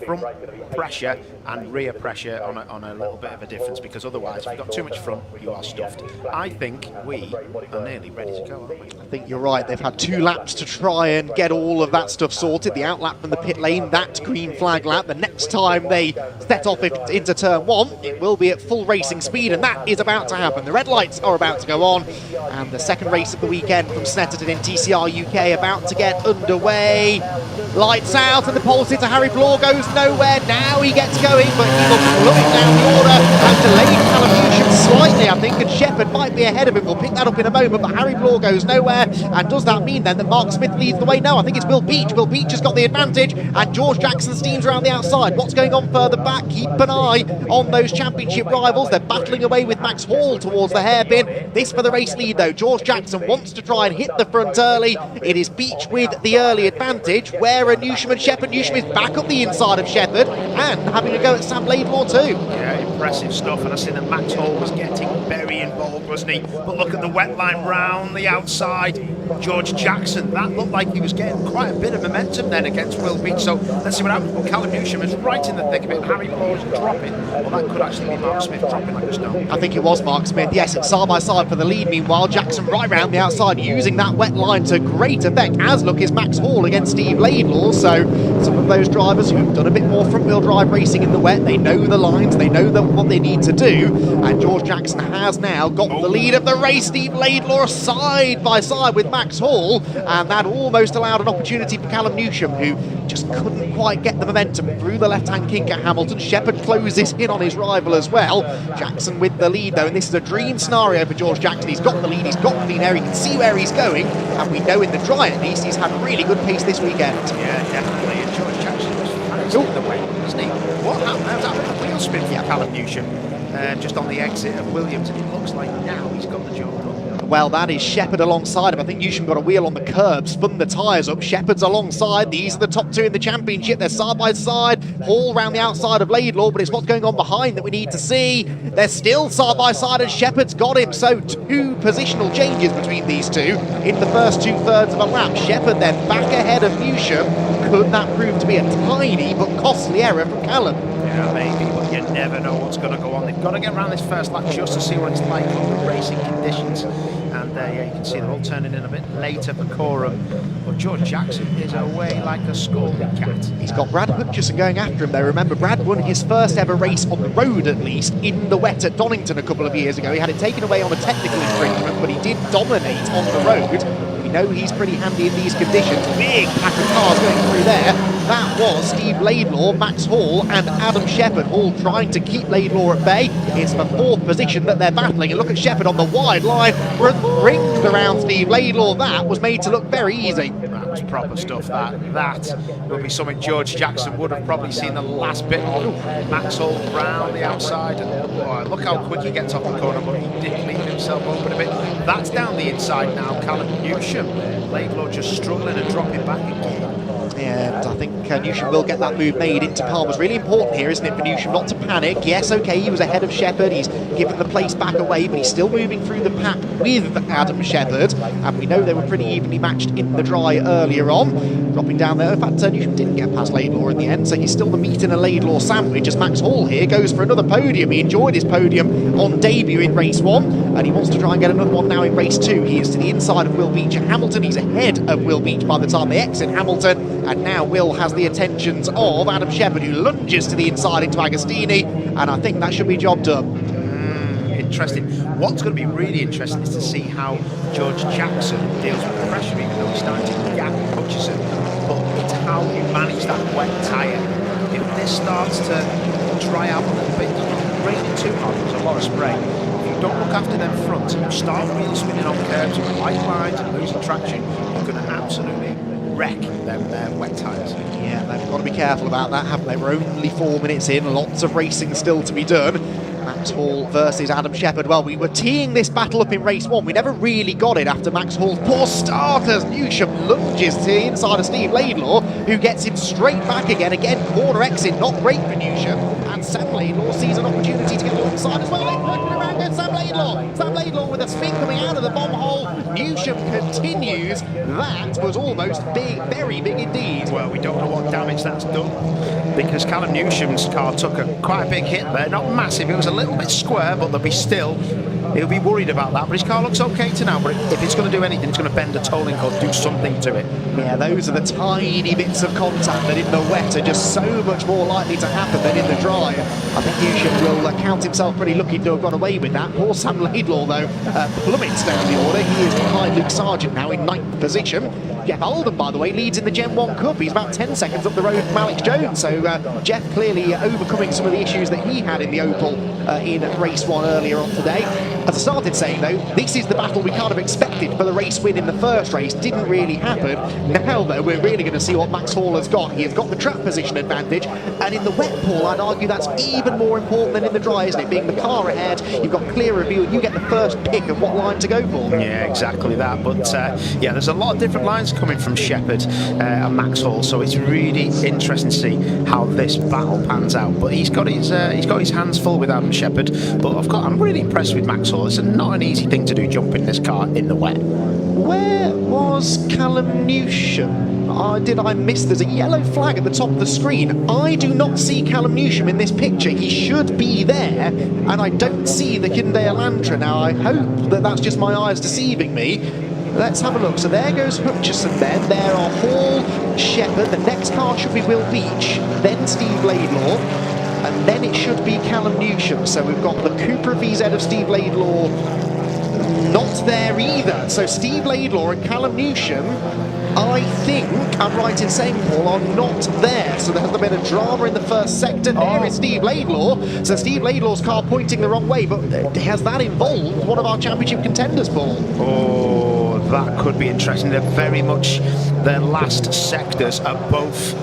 front pressure and rear pressure on a little bit of a difference, because otherwise if you've got too much front, you are stuffed. I think we are nearly ready to go, aren't we? I think you're right. They've had 2 laps to try and get all of that stuff sorted. The out lap from the pit lane, that green flag lap. The next time they set off into turn 1, it will be at full racing speed, and that is about to happen. The red lights are about to go on, and the second race of the weekend from Snetterton in TCR UK about to get underway. Lights out, and the pole sitter Harry Bloor goes nowhere. Now he gets going, but he looks looking down the order and delayed Callum Newsham slightly, I think, and Shepherd might be ahead of him. We'll pick that up in a moment, but Harry Bloor goes nowhere. And does that mean then that Mark Smith leads the way? No, I think it's Will Beach. Will Beach has got the advantage, and George Jackson steams around the outside. What's going on further back? Keep an eye on those championship rivals. They're battling away with Max Hall towards the hairpin. This for the race lead though. George Jackson wants to try and hit the front early. It is Beach with the early advantage. Where are Newsham and Shepherd? Newsham is back up the inside of Shepherd and having a go at Sam Laidlaw too. Yeah, impressive stuff, and I see that Max Hall was getting very involved, wasn't he? But look at the wet line round the outside. George Jackson, that looked like he was getting quite a bit of momentum then against Will Beach. So let's see what happens. Well, Callum Newsham is right in the thick of it. Harry Bloor is dropping. Well, that could actually be Mark Smith dropping like a stone. I think it was Mark Smith. Yes, it's side by side for the lead. Meanwhile, Jackson right round the outside using that wet line to great effect, as look is Max Hall against Steve Laidlaw. So some of those drivers who've done a bit more front wheel drive racing in the wet, they know the lines, they know what they need to do, and George Jackson has now got the lead of the race. Steve Laidlaw side by side with Max Hall, and that almost allowed an opportunity for Callum Newsham, who just couldn't quite get the momentum through the left-hand kink at Hamilton. Shepherd closes in on his rival as well. Jackson with the lead though, and this is a dream scenario for George Jackson. He's got the lead, he's got clean air, he can see where he's going, and we know in the dry at least he's had really good pace this weekend. Yeah, definitely. And George Jackson was racing in the way, isn't he? What happened? That was having a wheel spin for Callum Newsham just on the exit of Williams, and it looks like now he's got the job done. Well, that is Shepherd alongside him. I think Newsham got a wheel on the curb, spun the tyres up. Shepherd's alongside. These are the top two in the championship. They're side by side. Hall round the outside of Laidlaw, but it's what's going on behind that we need to see. They're still side by side, and Shepherd's got him. So 2 positional changes between these two in the first 2/3 of a lap. Shepherd then back ahead of Newsham. Could that prove to be a tiny but costly error from Callum? Yeah, maybe, but you never know what's going to go on. They've got to get around this first lap just to see what it's like under racing conditions. And yeah, you can see they're all turning in a bit later for Coram. But George Jackson is away like a scalded cat. He's got Brad Hutchison going after him though. Remember, Brad won his first ever race on the road, at least, in the wet at Donington a couple of years ago. He had it taken away on a technical infringement, but he did dominate on the road. We know he's pretty handy in these conditions. Big pack of cars going through there. That was Steve Laidlaw, Max Hall and Adam Shepherd, all trying to keep Laidlaw at bay. It's the 4th position that they're battling, and look at Shepherd on the wide line, ringed around Steve Laidlaw. That was made to look very easy. That was proper stuff, that would be something George Jackson would have probably seen the last bit of. Max Hall round the outside, and look how quick he gets off the corner, but he did leave himself open a bit. That's down the inside now, Callum Newsham. Laidlaw just struggling and dropping back again. Yeah, and I think Newsham will get that move made into Palmer's. Really important here, isn't it, for Newsham not to panic? Yes, okay, he was ahead of Shepherd. He's given the place back away, but he's still moving through the pack with Adam Shepherd. And we know they were pretty evenly matched in the dry earlier on. Dropping down there. In fact, Newsham didn't get past Laidlaw in the end, so he's still the meat in a Laidlaw sandwich as Max Hall here goes for another podium. He enjoyed his podium on debut in race 1, and he wants to try and get another one now in race 2. He is to the inside of Will Beach at Hamilton. He's ahead of Will Beach by the time they exit Hamilton. And now Will has the attentions of Adam Shepherd, who lunges to the inside into Agostini, and I think that should be job done. Interesting. What's going to be really interesting is to see how George Jackson deals with the pressure, even though he's starting to gap Hutchison. But it's how you manage that wet tyre. If this starts to dry out a little bit, it's not raining too hard, there's a lot of spray. If you don't look after them front, you start wheel spinning on curbs with white lines and losing traction, you're going to absolutely wreck them wet tyres. Yeah, they've got to be careful about that, haven't they? We're only 4 minutes in, lots of racing still to be done. Max Hall versus Adam Shepherd. Well, we were teeing this battle up in race 1. We never really got it after Max Hall's poor start as Newsham lunges to the inside of Steve Laidlaw, who gets him straight back again. Again, corner exit, not great for Newsham. And Sam Laidlaw sees an opportunity to get alongside as well. Around goes Sam Laidlaw. Sam Laidlaw with a spin coming out of the bomb hole. Newsham continues. That was almost big, very big indeed. Well, we don't know what damage that's done, because Callum Newsham's car took quite a big hit there. Not massive, it was a little bit square, but he'll be worried about that. But his car looks okay to now, but if it's going to do anything, it's going to bend a tolling cord, do something to it. Yeah, those are the tiny bits of contact that in the wet are just so much more likely to happen than in the dry. I think Newsham will count himself pretty lucky to have got away with that. Poor Sam Laidlaw, though, plummets down the order. He is behind Luke Sargent now in 9th position. Jeff Alden, by the way, leads in the Gen 1 Cup. He's about 10 seconds up the road from Alex Jones. So Jeff clearly overcoming some of the issues that he had in the Opel in race 1 earlier on today. As I started saying, though, this is the battle we kind of expected for the race win in the first race. Didn't really happen. Now, though, we're really going to see what Max Hall has got. He has got the track position advantage. And in the wet, Paul, I'd argue that's even more important than in the dry, isn't it? Being the car ahead, you've got clearer view, you get the first pick of what line to go for. Yeah, exactly that. But yeah, there's a lot of different lines coming from Shepherd and Max Hall, so it's really interesting to see how this battle pans out. But he's got his hands full with Adam Shepherd. But I'm really impressed with Max Hall. It's not an easy thing to do, jumping this car in the wet. Where was Callum Newsham? Did I miss? There's a yellow flag at the top of the screen. I do not see Callum Newsham in this picture. He should be there, and I don't see the Hyundai Elantra. Now, I hope that that's just my eyes deceiving me. Let's have a look. So there goes Hutchison then. There are Hall, Shepherd. The next car should be Will Beach, then Steve Laidlaw, and then it should be Callum Newsham. So we've got the Cupra VZ of Steve Laidlaw not there either. So Steve Laidlaw and Callum Newsham, I think I'm right in saying, Paul, are not there. So there has been a drama in the first sector. There is Steve Laidlaw. So Steve Laidlaw's car pointing the wrong way, but has that involved one of our championship contenders, Paul? Oh, that could be interesting. They're very much their last sectors are both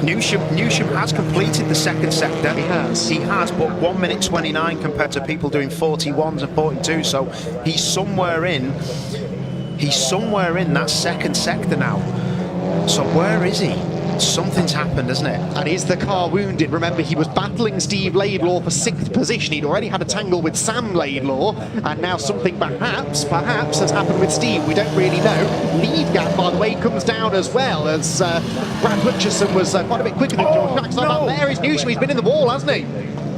Newsham has completed the second sector. He has, but 1 minute 29 compared to people doing 41s and 42. So he's somewhere in that second sector now. So where is he? Something's happened, hasn't it? And is the car wounded? Remember, he was battling Steve Laidlaw for 6th position. He'd already had a tangle with Sam Laidlaw, and now something perhaps has happened with Steve. We don't really know. Lead gap, by the way, comes down as well, as Brad Hutchison was quite a bit quicker than George Jackson. No. There is Newsham. He's been in the wall, hasn't he?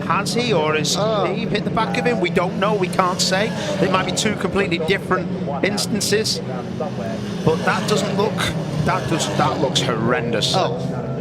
Has he, or has Steve hit the back of him? We don't know. We can't say. They might be two completely different instances. But that doesn't look. That looks horrendous.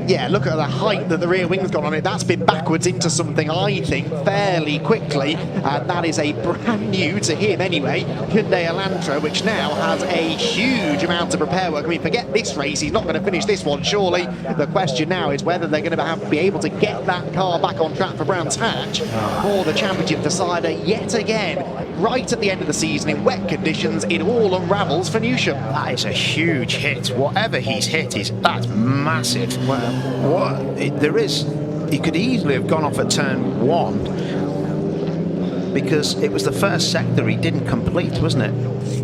Yeah, look at the height that the rear wing's got on it. That's been backwards into something, I think, fairly quickly. And that is a brand new, to him anyway, Hyundai Elantra, which now has a huge amount of repair work. I mean, forget this race. He's not going to finish this one, surely. The question now is whether they're going to be able to get that car back on track for Brands Hatch for the championship decider yet again. Right at the end of the season, in wet conditions, it all unravels for Newsham. That is a huge hit. Whatever he's hit, that's massive. He could easily have gone off at turn 1 because it was the first sector he didn't complete, wasn't it?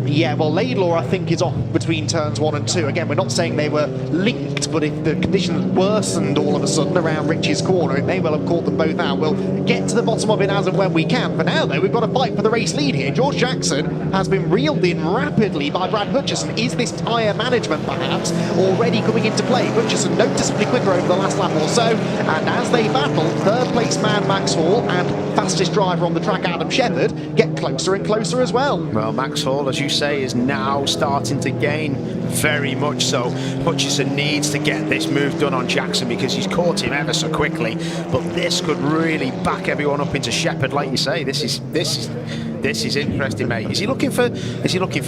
Yeah, well, Laidlaw, I think, is off between turns 1 and 2. Again, we're not saying they were linked, but if the conditions worsened all of a sudden around Rich's corner, it may well have caught them both out. We'll get to the bottom of it as and when we can. For now, though, we've got to fight for the race lead here. George Jackson has been reeled in rapidly by Brad Hutchison. Is this tyre management, perhaps, already coming into play? Hutchison noticeably quicker over the last lap or so, and as they battle, third place man Max Hall and fastest driver on the track Adam Shepherd get closer and closer as well. Well, Max Hall, as you say, is now starting to gain, very much so. Hutchison needs to get this move done on Jackson because he's caught him ever so quickly, but this could really back everyone up into Shepherd, like you say. This is interesting, mate. Is he looking for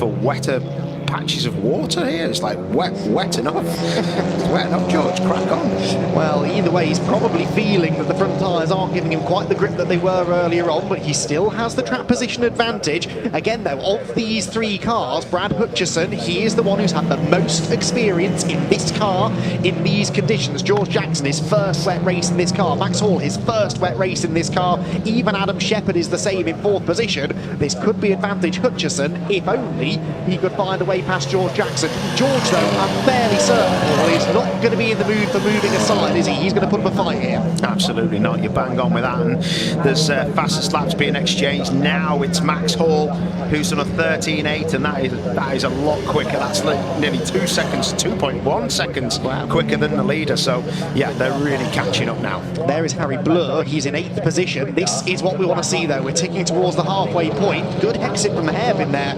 wetter patches of water here? It's like wet enough. It's wet enough, George. Crack on. Well, either way, he's probably feeling that the front tyres aren't giving him quite the grip that they were earlier on, but he still has the track position advantage. Again, though, of these three cars, Brad Hutchison, he is the one who's had the most experience in this car in these conditions. George Jackson, his first wet race in this car. Max Hall, his first wet race in this car. Even Adam Shepherd is the same in 4th position. This could be advantage Hutchison if only he could find a way past George Jackson. George, though, I'm fairly certain is not going to be in the mood for moving aside, is he? He's going to put up a fight here. Absolutely not. You're bang on with that. And there's fastest laps being exchanged. Now it's Max Hall who's done a 13.8, and that is a lot quicker. That's nearly 2 seconds, 2.1 seconds quicker than the leader. So yeah, they're really catching up now. There is Harry Blur. He's in 8th position. This is what we want to see, though. We're ticking towards the halfway point. Good exit from the hairpin there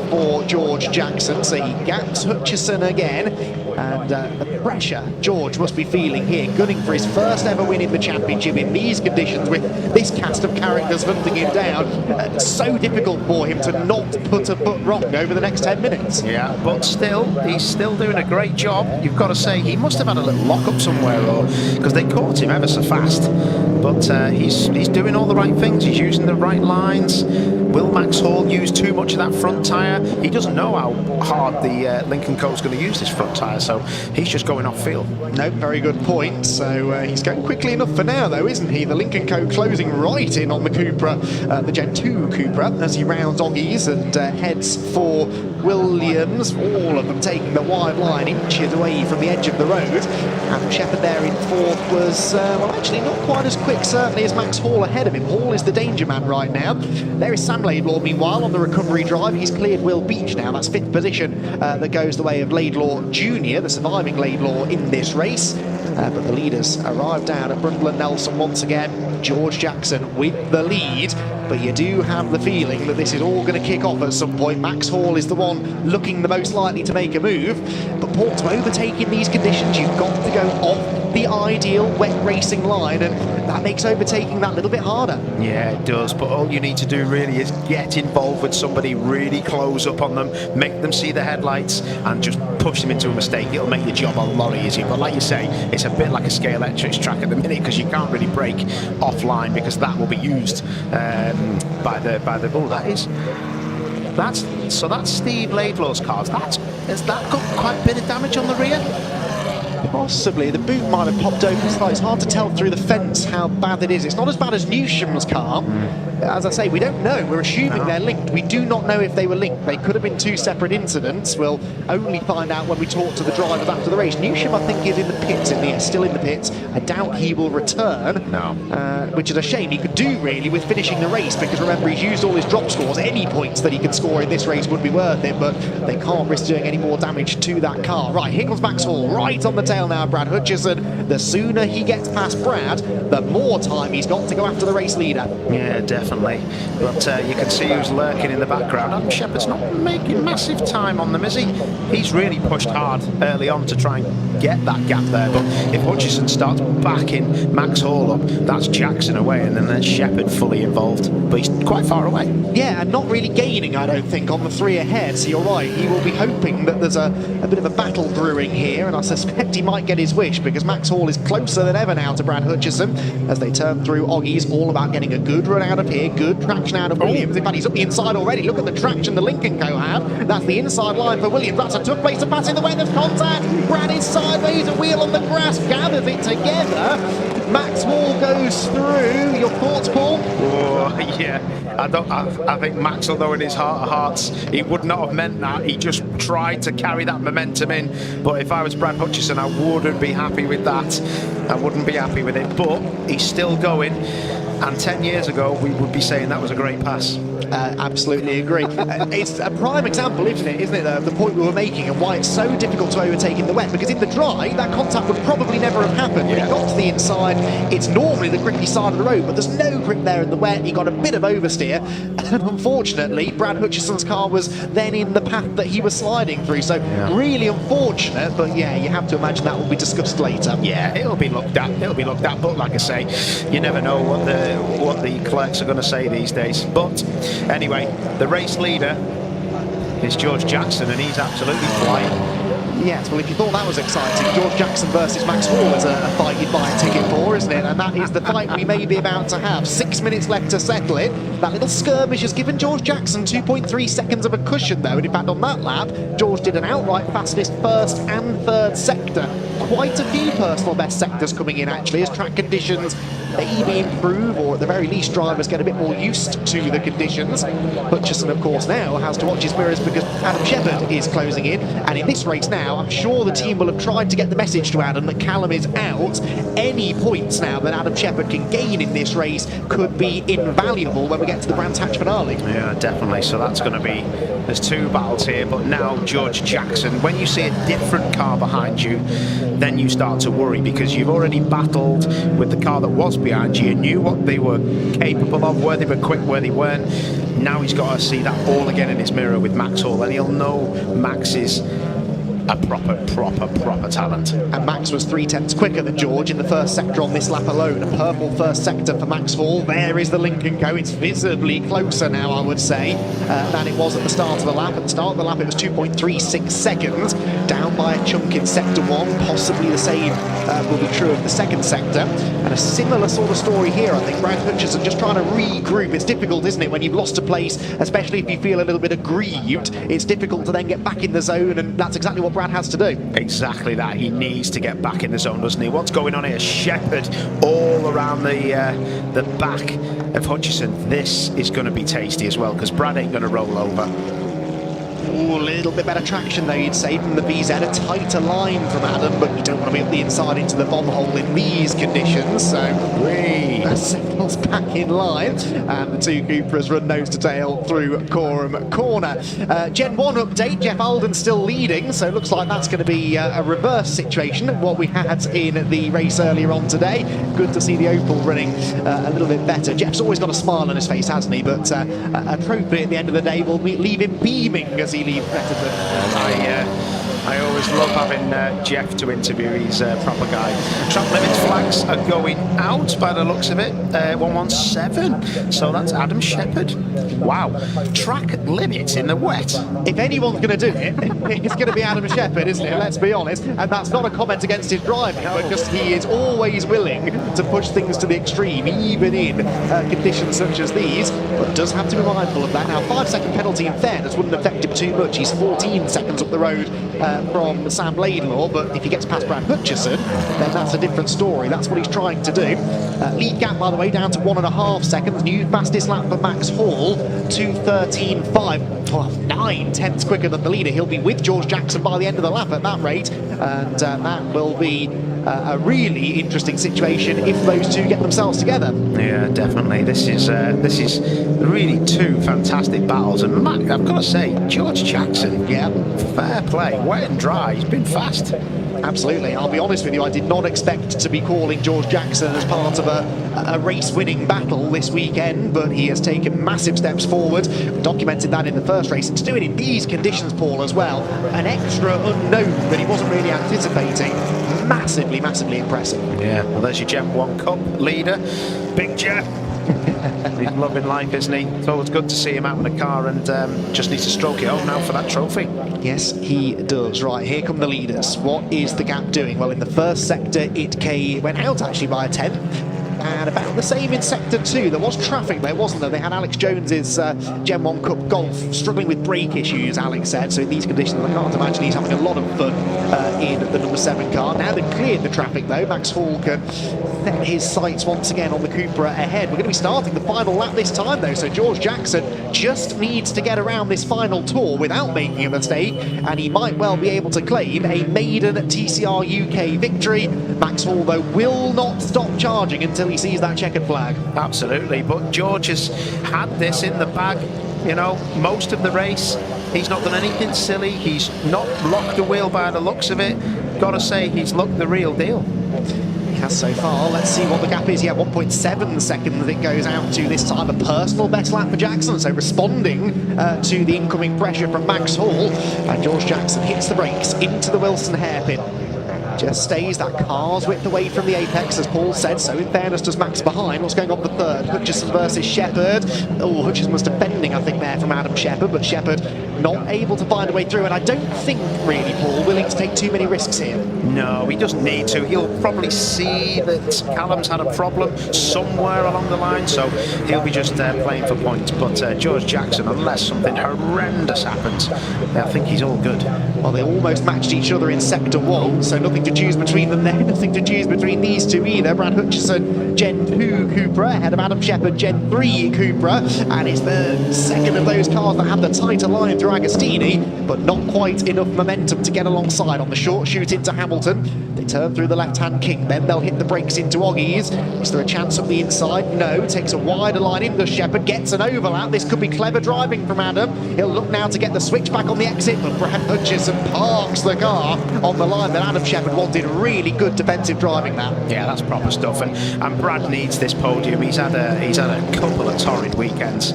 for George Jackson. So he gaps Hutchison again. And the pressure George must be feeling here, gunning for his first ever win in the championship in these conditions with this cast of characters hunting him down. It's so difficult for him to not put a foot wrong over the next 10 minutes. Yeah, but still, he's still doing a great job. You've got to say, he must have had a little lock-up somewhere, or because they caught him ever so fast. But he's doing all the right things. He's using the right lines. Will Max Hall use too much of that front tyre? He doesn't know how hard the Lincoln Co's going to use this front tyre, so he's just going off field. No, very good point. So he's going quickly enough for now, though, isn't he? The Lincoln Co closing right in on the Cupra, the Gen 2 Cupra, as he rounds Oggies and heads for Williams. All of them taking the wide line inches away from the edge of the road. And Shepherd there in 4th was, well, actually not quite as quick, certainly, as Max Hall ahead of him. Hall is the danger man right now. There is Sam Laidlaw, meanwhile, on the recovery drive. He's cleared Will Beach now. That's 5th position that goes the way of Laidlaw Jr., the surviving Laidlaw in this race. But the leaders arrived down at Brundle and Nelson once again. George Jackson with the lead. But you do have the feeling that this is all going to kick off at some point. Max Hall is the one looking the most likely to make a move. But Paul, to overtake in these conditions, you've got to go off the ideal wet racing line, and that makes overtaking that little bit harder. Yeah, it does, but all you need to do really is get involved with somebody, really close up on them, make them see the headlights, and just push them into a mistake. It'll make your job a lot easier. But like you say, it's a bit like a Scale Electrics track at the minute, because you can't really brake offline, because that will be used by the that's Steve Laidlaw's cars. Has that got quite a bit of damage on the rear? Possibly. The boot might have popped open slightly. It's hard to tell through the fence how bad it is. It's not as bad as Newsham's car. As I say, we don't know. We're assuming they're linked. We do not know if they were linked. They could have been two separate incidents. We'll only find out when we talk to the drivers after the race. Newsham, I think, is in the pits, still in the pits. I doubt he will return, which is a shame. He could do, really, with finishing the race, because remember, he's used all his drop scores. Any points that he could score in this race would be worth it, but they can't risk doing any more damage to that car. Right, here comes Max Hall, right on the tail now of Brad Hutchison. The sooner he gets past Brad, the more time he's got to go after the race leader. Yeah, definitely. But you can see who's lurking in the background. Adam Shepherd's not making massive time on them, is he? He's really pushed hard early on to try and get that gap there. But if Hutchison starts backing Max Hall up, that's Jackson away, and then there's Shepherd fully involved. But he's quite far away. Yeah, and not really gaining, I don't think, on the three ahead. So you're right, he will be hoping that there's a bit of a battle brewing here, and I suspect he might get his wish, because Max Hall is closer than ever now to Brad Hutchison as they turn through Oggies, all about getting a good run out of here, good traction out of Williams. In fact, he's up the inside already. Look at the traction the Lincoln Co have. That's the inside line for Williams. That's a tough place to pass in the way there's contact. Brad is sideways, a wheel on the grass, gathers it together. Max Hall goes through. Your thoughts, Paul? Oh, yeah. I think Max, although in his heart of hearts, he would not have meant that. He just tried to carry that momentum in. But if I was Brad Hutchison, I wouldn't be happy with that. I wouldn't be happy with it. But he's still going. And 10 years ago, we would be saying that was a great pass. Absolutely agree. It's a prime example, isn't it, of the point we were making and why it's so difficult to overtake in the wet, because in the dry, that contact would probably never have happened. When he got to the inside, it's normally the grippy side of the road, but there's no grip there in the wet. He got a bit of oversteer, and unfortunately, Brad Hutchison's car was then in the path that he was sliding through, so really unfortunate, but yeah, you have to imagine that will be discussed later. Yeah, it'll be looked at, but like I say, you never know what the clerks are going to say these days. But anyway, the race leader is George Jackson, and he's absolutely flying. Yes, well, if you thought that was exciting, George Jackson versus Max Hall is a fight you'd buy a ticket for, isn't it? And that is the fight we may be about to have. 6 minutes left to settle it. That little skirmish has given George Jackson 2.3 seconds of a cushion, though. And in fact, on that lap, George did an outright fastest first and third sector. Quite a few personal best sectors coming in, actually, as track conditions maybe improve, or at the very least drivers get a bit more used to the conditions. Hutchison, of course, now has to watch his mirrors because Adam Shepherd is closing in, and in this race now, I'm sure the team will have tried to get the message to Adam that Callum is out. Any points now that Adam Shepherd can gain in this race could be invaluable when we get to the Brands Hatch finale. Yeah, definitely. So that's going to be, there's two battles here, but now George Jackson, when you see a different car behind you, then you start to worry, because you've already battled with the car that was behind you. You knew what they were capable of, where they were quick, where they weren't. Now he's got to see that all again in his mirror with Max Hall, and he'll know Max is a proper talent. And Max was 3/10 quicker than George in the first sector on this lap alone. A purple first sector for Max Hall. There is the Lincoln Co. It's visibly closer now, I would say, than it was at the start of the lap. At the start of the lap, it was 2.36 seconds, down by a chunk in sector one. Possibly the same will be true of the second sector. And a similar sort of story here, I think. Brad Hutchison just trying to regroup. It's difficult, isn't it, when you've lost a place, especially if you feel a little bit aggrieved. It's difficult to then get back in the zone, and that's exactly what Brad has to do. Exactly that. He needs to get back in the zone, doesn't he? What's going on here? Shepherd all around the back of Hutchison. This is going to be tasty as well, because Brad ain't going to roll over. Ooh, a little bit better traction though, you'd say, from the VZ. A tighter line from Adam, but you don't want to be up the inside into the bomb hole in these conditions, so settles back in line, and the two Cupras run nose to tail through Coram Corner. Gen 1 update, Jeff Alden still leading, so it looks like that's going to be a reverse situation of what we had in the race earlier on today. Good to see the Opel running a little bit better. Jeff's always got a smile on his face, hasn't he? But a trophy at the end of the day will leave him beaming as he leaves Snetterton. I always love having Jeff to interview. He's a proper guy. Track limits flags are going out by the looks of it. 117. So that's Adam Shepherd. Wow. Track limits in the wet. If anyone's going to do it, it's going to be Adam Shepherd, isn't it? Let's be honest. And that's not a comment against his driving, but just he is always willing to push things to the extreme, even in conditions such as these. but does have to be mindful of that. Now, 5-second penalty in fairness wouldn't affect him too much. He's 14 seconds up the road from Sam Laidlaw, but if he gets past Brad Hutchison, then that's a different story. That's what he's trying to do. Lead gap, by the way, down to 1.5 seconds. New fastest lap for Max Hall, 2:13.5. Oh, 9 tenths quicker than the leader. He'll be with George Jackson by the end of the lap at that rate, and that will be a really interesting situation if those two get themselves together. Yeah, definitely. This is really two fantastic battles, and Matt, I've got to say, George Jackson, yeah, fair play, wet and dry. He's been fast. Absolutely. I'll be honest with you, I did not expect to be calling George Jackson as part of a race-winning battle this weekend, but he has taken massive steps forward. We documented that in the first race, and to do it in these conditions, Paul, as well, an extra unknown that he wasn't really anticipating. Massively, massively impressive. Yeah, well, there's your Gen 1 Cup leader, Big Jeff. He's loving life, isn't he? It's always good to see him out in the car, and just needs to stroke it home now for that trophy. Yes, he does. Right, here come the leaders. What is the gap doing? Well, in the first sector, it went out actually by a 10. And about the same in Sector 2. There was traffic there, wasn't there? They had Alex Jones's Gen 1 Cup Golf struggling with brake issues, Alex said. So in these conditions, I can't imagine he's having a lot of fun in the number 7 car. Now they've cleared the traffic, though. Max Hall can set his sights once again on the Cupra ahead. We're going to be starting the final lap this time, though. So George Jackson just needs to get around this final tour without making a mistake, and he might well be able to claim a maiden TCR UK victory. Max Hall, though, will not stop charging until he sees that checkered flag. Absolutely, but George has had this in the bag, you know, most of the race. He's not done anything silly. He's not locked the wheel by the looks of it. Gotta say, he's looked the real deal. He has so far. Let's see what the gap is. Yeah, 1.7 seconds it goes out to this time. A personal best lap for Jackson, so responding to the incoming pressure from Max Hall. And George Jackson hits the brakes into the Wilson hairpin. Just stays that car's width away from the apex, as Paul said, so in fairness does Max behind. What's going on the third? Hutchison versus Shepherd. Oh, Hutchison was defending, I think, there from Adam Shepherd, but Shepherd not able to find a way through, and I don't think, really, Paul, willing to take too many risks here. No, he doesn't need to. He'll probably see that Callum's had a problem somewhere along the line, so he'll be just playing for points. But George Jackson, unless something horrendous happens, I think he's all good. Well, they almost matched each other in Sector 1, so nothing to choose between them there, nothing to choose between these two either. Brad Hutchison, Gen 2 Cupra, ahead of Adam Shepherd, Gen 3 Cupra, and it's the second of those cars that have the tighter line through Agostini, but not quite enough momentum to get alongside on the short shoot into Hamilton. They turn through the left-hand king, then they'll hit the brakes into Oggies. Is there a chance up the inside? No, takes a wider line into Shepherd, gets an overlap. This could be clever driving from Adam. He'll look now to get the switch back on the exit, but Brad Hutchison parks the car on the line that Adam Shepherd wanted. Really good defensive driving that. Yeah, that's proper stuff, and Brad needs this podium. He's had a couple of torrid weekends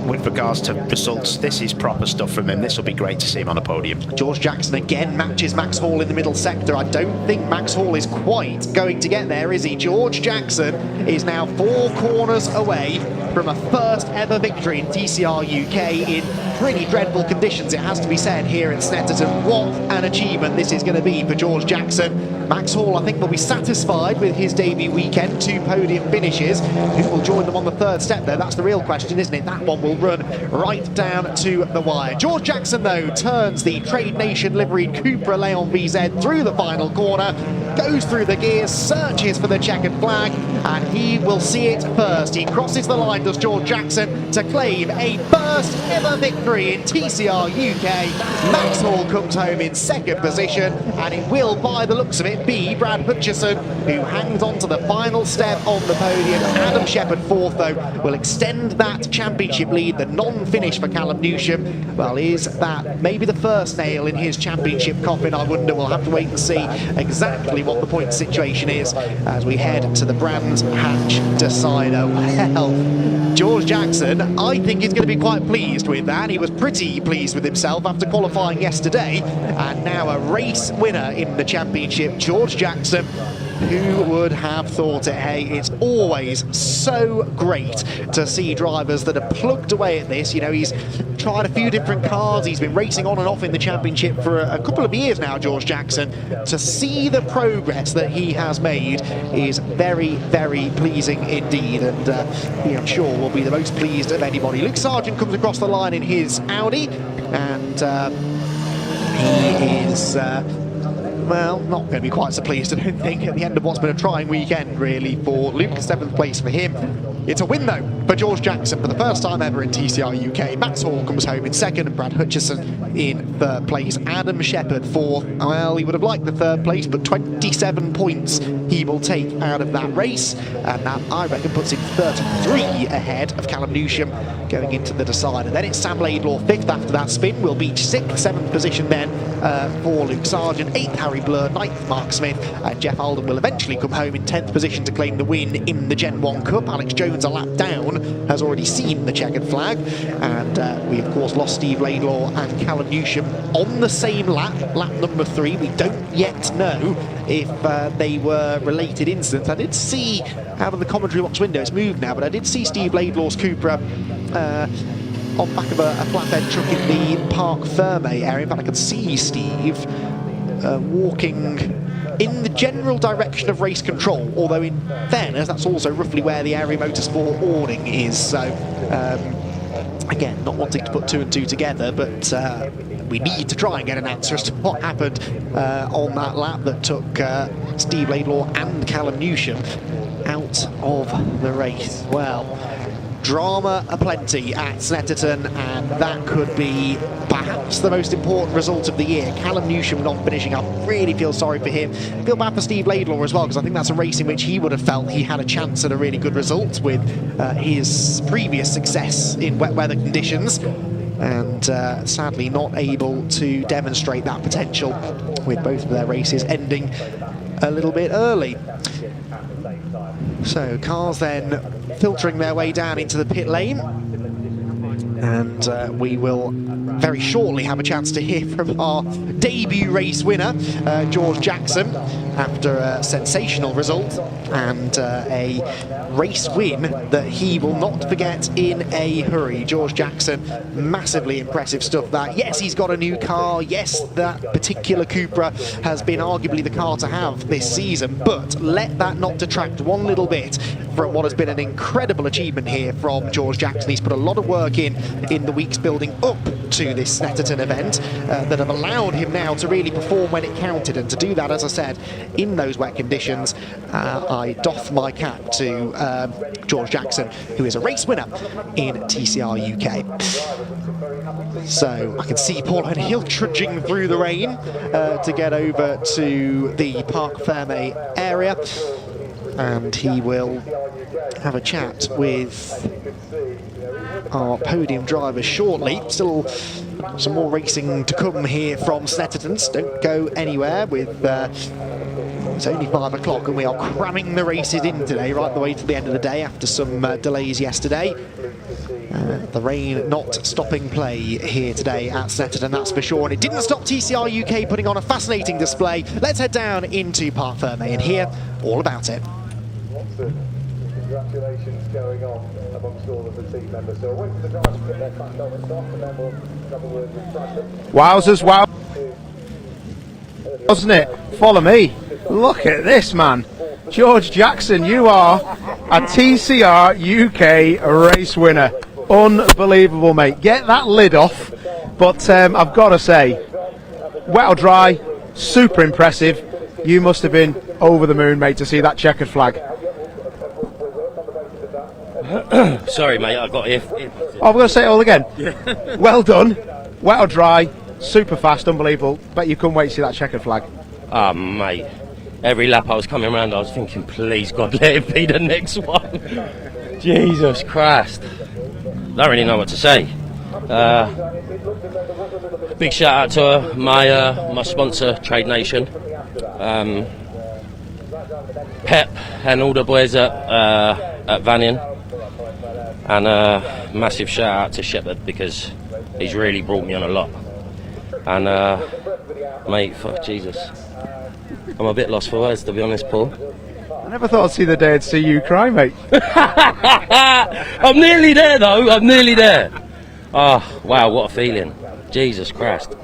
with regards to results. This is proper stuff from him. This will be great to see him on a podium. George Jackson again matches Max Hall in the middle sector. I don't think Max Hall is quite going to get there, is he? George Jackson is now 4 corners away from a first ever victory in TCR UK in pretty dreadful conditions, it has to be said, here in Snetterton. What an achievement this is going to be for George Jackson. Max Hall, I think, will be satisfied with his debut weekend, 2 podium finishes. Who will join them on the third step, though? That's the real question, isn't it? That one will run right down to the wire. George Jackson, though, turns the Trade Nation liveried Cupra Leon VZ through the final corner, goes through the gears, searches for the checkered flag, and he will see it first. He crosses the line, does George Jackson, to claim a first ever victory in TCR UK. Max Hall comes home in second position, and it will, by the looks of it, be Brad Hutchison who hangs on to the final step on the podium. Adam Shepherd fourth, though, will extend that championship lead. The non-finish for Callum Newsham, well, is that maybe the first nail in his championship coffin? I wonder. We'll have to wait and see exactly what the point situation is as we head to the Brands Hatch decider. Well, George Jackson, I think, is going to be quite pleased with that. He was pretty pleased with himself after qualifying yesterday, and now a race winner in the championship. George Jackson Who would have thought it? Hey, it's always so great to see drivers that are plugged away at this. You know, he's tried a few different cars. He's been racing on and off in the championship for a couple of years now, George Jackson. To see the progress that he has made is very, very pleasing indeed, and he, I'm sure, will be the most pleased of anybody. Luke Sargent comes across the line in his Audi, and he is well, not going to be quite so pleased, I don't think, at the end of what's been a trying weekend, really, for Luke. 7th place for him. It's a win, though, for George Jackson for the first time ever in TCR UK. Max Hall comes home in 2nd, and Brad Hutchison in 3rd place. Adam Shepherd 4th. Well, he would have liked the 3rd place, but 27 points he will take out of that race, and that, I reckon, puts him 33 ahead of Callum Newsham going into the decider. Then it's Sam Laidlaw 5th after that spin. Will beach 6th, 7th position then for Luke Sargent. 8th, Harry Blur. 9th, Mark Smith. And Jeff Alden will eventually come home in 10th position to claim the win in the Gen 1 Cup. Alex Jones, a lap down, has already seen the checkered flag. And we, of course, lost Steve Laidlaw and Callum Newsham on the same lap, lap number 3. We don't yet know if they were related incidents. I did see out of the commentary box window, it's moved now, but I did see Steve Laidlaw's Cupra on back of a flatbed truck in the Parc Ferme area. In fact, I could see Steve walking in the general direction of race control, although in fairness, that's also roughly where the Area Motorsport awning is. So, again, not wanting to put 2 and 2 together, but we need to try and get an answer as to what happened on that lap that took Steve Laidlaw and Callum Newsham out of the race. Well, drama aplenty at Snetterton, and that could be perhaps the most important result of the year. Callum Newsham not finishing up, really feel sorry for him. Feel bad for Steve Laidlaw as well, because I think that's a race in which he would have felt he had a chance at a really good result with his previous success in wet weather conditions, and sadly not able to demonstrate that potential, with both of their races ending a little bit early. So cars then filtering their way down into the pit lane, and we will very shortly have a chance to hear from our debut race winner, George Jackson, after a sensational result and a race win that he will not forget in a hurry. George Jackson, massively impressive stuff that. Yes, he's got a new car. Yes, that particular Cupra has been arguably the car to have this season, but let that not detract one little bit from what has been an incredible achievement here from George Jackson. He's put a lot of work in the weeks building up to this Snetterton event that have allowed him now to really perform when it counted, and to do that, as I said, in those wet conditions. I doff my cap to George Jackson, who is a race winner in TCR UK. So I can see Paul O'Neill trudging through the rain to get over to the Parc Ferme area, and he will have a chat with our podium drivers shortly. Still some more racing to come here from Snetterton. Don't go anywhere. With it's only 5 o'clock and we are cramming the races in today right the way to the end of the day after some delays yesterday. The rain not stopping play here today at Snetterton, that's for sure, and it didn't stop TCR UK putting on a fascinating display. Let's head down into Parc Ferme and hear all about it. Congratulations going on amongst all of the team members. So wait for the drivers to get their back on and stop, and then we'll have a word with Bradley. Wowzers, wow. Wasn't it? Follow me. Look at this, man. George Jackson, you are a TCR UK race winner. Unbelievable, mate. Get that lid off. But I've got to say, wet or dry, super impressive. You must have been over the moon, mate, to see that checkered flag. Sorry, mate, I got here. Oh, I'm going to say it all again. Well done. Wet or dry, super fast, unbelievable. Bet you couldn't wait to see that checkered flag. Oh, mate. Every lap I was coming around, I was thinking, please, God, let it be the next one. Jesus Christ. Don't really know what to say. Big shout out to my sponsor, Trade Nation. Pep and all the boys at Vanian. And massive shout out to Shepherd, because he's really brought me on a lot. And mate, fuck Jesus. I'm a bit lost for words, to be honest, Paul. I never thought I'd see the day I'd see you cry, mate. I'm nearly there, though. I'm nearly there. Oh, wow, what a feeling. Jesus Christ.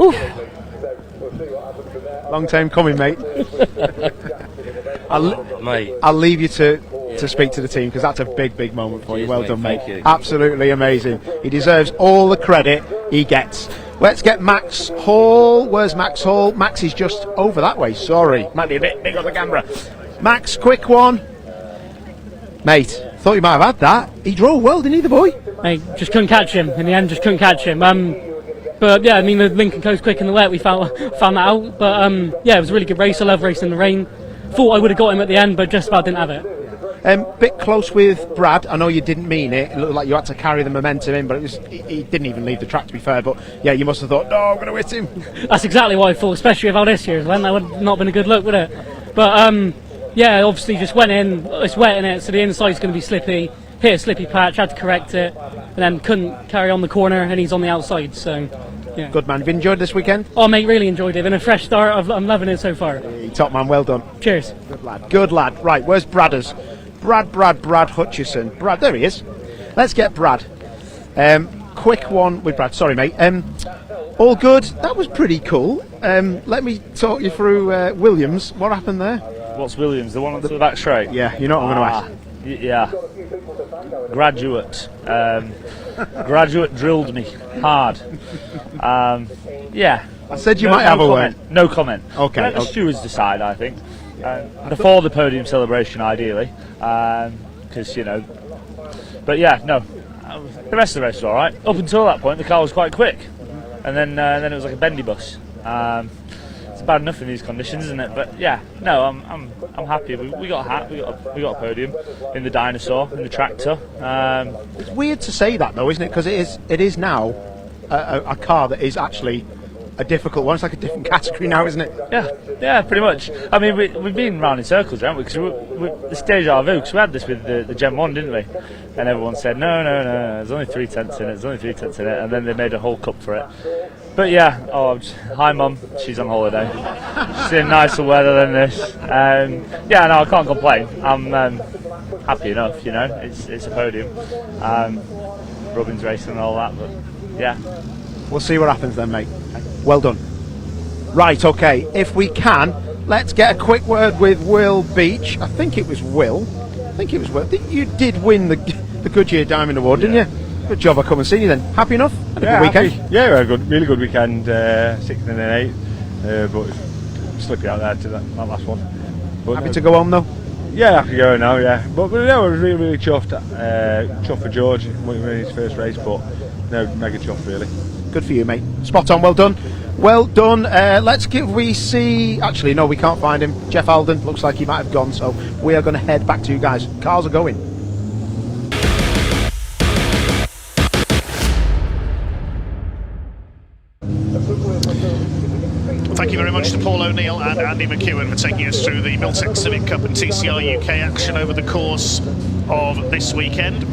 Oof. Long time coming, mate. Mate. I'll leave you to speak to the team, because that's a big moment for you. Well done, mate. Thank you. Absolutely amazing. He deserves all the credit he gets. Let's get Max Hall. Where's Max Hall? Max is just over that way. Sorry, might be a bit big on the camera. Max, quick one. Mate, thought you might have had that. He drove well, didn't he, the boy? Mate, just couldn't catch him. In the end, just couldn't catch him. But yeah, I mean, the Lincoln Coast quick in the wet, we found that out. But yeah, it was a really good race. I love racing in the rain. Thought I would have got him at the end, but just about didn't have it. Bit close with Brad. I know you didn't mean it. It looked like you had to carry the momentum in, but he didn't even leave the track, to be fair. But yeah, you must have thought, no, I'm going to hit him. That's exactly what I thought, especially with how this year's went. That would have not been a good look, would it? But yeah, obviously just went in. It's wet in it, so the inside's going to be slippy. Hit a slippy patch, had to correct it, and then couldn't carry on the corner, and he's on the outside. So yeah. Good man. Have you enjoyed this weekend? Oh mate, really enjoyed it. Been a fresh start. I'm loving it so far. Hey, top man, well done. Cheers. Good lad. Good lad. Right, where's Bradders? Brad Hutchison. Brad, there he is. Let's get Brad. Quick one with Brad. Sorry, mate. All good. That was pretty cool. Let me talk you through Williams. What happened there? What's Williams? The one on the back straight? Yeah, you know what I'm going to ask. Yeah. Graduate. Graduate drilled me hard. Yeah. I said you might have a word. No comment. Okay. Let the stewards decide, I think. Before the podium celebration, ideally. Because, you know. But yeah, no. The rest of the race was alright. Up until that point, the car was quite quick. And then it was like a bendy bus. It's bad enough in these conditions, isn't it? But yeah, no, I'm happy. We got a hat, we got a podium in the dinosaur, in the tractor. It's weird to say that though, isn't it? Because it is now a car that is actually a difficult one. It's like a different category now, isn't it? Yeah, pretty much. I mean, we've been round in circles, haven't we? Because it's deja vu. Because we had this with the Gen 1, didn't we? And everyone said no. There's only 3 tenths in it. And then they made a whole cup for it. But yeah, hi mum, she's on holiday. She's in nicer weather than this. Yeah, no, I can't complain. I'm happy enough, you know. It's a podium. Robin's racing and all that, but yeah. We'll see what happens then, mate. Well done. Right, okay. If we can, let's get a quick word with Will Beach. I think it was Will. You did win the Goodyear Diamond Award, didn't you? Good job. I come and see you then. Happy enough? Had a good weekend? Happy. Yeah, really good weekend. 6th and then 8th, but slippy out there to that last one. But happy to go home though? Yeah, happy to go now. Yeah, but no, I was really chuffed. Chuffed for George winning his first race, but no, mega chuffed really. Good for you, mate. Spot on. Well done. Well done. We see. Actually, no, we can't find him. Jeff Alden looks like he might have gone, so we are going to head back to you guys. Cars are going. Thank you very much to Paul O'Neill and Andy McEwen for taking us through the Miltech Civic Cup and TCR UK action over the course of this weekend.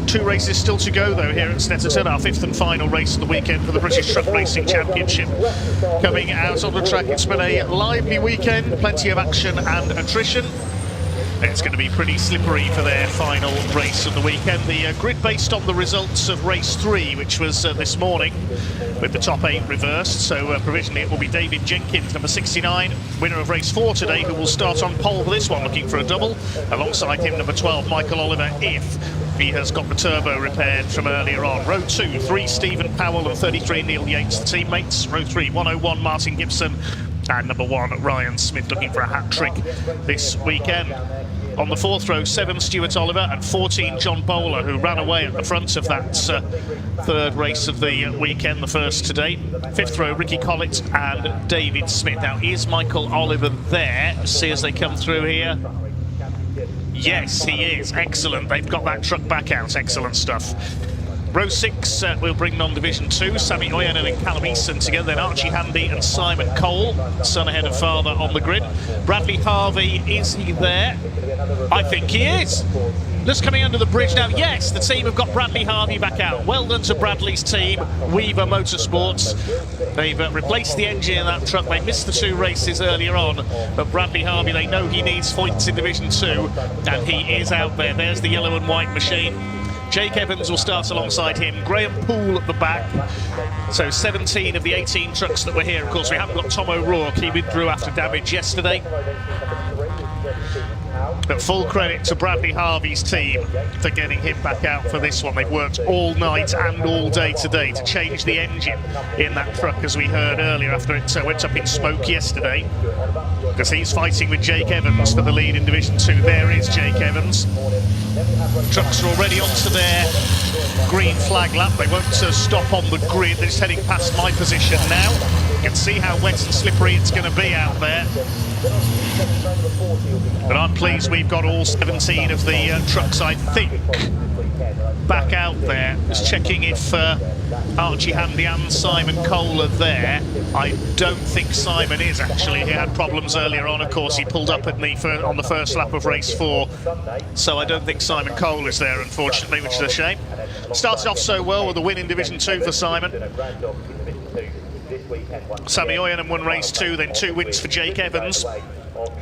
2 races still to go though here at Snetterton, our 5th and final race of the weekend for the British Truck Racing Championship. Coming out on the track, it's been a lively weekend, plenty of action and attrition. It's going to be pretty slippery for their final race of the weekend. The grid based on the results of race 3, which was this morning, with the top 8 reversed. So provisionally it will be David Jenkins, number 69, winner of race 4 today, who will start on pole for this one, looking for a double. Alongside him, number 12, Michael Oliver, if he has got the turbo repaired from earlier on. Row 2, 3, Stephen Powell, and 33, Neil Yates, the teammates. Row 3, 101, Martin Gibson, and number 1, Ryan Smith, looking for a hat-trick this weekend. On the 4th row, 7, Stuart Oliver, and 14, John Bowler, who ran away at the front of that 3rd race of the weekend, the first to date. 5th row, Ricky Collett and David Smith. Now, is Michael Oliver there? See as they come through here. Yes, he is. Excellent. They've got that truck back out. Excellent stuff. Row 6, we'll bring non-division 2, Sammy Oyenin and Callum Easton together, then Archie Handy and Simon Cole, son ahead of father on the grid. Bradley Harvey, is he there? I think he is. Just coming under the bridge now. Yes, the team have got Bradley Harvey back out. Well done to Bradley's team, Weaver Motorsports. They've replaced the engine in that truck. They missed the 2 races earlier on, but Bradley Harvey, they know he needs points in Division 2, and he is out there. There's the yellow and white machine. Jake Evans will start alongside him. Graham Poole at the back. So 17 of the 18 trucks that were here. Of course, we haven't got Tom O'Rourke. He withdrew after damage yesterday. But full credit to Bradley Harvey's team for getting him back out for this one. They've worked all night and all day today to change the engine in that truck, as we heard earlier, after it went up in smoke yesterday. Because he's fighting with Jake Evans for the lead in Division 2. There is Jake Evans. Trucks are already onto their green flag lap. They won't stop on the grid. They're just heading past my position now. You can see how wet and slippery it's going to be out there. But I'm pleased we've got all 17 of the trucks, I think, back out there. Just checking if Archie Handy and Simon Cole are there. I don't think Simon is, actually. He had problems earlier on. Of course, he pulled up on the first lap of race 4. So I don't think Simon Cole is there, unfortunately, which is a shame. Started off so well with a win in Division 2 for Simon. Sammy Oyenham won race 2, then 2 wins for Jake Evans.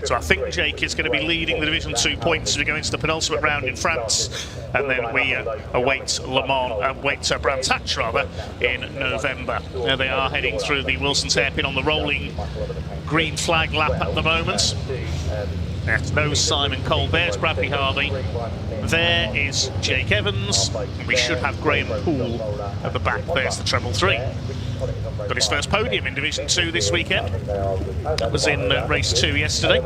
So I think Jake is going to be leading the Division 2 points as we go into the penultimate round in France, and then we await Le Mans, Brands Hatch rather, in November. There they are, heading through the Wilson's hairpin on the rolling green flag lap at the moment. There's no Simon Cole. There's Bradley Harvey. There is Jake Evans. And we should have Graham Poole at the back. There's the treble 3. Got his first podium in Division 2 this weekend. That was in race 2 yesterday.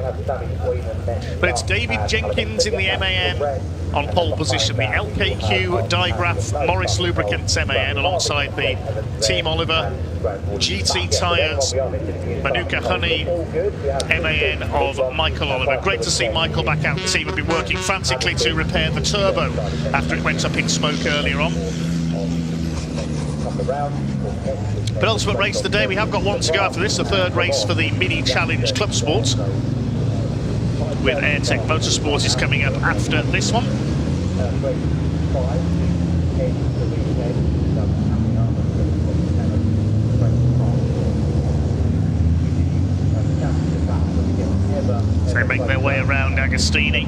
But it's David Jenkins in the MAN on pole position. The LKQ Digraph Morris Lubricants MAN alongside the Team Oliver GT Tyres Manuka Honey MAN of Michael Oliver. Great to see Michael back out. The team have been working frantically to repair the turbo after it went up in smoke earlier on. Penultimate race of the day. We have got one to go after this, the third race for the Mini Challenge Club Sports, with Airtech Motorsport is coming up after this one. So they make their way around Agostini.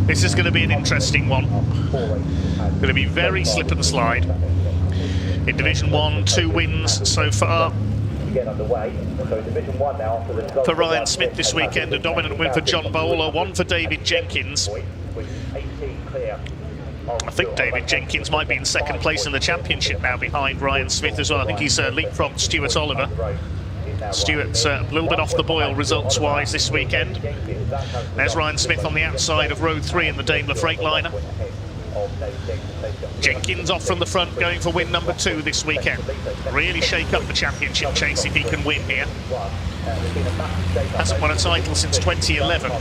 This is going to be an interesting one. Going to be very slip and slide. In Division 1, 2 wins so far for Ryan Smith this weekend. A dominant win for John Bowler, 1 for David Jenkins. I think David Jenkins might be in second place in the championship now, behind Ryan Smith as well. I think he's leapfrogged Stuart Oliver. Stuart's a little bit off the boil results-wise this weekend. There's Ryan Smith on the outside of Road 3 in the Daimler Freightliner. Jenkins off from the front, going for win number 2 this weekend. Really shake up the championship chase if he can win here. Hasn't won a title since 2011.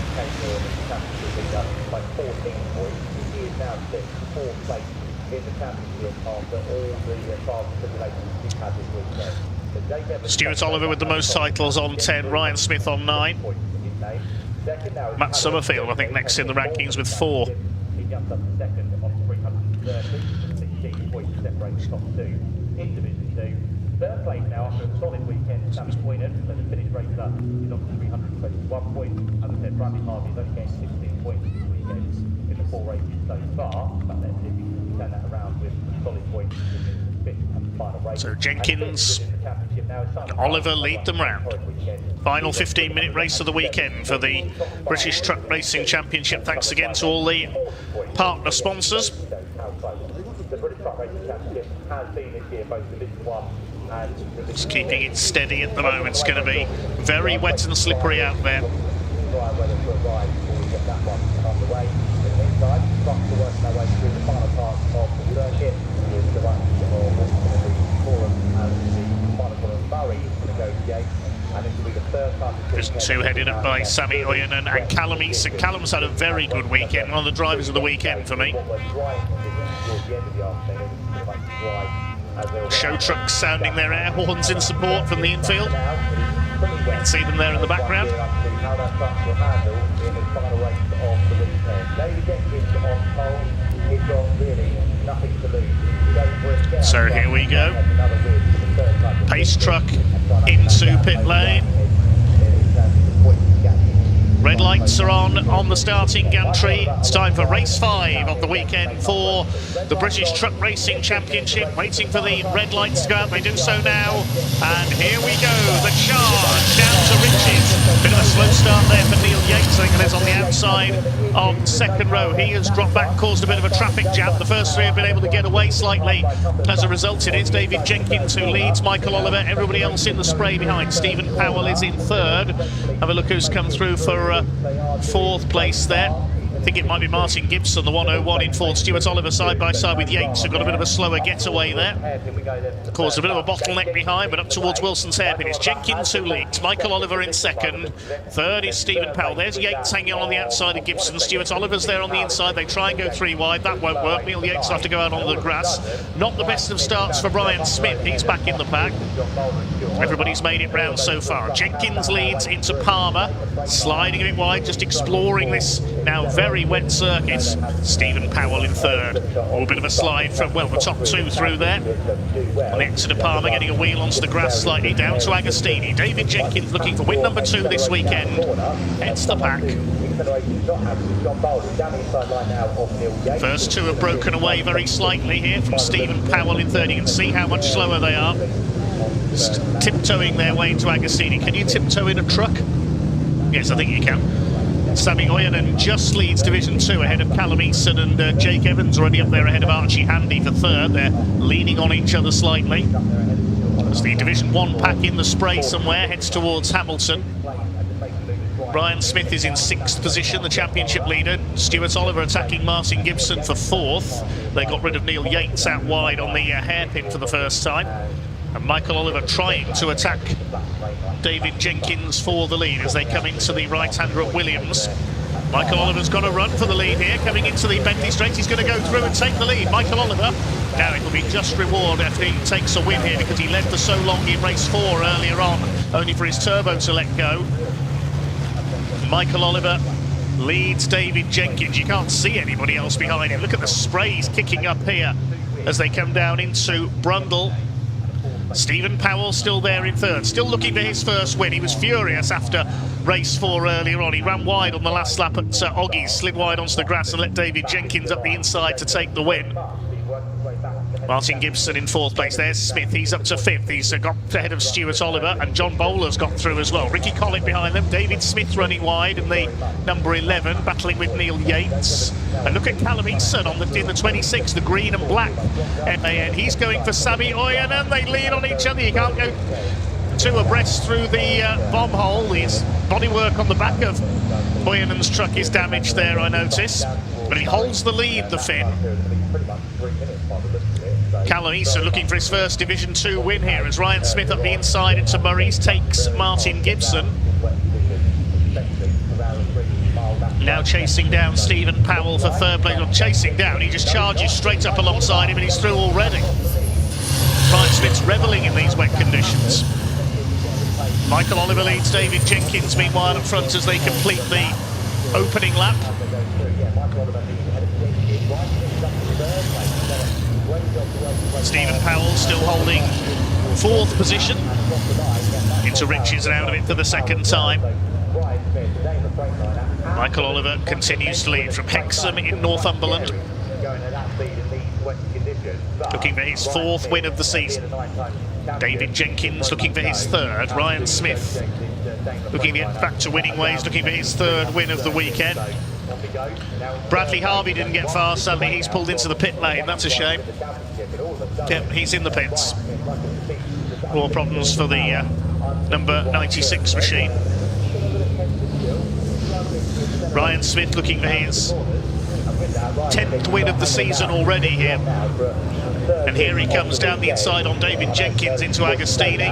Stuart Oliver with the most titles on 10, Ryan Smith on 9. Matt Summerfield, I think, next in the rankings with 4. Third place now after a solid weekend, Sam Boynan, so the finished race is on 321 points. As I said, Bradley Harvey has only gained 16 points this weekend in the 4 races so far, but let's see if we can turn that around with solid points in the 5th and final race. So Jenkins and Oliver lead them round. Final 15-minute race of the weekend for the British Truck Racing Championship. Thanks again to all the partner sponsors. The British Truck Racing Championship has been this year both Division 1 and just keeping it steady at the moment. It's going to be very wet and slippery out there. Division 2 headed up by Sammy Oyenham and Callum Easton. Callum's had a very good weekend, one of the drivers of the weekend for me. Show trucks sounding their air horns in support from the infield. can see them there in the background. So here we go. Pace truck into pit lane. Red lights are on the starting gantry. It's time for race 5 of the weekend for the British Truck Racing Championship. Waiting for the red lights to go out. They do so now. And here we go. The charge down to Riches. Bit of a slow start there for Neil Yates. I think it is on the outside of second row. He has dropped back, caused a bit of a traffic jam. The first 3 have been able to get away slightly. As a result, it is David Jenkins who leads. Michael Oliver, everybody else in the spray behind. Stephen Powell is in 3rd. Have a look who's come through for 4th place there. I think it might be Martin Gibson, the 101 in 4th. Stuart Oliver side by side with Yates, who got a bit of a slower getaway there. Caused a bit of a bottleneck behind, but up towards Wilson's hairpin. It's Jenkins who leads. Michael Oliver in 2nd. 3rd is Stephen Powell. There's Yates hanging on the outside of Gibson. Stuart Oliver's there on the inside. They try and go 3 wide. That won't work. Neil Yates will have to go out onto the grass. Not the best of starts for Ryan Smith. He's back in the pack. Everybody's made it round so far. Jenkins leads into Palmer. Sliding a bit wide, just exploring this now very wet circuit. Stephen Powell in 3rd. Oh, a bit of a slide from, well, the top 2 through there. On the exit of Palmer, getting a wheel onto the grass slightly down to Agostini. David Jenkins looking for win number 2 this weekend. Heads the pack. First 2 have broken away very slightly here from Stephen Powell in 3rd. You can see how much slower they are. Just tiptoeing their way into Agostini. Can you tiptoe in a truck? Yes, I think you can. Sammy Oyanen just leads Division 2 ahead of Callum Eason, and Jake Evans already up there ahead of Archie Handy for 3rd. They're leaning on each other slightly. As the Division 1 pack in the spray somewhere heads towards Hamilton. Brian Smith is in 6th position, the championship leader. Stuart Oliver attacking Martin Gibson for 4th. They got rid of Neil Yates out wide on the hairpin for the first time. And Michael Oliver trying to attack David Jenkins for the lead as they come into the right-hander at Williams. Michael Oliver's got a run for the lead here, coming into the Bentley Straight. He's going to go through and take the lead. Michael Oliver, now it will be just reward after he takes a win here, because he led for so long in race 4 earlier on, only for his turbo to let go. Michael Oliver leads David Jenkins. You can't see anybody else behind him. Look at the sprays kicking up here as they come down into Brundle. Stephen Powell still there in 3rd, still looking for his first win. He was furious after race 4 earlier on. He ran wide on the last lap at Oggies, slid wide onto the grass and let David Jenkins up the inside to take the win. Martin Gibson in 4th place. There's Smith, he's up to 5th. He's got ahead of Stuart Oliver, and John Bowler's got through as well. Ricky Collett behind them. David Smith running wide in the number 11, battling with Neil Yates. And look at Callum Eason in the 26, the green and black MAN. He's going for Sammy Oyanen. They lean on each other. You can't go 2 abreast through the bomb hole. His bodywork on the back of Oyanen's truck is damaged there, I notice. But he holds the lead, the Finn. Callum Eason looking for his first Division 2 win here as Ryan Smith up the inside into Murray's, takes Martin Gibson. Now chasing down Stephen Powell for 3rd place. Not chasing down, he just charges straight up alongside him and he's through already. Ryan Smith's revelling in these wet conditions. Michael Oliver leads David Jenkins meanwhile up front as they complete the opening lap. Stephen Powell still holding 4th position. Into Riches and out of it for the 2nd time. Michael Oliver continues to lead from Hexham in Northumberland. Looking for his 4th win of the season. David Jenkins looking for his 3rd. Ryan Smith looking to get back to winning ways, looking for his 3rd win of the weekend. Bradley Harvey didn't get far, sadly he's pulled into the pit lane, that's a shame. Yep, he's in the pits. More problems for the number 96 machine. Ryan Smith looking for his 10th win of the season already here. And here he comes down the inside on David Jenkins into Agostini.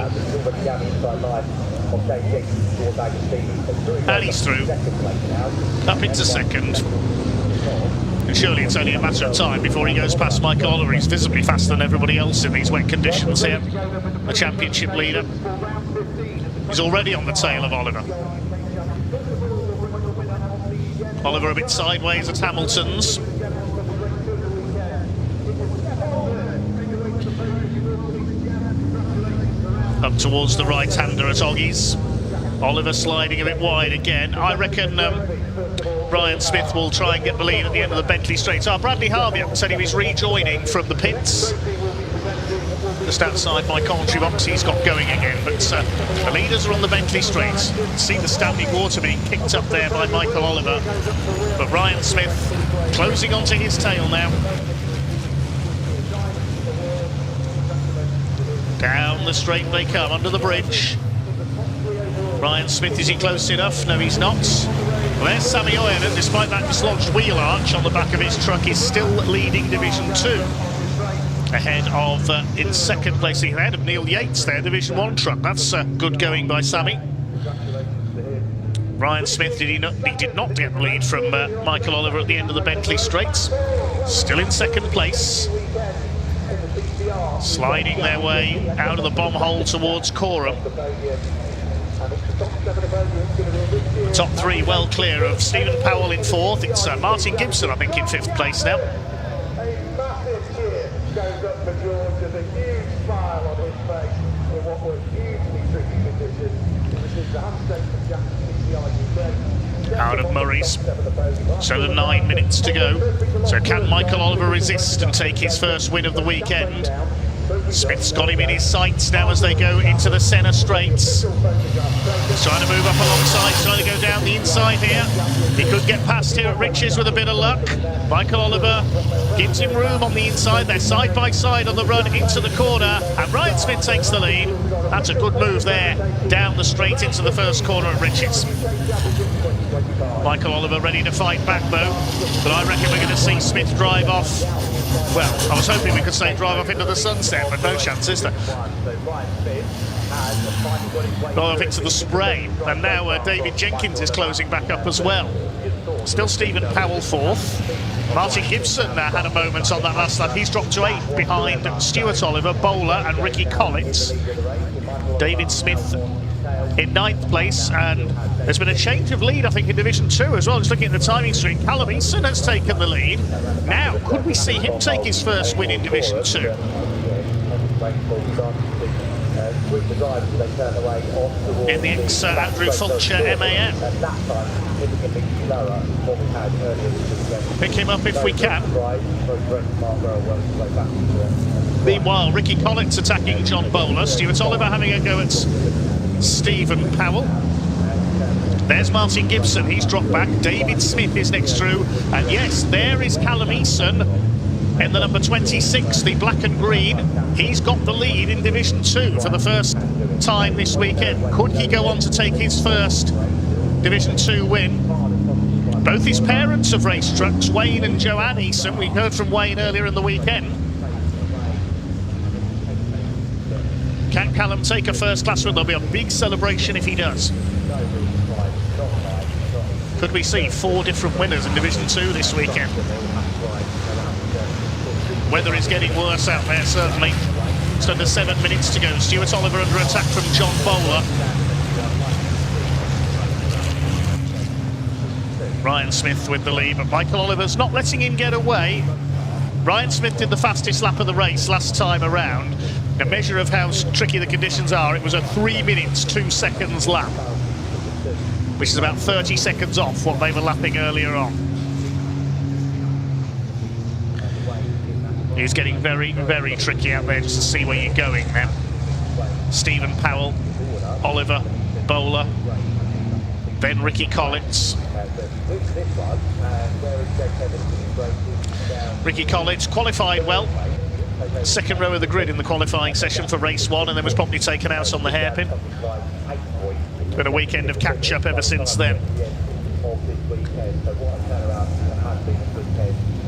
And he's through, up into 2nd. And surely it's only a matter of time before he goes past Michael Oliver. He's visibly faster than everybody else in these wet conditions here. The championship leader. He's already on the tail of Oliver. Oliver a bit sideways at Hamilton's. Up towards the right-hander at Oggy's. Oliver sliding a bit wide again. I reckon Ryan Smith will try and get the lead at the end of the Bentley Straight. Bradley Harvey said he was rejoining from the pits. Just outside my commentary box, he's got going again. But the leaders are on the Bentley Straight. See the standing water being kicked up there by Michael Oliver. But Ryan Smith closing onto his tail now. Down the straight they come, under the bridge. Ryan Smith, is he close enough? No, he's not. Well, there's Sammy Oyen, and despite that dislodged wheel arch on the back of his truck, is still leading Division 2. Ahead of, in second place, ahead of Neil Yates there, Division 1 truck. That's good going by Sammy. Ryan Smith, he did not get the lead from Michael Oliver at the end of the Bentley Straights. Still in second place. Sliding their way out of the bomb hole towards Coram. Top three well clear of Stephen Powell in fourth. It's Martin Gibson, I think, in fifth place now. Out of Murray's. So the 9 minutes to go. So can Michael Oliver resist and take his first win of the weekend? Smith's got him in his sights now as they go into the centre straights. He's trying to move up alongside, trying to go down the inside here. He could get past here at Riches with a bit of luck. Michael Oliver gives him room on the inside. They're side by side on the run into the corner, and Ryan Smith takes the lead. That's a good move there, down the straight into the first corner at Riches. Michael Oliver ready to fight back though, but I reckon we're going to see Smith drive off. Well, I was hoping we could say drive off into the sunset, but no chance, is there? Drive off into the spray, and now David Jenkins is closing back up as well. Still Stephen Powell fourth. Martin Gibson had a moment on that last lap. He's dropped to 8 behind Stuart Oliver, Bowler and Ricky Collins. David Smith in 9th place, and there's been a change of lead, I think, in Division 2 as well. Just looking at the timing stream, Callum Eason has taken the lead. Now, could we see him take his first win in Division 2? In the ex-Andrew Fulcher MAN. Pick him up if we can. Meanwhile, Ricky Collins attacking John Bowler. Stuart Oliver having a go at Stephen Powell. There's Martin Gibson, he's dropped back. David Smith is next through. And yes, there is Callum Eason in the number 26, the black and green. He's got the lead in Division 2 for the first time this weekend. Could he go on to take his first Division 2 win? Both his parents have raced trucks, Wayne and Joanne Eason. We heard from Wayne earlier in the weekend. Can Callum take a first-class win? There'll be a big celebration if he does. Could we see 4 different winners in Division 2 this weekend? Weather is getting worse out there, certainly. Just under 7 minutes to go. Stuart Oliver under attack from John Bowler. Ryan Smith with the lead, but Michael Oliver's not letting him get away. Ryan Smith did the fastest lap of the race last time around. A measure of how tricky the conditions are, it was a 3 minutes 2 seconds lap, which is about 30 seconds off what they were lapping earlier on. It's getting very, very tricky out there just to see where you're going now. Stephen Powell, Oliver, Bowler, then Ricky Collins. Ricky Collins qualified well. Second row of the grid in the qualifying session for race 1, and then was promptly taken out on the hairpin. It's been a weekend of catch-up ever since then.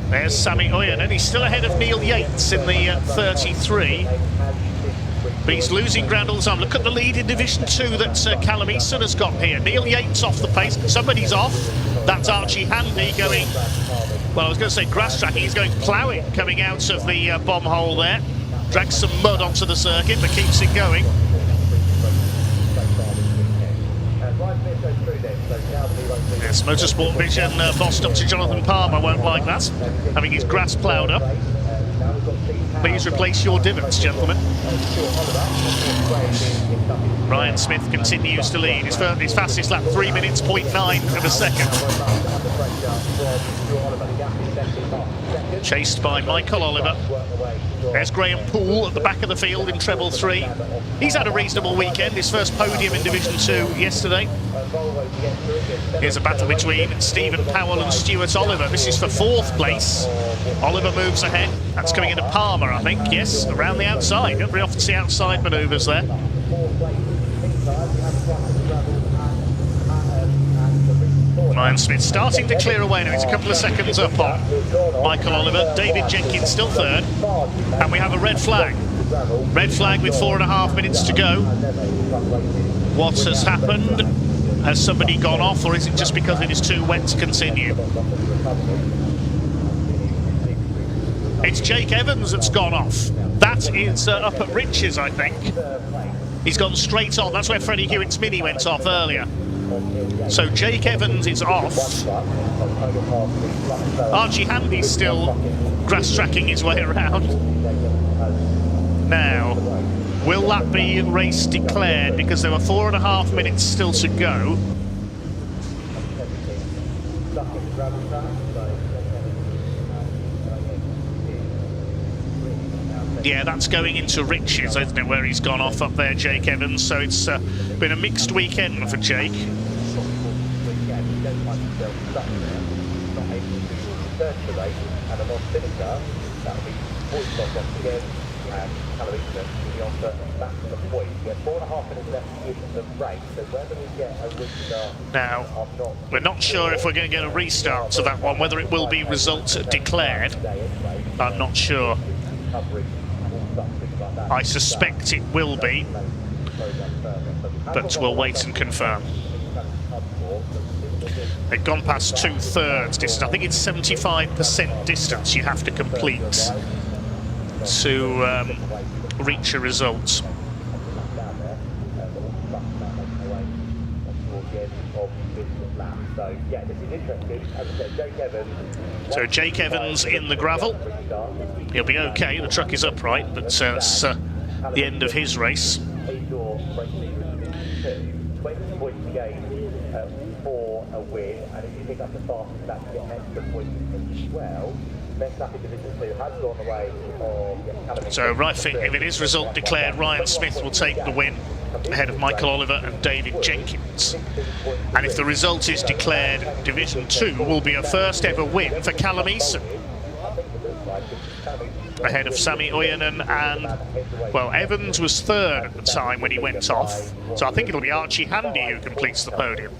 There's Sammy Oyen, and he's still ahead of Neil Yates in the 33. But he's losing ground all the time. Look at the lead in Division 2 that Callum Eason has got here. Neil Yates off the pace. Somebody's off. That's Archie Handy going, well, I was going to say grass tracking. He's going ploughing coming out of the bomb hole there. Drags some mud onto the circuit, but keeps it going. this. Motorsport Vision boss Dr. Jonathan Palmer won't like that, having his grass ploughed up. Please replace your divots, gentlemen. Ryan Smith continues to lead. His fastest lap, 3 minutes, 0.9 of a second. Chased by Michael Oliver. There's Graham Poole at the back of the field in treble 3. He's had a reasonable weekend, his first podium in Division 2 yesterday. Here's a battle between Stephen Powell and Stuart Oliver. This is for 4th place. Oliver moves ahead. That's coming into Palmer, I think. Yes, around the outside. Don't very often see outside manoeuvres there. Ryan Smith starting to clear away now. He's a couple of seconds up on Michael Oliver. David Jenkins still 3rd. And we have a red flag. Red flag with 4.5 minutes to go. What has happened? Has somebody gone off, or is it just because it is too wet to continue? It's Jake Evans that's gone off. That is up at Riches, I think. He's gone straight on. That's where Freddie Hewitt's Mini went off earlier. So Jake Evans is off. Archie Handy's still grass tracking his way around. Now, will that be race declared? Because there were 4.5 minutes still to go. Yeah, that's going into Riches, isn't it, where he's gone off up there, Jake Evans. So it's been a mixed weekend for Jake. Now, we're not sure if we're going to get a restart to that one, whether it will be result declared. I'm not sure. I suspect it will be, but we'll wait and confirm. They've gone past 2/3 distance. I think it's 75% distance you have to complete to reach a result. So Jake Evans in the gravel. He'll be okay, the truck is upright, but it's the end of his race. So right, if it is result declared, Ryan Smith will take the win ahead of Michael Oliver and David Jenkins. And if the result is declared, Division 2 will be a first ever win for Callum Eason, ahead of Sami Oyanen, and, well, Evans was 3rd at the time when he went off, so I think it'll be Archie Handy who completes the podium.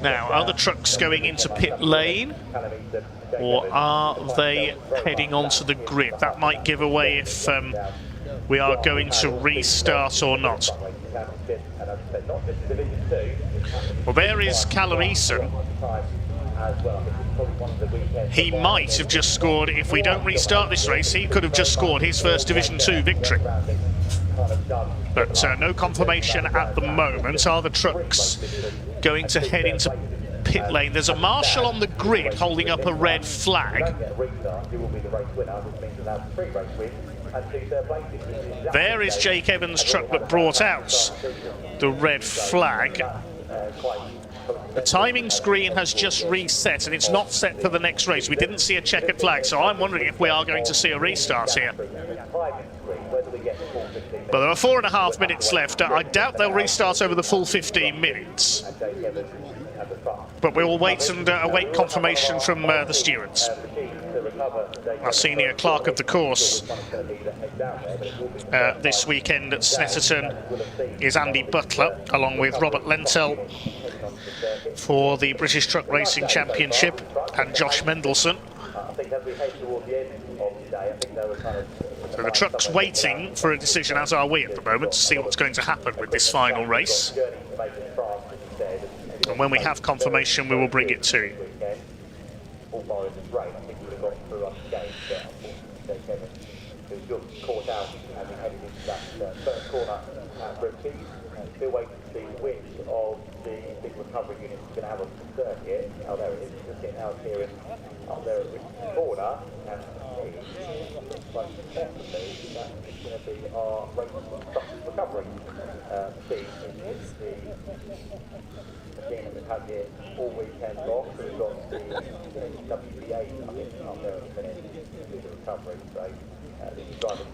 Now, are the trucks going into pit lane, or are they heading onto the grid? That might give away if we are going to restart or not. Well, there is Callum Eason. He might have just scored, if we don't restart this race, he could have just scored his first Division 2 victory. But no confirmation at the moment. Are the trucks going to head into pit lane? There's a marshal on the grid holding up a red flag. There is Jake Evans' truck that brought out the red flag. The timing screen has just reset and it's not set for the next race. We didn't see a checkered flag, so I'm wondering if we are going to see a restart here. But there are 4.5 minutes left. I doubt they'll restart over the full 15 minutes. But we will wait and await confirmation from the stewards. Our senior clerk of the course this weekend at Snetterton is Andy Butler, along with Robert Lentel for the British Truck Racing Championship, and Josh Mendelson. So the truck's waiting for a decision, as are we at the moment, to see what's going to happen with this final race. And when we have confirmation, we will bring it to you. of the big recovery unit is going to have on the circuit. Oh, there it is. Just getting out here up there at the corner, and it looks like possibly that is going to be our race recovery team. It's the machine that we've had here all weekend long. So we've got the WBA, I think, up there at the minute to do the recovery.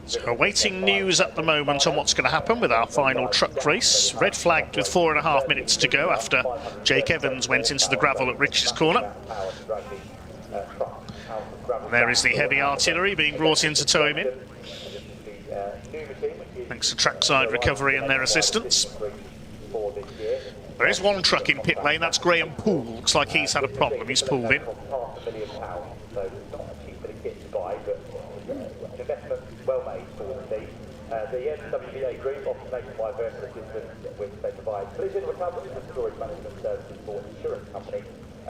So awaiting news at the moment on what's going to happen with our final truck race. Red flagged with 4.5 minutes to go after Jake Evans went into the gravel at Rich's corner. And there is the heavy artillery being brought in to tow him in. Thanks to trackside recovery and their assistance. There is one truck in pit lane, that's Graham Poole. Looks like he's had a problem, he's pulled in. Well made for the team. The NWBA group offers nationwide virtual assistance, which they provide collision recovery and storage management services for insurance companies,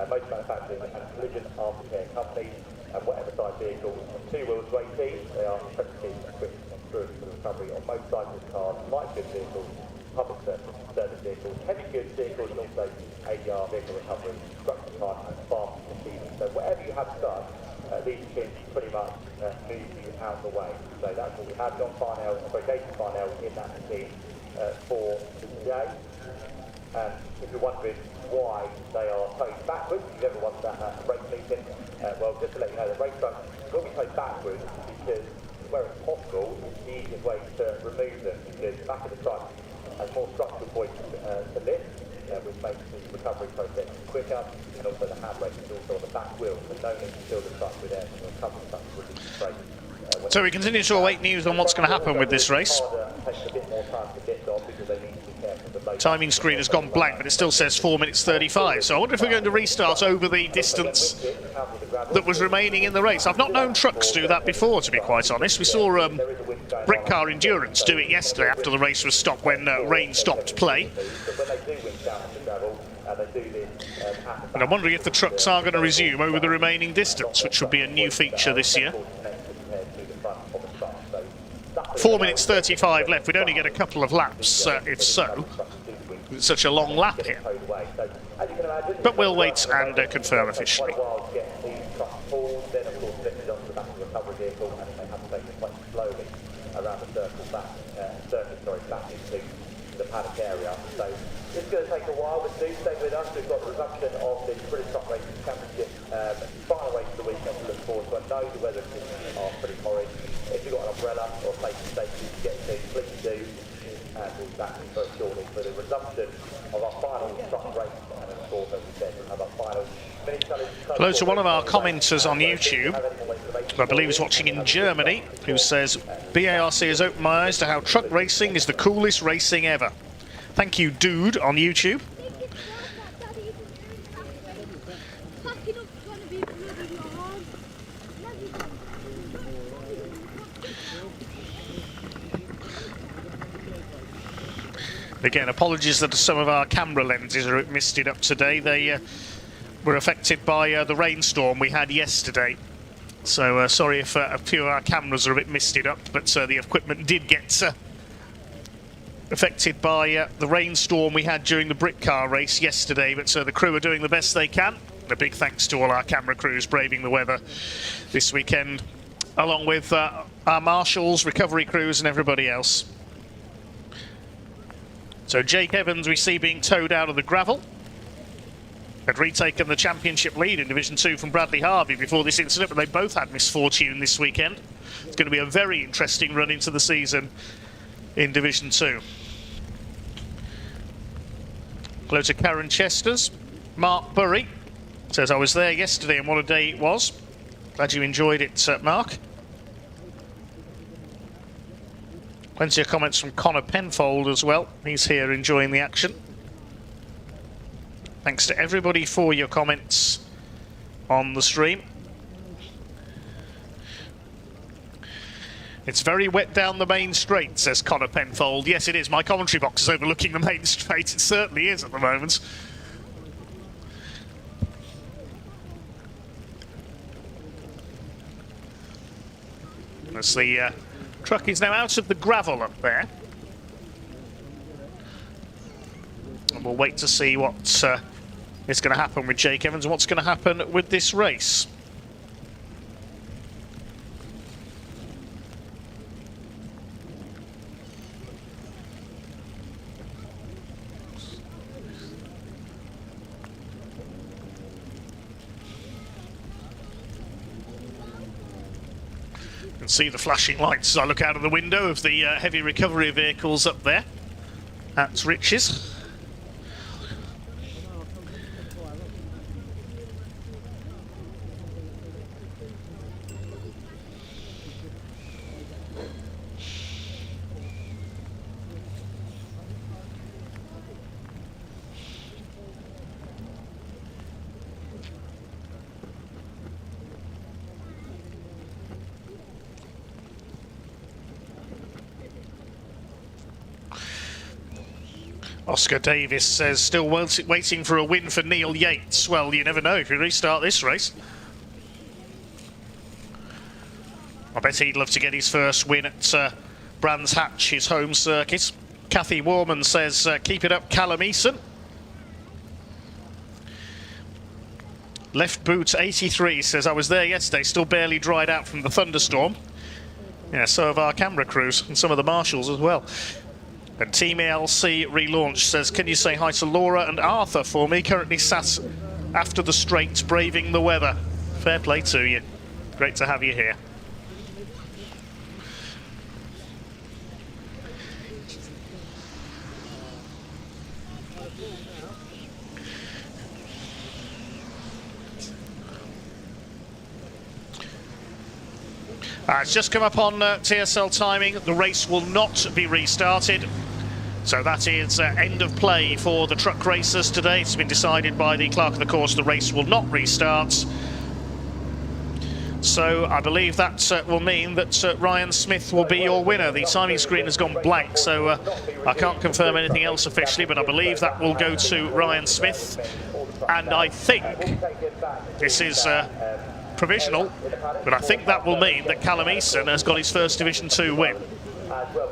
motor manufacturing and collision aftercare companies, and whatever size vehicles from 2 wheels to 18. They are apprenticed equipped insurance for the recovery on motorcycles, cars, light goods vehicles, public service vehicles, heavy goods vehicles, and also ADR vehicle recovery, construction parts and farm machinery. So whatever you have done, these can pretty much move you out of the way. So that's what we have. John Farnell, Jason Farnell in that machine for today. And if you're wondering why they are towed backwards, if you've ever wondered that at a race meeting, well, just to let you know, the race truck will be towed backwards because where it's possible, it's the easiest way to remove them, because the back of the truck has more structural points to lift, which makes the recovery process quicker, and also the handbrake is also on the back wheel, so no need to fill the truck with air, and the recovery truck will be straight. So we continue to await news on what's going to happen with this race. Timing screen has gone blank, but it still says 4 minutes 35. So I wonder if we're going to restart over the distance that was remaining in the race. I've not known trucks do that before, to be quite honest. We saw Brick Car Endurance do it yesterday after the race was stopped when rain stopped play. And I'm wondering if the trucks are going to resume over the remaining distance, which would be a new feature this year. 4 minutes 35 left. We'd only get a couple of laps, if so. It's such a long lap here. But we'll wait and confirm officially. Paddock area. So it's going to take a while, but do stay with us. We've got the resumption of the British Truck Racing Championship final race of the weekend to look forward to. I know the weather conditions are pretty horrid. If you've got an umbrella or a place of safety to get to, please do. And we'll be back very shortly for the resumption of our final truck race. And of course, as we said, we'll have our final mini challenge. Hello to one of our commenters on YouTube, who I believe is watching in Germany, who says, BARC has opened my eyes to how truck racing is the coolest racing ever. Thank you, dude, on YouTube. Again, apologies that some of our camera lenses are misted up today. They were affected by the rainstorm we had yesterday. So sorry if a few of our cameras are a bit misted up, but the equipment did get affected by the rainstorm we had during the Brick Car race yesterday. But the crew are doing the best they can. A big thanks to all our camera crews braving the weather this weekend, along with our marshals, recovery crews and everybody else. So Jake Evans we see being towed out of the gravel. Had retaken the championship lead in Division 2 from Bradley Harvey before this incident, but they both had misfortune this weekend. It's going to be a very interesting run into the season in Division 2. Hello to Karen Chesters. Mark Burry says, I was there yesterday and what a day it was. Glad you enjoyed it, Mark. Plenty of comments from Connor Penfold as well. He's here enjoying the action. Thanks to everybody for your comments on the stream. It's very wet down the main straight, says Connor Penfold. Yes, it is. My commentary box is overlooking the main straight. It certainly is at the moment. As the truck is now out of the gravel up there. we'll wait to see what is going to happen with Jake Evans and what's going to happen with this race. You can see the flashing lights as I look out of the window of the heavy recovery vehicles up there at Rich's. Oscar Davis says, still waiting for a win for Neil Yates. Well, you never know if you restart this race. I bet he'd love to get his first win at Brands Hatch, his home circuit. Kathy Warman says, keep it up, Callum Eason. Left Boot 83 says, I was there yesterday, still barely dried out from the thunderstorm. Yeah, so have our camera crews and some of the marshals as well. And Team ALC Relaunch says, can you say hi to Laura and Arthur for me? Currently sat after the straight, braving the weather. Fair play to you. Great to have you here. It's just come up on TSL timing. The race will not be restarted. So that is end of play for the truck racers today. It's been decided by the clerk of the course the race will not restart. So I believe that will mean that Ryan Smith will be your winner. The timing screen has gone blank, so I can't confirm anything else officially, but I believe that will go to Ryan Smith. And I think this is provisional, but I think that will mean that Callum Eason has got his first Division 2 win.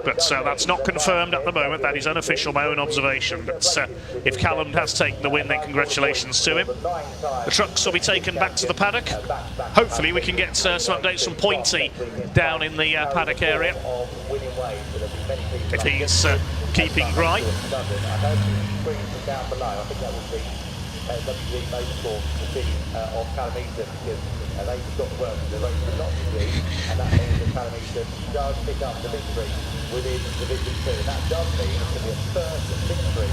But that's not confirmed at the moment. That is unofficial, my own observation. But if Callum has taken the win, then congratulations to him. The trucks will be taken back to the paddock. Hopefully we can get some updates from Pointy down in the paddock area, if he's keeping dry. WG Motorsport of Callum Eason, because they've got the work the race will not do, and that means that Callum Eason does pick up the victory within Division 2. And that does mean it's going to be a first victory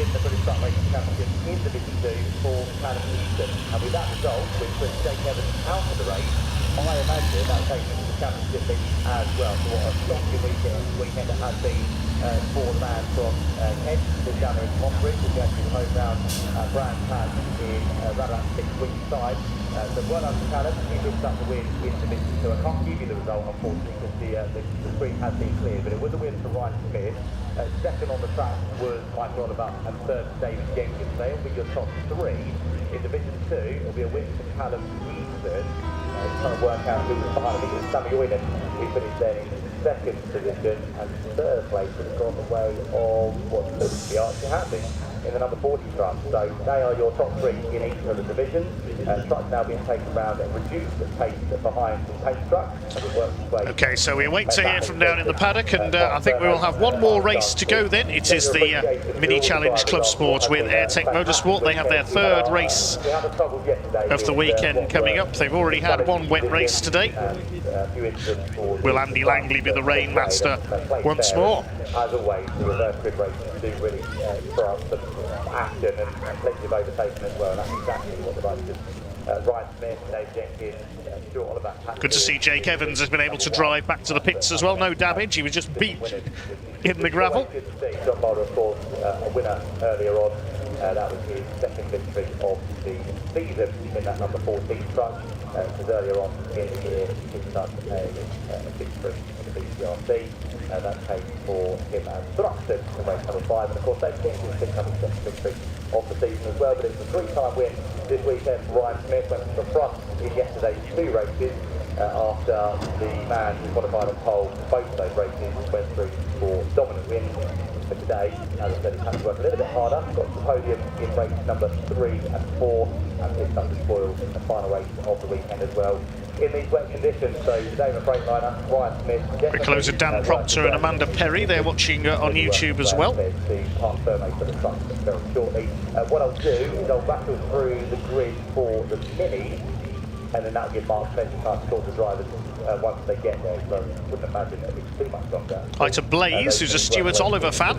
in the British Truck Racing Championship in Division 2 for Callum Eason. And with that result, which puts Jake Evans out of the race, I imagine that takes him to the championship lead as well. So what a shocking weekend it has been for the man from Kent to down there in Montbridge, which is actually the home round Brands Hatch in around about 6 weeks' time. So well done to Callum. He picks up the win in Division 2. I can't give you the result, unfortunately, because the screen has been cleared, but it was a win for Ryan Smith. Second on the track was Mike Rodabat, and third David Jenkins. They'll be your top three. In Division 2, it'll be a win for Callum Eason. Trying to work out who was behind him. It was Sammy Oinen. He finished there in second position, and third place would have gone the way of what looks to be Archie Hadley in the number 40 truck. So they are your top three in each of the divisions. Trucks now being taken around at reduced pace behind the pace truck as it works its way. Okay, so we wait to hear from down in the paddock, and I think we will have one more race to go then. It is the Mini Challenge Club Sport with Airtech Motorsport. They have their third race of the weekend coming up. They've already had one wet race today. Will Andy Langley be the rain master once more? As always, the reverse grid races do really throw up some action and plenty of overtaking as well, and that's exactly what the likes of Ryan Smith, Dave Jenkins, Stuart Oliver. Good to see Jake Evans has been able to drive back to the pits as well. No damage, he was just beached in the gravel. Good to see John Mulder, of course, a winner earlier on. That was his second victory of the season in that number 14 truck. Because earlier on in the year, he picked up a victory in the BCRC. That came for him and Thruxton in race number 5. And of course, Dave Jenkins picked up his second victory of the season as well. But it was a 3-time win this weekend for Ryan Smith. Went to the front in yesterday's 2 races. after the man who qualified on pole both of those races went through for dominant wins. But today, as I said, he's had to work a little bit harder. Got to the podium in race number 3 and 4 and picked up the spoils in the final race of the weekend as well. In these wet conditions, so today in the Freightliner, Ryan Smith. The closer Dan Proctor and Amanda Perry, they're watching on YouTube as well. The park survey for the truck very shortly. What I'll do is I'll rattle through the grid for the Mini, and then that'll give Mark plenty of time to talk to drivers once they get there. So I wouldn't imagine that it's too much longer. Hi to Blaze, who's a Stuart Oliver fan.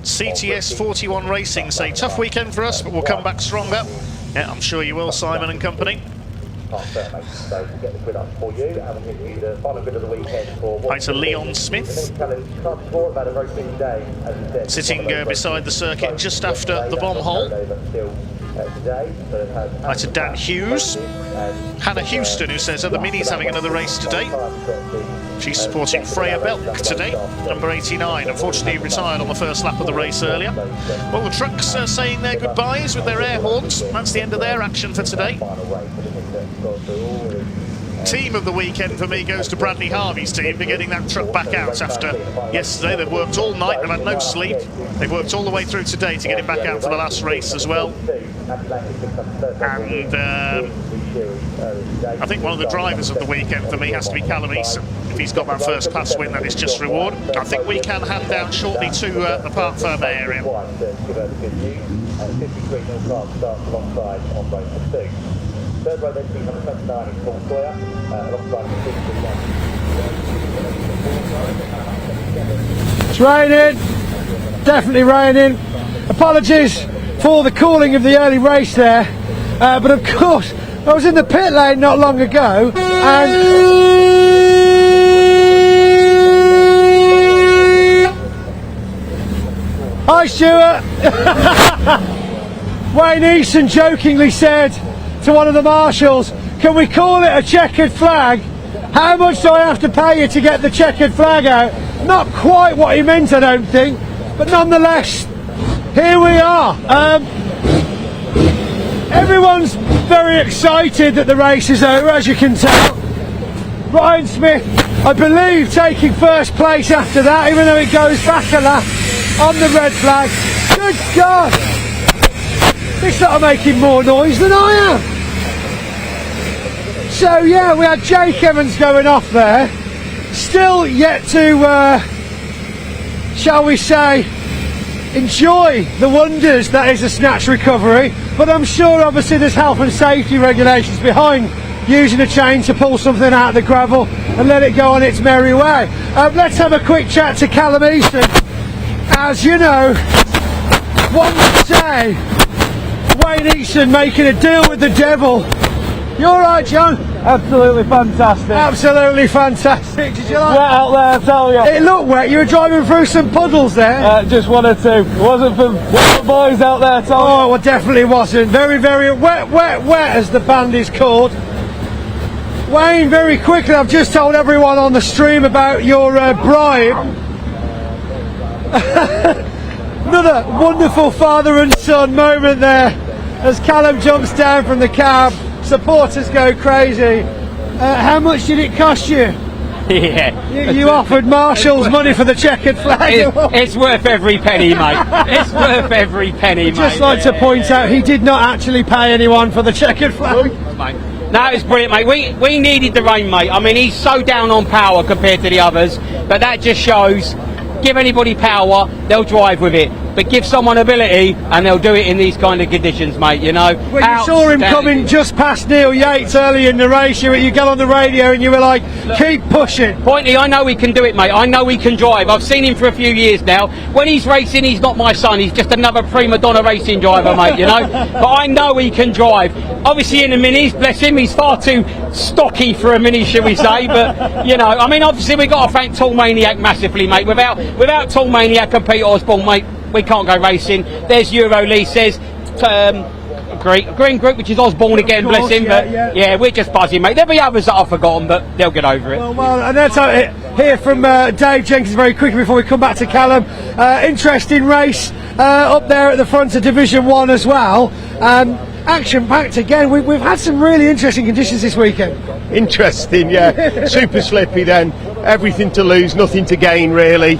CTS 41 Racing say tough weekend for us, but we'll come back stronger. Yeah, I'm sure you will, Simon and company. Hi to Leon Smith, sitting beside the circuit just after the bomb hole. Hi to Dan Hughes. Hannah Houston, who says, are the Minis having another race today? She's supporting Freya Belk today, number 89, unfortunately retired on the first lap of the race earlier. Well, the trucks are saying their goodbyes with their air horns. That's the end of their action for today. Team of the weekend for me goes to Bradley Harvey's team for getting that truck back out after yesterday. They've worked all night, they've had no sleep. They've worked all the way through today to get it back out for the last race as well. And I think one of the drivers of the weekend for me has to be Callum Eason. If he's got that first class win, that is just reward. I think we can hand down shortly to the Parc Fermé area. Third row then team number 29 is Paul Sawyer, alongside the It's raining, definitely raining. Apologies for the calling of the early race there, but of course I was in the pit lane not long ago and hi Stuart. Wayne Eason jokingly said to one of the marshals, can we call it a checkered flag? How much do I have to pay you to get the checkered flag out? Not quite what he meant, I don't think, but nonetheless, here we are. Everyone's very excited that the race is over, as you can tell. Ryan Smith, I believe, taking first place after that, even though it goes back a lap on the red flag. Good God! They start making more noise than I am. So yeah, we had Jake Evans going off there. Still yet to, shall we say, enjoy the wonders that is a snatch recovery. But I'm sure obviously there's health and safety regulations behind using a chain to pull something out of the gravel and let it go on its merry way. Let's have a quick chat to Callum Eason. As you know, one would say Wayne Eason making a deal with the devil. You alright, John? Absolutely fantastic. Absolutely fantastic. Did you like wet out there, I tell you. It looked wet. You were driving through some puddles there. Just one or two. It wasn't for boys out there, I tell you. Oh, well, definitely wasn't. Very, very wet, as the band is called. Wayne, very quickly, I've just told everyone on the stream about your bribe. Another wonderful father and son moment there as Callum jumps down from the cab. Supporters go crazy. How much did it cost you? Yeah. You offered marshals money for the checkered flag. It's worth every penny, mate. It's worth every penny, mate. Just like to point out, he did not actually pay anyone for the checkered flag. No, it's brilliant, mate. We needed the rain, mate. I mean, he's so down on power compared to the others, but that just shows, give anybody power, they'll drive with it. But give someone ability and they'll do it in these kind of conditions, mate, you know. Well, you saw him coming just past Neil Yates early in the race. You got on the radio and you were like, keep pushing. Pointy, I know he can do it, mate. I know he can drive. I've seen him for a few years now. When he's racing, he's not my son. He's just another prima donna racing driver, mate, you know. But I know he can drive. Obviously in the minis, bless him, he's far too stocky for a mini, shall we say. But, you know, I mean, obviously we've got to thank Tall Maniac massively, mate. Without Tall Maniac and Peter Osborne, mate, we can't go racing. There's Eurolee says Green Group, which is Osborne again, course, bless him. Yeah, we're just buzzing, mate. There'll be others that I've forgotten, but they'll get over it. Well, and that's hear from Dave Jenkins very quickly before we come back to Callum. Interesting race up there at the front of Division 1 as well. action-packed again. We've had some really interesting conditions this weekend. Interesting, yeah. Super slippy then. Everything to lose, nothing to gain really.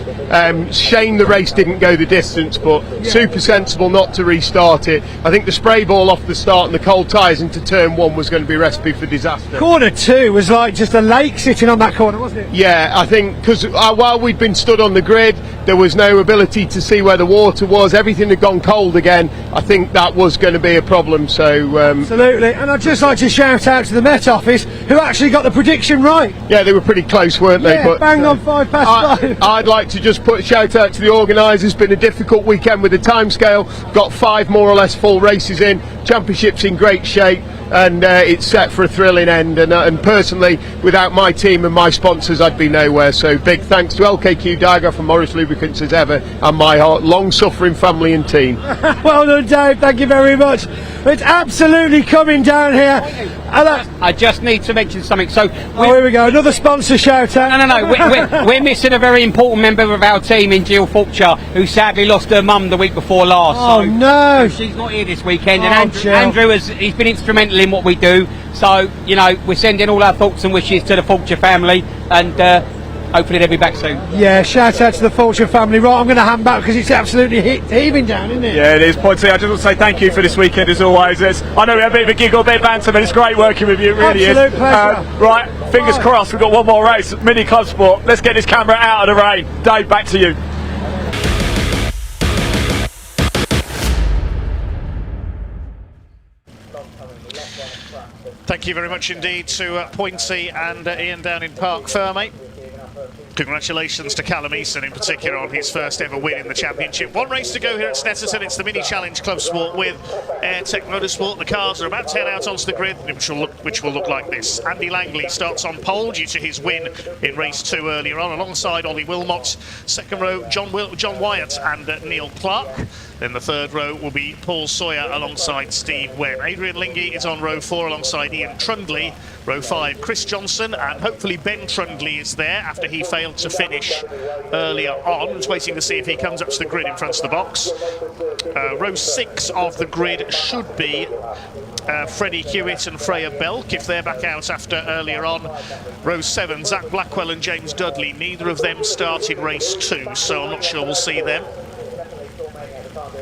Shame the race didn't go the distance, but super sensible not to restart it. I think the spray ball off the start and the cold tyres into turn 1 was going to be a recipe for disaster. Corner 2 was like just a lake sitting on that corner, wasn't it? Yeah, I think because while we'd been stood on the grid, there was no ability to see where the water was. Everything had gone cold again. I think that was going to be a problem. So absolutely. And I'd just like to shout out to the Met Office, who actually got the prediction right. Yeah, they were pretty close, weren't they? Yeah, but bang on 5 past 5. I'd like to just put a shout out to the organisers. Been a difficult weekend with the timescale. Got 5 more or less full races in. Championship's in great shape, and it's set for a thrilling end. And personally, without my team and my sponsors, I'd be nowhere. So big thanks to LKQ Digraph and Morris Lubricants as ever, and my long-suffering family and team. Well done, Dave. Thank you very much. It's absolutely coming down here. I just need to mention something. So here we go. Another sponsor shout out. No. We're missing a very important member of our team in Jill Fulcher, who sadly lost her mum the week before last. Oh, no. She's not here this weekend. And Andrew he's been instrumental in what we do. So, you know, we're sending all our thoughts and wishes to the Fulcher family, and hopefully they'll be back soon. Yeah, shout out to the Fulcher family. Right, I'm going to hand back because it's absolutely heaving down, isn't it? Yeah, it is. Pointy, I just want to say thank you for this weekend as always. I know we had a bit of a giggle, a bit of banter, but it's great working with you. It really Absolute is. pleasure. Right, fingers crossed. We've got one more race, Mini Club Sport. Let's get this camera out of the rain. Dave, back to you. Thank you very much indeed to Pointy and Ian down in Park Ferme. Congratulations to Callum Easton in particular on his first ever win in the championship. One race to go here at Snetterton. It's the Mini Challenge Club Sport with Airtech Motorsport. The cars are about to head out onto the grid, which will look like this. Andy Langley starts on pole due to his win in race 2 earlier on, alongside Ollie Wilmot. Second row, John Wyatt and Neil Clark. Then the third row will be Paul Sawyer alongside Steve Webb. Adrian Lingy is on row 4 alongside Ian Trundley. Row 5, Chris Johnson, and hopefully Ben Trundley is there after he failed to finish earlier on. Just waiting to see if he comes up to the grid in front of the box. Row 6 of the grid should be Freddie Hewitt and Freya Belk if they're back out after earlier on. Row 7, Zach Blackwell and James Dudley. Neither of them start in race 2, so I'm not sure we'll see them.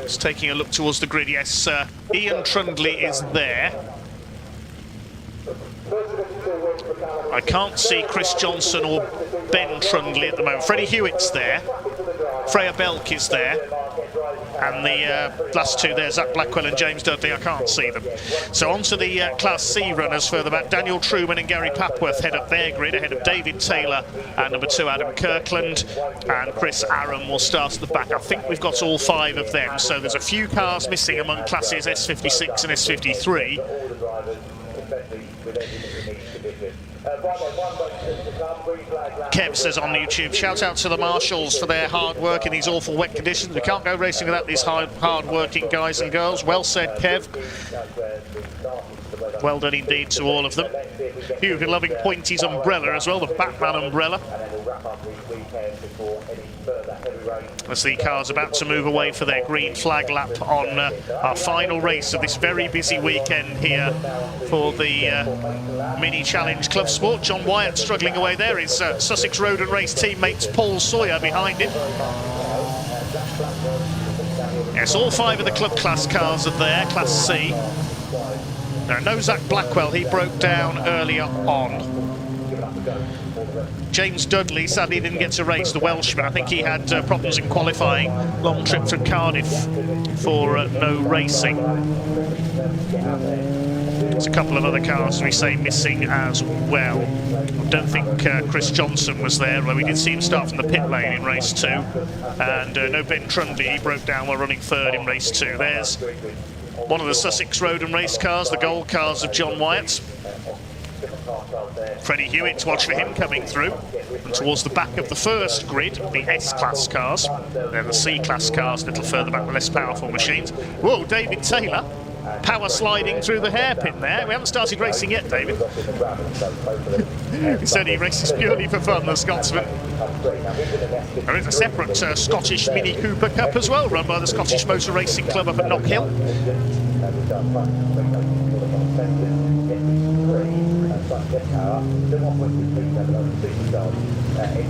Just taking a look towards the grid, yes, Ian Trundley is there. I can't see Chris Johnson or Ben Trundley at the moment. Freddie Hewitt's there. Freya Belk is there. And the last two there, Zach Blackwell and James Dudley, I can't see them. So on to the Class C runners further back. Daniel Truman and Gary Papworth head up their grid ahead of David Taylor and number 2 Adam Kirkland, and Chris Aram will start at the back. I think we've got all 5 of them, so there's a few cars missing among classes S56 and S53. Kev says on YouTube, shout out to the marshals for their hard work in these awful wet conditions. We can't go racing without these hard working guys and girls. Well said, Kev. Well done indeed to all of them. You've been loving Pointy's umbrella as well, the Batman umbrella. As the car's about to move away for their green flag lap on our final race of this very busy weekend here for the Mini Challenge Club Sport. John Wyatt struggling away there. His Sussex Road and Race teammates Paul Sawyer behind him. Yes, all 5 of the club class cars are there, Class C. Now, no Zach Blackwell, he broke down earlier on. James Dudley sadly didn't get to race, the Welshman. I think he had problems in qualifying. Long trip from Cardiff for no racing. There's a couple of other cars, as we say, missing as well. I don't think Chris Johnson was there, although we did see him start from the pit lane in race 2. And no Ben Trundley, he broke down while running 3rd in race 2. There's one of the Sussex Road and Race cars, the gold cars of John Wyatt. Freddie Hewitt, watch for him coming through. And towards the back of the first grid, the S-Class cars. Then the C-Class cars a little further back, the less powerful machines. Whoa, David Taylor, power sliding through the hairpin there. We haven't started racing yet, David. He said he races purely for fun, the Scotsman. There is a separate Scottish Mini Cooper Cup as well, run by the Scottish Motor Racing Club up at Knockhill.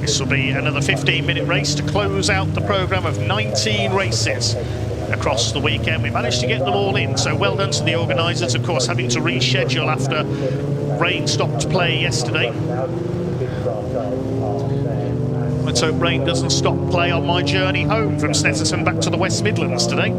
This will be another 15-minute race to close out the programme of 19 races across the weekend. We managed to get them all in, so well done to the organisers, of course, having to reschedule after rain stopped play yesterday. Let's hope rain doesn't stop play on my journey home from Snetterton back to the West Midlands today.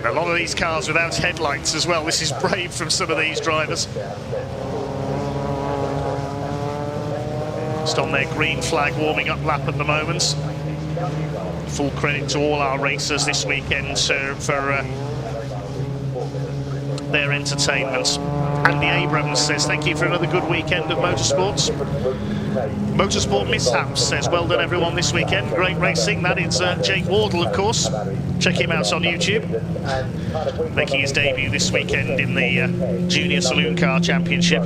A lot of these cars without headlights as well. This is brave from some of these drivers. Just on their green flag warming up lap at the moment. Full credit to all our racers this weekend for their entertainment. Andy Abrams says thank you for another good weekend of motorsports. Motorsport Mishaps says well done everyone this weekend, great racing. That is Jake Wardle, of course. Check him out on YouTube, making his debut this weekend in the Junior Saloon Car Championship.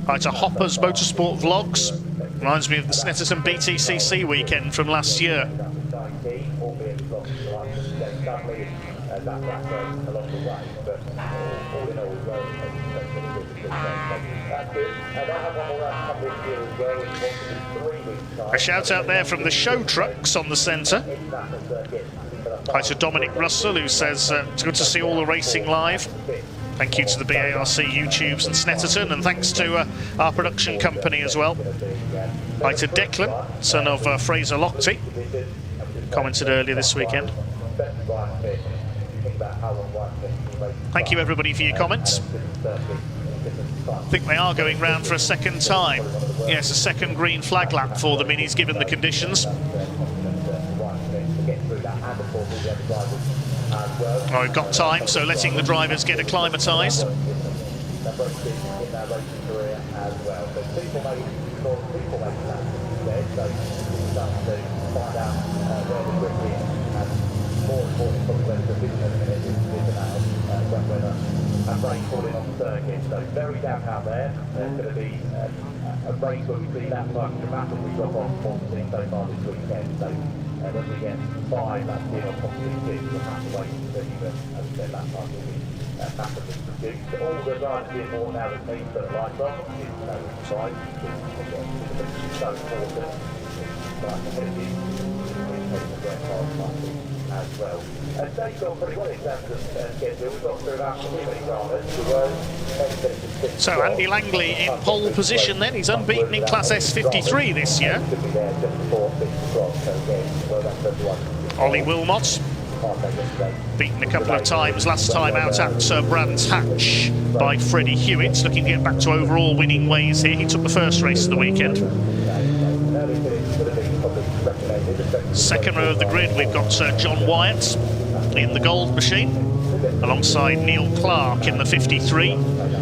Right, to Hopper's Motorsport Vlogs, reminds me of the Snetterton BTCC weekend from last year. A shout out there from the show trucks on the centre. Hi to Dominic Russell, who says it's good to see all the racing live. Thank you to the BARC YouTubes and Snetterton, and thanks to our production company as well. Hi to Declan, son of Fraser Lochte, commented earlier this weekend. Thank you everybody for your comments. I think they are going round for a second time. Yes, a second green flag lap for the Minis given the conditions. Oh, we've got time, so letting the drivers get acclimatised. And rain falling on the circuit, so very damp out there. There's going to be a race where we see that time dramatically drop off possibly so far this weekend. So when we get 5 laps in or possibly 6, we'll have to wait and see. But as I said, that time will be massively reduced. All the drivers being more now than me, but the lights on is no surprise. It's so important. But I think it is as well. And they've gone pretty well in terms of schedule. We've got through about too many drivers. So Andy Langley in pole position then. He's unbeaten in Class S53 this year. Ollie Wilmot, beaten a couple of times, last time out at Brands Hatch by Freddie Hewitt, looking to get back to overall winning ways here. He took the first race of the weekend. Second row of the grid, we've got John Wyatt in the gold machine, alongside Neil Clark in the 53.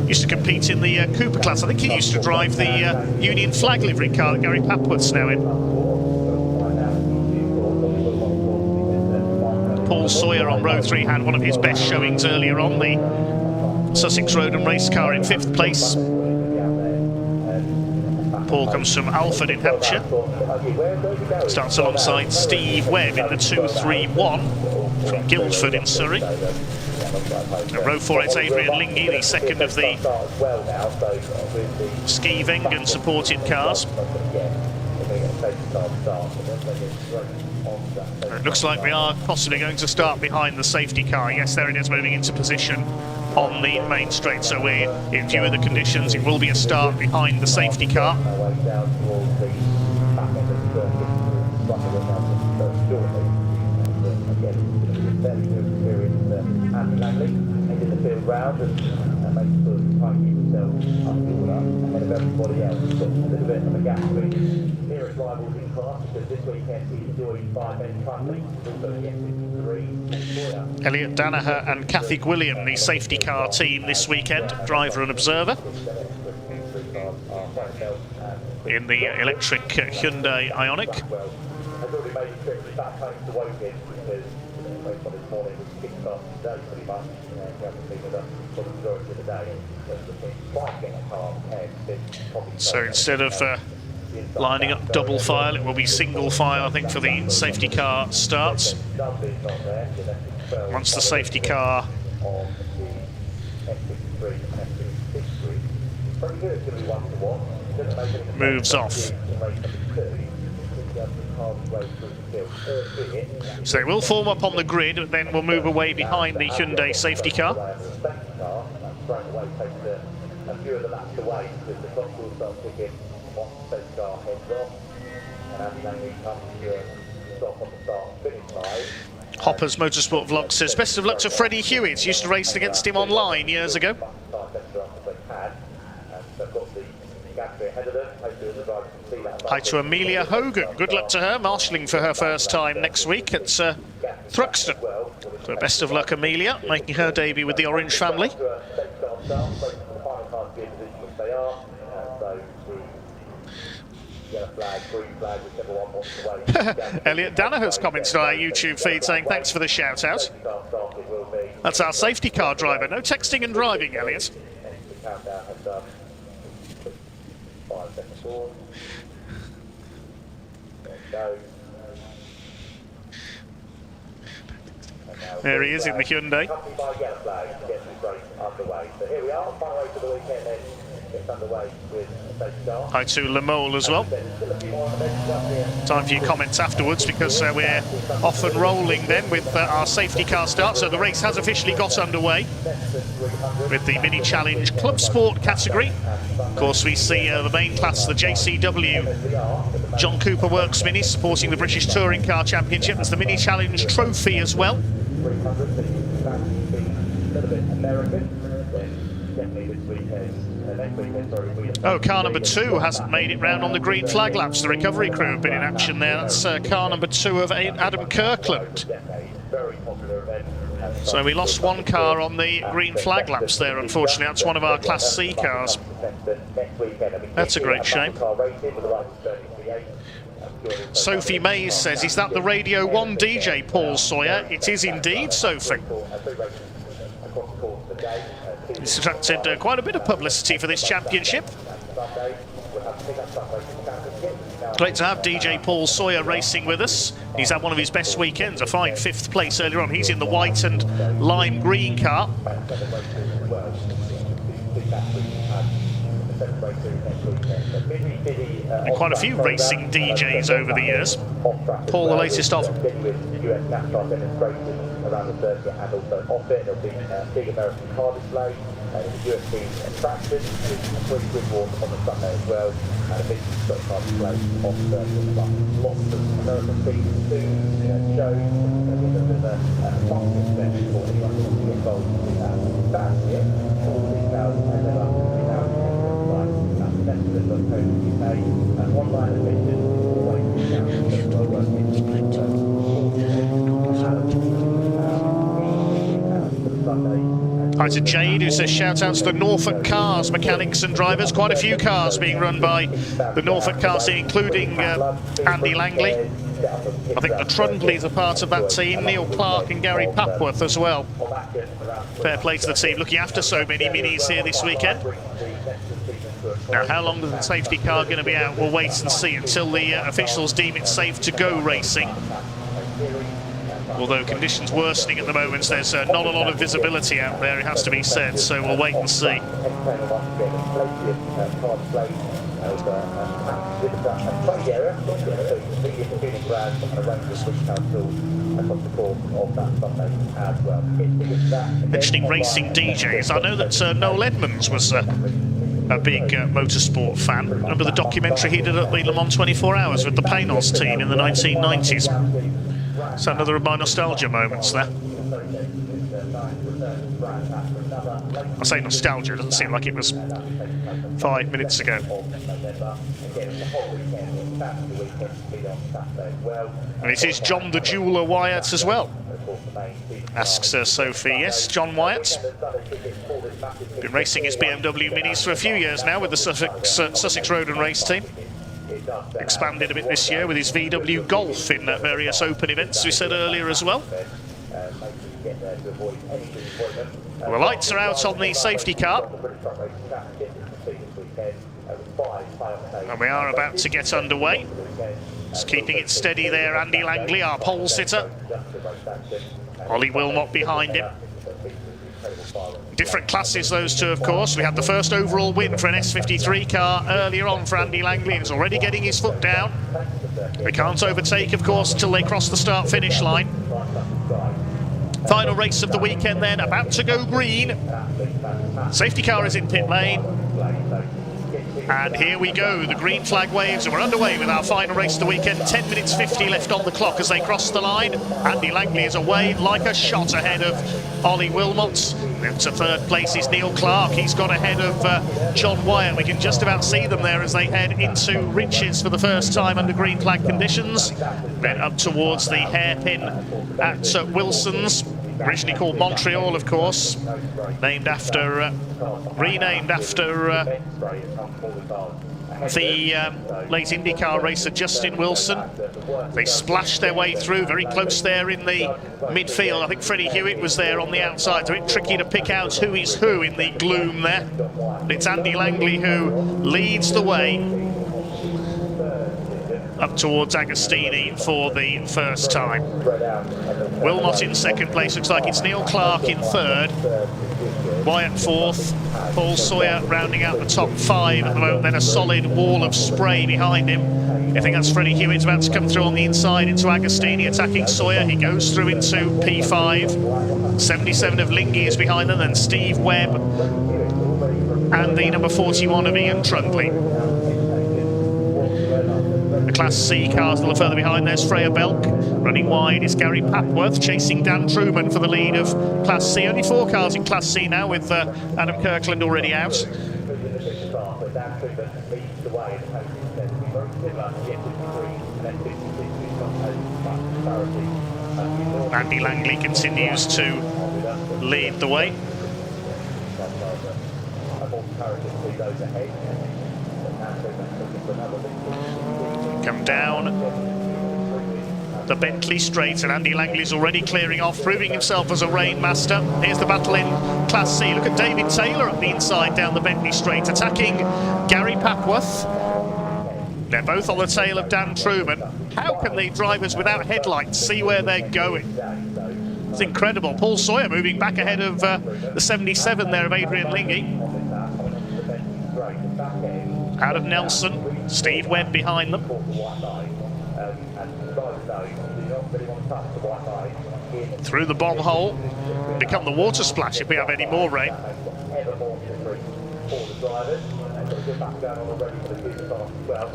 Used to compete in the Cooper class. I think he used to drive the Union flag livery car that Gary Papworth's now in. Paul Sawyer on row 3 had one of his best showings earlier on, the Sussex Road and Race car in 5th place. Paul comes from Alford in Hampshire. Starts alongside Steve Webb in the 231 from Guildford in Surrey. At row 4 it's Adrian Lingy, the second of the Ski Vengen supported cars. It looks like we are possibly going to start behind the safety car. Yes, there it is, moving into position on the main straight. So we're in view of the conditions, it will be a start behind the safety car. Elliot Danaher and Kathy Gwilliam, the safety car team this weekend, driver and observer, in the electric Hyundai Ioniq. So instead of lining up double file, it will be single file, I think, for the safety car starts. Once the safety car moves off. So they will form up on the grid, but then we'll move away behind the Hyundai safety car. Hopper's Motorsport Vlog says, best of luck to Freddie Hewitt. Used to race against him online years ago. Hi to Amelia Hogan. Good luck to her, marshalling for her first time next week at Thruxton. So best of luck, Amelia, making her debut with the Orange family. Elliot Danaher's comments on our YouTube feed saying thanks for the shout out. That's our safety car driver. No texting and driving, Elliot. There he is in the Hyundai. Hi to Lamole as well. Time for your comments afterwards, because we're off and rolling then with our safety car start. So the race has officially got underway with the Mini Challenge Club Sport category. Of course, we see the main class, the JCW John Cooper Works Mini, supporting the British Touring Car Championship. There's the Mini Challenge Trophy as well. Oh, car number 2 hasn't made it round on the green flag laps. The recovery crew have been in action there. That's car number 2 of Adam Kirkland. So we lost one car on the green flag laps there, unfortunately. That's one of our Class C cars. That's a great shame. Sophie Mays says, is that the Radio 1 DJ, Paul Sawyer? It is indeed, Sophie. It's attracted quite a bit of publicity for this championship. Great to have DJ Paul Sawyer racing with us. He's had one of his best weekends, a fine 5th place earlier on. He's in the white and lime green car. And quite a few racing DJs over the years. Paul, the latest of around the circuit and also off it. There'll be a big American car display, the UFC attraction, a free grid walk on the Sunday as well, and a big stock car display off the circuit. Lots of American themes, food, shows, and there's a market event for anyone who wants to get involved in that. That's it. All the details and then up to that's Snetterton.co.uk, and online admission always Hi to Jade, who says shout outs to the Norfolk cars, mechanics and drivers. Quite a few cars being run by the Norfolk car team, including Andy Langley. I think the Trundleys are part of that team, Neil Clark and Gary Papworth as well. Fair play to the team, looking after so many minis here this weekend. Now, how long is the safety car going to be out? We'll wait and see until the officials deem it safe to go racing. Although conditions worsening at the moment, there's not a lot of visibility out there, it has to be said, so we'll wait and see. Mentioning racing DJs, I know that Noel Edmonds was a big motorsport fan. Remember the documentary he did at the Le Mans 24 Hours with the Paynos team in the 1990s? So another of my nostalgia moments there. I say nostalgia, it doesn't seem like it was 5 minutes ago. And it is John the Jeweller Wyatt as well, asks Sophie. Yes, John Wyatt. Been racing his BMW Minis for a few years now with the Sussex Road and Race team. Expanded a bit this year with his VW Golf in various open events, we said earlier as well. Well, the lights are out on the safety car. And we are about to get underway. Just keeping it steady there, Andy Langley, our pole sitter. Ollie Wilmot behind him. Different classes, those two, of course. We had the first overall win for an S53 car earlier on for Andy Langley, and he's already getting his foot down. They can't overtake, of course, until they cross the start-finish line. Final race of the weekend then, about to go green. Safety car is in pit lane. And here we go, the green flag waves, and we're underway with our final race of the weekend. 10 minutes 50 left on the clock as they cross the line. Andy Langley is away like a shot ahead of Ollie Wilmot. Into third place is Neil Clark. He's got ahead of John Wyatt. We can just about see them there as they head into Riches for the first time under green flag conditions. Then up towards the hairpin at Wilson's. Originally called Montreal, of course, renamed after the late IndyCar racer Justin Wilson. They splashed their way through, very close there in the midfield. I think Freddie Hewitt was there on the outside. It's a bit tricky to pick out who is who in the gloom there. But it's Andy Langley who leads the way up towards Agostini for the first time. Wilmot in second place, looks like it's Neil Clark in third. Wyatt fourth, Paul Sawyer rounding out the top five at the moment, then a solid wall of spray behind him. I think that's Freddie Hewitt's about to come through on the inside into Agostini, attacking Sawyer. He goes through into P5. 77 of Lingy is behind them, then Steve Webb and the number 41 of Ian Trundley. The Class C cars a little further behind, there's Freya Belk. Running wide is Gary Papworth, chasing Dan Truman for the lead of Class C. Only 4 cars in Class C now, with Adam Kirkland already out. Andy Langley continues to lead the way. Come down the Bentley straight, and Andy Langley's already clearing off, proving himself as a rainmaster. Here's the battle in Class C. Look at David Taylor up the inside down the Bentley straight, attacking Gary Papworth. They're both on the tail of Dan Truman. How can the drivers without headlights see where they're going? It's incredible. Paul Sawyer moving back ahead of the 77 there of Adrian Lingy. Out of Nelson, Steve Webb behind them. Through the bomb hole, become the water splash if we have any more rain.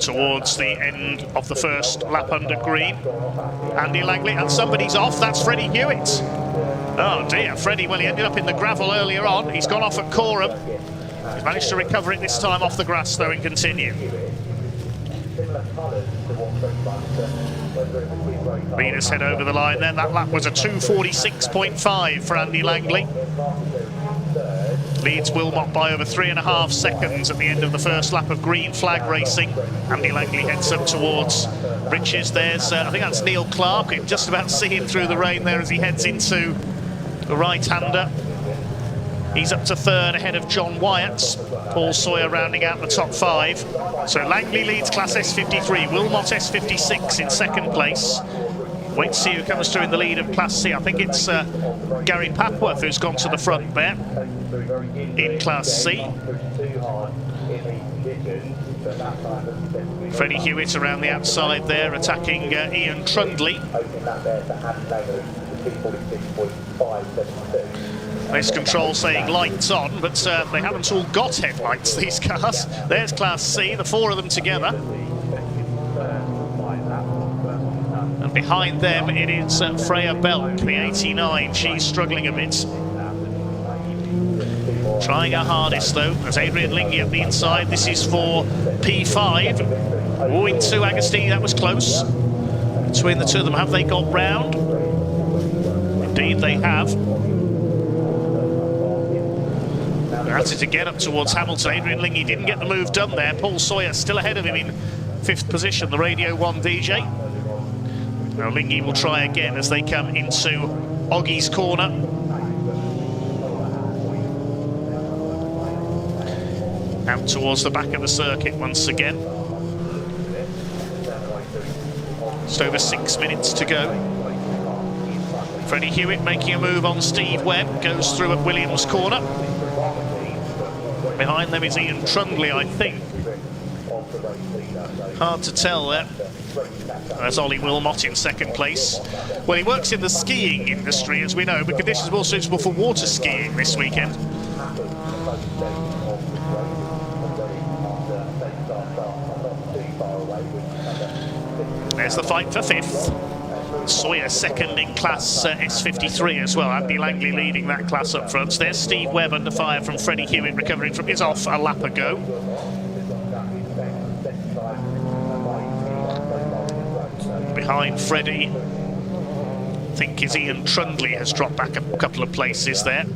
Towards the end of the first lap under green. Andy Langley, and somebody's off, that's Freddie Hewitt. Oh dear, Freddie, well, he ended up in the gravel earlier on. He's gone off at Coram. He's managed to recover it this time off the grass, though, and continue. Leaders head over the line then. That lap was a 2:46.5 for Andy Langley. Leads Wilmot by over 3.5 seconds at the end of the first lap of green flag racing. Andy Langley heads up towards Riches. There's, I think that's Neil Clark. You can just about see him through the rain there as he heads into the right-hander. He's up to third ahead of John Wyatt. Paul Sawyer rounding out the top 5. So Langley leads Class S53, Wilmot S56 in second place. Wait to see who comes through in the lead of Class C. I think it's Gary Papworth who's gone to the front there in Class C. Freddie Hewitt around the outside there, attacking Ian Trundley. Race control saying lights on, but they haven't all got headlights, these cars. There's Class C, the 4 of them together. And behind them it is Freya Belk, the 89. She's struggling a bit. Trying her hardest though, as Adrian Lingy at the inside. This is for P5. Oh, into Agostini, that was close. Between the two of them, have they got round? Indeed they have. That's it to get up towards Hamilton. Adrian Lingy didn't get the move done there. Paul Sawyer still ahead of him in 5th position, the Radio 1 DJ. Now Lingy will try again as they come into Oggie's corner. Out towards the back of the circuit once again. Just over 6 minutes to go. Freddie Hewitt making a move on Steve Webb, goes through at Williams Corner. Behind them is Ian Trundley, I think. Hard to tell there. That's Ollie Wilmot in second place. Well, he works in the skiing industry, as we know, but conditions more suitable for water skiing this weekend. There's the fight for fifth. Sawyer second in class S53 as well. Andy Langley leading that class up front. There's Steve Webb under fire from Freddie Hewitt, recovering from his off a lap ago. Behind Freddie, I think is Ian Trundley, has dropped back a couple of places there.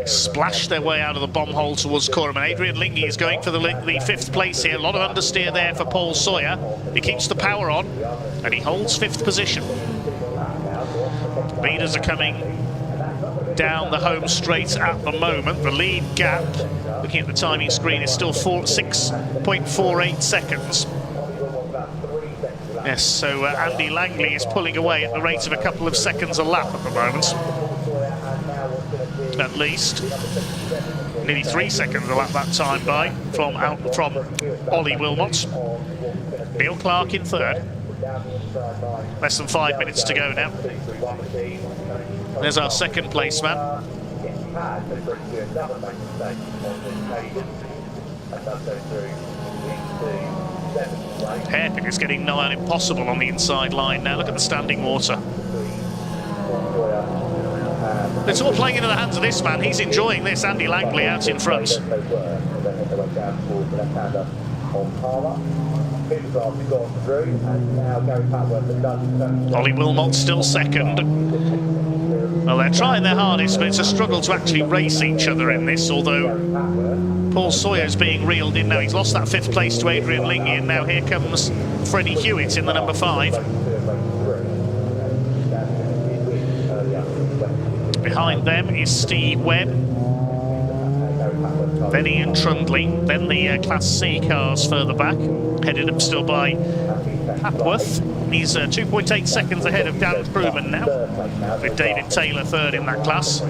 Splashed their way out of the bomb hole towards Coram, and Adrian Lingy is going for the fifth place here. A lot of understeer there for Paul Sawyer. He keeps the power on and he holds fifth position. Leaders are coming down the home straight at the moment. The lead gap, looking at the timing screen, is still 6.48 seconds. Yes, so Andy Langley is pulling away at the rate of a couple of seconds a lap at the moment. At least. Nearly 3 seconds a lap that time by from Ollie Wilmot. Neil Clark in third. Less than 5 minutes to go now. There's our second place man. Hairpin is getting nigh on impossible on the inside line now. Look at the standing water. It's all playing into the hands of this man. He's enjoying this. Andy Langley out in front. Ollie Wilmot still second. Well, they're trying their hardest, but it's a struggle to actually race each other in this, although Paul Sawyer's being reeled in now. He's lost that fifth place to Adrian Lingy, and now here comes Freddie Hewitt in the number 5. Behind them is Steve Webb, then Ian Trundley, then the Class C cars further back, headed up still by Hapworth. He's 2.8 seconds ahead of Dan Truman now, with David Taylor third in that class.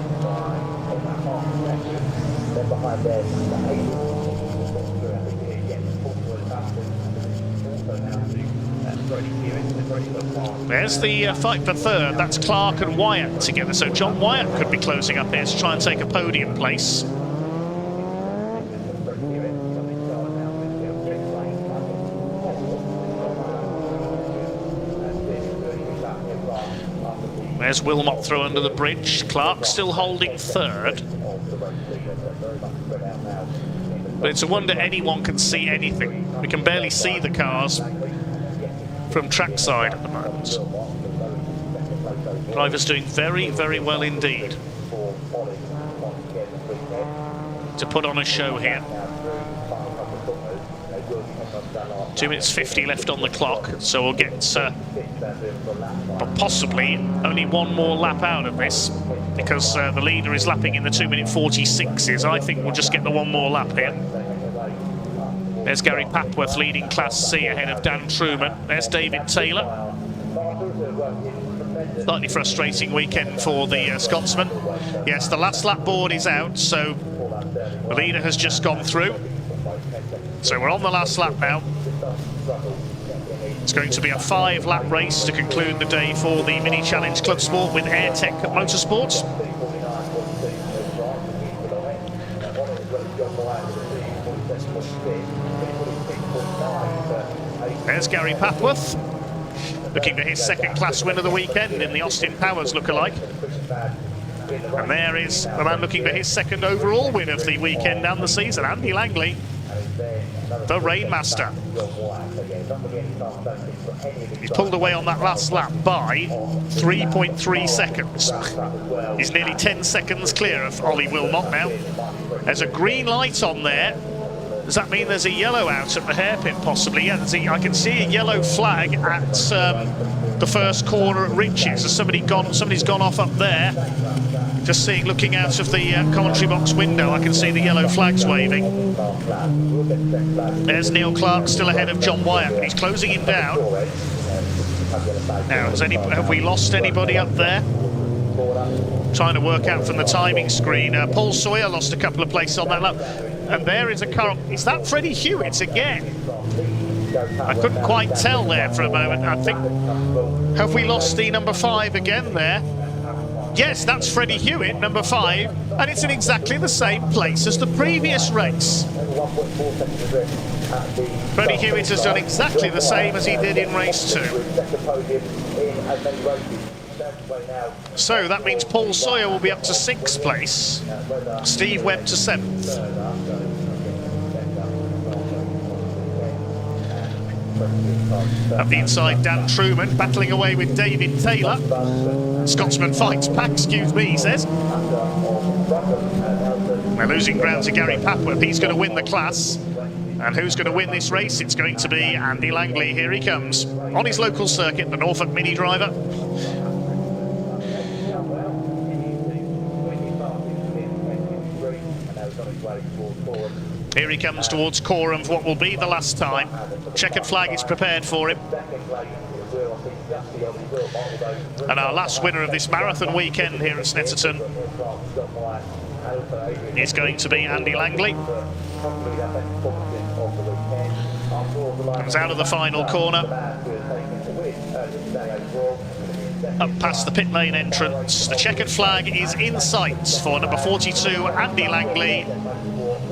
There's the fight for third. That's Clark and Wyatt together. So John Wyatt could be closing up here to try and take a podium place. There's Wilmot through under the bridge. Clark still holding third. But it's a wonder anyone can see anything. We can barely see the cars from trackside at the moment. Drivers doing very, very well indeed to put on a show here. 2 minutes 50 left on the clock, so we'll get possibly only one more lap out of this, because the leader is lapping in the 2 minute 46s. I think we'll just get the one more lap here. There's Gary Papworth leading Class C ahead of Dan Truman. There's David Taylor. Slightly frustrating weekend for the Scotsman. Yes, the last lap board is out, so the leader has just gone through. So we're on the last lap now. It's going to be a 5-lap race to conclude the day for the Mini Challenge Club Sport with AirTech Motorsports. There's Gary Papworth, looking for his second class win of the weekend in the Austin Powers lookalike. And there is the man looking for his second overall win of the weekend and the season, Andy Langley, the Rainmaster. He's pulled away on that last lap by 3.3 seconds. He's nearly 10 seconds clear of Ollie Wilmot now. There's a green light on there. Does that mean there's a yellow out at the hairpin, possibly? Yeah, I can see a yellow flag at the first corner at Riches. Has somebody's gone off up there Just seeing, looking out of the commentary box window, I can see the yellow flags waving. There's Neil Clark still ahead of John Wyatt. He's closing him down. Now, have we lost anybody up there? Trying to work out from the timing screen. Paul Sawyer lost a couple of places on that lap. And there is a car. Is that Freddie Hewitt again? I couldn't quite tell there for a moment. I think, have we lost the number 5 again there? Yes, that's Freddie Hewitt, number 5, and it's in exactly the same place as the previous race. Freddie Hewitt has done exactly the same as he did in race 2. So that means Paul Sawyer will be up to 6th place, Steve Webb to 7th. Up the inside, Dan Truman battling away with David Taylor. Scotsman fights back, excuse me, he says. We're losing ground to Gary Papworth. He's going to win the class. And who's going to win this race? It's going to be Andy Langley. Here he comes on his local circuit, the Norfolk Mini driver. Here he comes towards Coram for what will be the last time. Checkered flag is prepared for him. And our last winner of this marathon weekend here at Snetterton is going to be Andy Langley. Comes out of the final corner. Up past the pit lane entrance. The checkered flag is in sight for number 42, Andy Langley.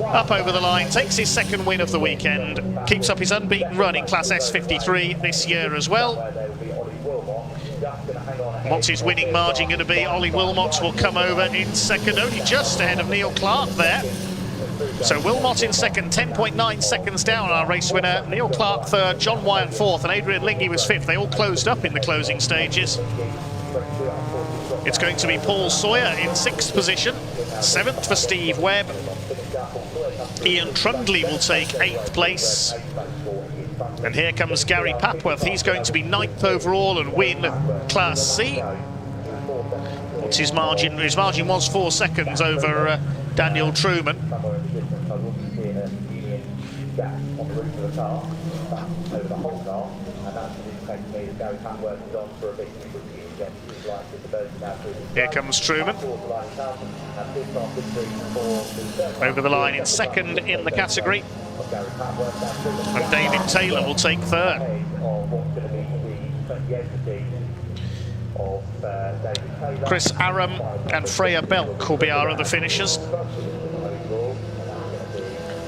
Up over the line, takes his 2nd win of the weekend, keeps up his unbeaten run in Class S53 this year as well. What's his winning margin going to be? Ollie Wilmot will come over in 2nd, only just ahead of Neil Clark there. So Wilmot in 2nd, 10.9 seconds down, our race winner. Neil Clark 3rd, John Wyatt 4th, and Adrian Lingy was 5th. They all closed up in the closing stages. It's going to be Paul Sawyer in 6th position, 7th for Steve Webb. Ian Trundley will take 8th place. And here comes Gary Papworth. He's going to be 9th overall and win Class C. What's his margin? His margin was 4 seconds over Daniel Truman. Here comes Truman. Over the line in 2nd in the category. And David Taylor will take 3rd. Chris Aram and Freya Belk will be our other finishers.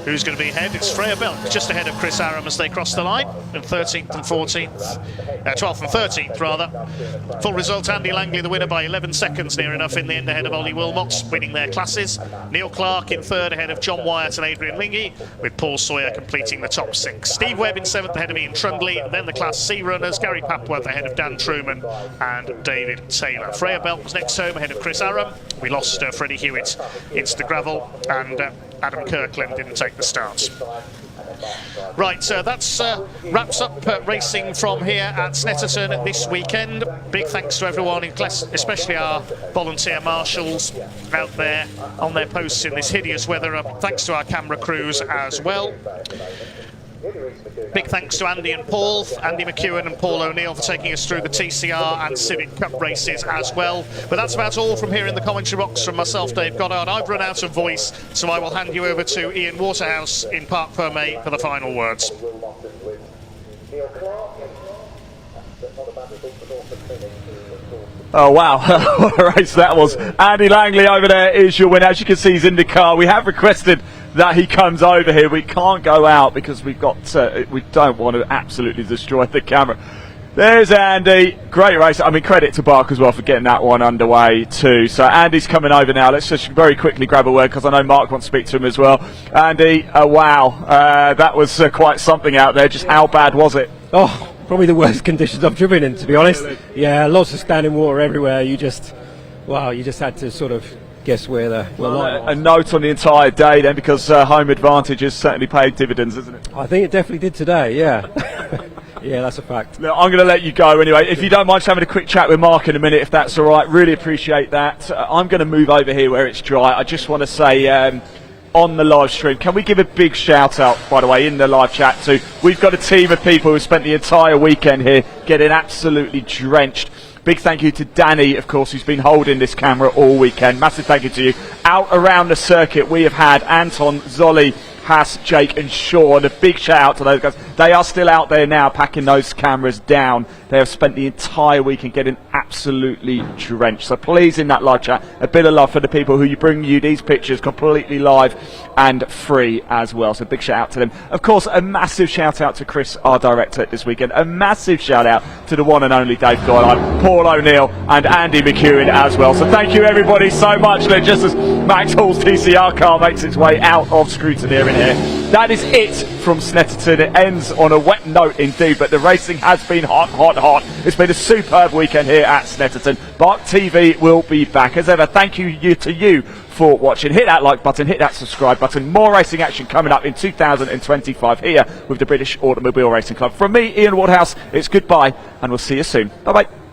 Who's going to be ahead? It's Freya Belk, just ahead of Chris Aram as they cross the line, in 13th and 14th, 12th and 13th rather. Full result, Andy Langley the winner by 11 seconds, near enough in the end ahead of Ollie Wilmot, winning their classes. Neil Clark in 3rd ahead of John Wyatt and Adrian Lingy, with Paul Sawyer completing the top 6. Steve Webb in 7th ahead of Ian Trundley, and then the Class C runners, Gary Papworth ahead of Dan Truman and David Taylor. Freya Belk was next home ahead of Chris Aram. We lost Freddie Hewitt into the gravel, and Adam Kirkland didn't take the start. Right, so that's wraps up racing from here at Snetterton this weekend. Big thanks to everyone, especially our volunteer marshals out there on their posts in this hideous weather. Thanks to our camera crews as well. Big thanks to Andy and Paul, Andy McEwen and Paul O'Neill for taking us through the TCR and Civic Cup races as well. But that's about all from here in the commentary box from myself, Dave Goddard. I've run out of voice, so I will hand you over to Ian Waterhouse in Parc Fermé for the final words. Oh wow, what a race that was. Andy Langley over there is your winner. As you can see, he's in the car. We have requested that he comes over here. We can't go out because we've got we don't want to absolutely destroy the camera. There's Andy. Great race. I mean, credit to Bark as well for getting that one underway too. So Andy's coming over now. Let's just very quickly grab a word because I know Mark wants to speak to him as well. Andy, wow, that was quite something out there. Just how bad was it? Oh, probably the worst conditions I've driven in, to be honest. Really? Yeah, lots of standing water everywhere. You just had to sort of guess where the line was. A note on the entire day then, because home advantage has certainly paid dividends, isn't it? I think it definitely did today, yeah. Yeah, that's a fact. Look, I'm going to let you go anyway. If you don't mind just having a quick chat with Mark in a minute, if that's all right, really appreciate that. I'm going to move over here where it's dry. I just want to say on the live stream, can we give a big shout out, by the way, in the live chat to, we've got a team of people who spent the entire weekend here getting absolutely drenched. Big thank you to Danny, of course, who's been holding this camera all weekend. Massive thank you to you. Out around the circuit, we have had Anton, Zolly, Haas, Jake and Sean. A big shout out to those guys. They are still out there now packing those cameras down. They have spent the entire weekend getting absolutely drenched. So please, in that live chat, a bit of love for the people who bring you these pictures completely live and free as well. So big shout out to them. Of course, a massive shout out to Chris, our director this weekend. A massive shout out to the one and only Dave Doyle, Paul O'Neill and Andy McEwen as well. So thank you everybody so much. Just as Max Hall's TCR car makes its way out of scrutiny in here. That is it from Snetterton. It ends on a wet note indeed, but the racing has been hot, hot, hot. It's been a superb weekend here at Snetterton. Bark TV will be back. As ever, thank you to you for watching. Hit that like button, hit that subscribe button. More racing action coming up in 2025 here with the British Automobile Racing Club. From me, Ian Wardhouse, it's goodbye and we'll see you soon. Bye-bye.